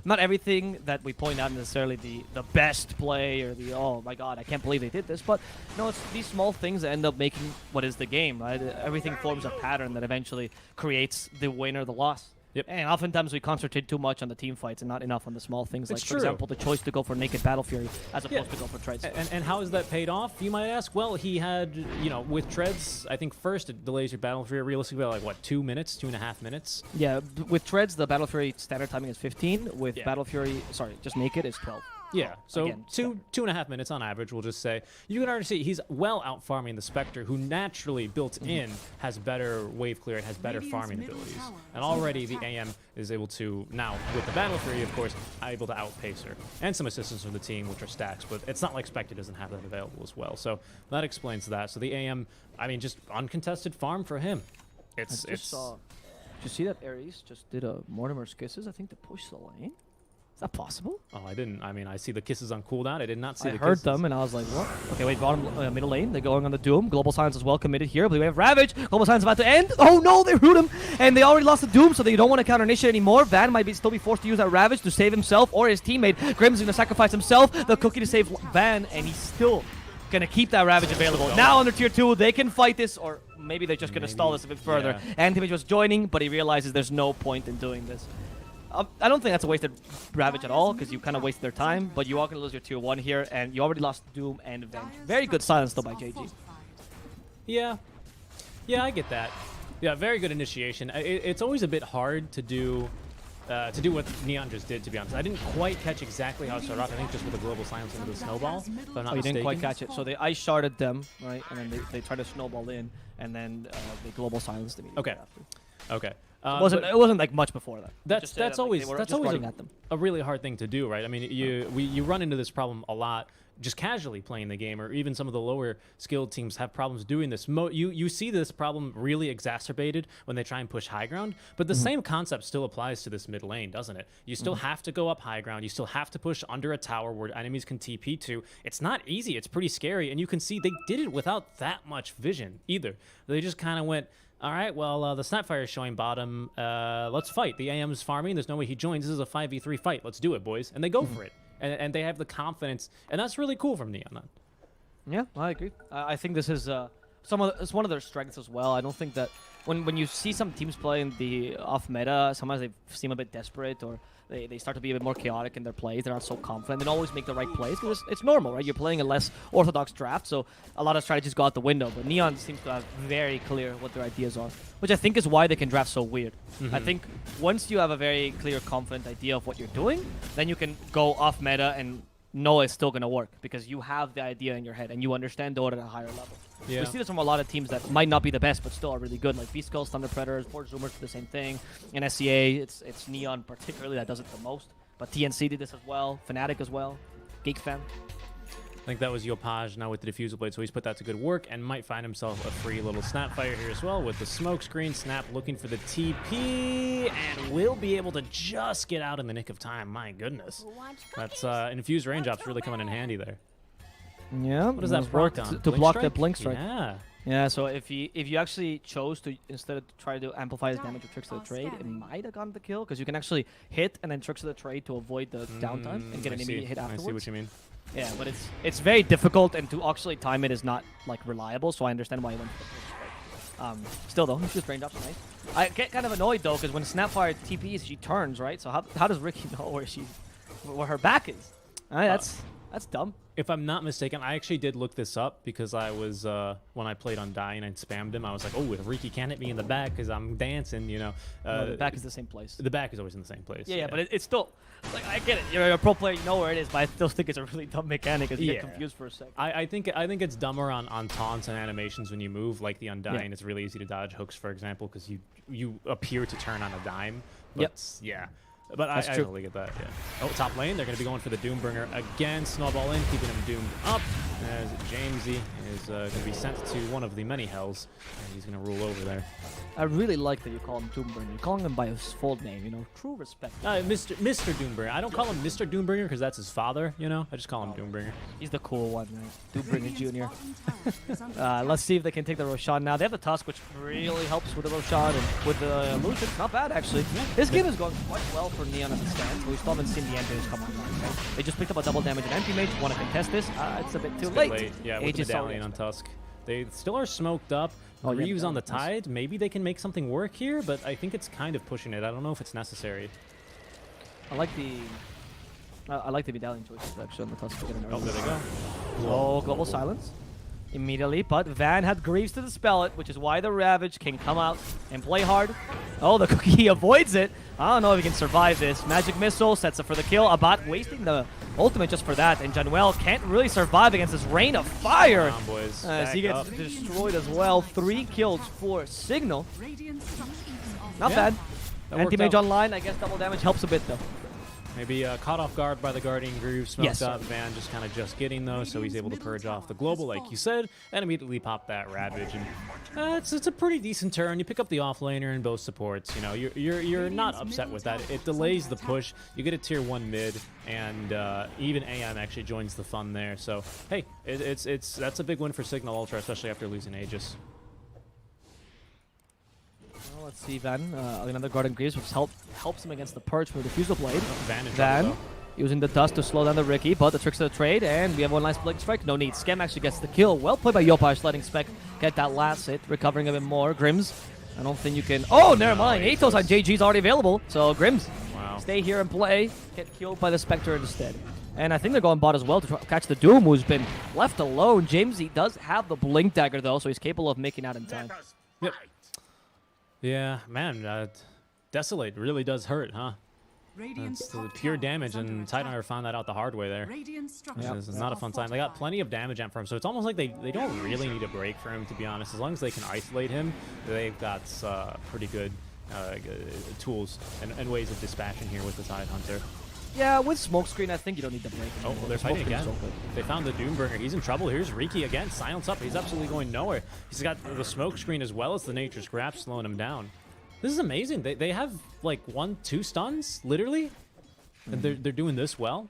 not everything that we point out is necessarily the best play or the, oh my god, I can't believe they did this. But no, it's these small things that end up making what is the game, right? Everything forms a pattern that eventually creates the win or the loss. Yep. And oftentimes we concentrate too much on the team fights and not enough on the small things. Like, for example, the choice to go for Naked Battle Fury as opposed to go for Treads. And how has that paid off, you might ask? Well, he had, you know, with Treads, I think first it delays your Battle Fury realistically by like, what, 2 minutes, 2.5 minutes? Yeah, with Treads, the Battle Fury standard timing is 15. With Battle Fury, sorry, just Naked is 12. Yeah, so again, 2.5 minutes on average, we'll just say. You can already see he's well out farming the Spectre, who naturally built in has better wave clear and has better farming abilities. And already the AM is able to, now with the Battle Fury, of course, able to outpace her. And some assistance from the team, which are stacks, but it's not like Spectre doesn't have that available as well. So that explains that. So the AM, I mean, just uncontested farm for him. Did you see that Ares just did a Mortimer's Kisses, I think, to push the lane? Is that possible? Oh, I didn't. I mean, I see the kisses on cooldown. I did not see the kisses. I heard them, and I was like, what? Okay, wait, bottom middle lane. They're going on the Doom. Global Silence is well committed here. But we have Ravage. Global Silence about to end. Oh, no, they root him. And they already lost the Doom, so they don't want to counter-initiate anymore. Van might still be forced to use that Ravage to save himself or his teammate. Grim's going to sacrifice himself. The Cookie to save Van, and he's still going to keep that Ravage available. Now under Tier 2, they can fight this, or maybe they're just going to stall this a bit further. Anti-Mage was joining, but he realizes there's no point in doing this. I don't think that's a wasted Ravage at all, because you kind of wasted their time, but you are going to lose your Tier 1 here, and you already lost Doom and Avenge. Very good silence, though, by JG. Yeah. Yeah, I get that. Yeah, very good initiation. It's always a bit hard to do to do what Neon just did, to be honest. I didn't quite catch exactly how it started off. I think just with the global silence into the snowball, if I'm not You mistaken. didn't quite catch it. So they ice sharded them, right? And then they tried to snowball in, and then they global silenced immediately after. Okay. It wasn't like much before that. That's always at them. a really hard thing to do, right? I mean, you run into this problem a lot just casually playing the game, or even some of the lower skilled teams have problems doing this. You see this problem really exacerbated when they try and push high ground, but the same concept still applies to this mid lane, doesn't it? You still have to go up high ground. You still have to push under a tower where enemies can TP to. It's not easy. It's pretty scary, and you can see they did it without that much vision either. They just kind of went, all right, well, the Snapfire is showing bottom. Let's fight. The AM's farming. There's no way he joins. This is a 5v3 fight. Let's do it, boys. And they go for it. And they have the confidence. And that's really cool from Neon. Yeah, I agree. I think this is it's one of their strengths as well. I don't think that when you see some teams playing the off meta, sometimes they seem a bit desperate, or they start to be a bit more chaotic in their plays. They're not so confident. They don't always make the right plays because it's normal, right? You're playing a less orthodox draft, so a lot of strategies go out the window. But Neon seems to have very clear what their ideas are, which I think is why they can draft so weird. I think once you have a very clear, confident idea of what you're doing, then you can go off meta and know it's still going to work because you have the idea in your head and you understand Dota at a higher level. Yeah. We see this from a lot of teams that might not be the best but still are really good, like Beast Skulls, Thunder Predators, Port Zoomers do the same thing. In SCA, it's Neon particularly that does it the most. But TNC did this as well, Fnatic as well, Geek Fan. I think that was Yopaj now with the Diffusal Blade, so he's put that to good work and might find himself a free little Snapfire here as well with the smoke screen. Snap looking for the TP and will be able to just get out in the nick of time. My goodness. That's infused range op's really coming in handy there. Yeah, what does that work proc on? to block that blink strike? Yeah. Yeah, so if you actually chose to, instead of try to amplify his damage with Tricks of the Trade, it might have gotten the kill, because you can actually hit and then Tricks of the Trade to avoid the downtime and get an immediate hit afterwards. I see what you mean. Yeah, but it's very difficult, and to actually time it is not like reliable, so I understand why he went for the Tricks of the Trade. Still though, he's just range ups nice. I get kind of annoyed though, because when Snapfire TPs, she turns, right? So how does Ricky know where her back is? That's dumb. If I'm not mistaken, I actually did look this up because I was, when I played Undying and spammed him, I was like, oh, if Riki can't hit me in the back because I'm dancing, you know. No, the back is the same place. The back is always in the same place. Yeah, but it's still, like, I get it. You're a pro player, you know where it is, but I still think it's a really dumb mechanic because you get confused for a second. I think it's dumber on taunts and animations when you move, like the Undying. It's really easy to dodge hooks, for example, because you appear to turn on a dime. But yeah. But I totally get that, yeah. Oh, top lane, they're going to be going for the Doombringer again. Snowball in, keeping him doomed up. As Jamesy is going to be sent to one of the many hells. And he's going to rule over there. I really like that you call him Doombringer. You're calling him by his full name, you know, true respect. Mr. Doombringer. I don't call him Mr. Doombringer because that's his father, you know. I just call him Doombringer. He's the cool one, right? Doombringer Jr. Let's see if they can take the Roshan now. They have the Tusk, which really helps with the Roshan and with the Lucian. Not bad, actually. This game is going quite well for Neon at the stand, but we still haven't seen the Anti-Mage come online, right? They just picked up a double damage and Anti-Mage. Want to contest this? It's a bit too late. Yeah, with the medallion on Tusk. They still are smoked up. Reeves on the Tide. Maybe they can make something work here, but I think it's kind of pushing it. I don't know if it's necessary. I like the medallion choices actually on the Tusk. Oh, there they go. Oh, global silence immediately, but Van had Greaves to dispel it, which is why the Ravage can come out and play hard. Oh, the Cookie avoids it. I don't know if he can survive this. Magic Missile sets up for the kill. Abat wasting the ultimate just for that, and Januel can't really survive against this rain of fire. Come on, boys. As he gets destroyed as well. 3 kills for Signal. Not bad. Anti-Mage online. I guess double damage helps a bit though. Maybe caught off guard by the Guardian Groove, smoked up. Van just kind of getting those, so he's able to purge off the global, like you said, and immediately pop that Ravage. And it's a pretty decent turn. You pick up the offlaner and both supports. You know, you're not upset with that. It delays the push. You get a tier 1 mid, and even AM actually joins the fun there. So hey, that's a big win for Signal Ultra, especially after losing Aegis. Well, let's see, Van. Another Guardian Greaves, which helps him against the Purge for the Diffusal Blade. Van using the dust to slow down the Ricky, but the Tricks of the Trade, and we have one last Blink Strike. No need. Scam actually gets the kill. Well played by Yopash, letting Spec get that last hit, recovering a bit more. Grims, I don't think you can... Oh, never mind. Atos on JG's already available, so Grims, stay here and play. Get killed by the Spectre instead. And I think they're going bot as well to catch the Doom, who's been left alone. Jamesy does have the Blink Dagger, though, so he's capable of making out in time. Yep. Yeah, man, Desolate really does hurt, huh? That's the pure damage, and Tidehunter found that out the hard way there. This is not a fun time. They got plenty of damage amp for him, so it's almost like they don't really need a break for him, to be honest. As long as they can isolate him, they've got pretty good tools and ways of dispatching here with the Tidehunter. Yeah, with Smokescreen, I think you don't need the break. Oh, well, they're fighting again. They found the Doombringer. He's in trouble. Here's Riki again. Silence up. He's absolutely going nowhere. He's got the Smokescreen as well as the Nature Scrap slowing him down. This is amazing. They have like 1-2 stuns, literally. And they're doing this well.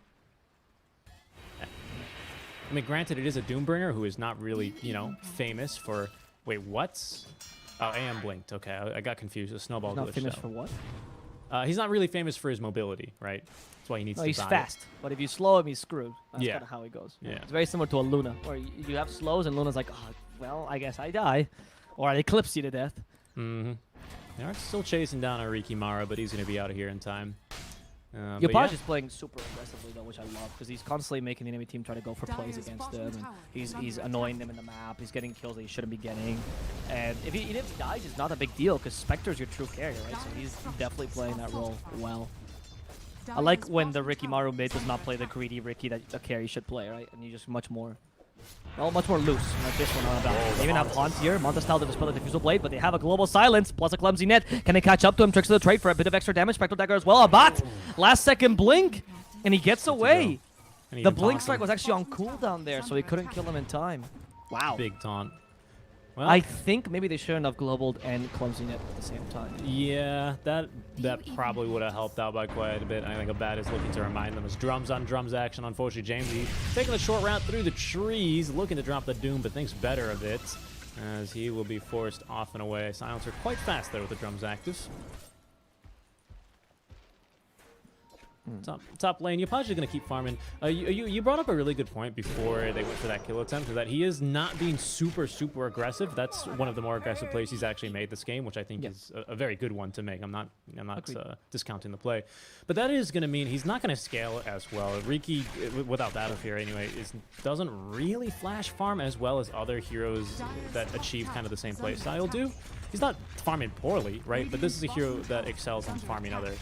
I mean, granted, it is a Doombringer who is not really, you know, famous for... Wait, what? Oh, AM blinked. Okay, I got confused. The snowball glitch. Not famous for what? He's not really famous for his mobility, right? That's why he needs to he's die. fast, but if you slow him, he's screwed. That's Yeah. kind of how he goes. Yeah. It's very similar to a Luna, where you have slows and Luna's like, oh, well, I guess I die. Or I eclipse you to death. Mm-hmm. They are still chasing down Arikimara, but he's going to be out of here in time. Yopaj is playing super aggressively though, which I love, because he's constantly making the enemy team try to go for plays against him, and he's annoying them in the map. He's getting kills that he shouldn't be getting, and even if he dies, it's not a big deal because Spectre's your true carrier, right? So he's definitely playing that role well. I like when the Rikimaru mid does not play the greedy Riki that a carry should play, right? And you just much more loose, like this one on about. They even have Haunt here. Monta style to dispel the Diffusal Blade, but they have a global silence plus a clumsy net. Can they catch up to him? Tricks of the trade for a bit of extra damage. Spectral Dagger as well. Abat! Last second blink, and he gets away. The blink strike was actually on cooldown there, so he couldn't kill him in time. Wow. Big taunt. Well, I think maybe they shouldn't have globaled and clumsy net at the same time. Yeah, that probably would have helped out by quite a bit. I think Abad is looking to remind them. It's drums on drums action. Unfortunately, James, he's taking the short route through the trees, looking to drop the Doom, but thinks better of it, as he will be forced off and away. Silencer quite fast there with the drums active. Top lane, you're probably going to keep farming. You brought up a really good point before they went for that kill attempt, that he is not being super aggressive. That's one of the more aggressive plays he's actually made this game, which I think is a very good one to make. I'm not discounting the play, but that is going to mean he's not going to scale as well. Riki, without Battle Fear anyway, doesn't really flash farm as well as other heroes that achieve kind of the same play style do. He's not farming poorly, right? But this is a hero that excels in farming other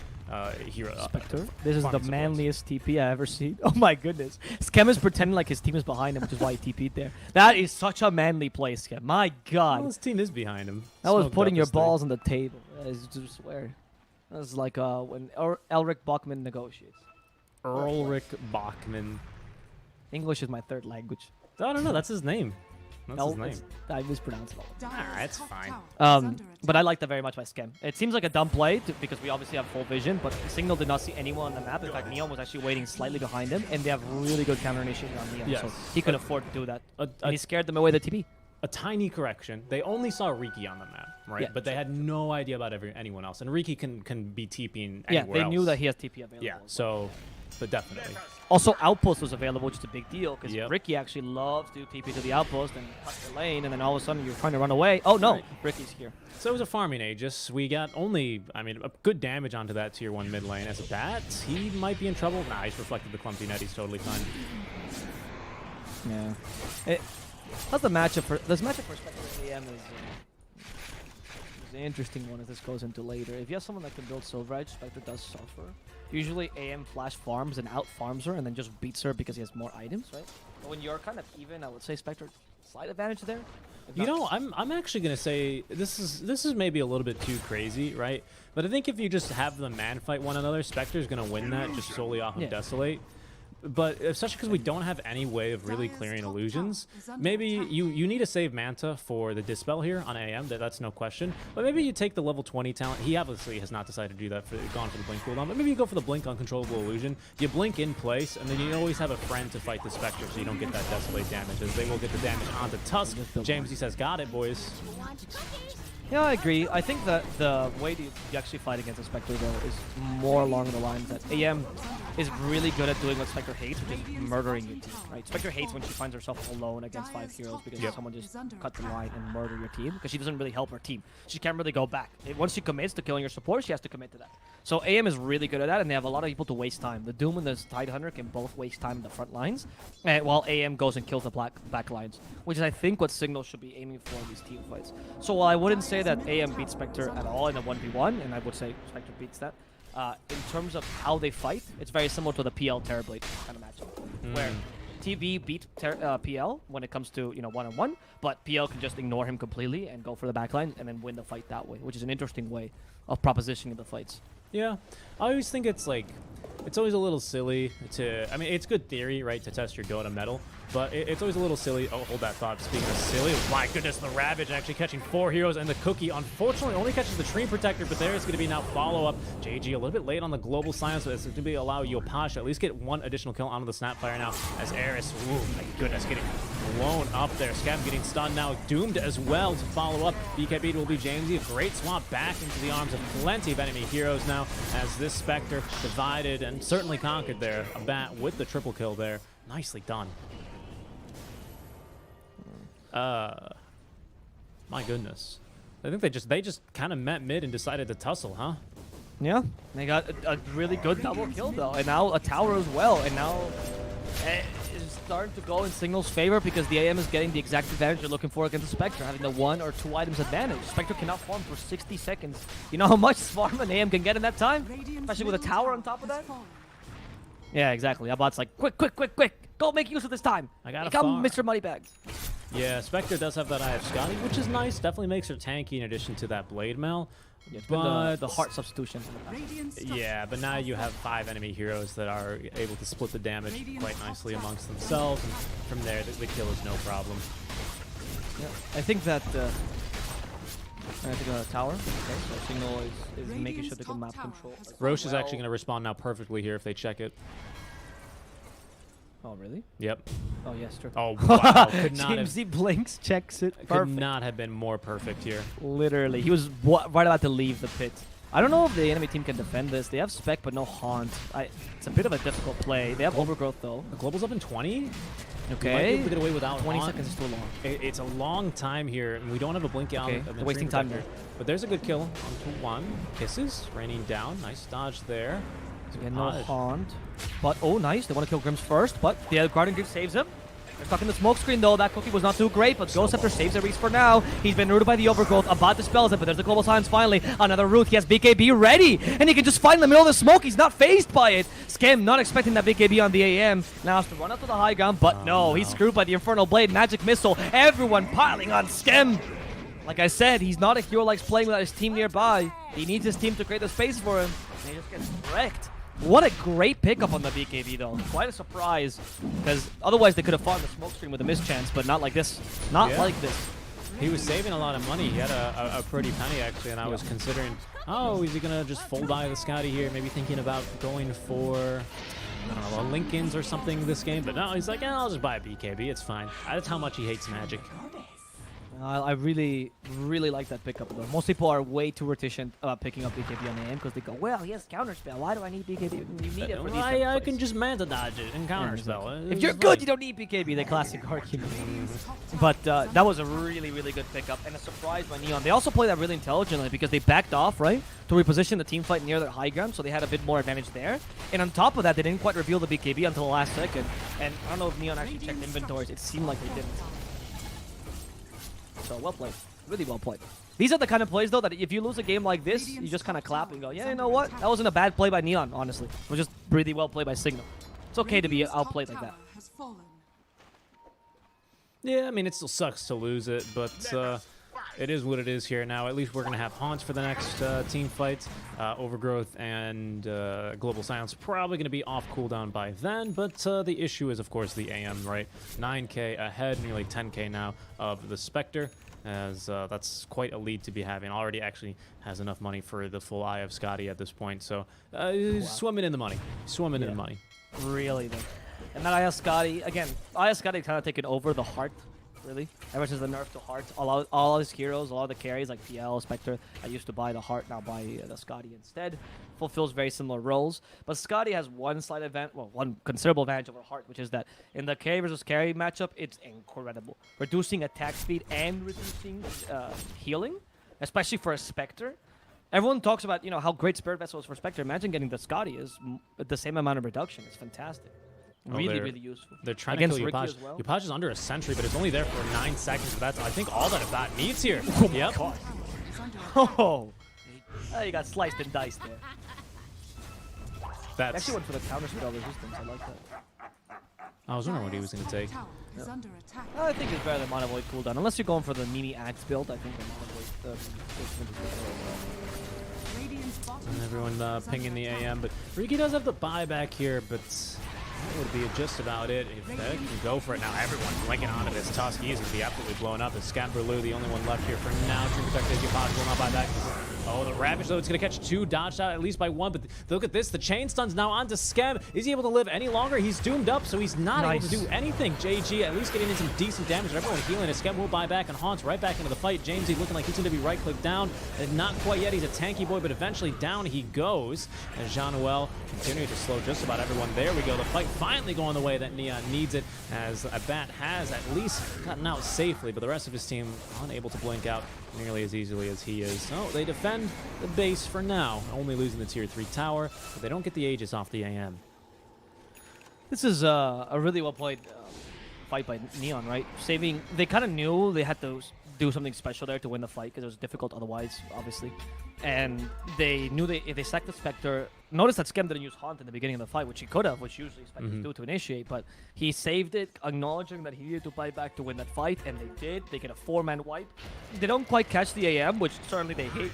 hero. Spectre. This is the manliest TP I ever seen. Oh my goodness. Skem is pretending like his team is behind him, which is why he TP'd there. That is such a manly play, Skem. My God. Well, his team is behind him. That was putting your balls on the table. I just swear. That was like when Elric Bachman negotiates. Ulrich Bachman. English is my third language. I don't know. That's his name. That's his name. I mispronounced it all. Alright, it's fine. But I like that very much by Skem. It seems like a dumb play because we obviously have full vision, but Signal did not see anyone on the map. In fact, Neon was actually waiting slightly behind him, and they have really good counter initiation on Neon, Yes. so he could afford to do that. And he scared them away the TP. A tiny correction. They only saw Riki on the map, right? Yeah. But they had no idea about anyone else. And Riki can be TPing anywhere Yeah, they else. knew that he has TP available. Yeah, so, but definitely. Also, Outpost was available, which is a big deal, because Yep. Ricky actually loves to TP to the Outpost and cut the lane, and then all of a sudden you're trying to run away. Oh no, Right. Ricky's here. So it was a farming Aegis. We got only, I mean, a good damage onto that tier 1 mid lane. As a bat, he might be in trouble. Nah, he's reflected the clumsy net. He's totally fine. Yeah. How's the matchup for Spectre AM is an interesting one as this goes into later. If you have someone that can build Silver Edge, Spectre does suffer. Usually AM flash farms and out farms her and then just beats her because he has more items, right? But when you're kind of even, I would say Spectre slight advantage there. You know, I'm actually gonna say this is maybe a little bit too crazy, right? But I think if you just have them man fight one another, Spectre's gonna win that just solely off of Desolate. But especially because we don't have any way of really clearing illusions, maybe you need to save Manta for the Dispel here on AM, that's no question. But maybe you take the level 20 talent. He obviously has not decided to do that, gone for the Blink cooldown, but maybe you go for the Blink Uncontrollable Illusion. You Blink in place, and then you always have a friend to fight the Spectre so you don't get that Desolate damage, as they will get the damage onto Tusk. James, he says, got it, boys. Yeah, I agree. I think that the way you actually fight against a Spectre, though, is more along the lines that AM is really good at doing what Spectre hates, which is murdering your team, right? Spectre hates when she finds herself alone against 5 heroes because someone just cut the line and murder your team, because she doesn't really help her team. She can't really go back. Once she commits to killing your support, she has to commit to that. So AM is really good at that, and they have a lot of people to waste time. The Doom and the Tidehunter can both waste time in the front lines, while AM goes and kills the back lines, which is, I think, what Signal should be aiming for in these team fights. So while I wouldn't say that AM beats Spectre at all in a 1v1, and I would say Spectre beats that, in terms of how they fight, it's very similar to the PL Terrorblade kind of matchup, where TV beat PL when it comes to one-on-one, but PL can just ignore him completely and go for the backline and then win the fight that way, which is an interesting way of propositioning the fights. Yeah, I always think it's like, it's always a little silly to, I mean, it's good theory, right, to test your Dota metal, but it's always a little silly. Oh, hold that thought. Speaking of silly, my goodness, the Ravage actually catching 4 heroes, and the Cookie unfortunately only catches the Tree Protector, but there is going to be now follow-up. JG a little bit late on the global silence, but it's going to be allow Yopasha at least get 1 additional kill onto the Snapfire now, as Eris, ooh, my goodness, getting blown up there. Scam getting stunned now, doomed as well to follow up. BKB will be Jamesy. A great swap back into the arms of plenty of enemy heroes now, as this Spectre divided and certainly conquered there. A bat with the triple kill there. Nicely done. My goodness. I think they just kind of met mid and decided to tussle, huh? Yeah, they got a really good double kill though, and now a tower as well, and now it's starting to go in Signal's favor because the AM is getting the exact advantage you're looking for against the Spectre, having the 1 or 2 items advantage. Spectre cannot farm for 60 seconds. You know how much farm an AM can get in that time? Especially with a tower on top of that? Yeah, exactly. Abad's like, quick, quick, quick, quick! Go make use of this time! I gotta come, farm. Mr. Moneybags. Yeah, Spectre does have that Eye of Scotty, which is nice. Definitely makes her tanky in addition to that Blade Mail. Yeah, but the heart substitution. Yeah, but now you have 5 enemy heroes that are able to split the damage quite nicely amongst themselves, and from there the kill is no problem. Yeah, I think that I think a tower. Okay, so Signal is making sure to get map control. Roche is actually going to respond now perfectly here if they check it. Oh, really? Yep. Oh, yes, true. Oh, wow. Could not Jamesy blinks, checks it. Could not have been more perfect here. Literally. He was right about to leave the pit. I don't know if the enemy team can defend this. They have Spec, but no Haunt. It's a bit of a difficult play. They have Overgrowth, though. The Global's up in 20? Okay. Might be able to get away without 20 Haunt. seconds is too long. It's a long time here, and we don't have a blink out. Okay, they're wasting time there. But there's a good kill. Onto 1. Kisses, raining down. Nice dodge there. Yeah, no Haunt. But, oh, nice. They want to kill Grims first, but the other Guardian Griff saves him. They're stuck in the smoke screen, though. That Cookie was not too great, but Ghost Scepter saves Ares for now. He's been rooted by the Overgrowth. Abad dispels it, but there's the Global Silence finally. Another root. He has BKB ready, and he can just find in the middle of the smoke. He's not phased by it. Skem not expecting that BKB on the AM. Now has to run up to the high ground, but no. He's screwed by the Infernal Blade. Magic Missile. Everyone piling on Skem. Like I said, he's not a hero likes playing without his team nearby. He needs his team to create the space for him, and he just gets wrecked. What a great pickup on the BKB, though. Quite a surprise, because otherwise they could have fought in the smoke screen with a mischance, but not like this. Not like this. He was saving a lot of money. He had a pretty penny, actually, and I was considering, oh, is he going to just full die the Scotty here? Maybe thinking about going for, I don't know, a Lincoln's or something this game. But no, he's like, yeah, I'll just buy a BKB. It's fine. That's how much he hates Magic. I really, really like that pickup, though. Most people are way too reticent about picking up BKB on the AM because they go, well, he has counterspell. Why do I need BKB? You need it for these I can just Manta dodge it and counterspell. If you're good, you don't need BKB, the classic argument. But that was a really, really good pickup and a surprise by Neon. They also played that really intelligently because they backed off, right, to reposition the team fight near their high ground, so they had a bit more advantage there. And on top of that, they didn't quite reveal the BKB until the last second. And I don't know if Neon actually checked inventories. It seemed like they didn't. So well played. Really well played. These are the kind of plays, though, that if you lose a game like this, you just kind of clap and go, yeah, you know what? That wasn't a bad play by Neon, honestly. It was just really well played by Signal. It's okay to be outplayed like that. Yeah, I mean, it still sucks to lose it, but it is what it is here now. At least we're going to have Haunts for the next team fight. Overgrowth and Global Silence probably going to be off cooldown by then, but the issue is, of course, the AM, right? 9k ahead, nearly 10k now of the Spectre, as that's quite a lead to be having. Already actually has enough money for the full Eye of Scotty at this point, so swimming in the money. Swimming in the money. Really, though. And then Eye of Scotty, again, Eye of Scotty kind of taken over the heart. Really? Ever since the nerf to heart, all his heroes, all the carries like PL, Spectre, I used to buy the heart, now buy the Scotty instead. Fulfills very similar roles. But Scotty has one slight advantage, well, one considerable advantage over heart, which is that in the carry versus carry matchup, it's incredible. Reducing attack speed and reducing healing, especially for a Spectre. Everyone talks about, you know, how great Spirit Vessel is for Spectre. Imagine getting the Scotty is the same amount of reduction. It's fantastic. Really, really useful. They're trying to kill Yopaj. Yopaj only a sentry, but it's only there for 9 seconds. But that's, I think, all that Abad needs here. Oh, my God. Oh, you got sliced and diced there. That's... Actually went for the counter spell resistance. I like that. I was wondering what he was going to take. I think it's better than Mana Void cooldown. Unless you're going for the Mimi Axe build, I think the Mana Void and everyone pinging the AM, but Riki does have the buyback here, but that would be just about it. If that can go for it now, everyone's linking onto this Tusk. He's going to be absolutely blown up. It's Scamberloo, the only one left here for now. Dream Protector is possible, not buy back. Oh, the Ravage, though, it's going to catch 2, dodged out at least by 1, but look at this. The chain stun's now onto Scam. Is he able to live any longer? He's doomed up, so he's not able to do anything. JG at least getting in some decent damage, and everyone healing. Scam will buy back and haunts right back into the fight. Jamesy looking like he's going to be right-clicked down. Not quite yet. He's a tanky boy, but eventually down he goes. And Jean-Noel continuing to slow just about everyone. There we go. The fight finally going the way that Neon needs it, as Abat has at least gotten out safely, but the rest of his team unable to blink out nearly as easily as he is. So they defend the base for now, only losing the tier 3 tower, but they don't get the Aegis off the AM. This is a really well played fight by Neon, right? Saving, they kind of knew they had to do something special there to win the fight because it was difficult otherwise, obviously. And they knew if they sacked the Spectre, notice that Scam didn't use Haunt in the beginning of the fight, which he could have, which usually Spectres do to initiate, but he saved it, acknowledging that he needed to buy back to win that fight, and they did. They get a 4-man wipe. They don't quite catch the AM, which certainly they hate.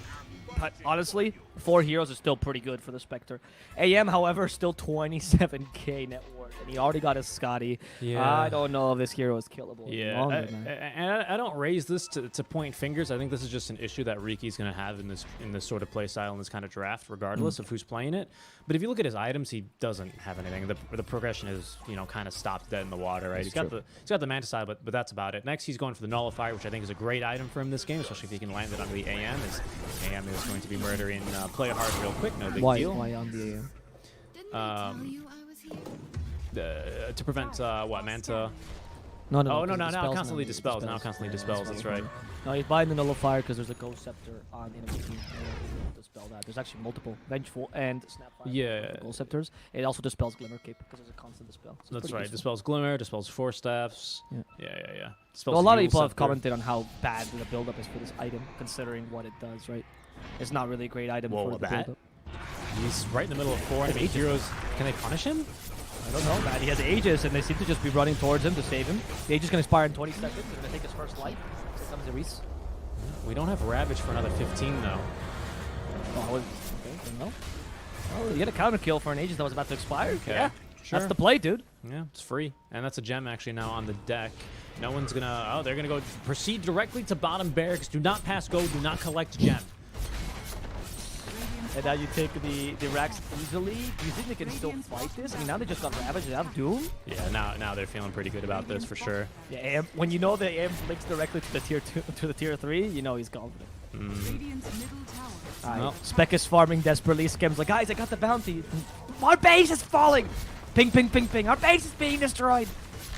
But honestly, 4 heroes is still pretty good for the Spectre. AM, however, still 27k net worth, and he already got his Scotty. Yeah. I don't know if this hero is killable. Yeah, and I don't raise this to point fingers. I think this is just an issue that Riki's going to have in this sort of play style, in this kind of draft, regardless of who's playing it. But if you look at his items, he doesn't have anything. The progression is, you know, kind of stopped dead in the water, right? He's got the Manta side, but that's about it. Next, he's going for the Nullifier, which I think is a great item for him this game, especially if he can land it on the AM. His AM is going to be murdering play hard real quick, no big deal. Why on the AM? Didn't I tell you I was here? To prevent what, Manta? No, now constantly dispels. Now constantly dispels. That's right. No, he's buying the Nullifier because there's a Ghost Scepter on enemy team. Dispel that. There's actually multiple Vengeful and Snapfire. Ghost Scepters. It also dispels Glimmer Cape because there's a constant dispel. So that's right. Useful. Dispels Glimmer. Dispels Force Staffs. Yeah. So a lot of people have commented on how bad the build-up is for this item, considering what it does. Right? It's not really a great item for the build-up. He's right in the middle of 4 enemy heroes. Can they punish him? I don't know, man. He has Aegis, and they seem to just be running towards him to save him. The Aegis can expire in 20 seconds. They're going to take his first life. Here comes the Reese. We don't have Ravage for another 15, though. Oh, okay, no. Oh, you get a counter kill for an Aegis that was about to expire. Okay. Yeah, sure. That's the play, dude. Yeah, it's free. And that's a gem, actually, now on the deck. No one's going to... Oh, they're going to go proceed directly to bottom barracks. Do not pass go. Do not collect gem. And now you take the racks easily. Do you think they can still fight this? I mean, now they just got Ravage. They have Doom. Yeah, now they're feeling pretty good about this for sure. Yeah, when you know the AM links directly to the tier 2 to the tier 3, you know he's confident. Spec is farming desperately. Scam's like, guys, I got the bounty. Our base is falling. Ping, ping, ping, ping. Our base is being destroyed.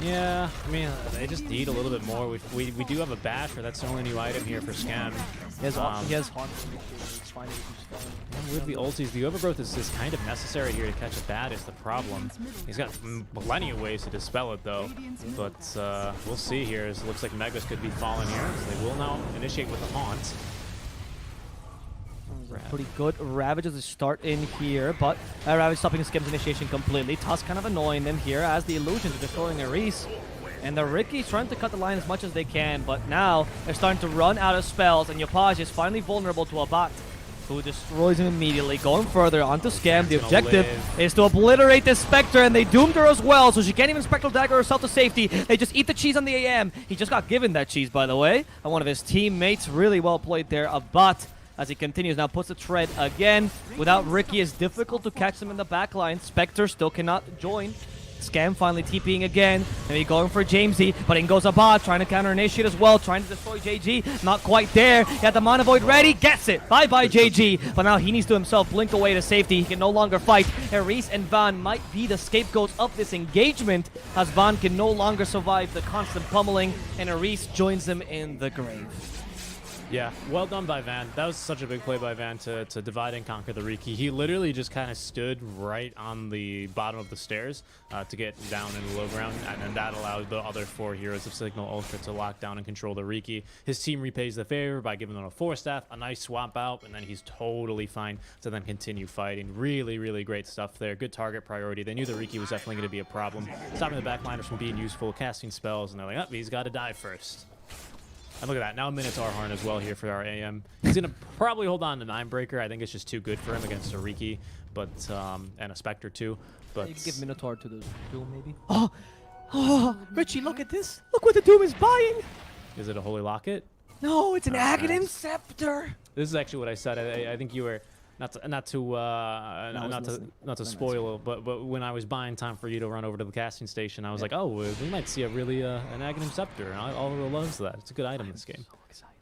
Yeah, I mean, they just need a little bit more. We do have a Basher. That's the only new item here for Scam. He has Haunt. It's fine. With the ultis, the overgrowth is kind of necessary here to catch a bat is the problem. He's got plenty of ways to dispel it, though. But we'll see here. It looks like Megas could be falling here. So they will now initiate with the Haunt. Pretty good Ravages to start in here, but Ravage stopping Skim's initiation completely. Tusk kind of annoying them here as the Illusions are destroying Ares. And the Ricky's trying to cut the line as much as they can, but now they're starting to run out of spells, and Yopaj is finally vulnerable to a bot, who destroys him immediately. Going further onto Scam, the objective is to obliterate this Spectre, and they doomed her as well, so she can't even Spectral Dagger herself to safety. They just eat the cheese on the AM. He just got given that cheese, by the way, and one of his teammates. Really well played there, a bot. As he continues, now puts the tread again. Without Ricky, it's difficult to catch them in the backline. Spectre still cannot join. Scam finally TPing again. Maybe going for Jamesy, but in goes a bot, trying to counter initiate as well, trying to destroy JG. Not quite there. He had the Mana Void ready, gets it. Bye-bye JG. But now he needs to himself blink away to safety. He can no longer fight. Ares and Van might be the scapegoats of this engagement, as Van can no longer survive the constant pummeling, and Ares joins them in the grave. Yeah, well done by Van. That was such a big play by Van to divide and conquer the Riki. He literally just kind of stood right on the bottom of the stairs to get down in the low ground, and then that allowed the other 4 heroes of Signal Ultra to lock down and control the Riki. His team repays the favor by giving them a 4-staff, a nice swap out, and then he's totally fine to then continue fighting. Really, really great stuff there. Good target priority. They knew the Riki was definitely going to be a problem. Stopping the backliners from being useful, casting spells, and they're like, oh, he's got to die first. And look at that. Now Minotaur Horn as well here for our AM. He's going to probably hold on to Ninebreaker. I think it's just too good for him against a Riki, but, and a Spectre too. But you can give Minotaur to the Doom, maybe. Oh, Richie, look at this. Look what the Doom is buying. Is it a Holy Locket? No, it's an Aghanim nice. Scepter. This is actually what I said. I think you were not to spoil, but when I was buying time for you to run over to the casting station, I was like, oh, we might see a really an Aghanim Scepter, and Oliver loves that. It's a good item in this game. So excited.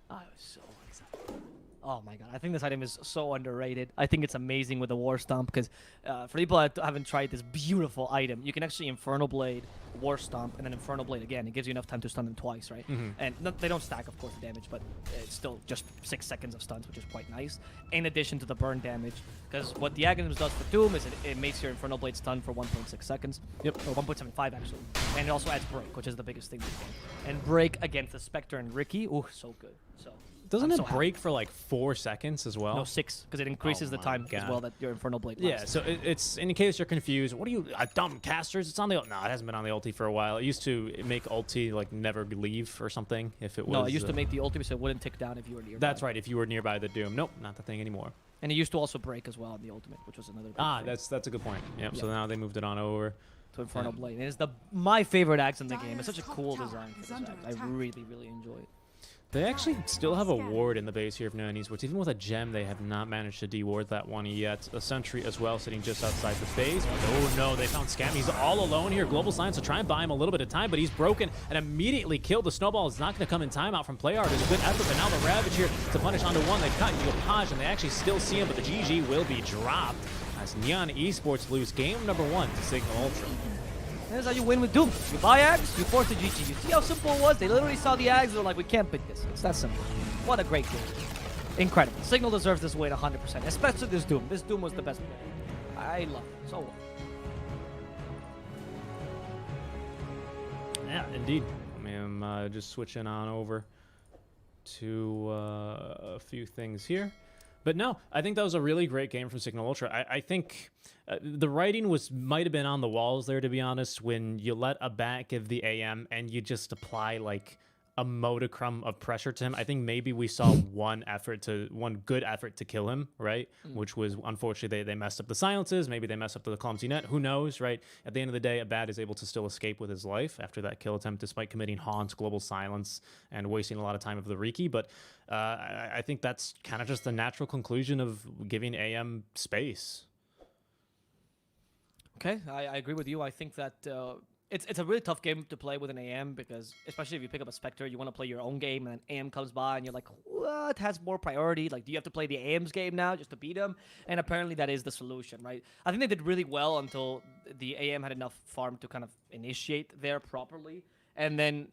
I was so excited. Oh my god, I think this item is so underrated. I think it's amazing with the War Stomp because for people that haven't tried this beautiful item, you can actually Infernal Blade, War Stomp, and then Infernal Blade again. It gives you enough time to stun them twice, right? And they don't stack, of course, the damage, but it's still just 6 seconds of stuns, which is quite nice. In addition to the burn damage, because what the Aghanims does for Doom is it makes your Infernal Blade stun for 1.6 seconds. Yep. Or 1.75 actually. And it also adds Break, which is the biggest thing in this game. And Break against the Spectre and Riki, ooh, so good. So. Doesn't it break for like 4 seconds as well? No, 6, because it increases the time as well that your Infernal Blade lasts. Yeah, so it's in case you're confused. What are you, dumb casters? It's on the no, it hasn't been on the ulti for a while. It used to make ulti like never leave or something if it was. No, it used to make the ulti so it wouldn't tick down if you were nearby. That's right, if you were nearby the Doom. Nope, not the thing anymore. And it used to also break as well in the ultimate, which was another. That's a good point. Yep. So now they moved it on over to Infernal Blade. It is my favorite axe in the game. It's such a cool design for this axe. I really, really enjoy it. They actually still have a ward in the base here of Nani Sports. Even with a gem, they have not managed to deward that one yet. A sentry as well sitting just outside the base. Oh no, they found Scam. He's all alone here. Global Science to try and buy him a little bit of time, but he's broken and immediately killed. The snowball is not going to come in timeout from Playard. It's a good effort, but now the Ravage here to punish onto one. They cut Paj, and they actually still see him, but the GG will be dropped as Neon Esports lose game number 1 to Signal Ultra. That's how you win with Doom. You buy Ags, you force the GG. You see how simple it was? They literally saw the Ags, they're like, we can't pick this. It's that simple. What a great game. Incredible. Signal deserves this win 100%, especially this Doom. This Doom was the best win. I love it. So well. Yeah, indeed. I mean, I'm just switching on over to a few things here. But no, I think that was a really great game from Signal Ultra. I think the writing might have been on the walls there, to be honest, when you let a bat give the AM and you just apply like a modicum of pressure to him. I think maybe we saw one good effort to kill him, right? Which was, unfortunately, they messed up the silences. Maybe they messed up the clumsy net. Who knows, right? At the end of the day, a bat is able to still escape with his life after that kill attempt, despite committing Haunt, Global Silence, and wasting a lot of time of the Riki. But I think that's kind of just the natural conclusion of giving AM space. Okay, I agree with you. I think that it's a really tough game to play with an AM because, especially if you pick up a Spectre, you want to play your own game, and then AM comes by, and you're like, what has more priority? Like, do you have to play the AM's game now just to beat him? And apparently that is the solution, right? I think they did really well until the AM had enough farm to kind of initiate there properly. And then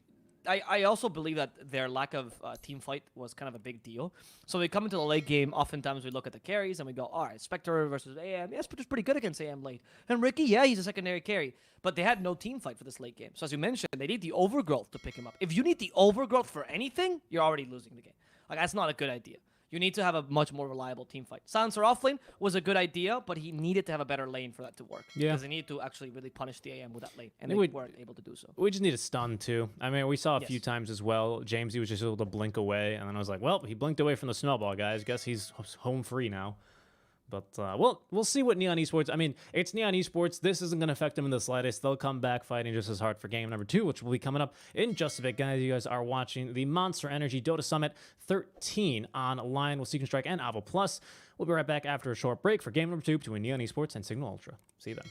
I also believe that their lack of team fight was kind of a big deal. So we come into the late game, oftentimes we look at the carries and we go, all right, Spectre versus AM. Yeah, Spectre's pretty good against AM late. And Riki, yeah, he's a secondary carry. But they had no team fight for this late game. So as you mentioned, they need the overgrowth to pick him up. If you need the overgrowth for anything, you're already losing the game. Like, that's not a good idea. You need to have a much more reliable team fight. Silencer offlane was a good idea, but he needed to have a better lane for that to work. Yeah. Because they needed to actually really punish the AM with that lane, and they weren't able to do so. We just need a stun, too. I mean, we saw a few times as well. Jamesy was just able to blink away, and then I was like, well, he blinked away from the snowball, guys. Guess he's home free now. But, we'll see what Neon Esports... I mean, it's Neon Esports. This isn't going to affect them in the slightest. They'll come back fighting just as hard for game number 2, which will be coming up in just a bit. Guys, you guys are watching the Monster Energy Dota Summit 13 online with Seek & Strike and Avo Plus. We'll be right back after a short break for game number 2 between Neon Esports and Signal Ultra. See you then.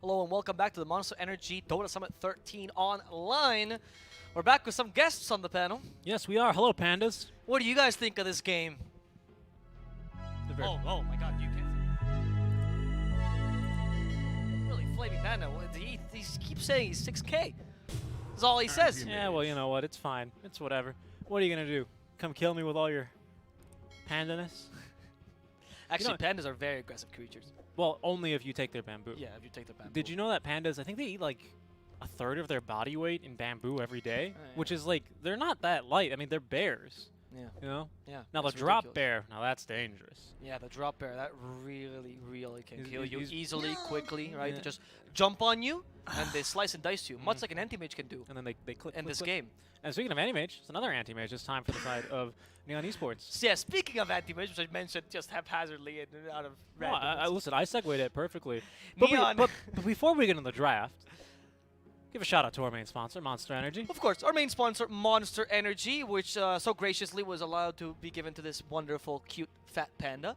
Hello and welcome back to the Monster Energy Dota Summit 13 online. We're back with some guests on the panel. Yes, we are. Hello, pandas. What do you guys think of this game? Oh my god, you can't. Really, Flamie Panda, he keeps saying he's 6K. That's all he says. Yeah, well, you know what? It's fine. It's whatever. What are you going to do? Come kill me with all your pandaness? Actually, pandas are very aggressive creatures. Well, only if you take their bamboo. Yeah, if you take their bamboo. Did you know that pandas, I think they eat like a third of their body weight in bamboo every day? Oh, yeah. Which is like, they're not that light. I mean, they're bears. Yeah. You know? Yeah. Now, the it's drop ridiculous. bear, now that's dangerous. Yeah, the drop bear, that really can kill you he's- easily, quickly, right? Yeah. They just jump on you, and they slice and dice you, much like an anti-mage can do And then they click in click, this click. game. And speaking of anti-mage, it's another anti-mage. It's time for the side of Neon Esports. So yeah, speaking of anti-mage, which I mentioned just haphazardly and out of No, random. listen, I segued it perfectly. But, Neon. but before we get into the draft, give a shout out to our main sponsor, Monster Energy. Of course, our main sponsor, Monster Energy, which so graciously was allowed to be given to this wonderful, cute, fat panda.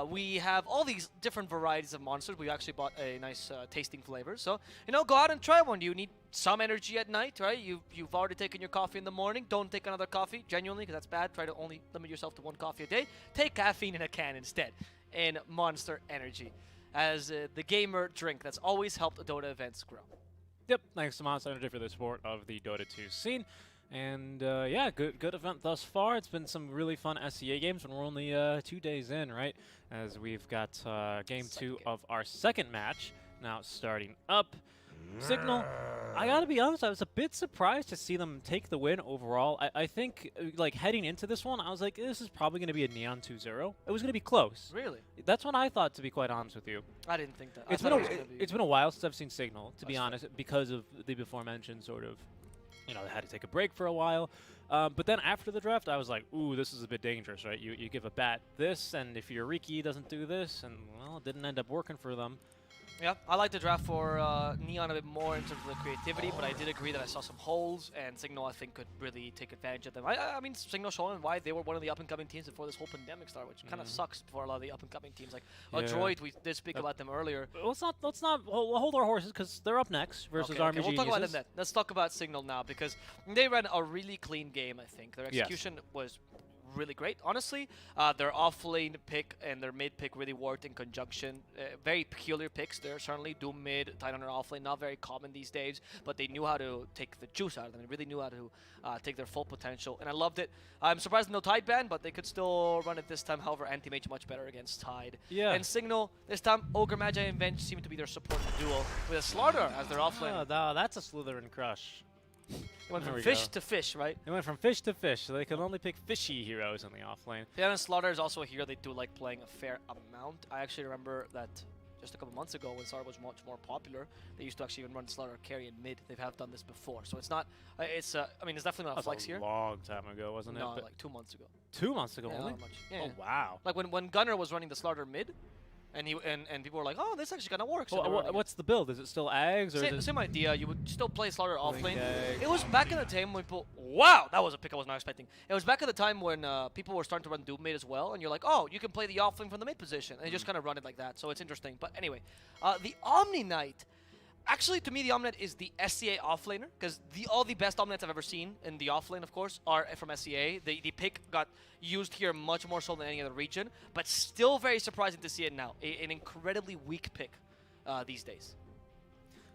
We have all these different varieties of monsters. We actually bought a nice tasting flavor. So, you know, go out and try one. You need some energy at night, right? You've already taken your coffee in the morning. Don't take another coffee, genuinely, because that's bad. Try to only limit yourself to one coffee a day. Take caffeine in a can instead, in Monster Energy, as the gamer drink that's always helped Dota events grow. Yep, thanks to Monster Energy for the support of the Dota 2 scene. And yeah, good event thus far. It's been some really fun SEA games, and we're only 2 days in, right? As we've got game 2 of our second match now starting up. Signal, I gotta be honest, I was a bit surprised to see them take the win overall. I think, like, heading into this one, I was like, this is probably going to be a Neon 2-0. It was going to be close. Really? That's what I thought, to be quite honest with you. I didn't think that. It's been a while since I've seen Signal, to be honest, because of the before-mentioned sort of, you know, they had to take a break for a while. But then after the draft, I was like, ooh, this is a bit dangerous, right? You give a bat this, and if your Riki doesn't do this, and, well, it didn't end up working for them. Yeah, I like the draft for Neon a bit more in terms of the creativity, but I did agree that I saw some holes, and Signal, I think, could really take advantage of them. I mean, Signal showing why they were one of the up-and-coming teams before this whole pandemic started, which kind of sucks for a lot of the up-and-coming teams. Like, Droid, we did speak about them earlier. Let's not hold our horses, because they're up next versus Army We'll talk about them Geniuses. then. Let's talk about Signal now, because they ran a really clean game, I think. Their execution was really great, honestly. Their off-lane pick and their mid pick really worked in conjunction. Very peculiar picks there, certainly. Doom mid, Titan on off-lane, not very common these days, but they knew how to take the juice out of them. They really knew how to take their full potential, and I loved it. I'm surprised no Tide ban, but they could still run it this time. However, Anti-Mage much better against Tide. Yeah. And Signal, this time, Ogre, Magi, and Venge seem to be their support duo, with a Slaughter as their off-lane. Oh, that's a Slytherin crush. They went There from we fish go. to fish, right? They went from fish to fish, so they can only pick fishy heroes in the offlane. Yeah, and Slaughter is also a hero they do like playing a fair amount. I actually remember that just a couple months ago when Slaughter was much more popular, they used to actually even run Slaughter carry in mid. They have done this before, so it's not. I mean, it's definitely not a flex That was here. a long time ago, wasn't it? No, But like 2 months ago. 2 months ago Yeah, only? not much. Yeah, Oh, yeah. wow. Like when Gunner was running the Slaughter mid, and people were like, oh, this actually kind of works. So they were running it. What's the build? Is it still Ags? Or Same, is it same idea. You would still play Slaughter off lane. Ags. It was back in the time when people. Wow, that was a pick I was not expecting. It was back at the time when people were starting to run Doom mid as well, and you're like, oh, you can play the off lane from the mid position, and you just kind of run it like that. So it's interesting. But anyway, the Omni Knight. Actually, to me, the Omni Knight is the SCA offlaner, because all the best Omni Knights I've ever seen in the offlane, of course, are from SCA. The pick got used here much more so than any other region, but still very surprising to see it now. An incredibly weak pick these days.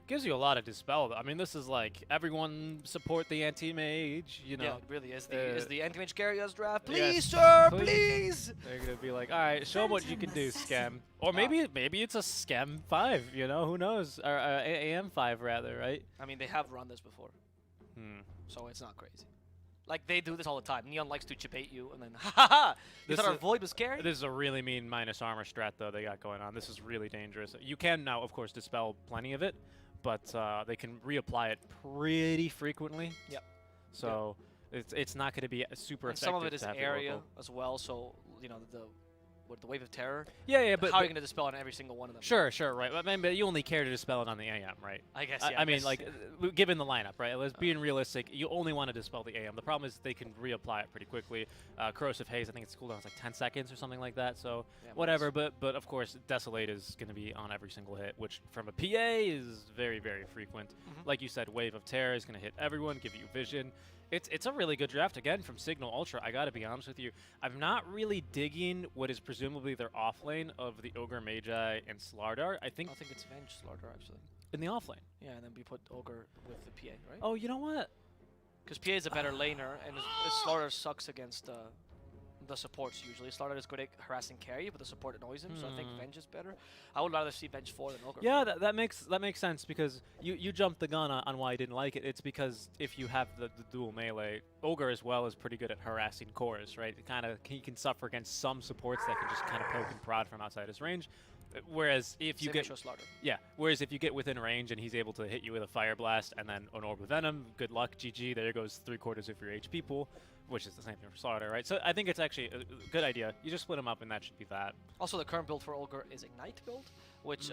Gives you a lot of dispel. I mean, this is like everyone support the anti-mage, you know. Yeah, it really is. Is the anti-mage carry us draft? Please, yes, sir, please. please! They're gonna be like, all right, show them what you can do, Scam. Or maybe it's a Scam 5, you know, who knows? Or AM 5 rather, right? I mean, they have run this before, so it's not crazy. Like, they do this all the time. Neon likes to chibate you, and then, ha ha ha! You thought our Void was carried? This is a really mean minus armor strat, though, they got going on. This is really dangerous. You can now, of course, dispel plenty of it, but they can reapply it pretty frequently. Yep. So it's not going to be super And effective. some of it is to have it area local. as well, so, you know, with the wave of terror. Yeah, but how are you going to dispel on every single one of them? Sure, right. I mean, but you only care to dispel it on the AM, right? I guess. I mean, like, given the lineup, right? Let's being realistic. You only want to dispel the AM. The problem is they can reapply it pretty quickly. Corrosive Haze, I think its cooldown is like 10 seconds or something like that. So whatever. But of course, Desolate is going to be on every single hit, which from a PA is very, very frequent. Like you said, Wave of Terror is going to hit everyone, give you vision. It's a really good draft, again, from Signal Ultra. I gotta be honest with you. I'm not really digging what is presumably their offlane of the Ogre, Magi, and Slardar. I think it's Venge Slardar, actually. In the offlane? Yeah, and then we put Ogre with the PA, right? Oh, you know what? Because PA is a better laner, and Slardar sucks against the supports usually. Slardar is good at harassing carry, but the support annoys him, so I think Venge is better. I would rather see Venge 4 than Ogre. Yeah, that makes sense, because you jumped the gun on why I didn't like it. It's because if you have the dual melee, Ogre as well is pretty good at harassing cores, right? He can suffer against some supports that can just kind of poke and prod from outside his range. Whereas if you get whereas if you get within range and he's able to hit you with a Fire Blast and then an Orb of Venom, good luck, GG. There goes 3/4 of your HP pool, which is the same thing for Slaughter, right? So I think it's actually a good idea. You just split them up, and that should be that. Also, the current build for Ogre is Ignite build, which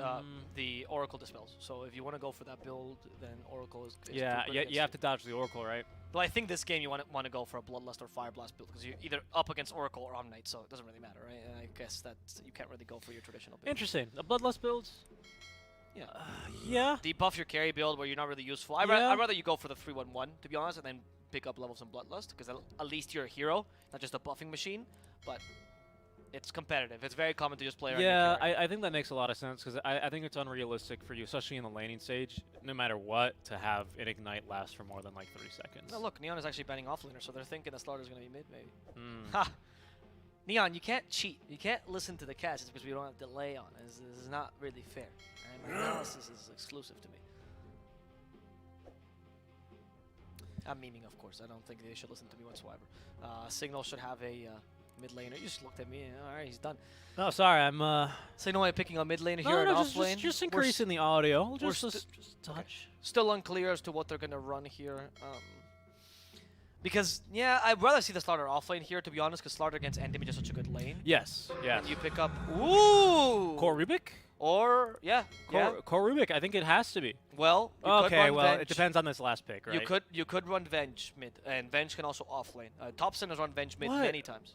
the Oracle dispels. So if you want to go for that build, then Oracle is you have to dodge the Oracle, right? But I think this game you want to go for a Bloodlust or Fire Blast build, because you're either up against Oracle or Omnight, so it doesn't really matter, right? And I guess that you can't really go for your traditional build. Interesting. A Bloodlust build? Yeah. Yeah. Debuff your carry build where you're not really useful. I'd rather you go for the 3-1-1, to be honest, and then pick up levels in Bloodlust, because at least you're a hero, not just a buffing machine. But it's competitive. It's very common to just play around your carry. I think that makes a lot of sense, because I think it's unrealistic for you, especially in the laning stage, no matter what, to have an Ignite last for more than like 3 seconds. No, look, Neon is actually banning offlaner, so they're thinking the Slaughter is going to be mid, maybe. Ha! Neon, you can't cheat. You can't listen to the cast just because we don't have delay on. This is not really fair. And my analysis is exclusive to me. I'm memeing, of course. I don't think they should listen to me whatsoever. Signal should have a mid laner. You just looked at me. All right, he's done. Oh, sorry. I'm Signal ain't picking a mid laner here and off lane. Just increasing the audio. Just touch. Okay. Still unclear as to what they're gonna run here. Because I'd rather see the Slaughter off lane here, to be honest, because Slaughter against end damage is such a good lane. Yes. And you pick up Core Rubik? Or Core Rubik. I think it has to be. Well, it depends on this last pick, right? You could run Venge mid, and Venge can also off lane. Thompson has run Venge mid many times.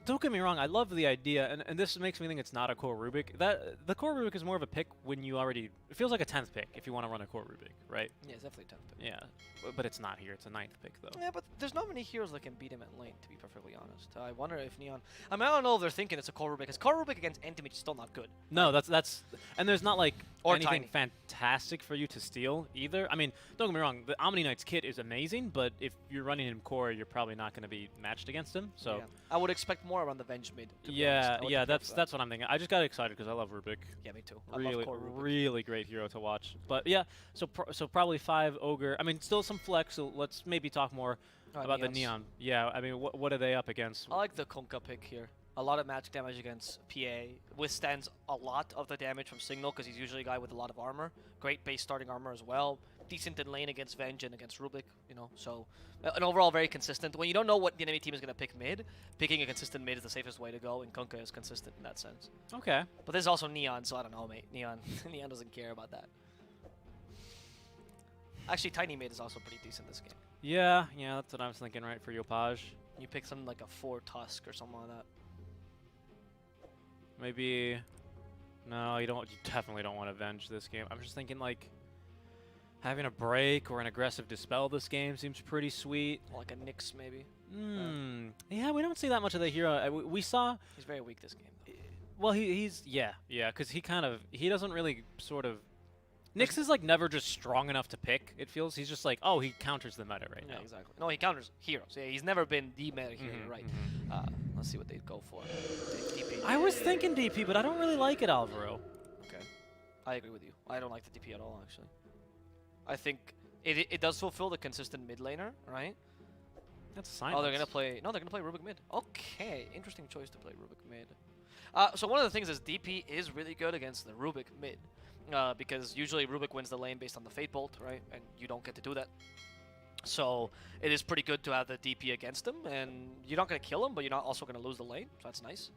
Don't get me wrong, I love the idea, and this makes me think it's not a Core Rubik. The Core Rubik is more of a pick when you already... It feels like a 10th pick if you want to run a Core Rubik, right? Yeah, it's definitely a 10th pick. Yeah, but it's not here. It's a 9th pick, though. Yeah, but there's not many heroes that can beat him at lane, to be perfectly honest. I wonder if Neon... I mean, I don't know if they're thinking it's a Core Rubik, because Core Rubik against end damage is still not good. No, that's... And there's not, like, anything tiny. fantastic for you to steal, either. I mean, don't get me wrong, the Omni Knight's kit is amazing, but if you're running him Core, you're probably not going to be matched against him, so... Yeah. I would expect more around the Venge mid. Yeah, that's what I'm thinking. I just got excited because I love Rubik. Yeah, me too. Really great hero to watch. But yeah, so probably 5 Ogre. I mean, still some flex. So let's maybe talk more about the Neon. Yeah, I mean, what are they up against? I like the Kunkka pick here. A lot of magic damage against PA. Withstands a lot of the damage from Signal because he's usually a guy with a lot of armor. Great base starting armor as well. Decent in lane against Venge and against Rubik, you know, so and overall very consistent. When you don't know what the enemy team is going to pick mid, picking a consistent mid is the safest way to go, and Kunkka is consistent in that sense. Okay. But there's also Neon, so I don't know, mate. Neon doesn't care about that. Actually, Tiny mid is also pretty decent this game. Yeah, that's what I was thinking, right, for Yopaj. You pick something like a 4 Tusk or something like that. Maybe... No, you definitely don't want to Venge this game. I'm just thinking, like... Having a break or an aggressive dispel this game seems pretty sweet. Like a Nyx, maybe. Yeah, we don't see that much of the hero. We saw... He's very weak this game, though. Well, he's... Yeah, because he doesn't really sort of... Nyx is, like, never just strong enough to pick, it feels. He's just like, oh, he counters the meta right now. Yeah, exactly. No, he counters heroes. Yeah, he's never been the meta hero, right? Let's see what they go for. DP. I was thinking DP, but I don't really like it, Alvaro. Okay. I agree with you. I don't like the DP at all, actually. I think it does fulfill the consistent mid laner, right? That's a sign. Oh, they're gonna play. No, they're gonna play Rubik mid. Okay, interesting choice to play Rubik mid. So one of the things is DP is really good against the Rubik mid, because usually Rubik wins the lane based on the Fate Bolt, right? And you don't get to do that. So it is pretty good to have the DP against him, and you're not gonna kill him, but you're not also gonna lose the lane. So that's nice.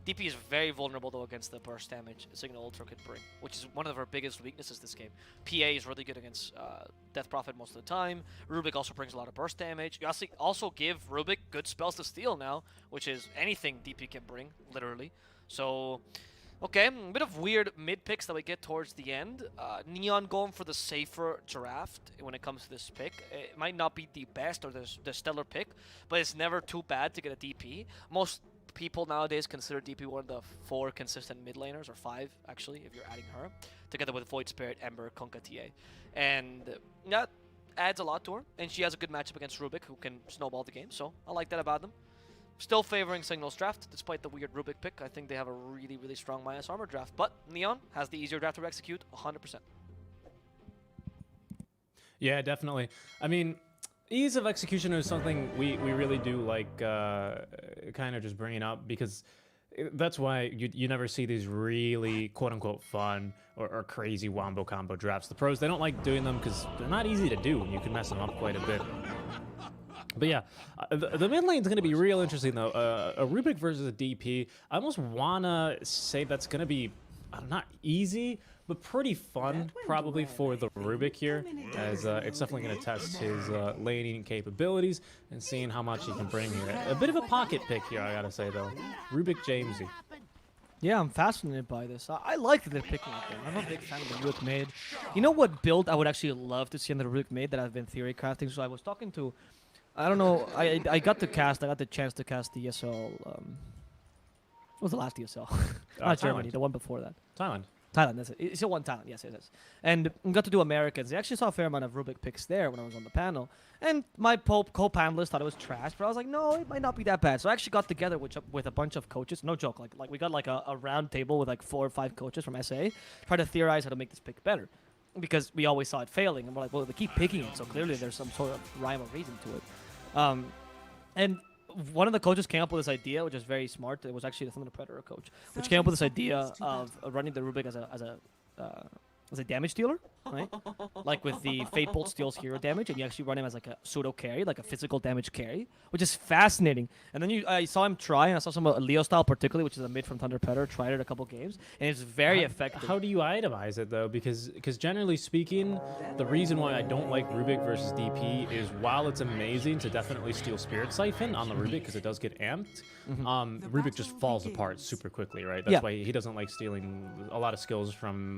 DP is very vulnerable though against the burst damage Signal Ultra could bring, which is one of our biggest weaknesses this game. PA is really good against Death Prophet most of the time. Rubik also brings a lot of burst damage. You also give Rubik good spells to steal now, which is anything DP can bring, literally. So, okay, a bit of weird mid picks that we get towards the end. Neon going for the safer draft when it comes to this pick. It might not be the best or the stellar pick, but it's never too bad to get a DP. Most people nowadays consider DP one of the 4 consistent mid laners, or 5 actually, if you're adding her, together with Void Spirit, Ember, Kunkka TA. And that adds a lot to her, and she has a good matchup against Rubik, who can snowball the game, so I like that about them. Still favoring Signal's draft, despite the weird Rubik pick. I think they have a really, really strong minus armor draft, but Neon has the easier draft to execute 100%. Yeah, definitely. I mean, ease of execution is something we really do like kind of just bringing up, because that's why you never see these really quote-unquote fun or crazy wombo combo drafts. The pros, they don't like doing them because they're not easy to do, and you can mess them up quite a bit. But yeah, the mid lane's going to be real interesting, though. A Rubik versus a DP, I almost want to say that's going to be not easy, but pretty fun, probably, for the Rubik here, as it's definitely going to test his laning capabilities and seeing how much he can bring here. A bit of a pocket pick here, I got to say, though. Rubik Jamesy. Yeah, I'm fascinated by this. I like that they're picking up there. I'm a big fan of the Rubik mid. You know what build I would actually love to see on the Rubik mid that I've been theory crafting? So I was talking to, I don't know, I got the chance to cast the ESL, what was the last ESL? Not Germany, the one before that. Thailand, that's it. It's one Thailand, yes. And got to do Americans. I actually saw a fair amount of Rubik picks there when I was on the panel. And my co-panelists thought it was trash, but I was like, no, it might not be that bad. So I actually got together with a bunch of coaches. No joke, like we got like a round table with like 4 or 5 coaches from SA, try to theorize how to make this pick better. Because we always saw it failing, and we're like, well, they keep picking it, so clearly there's some sort of rhyme or reason to it. And one of the coaches came up with this idea, which is very smart. It was actually the Thunder Predator coach, which came up with this idea of running the Rubik as a damage dealer, right? Like with the Fate Bolt steals hero damage, and you actually run him as like a pseudo carry, like a physical damage carry, which is fascinating. And then I saw him try, and I saw some Leo style particularly, which is a mid from Thunder Predator, tried it a couple games, and it's very effective. How do you itemize it though? Because generally speaking, the reason why I don't like Rubik versus DP is while it's amazing to definitely steal Spirit Siphon on the Rubik because it does get amped, Rubik just falls apart super quickly, right? That's why he doesn't like stealing a lot of skills from.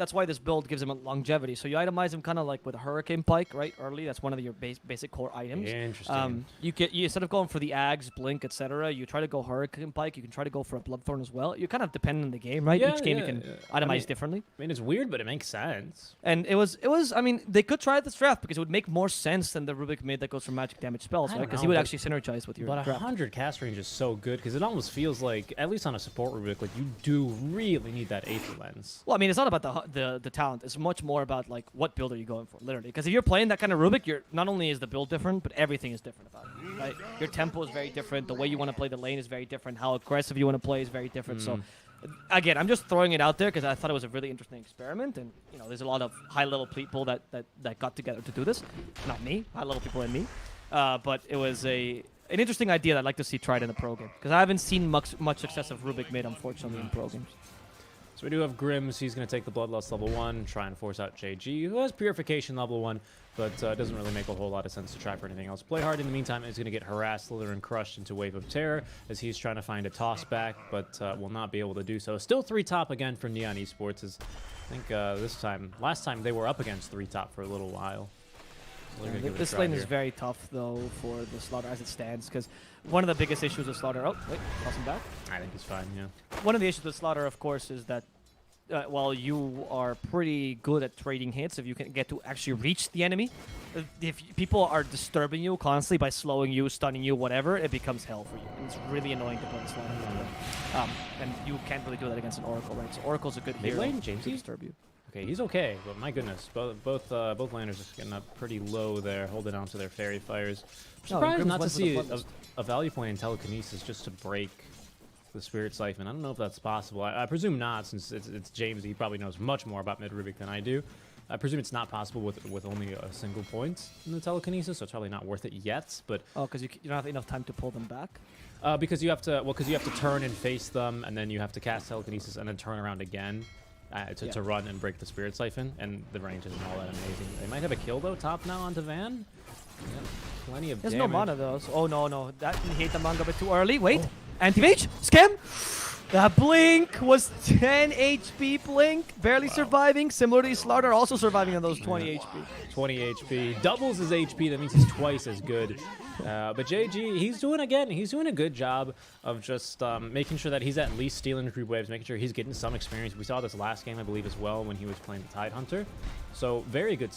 That's why this build gives him a longevity. So you itemize him kind of like with a Hurricane Pike, right? Early, that's one of your basic core items. Interesting. You instead of going for the Ags, Blink, etc., you try to go Hurricane Pike. You can try to go for a Bloodthorn as well. You're kind of dependent on the game, right? Each game you can itemize differently. I mean, it's weird, but it makes sense. And it was. I mean, they could try this draft because it would make more sense than the Rubik mid that goes for magic damage spells, right? Because he would actually synergize with your draft. But 100 cast range is so good because it almost feels like, at least on a support Rubik, like you do really need that Aether Lens. Well, I mean, it's not about the talent. It's much more about like what build are you going for, literally. Because if you're playing that kind of Rubik, you're not only is the build different, but everything is different about it, right? Your tempo is very different. The way you want to play the lane is very different. How aggressive you want to play is very different. So, again, I'm just throwing it out there because I thought it was a really interesting experiment, and you know, there's a lot of high-level people that got together to do this. Not me, high-level people and me, but it was an interesting idea that I'd like to see tried in the pro game because I haven't seen much success of Rubik mid, unfortunately, in pro games. So we do have Grims. He's going to take the Bloodlust level 1, try and force out JG, who has Purification level 1, but doesn't really make a whole lot of sense to try for anything else. Playhard, in the meantime, is going to get harassed, slithered, and crushed into Wave of Terror as he's trying to find a toss back, but will not be able to do so. Still 3 top again for Neon Esports. As I think last time they were up against 3 top for a little while. So this lane is very tough, though, for the Slaughter as it stands, because one of the biggest issues with Slaughter... Oh, wait, toss him back? I think he's fine, yeah. One of the issues with Slaughter, of course, is that while you are pretty good at trading hits, if you can get to actually reach the enemy, if people are disturbing you constantly by slowing you, stunning you, whatever, it becomes hell for you. And it's really annoying to play Slaughter. And you can't really do that against an Oracle, right? So Oracle's a good hero to disturb you. Okay, he's okay, but my goodness, both laners just getting up pretty low there, holding on to their fairy fires. Surprised not to see a value point in telekinesis just to break the Spirit Siphon. I don't know if that's possible. I presume not, since it's James. He probably knows much more about mid Rubik than I do. I presume it's not possible with only a single point in the telekinesis, so it's probably not worth it yet. But because you don't have enough time to pull them back. Because you have to turn and face them, and then you have to cast telekinesis and then turn around again to run and break the Spirit Siphon, and the range isn't all that amazing. They might have a kill though. Top now onto Van. Yeah, plenty of damage. There's no mana though. Oh no, that hit the manga a bit too early. Wait, anti-mage scam. That blink was 10 HP blink, barely surviving. Similar to Slaughter, also surviving on those 20 HP. 20 HP. Doubles his HP, that means he's twice as good. But JG, he's doing a good job of just making sure that he's at least stealing creep waves, making sure he's getting some experience. We saw this last game, I believe, as well, when he was playing the Tide Hunter. So, very good.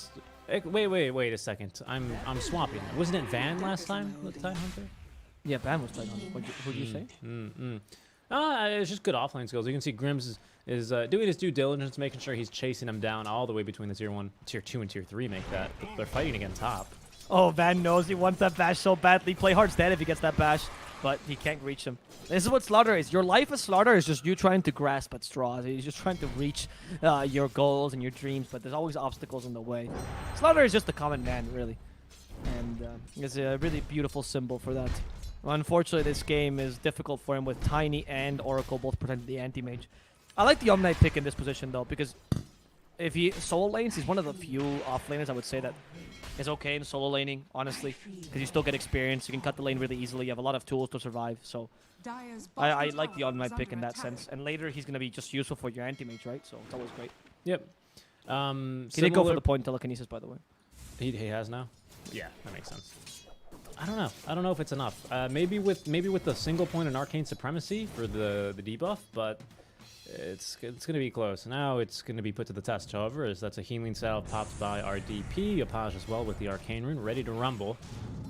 Wait a second. I'm swapping. Wasn't it Van last time, the Tide Hunter? Yeah, Van was Tide Hunter. Who'd you say? It's just good offline skills. You can see Grims is doing his due diligence, making sure he's chasing him down all the way between the tier 1, tier 2, and tier 3 make that. But they're fighting again top. Oh, Van knows he wants that bash so badly. Play hard's dead if he gets that bash, but he can't reach him. This is what Slaughter is. Your life as Slaughter is just you trying to grasp at straws. You're just trying to reach your goals and your dreams, but there's always obstacles in the way. Slaughter is just a common man, really. And it's a really beautiful symbol for that. Unfortunately, this game is difficult for him with Tiny and Oracle both protecting the anti-mage. I like the Omnight pick in this position, though, because if he solo lanes, he's one of the few off-laners I would say that is okay in solo laning, honestly, because you still get experience. You can cut the lane really easily. You have a lot of tools to survive, so I like the Omnight pick in that sense. And later, he's going to be just useful for your anti-mage, right? So it's always great. Yep. He did go for the point telekinesis, by the way. He has now? Yeah, that makes sense. I don't know. I don't know if it's enough. Maybe with the single point and arcane supremacy for the debuff, but it's going to be close. Now it's going to be put to the test, however, as that's a healing salve popped by our DP. Yapaj as well with the arcane rune, ready to rumble.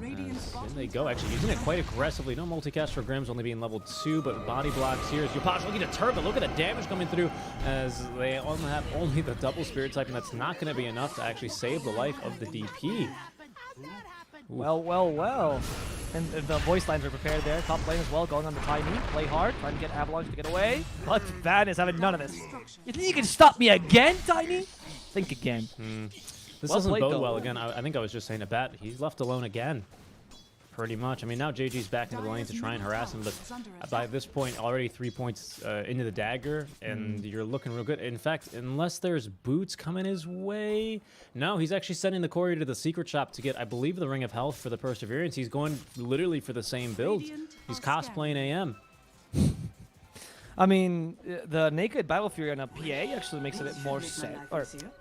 In they go, actually using it quite aggressively. No multicast for Grims, only being level 2, but body blocks here. As Yapaj looking to turbo, look at the damage coming through as they only have the double spirit type, and that's not going to be enough to actually save the life of the DP. Well. And the voice lines are prepared there. Top lane as well, going on the Tiny. Play hard, trying to get Avalanche to get away. But Van is having none of this. You think you can stop me again, Tiny? Think again. This doesn't bode well again. I think I was just saying to Bat, he's left alone again. Pretty much. I mean, now JG's back into the lane to try and harass him, but by this point, already 3 points into the dagger, and you're looking real good. In fact, unless there's boots coming his way... No, he's actually sending the courier to the secret shop to get, I believe, the Ring of Health for the Perseverance. He's going literally for the same build. He's cosplaying AM. I mean, the Naked Battle Fury on a PA actually makes it more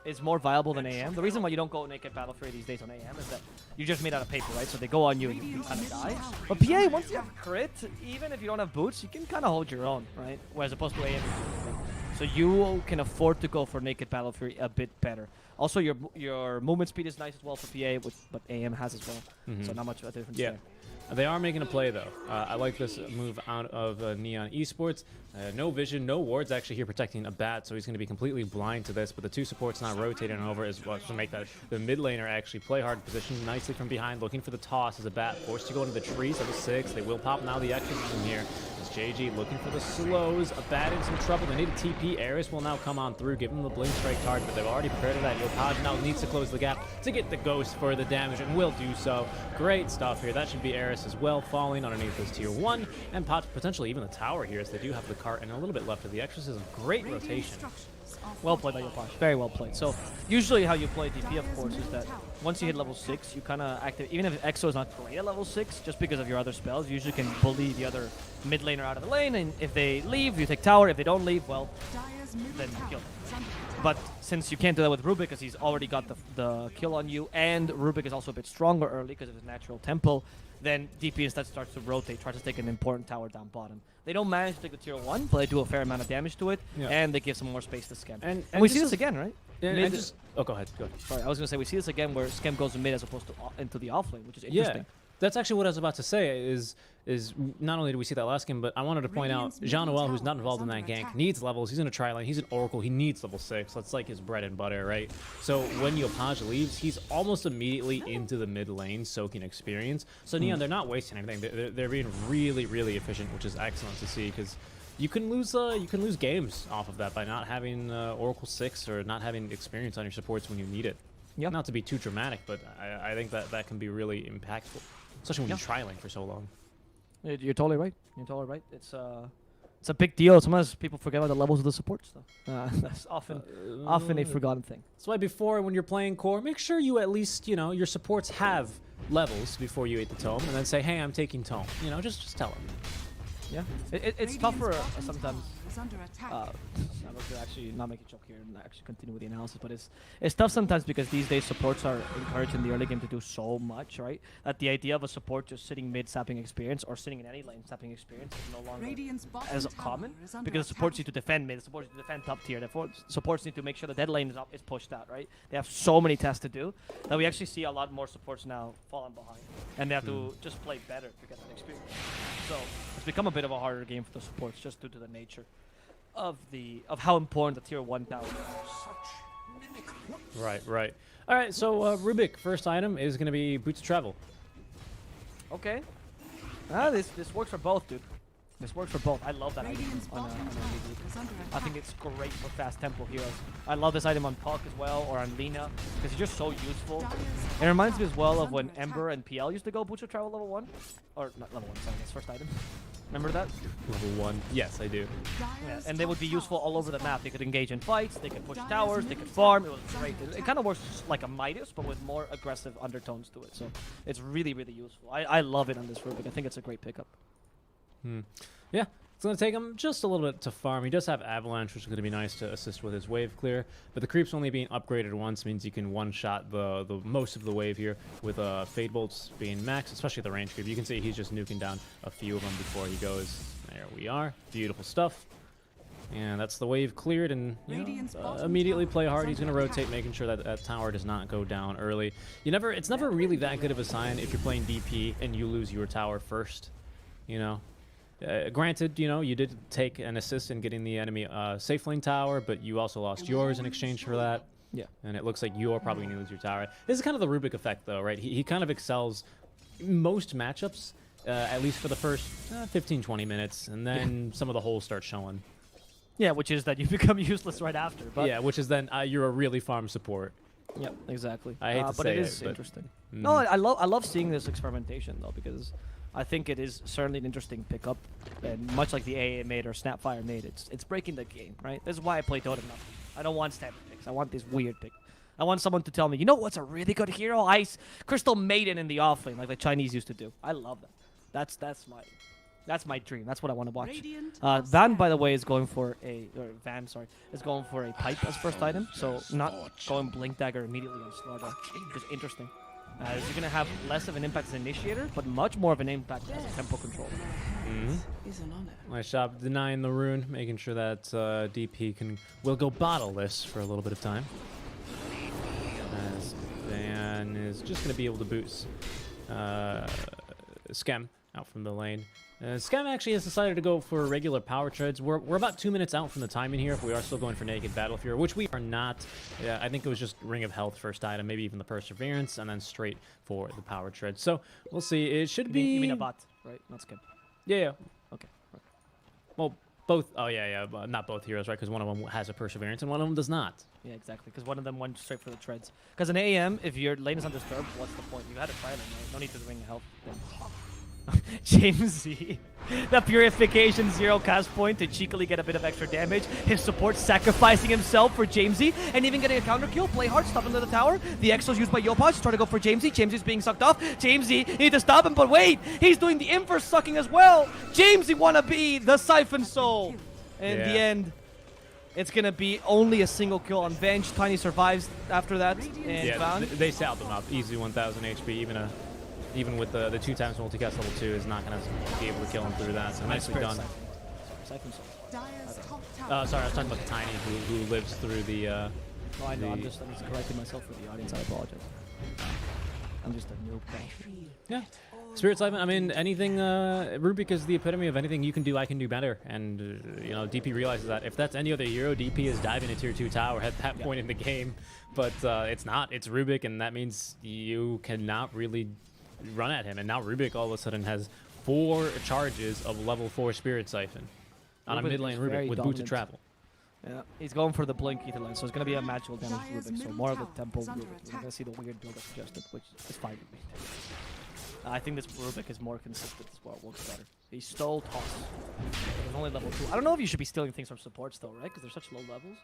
is more viable than AM. The reason why you don't go Naked Battle Fury these days on AM is that you're just made out of paper, right? So they go on you and you kind of die. But PA, once you have crit, even if you don't have boots, you can kind of hold your own, right? Whereas opposed to AM. So you can afford to go for Naked Battle Fury a bit better. Also, your movement speed is nice as well for PA, but AM has as well. So not much of a difference there. They are making a play, though. I like this move out of Neon Esports. No vision, no wards actually here protecting a Bat, so he's going to be completely blind to this. But the two supports not rotating over as well to make that the mid laner actually play hard, positioned nicely from behind, looking for the toss as a Bat forced to go into the trees. Level 6. They will pop now the exorcism here. As JG looking for the slows. A Bat in some trouble. They need a TP. Eris will now come on through, give him the blink strike card, but they've already prepared for that. Yopaj now needs to close the gap to get the ghost for the damage, and will do so. Great stuff here. That should be Eris as well, falling underneath this tier 1, and potentially even the tower here, as they do have the cart and a little bit left of the exorcism. Great rotation. Well played by Yapaj. Very well played. So usually how you play DP, of course, is that once you hit level 6, you kind of activate, even if Exo is not great at level 6, just because of your other spells, you usually can bully the other mid laner out of the lane, and if they leave, you take tower. If they don't leave, well, then you kill them. But since you can't do that with Rubik, because he's already got the kill on you, and Rubik is also a bit stronger early because of his natural tempo, then DP instead starts to rotate, tries to take an important tower down bottom. They don't manage to take the tier 1, but they do a fair amount of damage to it, and they give some more space to Schem. And we see this again, right? Oh, go ahead. Sorry, I was going to say, we see this again where Schem goes mid as opposed to into the offlane, which is interesting. That's actually what I was about to say. Is not only do we see that last game, but I wanted to point out Jean-Noel, who's not involved in that gank, needs levels. He's in a tri-lane. He's an Oracle. He needs level 6. That's like his bread and butter, right? So when Yopaj leaves, he's almost immediately into the mid lane, soaking experience. So Neon, they're not wasting anything. They're being really, really efficient, which is excellent to see because you can lose games off of that by not having Oracle 6 or not having experience on your supports when you need it. Yep. Not to be too dramatic, but I think that can be really impactful, especially when you're tri-lane for so long. You're totally right. You're totally right. It's a big deal. Sometimes people forget about the levels of the supports, though. That's often a forgotten thing. That's why before, when you're playing core, make sure you at least, you know, your supports have levels before you 8 the tome, and then say, hey, I'm taking tome. You know, just tell them. Yeah, it's tougher sometimes. I'm going to actually not make a joke here and actually continue with the analysis, but it's tough sometimes because these days supports are encouraged in the early game to do so much, right? That the idea of a support just sitting mid sapping experience or sitting in any lane sapping experience is no longer as common because supports need to defend mid, supports need to defend top tier, therefore supports need to make sure the dead lane is pushed out, right? They have so many tasks to do that we actually see a lot more supports now falling behind, and they have to just play better to get that experience. So it's become a bit of a harder game for the supports just due to the nature of how important the tier 1 tower is. Right. All right, so Rubik, first item is going to be Boots of Travel. Okay. This works for both, dude. This works for both. I love that item on I think it's great for fast tempo heroes. I love this item on Puck as well, or on Lina, because it's just so useful. It reminds me as well of when Ember and PL used to go Boots of Travel level 1. Or not level 1, sorry, that's first item. Remember that? Level 1. Yes, I do. Yeah, and they would be useful all over the map. They could engage in fights, they could push towers, they could farm. It was great. It kind of works like a Midas, but with more aggressive undertones to it. So it's really, really useful. I love it on this Rubik. I think it's a great pickup. Yeah, it's going to take him just a little bit to farm. He does have Avalanche, which is going to be nice to assist with his wave clear. But the creeps only being upgraded once means you can one-shot the most of the wave here with Fade Bolts being max, especially the range creep. You can see he's just nuking down a few of them before he goes. There we are. Beautiful stuff. And that's the wave cleared, and you know, immediately play hard. He's going to rotate, making sure that that tower does not go down early. It's never really that good of a sign if you're playing DP and you lose your tower first, you know. Granted, you know, you did take an assist in getting the enemy safe lane tower, but you also lost yours in exchange for that. Yeah. And it looks like you're probably going to lose your tower. This is kind of the Rubik effect, though, right? He kind of excels most matchups, at least for the first 15-20 minutes, and then some of the holes start showing. Yeah, which is that you become useless right after. But yeah, which is then you're a really farm support. Yep, exactly. I hate to but say it is but interesting. No, I love seeing this experimentation, though, because I think it is certainly an interesting pickup, and much like the AA made or Snapfire made, it's breaking the game, right? This is why I play Dota enough. I don't want standard picks. I want this weird pick. I want someone to tell me, you know what's a really good hero? Ice Crystal Maiden in the offlane, like the Chinese used to do. I love that. That's my dream. That's what I want to watch. Van, by the way, is going for is going for a pipe as first item, so not going Blink Dagger immediately on Slaughter, which is interesting. You're going to have less of an impact as an initiator, but much more of an impact as a tempo controller. Nice job denying the rune, making sure that DP will go bottle this for a little bit of time. As Van is just going to be able to boost Schem out from the lane. Schem actually has decided to go for regular power treads. We're about 2 minutes out from the timing here if we are still going for naked battle fury, which we are not. Yeah, I think it was just Ring of Health first item, maybe even the Perseverance, and then straight for the power tread. So we'll see. It should be. You mean a bot, right? Not Schem. Yeah. Okay. Right. Well, both. Oh yeah. Not both heroes, right? Because one of them has a Perseverance and one of them does not. Yeah, exactly. Because one of them went straight for the treads. Because in AM, if your lane is undisturbed, what's the point? You had a try lane, right? No need to Ring of Health. James Z, the Purification 0 cast point to cheekily get a bit of extra damage. His support sacrificing himself for Jamesy and even getting a counter kill. Play hard, stop into the tower. The Exos used by Yopaj try to go for Jamesy. Jamesy's being sucked off. Jamesy need to stop him, but wait, he's doing the inverse sucking as well. Jamesy wanna be the Siphon Soul. In the end, it's gonna be only a single kill on Venge. Tiny survives after that. And yeah, they salved him up. Easy 1000 HP, even with the 2 times multicast level 2 is not going to be able to kill him through that. So nicely done. Siphon Soul. Sorry, I was talking about the Tiny who lives through the. No, I know. I'm just correcting myself for the audience. I apologize. I'm just a noob. Yeah. Spirit Siphon, I mean, anything, Rubik is the epitome of anything you can do, I can do better. And, you know, DP realizes that. If that's any other hero, DP is diving a tier 2 tower at that point in the game. But it's not. It's Rubik, and that means you cannot really run at him. And now Rubik all of a sudden has 4 charges of level 4 Spirit Siphon on a mid lane Rubik with boots of travel. Yeah, he's going for the blink ether line, so it's going to be a magical damage Rubik, so more of the tempo Rubik. We're going to see the weird build up suggested, which is fine with me. I think this Rubik is more consistent as well, works better. He stole toss. It's only level 2. I don't know if you should be stealing things from supports though, right? Because they're such low levels.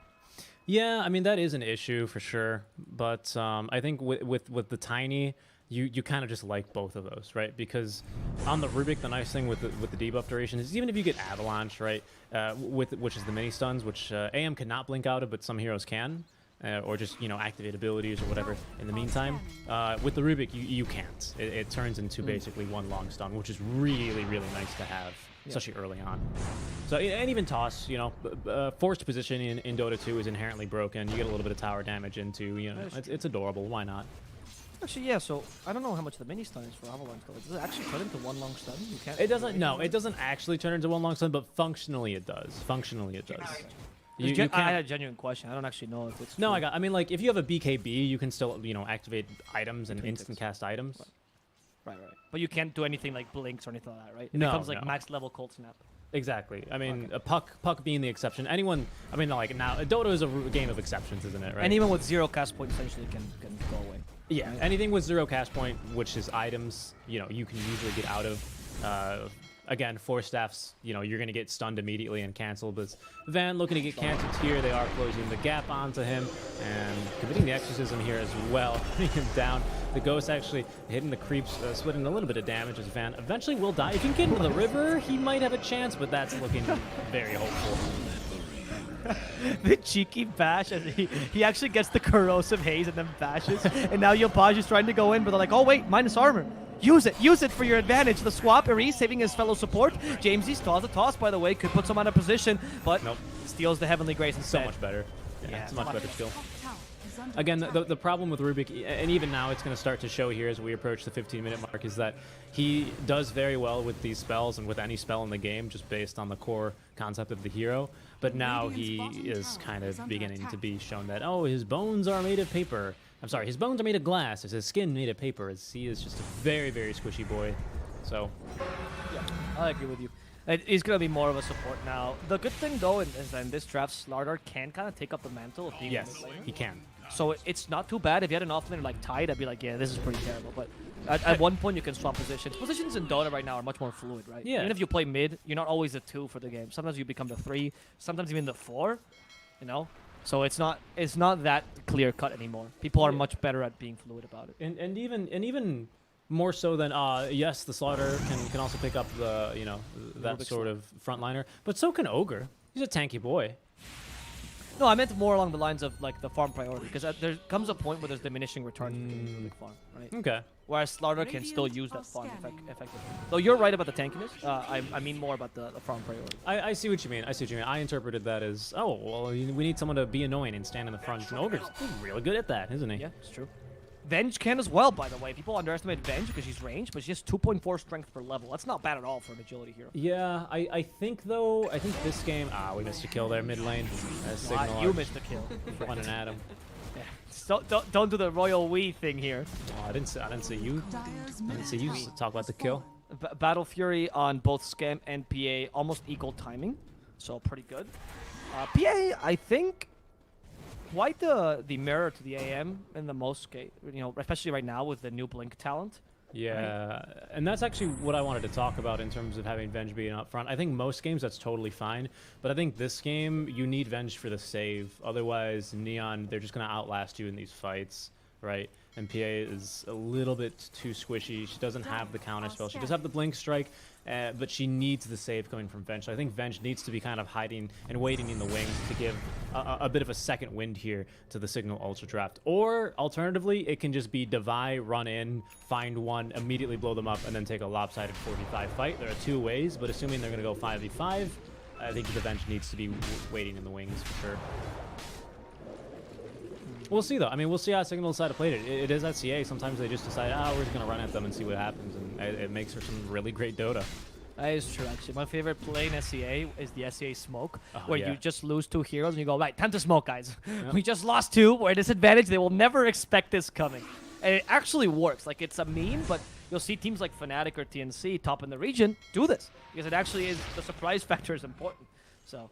Yeah, I mean, that is an issue for sure. But I think with the Tiny, you kind of just like both of those, right? Because on the Rubik, the nice thing with the debuff duration is even if you get Avalanche, right, which is the mini stuns, which AM cannot blink out of, but some heroes can, or just, you know, activate abilities or whatever in the meantime. With the Rubik, you can't. It turns into basically one long stun, which is really, really nice to have, especially early on. So, and even Toss, you know, forced positioning in Dota 2 is inherently broken. You get a little bit of tower damage into, you know, it's adorable. Why not? Actually, yeah, so I don't know how much the mini stun is for Avalanche though. Does it actually turn into one long stun? You can't. It doesn't, no, it doesn't actually turn into one long stun, but functionally it does. Functionally it does. I had a genuine question. I don't actually know if it's no, true. I mean, like, if you have a BKB, you can still, you know, activate items and instant cast items. Right. But you can't do anything like blinks or anything like that, right? It No, becomes like no. max level cold snap. Exactly. I mean, a puck being the exception. Anyone, I mean, like, now, Dota is a game of exceptions, isn't it, right? Anyone with 0 cast point essentially can go away. Yeah, anything with 0 cast point, which is items, you know, you can usually get out of. Again, 4 staffs, you know, you're going to get stunned immediately and canceled. But Van looking to get canceled here. They are closing the gap onto him and committing the exorcism here as well, putting him down. The Ghost actually hitting the creeps, splitting a little bit of damage as Van eventually will die. If he can get into the river, he might have a chance, but that's looking very hopeful. The cheeky bash as he actually gets the corrosive haze and then bashes. And now Yopaj is trying to go in, but they're like, oh wait, minus armor. Use it for your advantage. The swap, Eri saving his fellow support. Jamesy stalls the toss, by the way, could put some out of position, but nope. Steals the Heavenly Grace instead. So much better. Yeah, it's a much better skill. Again, the problem with Rubik, and even now it's going to start to show here as we approach the 15-minute mark, is that he does very well with these spells and with any spell in the game, just based on the core concept of the hero. But now he is kind of beginning to be shown that, oh, his bones are made of paper. I'm sorry, his bones are made of glass. Is his skin made of paper? As he is just a very, very squishy boy. So, yeah, I agree with you. He's going to be more of a support now. The good thing, though, is that in this draft, Slardar can kind of take up the mantle of being a mid laner. He can. So it's not too bad. If you had an offlaner like Tide, I'd be like, yeah, this is pretty terrible. But at one point, you can swap positions. Positions in Dota right now are much more fluid, right? Yeah. Even if you play mid, you're not always the 2 for the game. Sometimes you become the 3, sometimes even the 4, you know? So it's not that clear cut anymore. People are much better at being fluid about it. And even more so than yes, the Slaughter can also pick up the, you know, that sort of frontliner, but so can Ogre. He's a tanky boy. No, I meant more along the lines of like the farm priority, because there comes a point where there's diminishing returns for the farm, right? Okay. Whereas Slaughter can still use that farm effectively. Though you're right about the tankiness, I mean more about the farm priority. I see what you mean. I interpreted that as, oh, well, we need someone to be annoying and stand in the front. And Ogre's really good at that, isn't he? Yeah, it's true. Venge can as well, by the way. People underestimate Venge because she's ranged, but she has 2.4 strength per level. That's not bad at all for an agility hero. Yeah, I think, though, this game... we missed a kill there mid lane. You missed a kill. One and Adam. Yeah. So, don't do the royal we thing here. Oh, I didn't see you. Talk about the kill. Battle Fury on both Scam and PA, almost equal timing. So, pretty good. PA, I think... quite the mirror to the AM in the most case, you know, especially right now with the new Blink talent. Yeah, right? And that's actually what I wanted to talk about in terms of having Venge being up front. I think most games that's totally fine, but I think this game you need Venge for the save. Otherwise, Neon, they're just going to outlast you in these fights, right? And PA is a little bit too squishy. She doesn't have the counter spell. She does have the Blink Strike, but she needs the save coming from Venge. I think Venge needs to be kind of hiding and waiting in the wings to give a bit of a second wind here to the Signal Ultra Draft. Or, alternatively, it can just be Divide, run in, find one, immediately blow them up, and then take a lopsided 45 fight. There are 2 ways, but assuming they're going to go 5v5, I think the Venge needs to be waiting in the wings for sure. We'll see, though. I mean, we'll see how Signal decide to play it. It is SCA. Sometimes they just decide, we're just going to run at them and see what happens. And it makes for some really great Dota. That is true, actually. My favorite play in SCA is the SCA smoke, where yeah. you just lose 2 heroes and you go, right, time to smoke, guys. We just lost 2. We're at disadvantage. They will never expect this coming. And it actually works. Like, it's a meme, but you'll see teams like Fnatic or TNC, top in the region, do this. Because it actually is, the surprise factor is important. So,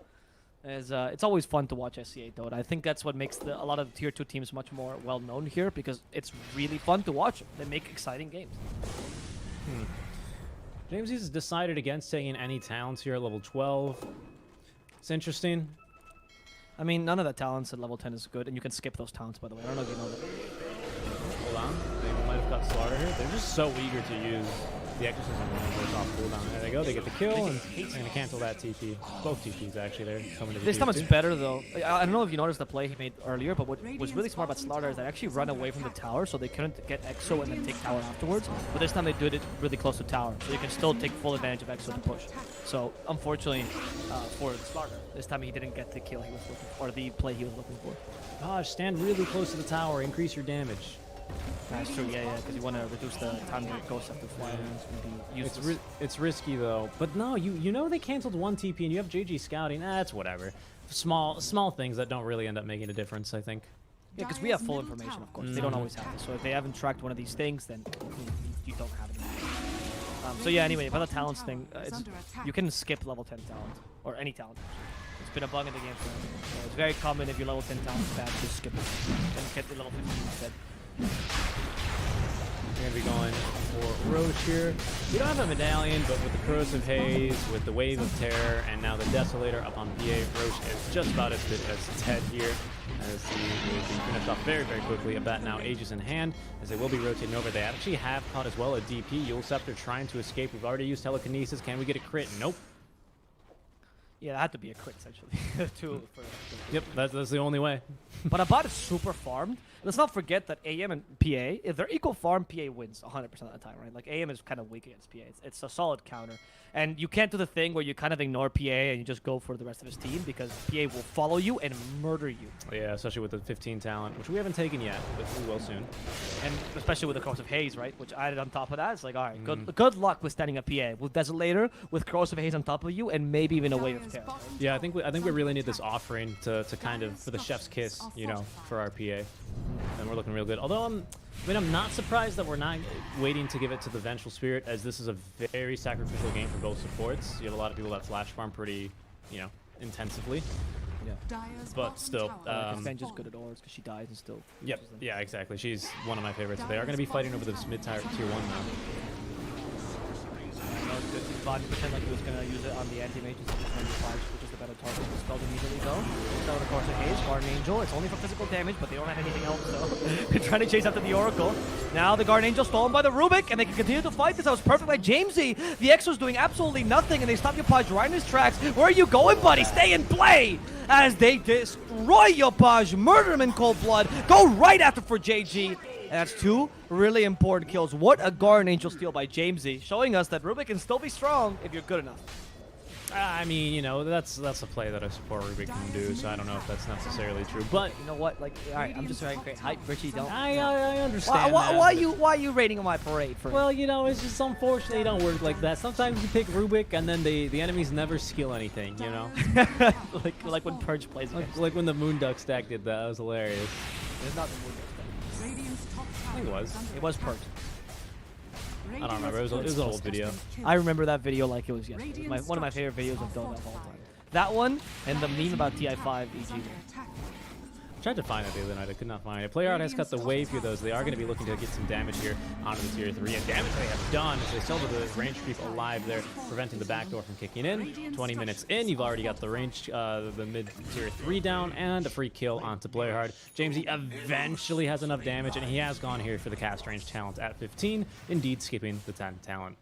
it's always fun to watch SCA Dota. I think that's what makes a lot of the tier 2 teams much more well-known here, because it's really fun to watch. They make exciting games. James has decided against taking any talents here at level 12. It's interesting. I mean, none of the talents at level 10 is good, and you can skip those talents, by the way. I don't know if you know that. Hold on. They might have got Slaughter here. They're just so eager to use the Exorcism when it goes off cooldown. There they go. They get the kill, and they're going to cancel that TP. Both TPs, actually. They're coming to the This time it's tier 2. better, though. I don't know if you noticed the play he made earlier, but what was really smart about Slaughter is they actually run away from the tower, so they couldn't get Exo and then take tower afterwards. But this time they did it really close to tower, so you can still take full advantage of Exo to push. So, unfortunately, for Slaughter, this time he didn't get the kill he was looking for, or the play he was looking for. Gosh, stand really close to the tower. Increase your damage. That's true, yeah, because you want to reduce the time that Ghosts have to fly around. It's risky, though. But no, you know they canceled 1 TP, and you have JG scouting. That's whatever. Small things that don't really end up making a difference, I think. Yeah, because we have full information, of course. They don't always have it. So if they haven't tracked one of these things, then you don't have it. So yeah, anyway, about the talents thing, you can skip level 10 talent, or any talent. It's been a bug in the game for me. So it's very common if your level 10 talent is bad, just skip it. Then get the level 15 instead. We're going to be going for Roche here. We don't have a medallion, but with the Corrosive Haze, with the Wave of Terror, and now the Desolator up on PA, Roche is just about as good as Ted here, as he will be finished off very, very quickly. A bat now Aegis in hand, as they will be rotating over. They actually have caught as well a DP. Yule Scepter trying to escape. We've already used Telekinesis. Can we get a crit? Nope. Yeah, that had to be a crit, essentially. Yep, that's the only way. But Abad is super farmed. Let's not forget that AM and PA, if they're equal farm, PA wins 100% of the time, right? Like, AM is kind of weak against PA. It's a solid counter. And you can't do the thing where you kind of ignore PA and you just go for the rest of his team, because PA will follow you and murder you. Yeah, especially with the 15 talent, which we haven't taken yet, but we will soon. And especially with the Corrosive Haze, right? Which added on top of that, it's like, all right, good luck with standing up PA. With Desolator, with Corrosive Haze on top of you, and maybe even a Wave of Terror. Yeah, I think we really need this offering to kind of, for the chef's kiss, you know, for our PA. And we're looking real good. Although, I mean, I'm not surprised that we're not waiting to give it to the Vengeful Spirit, as this is a very sacrificial game for both supports. You have a lot of people that flash farm pretty, you know, intensively. Yeah. But still, Venge is good at ores because she dies and still. Yep. Yeah, exactly. She's one of my favorites. They are going to be fighting over this mid-tier tier 1 now. Body pretend like he was going to use it on the anti-mage, which is the better target. He spelled immediately though. So of course it is Guardian Angel. It's only for physical damage, but they don't have anything else, so they're trying to chase after the Oracle. Now the Guardian Angel stolen by the Rubik, and they can continue to fight this. That was perfect by Jamesy. The Exo's doing absolutely nothing, and they stop Yopaj right in his tracks. Where are you going, buddy? Stay in play! As they destroy Yopaj, murder him in cold blood, go right after for JG. And that's 2 really important kills. What a Guardian Angel steal by Jamesy, showing us that Rubik can still be strong if you're good enough. I mean, you know, that's a play that a support Rubik can do, so I don't know if that's necessarily true. But you know what? Like, all right, I'm just trying to create hype. Richie, don't. I understand. Why are you rating on my parade for? Well, you know, it's just unfortunately it don't work like that. Sometimes you pick Rubik and then the enemies never skill anything. You know, like when Purge plays against. Like when the Moonduck stack did that. That was hilarious. It's not the Moonduck stack. I think it was. It was Purge. I don't remember. It was an old video. I remember that video like it was yesterday. One of my favorite videos of Dota of all time. That one and the meme about TI5 EG. I tried to find it the other night. I could not find it. Player Art has cut the wave here, though, so they are going to be looking to get some damage here onto the tier 3. And damage they have done is they still have the range creep alive there, preventing the backdoor from kicking in. 20 minutes in, you've already got the range, the mid tier 3 down, and a free kill onto Playerhard. Jamesy eventually has enough damage, and he has gone here for the cast range talent at 15, indeed skipping the 10 talent.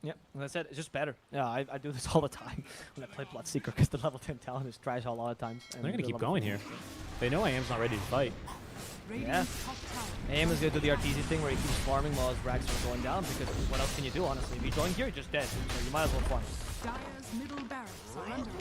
Yep, as I said, it's just better. Yeah, I do this all the time when I play Bloodseeker, because the level 10 talent is trash a lot of times. They're going to keep going here. They know AM's not ready to fight. Yeah. AM is going to do the Arteezy thing where he keeps farming while his racks are going down, because what else can you do, honestly? If you join here, you're just dead, so you might as well farm.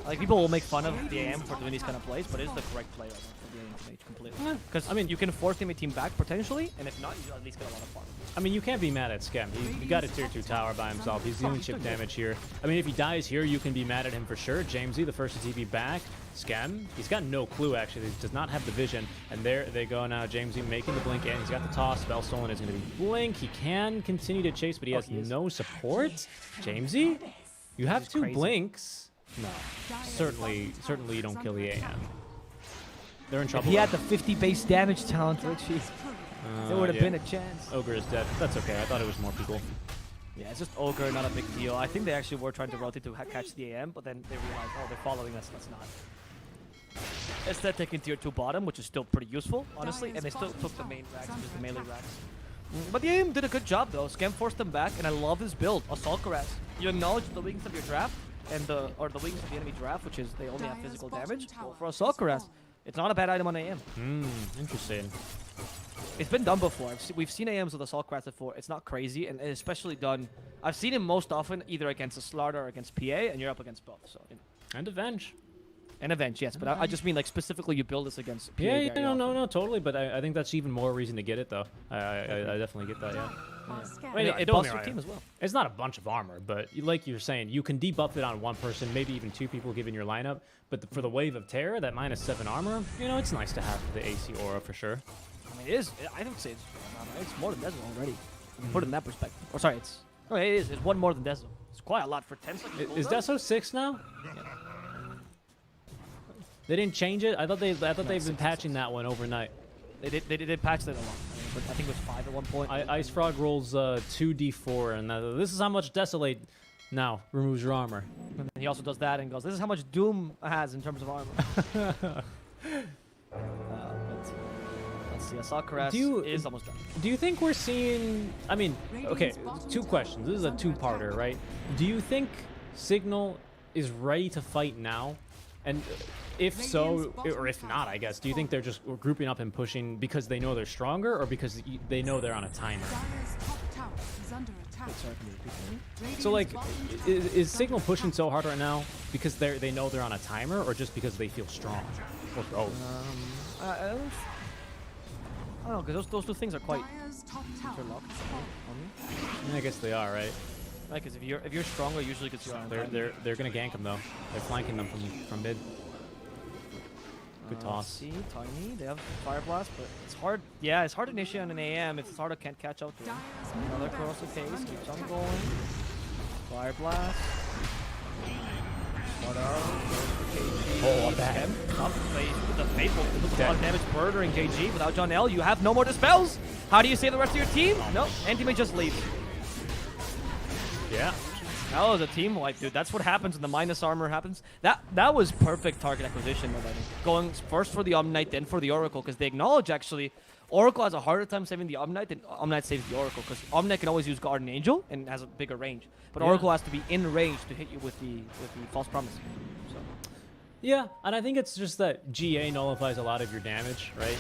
Like, people will make fun of the AM for doing these kind of plays, but it is the correct play right now for the AM. mage completely. Because, I mean, you can force the enemy team back, potentially, and if not, you at least get a lot of farm. I mean, you can't be mad at Skem. He got a tier 2 tower by himself. He's doing chip damage here. I mean, if he dies here, you can be mad at him for sure. Jamesy, the first to TP back. Skem, he's got no clue, actually. He does not have the vision. And there they go now. Jamesy making the blink in. He's got the toss. Spell stolen is going to be blink. He can continue to chase, but he has no support. Jamesy, you have 2 blinks. No, certainly you don't kill the AM. They're in trouble. If he had the 50 base damage talent, Richie, there would have been a chance. Ogre is dead. That's okay. I thought it was more people. Yeah, it's just Ogre, not a big deal. I think they actually were trying to rotate to catch the AM, but then they realized, oh, they're following us. Let's not. Instead, taking tier 2 bottom, which is still pretty useful, honestly, and they still took the main racks, just the melee racks. But the AM did a good job, though. Skem forced them back, and I love this build. Assault Caress. You acknowledge the weakness of your draft, and the weakness of the enemy draft, which is they only have physical damage. Well, for Assault Caress, it's not a bad item on AM. Interesting. It's been done before. We've seen AMs with Assault Caress before. It's not crazy, and it's especially done. I've seen him most often either against a Slardar or against PA, and you're up against both. So. And Avenge. And Avenge, yes, but I just mean like specifically you build this against PA. Yeah, no, totally. But I think that's even more reason to get it, though. I definitely get that, yeah. I mean, it buffs your team as well. It's not a bunch of armor, but like you're saying, you can debuff it on one person, maybe even 2 people given your lineup. But for the Wave of Terror, that -7 armor, it's nice to have the AC aura for sure. I mean, it is. I don't say it's more than Dezo already. Put it in that perspective. Or sorry, it is. It's 1 more than Dezo. It's quite a lot for 10 seconds. Is Dezo 6 now? Yeah. They didn't change it. I thought they've been patching that one overnight. They did patch that a lot. But I think it was 5 at one point. Ice Frog rolls 2d4, and this is how much Desolate now removes your armor. And he also does that and goes, this is how much Doom has in terms of armor. Let's see, Assault Caress is almost done. Do you think we're seeing... I mean, okay, 2 questions. This is a 2-parter, right? Do you think Signal is ready to fight now? And if so, or if not, I guess, do you think they're just grouping up and pushing because they know they're stronger or because they know they're on a timer? So, like, is Signal pushing so hard right now because they know they're on a timer or just because they feel strong? Or both? I don't know, because those 2 things are quite interlocked. I guess they are, right? Right, because if you're stronger, usually because you're they're gonna gank them though. They're flanking them from mid. Good toss. See, Tiny, they have Fire Blast, but it's hard. Yeah, it's hard to initiate on an AM if it's hard to can't catch up to him. Another corrosive phase, keeps on going. Fire Blast. Oh, bad. Up phase with the Maple. It was a lot of damage murdering JG. Without John L, you have no more dispels. How do you save the rest of your team? Nope, Anti-Mage just leaves. Yeah. That was a team wipe, dude. That's what happens when the minus armor happens. That was perfect target acquisition, though, I think. Going first for the Omnite, then for the Oracle, because they acknowledge, actually, Oracle has a harder time saving the Omnite than Omnite saves the Oracle, because Omnite can always use Guardian Angel and has a bigger range. But Oracle has to be in range to hit you with the False Promise. So. Yeah, and I think it's just that GA nullifies a lot of your damage, right?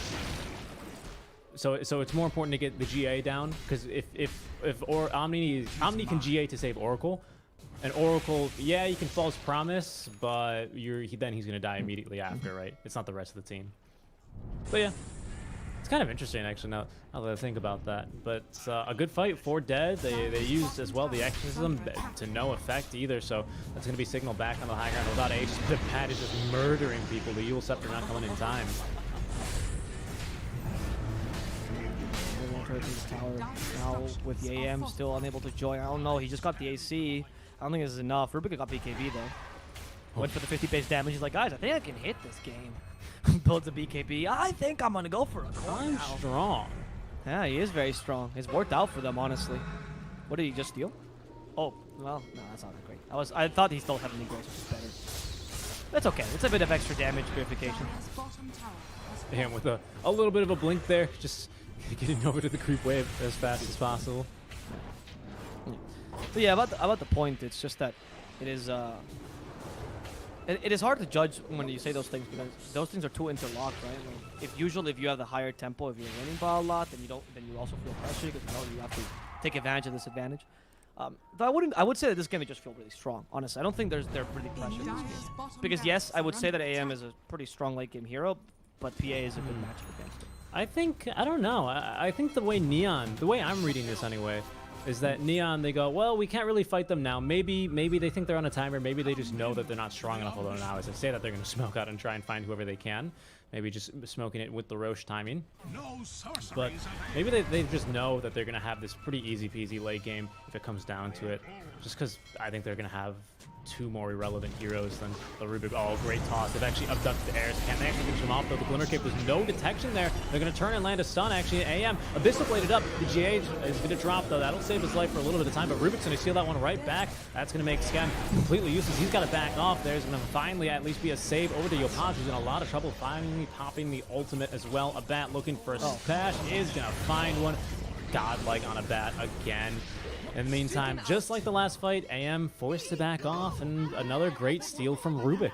So it's more important to get the GA down, because if Omni can GA to save Oracle, and Oracle, yeah, you can False Promise, but then he's gonna die immediately after, right? It's not the rest of the team. But yeah, it's kind of interesting actually now that I think about that. But a good fight for Dead. They used as well the Exorcism to no effect either, so that's gonna be Signal back on the high ground without Ace. The Pat is just murdering people. The Yule Scepter not coming in time. This tower now with the AM still unable to join. I don't know. He just got the AC. I don't think this is enough. Rubika got BKB though. Went for the 50 base damage. He's like, guys, I think I can hit this game. Builds a BKB. I think I'm gonna go for a core I'm now. strong. Yeah, he is very strong. It's worked out for them, honestly. What did he just steal? Oh, well, no, that's not that great. I thought he stole Heavenly Grace, which is better. That's okay. It's a bit of extra damage purification. And with a little bit of a blink there, just getting over to the creep wave as fast as possible. But yeah, about the point, it's just that it is it is hard to judge when you say those things, because those things are too interlocked, right? Like if you have the higher tempo, if you're winning by a lot, then you also feel pressure because you have to take advantage of this advantage. But I would say that this game just feels really strong. Honestly, I don't think they're really pressure in this game. Because yes, I would say that AM is a pretty strong late game hero. but PA is a good matchup against him. I don't know. I think the way I'm reading this anyway, is that Neon, they go, well, we can't really fight them now. Maybe they think they're on a timer. Maybe they just know that they're not strong enough. Although now, as I say that, they're going to smoke out and try and find whoever they can. Maybe just smoking it with the Roche timing. But maybe they just know that they're going to have this pretty easy peasy late game if it comes down to it. Just because I think they're going to have two more irrelevant heroes than the Rubik. Oh, great toss. They've actually abducted the airs. Can they actually finish him off, though? The Glimmer Cape, there's no detection there. They're going to turn and land a stun, actually. AM, Abyssal bladed up. The GA is going to drop, though. That'll save his life for a little bit of time, but Rubik's going to steal that one right back. That's going to make Skem completely useless. He's got to back off. There's going to finally at least be a save over to Yopaj, who's in a lot of trouble, finally popping the ultimate as well. A bat looking for a splash is going to find one. Godlike on a bat again. In the meantime, just like the last fight, AM forced to back off, and another great steal from Rubik.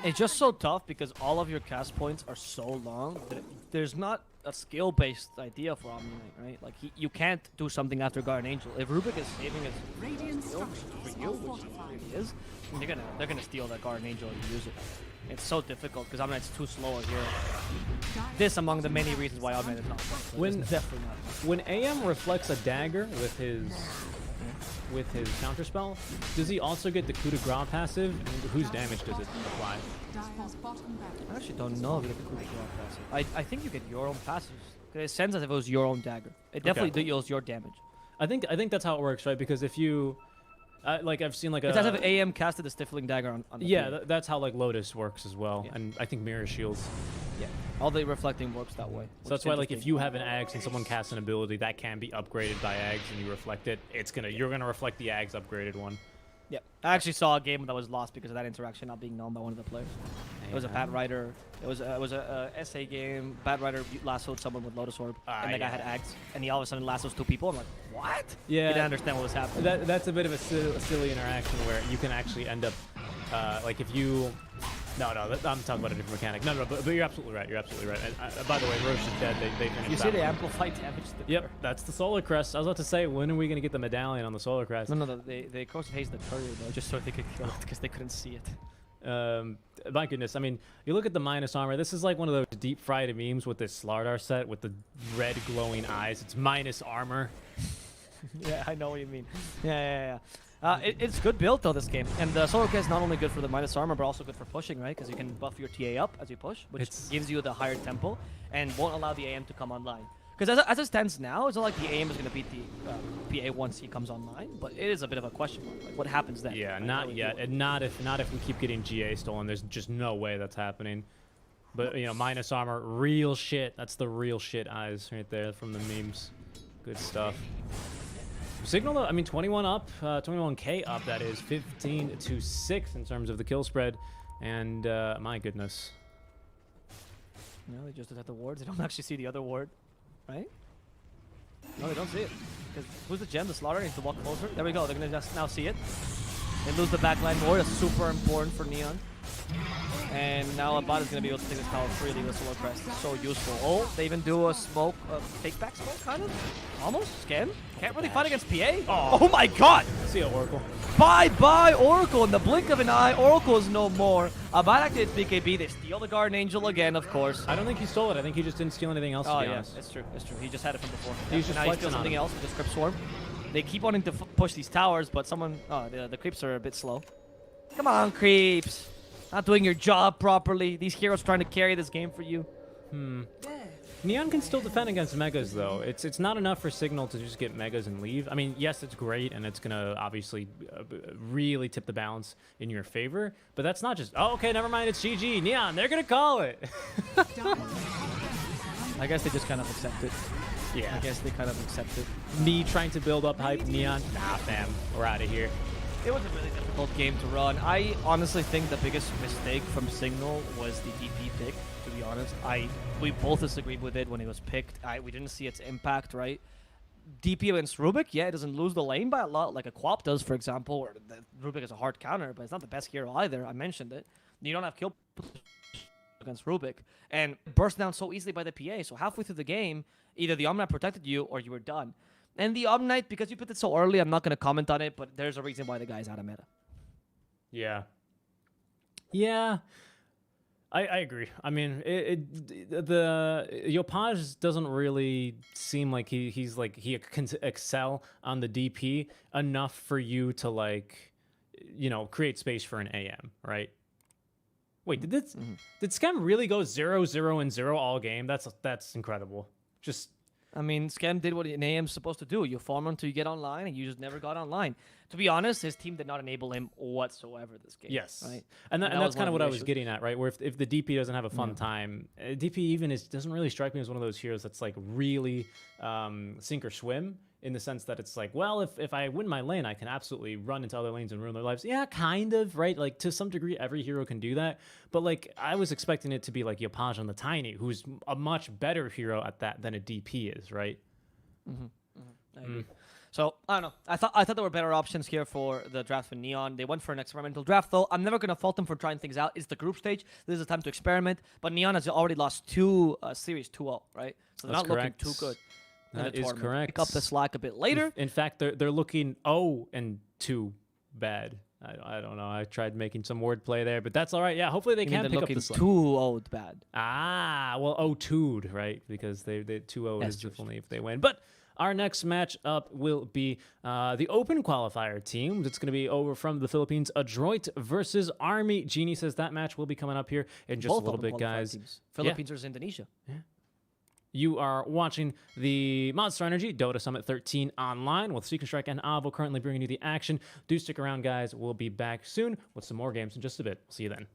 It's just so tough because all of your cast points are so long that there's not a skill-based idea for Omni-Knight, right? Like, you can't do something after Guardian Angel. If Rubik is saving his skill for you, which he really is, they're gonna steal that Guardian Angel and use it. It's so difficult because Omni-Knight's too slow here. This among the many reasons why Omni-Knight is not. Definitely not. When AM reflects a dagger with his counterspell, does he also get the coup de grace passive? And whose damage does it apply? I actually don't know if you get the coup de grace passive. I think you get your own passives. It sends as if it was your own dagger. It definitely deals your damage. I think that's how it works, right? Because if you like, I've seen like it's as if AM casted the Stifling Dagger on the yeah, that's how like Lotus works as well, yeah. and I think Mirror Shields. Yeah, all the reflecting works that way. So that's why, like, if you have an Ags and someone casts an ability that can be upgraded by Ags and you reflect it, you're gonna reflect the Ags upgraded one. Yeah, I actually saw a game that was lost because of that interaction not being known by one of the players. It was a Bat Rider. It was a SA game. Bat Rider lassoed someone with Lotus Orb, and the guy had Ags, and he all of a sudden lassos two people. I'm like, what? Yeah, he didn't understand what was happening. That's a bit of a silly interaction where you can actually end up, like if you. No, I'm talking about a different mechanic. No, but you're absolutely right. You're absolutely right. And, by the way, Roche is dead. They finished. You see the amplify damage? Yep, that's the Solar Crest. I was about to say, when are we going to get the medallion on the Solar Crest? No, they cross haze the courier though, just so they could kill it because they couldn't see it. My goodness, I mean, you look at the minus armor. This is like one of those deep fried memes with this Slardar set with the red glowing eyes. It's minus armor. Yeah, I know what you mean. Yeah. It's good build though, this game, and the Solar Crest is not only good for the minus armor but also good for pushing, right? Because you can buff your TA up as you push, which gives you the higher tempo and won't allow the AM to come online. Because as it stands now, it's not like the AM is going to beat the PA once he comes online, but it is a bit of a question mark. Like, what happens then? Yeah, not yet, and not if we keep getting GA stolen. There's just no way that's happening. But you know, minus armor, real shit. That's the real shit eyes right there from the memes. Good stuff. Signal, though, I mean, 21 up, 21k up, that is 15-6 in terms of the kill spread, and my goodness. No, they just detect the wards. They don't actually see the other ward, right? No, they don't see it. Because who's the gem? The Slaughter needs to walk closer. There we go. They're going to just now see it. They lose the backline ward. That's super important for Neon. And now Abad is going to be able to take this tower freely with Solar Crest. It's so useful. Oh, they even do a smoke, take back smoke, kind of? Almost? Scam? Can't really fight against PA? Oh my god! See ya, Oracle. Bye-bye, Oracle. In the blink of an eye, Oracle is no more. Abad activates BKB. They steal the Guardian Angel again, of course. I don't think he stole it. I think he just didn't steal anything else, to be honest. It's true. It's true. He just had it from before. He's just now he steals something else with the Crypt Swarm. They keep wanting to push these towers, but someone... Oh, the creeps are a bit slow. Come on, creeps. Not doing your job properly. These heroes trying to carry this game for you. Neon can still defend against Megas, though. It's not enough for Signal to just get Megas and leave. I mean, yes, it's great, and it's going to obviously really tip the balance in your favor. But that's not just, oh, okay, never mind, it's GG. Neon, they're going to call it. I guess they just kind of accept it. Yeah. I guess they kind of accept it. Me trying to build up hype, Neon. Nah, fam, we're out of here. It was a really difficult game to run. I honestly think the biggest mistake from Signal was the DP pick, to be honest. We both disagreed with it when it was picked. We didn't see its impact, right? DP against Rubik, yeah, it doesn't lose the lane by a lot, like a Quap does, for example, or Rubik is a hard counter, but it's not the best hero either. I mentioned it. You don't have kill against Rubik, and burst down so easily by the PA, so halfway through the game, either the Omnight protected you or you were done. And the Omnight, because you put it so early, I'm not going to comment on it, but there's a reason why the guy's out of meta. Yeah. Yeah. I agree. I mean, the Yopaj doesn't really seem like he can excel on the DP enough for you to like, you know, create space for an AM, right? Wait, did Scam really go 0-0-0 all game? That's incredible. Just. I mean, Scam did what an AM's supposed to do. You farm until you get online, and you just never got online. To be honest, his team did not enable him whatsoever this game. Yes. Right? And that's kind of what I was getting at, right? Where if the DP doesn't have a fun Yeah. time, DP even doesn't really strike me as one of those heroes that's like really sink or swim, in the sense that it's like, well, if I win my lane, I can absolutely run into other lanes and ruin their lives. Yeah, kind of, right? Like, to some degree, every hero can do that. But, like, I was expecting it to be, like, Yopaj on the Tiny, who's a much better hero at that than a DP is, right? I agree. So, I don't know. I thought there were better options here for the draft for Neon. They went for an experimental draft, though. I'm never going to fault them for trying things out. It's the group stage. This is a time to experiment. But Neon has already lost 2 series 2-0, right? So they're That's not correct. looking too good. That is correct. Pick up the slack a bit later. In fact, they're looking 0-2 bad. I don't know. I tried making some wordplay there, but that's all right. Yeah, hopefully they You mean can they're pick up looking the slack. 2-0 bad. Ah, well, 0-2'd, right? Because they 2-0 Yes, is true, only if they win. But our next matchup will be the Open Qualifier team. It's going to be over from the Philippines, Adroit versus Army. Genie says that match will be coming up here in just Both a little Open bit, qualifier guys. teams. Philippines versus Indonesia. You are watching the Monster Energy Dota Summit 13 online with Seek and Strike and Avo currently bringing you the action. Do stick around, guys. We'll be back soon with some more games in just a bit. See you then.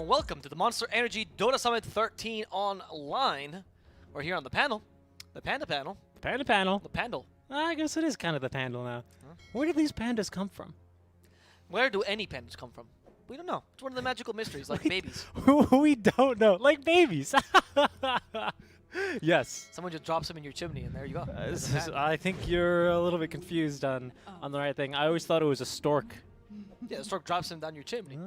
and welcome to the Monster Energy Dota Summit 13 online. We're here on the panel, the Panda panel. Panda panel. The Pandal. I guess it is kind of the Pandal now. Where did these pandas come from? Where do any pandas come from? We don't know. It's one of the magical mysteries, like babies. We don't know. Like babies. Yes. Someone just drops them in your chimney, and there you go. I think you're a little bit confused on the right thing. I always thought it was a stork. Yeah, the stork drops them down your chimney.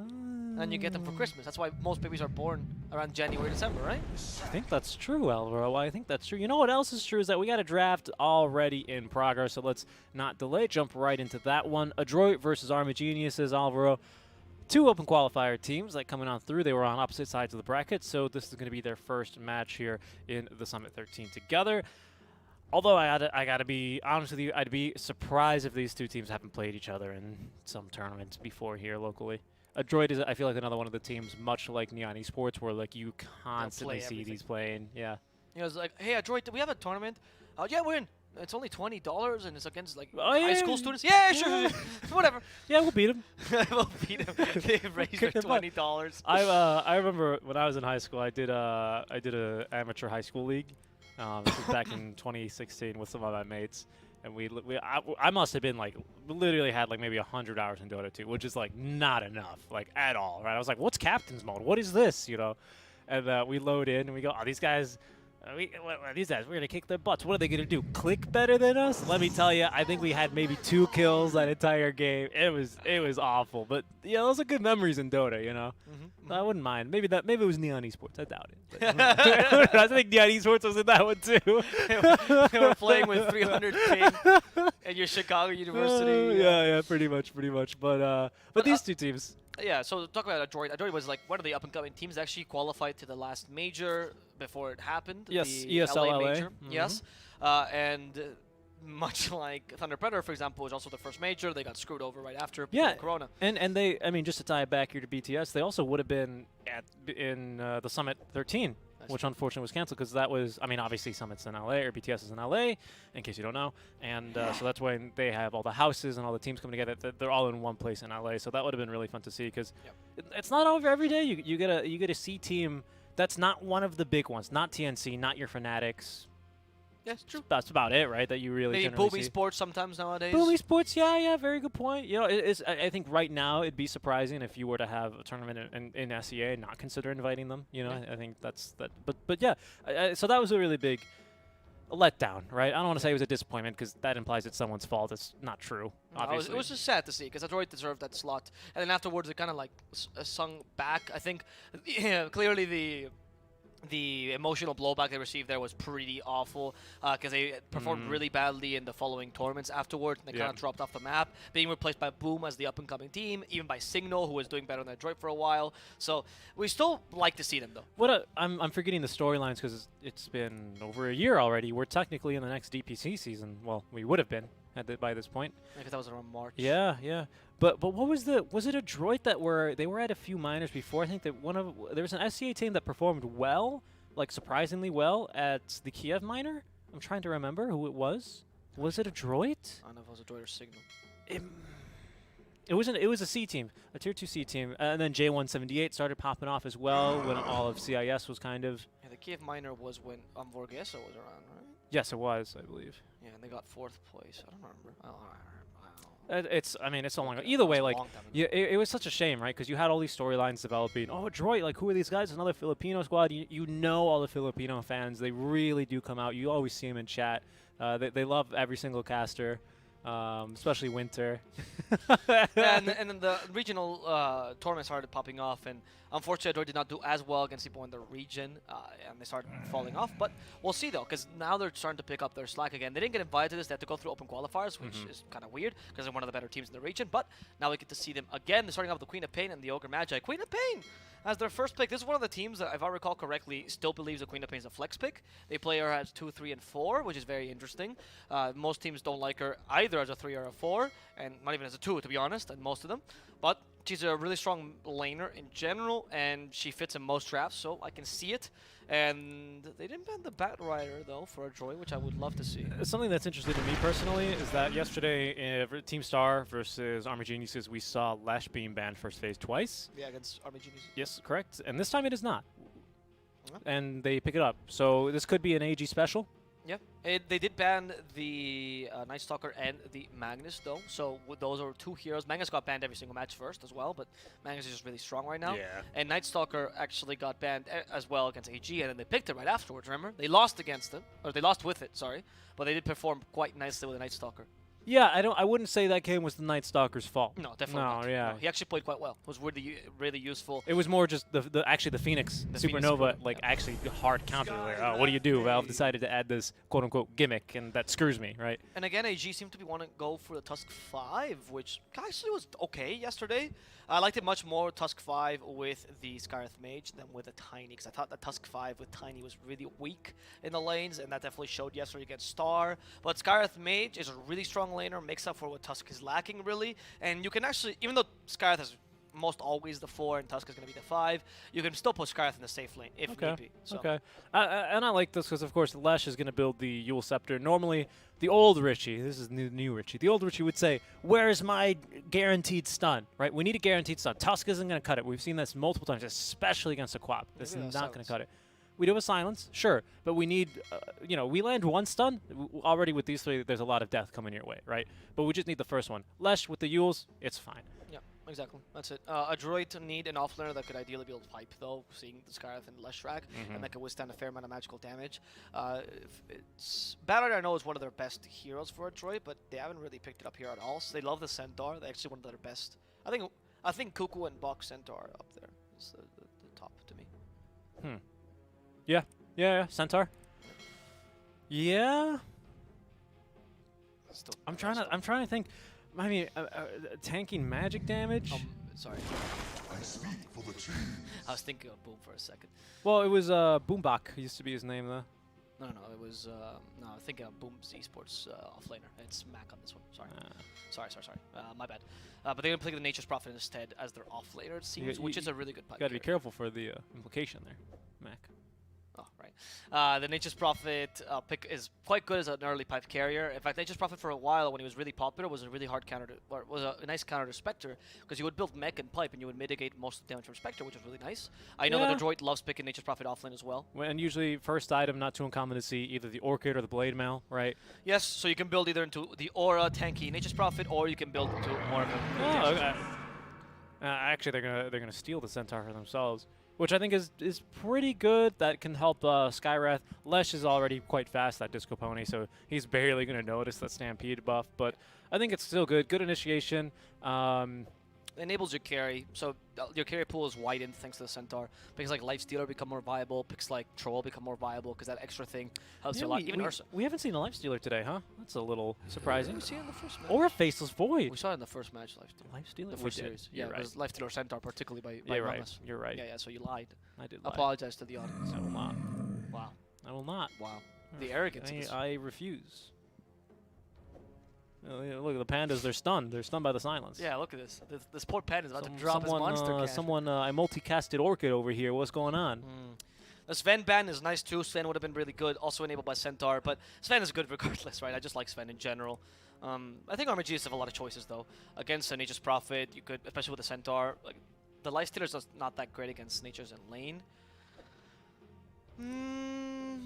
And you get them for Christmas. That's why most babies are born around January, December, right? I think that's true, Alvaro. I think that's true. You know what else is true is that we got a draft already in progress, so let's not delay. Jump right into that one. Adroit versus Army Geniuses, Alvaro. Two open qualifier teams like coming on through. They were on opposite sides of the bracket, so this is going to be their first match here in the Summit 13 together. Although I gotta be honest with you, I'd be surprised if these two teams haven't played each other in some tournaments before here locally. Adroit is, I feel like, another one of the teams, much like Neon Esports, where like you constantly see these playing. Yeah. You know, it's like, hey, Adroit, do we have a tournament? Oh yeah, we're in. It's only $20 and it's against like Oh, high school students. Yeah, sure, whatever. Yeah, we'll beat them. We'll beat them. They raised their $20. I remember when I was in high school, I did a amateur high school league. This was back in 2016 with some of my mates, and I must have been like literally had like maybe 100 hours in Dota 2, which is like not enough, like at all, right? I was like, what's captain's mode? What is this, you know? And we load in and we go, oh, these guys. These guys, we're gonna kick their butts. What are they gonna do? Click better than us? Let me tell you, I think we had maybe 2 kills that entire game. It was awful, but yeah, those are good memories in Dota, you know. I wouldn't mind. Maybe it was Neon Esports. I doubt it. But I think Neon Esports was in that one too. They were playing with 300 ping at your Chicago University. Yeah, pretty much. But these two teams. Yeah, so talk about Adroit. Adroit was like one of the up-and-coming teams that actually qualified to the last major before it happened. Yes, the ESL LA. major. Yes, and much like Thunder Predator, for example, was also the first major. They got screwed over right after Corona. And they, I mean, just to tie it back here to BTS, they also would have been in the Summit 13. Which unfortunately was canceled because that was, I mean, obviously Summit's in LA, or BTS is in LA, in case you don't know. And so that's when they have all the houses and all the teams coming together. They're all in one place in LA. So that would have been really fun to see because it's not over every day. You get a C team that's not one of the big ones, not TNC, not your Fanatics. Yes, true. That's about it, right? That you really maybe Boomy Sports sometimes nowadays. Boomy Sports, yeah, very good point. You know, I think right now it'd be surprising if you were to have a tournament in SEA and not consider inviting them. You know, I think that's that. But yeah, so that was a really big letdown, right? I don't want to say it was a disappointment because that implies it's someone's fault. It's not true, obviously. It was just sad to see because Adroit deserved that slot, and then afterwards it kind of like sung back. I think clearly the emotional blowback they received there was pretty awful because they performed really badly in the following tournaments afterwards. And they kind of dropped off the map, being replaced by Boom as the up-and-coming team, even by Signal, who was doing better than Adroit for a while. So we still like to see them, though. I'm forgetting the storylines because it's been over a year already. We're technically in the next DPC season. Well, we would have been by this point. Because that was around March. Yeah. But what was it Adroit that they were at a few minors before? I think that there was an SCA team that performed well, like surprisingly well at the Kiev minor. I'm trying to remember who it was. Was it Adroit? I don't know if it was Adroit or Signal. It was a C team, a tier 2 C team, and then J178 started popping off as well when all of CIS was kind of. Yeah, the Kiev minor was when Vorgesa was around, right? Yes, it was, I believe. Yeah, and they got 4th place. I don't remember. It's so long ago. Either way, like, it was such a shame, right? Because you had all these storylines developing. Oh, Adroit, like, who are these guys? Another Filipino squad. You know all the Filipino fans. They really do come out. You always see them in chat. They love every single caster, especially Winter. and then the regional tournament started popping off, and unfortunately, Adroit did not do as well against people in the region, and they started falling off. But we'll see, though, because now they're starting to pick up their slack again. They didn't get invited to this. They had to go through open qualifiers, which is kind of weird because they're one of the better teams in the region. But now we get to see them again. They're starting off with the Queen of Pain and the Ogre Magi. Queen of Pain as their first pick. This is one of the teams that, if I recall correctly, still believes the Queen of Pain is a flex pick. They play her as 2, 3, and 4, which is very interesting. Most teams don't like her either as a 3 or a 4, and not even as a 2, to be honest, and most of them. But she's a really strong laner in general, and she fits in most drafts, so I can see it. And they didn't ban the Bat Rider, though, for a Joy, which I would love to see. Something that's interesting to me personally is that yesterday, Team Star versus Army Geniuses, we saw Lash being banned first phase twice. Yeah, against Army Geniuses. Yes, correct. And this time it is not. Yeah. And they pick it up. So this could be an AG special. Yeah, they did ban the Night Stalker and the Magnus, though. So those are two heroes. Magnus got banned every single match first as well, but Magnus is just really strong right now. Yeah. And Night Stalker actually got banned as well against AG, and then they picked it right afterwards, remember? They lost against it, or they lost with it, sorry. But they did perform quite nicely with the Night Stalker. Yeah, I wouldn't say that game was the Night Stalker's fault. No, definitely no, not. Yeah. No, he actually played quite well. It was really useful. It was more just actually the Phoenix Supernova, actually hard counter there. Oh, what do you do? Valve decided to add this quote-unquote gimmick, and that screws me, right? And again, AG seemed to be wanting to go for the Tusk 5, which actually was okay yesterday. I liked it much more, Tusk 5 with the Skyreth Mage than with the Tiny, because I thought that Tusk 5 with Tiny was really weak in the lanes, and that definitely showed yesterday against Star. But Skyreth Mage is a really strong laner, makes up for what Tusk is lacking, really. And you can actually, even though Skyreth has most always the 4 and Tusk is going to be the 5, you can still put Skyreth in the safe lane if need be. So. Okay. And I like this because, of course, Lesh is going to build the Yule Scepter. Normally, the old Richie, this is new Richie, the old Richie would say, where's my guaranteed stun, right? We need a guaranteed stun. Tusk isn't going to cut it. We've seen this multiple times, especially against a Quap. This is not going to cut it. We do have a silence, sure, but we need, we land one stun. Already with these three, there's a lot of death coming your way, right? But we just need the first one. Lesh with the Yules, it's fine. Yeah, exactly. That's it. A droid to need an offlaner that could ideally build pipe, though, seeing the Skyreth and Lesh track, and that can withstand a fair amount of magical damage. Battle I know is one of their best heroes for a droid, but they haven't really picked it up here at all. So they love the Centaur. They're actually one of their best. I think Cuckoo and Bok Centaur are up there. It's the top to me. Yeah, Centaur. Yeah. I'm trying to think. I mean, tanking magic damage. Sorry. I speak for the team. I was thinking of Boom for a second. Well, it was Boombach used to be his name though. No, it was no. I'm thinking of Boom's esports offlaner. It's Mac on this one. Sorry. Sorry. My bad. But they're gonna play the Nature's Prophet instead as their offlaner, it seems, which is a really good pipe. You gotta be careful for the implication there, Mac. Oh, right. The Nature's Prophet pick is quite good as an early pipe carrier. In fact, Nature's Prophet for a while, when he was really popular, was a really hard counter to, or was a nice counter to Spectre, because you would build mech and pipe and you would mitigate most of the damage from Spectre, which was really nice. I know that the droid loves picking Nature's Prophet offlane as well. And usually, first item, not too uncommon to see either the Orchid or the Blade Mail, right? Yes, so you can build either into the Aura tanky Nature's Prophet, or you can build into more of a. Okay. Actually, they're gonna steal the Centaur for themselves, which I think is pretty good. That can help Skywrath. Lesh is already quite fast, that Disco Pony, so he's barely going to notice that Stampede buff. But I think it's still good. Good initiation. Enables your carry, so your carry pool is widened thanks to the Centaur. Picks like Lifestealer become more viable. Picks like Troll become more viable because that extra thing helps you a lot. Even Ursa. We haven't seen a Lifestealer today, huh? That's a little surprising. We see it in the first match. Or a Faceless Void. We saw it in the first match, Lifestealer. Lifestealer? The first series. Yeah, it was Lifestealer Centaur, particularly by You're right. Ramus. You're right. Yeah, so you lied. I did lie. Apologize to the audience. I will not. Wow. I will not. Wow. The arrogance of this. I refuse. Look at the pandas, they're stunned. They're stunned by the silence. Yeah, look at this. This poor panda is about to drop his monster cash. I multicasted Orchid over here. What's going on? The Sven ban is nice too. Sven would have been really good, also enabled by Centaur, but Sven is good regardless, right? I just like Sven in general. I think RMGs have a lot of choices though. Against Nature's Prophet, you could, especially with the Centaur, like the Lifestealer's just not that great against Nature's and lane.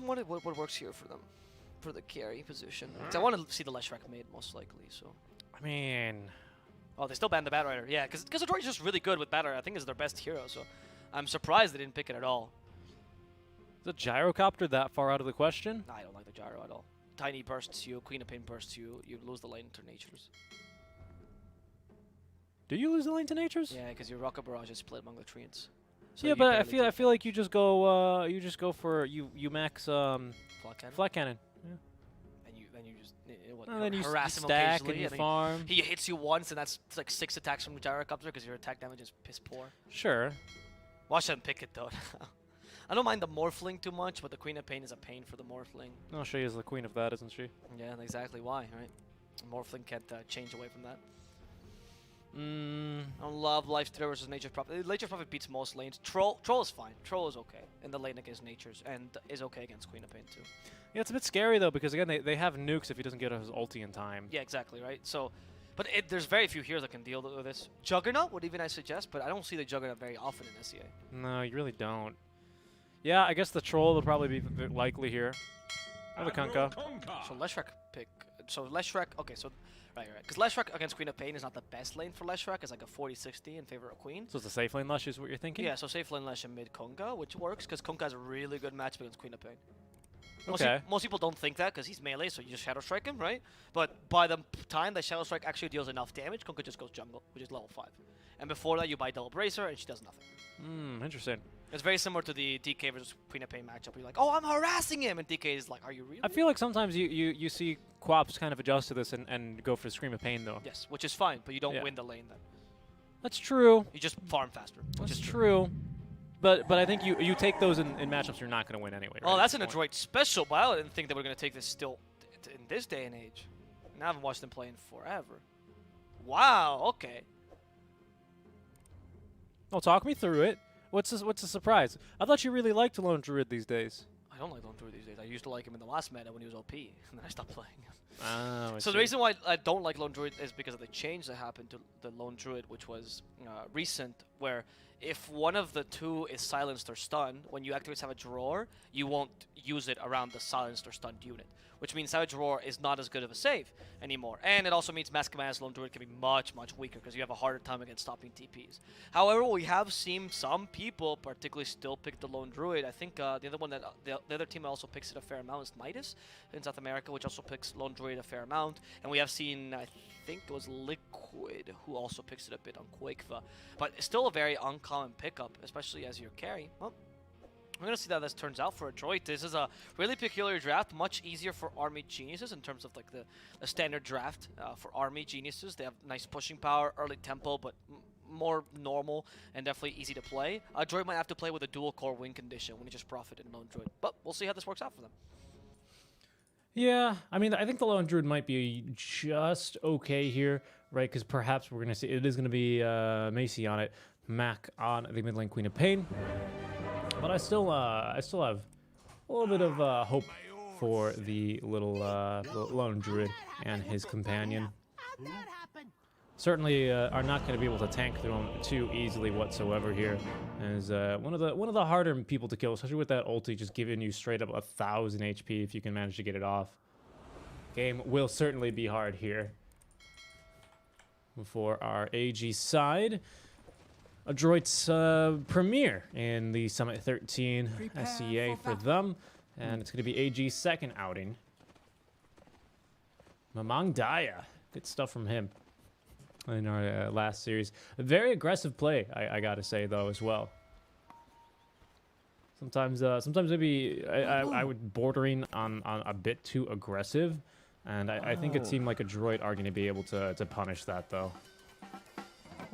What works here for them? For the carry position. I want to see the Leshrac made most likely, so. I mean... Oh, they still banned the Bat Rider. Yeah, because the droid is just really good with Bat Rider. I think it's their best hero, so I'm surprised they didn't pick it at all. Is the Gyrocopter that far out of the question? Nah, I don't like the Gyro at all. Tiny bursts you, Queen of Pain bursts you, you lose the lane to Natures. Do you lose the lane to Natures? Yeah, because your Rocket Barrage is split among the treants. So yeah, but I feel like you just go for you max flat cannon. Yeah. And you just then you harass him stack occasionally, and you farm. He hits you once, and that's like 6 attacks from the Gyrocopter because your attack damage is piss poor. Sure. Watch them pick it though. I don't mind the Morphling too much, but the Queen of Pain is a pain for the Morphling. Oh, she is the queen of that, isn't she? Yeah, exactly why, right? Morphling can't change away from that. I love Lifestealer versus Nature's Prophet. Nature's Prophet beats most lanes. Troll is fine. Troll is okay in the lane against Nature's, and is okay against Queen of Pain too. Yeah, it's a bit scary though, because again, they have nukes if he doesn't get his ulti in time. Yeah, exactly, right? So, but there's very few heroes that can deal with this. Juggernaut would even I suggest, but I don't see the Juggernaut very often in SEA. No, you really don't. Yeah, I guess the troll would probably be likely here. Or the Kunkka. So Leshrac pick. So Leshrac, okay, so right. Because Leshrac against Queen of Pain is not the best lane for Leshrac. It's like a 40-60 in favor of Queen. So it's a safe lane Lesh is what you're thinking? Yeah, so safe lane Lesh and mid Kunkka, which works because Kunkka has a really good matchup against Queen of Pain. Okay. Most people don't think that because he's melee, so you just Shadow Strike him, right? But by the time that Shadow Strike actually deals enough damage, Kunkka just goes jungle, which is level 5. And before that, you buy Double Bracer, and she does nothing. Interesting. It's very similar to the DK versus Queen of Pain matchup. Where you're like, oh, I'm harassing him, and DK is like, are you really? I feel like sometimes you see Quaps kind of adjust to this and go for Scream of Pain though. Yes, which is fine, but you don't win the lane then. That's true. You just farm faster, which is true. But I think you take those in matchups you're not going to win anyway. Right? Oh, that's an Adroit special, but I didn't think they were going to take this still in this day and age. And I haven't watched them play in forever. Wow, okay. Well, talk me through it. What's the surprise? I thought you really liked Lone Druid these days. I don't like Lone Druid these days. I used to like him in the last meta when he was OP, and then I stopped playing him. Oh, So the reason why I don't like Lone Druid is because of the change that happened to the Lone Druid, which was recent, where if one of the two is silenced or stunned, when you activate Savage Roar, you won't use it around the silenced or stunned unit, which means Savage Roar is not as good of a save anymore. And it also means Mass Command as Lone Druid can be much, much weaker because you have a harder time against stopping TPs. However, we have seen some people particularly still pick the Lone Druid. I think the other one that the other team also picks it a fair amount is Midas in South America, which also picks Lone Druid a fair amount. And we have seen, I think it was Liquid who also picks it a bit on Quakeva. But it's still a very uncommon pickup, especially as your carry. Well, we're going to see how this turns out for Adroit. This is a really peculiar draft, much easier for Army Geniuses in terms of like the standard draft for Army Geniuses. They have nice pushing power, early tempo, but more normal and definitely easy to play. Adroit might have to play with a dual core win condition when he just profited in Lone Druid, but we'll see how this works out for them. Yeah, I mean, I think the Lone Druid might be just okay here, right? Because perhaps we're going to see it is going to be Macy on it, Mac on the mid lane Queen of Pain. But I still have a little bit of hope for the little Lone Druid and his companion. Certainly are not going to be able to tank through him too easily whatsoever here. As one of the harder people to kill, especially with that ulti just giving you straight up 1,000 HP if you can manage to get it off. Game will certainly be hard here. For our AG side, Adroit's premiere in the Summit 13 SCA for them, and it's going to be AG's second outing. Mamang Daya, good stuff from him in our last series. A very aggressive play, I gotta say though as well. Sometimes maybe I would bordering on a bit too aggressive, and I think a team like Adroit are going to be able to punish that though.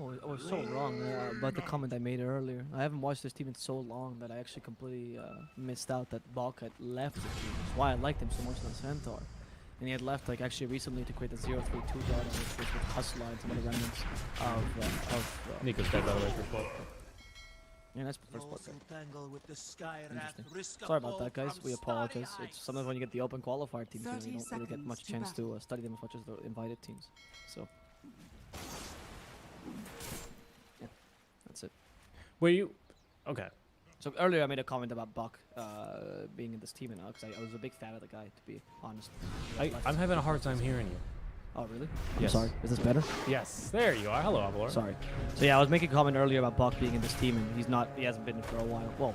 Oh, I was so wrong about the comment I made earlier. I haven't watched this team in so long that I actually completely missed out that Balk had left the team. That's why I liked him so much in the Centaur. And he had left like actually recently to create the 0-3-2 dota, which was with Hustler and some of the remnants of Nico's dead by the way for 12. Yeah, that's the first part. Interesting. Sorry about that, guys. We apologize. It's sometimes when you get the open qualifier teams, you don't really get much chance to study them as much as the invited teams. So, yeah, that's it. Were you okay? So earlier I made a comment about Buck being in this team now because I was a big fan of the guy, to be honest. I'm having a hard time hearing you. Oh, really? Yes. I'm sorry. Is this better? Yes. There you are. Hello, Avalor. Sorry. So yeah, I was making a comment earlier about Buck being in this team, and he hasn't been in for a while. Well.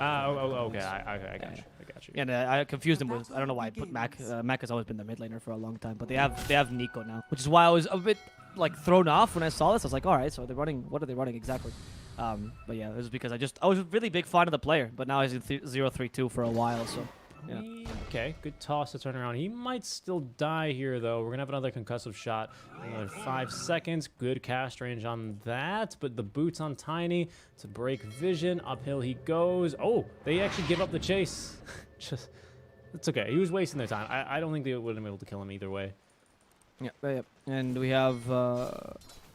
Okay. I got you. I got you. Yeah, and I confused him with, I don't know why I put Mac. Mac has always been the mid laner for a long time, but they have Nico now, which is why I was a bit like thrown off when I saw this. I was like, all right, so they're running. What are they running exactly? But yeah, it was because I was a really big fan of the player, but now he's in 0-3-2 for a while, so yeah. Okay, good toss to turn around. He might still die here though. We're gonna have another concussive shot. Another 5 seconds. Good cast range on that, but the boots on Tiny to break vision. Uphill he goes. Oh, they actually give up the chase. Just, it's okay. He was wasting their time. I don't think they would have been able to kill him either way. Yeah. And we have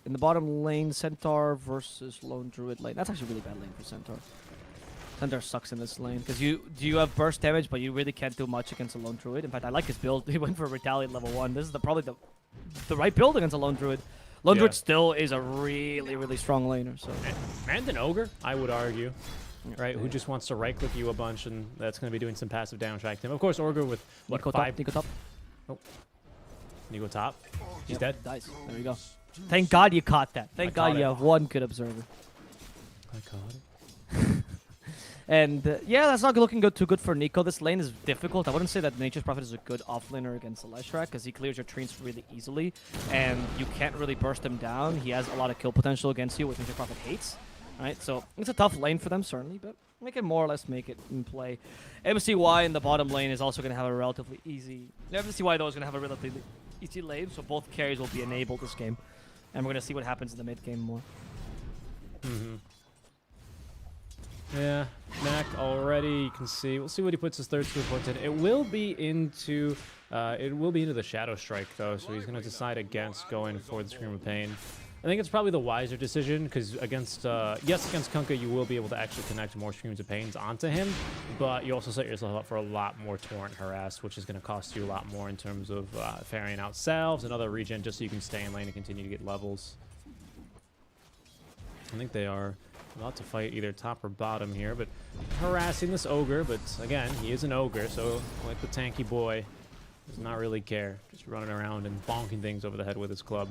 In the bottom lane, Centaur versus Lone Druid lane. That's actually a really bad lane for Centaur. Centaur sucks in this lane because you have burst damage, but you really can't do much against a Lone Druid. In fact, I like his build. He went for Retaliate level 1. This is probably the right build against a Lone Druid. Lone Druid still is a really, really strong laner. So And an Ogre, I would argue. Right, who just wants to right-click you a bunch, and that's going to be doing some passive damage to him. Of course, Ogre with, what, Nico 5? Top, Nico top. Oh. Nico top. He's dead. Dies. There you go. Thank God you caught that. Thank God you have one good observer. I caught it. And yeah, that's not looking too good for Nico. This lane is difficult. I wouldn't say that Nature's Prophet is a good offlaner against Leshrac because he clears your trees really easily, and you can't really burst him down. He has a lot of kill potential against you, which Nature's Prophet hates. Right, so it's a tough lane for them, certainly, but we can more or less make it in play. MCY in the bottom lane is also going to have a relatively easy... MCY, though, is going to have a relatively easy lane, so both carries will be enabled this game. And we're going to see what happens in the mid game more. Yeah, Mac already, you can see. We'll see what he puts his third skill points in. It will be into the Shadow Strike, though, so he's going to decide against going for the Scream of Pain. I think it's probably the wiser decision, because against Kunkka, you will be able to actually connect more Screams of Pains onto him, but you also set yourself up for a lot more Torrent Harass, which is going to cost you a lot more in terms of ferrying out salves and other regen, just so you can stay in lane and continue to get levels. I think they are about to fight either top or bottom here, but harassing this Ogre, but again, he is an Ogre, so like the tanky boy, does not really care, just running around and bonking things over the head with his club.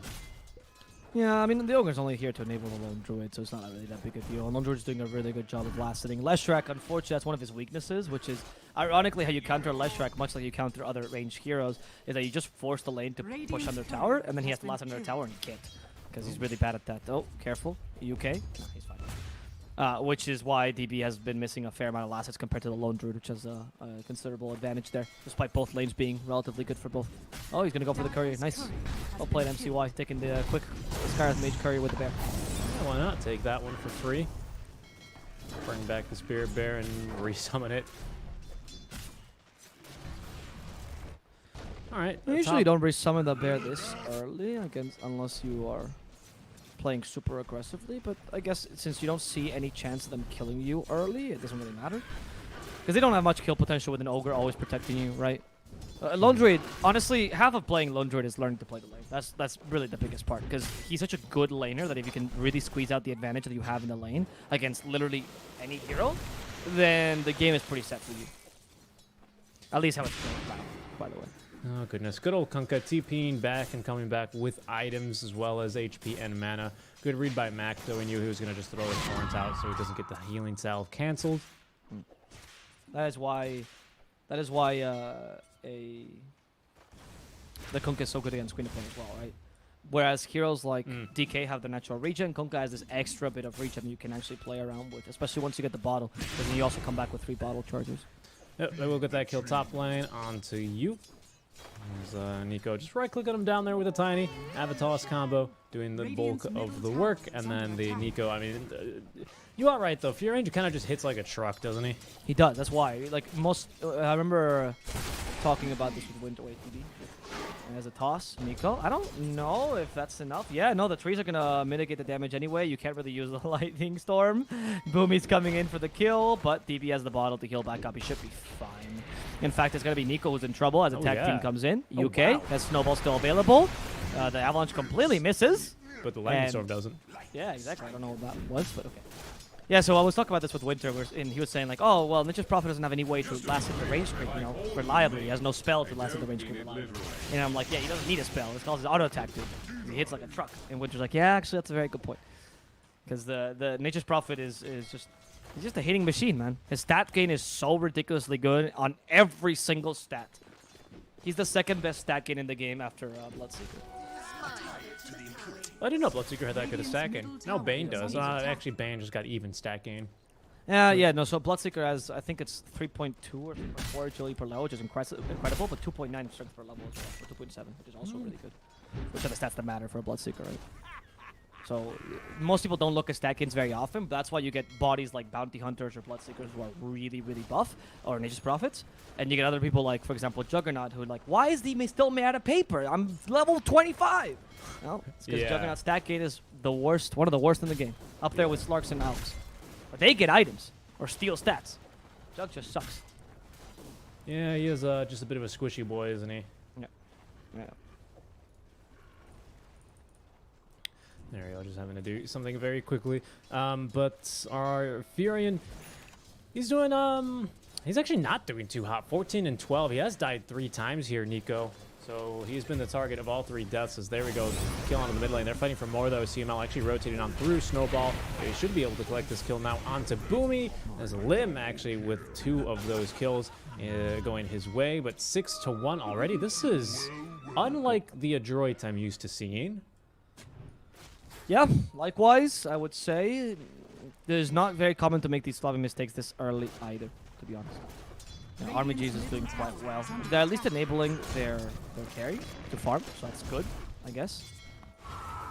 Yeah, I mean, the Ogre's only here to enable the Lone Druid, so it's not really that big a deal. Lone Druid's doing a really good job of last-sitting. Leshrac, unfortunately, that's one of his weaknesses, which is, ironically, how you counter Leshrac, much like you counter other ranged heroes, is that you just force the lane to push under tower, and then he has to last under a tower, and he can't, because he's really bad at that. Oh, careful. Are you okay? No, he's fine. Which is why DB has been missing a fair amount of last hits compared to the Lone Druid, which has a considerable advantage there, despite both lanes being relatively good for both. Oh, he's going to go for the courier. Nice. Well played, MCY, taking the quick Scarlet Mage courier with the bear. Yeah, why not take that one for free? Bring back the Spirit Bear and resummon it. Alright. You usually don't resummon the bear this early, unless you are playing super aggressively, but I guess since you don't see any chance of them killing you early, it doesn't really matter. Because they don't have much kill potential with an Ogre always protecting you, right? Lone Druid, honestly, half of playing Lone Druid is learning to play the lane. That's really the biggest part, because he's such a good laner that if you can really squeeze out the advantage that you have in the lane against literally any hero, then the game is pretty set for you. At least how it's played, by the way. Oh goodness, good old Kunkka TPing back and coming back with items as well as HP and mana. Good read by Mac, though he knew he was going to just throw his torrents out so he doesn't get the healing salve cancelled. That is why the Kunkka is so good against Queen of Pain as well, right? Whereas heroes like DK have the natural regen, Kunkka has this extra bit of regen you can actually play around with, especially once you get the bottle, because then you also come back with 3 bottle chargers. Yep, they will get that kill top lane onto you. There's Nico just right-clicking him down there with a tiny Avatos combo, doing the bulk of the work, and then the Nico, I mean, you are right though, Fear Ranger kind of just hits like a truck, doesn't he? He does, that's why. Like most, I remember talking about this with Winter TV. As a toss, Nico. I don't know if that's enough. Yeah, no, the trees are gonna mitigate the damage anyway. You can't really use the Lightning Storm. Boomy's coming in for the kill, but DB has the bottle to heal back up. He should be fine. In fact, it's gonna be Nico who's in trouble as a tag team comes in. UK has Snowball still available. The Avalanche completely misses. But the Lightning Storm doesn't. Yeah, exactly. I don't know what that was, but okay. Yeah, so I was talking about this with Winter, and he was saying like, oh, well, Nature's Prophet doesn't have any way to last hit the range creep, you know, reliably. He has no spell to last hit the range creep reliably. And I'm like, yeah, he doesn't need a spell. It's called his auto attack, dude. He hits like a truck. And Winter's like, yeah, actually, that's a very good point. Because the Nature's Prophet is just, he's just a hitting machine, man. His stat gain is so ridiculously good on every single stat. He's the second best stat gain in the game after Bloodseeker. I didn't know Bloodseeker had that good a stat gain. No, Bane does. Actually, Bane just got even stat gain. Yeah, no, so Bloodseeker has, I think it's 3.2 or 3.4 agility per level, which is incredible, but 2.9 strength per level as well, or 2.7, which is also really good. Which are the stats that matter for a Bloodseeker, right? So most people don't look at stat gains very often, but that's why you get bodies like Bounty Hunters or Bloodseekers who are really, really buff, or Nature's Prophets. And you get other people like, for example, Juggernaut, who are like, why is he still made out of paper? I'm level 25. No, it's because Juggernaut's stat gain is the worst, one of the worst in the game. Up there with Slarks and Alex. But they get items, or steal stats. Jug just sucks. Yeah, he is just a bit of a squishy boy, isn't he? Yeah. Yeah. There we go, just having to do something very quickly. But our Furion, he's doing, he's actually not doing too hot. 14 and 12. He has died 3 times here, Nico. So he's been the target of all 3 deaths. As there we go, kill onto the mid lane. They're fighting for more though. CML actually rotating on through Snowball. He should be able to collect this kill now onto Boomy. As Lim actually with 2 of those kills going his way. But 6 to 1 already. This is unlike the Adroit I'm used to seeing. Yeah, likewise, I would say it is not very common to make these flamie mistakes this early either, to be honest. Now, Army G's is doing quite well. They're at least enabling their carry to farm, so that's good, I guess.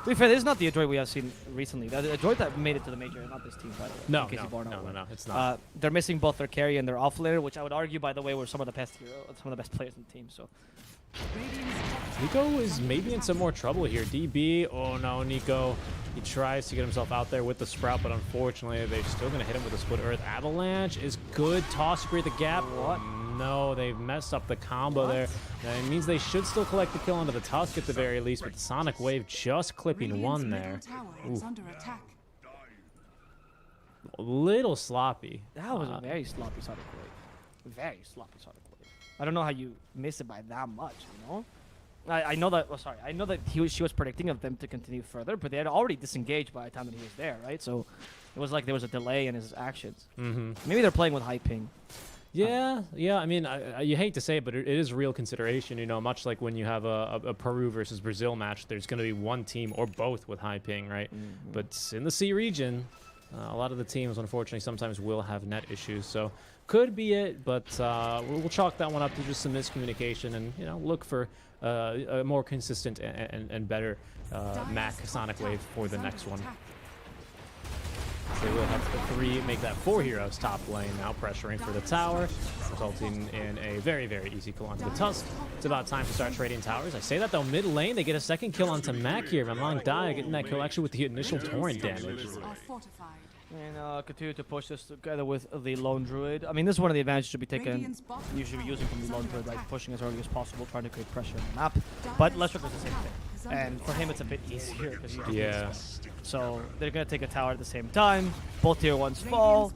To be fair, this is not the Adroit we have seen recently. The Adroit that made it to the major, not this team, by the way. No, no, it's not. They're missing both their carry and their offlaner, which I would argue, by the way, were some of the best players in the team. So Nico is maybe in some more trouble here. DB, oh no, Nico. He tries to get himself out there with the Sprout, but unfortunately, they're still going to hit him with a Split Earth. Avalanche is good. Toss to create the gap. What? No, they've messed up the combo there. That means they should still collect the kill onto the Tusk at the very least, but the Sonic Wave just clipping 1 there. A little sloppy. That was a very sloppy Sonic Wave. Very sloppy Sonic Wave. I don't know how you miss it by that much, you know? I know that. Oh, sorry. I know that she was predicting of them to continue further, but they had already disengaged by the time that he was there, right? So it was like there was a delay in his actions. Maybe they're playing with high ping. Yeah, I mean, you hate to say it, but it is real consideration, you know, much like when you have a Peru versus Brazil match, there's going to be one team or both with high ping, right? But in the C region, a lot of the teams, unfortunately, sometimes will have net issues, so could be it, but we'll chalk that one up to just some miscommunication and, you know, look for a more consistent and better Mac Sonic Wave for the next one. They will have the 3 make that 4 heroes top lane now, pressuring for the tower, resulting in a very, very easy kill onto the Tusk. It's about time to start trading towers. I say that though, mid lane, they get a second kill onto Mac here. Van Long Dia getting that kill actually with the initial torrent damage. And continue to push this together with the Lone Druid. I mean, this is one of the advantages to be taken. You should be using from the Lone Druid, right? Pushing as early as possible, trying to create pressure on the map. But Leshrac does the same thing. And for him, it's a bit easier because he So they're going to take a tower at the same time. Both tier 1s fall.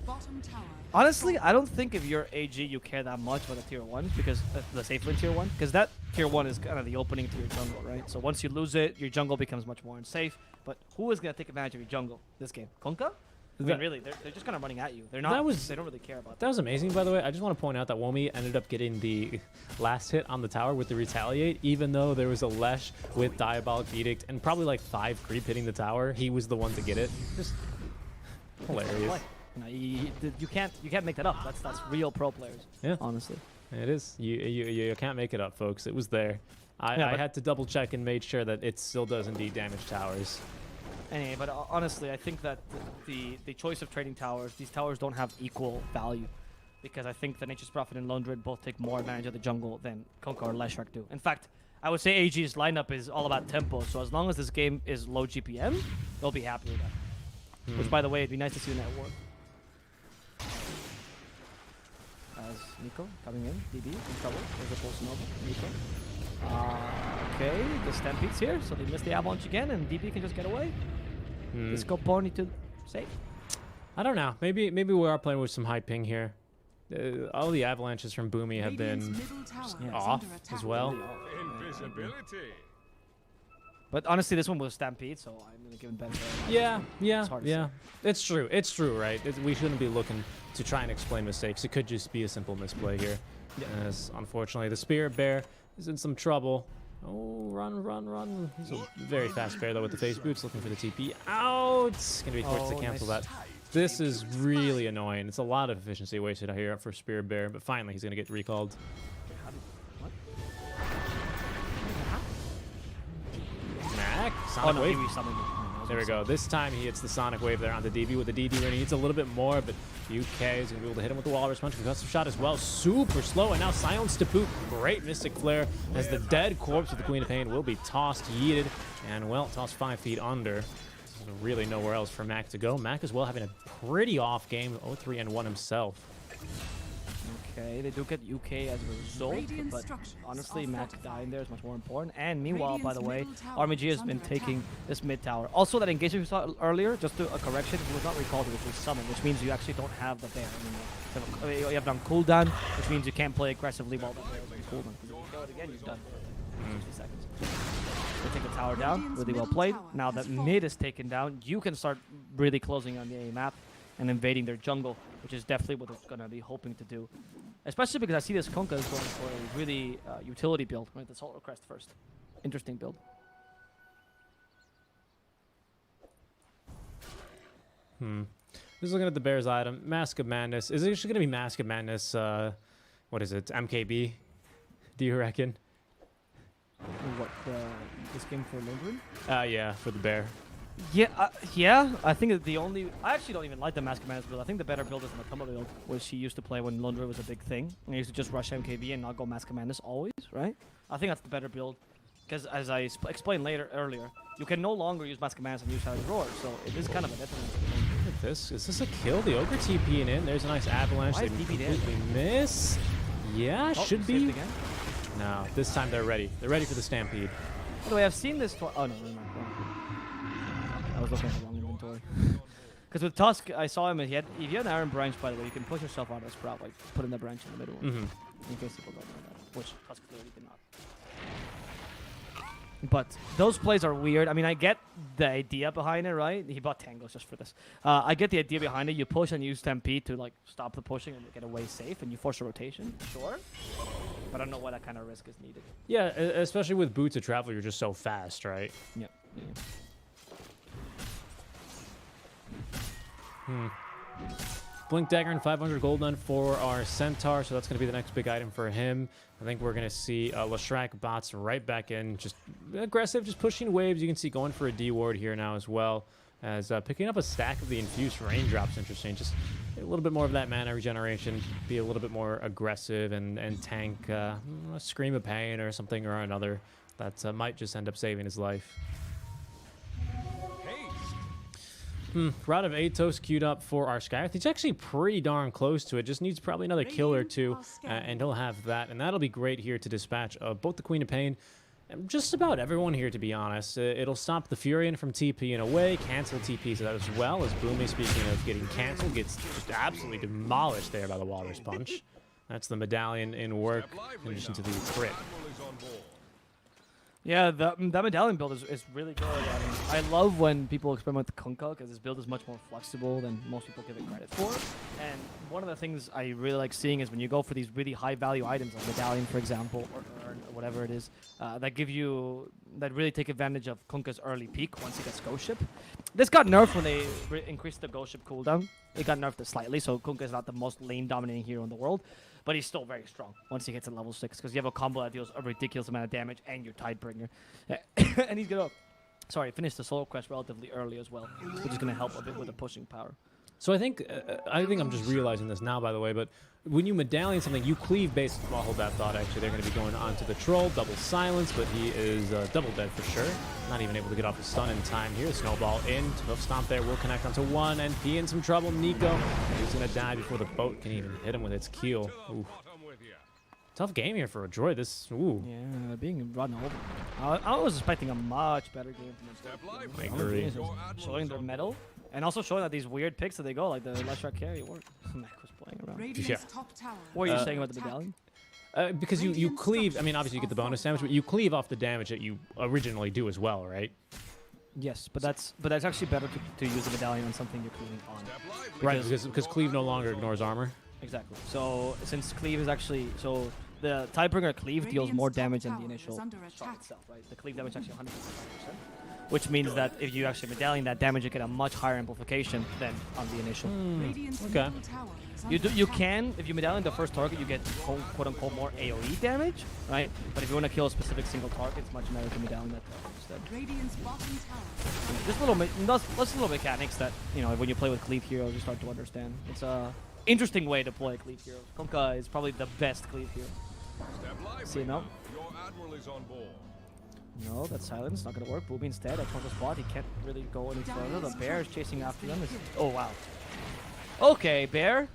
Honestly, I don't think if you're AG, you care that much about the tier 1 because the safe lane tier 1. Because that tier 1 is kind of the opening to your jungle, right? So once you lose it, your jungle becomes much more unsafe. But who is going to take advantage of your jungle this game? Kunkka? I mean, really, they're just kind of running at you. They're not. They don't really care about that. That was amazing, by the way. I just want to point out that Womi ended up getting the last hit on the tower with the retaliate, even though there was a Lesh with Diabolic Edict and probably like 5 creep hitting the tower. He was the one to get it. Just hilarious. No, you can't make that up. That's real pro players. Yeah, honestly, it is. You can't make it up, folks. It was there. I had to double check and made sure that it still does indeed damage towers. Anyway, but honestly, I think that the choice of trading towers, these towers don't have equal value. Because I think that Nature's Prophet and Lone Druid both take more advantage of the jungle than Kunkka or Leshrac do. In fact, I would say AG's lineup is all about tempo. So as long as this game is low GPM, they'll be happy with that. Which, by the way, it'd be nice to see that work. As Nico coming in, DB in trouble. There's a pulse Nova. Nico. Okay, the Stampede's here, so they miss the avalanche again, and DB can just get away. Is Gopo need to save? I don't know. Maybe we are playing with some high ping here. All the avalanches from Boomy have been off as well. But honestly, this one was Stampede, so I'm gonna give him benefit. Yeah. It's true, right? We shouldn't be looking to try and explain mistakes. It could just be a simple misplay here. As unfortunately, the Spirit Bear is in some trouble. Oh, run. He's a very fast bear, though, with the face boots, looking for the TP out. Gonna be forced to cancel that. This is really annoying. It's a lot of efficiency wasted here for Spirit Bear, but finally he's gonna get recalled. Mac? Sonic Wave? There we go. This time he hits the Sonic Wave there on the DB with the DD where he needs a little bit more, but UK is going to be able to hit him with the Walrus Punch. Concussive shot as well. Super slow, and now Silence to boot. Great Mystic Flare as the dead corpse of the Queen of Pain will be tossed, yeeted, and, well, tossed 5 feet under. There's really nowhere else for Mac to go. Mac as well having a pretty off game, 0-3-1 himself. Okay, they do get UK as a result, but honestly, Mac dying there is much more important. And meanwhile, by the way, RMG has been taking this mid tower. Also, that engagement we saw earlier, just a correction, it was not recalled, it was summoned, which means you actually don't have the bear anymore. You have it on cooldown, which means you can't play aggressively while the bear is on cooldown. Because if you go it again, you're done. 60 seconds. They take the tower down, really well played. Now that mid is taken down, you can start really closing on the A map and invading their jungle, which is definitely what they're going to be hoping to do. Especially because I see this Kunkka is going for a really utility build, right? The Salt Request first. Interesting build. Just looking at the Bears item. Mask of Madness. Is it actually going to be Mask of Madness, what is it, MKB? Do you reckon? What, this game for Lindgren? Yeah, for the Bear. Yeah, yeah. I think that the only... I actually don't even like the Mask of Madness build. I think the better build is the Matador build, which he used to play when Lundra was a big thing. And he used to just rush MKB and not go Mask of Madness always, right? I think that's the better build. Because as I explained earlier, you can no longer use Mask of Madness and use Savage Roar, so it is kind of a detriment. Look at this. Is this a kill? The Ogre TPing in. There's a nice avalanche. They completely miss. Yeah, should be. Again? No, this time they're ready. They're ready for the Stampede. By the way, I've seen this... Oh, no, never mind. I was looking at the wrong inventory. Because with Tusk, I saw him, and if you had an Iron Branch, by the way, you can push yourself out of the sprout, like put in the branch in the middle. In case people don't know that, which Tusk clearly did not. But those plays are weird. I mean, I get the idea behind it, right? He bought Tangos just for this. I get the idea behind it. You push and use Stampede to like stop the pushing and get away safe, and you force a rotation. Sure. But I don't know why that kind of risk is needed. Yeah, especially with Boots of Travel, you're just so fast, right? Yeah. Blink Dagger and 500 gold done for our Centaur, so that's going to be the next big item for him. I think we're going to see Leshrac bots right back in, just aggressive, just pushing waves. You can see going for a D ward here now as well, as picking up a stack of the infused raindrops. Interesting, just a little bit more of that mana regeneration, be a little bit more aggressive and tank a Scream of Pain or something or another that might just end up saving his life. Rod of Atos queued up for our Skywrath. He's actually pretty darn close to it. Just needs probably another kill or two, and he'll have that. And that'll be great here to dispatch both the Queen of Pain and just about everyone here, to be honest. It'll stop the Furion from TPing away, cancel TPs as well, as Boomy, speaking of getting canceled, gets just absolutely demolished there by the Walrus Punch. That's the Medallion in work, in addition to the crit. Yeah, that medallion build is really good. I mean, I love when people experiment with Kunkka, because this build is much more flexible than most people give it credit for. And one of the things I really like seeing is when you go for these really high value items, like medallion, for example, or urn, or whatever it is, that really take advantage of Kunkka's early peak once he gets Ghost Ship. This got nerfed when they increased the Ghost Ship cooldown. It got nerfed slightly, so Kunkka is not the most lane dominating hero in the world. But he's still very strong once he gets to level 6, because you have a combo that deals a ridiculous amount of damage and your Tidebringer. And he's going to finish the solo quest relatively early as well, which is going to help a bit with the pushing power. So I think I'm just realizing this now, by the way, but when you medallion something, you cleave based... Well, hold that thought, actually. They're going to be going on to the Troll, double silence, but he is double dead for sure. Not even able to get off his stun in time here. Snowball in, Hoof Stomp there, will connect onto one, and P in some trouble. Nico, he's going to die before the boat can even hit him with its keel. Ooh. Tough game here for a droid. This, ooh. Yeah, being run over. I was expecting a much better game from this. I agree. Showing their metal. And also showing that these weird picks that they go, like the Leshrac carry, work. Mac was playing around. Yeah. What are you saying about the medallion? Because you cleave, I mean, obviously you get the bonus damage, but you cleave off the damage that you originally do as well, right? Yes, but that's actually better to use the medallion on something you're cleaving on. Right, because cleave no longer ignores armor. Exactly. So since cleave is actually the Tidebringer cleave deals more damage than the initial shot itself, right? The cleave damage is actually 155%. which means that if you actually medallion that damage, you get a much higher amplification than on the initial. Okay. You can, if you medallion the first target, you get quote unquote more AoE damage, right? But if you want to kill a specific single target, it's much better to medallion that target instead. Just little mechanics that, you know, when you play with cleave heroes, you start to understand. It's a interesting way to play cleave heroes. Kunkka is probably the best cleave hero. See, no? Your admiral is on board. No, that's silence. Not gonna work. Booby instead. That's on the spot. He can't really go any further. The bear is chasing after them. Oh wow. Okay, bear.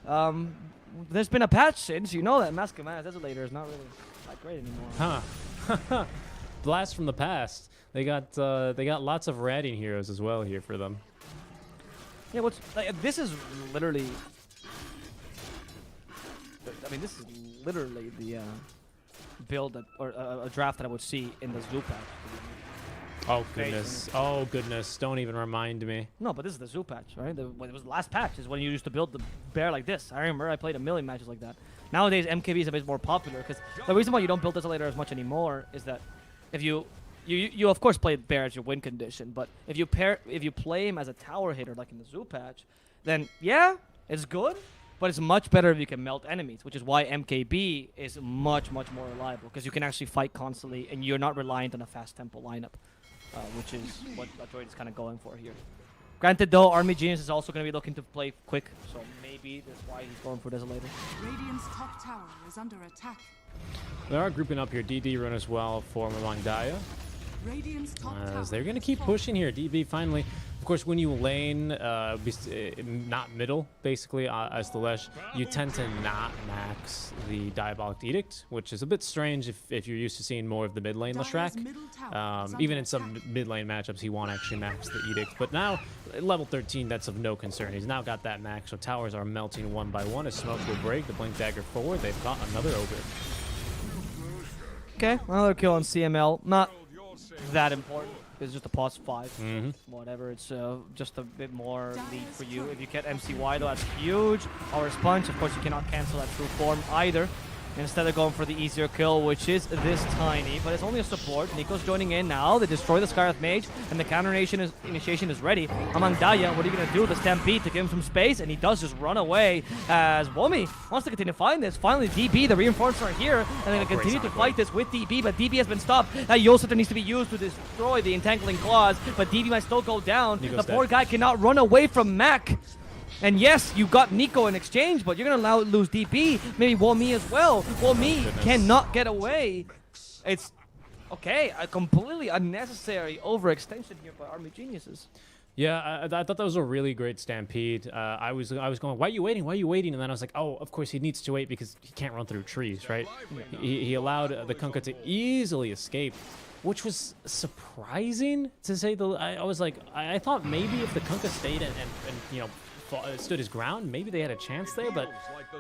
There's been a patch since. You know that Mask of Mana Desolator is not really that great anymore. Huh. Blast from the past. They got lots of ratting heroes as well here for them. Yeah, what's like, this is literally. I mean, this is literally the build that, or a draft that I would see in the Zoo patch. Oh goodness! Oh goodness! Don't even remind me. No, but this is the Zoo patch, right? When it was the last patch is when you used to build the bear like this. I remember I played a million matches like that. Nowadays, MKB is a bit more popular because the reason why you don't build Desolator as much anymore is that if you of course play bear as your win condition, but if you play him as a tower hitter like in the Zoo patch, then yeah, it's good. But it's much better if you can melt enemies, which is why MKB is much more reliable, because you can actually fight constantly and you're not reliant on a fast tempo lineup, which is what Droid is kind of going for here. Granted, though, Army Genius is also going to be looking to play quick, so maybe that's why he's going for Desolator. Radiant's top tower is under attack. They are grouping up here. DD run as well for Mamangdaya. Radiant's top tower. As they're going to keep pushing here. DB finally. Of course, when you lane, not middle, basically, as the Lesh, you tend to not max the Diabolic Edict, which is a bit strange if you're used to seeing more of the mid lane Leshrac. Even in some mid lane matchups, he won't actually max the Edict. But now, level 13, that's of no concern. He's now got that max, so towers are melting one by one. As smoke will break, the Blink Dagger forward, they've got another Ogre. Okay, another kill on CML. Not that important. It's just a pause 5. Whatever, it's just a bit more lead for you. If you get MCY though, that's huge. Our Sponge, of course, you cannot cancel that true form either. Instead of going for the easier kill, which is this Tiny, but it's only a support. Nico's joining in now. They destroy the Skyrath Mage, and the counter initiation is ready. Mamangdaya, what are you going to do? The Stampede to give him some space, and he does just run away as Womi wants to continue to find this. Finally, DB, the reinforcements are here, and they're going to continue to fight this with DB, but DB has been stopped. That Yosita needs to be used to destroy the Entangling Claws, but DB might still go down. Nico's the poor guy cannot run away from Mac. And yes, you got Nico in exchange, but you're going to lose DP, maybe Womi as well. Womi cannot get away. It's, okay, a completely unnecessary overextension here by Army Geniuses. Yeah, I thought that was a really great Stampede. I was going, why are you waiting? Why are you waiting? And then I was like, oh, of course he needs to wait because he can't run through trees, right? He allowed the Kunkka to easily escape, which was surprising to say the. I was like, I thought maybe if the Kunkka stayed and you know, stood his ground, maybe they had a chance there, but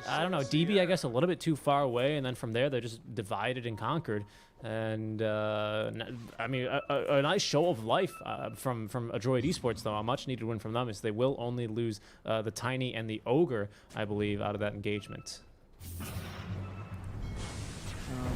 I don't know. DB, I guess, a little bit too far away, and then from there they're just divided and conquered. And I mean, a nice show of life from Adroid Esports, though. A much needed win from them is they will only lose the Tiny and the Ogre, I believe, out of that engagement.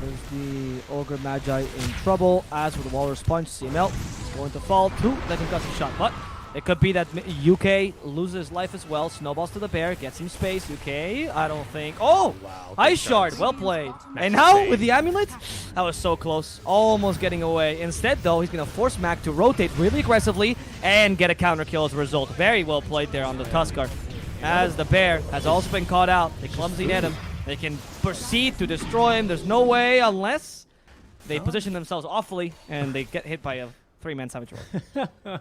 There's the Ogre Magi in trouble, as with the Walrus Punch. CML is going to fall to the concussive shot, but it could be that UK loses life as well. Snowballs to the bear, gets some space. UK, I don't think. Oh, wow, Ice Shard, well played. And now with the amulet, that was so close, almost getting away. Instead, though, he's gonna force Mac to rotate really aggressively and get a counter kill as a result. Very well played there on the Tuskar. As the bear has also been caught out, they clumsy net him. They can proceed to destroy him. There's no way unless they position themselves awfully and they get hit by a 3-man Savage Roar.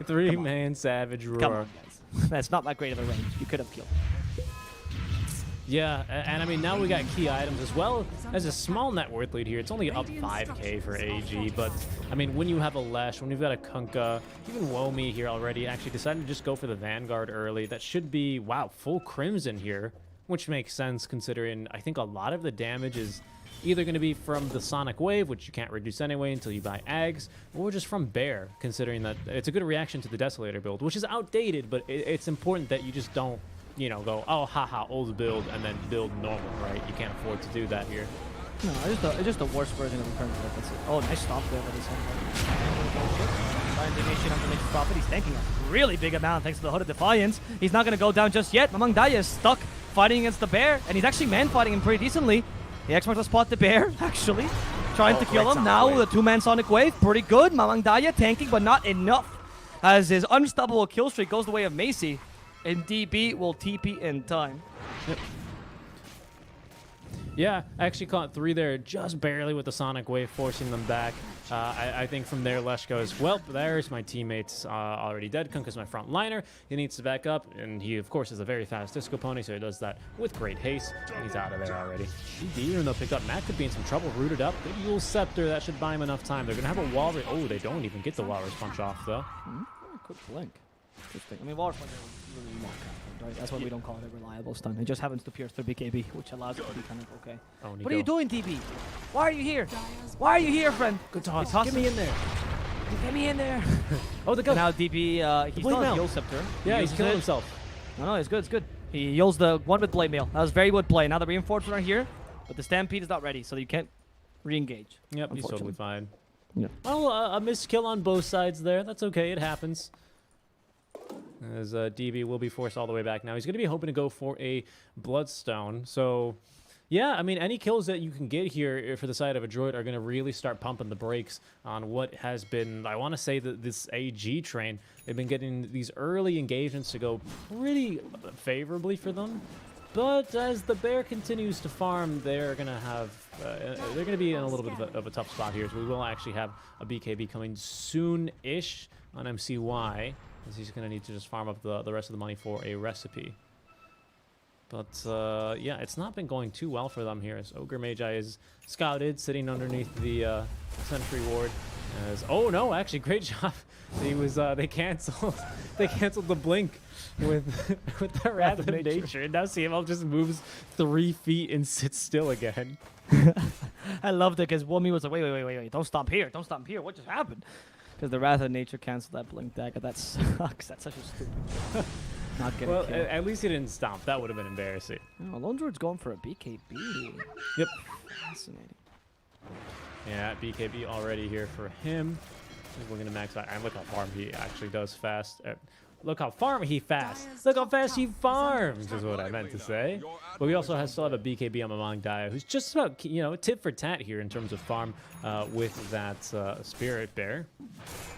3-man Savage Roar. Come on, guys. That's not that great of a range. You could have killed. Yeah, and I mean, now we got key items as well as a small net worth lead here. It's only up 5k for AG, but I mean, when you have a Lesh, when you've got a Kunkka, even Womi here already actually decided to just go for the Vanguard early. That should be, wow, full Crimson here, which makes sense considering I think a lot of the damage is either going to be from the Sonic Wave, which you can't reduce anyway until you buy Ags, or just from Bear, considering that it's a good reaction to the Desolator build, which is outdated, but it's important that you just don't, you know, go, oh, haha, old build, and then build normal, right? You can't afford to do that here. No, it's just the worst version of the current build. That's it. Oh, nice stop there, but he's indignation on the next profit. He's tanking a really big amount thanks to the Hooded Defiance. He's not going to go down just yet. Mamang Daya is stuck fighting against the bear, and he's actually man-fighting him pretty decently. The X-Mark will spot the bear, actually. Trying to kill him. Now the two-man Sonic Wave. Pretty good. Mamang Daya tanking, but not enough. As his unstoppable kill streak goes the way of Macy. And DB will TP in time. Yep. Yeah, actually caught 3 there, just barely with the Sonic Wave, forcing them back. I think from there, Lesh goes, well, there's my teammates already dead. Kunkka's my front liner. He needs to back up, and he, of course, is a very fast disco pony, so he does that with great haste, and he's out of there already. GD, even though picked up, Matt could be in some trouble, rooted up. Big Yule Scepter, that should buy him enough time. They're going to have a Walrus. Oh, they don't even get the Walrus punch off, though. Quick blink. Interesting. I mean, Walrus punch is really not counted, right? That's why we don't call it a reliable stun. It just happens to pierce through BKB, which allows it to be kind of okay. Oh, what are you doing, DB? Why are you here? Why are you here, friend? Good toss. Get me in there. Get me in there. Oh, the go. Now DB, he's still has Yule Scepter. Yeah, he's killing himself. No, it's good, it's good. He yells the one with Blade Mail. That was very good play. Now the reinforcements are here, but the Stampede is not ready, so you can't re-engage. Yep, he's totally fine. Yeah. Well, a missed kill on both sides there. That's okay, it happens. As DB will be forced all the way back now. He's going to be hoping to go for a Bloodstone. So, yeah, I mean, any kills that you can get here for the side of a droid are going to really start pumping the brakes on what has been, I want to say, that this AG train. They've been getting these early engagements to go pretty favorably for them. But as the bear continues to farm, they're going to have, they're going to be in a little bit of a tough spot here. So we will actually have a BKB coming soon-ish on MCY. As he's going to need to just farm up the rest of the money for a recipe. But, yeah, it's not been going too well for them here. As Ogre Magi is scouted, sitting underneath the sentry ward. As, oh, no, actually, great job. He was, they canceled the blink with the Wrath of Nature. And now CML just moves 3 feet and sits still again. I loved it because Wumi was like, wait, don't stop here. Don't stop here. What just happened? Because the Wrath of Nature canceled that blink dagger. That sucks. That's such a stupid. Not getting well, killed. At least he didn't stomp. That would have been embarrassing. Oh, Lone Druid's going for a BKB. Yep. Fascinating. Yeah, BKB already here for him. I think we're going to max out. And look how far he actually does fast. Look how far he fast. Look how fast he farms is what I meant to say. But we also still have a BKB on Mamang Daya, who's just about, you know, tit for tat here in terms of farm with that Spirit Bear.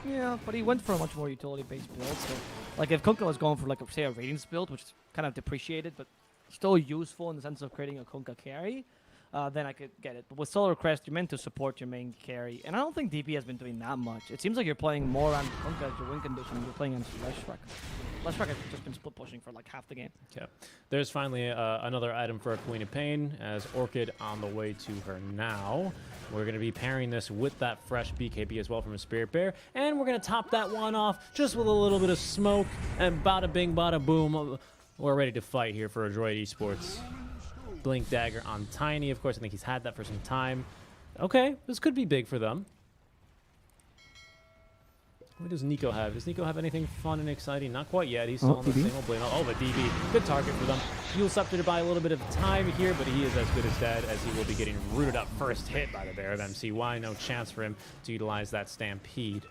Yeah, but he went for a much more utility-based build. So, like, if Kunkka was going for, like, say, a Radiance build, which is kind of depreciated, but still useful in the sense of creating a Kunkka carry, then I could get it. But with Solar Crest, you're meant to support your main carry. And I don't think DP has been doing that much. It seems like you're playing more on Kunkka as your win condition. You're playing on Leshrac. Leshrac has just been split pushing for like half the game. Okay. There's finally another item for a Queen of Pain as Orchid on the way to her now. We're going to be pairing this with that fresh BKB as well from a Spirit Bear. And we're going to top that one off just with a little bit of smoke. And bada bing, bada boom. We're ready to fight here for a Droid Esports. Blink Dagger on Tiny. Of course, I think he's had that for some time. Okay, this could be big for them. What does Nico have? Does Nico have anything fun and exciting? Not quite yet. He's still on the same old blade. Oh, but DB. Good target for them. Yule Scepter to buy a little bit of time here, but he is as good as dead as he will be getting rooted up first hit by the Bear of MCY. No chance for him to utilize that Stampede.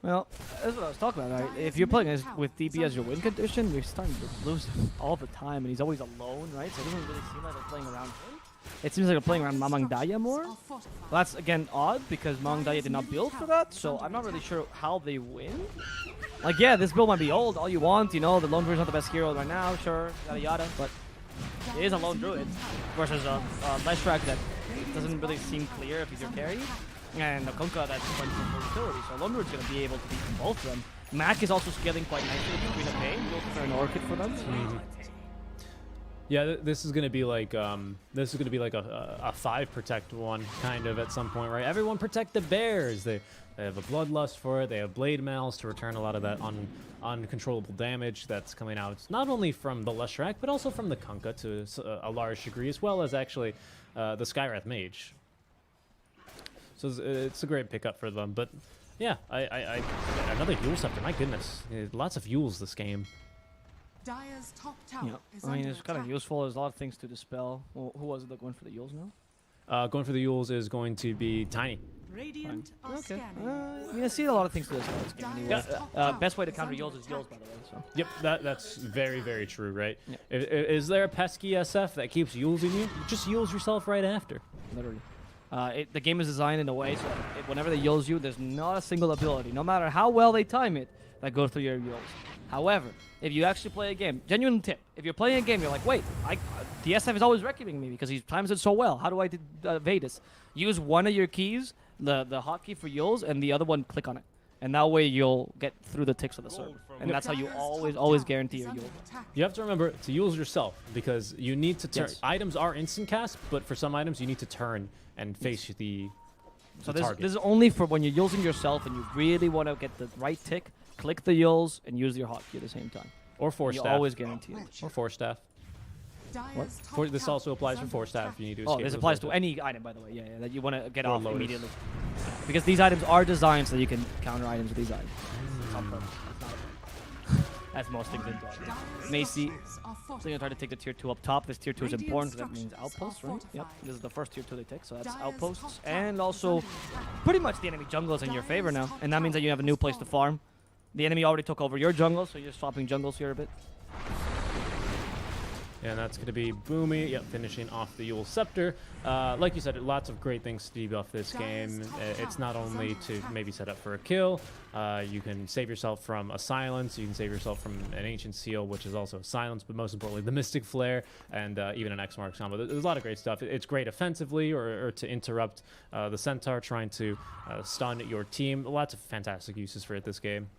Well, that's what I was talking about, right? If you're playing with DB as your win condition, you're starting to lose all the time, and he's always alone, right? So it doesn't really seem like they're playing around him. It seems like they're playing around Mamang Daya more. Well, that's, again, odd, because Mamang Daya did not build for that, so I'm not really sure how they win. Like, yeah, this build might be old, all you want, you know, the Lone Druid's not the best hero right now, sure, yada yada, but it is a Lone Druid versus a Leshrac that doesn't really seem clear if he's your carry. And a Kunkka that's going for utility, so Lone Druid's going to be able to beat both of them. Mac is also scaling quite nicely with Queen of Pain. We'll prefer an Orchid for them. Yeah, this is going to be like a 5 protect one kind of at some point, right? Everyone protect the bears. They have a Bloodlust for it. They have Blade Mails to return a lot of that uncontrollable damage that's coming out not only from the Leshrac but also from the Kunkka to a large degree, as well as actually the Skywrath Mage. So it's a great pickup for them. But yeah, another Yule Scepter. My goodness, lots of Yules this game. Yeah, I mean, it's kind of useful. There's a lot of things to dispel. Well, who was it that went for the Yules now? Going for the Yules is going to be Tiny. Okay. I mean, I see a lot of things to this game anyway. Best way to counter Yules is Yules, by the way. So. Yep, that's very, very true, right? Yeah. Is there a pesky SF that keeps Yulesing you? Just Yules yourself right after. Literally. The game is designed in a way so whenever they Yules you, there's not a single ability, no matter how well they time it, that goes through your Yules. However, if you actually play a game, genuine tip, if you're playing a game, you're like, wait, the SF is always wrecking me because he times it so well. How do I evade this? Use one of your keys, the hotkey for Yules, and the other one, click on it. And that way you'll get through the ticks of the server. And that's how you always guarantee your Yule. You have to remember to Yules yourself because you need to turn. Yes. Items are instant cast, but for some items you need to turn and face the target. This is only for when you're Yulesing yourself and you really want to get the right tick, click the Yules and use your hotkey at the same time. Or Force Staff. You always guarantee it. Or Force Staff. What? This also applies for Force Staff if you need to escape. Oh, this applies to any item, by the way. Yeah, that you want to get off immediately. Because these items are designed so you can counter items with these items. It's on purpose. That's most things in Dota. Macy, so you're going to try to take the tier 2 up top. This tier 2 is important because that means outposts, right? Yep, this is the first tier 2 they take, so that's outposts. And also, pretty much the enemy jungle is in your favor now. And that means that you have a new place to farm. The enemy already took over your jungle, so you're swapping jungles here a bit. And that's going to be Boomy, yep, finishing off the Yule Scepter. Like you said, lots of great things to debuff this game. It's not only to maybe set up for a kill, you can save yourself from a silence, you can save yourself from an Ancient Seal, which is also a silence, but most importantly, the Mystic Flare, and even an X-Marks combo. There's a lot of great stuff. It's great offensively or to interrupt the Centaur trying to stun your team. Lots of fantastic uses for it this game.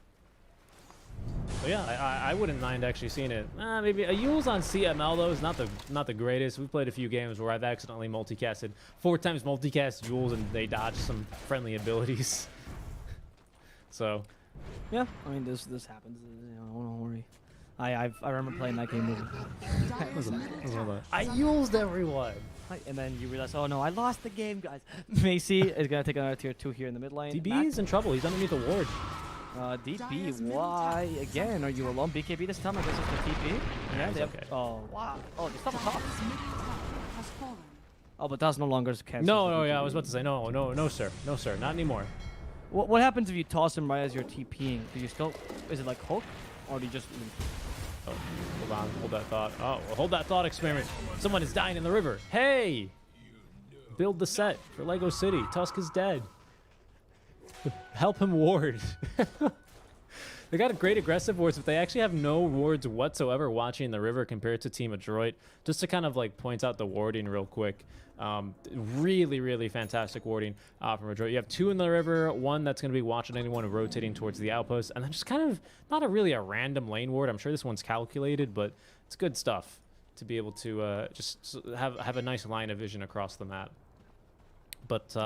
But yeah, I wouldn't mind actually seeing it. Maybe a Yules on CML though is not the greatest. We've played a few games where I've accidentally multicasted 4 times multicast Yules and they dodge some friendly abilities. So, yeah, I mean this happens. You know, don't worry. I remember playing that game. I Yulesed everyone. And then you realize, oh no, I lost the game, guys. Macy is gonna take another tier 2 here in the mid lane. DB is in trouble. He's underneath the ward. DP, why again? Are you alone? BKB this time? I guess it's the TP. Yeah, they have. Okay. Oh, wow. Oh, they stopped top. Oh, but that's no longer cancelled. No, yeah, I was about to say, no, sir. No, sir, not anymore. What happens if you toss him right as you're TPing? Do you still. Is it like hook? Or do you just. Oh, hold on. Hold that thought. Oh, well, hold that thought experiment. Someone is dying in the river. Hey! Build the set for Lego City. Tusk is dead. Help him ward. They got great aggressive wards, but they actually have no wards whatsoever watching the river compared to Team Adroit. Just to kind of like point out the warding real quick. Really, really fantastic warding from Adroit. You have 2 in the river, 1 that's going to be watching anyone rotating towards the outpost, and then just kind of not really a random lane ward. I'm sure this one's calculated, but it's good stuff to be able to just have a nice line of vision across the map. But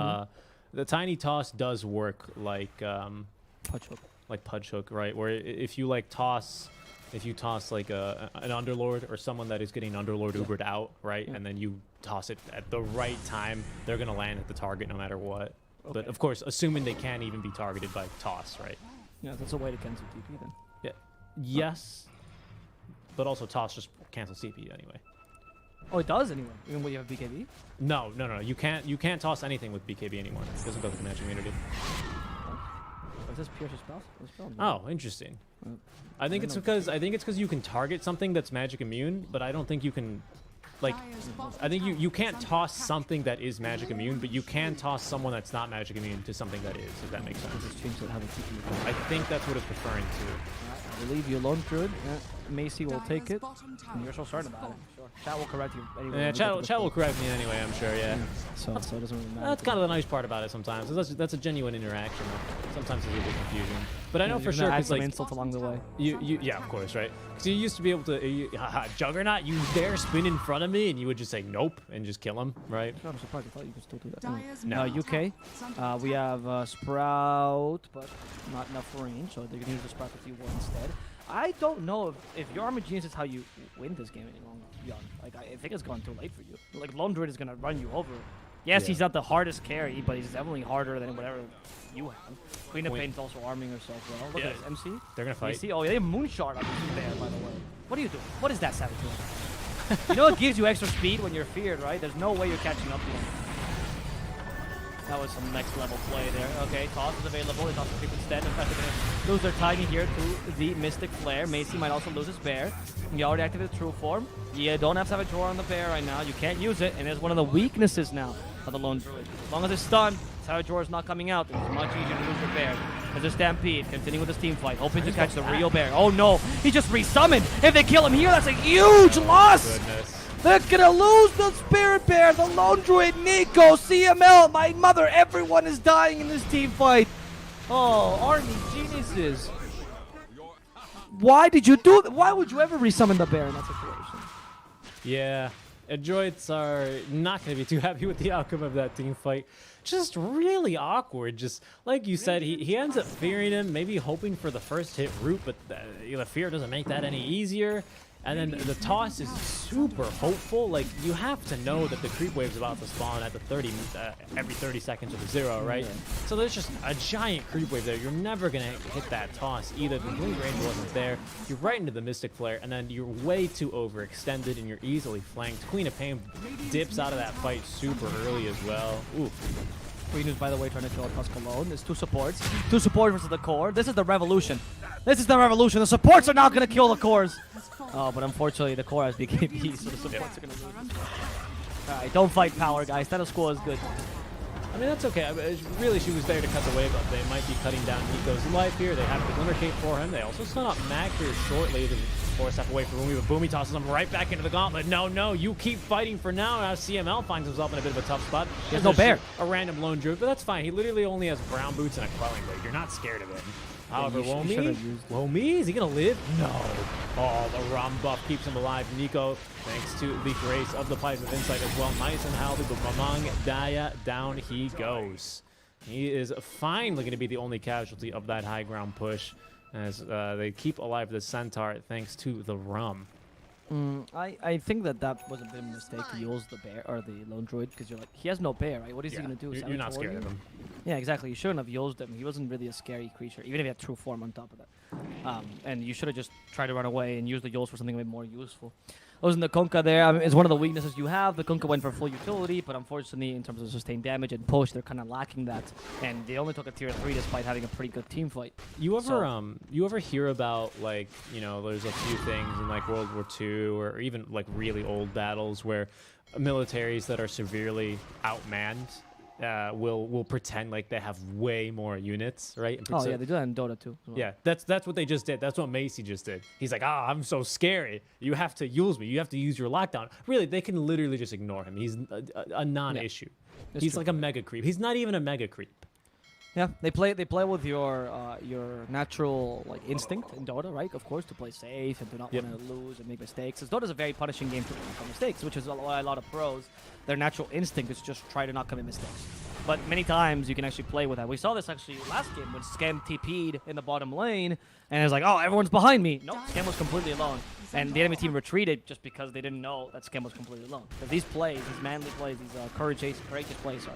the tiny toss does work like Pudge Hook. Like Pudge Hook, right? Where if you like toss like an Underlord or someone that is getting Underlord Ubered out, right? And then you toss it at the right time, they're gonna land at the target no matter what. Okay. But of course, assuming they can't even be targeted by toss, right? Yeah, that's a way to cancel TP then. Yeah. Yes. But also toss just cancels TP anyway. Oh, it does anyway. Even when you have BKB? No. You can't toss anything with BKB anymore. It doesn't go with the magic immunity. Is this pierce spell? Oh, interesting. I think it's because you can target something that's magic immune, but I don't think you can. Like, I think you can't toss something that is magic immune, but you can toss someone that's not magic immune to something that is, if that makes sense. I think that's what it's referring to. I believe you alone, Druid. Macy will take it. And you're so certain about it. Sure. Chat will correct you anyway. Yeah, chat will correct me anyway, I'm sure, yeah. So it doesn't really matter. That's kind of the nice part about it sometimes. That's a genuine interaction. Sometimes there's a bit confusion. But I know for sure because like insult along the way. Yeah, of course, right? Because you used to be able to Juggernaut, you dare spin in front of me, and you would just say nope and just kill him, right? I'm surprised. I thought you could still do that. No, UK. We have Sprout, but not enough range, so they can use the Sprout if you want instead. I don't know if your Armored Genius is how you win this game any longer, Jan. Like, I think it's gone too late for you. Like, Lone Druid is going to run you over. Yes, he's not the hardest carry, but he's definitely harder than whatever you have. Queen of Pain's also arming herself well. Look at this, MC. They're going to fight. MC? Oh, they have Moonshot up there, by the way. What are you doing? What is that, Savage? You know it gives you extra speed when you're feared, right? There's no way you're catching up to him. That was some next level play there. Okay, toss is available. They toss the creep instead. In fact, they're going to lose their Tiny here to the Mystic Flare. Macy might also lose his bear. You already activated True Form. You don't have Savage Roar on the bear right now. You can't use it, and it's one of the weaknesses now of the Lone Druid. As long as it's stunned, Savage Roar is not coming out. It's much easier to lose your bear. There's a Stampede, continuing with his team fight, hoping to catch the real bear. Oh no, he just resummoned. If they kill him here, that's a huge loss. Goodness. They're gonna lose the Spirit Bear, the Lone Druid, Nico, CML, my mother, everyone is dying in this team fight. Oh, Army geniuses. Why did you do that? Why would you ever resummon the bear in that situation? Yeah, Droids are not going to be too happy with the outcome of that team fight. Just really awkward. Just like you said, he ends up fearing him, maybe hoping for the first hit route, but the fear doesn't make that any easier. And then the toss is super hopeful. Like, you have to know that the creep wave's about to spawn at the every 30 seconds with a 0, right? Yeah. So there's just a giant creep wave there. You're never going to hit that toss either. The blink range wasn't there. You're right into the Mystic Flare, and then you're way too overextended, and you're easily flanked. Queen of Pain dips out of that fight super early as well. Ooh. Queen is, by the way, trying to kill Tusk alone. There's two supports. Two supports versus the core. This is the revolution. This is the revolution. The supports are not going to kill the cores. Oh, but unfortunately, the core has BKB, so the supports are going to lose. Alright, don't fight power, guys. Status quo is good. I mean, that's okay. I mean, really, she was there to cut the wave up. They might be cutting down Nico's life here. They have the Glimmer Cape for him. They also stun up Mac here shortly to force step away from Boomy, but Boomy tosses him right back into the gauntlet. No, you keep fighting for now. Now CML finds himself in a bit of a tough spot. He has no bear. A random Lone Druid, but that's fine. He literally only has brown boots and a Quelling Blade. You're not scared of him. However, Womee, is he going to live? No. Oh, the Rom buff keeps him alive. Nico, thanks to the grace of the Pipes of Insight as well. Nice and healthy, but Mamang Daya, down he goes. He is finally going to be the only casualty of that high ground push as they keep alive the Centaur thanks to the Rum. I think that was a bit of a mistake to use the bear or the Lone Druid because you're like, he has no bear, right? What is he going to do? You're not scared of him. Yeah, exactly. You shouldn't have used him. He wasn't really a scary creature, even if he had True Form on top of that. And you should have just tried to run away and use the Yols for something a bit more useful. Losing the Kunkka there, I mean, it's one of the weaknesses you have. The Kunkka went for full utility, but unfortunately, in terms of sustained damage and push, they're kind of lacking that. And they only took a tier 3 despite having a pretty good team fight. You ever hear about, like, you know, there's a few things in like World War II or even like really old battles where militaries that are severely outmanned will pretend like they have way more units, right? Oh yeah, they do that in Dota too. Well. Yeah, that's what they just did. That's what Macy just did. He's like, I'm so scary. You have to use me. You have to use your lockdown. Really, they can literally just ignore him. He's a non-issue. Yeah, he's like a mega creep. He's not even a mega creep. Yeah, they play with your natural like instinct in Dota, right? Of course, to play safe and to not want to lose and make mistakes. Because Dota's a very punishing game for mistakes, which is why a lot of pros, their natural instinct is just try to not commit mistakes. But many times you can actually play with that. We saw this actually last game when Scam TP'd in the bottom lane, and it's like, oh, everyone's behind me. No, Scam was completely alone. And the enemy team retreated just because they didn't know that Scam was completely alone. Because these plays, these manly plays, these courageous plays,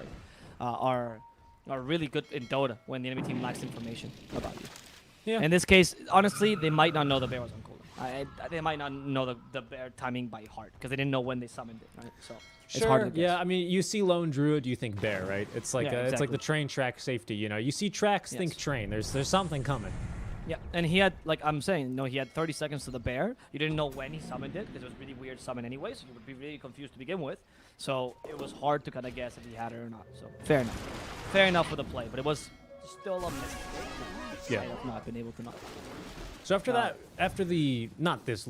are really good in Dota when the enemy team lacks information about you. Yeah. In this case, honestly, they might not know the bear was on cooldown. They might not know the bear timing by heart because they didn't know when they summoned it, right? So it's hard to guess. Yeah, I mean, you see Lone Druid, you think bear, right? It's like it's like the train track safety, you know. You see tracks, think train. There's something coming. Yeah, and he had, like I'm saying, no, he had 30 seconds to the bear. You didn't know when he summoned it because it was a really weird summon anyway, so you would be really confused to begin with. So it was hard to kind of guess if he had it or not. So fair enough. Fair enough for the play, but it was still a mistake. Yeah. I have not been able to not. So after that, after the, not this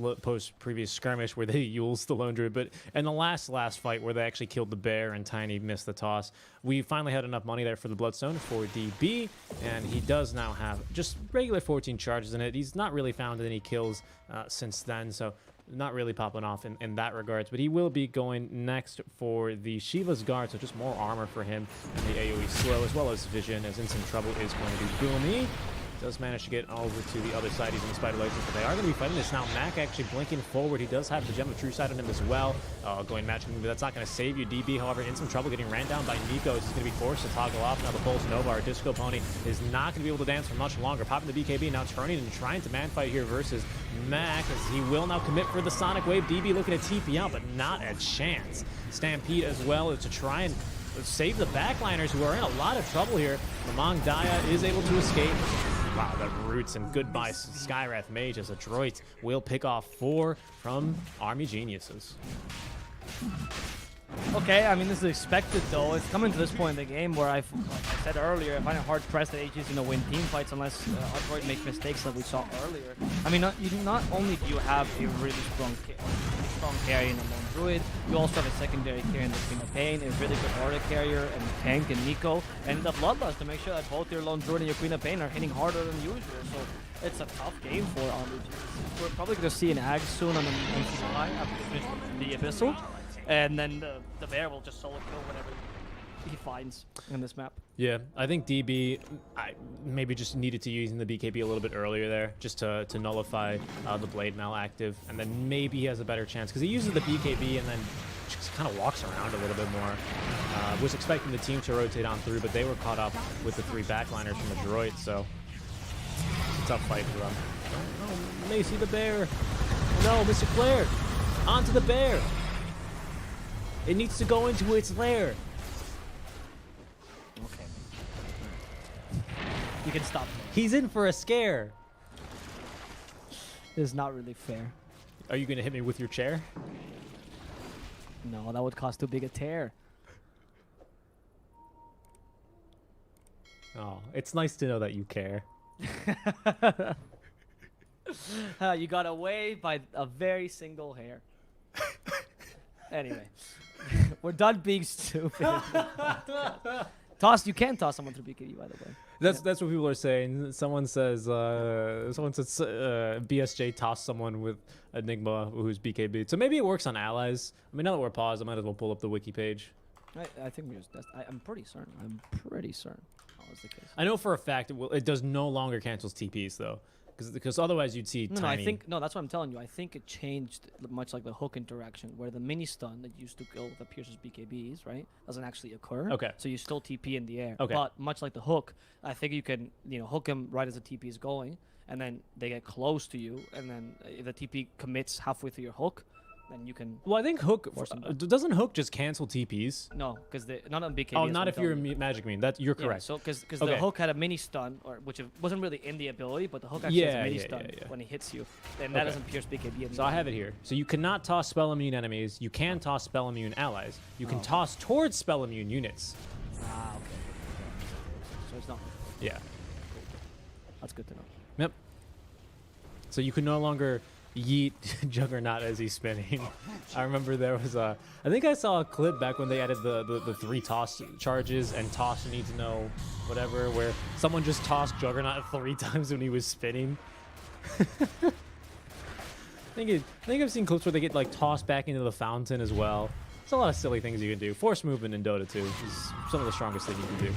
previous skirmish where they used the Lone Druid, but in the last fight where they actually killed the bear and Tiny missed the toss, we finally had enough money there for the Bloodstone for DB, and he does now have just regular 14 charges in it. He's not really found any kills since then, so not really popping off in that regards, but he will be going next for the Shiva's Guard, so just more armor for him and the AoE slow, as well as vision, as Instant Trouble is going to be Boomy. Does manage to get over to the other side using the Spider License, but they are going to be fighting this now. Mac actually blinking forward. He does have the Gem of True Sight on him as well. Going matching, but that's not going to save you. DB, however, in some trouble getting ran down by Nico. He's going to be forced to toggle off. Now the Pulse Nova, our Disco Pony, is not going to be able to dance for much longer. Popping the BKB, now turning and trying to man fight here versus Mac, as he will now commit for the Sonic Wave. DB looking at TP out, but not a chance. Stampede as well as to try and save the backliners who are in a lot of trouble here. Lamang Daya is able to escape. Wow, the roots and goodbye Skywrath Mage as Adroit will pick off 4 from Army Geniuses. Okay, I mean, this is expected, though. It's coming to this point in the game where like I said earlier, I find it hard-pressed that AG is going to win team fights unless Adroit make mistakes like we saw earlier. I mean, not only do you have a really strong carry in the Lone Druid, you also have a secondary carry in the Queen of Pain, a really good Aura carrier, and Tank and Nico, and the Bloodlust to make sure that both your Lone Druid and your Queen of Pain are hitting harder than usual. So it's a tough game for Army. We're probably going to see an Ag soon on the line after the Abyssal. And then the bear will just solo kill whatever he finds in this map. Yeah, I think DB maybe just needed to use the BKB a little bit earlier there, just to nullify the Blade Mail active, and then maybe he has a better chance because he uses the BKB and then just kind of walks around a little bit more. Was expecting the team to rotate on through, but they were caught up with the 3 backliners from Adroit, so it's a tough fight for them. Oh, Macy the bear. No, Mr. Claire, onto the bear. It needs to go into its lair. Okay. You can stop me. He's in for a scare. This is not really fair. Are you going to hit me with your chair? No, that would cause too big a tear. Oh, it's nice to know that you care. You got away by a very single hair. Anyway. We're done being stupid. You can toss someone through BKB, by the way. That's what people are saying. Someone says BSJ tossed someone with Enigma who's BKB. So maybe it works on allies. I mean, now that we're paused, I might as well pull up the wiki page. I think we just. I'm pretty certain. I'm pretty certain that was the case. I know for a fact it does no longer cancels TPs though. Because otherwise you'd see tiny... No, that's what I'm telling you. I think it changed much like the hook interaction, where the mini stun that used to kill the Pierce's BKBs, right, doesn't actually occur. Okay. So you still TP in the air. Okay. But much like the hook, I think you can, hook him right as the TP is going, and then they get close to you, and then if the TP commits halfway through your hook, then you can. Well, I think hook doesn't hook just cancel TPs. No, because not on BKB. Oh, not if you're magic mean. You're correct. So because the hook had a mini stun, which wasn't really in the ability, but the hook actually has a mini stun when he hits you, and that doesn't pierce BKB. So I have it here. So you cannot toss spell immune enemies. You can toss spell immune allies. You can toss towards spell immune units. Ah, okay. So it's not. Yeah. Cool. That's good to know. Yep. So you can no longer yeet Juggernaut as he's spinning. I remember there was I think I saw a clip back when they added the 3 toss charges and toss you need to know whatever, where someone just tossed Juggernaut 3 times when he was spinning. I think I've seen clips where they get like tossed back into the fountain as well. There's a lot of silly things you can do. Force movement in Dota 2 is some of the strongest things you can do.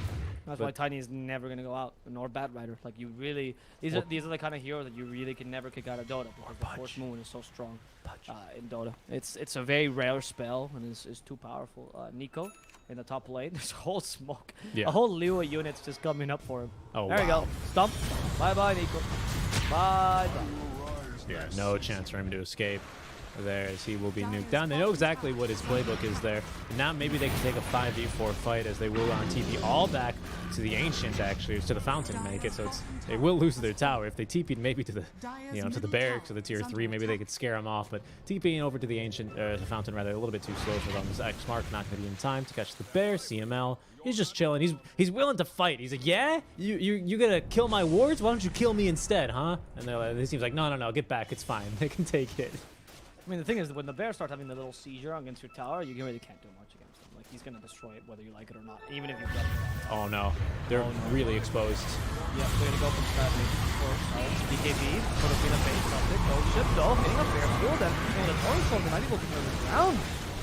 That's why Tiny is never gonna go out, nor Bat Rider. Like you really, these are the kind of heroes that you really can never kick out of Dota because the Force movement is so strong in Dota. It's a very rare spell and it's too powerful. Nico in the top lane. There's a whole smoke, a whole Lua unit's just coming up for him. Oh, there we go. Stump. Bye bye Nico. Bye bye. Yeah, no chance for him to escape. There as he will be nuked down. They know exactly what his playbook is there. And now maybe they can take a 5v4 fight as they will on TP all back to the Ancient, actually, to the Fountain make it. So they will lose their tower. If they TP'd maybe to the to the barracks or the tier 3, maybe they could scare them off. But TPing over to the Ancient, the Fountain rather, a little bit too slow for them. X-Mark not going to be in time to catch the bear. CML, he's just chilling. He's willing to fight. He's like, yeah? You gonna kill my wards? Why don't you kill me instead, huh? And he seems like, no, get back. It's fine. They can take it. I mean, the thing is, when the bears start having the little seizure against your tower, you really can't do much against them. Like, he's going to destroy it whether you like it or not, even if you've got it. Oh, no. They're really exposed. Yeah, they're going to go from Stradley for BKB, for the Queen of Pain, subject, no ship, though, hitting a fair field, and the Torrent Storm not able to turn it around.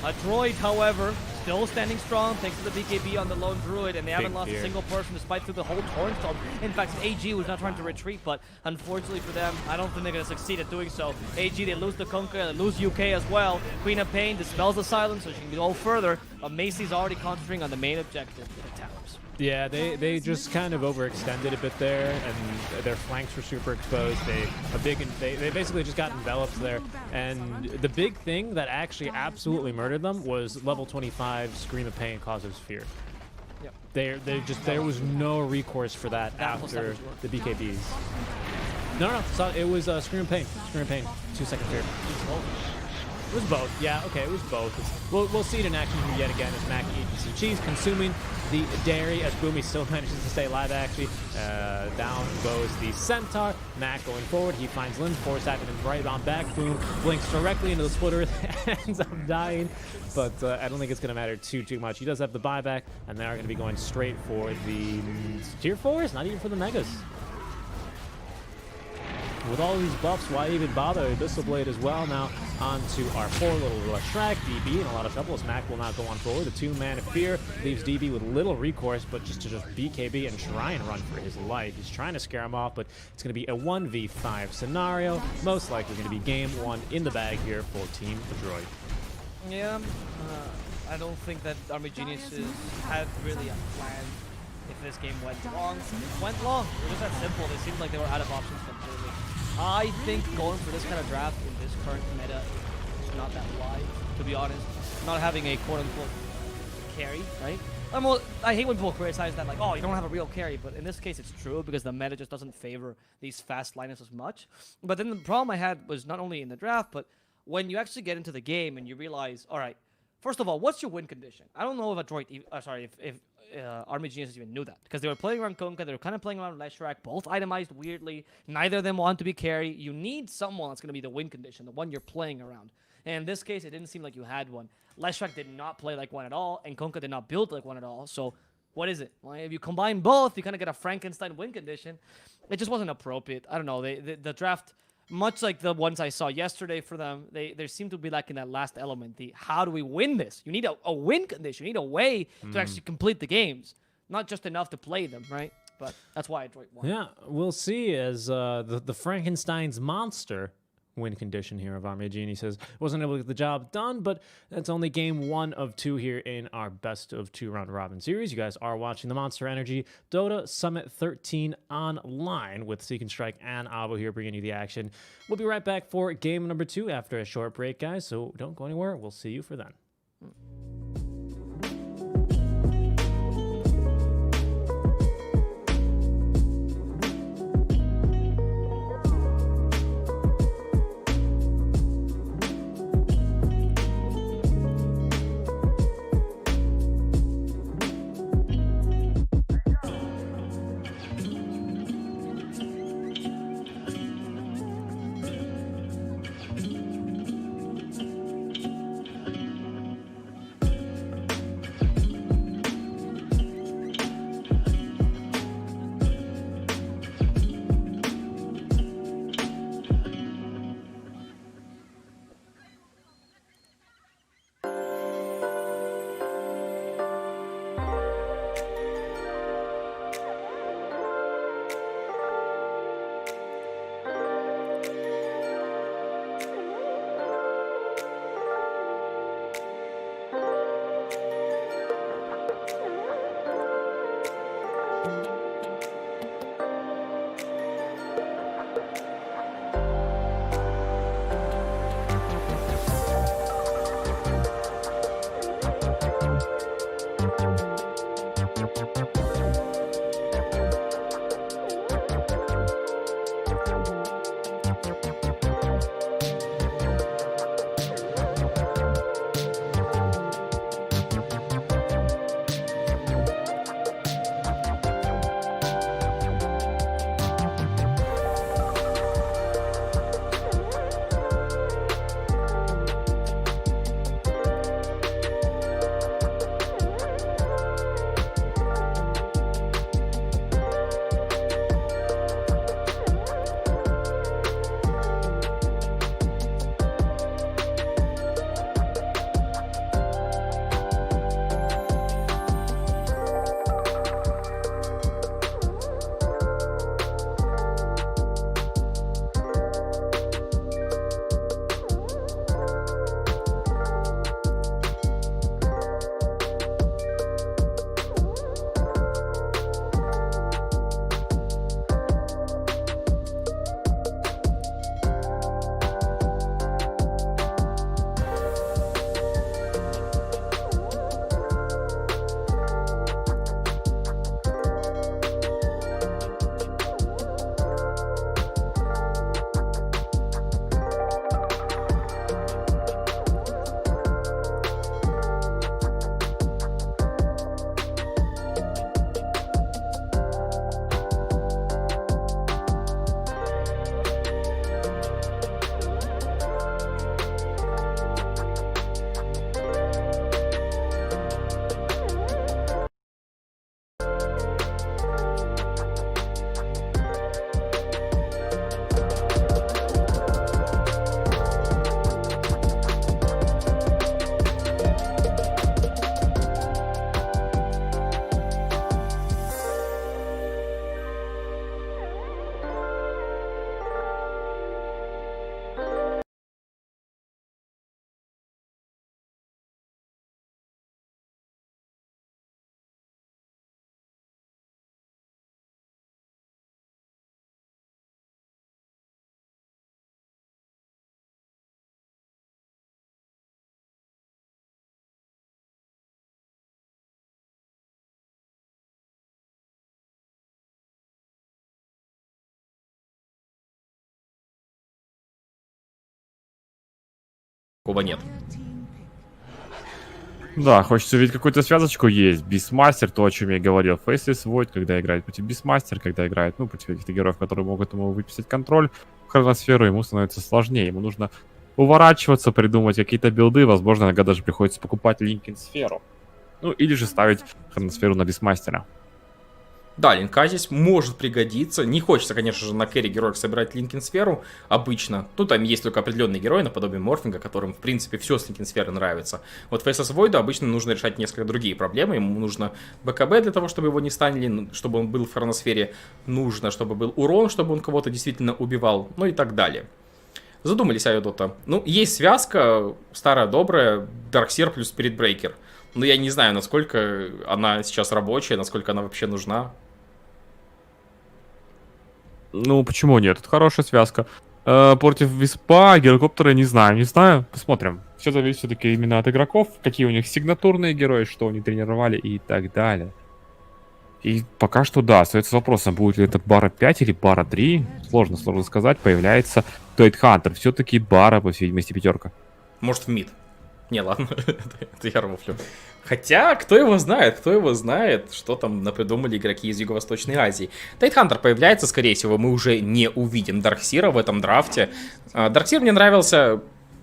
A droid, however, still standing strong thanks to the BKB on the lone druid, and they haven't lost a single person despite through the whole Torrent Storm. In fact, AG was not trying to retreat, but unfortunately for them, I don't think they're going to succeed at doing so. AG, they lose the Kunkka, they lose UK as well. Queen of Pain dispels the silence so she can go further. But Macy's already concentrating on the main objective with the towers. Yeah, they just kind of overextended a bit there, and their flanks were super exposed. They basically just got enveloped there. And the big thing that actually absolutely murdered them was level 25 Scream of Pain, Cause of Fear. Yep. There was no recourse for that after the BKBs. No, so it was Scream of Pain. Scream of Pain. 2-second fear. It was both. Yeah, okay, it was both. We'll see it in action here yet again as Mac eats some cheese, consuming the dairy as Boomy still manages to stay alive, actually. Down goes the Centaur. Mac going forward. He finds Lynn, force happening right on back. Boom blinks directly into the splitter. Ends up dying. But I don't think it's going to matter too much. He does have the buyback, and they are going to be going straight for the tier 4s, not even for the megas. With all these buffs, why even bother? Abyssal Blade as well. Now on to our 4 little Shrek. DB in a lot of trouble as Mac will not go on forward. The 2-man of Fear leaves DB with little recourse, but just to BKB and try and run for his life. He's trying to scare him off, but it's going to be a 1v5 scenario. Most likely going to be game 1 in the bag here for Team Droid. Yeah, I don't think that Army Geniuses had really a plan if this game went long. It went long. It was that simple. They seemed like they were out of options completely. I think going for this kind of draft in this current meta is not that wise, to be honest. Not having a quote-unquote carry, right? I hate when people criticize that, like, oh, you don't have a real carry, but in this case it's true because the meta just doesn't favor these fast lineups as much. But then the problem I had was not only in the draft, but when you actually get into the game and you realize, all right, first of all, what's your win condition? I don't know if a droid, if Army Geniuses even knew that, because they were playing around Kunkka, they were kind of playing around Leshrac, both itemized weirdly. Neither of them want to be carry. You need someone that's going to be the win condition, the one you're playing around. And in this case, it didn't seem like you had one. Leshrac did not play like one at all, and Kunkka did not build like one at all. So what is it? Well, if you combine both, you kind of get a Frankenstein win condition. It just wasn't appropriate. I don't know. The draft, much like the ones I saw yesterday for them, they seem to be lacking that last element. The how do we win this? You need a win condition. You need a way to actually complete the games, not just enough to play them, right? But that's why I Droid won. Yeah, we'll see as the Frankenstein's monster win condition here of Army Genie says wasn't able to get the job done, but that's only game 1 of 2 here in our best of 2 round robin series. You guys are watching the Monster Energy Dota Summit 13 online with Seek and Strike and Avo here bringing you the action. We'll be right back for game number 2 after a short break, guys, so don't go anywhere. We'll see you for then. Такого нет. Да, хочется увидеть какую-то связочку есть. Бисмастер, то, о чем я говорил. Фейслес Войд, когда играет против Бисмастер, когда играет, ну, против каких-то героев, которые могут ему выписать контроль в хроносферу, ему становится сложнее. Ему нужно уворачиваться, придумать какие-то билды. Возможно, иногда даже приходится покупать Линкин-сферу. Ну, или же ставить хроносферу на Бисмастера. Да, линка здесь может пригодиться. Не хочется, конечно же, на керри героев собирать Линкин-сферу обычно. Ну, там есть только определенные герои, наподобие Морфинга, которым, в принципе, все с Линкин-сферы нравится. Вот Фейслес Войду обычно нужно решать несколько другие проблемы. Ему нужно БКБ для того, чтобы его не станили, чтобы он был в хроносфере. Нужно, чтобы был урон, чтобы он кого-то действительно убивал. Ну и так далее. Задумались о Дота. Ну, есть связка, старая добрая, Дарксир плюс Спиритбрейкер. Но я не знаю, насколько она сейчас рабочая, насколько она вообще нужна. Ну, почему нет? Это хорошая связка. Против Виспа, Гирокоптера не знаю. Посмотрим. Все зависит все-таки именно от игроков, какие у них сигнатурные герои, что они тренировали и так далее. И пока что, да, остается вопросом, будет ли это бара 5 или бара 3. Сложно сказать. Появляется Тайтхантер. Все-таки бара, по всей видимости, пятерка. Может, в мид. Не, ладно, это я рофлю. Хотя, кто его знает, что там напридумали игроки из Юго-Восточной Азии. Тайтхантер появляется, скорее всего, мы уже не увидим Дарксира в этом драфте. Дарксир мне нравился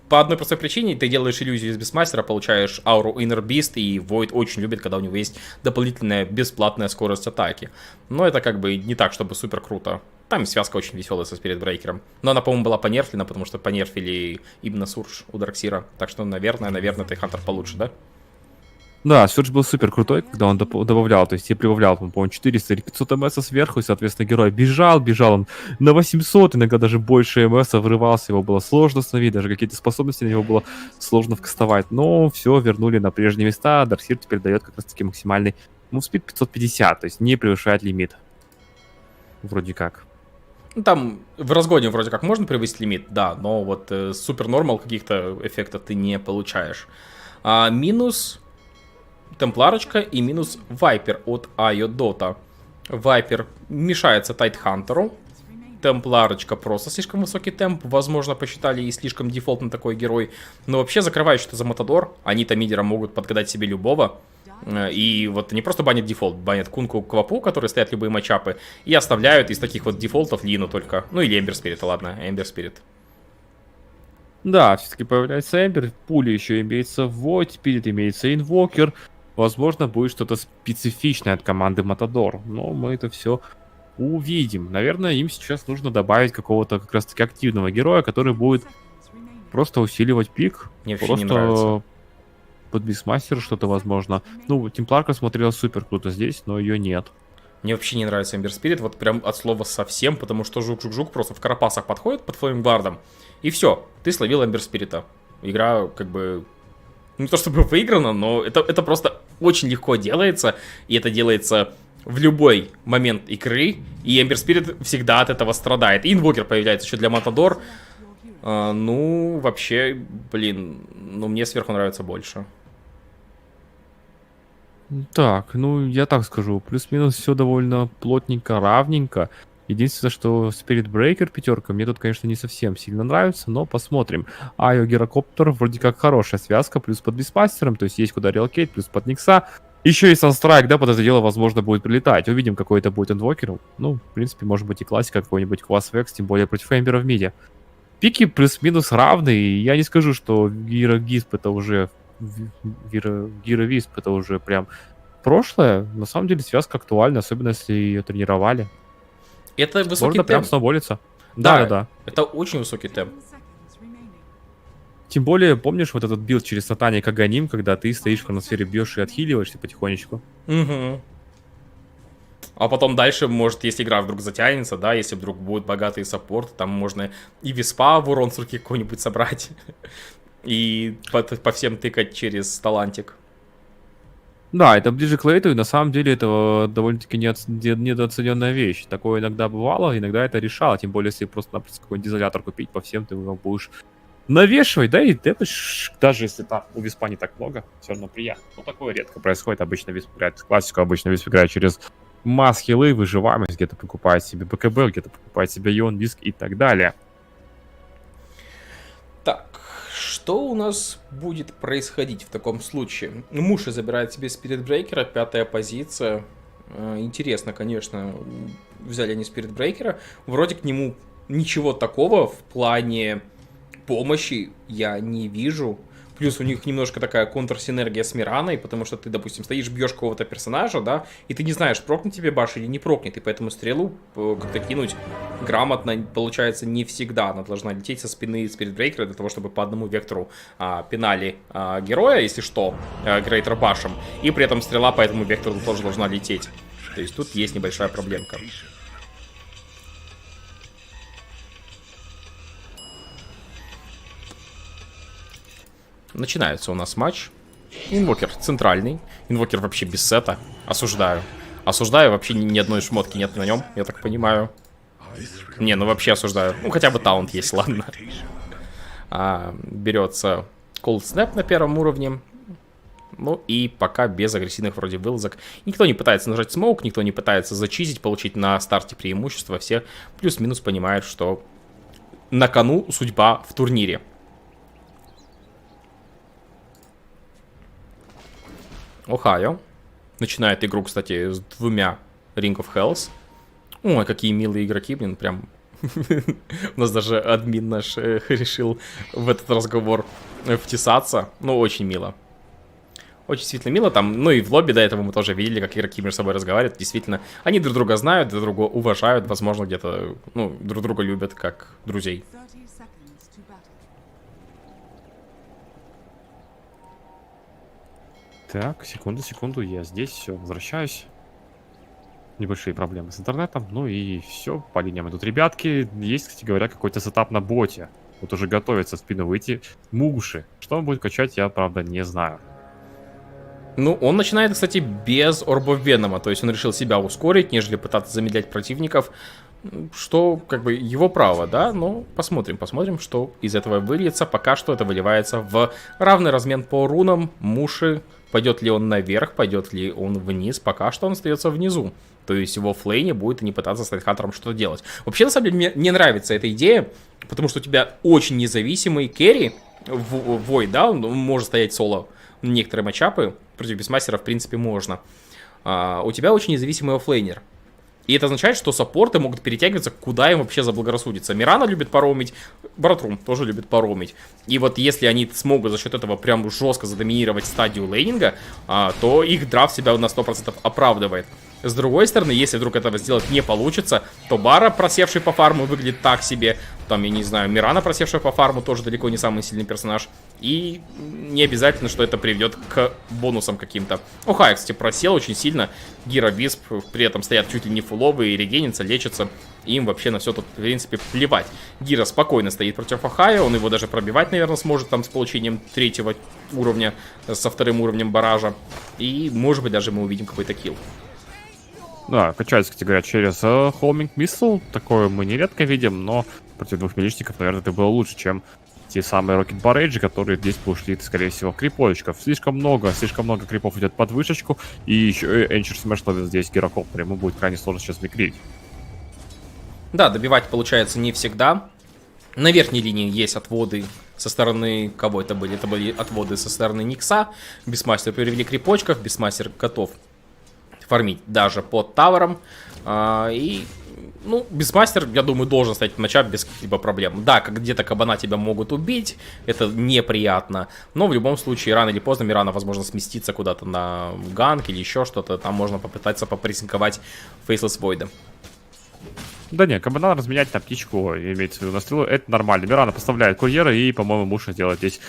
по одной простой причине. Ты делаешь иллюзию из Бисмастера, получаешь ауру Inner Beast, и Void очень любит, когда у него есть дополнительная бесплатная скорость атаки. Но это как бы не так, чтобы супер круто. Там связка очень веселая со Спиритбрейкером. Но она, по-моему, была понерфлена, потому что понерфили именно Сурж у Дарксира. Так что, наверное, Тайтхантер получше, да? Да, Сурж был супер крутой, когда он добавлял, то есть я прибавлял, по-моему, 400 или 500 МС сверху, и, соответственно, герой бежал он на 800, иногда даже больше МС врывался, его было сложно остановить, даже какие-то способности на него было сложно вкастовать, но все вернули на прежние места, Дарксир теперь дает как раз-таки максимальный мувспид 550, то есть не превышает лимит. Вроде как. Там в разгоне вроде как можно превысить лимит, да, но вот супер нормал каких-то эффектов ты не получаешь. Минус Темпларочка и минус Вайпер от Дота. Вайпер мешается Тайтхантеру. Темпларочка просто слишком высокий темп. Возможно, посчитали и слишком дефолтный такой герой. Но вообще закрывают что-то за Матадор. Они-то мидером могут подгадать себе любого. И вот не просто банят дефолт, банят Кунку, Квапу, которые стоят любые матчапы, и оставляют из таких вот дефолтов Лину только. Ну или Эмбер Спирит, ладно, Эмбер Спирит. Да, все-таки появляется Эмбер, пули еще имеется Void, Спирит имеется Инвокер. Возможно, будет что-то специфичное от команды Матадор, но мы это все увидим. Наверное, им сейчас нужно добавить какого-то как раз-таки активного героя, который будет просто усиливать пик. Мне вообще не нравится. Под Бисмастера что-то возможно. Ну, Темпларка смотрела супер круто здесь, но ее нет. Мне вообще не нравится Эмбер Спирит, вот прям от слова совсем, потому что жук-жук-жук просто в карапасах подходит под флеймгардом, и все, ты словил Эмбер Спирита. Игра как бы не то чтобы выиграна, но это просто очень легко делается, и это делается в любой момент игры, и Эмбер Спирит всегда от этого страдает. И Инвокер появляется еще для Матадор. Ну, вообще, блин, ну мне сверху нравится больше. Так, ну я так скажу, плюс-минус все довольно плотненько, равненько. Единственное, что Spirit Breaker пятерка мне тут, конечно, не совсем сильно нравится, но посмотрим. Гирокоптер вроде как хорошая связка, плюс под Бисмастером, то есть есть куда релокейт, плюс под Никса. Еще и Санстрайк, да, под это дело, возможно, будет прилетать. Увидим, какой это будет инвокер. Ну, в принципе, может быть и классика, какой-нибудь класс Векс, тем более против Эмбера в миде. Пики плюс-минус равные, я не скажу, что Гирогисп это уже... Гировисп это уже прям прошлое. На самом деле связка актуальна, особенно если ее тренировали. Это высокий Можно темп. прям сноуболиться. Да. Это очень высокий темп. Тем более, помнишь вот этот билд через Сатани Каганим, когда ты стоишь в хроносфере, бьешь и отхиливаешься потихонечку? Угу. А потом дальше, может, если игра вдруг затянется, да, если вдруг будут богатые саппорты, там можно и Виспа в урон с руки какой-нибудь собрать. И по всем тыкать через талантик. Да, это ближе к лейту, и на самом деле это довольно-таки недооцененная вещь. Такое иногда бывало, иногда это решало. Тем более, если просто-напросто какой-нибудь изолятор купить, по всем ты его будешь навешивать, да, и дэпэш, даже если там у Виспа не так много, все равно приятно. Но такое редко происходит, обычно Висп играет классику, обычно Висп играет через масс-хилы, выживаемость, где-то покупает себе БКБ, где-то покупает себе Йон, Диск и так далее. Так, что у нас будет происходить в таком случае? Муши забирает себе спиритбрейкера, 5-я позиция. Интересно, конечно, взяли они спиритбрейкера. Вроде к нему ничего такого в плане помощи я не вижу. Плюс у них немножко такая контрсинергия с Мираной, потому что ты, допустим, стоишь, бьешь какого-то персонажа, да, и ты не знаешь, прокнет тебе баш или не прокнет, и поэтому стрелу как-то кинуть грамотно получается не всегда. Она должна лететь со спины спиритбрейкера для того, чтобы по одному вектору пинали героя, если что, грейтер башем, и при этом стрела по этому вектору тоже должна лететь. То есть тут есть небольшая проблемка. Начинается у нас матч. Инвокер центральный. Инвокер вообще без сета. Осуждаю. Осуждаю, вообще ни одной шмотки нет на нем, я так понимаю. Не, ну вообще осуждаю. Ну хотя бы таунт есть, ладно. Берется Cold Snap на первом уровне. Ну и пока без агрессивных вроде вылазок. Никто не пытается нажать смоук, никто не пытается зачизить, получить на старте преимущество. Все плюс-минус понимают, что на кону судьба в турнире. Ohio начинает игру, кстати, с 2 Ring of Hells. Ой, какие милые игроки, блин, прям. У нас даже админ наш решил в этот разговор втесаться. Ну, очень мило. Очень действительно мило там. Ну и в лобби до этого мы тоже видели, как игроки между собой разговаривают. Действительно, они друг друга знают, друг друга уважают. Возможно, где-то, ну, друг друга любят как друзей. Так, секунду, я здесь, все, возвращаюсь. Небольшие проблемы с интернетом, ну и все, по линиям идут ребятки. Есть, кстати говоря, какой-то сетап на боте. Вот уже готовится в спину выйти Мугуши. Что он будет качать, я, правда, не знаю. Ну, он начинает, кстати, без орбов Венома, то есть он решил себя ускорить, нежели пытаться замедлять противников, что, как бы, его право, да, но посмотрим, что из этого выльется. Пока что это выливается в равный размен по рунам. Муши, пойдет ли он наверх, пойдет ли он вниз, пока что он остается внизу. То есть его флейне будет не пытаться с Тайтхантером что-то делать. Вообще, на самом деле, мне не нравится эта идея, потому что у тебя очень независимый керри, Вой, да, он может стоять соло. Некоторые матчапы против бисмастера, в принципе, можно. У тебя очень независимый оффлейнер. И это означает, что саппорты могут перетягиваться, куда им вообще заблагорассудится. Мирана любит паромить, Братрум тоже любит паромить. И вот если они смогут за счет этого прям жестко задоминировать стадию лейнинга, то их драфт себя на 100% оправдывает. С другой стороны, если вдруг этого сделать не получится, то Бара, просевший по фарму, выглядит так себе. Там, я не знаю, Мирана, просевшая по фарму, тоже далеко не самый сильный персонаж. И не обязательно, что это приведет к бонусам каким-то. Ohio, кстати, просел очень сильно. Гира, Висп при этом стоят чуть ли не фуловые, регенятся, лечатся. Им вообще на все тут, в принципе, плевать. Гира спокойно стоит против Ohio, он его даже пробивать, наверное, сможет там с получением 3-го уровня, со 2-м уровнем баража. И, может быть, даже мы увидим какой-то килл. Да, качается, кстати говоря, через Homing Missile. Такое мы нередко видим, но против 2 миличников, наверное, это было лучше, чем те самые Rocket Barrage, которые здесь ушли, скорее всего, криповичков. Слишком много крипов идет под вышечку. И еще Энчер Смэш ловит здесь гирокоптер. Ему будет крайне сложно сейчас микрить. Да, добивать получается не всегда. На верхней линии есть отводы со стороны... Кого это были? Это были отводы со стороны Никса. Бисмастер перевели крипочков. Бисмастер готов фармить даже под тавером. И, ну, Бисмастер, я думаю, должен стать матчап без каких-либо проблем. Да, где-то кабана тебя могут убить, это неприятно. Но в любом случае, рано или поздно Мирана, возможно, сместиться куда-то на ганк или еще что-то. Там можно попытаться попрессинговать Faceless Void. Да не, кабана разменять на птичку, имеется в виду на стрелу, это нормально. Мирана поставляет курьера и, по-моему, Муша делает здесь,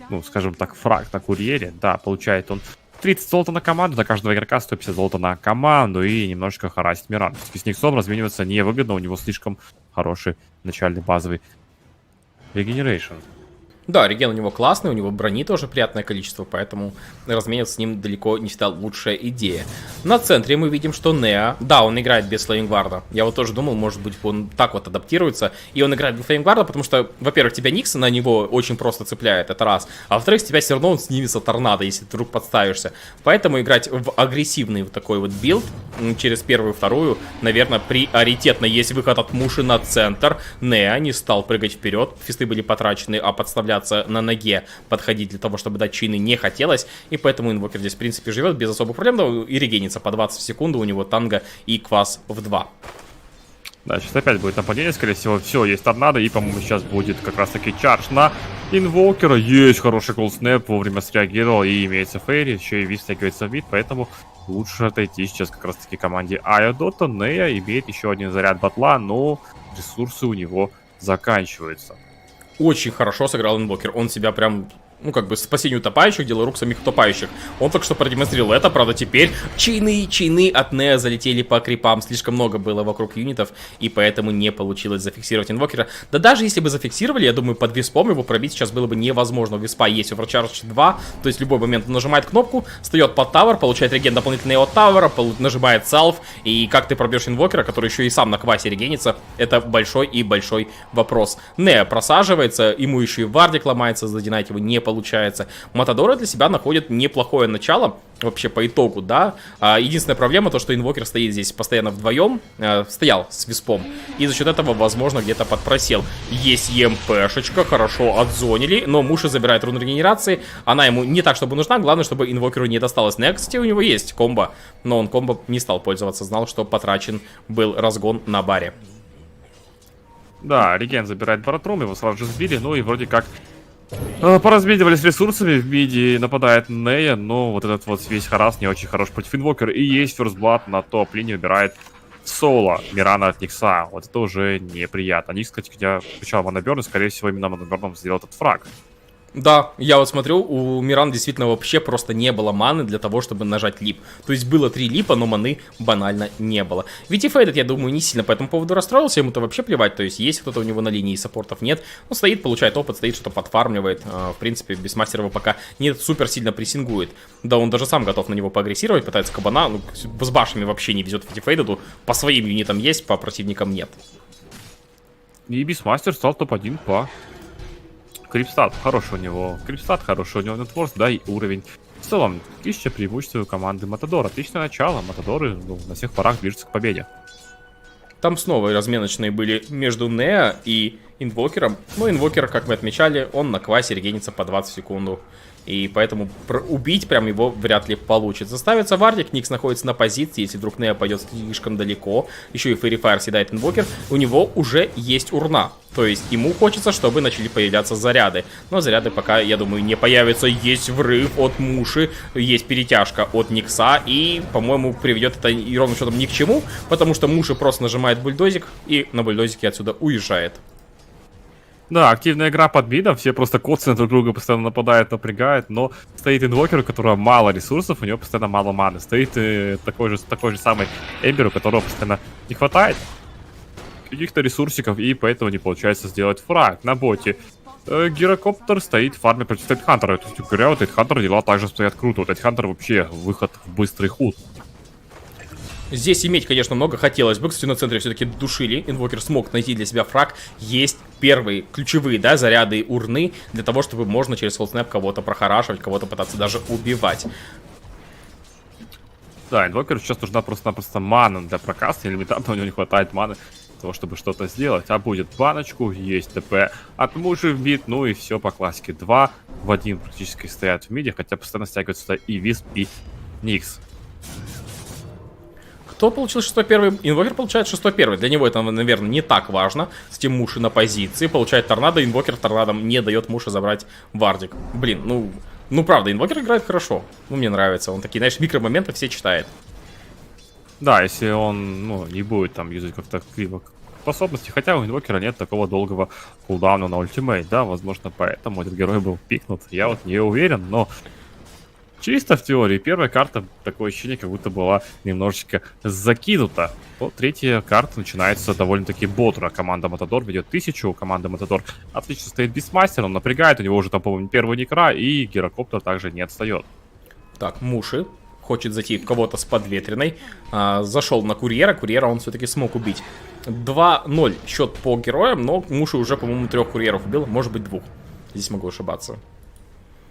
ну, скажем так, фраг на курьере. Да, получает он 30 золота на команду, на каждого игрока 150 золота на команду и немножечко харасит Миран. С Никсом размениваться невыгодно, у него слишком хороший начальный базовый регенерейшн. Да, реген у него классный, у него брони тоже приятное количество, поэтому размениваться с ним далеко не всегда лучшая идея. На центре мы видим, что Неа, да, он играет без флеймгварда. Я вот тоже думал, может быть, он так вот адаптируется. И он играет без флеймгварда, потому что, во-первых, тебя Никс на него очень просто цепляет, это раз. А во-вторых, с тебя все равно он снимется торнадо, если ты вдруг подставишься. Поэтому играть в агрессивный вот такой вот билд через первую и вторую, наверное, приоритетно. Есть выход от Муши на центр. Неа не стал прыгать вперед, фисты были потрачены, а подставляться появляться на ноге, подходить для того, чтобы дать чины, не хотелось. И поэтому инвокер здесь, в принципе, живет без особых проблем. Но и регенится по 20 в секунду, у него танго и квас в 2. Да, сейчас опять будет нападение, скорее всего. Все, есть торнадо, и, по-моему, сейчас будет как раз-таки чардж на инвокера. Есть хороший колл-снэп, вовремя среагировал, и имеется фейри, еще и Ви стягивается в мид, поэтому лучше отойти сейчас как раз-таки команде Дота. Нея имеет еще один заряд батла, но ресурсы у него заканчиваются. Очень хорошо сыграл инвокер, он себя прям... Ну, как бы спасение утопающих, дело рук самих утопающих. Он только что продемонстрировал это, правда, теперь чины от Нея залетели по крипам. Слишком много было вокруг юнитов, и поэтому не получилось зафиксировать инвокера. Да даже если бы зафиксировали, я думаю, под виспом его пробить сейчас было бы невозможно. У виспа есть оверчардж 2, то есть в любой момент он нажимает кнопку, встает под тавер, получает реген дополнительный от тавера, нажимает салв, и как ты пробьешь инвокера, который еще и сам на квасе регенится, это большой и большой вопрос. Нея просаживается, ему еще и вардик ломается, задинать его не получается. Матадоры для себя находят неплохое начало, вообще по итогу, да. Единственная проблема то, что инвокер стоит здесь постоянно вдвоем, стоял с виспом, и за счет этого, возможно, где-то подпросел. Есть ЕМПшечка, хорошо отзонили, но Муши забирает руну регенерации, она ему не так, чтобы нужна, главное, чтобы инвокеру не досталось. Но, кстати, у него есть комбо, но он комбо не стал пользоваться, знал, что потрачен был разгон на баре. Да, реген забирает баратрум, его сразу же сбили, ну и вроде как поразмедивались ресурсами, в миде нападает Нея, но вот этот вот весь харас не очень хорош против инвокера. И есть ферстблад на топ-линии, выбирает соло Мирана от Никса. Вот это уже неприятно. Никс, кстати, хотя включал манаберн, скорее всего, именно манаберном сделал этот фраг. Да, я вот смотрю, у Мирана действительно вообще просто не было маны для того, чтобы нажать лип. То есть было 3 липа, но маны банально не было. Ведь и Фейдед, я думаю, не сильно по этому поводу расстроился, ему-то вообще плевать. То есть есть кто-то у него на линии, саппортов нет. Он стоит, получает опыт, стоит, что-то подфармливает. В принципе, Бисмастер его пока не супер сильно прессингует. Да, он даже сам готов на него поагрессировать, пытается кабана. Ну, с башнями вообще не везет в Фейдеду. По своим юнитам есть, по противникам нет. И Бисмастер стал топ-1 по... Крипстат хороший у него, нетворс, да, и уровень. В целом, 1000 преимущества у команды Матадор. Отличное начало, Матадоры на всех парах движутся к победе. Там снова разменочные были между Неа и инвокером. Но инвокер, как мы отмечали, он на квасе регенится по 20 секунду. И поэтому убить прям его вряд ли получится. Ставится вардик, Никс находится на позиции. Если вдруг Неа пойдет слишком далеко, еще и Фейри Файр съедает инвокер, у него уже есть урна. То есть ему хочется, чтобы начали появляться заряды. Но заряды пока, я думаю, не появятся. Есть врыв от Муши, есть перетяжка от Никса. И, по-моему, приведет это и ровным счетом ни к чему. Потому что Муши просто нажимает бульдозик и на бульдозике отсюда уезжает. Да, активная игра под мидом, все просто коцаны друг друга постоянно нападают, напрягают, но стоит инвокер, у которого мало ресурсов, у него постоянно мало маны. Стоит такой же самый Эмбер, у которого постоянно не хватает каких-то ресурсиков, и поэтому не получается сделать фраг на боте. Гирокоптер стоит в фарме против Тайтхантера. То есть, говоря, вот Тайтхантер дела также стоят круто. У Тайтхантера вообще выход в быстрый худ. Здесь иметь, конечно, много хотелось бы. Кстати, на центре все-таки душили. Инвокер смог найти для себя фраг. Есть первые ключевые, да, заряды урны для того, чтобы можно через фолснэп кого-то прохорашивать, кого-то пытаться даже убивать. Да, инвокеру сейчас нужна просто-напросто мана для прокаста. Элементарно у него не хватает маны для того, чтобы что-то сделать. А будет баночку, есть ТП от Муши в мид, ну и все по классике. 2 в 1 практически стоят в миде, хотя постоянно стягиваются сюда и Висп, и Никс. Кто получил 6-1? Инвокер получает 6-1. Для него это, наверное, не так важно. С тем Муши на позиции. Получает торнадо. Инвокер торнадом не дает Муши забрать вардик. Блин, ну правда, инвокер играет хорошо. Ну, мне нравится. Он такие, знаешь, микромоменты все читает. Да, если он, не будет там юзать как-то криво способности. Хотя у инвокера нет такого долгого кулдауна на ультимейт, да, возможно, поэтому этот герой был пикнут. Я вот не уверен, но... Чисто в теории, первая карта, такое ощущение, как будто была немножечко закинута. То третья карта начинается довольно-таки бодро. Команда Матадор ведет 1000, команда Матадор отлично стоит Бисмастер, он напрягает, у него уже там, по-моему, первый некра, и Гирокоптер также не отстает. Так, Муши хочет зайти в кого-то с подветренной. Зашел на курьера он все-таки смог убить. 2-0 счет по героям, но Муши уже, по-моему, 3 курьеров убил, может быть 2. Здесь могу ошибаться.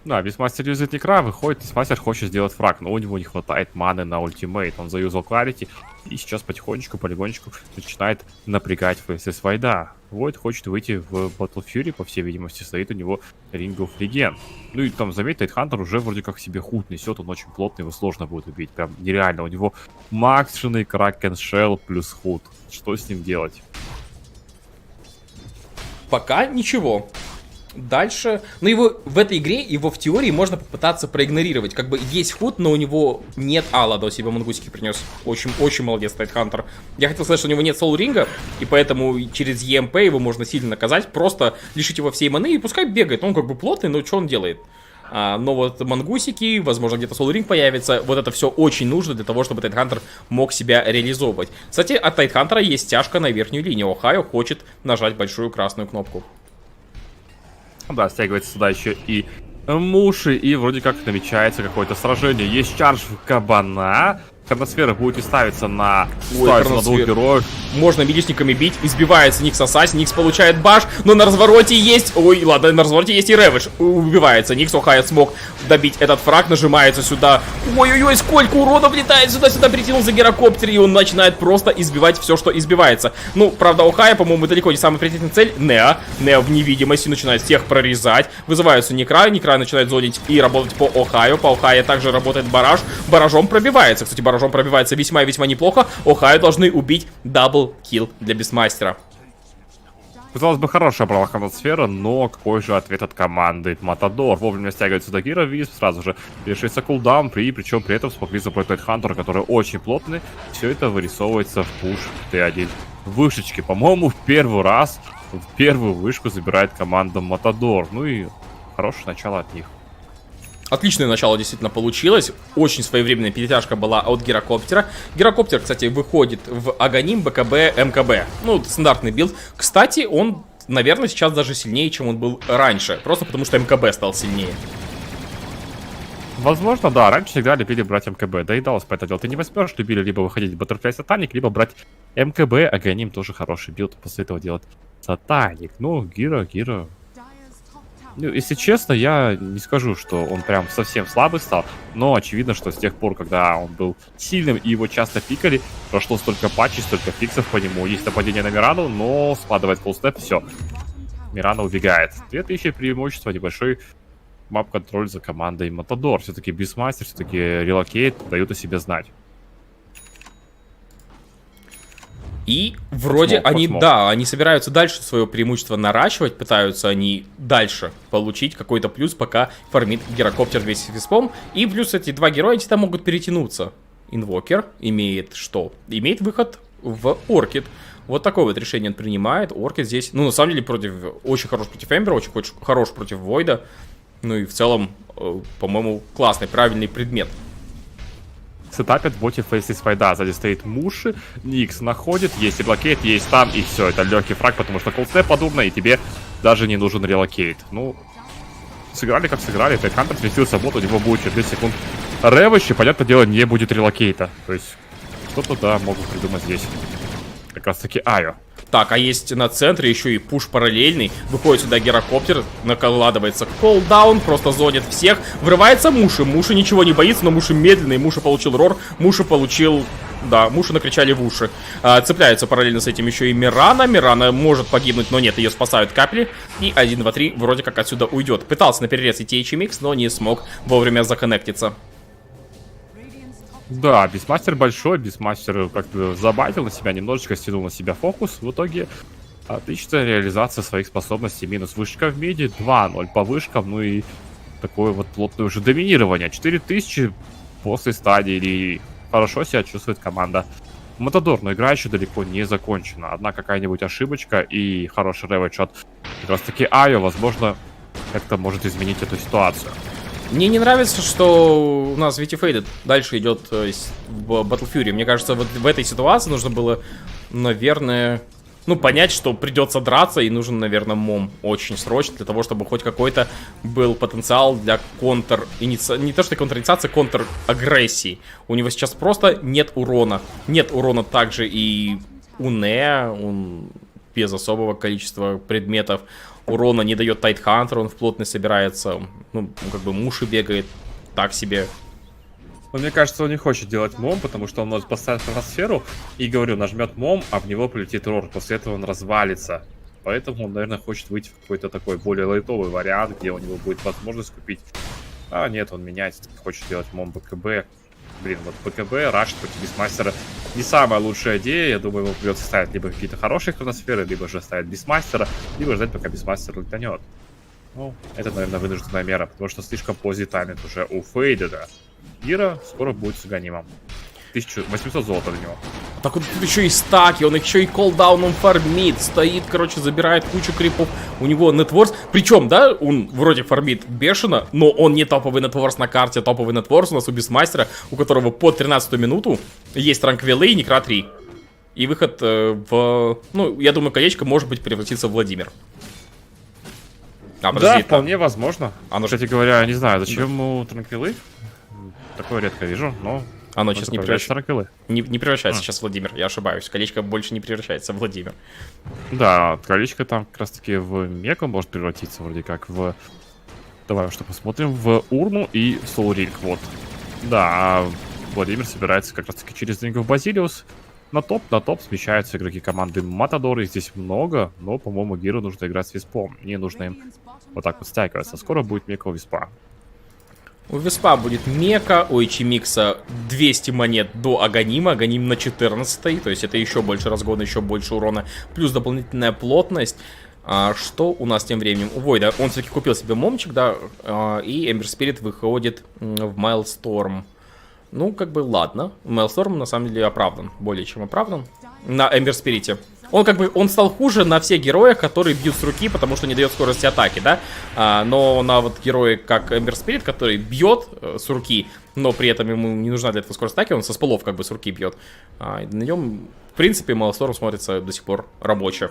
Да, Бисмастер юзает некра, выходит, Бисмастер хочет сделать фраг, но у него не хватает маны на ультимейт. Он заюзал кларити и сейчас потихонечку, полигонечку начинает напрягать ФСС Вайда. Войд хочет выйти в Battle Fury, по всей видимости, стоит у него Ring of Legend. Ну и там, заметь, Тайтхантер уже вроде как себе худ несет, он очень плотный, его сложно будет убить. Прям нереально. У него максимальный Кракен Шелл плюс худ. Что с ним делать? Пока ничего. Дальше, ну его в этой игре, его в теории можно попытаться проигнорировать. Как бы есть худ, но у него нет Алла, до себя мангусики принес. Очень молодец Тайтхантер. Я хотел сказать, что у него нет соул-ринга, и поэтому через ЕМП его можно сильно наказать. Просто лишить его всей маны и пускай бегает. Он как бы плотный, но что он делает? Но вот мангусики, возможно, где-то соул-ринг появится. Вот это все очень нужно для того, чтобы Тайтхантер мог себя реализовывать. Кстати, от Тайтхантера есть тяжка на верхнюю линию. Охайо хочет нажать большую красную кнопку. Да, стягивается сюда еще и муши, и вроде как намечается какое-то сражение. Есть чардж в кабана. Хроносфера будет и ставиться на двух героев. Можно милишниками бить, избивается Никс Ассасин, Никс получает баш, но на развороте есть... Ой, ладно, на развороте есть и Рэвидж. Убивается Никс, Охайо смог добить этот фраг, нажимается сюда. Ой-ой-ой, сколько урона влетает сюда-сюда, притянул за гирокоптер, и он начинает просто избивать все, что избивается. Ну, правда, Охайо, по-моему, далеко не самая приоритетная цель. Нео в невидимости начинает всех прорезать. Вызываются Некра начинает зонить и работать по Охайо. По Охайо также работает бараж. Баражом пробивается, кстати, баражом пробивается весьма и весьма неплохо. Охайо должны убить даблкилл для Бисмастера. Казалось бы, хорошая брала хроносфера, но какой же ответ от команды? Матадор вовремя стягивается до Гира, Висп сразу же решится кулдаун, причем при этом смогли заплатить Тайтхантера, который очень плотный. Все это вырисовывается в пуш Т1. Вышечки, по-моему, в первый раз в первую вышку забирает команда Матадор. Ну и хорошее начало от них. Отличное начало действительно получилось. Очень своевременная перетяжка была от гирокоптера. Гирокоптер, кстати, выходит в Аганим, БКБ, МКБ. Ну, стандартный билд. Кстати, он, наверное, сейчас даже сильнее, чем он был раньше. Просто потому что МКБ стал сильнее. Возможно, да. Раньше всегда любили брать МКБ. Доедалось по это дело. Ты не возьмешь, любили либо выходить в Butterfly Сатаник, либо брать МКБ. Аганим тоже хороший билд. После этого делать Сатаник. Ну, Гиро. Ну, если честно, я не скажу, что он прям совсем слабый стал, но очевидно, что с тех пор, когда он был сильным и его часто пикали, прошло столько патчей, столько фиксов по нему. Есть нападение на Мирану, но складывает фуллстеп, все. Мирана убегает. 2000 преимущества, небольшой мап-контроль за командой Матадор. Все-таки Бисмастер, все-таки Релокейт дают о себе знать. И вроде они собираются дальше свое преимущество наращивать, пытаются они дальше получить какой-то плюс, пока фармит гирокоптер весь виспом. И плюс эти два героя всегда могут перетянуться. Инвокер имеет что? Имеет выход в Оркид. Вот такое вот решение он принимает. Оркид здесь, ну на самом деле, очень хорош против Эмбера, очень хорош против Войда. Ну и в целом, по-моему, классный, правильный предмет. Сетапят боте фейслис файда. Сзади стоит Муши, Никс находит, есть и блокейт, есть там, и все. Это легкий фраг, потому что колстеп подобно, и тебе даже не нужен релокейт. Ну, сыграли как сыграли. Тайтхантер сместился бот, у него будет через 2 секунд рэвыч, и, понятное дело, не будет релокейта. То есть, что-то, да, могут придумать здесь. Как раз таки Айо. Так, а есть на центре еще и пуш параллельный. Выходит сюда гирокоптер, накладывается колдаун, просто зонит всех. Врывается Муши. Муши ничего не боится, но Муши медленный. Муши получил рор, Муши получил... Да, Муши накричали в уши. Цепляются параллельно с этим еще и Мирана. Мирана может погибнуть, но нет, ее спасают капли. И 1, 2, 3 вроде как отсюда уйдет. Пытался на перерез идти HMX, но не смог вовремя законнектиться. Да, Бисмастер большой, Бисмастер как-то забайтил на себя, немножечко стянул на себя фокус. В итоге отличная реализация своих способностей. Минус вышка в миде, 2-0 по вышкам, ну и такое вот плотное уже доминирование. 4000 после стадии, и хорошо себя чувствует команда Матадор, но игра еще далеко не закончена. Одна какая-нибудь ошибочка и хороший рэвидж от как раз таки Айо, возможно, как-то может изменить эту ситуацию. Мне не нравится, что у нас Витифейдед дальше идет в Battle Fury. Мне кажется, вот в этой ситуации нужно было, наверное, понять, что придется драться, и нужен, наверное, мом очень срочно, для того, чтобы хоть какой-то был потенциал для не то что контр-инициации, контр-агрессии. У него сейчас просто нет урона. Нет урона также и у Неа, он без особого количества предметов. Урона не дает Тайтхантер, он в плотность собирается. Ну, как бы Муши бегает так себе. Но мне кажется, он не хочет делать мом, потому что он может поставить атмосферу и, говорю, нажмет мом, а в него полетит рор. После этого он развалится. Поэтому он, наверное, хочет выйти в какой-то такой более лайтовый вариант, где у него будет возможность купить. А нет, он меняется, хочет делать мом БКБ. Блин, вот БКБ, раш против Бисмастера не самая лучшая идея. Я думаю, ему придется ставить либо какие-то хорошие хроносферы, либо же ставить Бисмастера, либо ждать, пока Бисмастер летанет. Ну, это, наверное, вынужденная мера, потому что слишком поздний тайминг уже у Фейдеда. Гира скоро будет с Ганимом. 1800 золота для него. Так вот тут еще и стаки, он еще и колдауном фармит, стоит, короче, забирает кучу крипов. У него нетворс, причем, да, он вроде фармит бешено, но он не топовый нетворс на карте. Топовый нетворс у нас у Бисмастера, у которого по 13-ю минуту есть транквилы и Некра 3. И выход в... Ну, я думаю, колечко может быть превратиться в Владимир. Да, вполне возможно. Кстати говоря, не знаю, зачем ему транквилы. Такое редко вижу, но... Оно сейчас не превращается. Не превращается сейчас в Владимир, я ошибаюсь. Колечко больше не превращается в Владимир. Да, колечко там как раз таки в меку может превратиться, вроде как в... Давай что посмотрим. В урну и в соул-ринг, вот. Да, а Владимир собирается как раз таки через ринг в Базилиус. На топ смещаются игроки команды Матадор. Их здесь много, но, по-моему, Гиру нужно играть с Виспом. Не нужно им вот так вот стягиваться. Скоро будет мека у Виспа. У Виспа будет мека, у Эчимикса 200 монет до Аганима, Аганим на 14, то есть это еще больше разгона, еще больше урона, плюс дополнительная плотность. Что у нас тем временем? У Войда, он все-таки купил себе момчик, да, и Эмбер Спирит выходит в Майлсторм. Ну, как бы, ладно, Майлсторм на самом деле оправдан, более чем оправдан, на Эмбер Спирите. Он как бы, он стал хуже на всех героях, которые бьют с руки, потому что не дает скорости атаки, да. Но на вот герои, как Эмбер Спирит, который бьет с руки, но при этом ему не нужна для этого скорость атаки, он со спалов как бы с руки бьет. На нем, в принципе, Майлсторм смотрится до сих пор рабоче.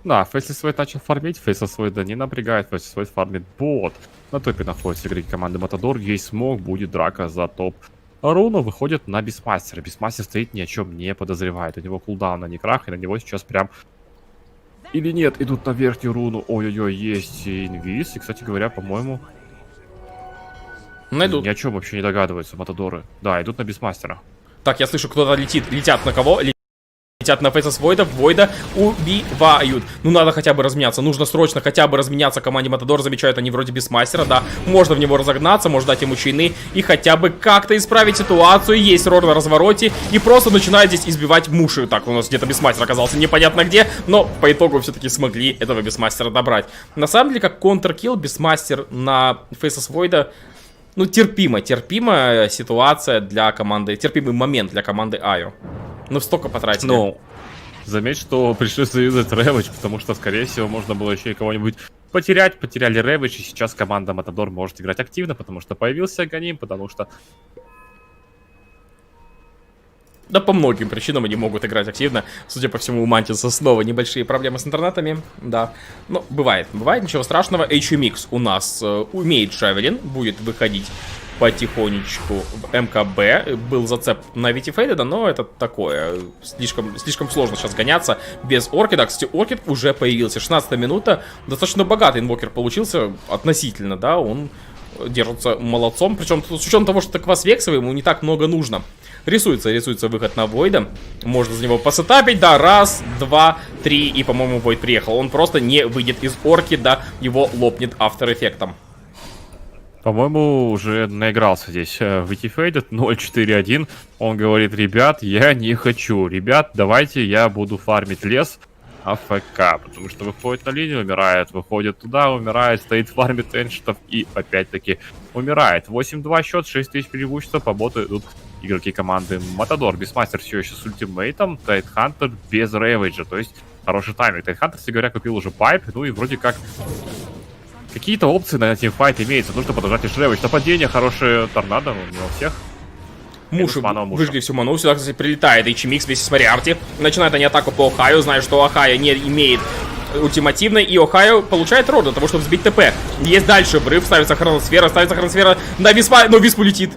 Да, Фейсли свой начал фармить, Фейсли свой да не напрягает, Фейсли свой фармит бот. На топе находятся игроки команды Матадор, есть смог, будет драка за топ. Руну выходит на Бисмастера. Бисмастер стоит, ни о чем не подозревает. У него кулдаун на некрах, и на него сейчас прям... Или нет, идут на верхнюю руну. Ой-ой-ой, есть инвиз. И, кстати говоря, по-моему... Найдут. Ни о чем вообще не догадываются Матадоры. Да, идут на Бисмастера. Так, я слышу, кто-то летит. Летят на кого? Летят на фейса с Войда, Войда убивают. Ну, надо хотя бы разменяться. Нужно срочно хотя бы разменяться команде Матадор. Замечают они вроде Бисмастера, да. Можно в него разогнаться, можно дать ему чайны и хотя бы как-то исправить ситуацию. Есть рор на развороте и просто начинает здесь избивать муши. Так, у нас где-то Бисмастер оказался непонятно где, но по итогу все-таки смогли этого Бисмастера добрать. На самом деле, как контркилл, Бисмастер на фейса с Войда, ну, терпимая ситуация для команды, терпимый момент для команды Айо. Ну, столько потратили. Ну, заметь, что пришлось заюзать рэвидж, потому что, скорее всего, можно было еще и кого-нибудь потерять. Потеряли рэвидж, и сейчас команда Матадор может играть активно, потому что появился Аганим, потому что... Да по многим причинам они могут играть активно. Судя по всему, у Мантиса снова небольшие проблемы с интернетами. Да, но бывает, ничего страшного. HMX у нас умеет Шавелин, будет выходить потихонечку в МКБ. Был зацеп на Вити Фейдеда, но это такое. Слишком сложно сейчас гоняться без Оркида. Кстати, Оркид уже появился. 16-я минута. Достаточно богатый инвокер получился относительно, да. Он держится молодцом. Причем с учетом того, что Квас Вексовый, ему не так много нужно. Рисуется выход на Войда. Можно за него посетапить, да, раз, два, три. И, по-моему, Войд приехал. Он просто не выйдет из Оркида. Его лопнет автор-эффектом. По-моему, уже наигрался здесь Витифейдед 0-4-1. Он говорит: ребят, я не хочу. Ребят, давайте я буду фармить лес АФК. Потому что выходит на линию, умирает. Выходит туда, умирает. Стоит, фармит эншитов и опять-таки умирает. 8-2 счет, 6000 преимущества. По боту идут игроки команды Матадор. Бисмастер все еще с ультимейтом. Тайтхантер без рейвейджа. То есть хороший тайминг. Тайтхантер, кстати говоря, купил уже пайп. Ну и вроде как... Какие-то опции на тимфайт имеются. Нужно подождать лишь рейвейдж. Нападение, хорошее торнадо у всех. Муши выжгли всю ману. Сюда, кстати, прилетает HMX вместе с Мариарти. Начинают они атаку по Охайо, зная, что Охайо не имеет ультимативной. И Охайо получает род для того, чтобы сбить ТП. Есть дальше взрыв, ставится хроносфера на Виспа, но Висп улетит.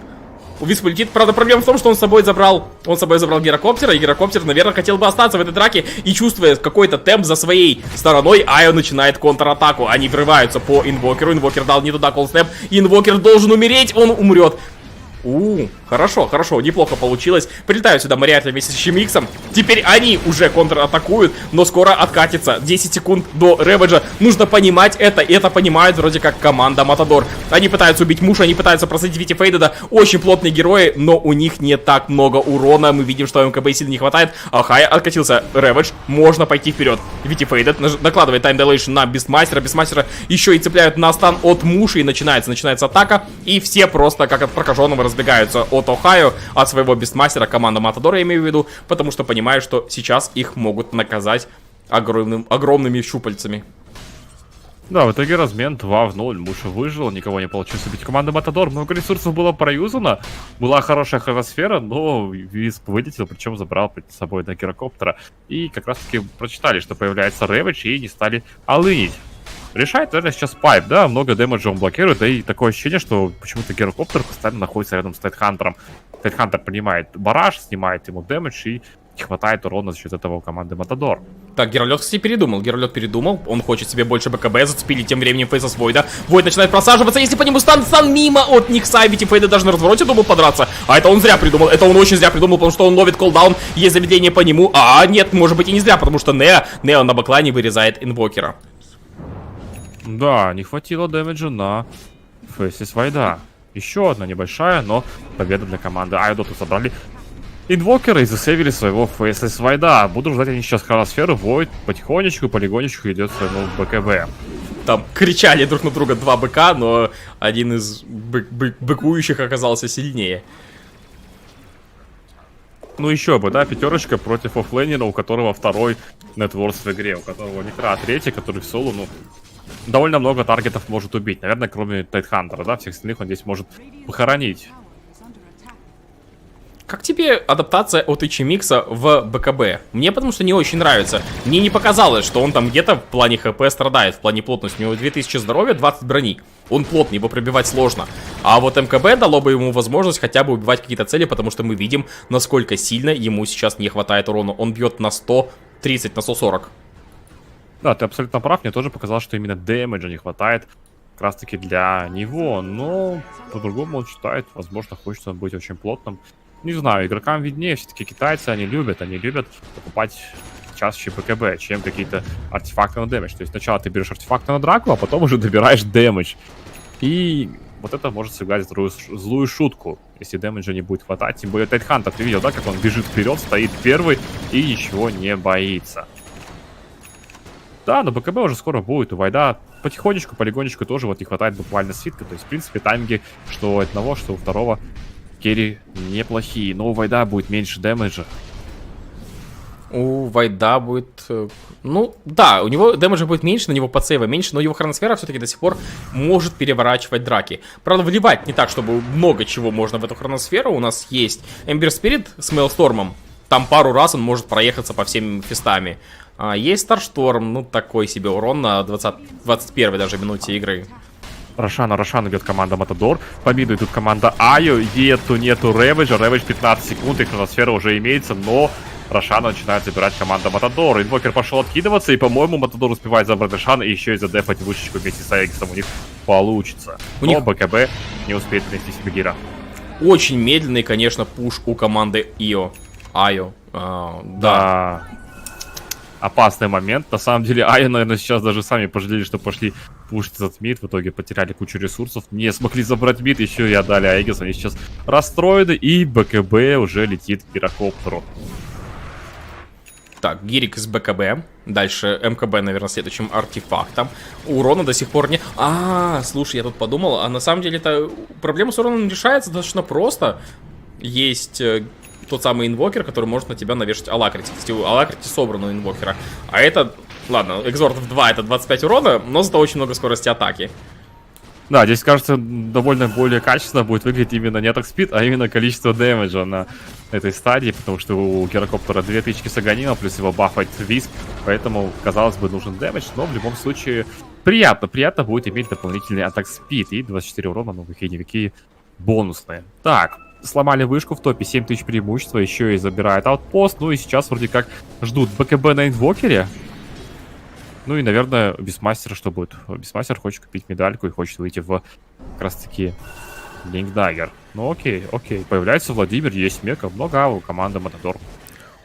У Виспа летит. Правда, проблема в том, что он с собой забрал гирокоптера. И гирокоптер, наверное, хотел бы остаться в этой драке. И чувствуя какой-то темп за своей стороной, Айо начинает контратаку. Они врываются по инвокеру. Инвокер дал не туда колл-снэп. Инвокер должен умереть. Он умрет. Хорошо, хорошо, неплохо получилось. Прилетают сюда Мариатли вместе с Миксом. Теперь они уже контратакуют, но скоро откатится. 10 секунд до реведжа. Нужно понимать это, и это понимает вроде как команда Матадор. Они пытаются убить Муша, они пытаются просадить Вити Фейдеда. Очень плотные герои, но у них не так много урона. Мы видим, что МКБ сильно не хватает. Ахая откатился реведж. Можно пойти вперед. Вити Фейдед накладывает тайм дилейшн на Бистмастера. Бистмастера еще и цепляют на стан от Муши. И начинается атака. И все просто как от прокаженного разбегаются от Ohio, от своего Бистмастера, команда Матадора, я имею в виду, потому что понимаю, что сейчас их могут наказать огромными щупальцами. Да, в итоге размен 2 в 0. Муша выжил, никого не получилось убить. Команда Матадор, много ресурсов было проюзано. Была хорошая хроносфера, но Висп вылетел, причем забрал с собой до гирокоптера. И как раз таки прочитали, что появляется реведж, и не стали алынить. Решает, наверное, сейчас пайп, да, много дэмэджа он блокирует, да и такое ощущение, что почему-то гирокоптер постоянно находится рядом с Тайтхантером. Тайтхантер принимает бараж, снимает ему дэмэдж и не хватает урона за счет этого у команды Матадор. Так, Геролет, кстати, Геролет передумал, он хочет себе больше БКБ, зацепили тем временем фейса с Войда. Войд начинает просаживаться, если по нему стан мимо от Никса, ведь Фейда даже на развороте думал подраться. А это он зря придумал, это он очень зря придумал, потому что он ловит колдаун, есть замедление по нему. А нет, может быть и не зря, потому что Нео на бэклайне вырезает инвокера. Да, не хватило дэмэджа на фейсе с Войда. Еще одна небольшая, но победа для команды. Айдоту собрали инвокера и засейвили своего фейса с Войда. Буду ждать они сейчас хроносферу. Войд потихонечку, полигонечку идет к своему БКБ. Там кричали друг на друга два быка, но один из быкующих оказался сильнее. Ну еще бы, да, пятерочка против оффлейнера, у которого второй нетворс в игре, у которого Некра третий, который в соло, ну, довольно много таргетов может убить. Наверное, кроме Тайтхантера, да, всех остальных он здесь может похоронить. Как тебе адаптация от Микса в БКБ? Мне потому что не очень нравится. Мне не показалось, что он там где-то в плане ХП страдает, в плане плотности. У него 2000 здоровья, 20 брони. Он плотный, его пробивать сложно. А вот МКБ дало бы ему возможность хотя бы убивать какие-то цели, потому что мы видим, насколько сильно ему сейчас не хватает урона. Он бьет на 130, на 140. Да, ты абсолютно прав. Мне тоже показалось, что именно дэмэджа не хватает как раз таки для него. Но по-другому он считает. Возможно, хочется быть очень плотным. Не знаю, игрокам виднее, все-таки китайцы, они любят покупать чаще БКБ, чем какие-то артефакты на дэмэдж. То есть сначала ты берешь артефакты на драку, а потом уже добираешь дэмэдж. И вот это может сыграть злую шутку, если дэмэджа не будет хватать. Тем более Тайтхантер, ты видел, да, как он бежит вперед, стоит первый и ничего не боится. Да, но БКБ уже скоро будет, у Вайда потихонечку, полигонечку тоже вот не хватает буквально свитка. То есть, в принципе, тайминги, что у одного, что у второго керри неплохие, но у Вайда будет меньше дэмэджа. У Вайда будет... Ну, да, у него дэмэджа будет меньше, на него подсейва меньше, но его хроносфера все-таки до сих пор может переворачивать драки. Правда, вливать не так, чтобы много чего можно в эту хроносферу. У нас есть Эмбер Спирит с Мейлстормом. Там пару раз он может проехаться по всем фестами. Есть Старшторм, ну, такой себе урон на 21-й даже минуте игры. Рошан идет команда Матадор. Победу идут команда Айо. Нету реведжа. Реведж 15 секунд, и хроносфера уже имеется, но Рошана начинает забирать команда Матадор. Инвокер пошел откидываться, и, по-моему, Матадор успевает забрать Рошана и еще и задефать вышечку вместе с Аегисом. У них получится. Но БКБ не успеет принести себе гира. Очень медленный, конечно, пуш у команды Айо. Да. Опасный момент. На самом деле, Айо, наверное, сейчас даже сами пожалели, что пошли пушить этот мид. В итоге потеряли кучу ресурсов. Не смогли забрать мид, еще и отдали Аегис. Они сейчас расстроены, и БКБ уже летит к гирокоптеру. Так, гирик из БКБ. Дальше МКБ, наверное, следующим артефактом. Урона до сих пор не... Слушай, я тут подумал. А на самом деле, это проблема с уроном решается достаточно просто. Есть... тот самый инвокер, который может на тебя навешать алакрити. Кстати, у алакрити собрано у инвокера. А это, ладно, экзортов 2 это 25 урона, но зато очень много скорости атаки. Да, здесь, кажется, довольно более качественно будет выглядеть именно не атак спид, а именно количество дэмэджа на этой стадии, потому что у гирокоптера 2 тычки с аганима, плюс его бафает висп, поэтому, казалось бы, нужен дэмэдж, но в любом случае приятно будет иметь дополнительный атак спид и 24 урона, но какие-никакие бонусные. Так. Сломали вышку в топе, 7000 преимущества, еще и забирает аутпост. Ну и сейчас вроде как ждут БКБ на инвокере. Ну и, наверное, Бисмастера что будет? Бисмастер хочет купить медальку и хочет выйти в как раз таки Линкдаггер. Ну окей. Появляется Владимир, есть мека, много у команды Матадор.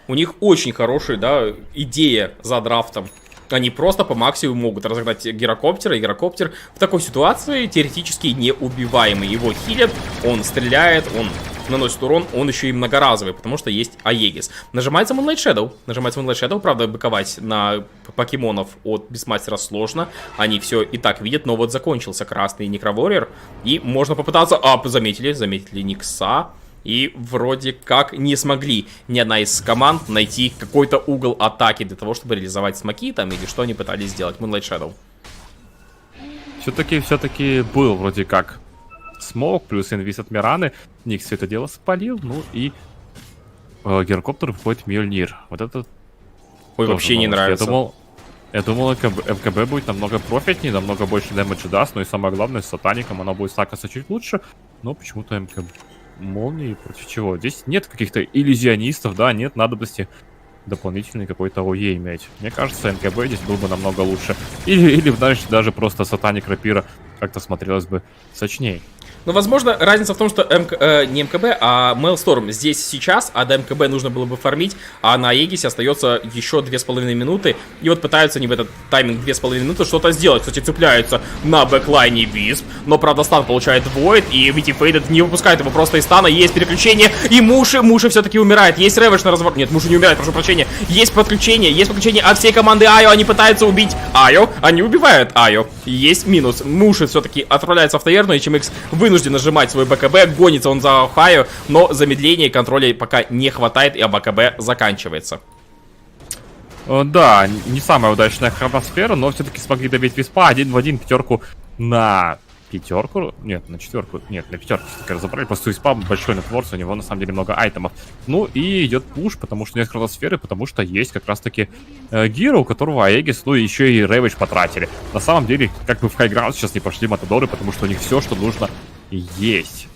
У них очень хорошая, да, идея за драфтом. Они просто по максимуму могут разогнать гирокоптера. И гирокоптер в такой ситуации теоретически неубиваемый. Его хилят, он стреляет, он наносит урон, он еще и многоразовый, потому что есть Аегис. Нажимается Moonlight Shadow. Правда, быковать на покемонов от Бисмастера сложно. Они все и так видят, но вот закончился красный Некроворьер. И можно попытаться... заметили Никса. И вроде как не смогли ни одна из команд найти какой-то угол атаки для того, чтобы реализовать смоки там или что они пытались сделать. Moonlight Shadow. Все-таки был вроде как смог, плюс инвиз от Мираны. Никс все это дело спалил, ну и гирокоптер входит Мьёльнир. Вот это... Ой, вообще не нравится. Я думал, МКБ будет намного профитнее, намного больше дэмэджа даст, но и самое главное, с сатаником она будет стакаться чуть лучше, но почему-то МКБ... Молнии против чего? Здесь нет каких-то иллюзионистов, да, нет надобности дополнительный какой-то ОЕ иметь. Мне кажется, МКБ здесь был бы намного лучше. Или дальше даже просто сатаник рапира как-то смотрелось бы сочнее. Ну, возможно, разница в том, что не МКБ, а Maelstrom здесь сейчас, а до МКБ нужно было бы фармить, а на Аегисе остается еще 2,5 минуты. И вот пытаются они в этот тайминг 2,5 минуты что-то сделать. Кстати, цепляются на бэклайне Висп, но, правда, стан получает Void, и Вити Фейдед не выпускает его просто из стана. Есть переключение, и Муши все-таки умирает. Есть Рэвидж на разворот. Нет, Муши не умирает, прошу прощения. Есть подключение от всей команды Айо. Они пытаются убить Айо, они убивают Айо. Есть минус. Муши все-таки отправляется в таверну, и HMX вынужден нажимать свой БКБ, гонится он за Охайо, но замедления и контроля пока не хватает, и АБКБ заканчивается. Да, не самая удачная хроносфера, но все-таки смогли добить Виспа 1 в 1, пятерку на пятерку, нет, на четверку, нет, на пятерку все-таки разобрали, просто Виспа большой нетворс, у него на самом деле много айтемов. Ну и идет пуш, потому что нет хроносферы, потому что есть как раз-таки Гиро, у которого Аегис, ну и еще и Рэвидж потратили. На самом деле, как бы в хайграунд сейчас не пошли Матадоры, потому что у них все, что нужно, есть.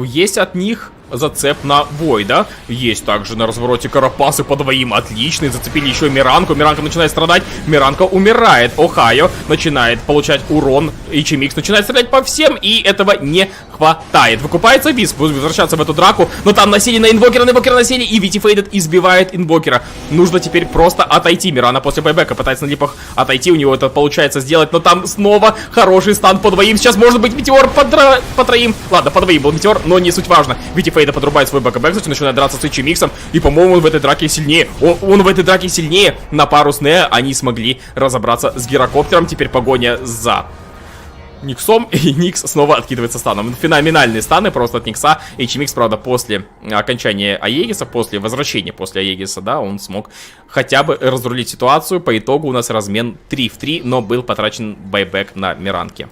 Есть от них зацеп на Войда. Есть также на развороте Карапасы по двоим. Отличный. Зацепили еще Миранку. Миранка начинает страдать. Миранка умирает. Охайо начинает получать урон. HMX начинает стрелять по всем. И этого не хватает. Выкупается Висп. Будет возвращаться в эту драку. Но там насели на инвокера. насели. И Вити Фейдед избивает инвокера. Нужно теперь просто отойти. Мирана после байбека пытается на липах отойти. У него это получается сделать. Но там снова хороший стан по двоим. Сейчас может быть метеор по троим. Ладно, по двоим был метеор, но не суть важно. Вити Фейда подрубает свой БКБ, кстати, начинает драться с HMX, и, по-моему, он в этой драке сильнее. Он в этой драке сильнее. На пару с Нео они смогли разобраться с гирокоптером. Теперь погоня за Никсом, и Никс снова откидывается станом. Феноменальные станы просто от Никса. HMX, правда, после окончания Аегиса, после возвращения после Аегиса, да, он смог хотя бы разрулить ситуацию. По итогу у нас размен 3 в 3, но был потрачен байбек на Миранке.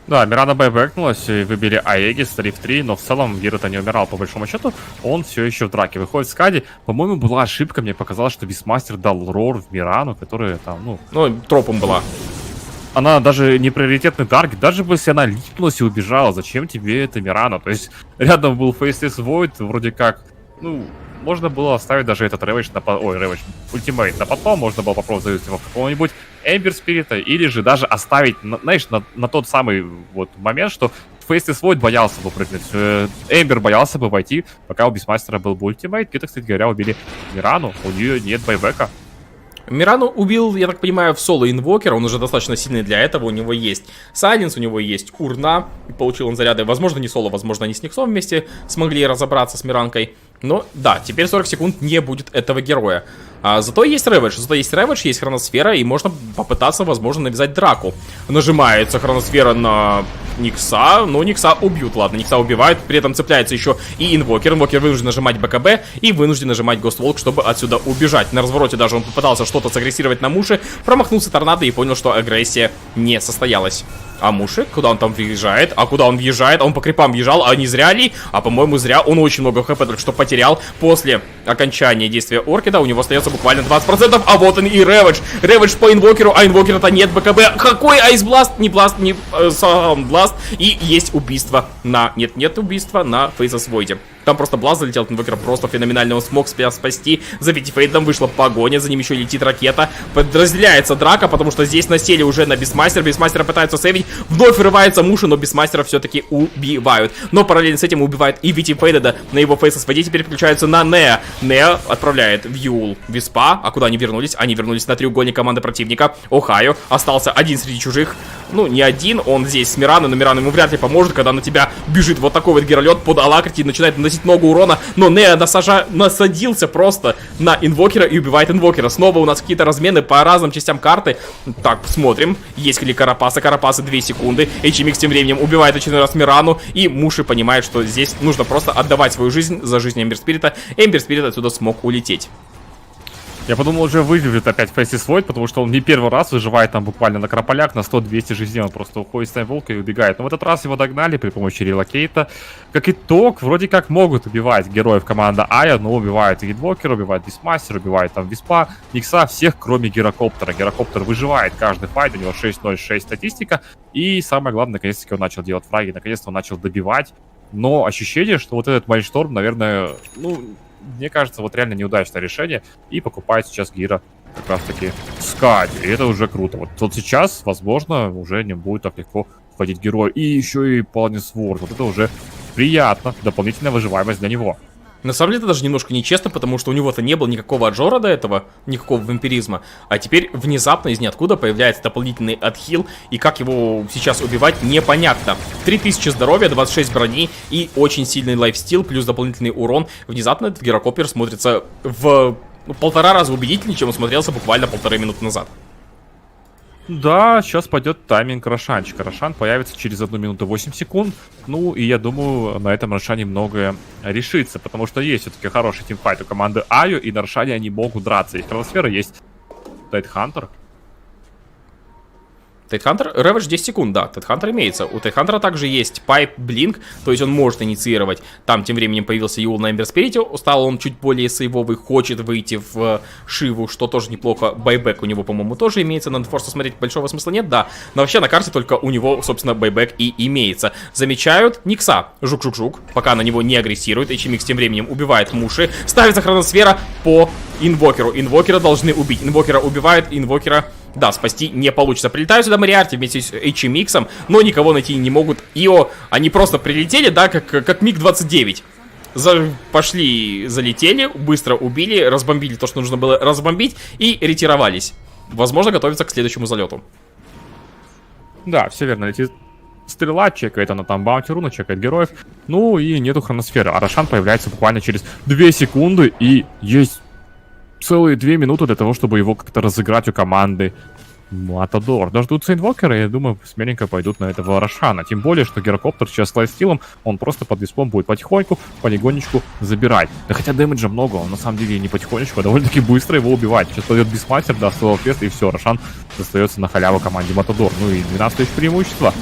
Да, Мирана байбэкнулась, и выбили Аегис 3 в 3, но в целом Гиро-то не умирал по большому счету, он все еще в драке. Выходит с Кади, по-моему, была ошибка, мне показалось, что Бисмастер дал рор в Мирану, которая там, ну, тропом была. Она даже не приоритетный таргет, даже если она липнулась и убежала, зачем тебе это Мирана? То есть рядом был Faceless Void, вроде как, можно было оставить даже этот Рэвидж на... ультимейт на потом, можно было попробовать завести его в какого-нибудь Эмбер Спирита, или же даже оставить, знаешь, на тот самый вот момент, что Faceless Void боялся бы прыгнуть, Эмбер боялся бы войти, пока у Бисмастера был бы ультимейт. Где-то, кстати говоря, убили Мирану, у нее нет байбека. Мирану убил, я так понимаю, в соло инвокера, он уже достаточно сильный для этого, у него есть Сайленс, у него есть Урна, получил он заряды, возможно, не соло, возможно, они с Никсом вместе смогли разобраться с Миранкой. Но да, теперь 40 секунд не будет этого героя. Зато есть Рэвидж, есть хроносфера, и можно попытаться, возможно, навязать драку. Нажимается хроносфера на Никса, но Никса убьют, ладно, Никса убивают, при этом цепляется еще и инвокер. Инвокер вынужден нажимать БКБ и вынужден нажимать Гостволк, чтобы отсюда убежать. На развороте даже он попытался что-то сагрессировать на Муши, промахнулся торнадо и понял, что агрессия не состоялась. А Муши, куда он там въезжает? А куда он въезжает? Он по крипам въезжал, а не зря ли? А по-моему зря, он очень много хп только что потерял после окончания действия Оркида. У него остается буквально 20%, а вот он и Рэвидж. Рэвидж по инвокеру, а инвокера-то нет БКБ. Какой айсбласт? Не бласт, не саундбласт. И есть убийство на... Нет убийства на Faceless Void. Там просто бласт залетел от инвокера, просто феноменально. Он смог спасти. За Витифейдом вышла погоня, за ним еще летит ракета. Подразделяется драка, потому что здесь насели уже на Бисмастера. Бисмастера пытаются сейвить. Вновь вырывается Муши, но Бисмастера все-таки убивают. Но параллельно с этим убивают и Витифейда. На его фейс СВД теперь переключаются на Неа. Неа отправляет в Юл Виспа. А куда они вернулись? Они вернулись на треугольник команды противника. Охайо остался один среди чужих. Ну, не один, он здесь с Мираной, но Мирана ему вряд ли поможет, когда на тебя бежит вот такой вот геролет под алакрити и начинает наносить много урона, но Неа насадился просто на инвокера и убивает инвокера. Снова у нас какие-то размены по разным частям карты. Так, смотрим, есть ли Карапаса, 2 секунды, HMX тем временем убивает очередной раз Мирану, и Муши понимает, что здесь нужно просто отдавать свою жизнь за жизнь Эмбер Спирита. Эмбер Спирит отсюда смог улететь. Я подумал, уже выживет опять Фейси Свой, потому что он не первый раз выживает там буквально на крополях, на 100-200 жизней, он просто уходит с таймволка и убегает. Но в этот раз его догнали при помощи релокейта. Как итог, вроде как могут убивать героев команды Ая, но убивают Гидвокера, убивают Бисмастера, убивают там Виспа, Никса, всех, кроме Гирокоптера. Гирокоптер выживает каждый файт, у него 6-0-6 статистика. И самое главное, наконец-таки он начал делать фраги, наконец-то он начал добивать. Но ощущение, что вот этот Майншторм, наверное, ну... Мне кажется, вот реально неудачное решение. И покупает сейчас Гира как раз таки Скади. И это уже круто. Вот сейчас, возможно, уже не будет так легко входить герой. И еще и Паланис Ворд. Вот это уже приятно. Дополнительная выживаемость для него. На самом деле это даже немножко нечестно, потому что у него-то не было никакого отжора до этого, никакого вампиризма. А теперь внезапно из ниоткуда появляется дополнительный отхил, и как его сейчас убивать, непонятно. 3000 здоровья, 26 брони и очень сильный лайфстил, плюс дополнительный урон. Внезапно этот гирокопер смотрится в 1,5 раза убедительнее, чем он смотрелся буквально 1,5 минуты назад. Да, сейчас пойдет тайминг Рошанчика. Рошан появится через 1 минуту 8 секунд. Ну, и я думаю, на этом Рошане многое решится, потому что есть все-таки хороший тимфайт у команды Аю, и на Рошане они могут драться. Есть Хроносфера, есть Тайтхантер. Тайтхантер, реведж 10 секунд, да, Тайтхантер имеется. У Тайтхантера также есть пайп блинк, то есть он может инициировать. Там тем временем появился Юл на Эмбер Спирите, стал он чуть более сейвовый, хочет выйти в Шиву, что тоже неплохо. Байбек у него, по-моему, тоже имеется, на Форса смотреть большого смысла нет, да. Но вообще на карте только у него, собственно, байбек и имеется. Замечают Никса, жук-жук-жук, пока на него не агрессирует. HMX тем временем убивает Муши, ставится Хроносфера по инвокеру. Инвокера должны убить, инвокера убивают, инвокера... Да, спасти не получится. Прилетают сюда Мариарти вместе с HMX, но никого найти не могут. Ио, они просто прилетели, да, как МиГ-29. Пошли, залетели, быстро убили, разбомбили то, что нужно было разбомбить, и ретировались. Возможно, готовятся к следующему залету. Да, все верно. Эти стрела чекает, она там баунти-руна чекает героев. Ну и нету хроносферы. А Рошан появляется буквально через 2 секунды, и есть... целые 2 минуты для того, чтобы его как-то разыграть у команды Матадор. Дождутся инвокера, и я думаю, смирненько пойдут на этого Рошана. Тем более, что гирокоптер сейчас с лайфстилом, он просто под виспом будет потихоньку, полигонечку забирать. Да хотя дэмэджа много, он на самом деле не потихонечку, а довольно-таки быстро его убивать. Сейчас пойдет Бисмастер, даст свой квест, и все, Рошан достается на халяву команде Матадор. Ну и 12 тысяч преимущества.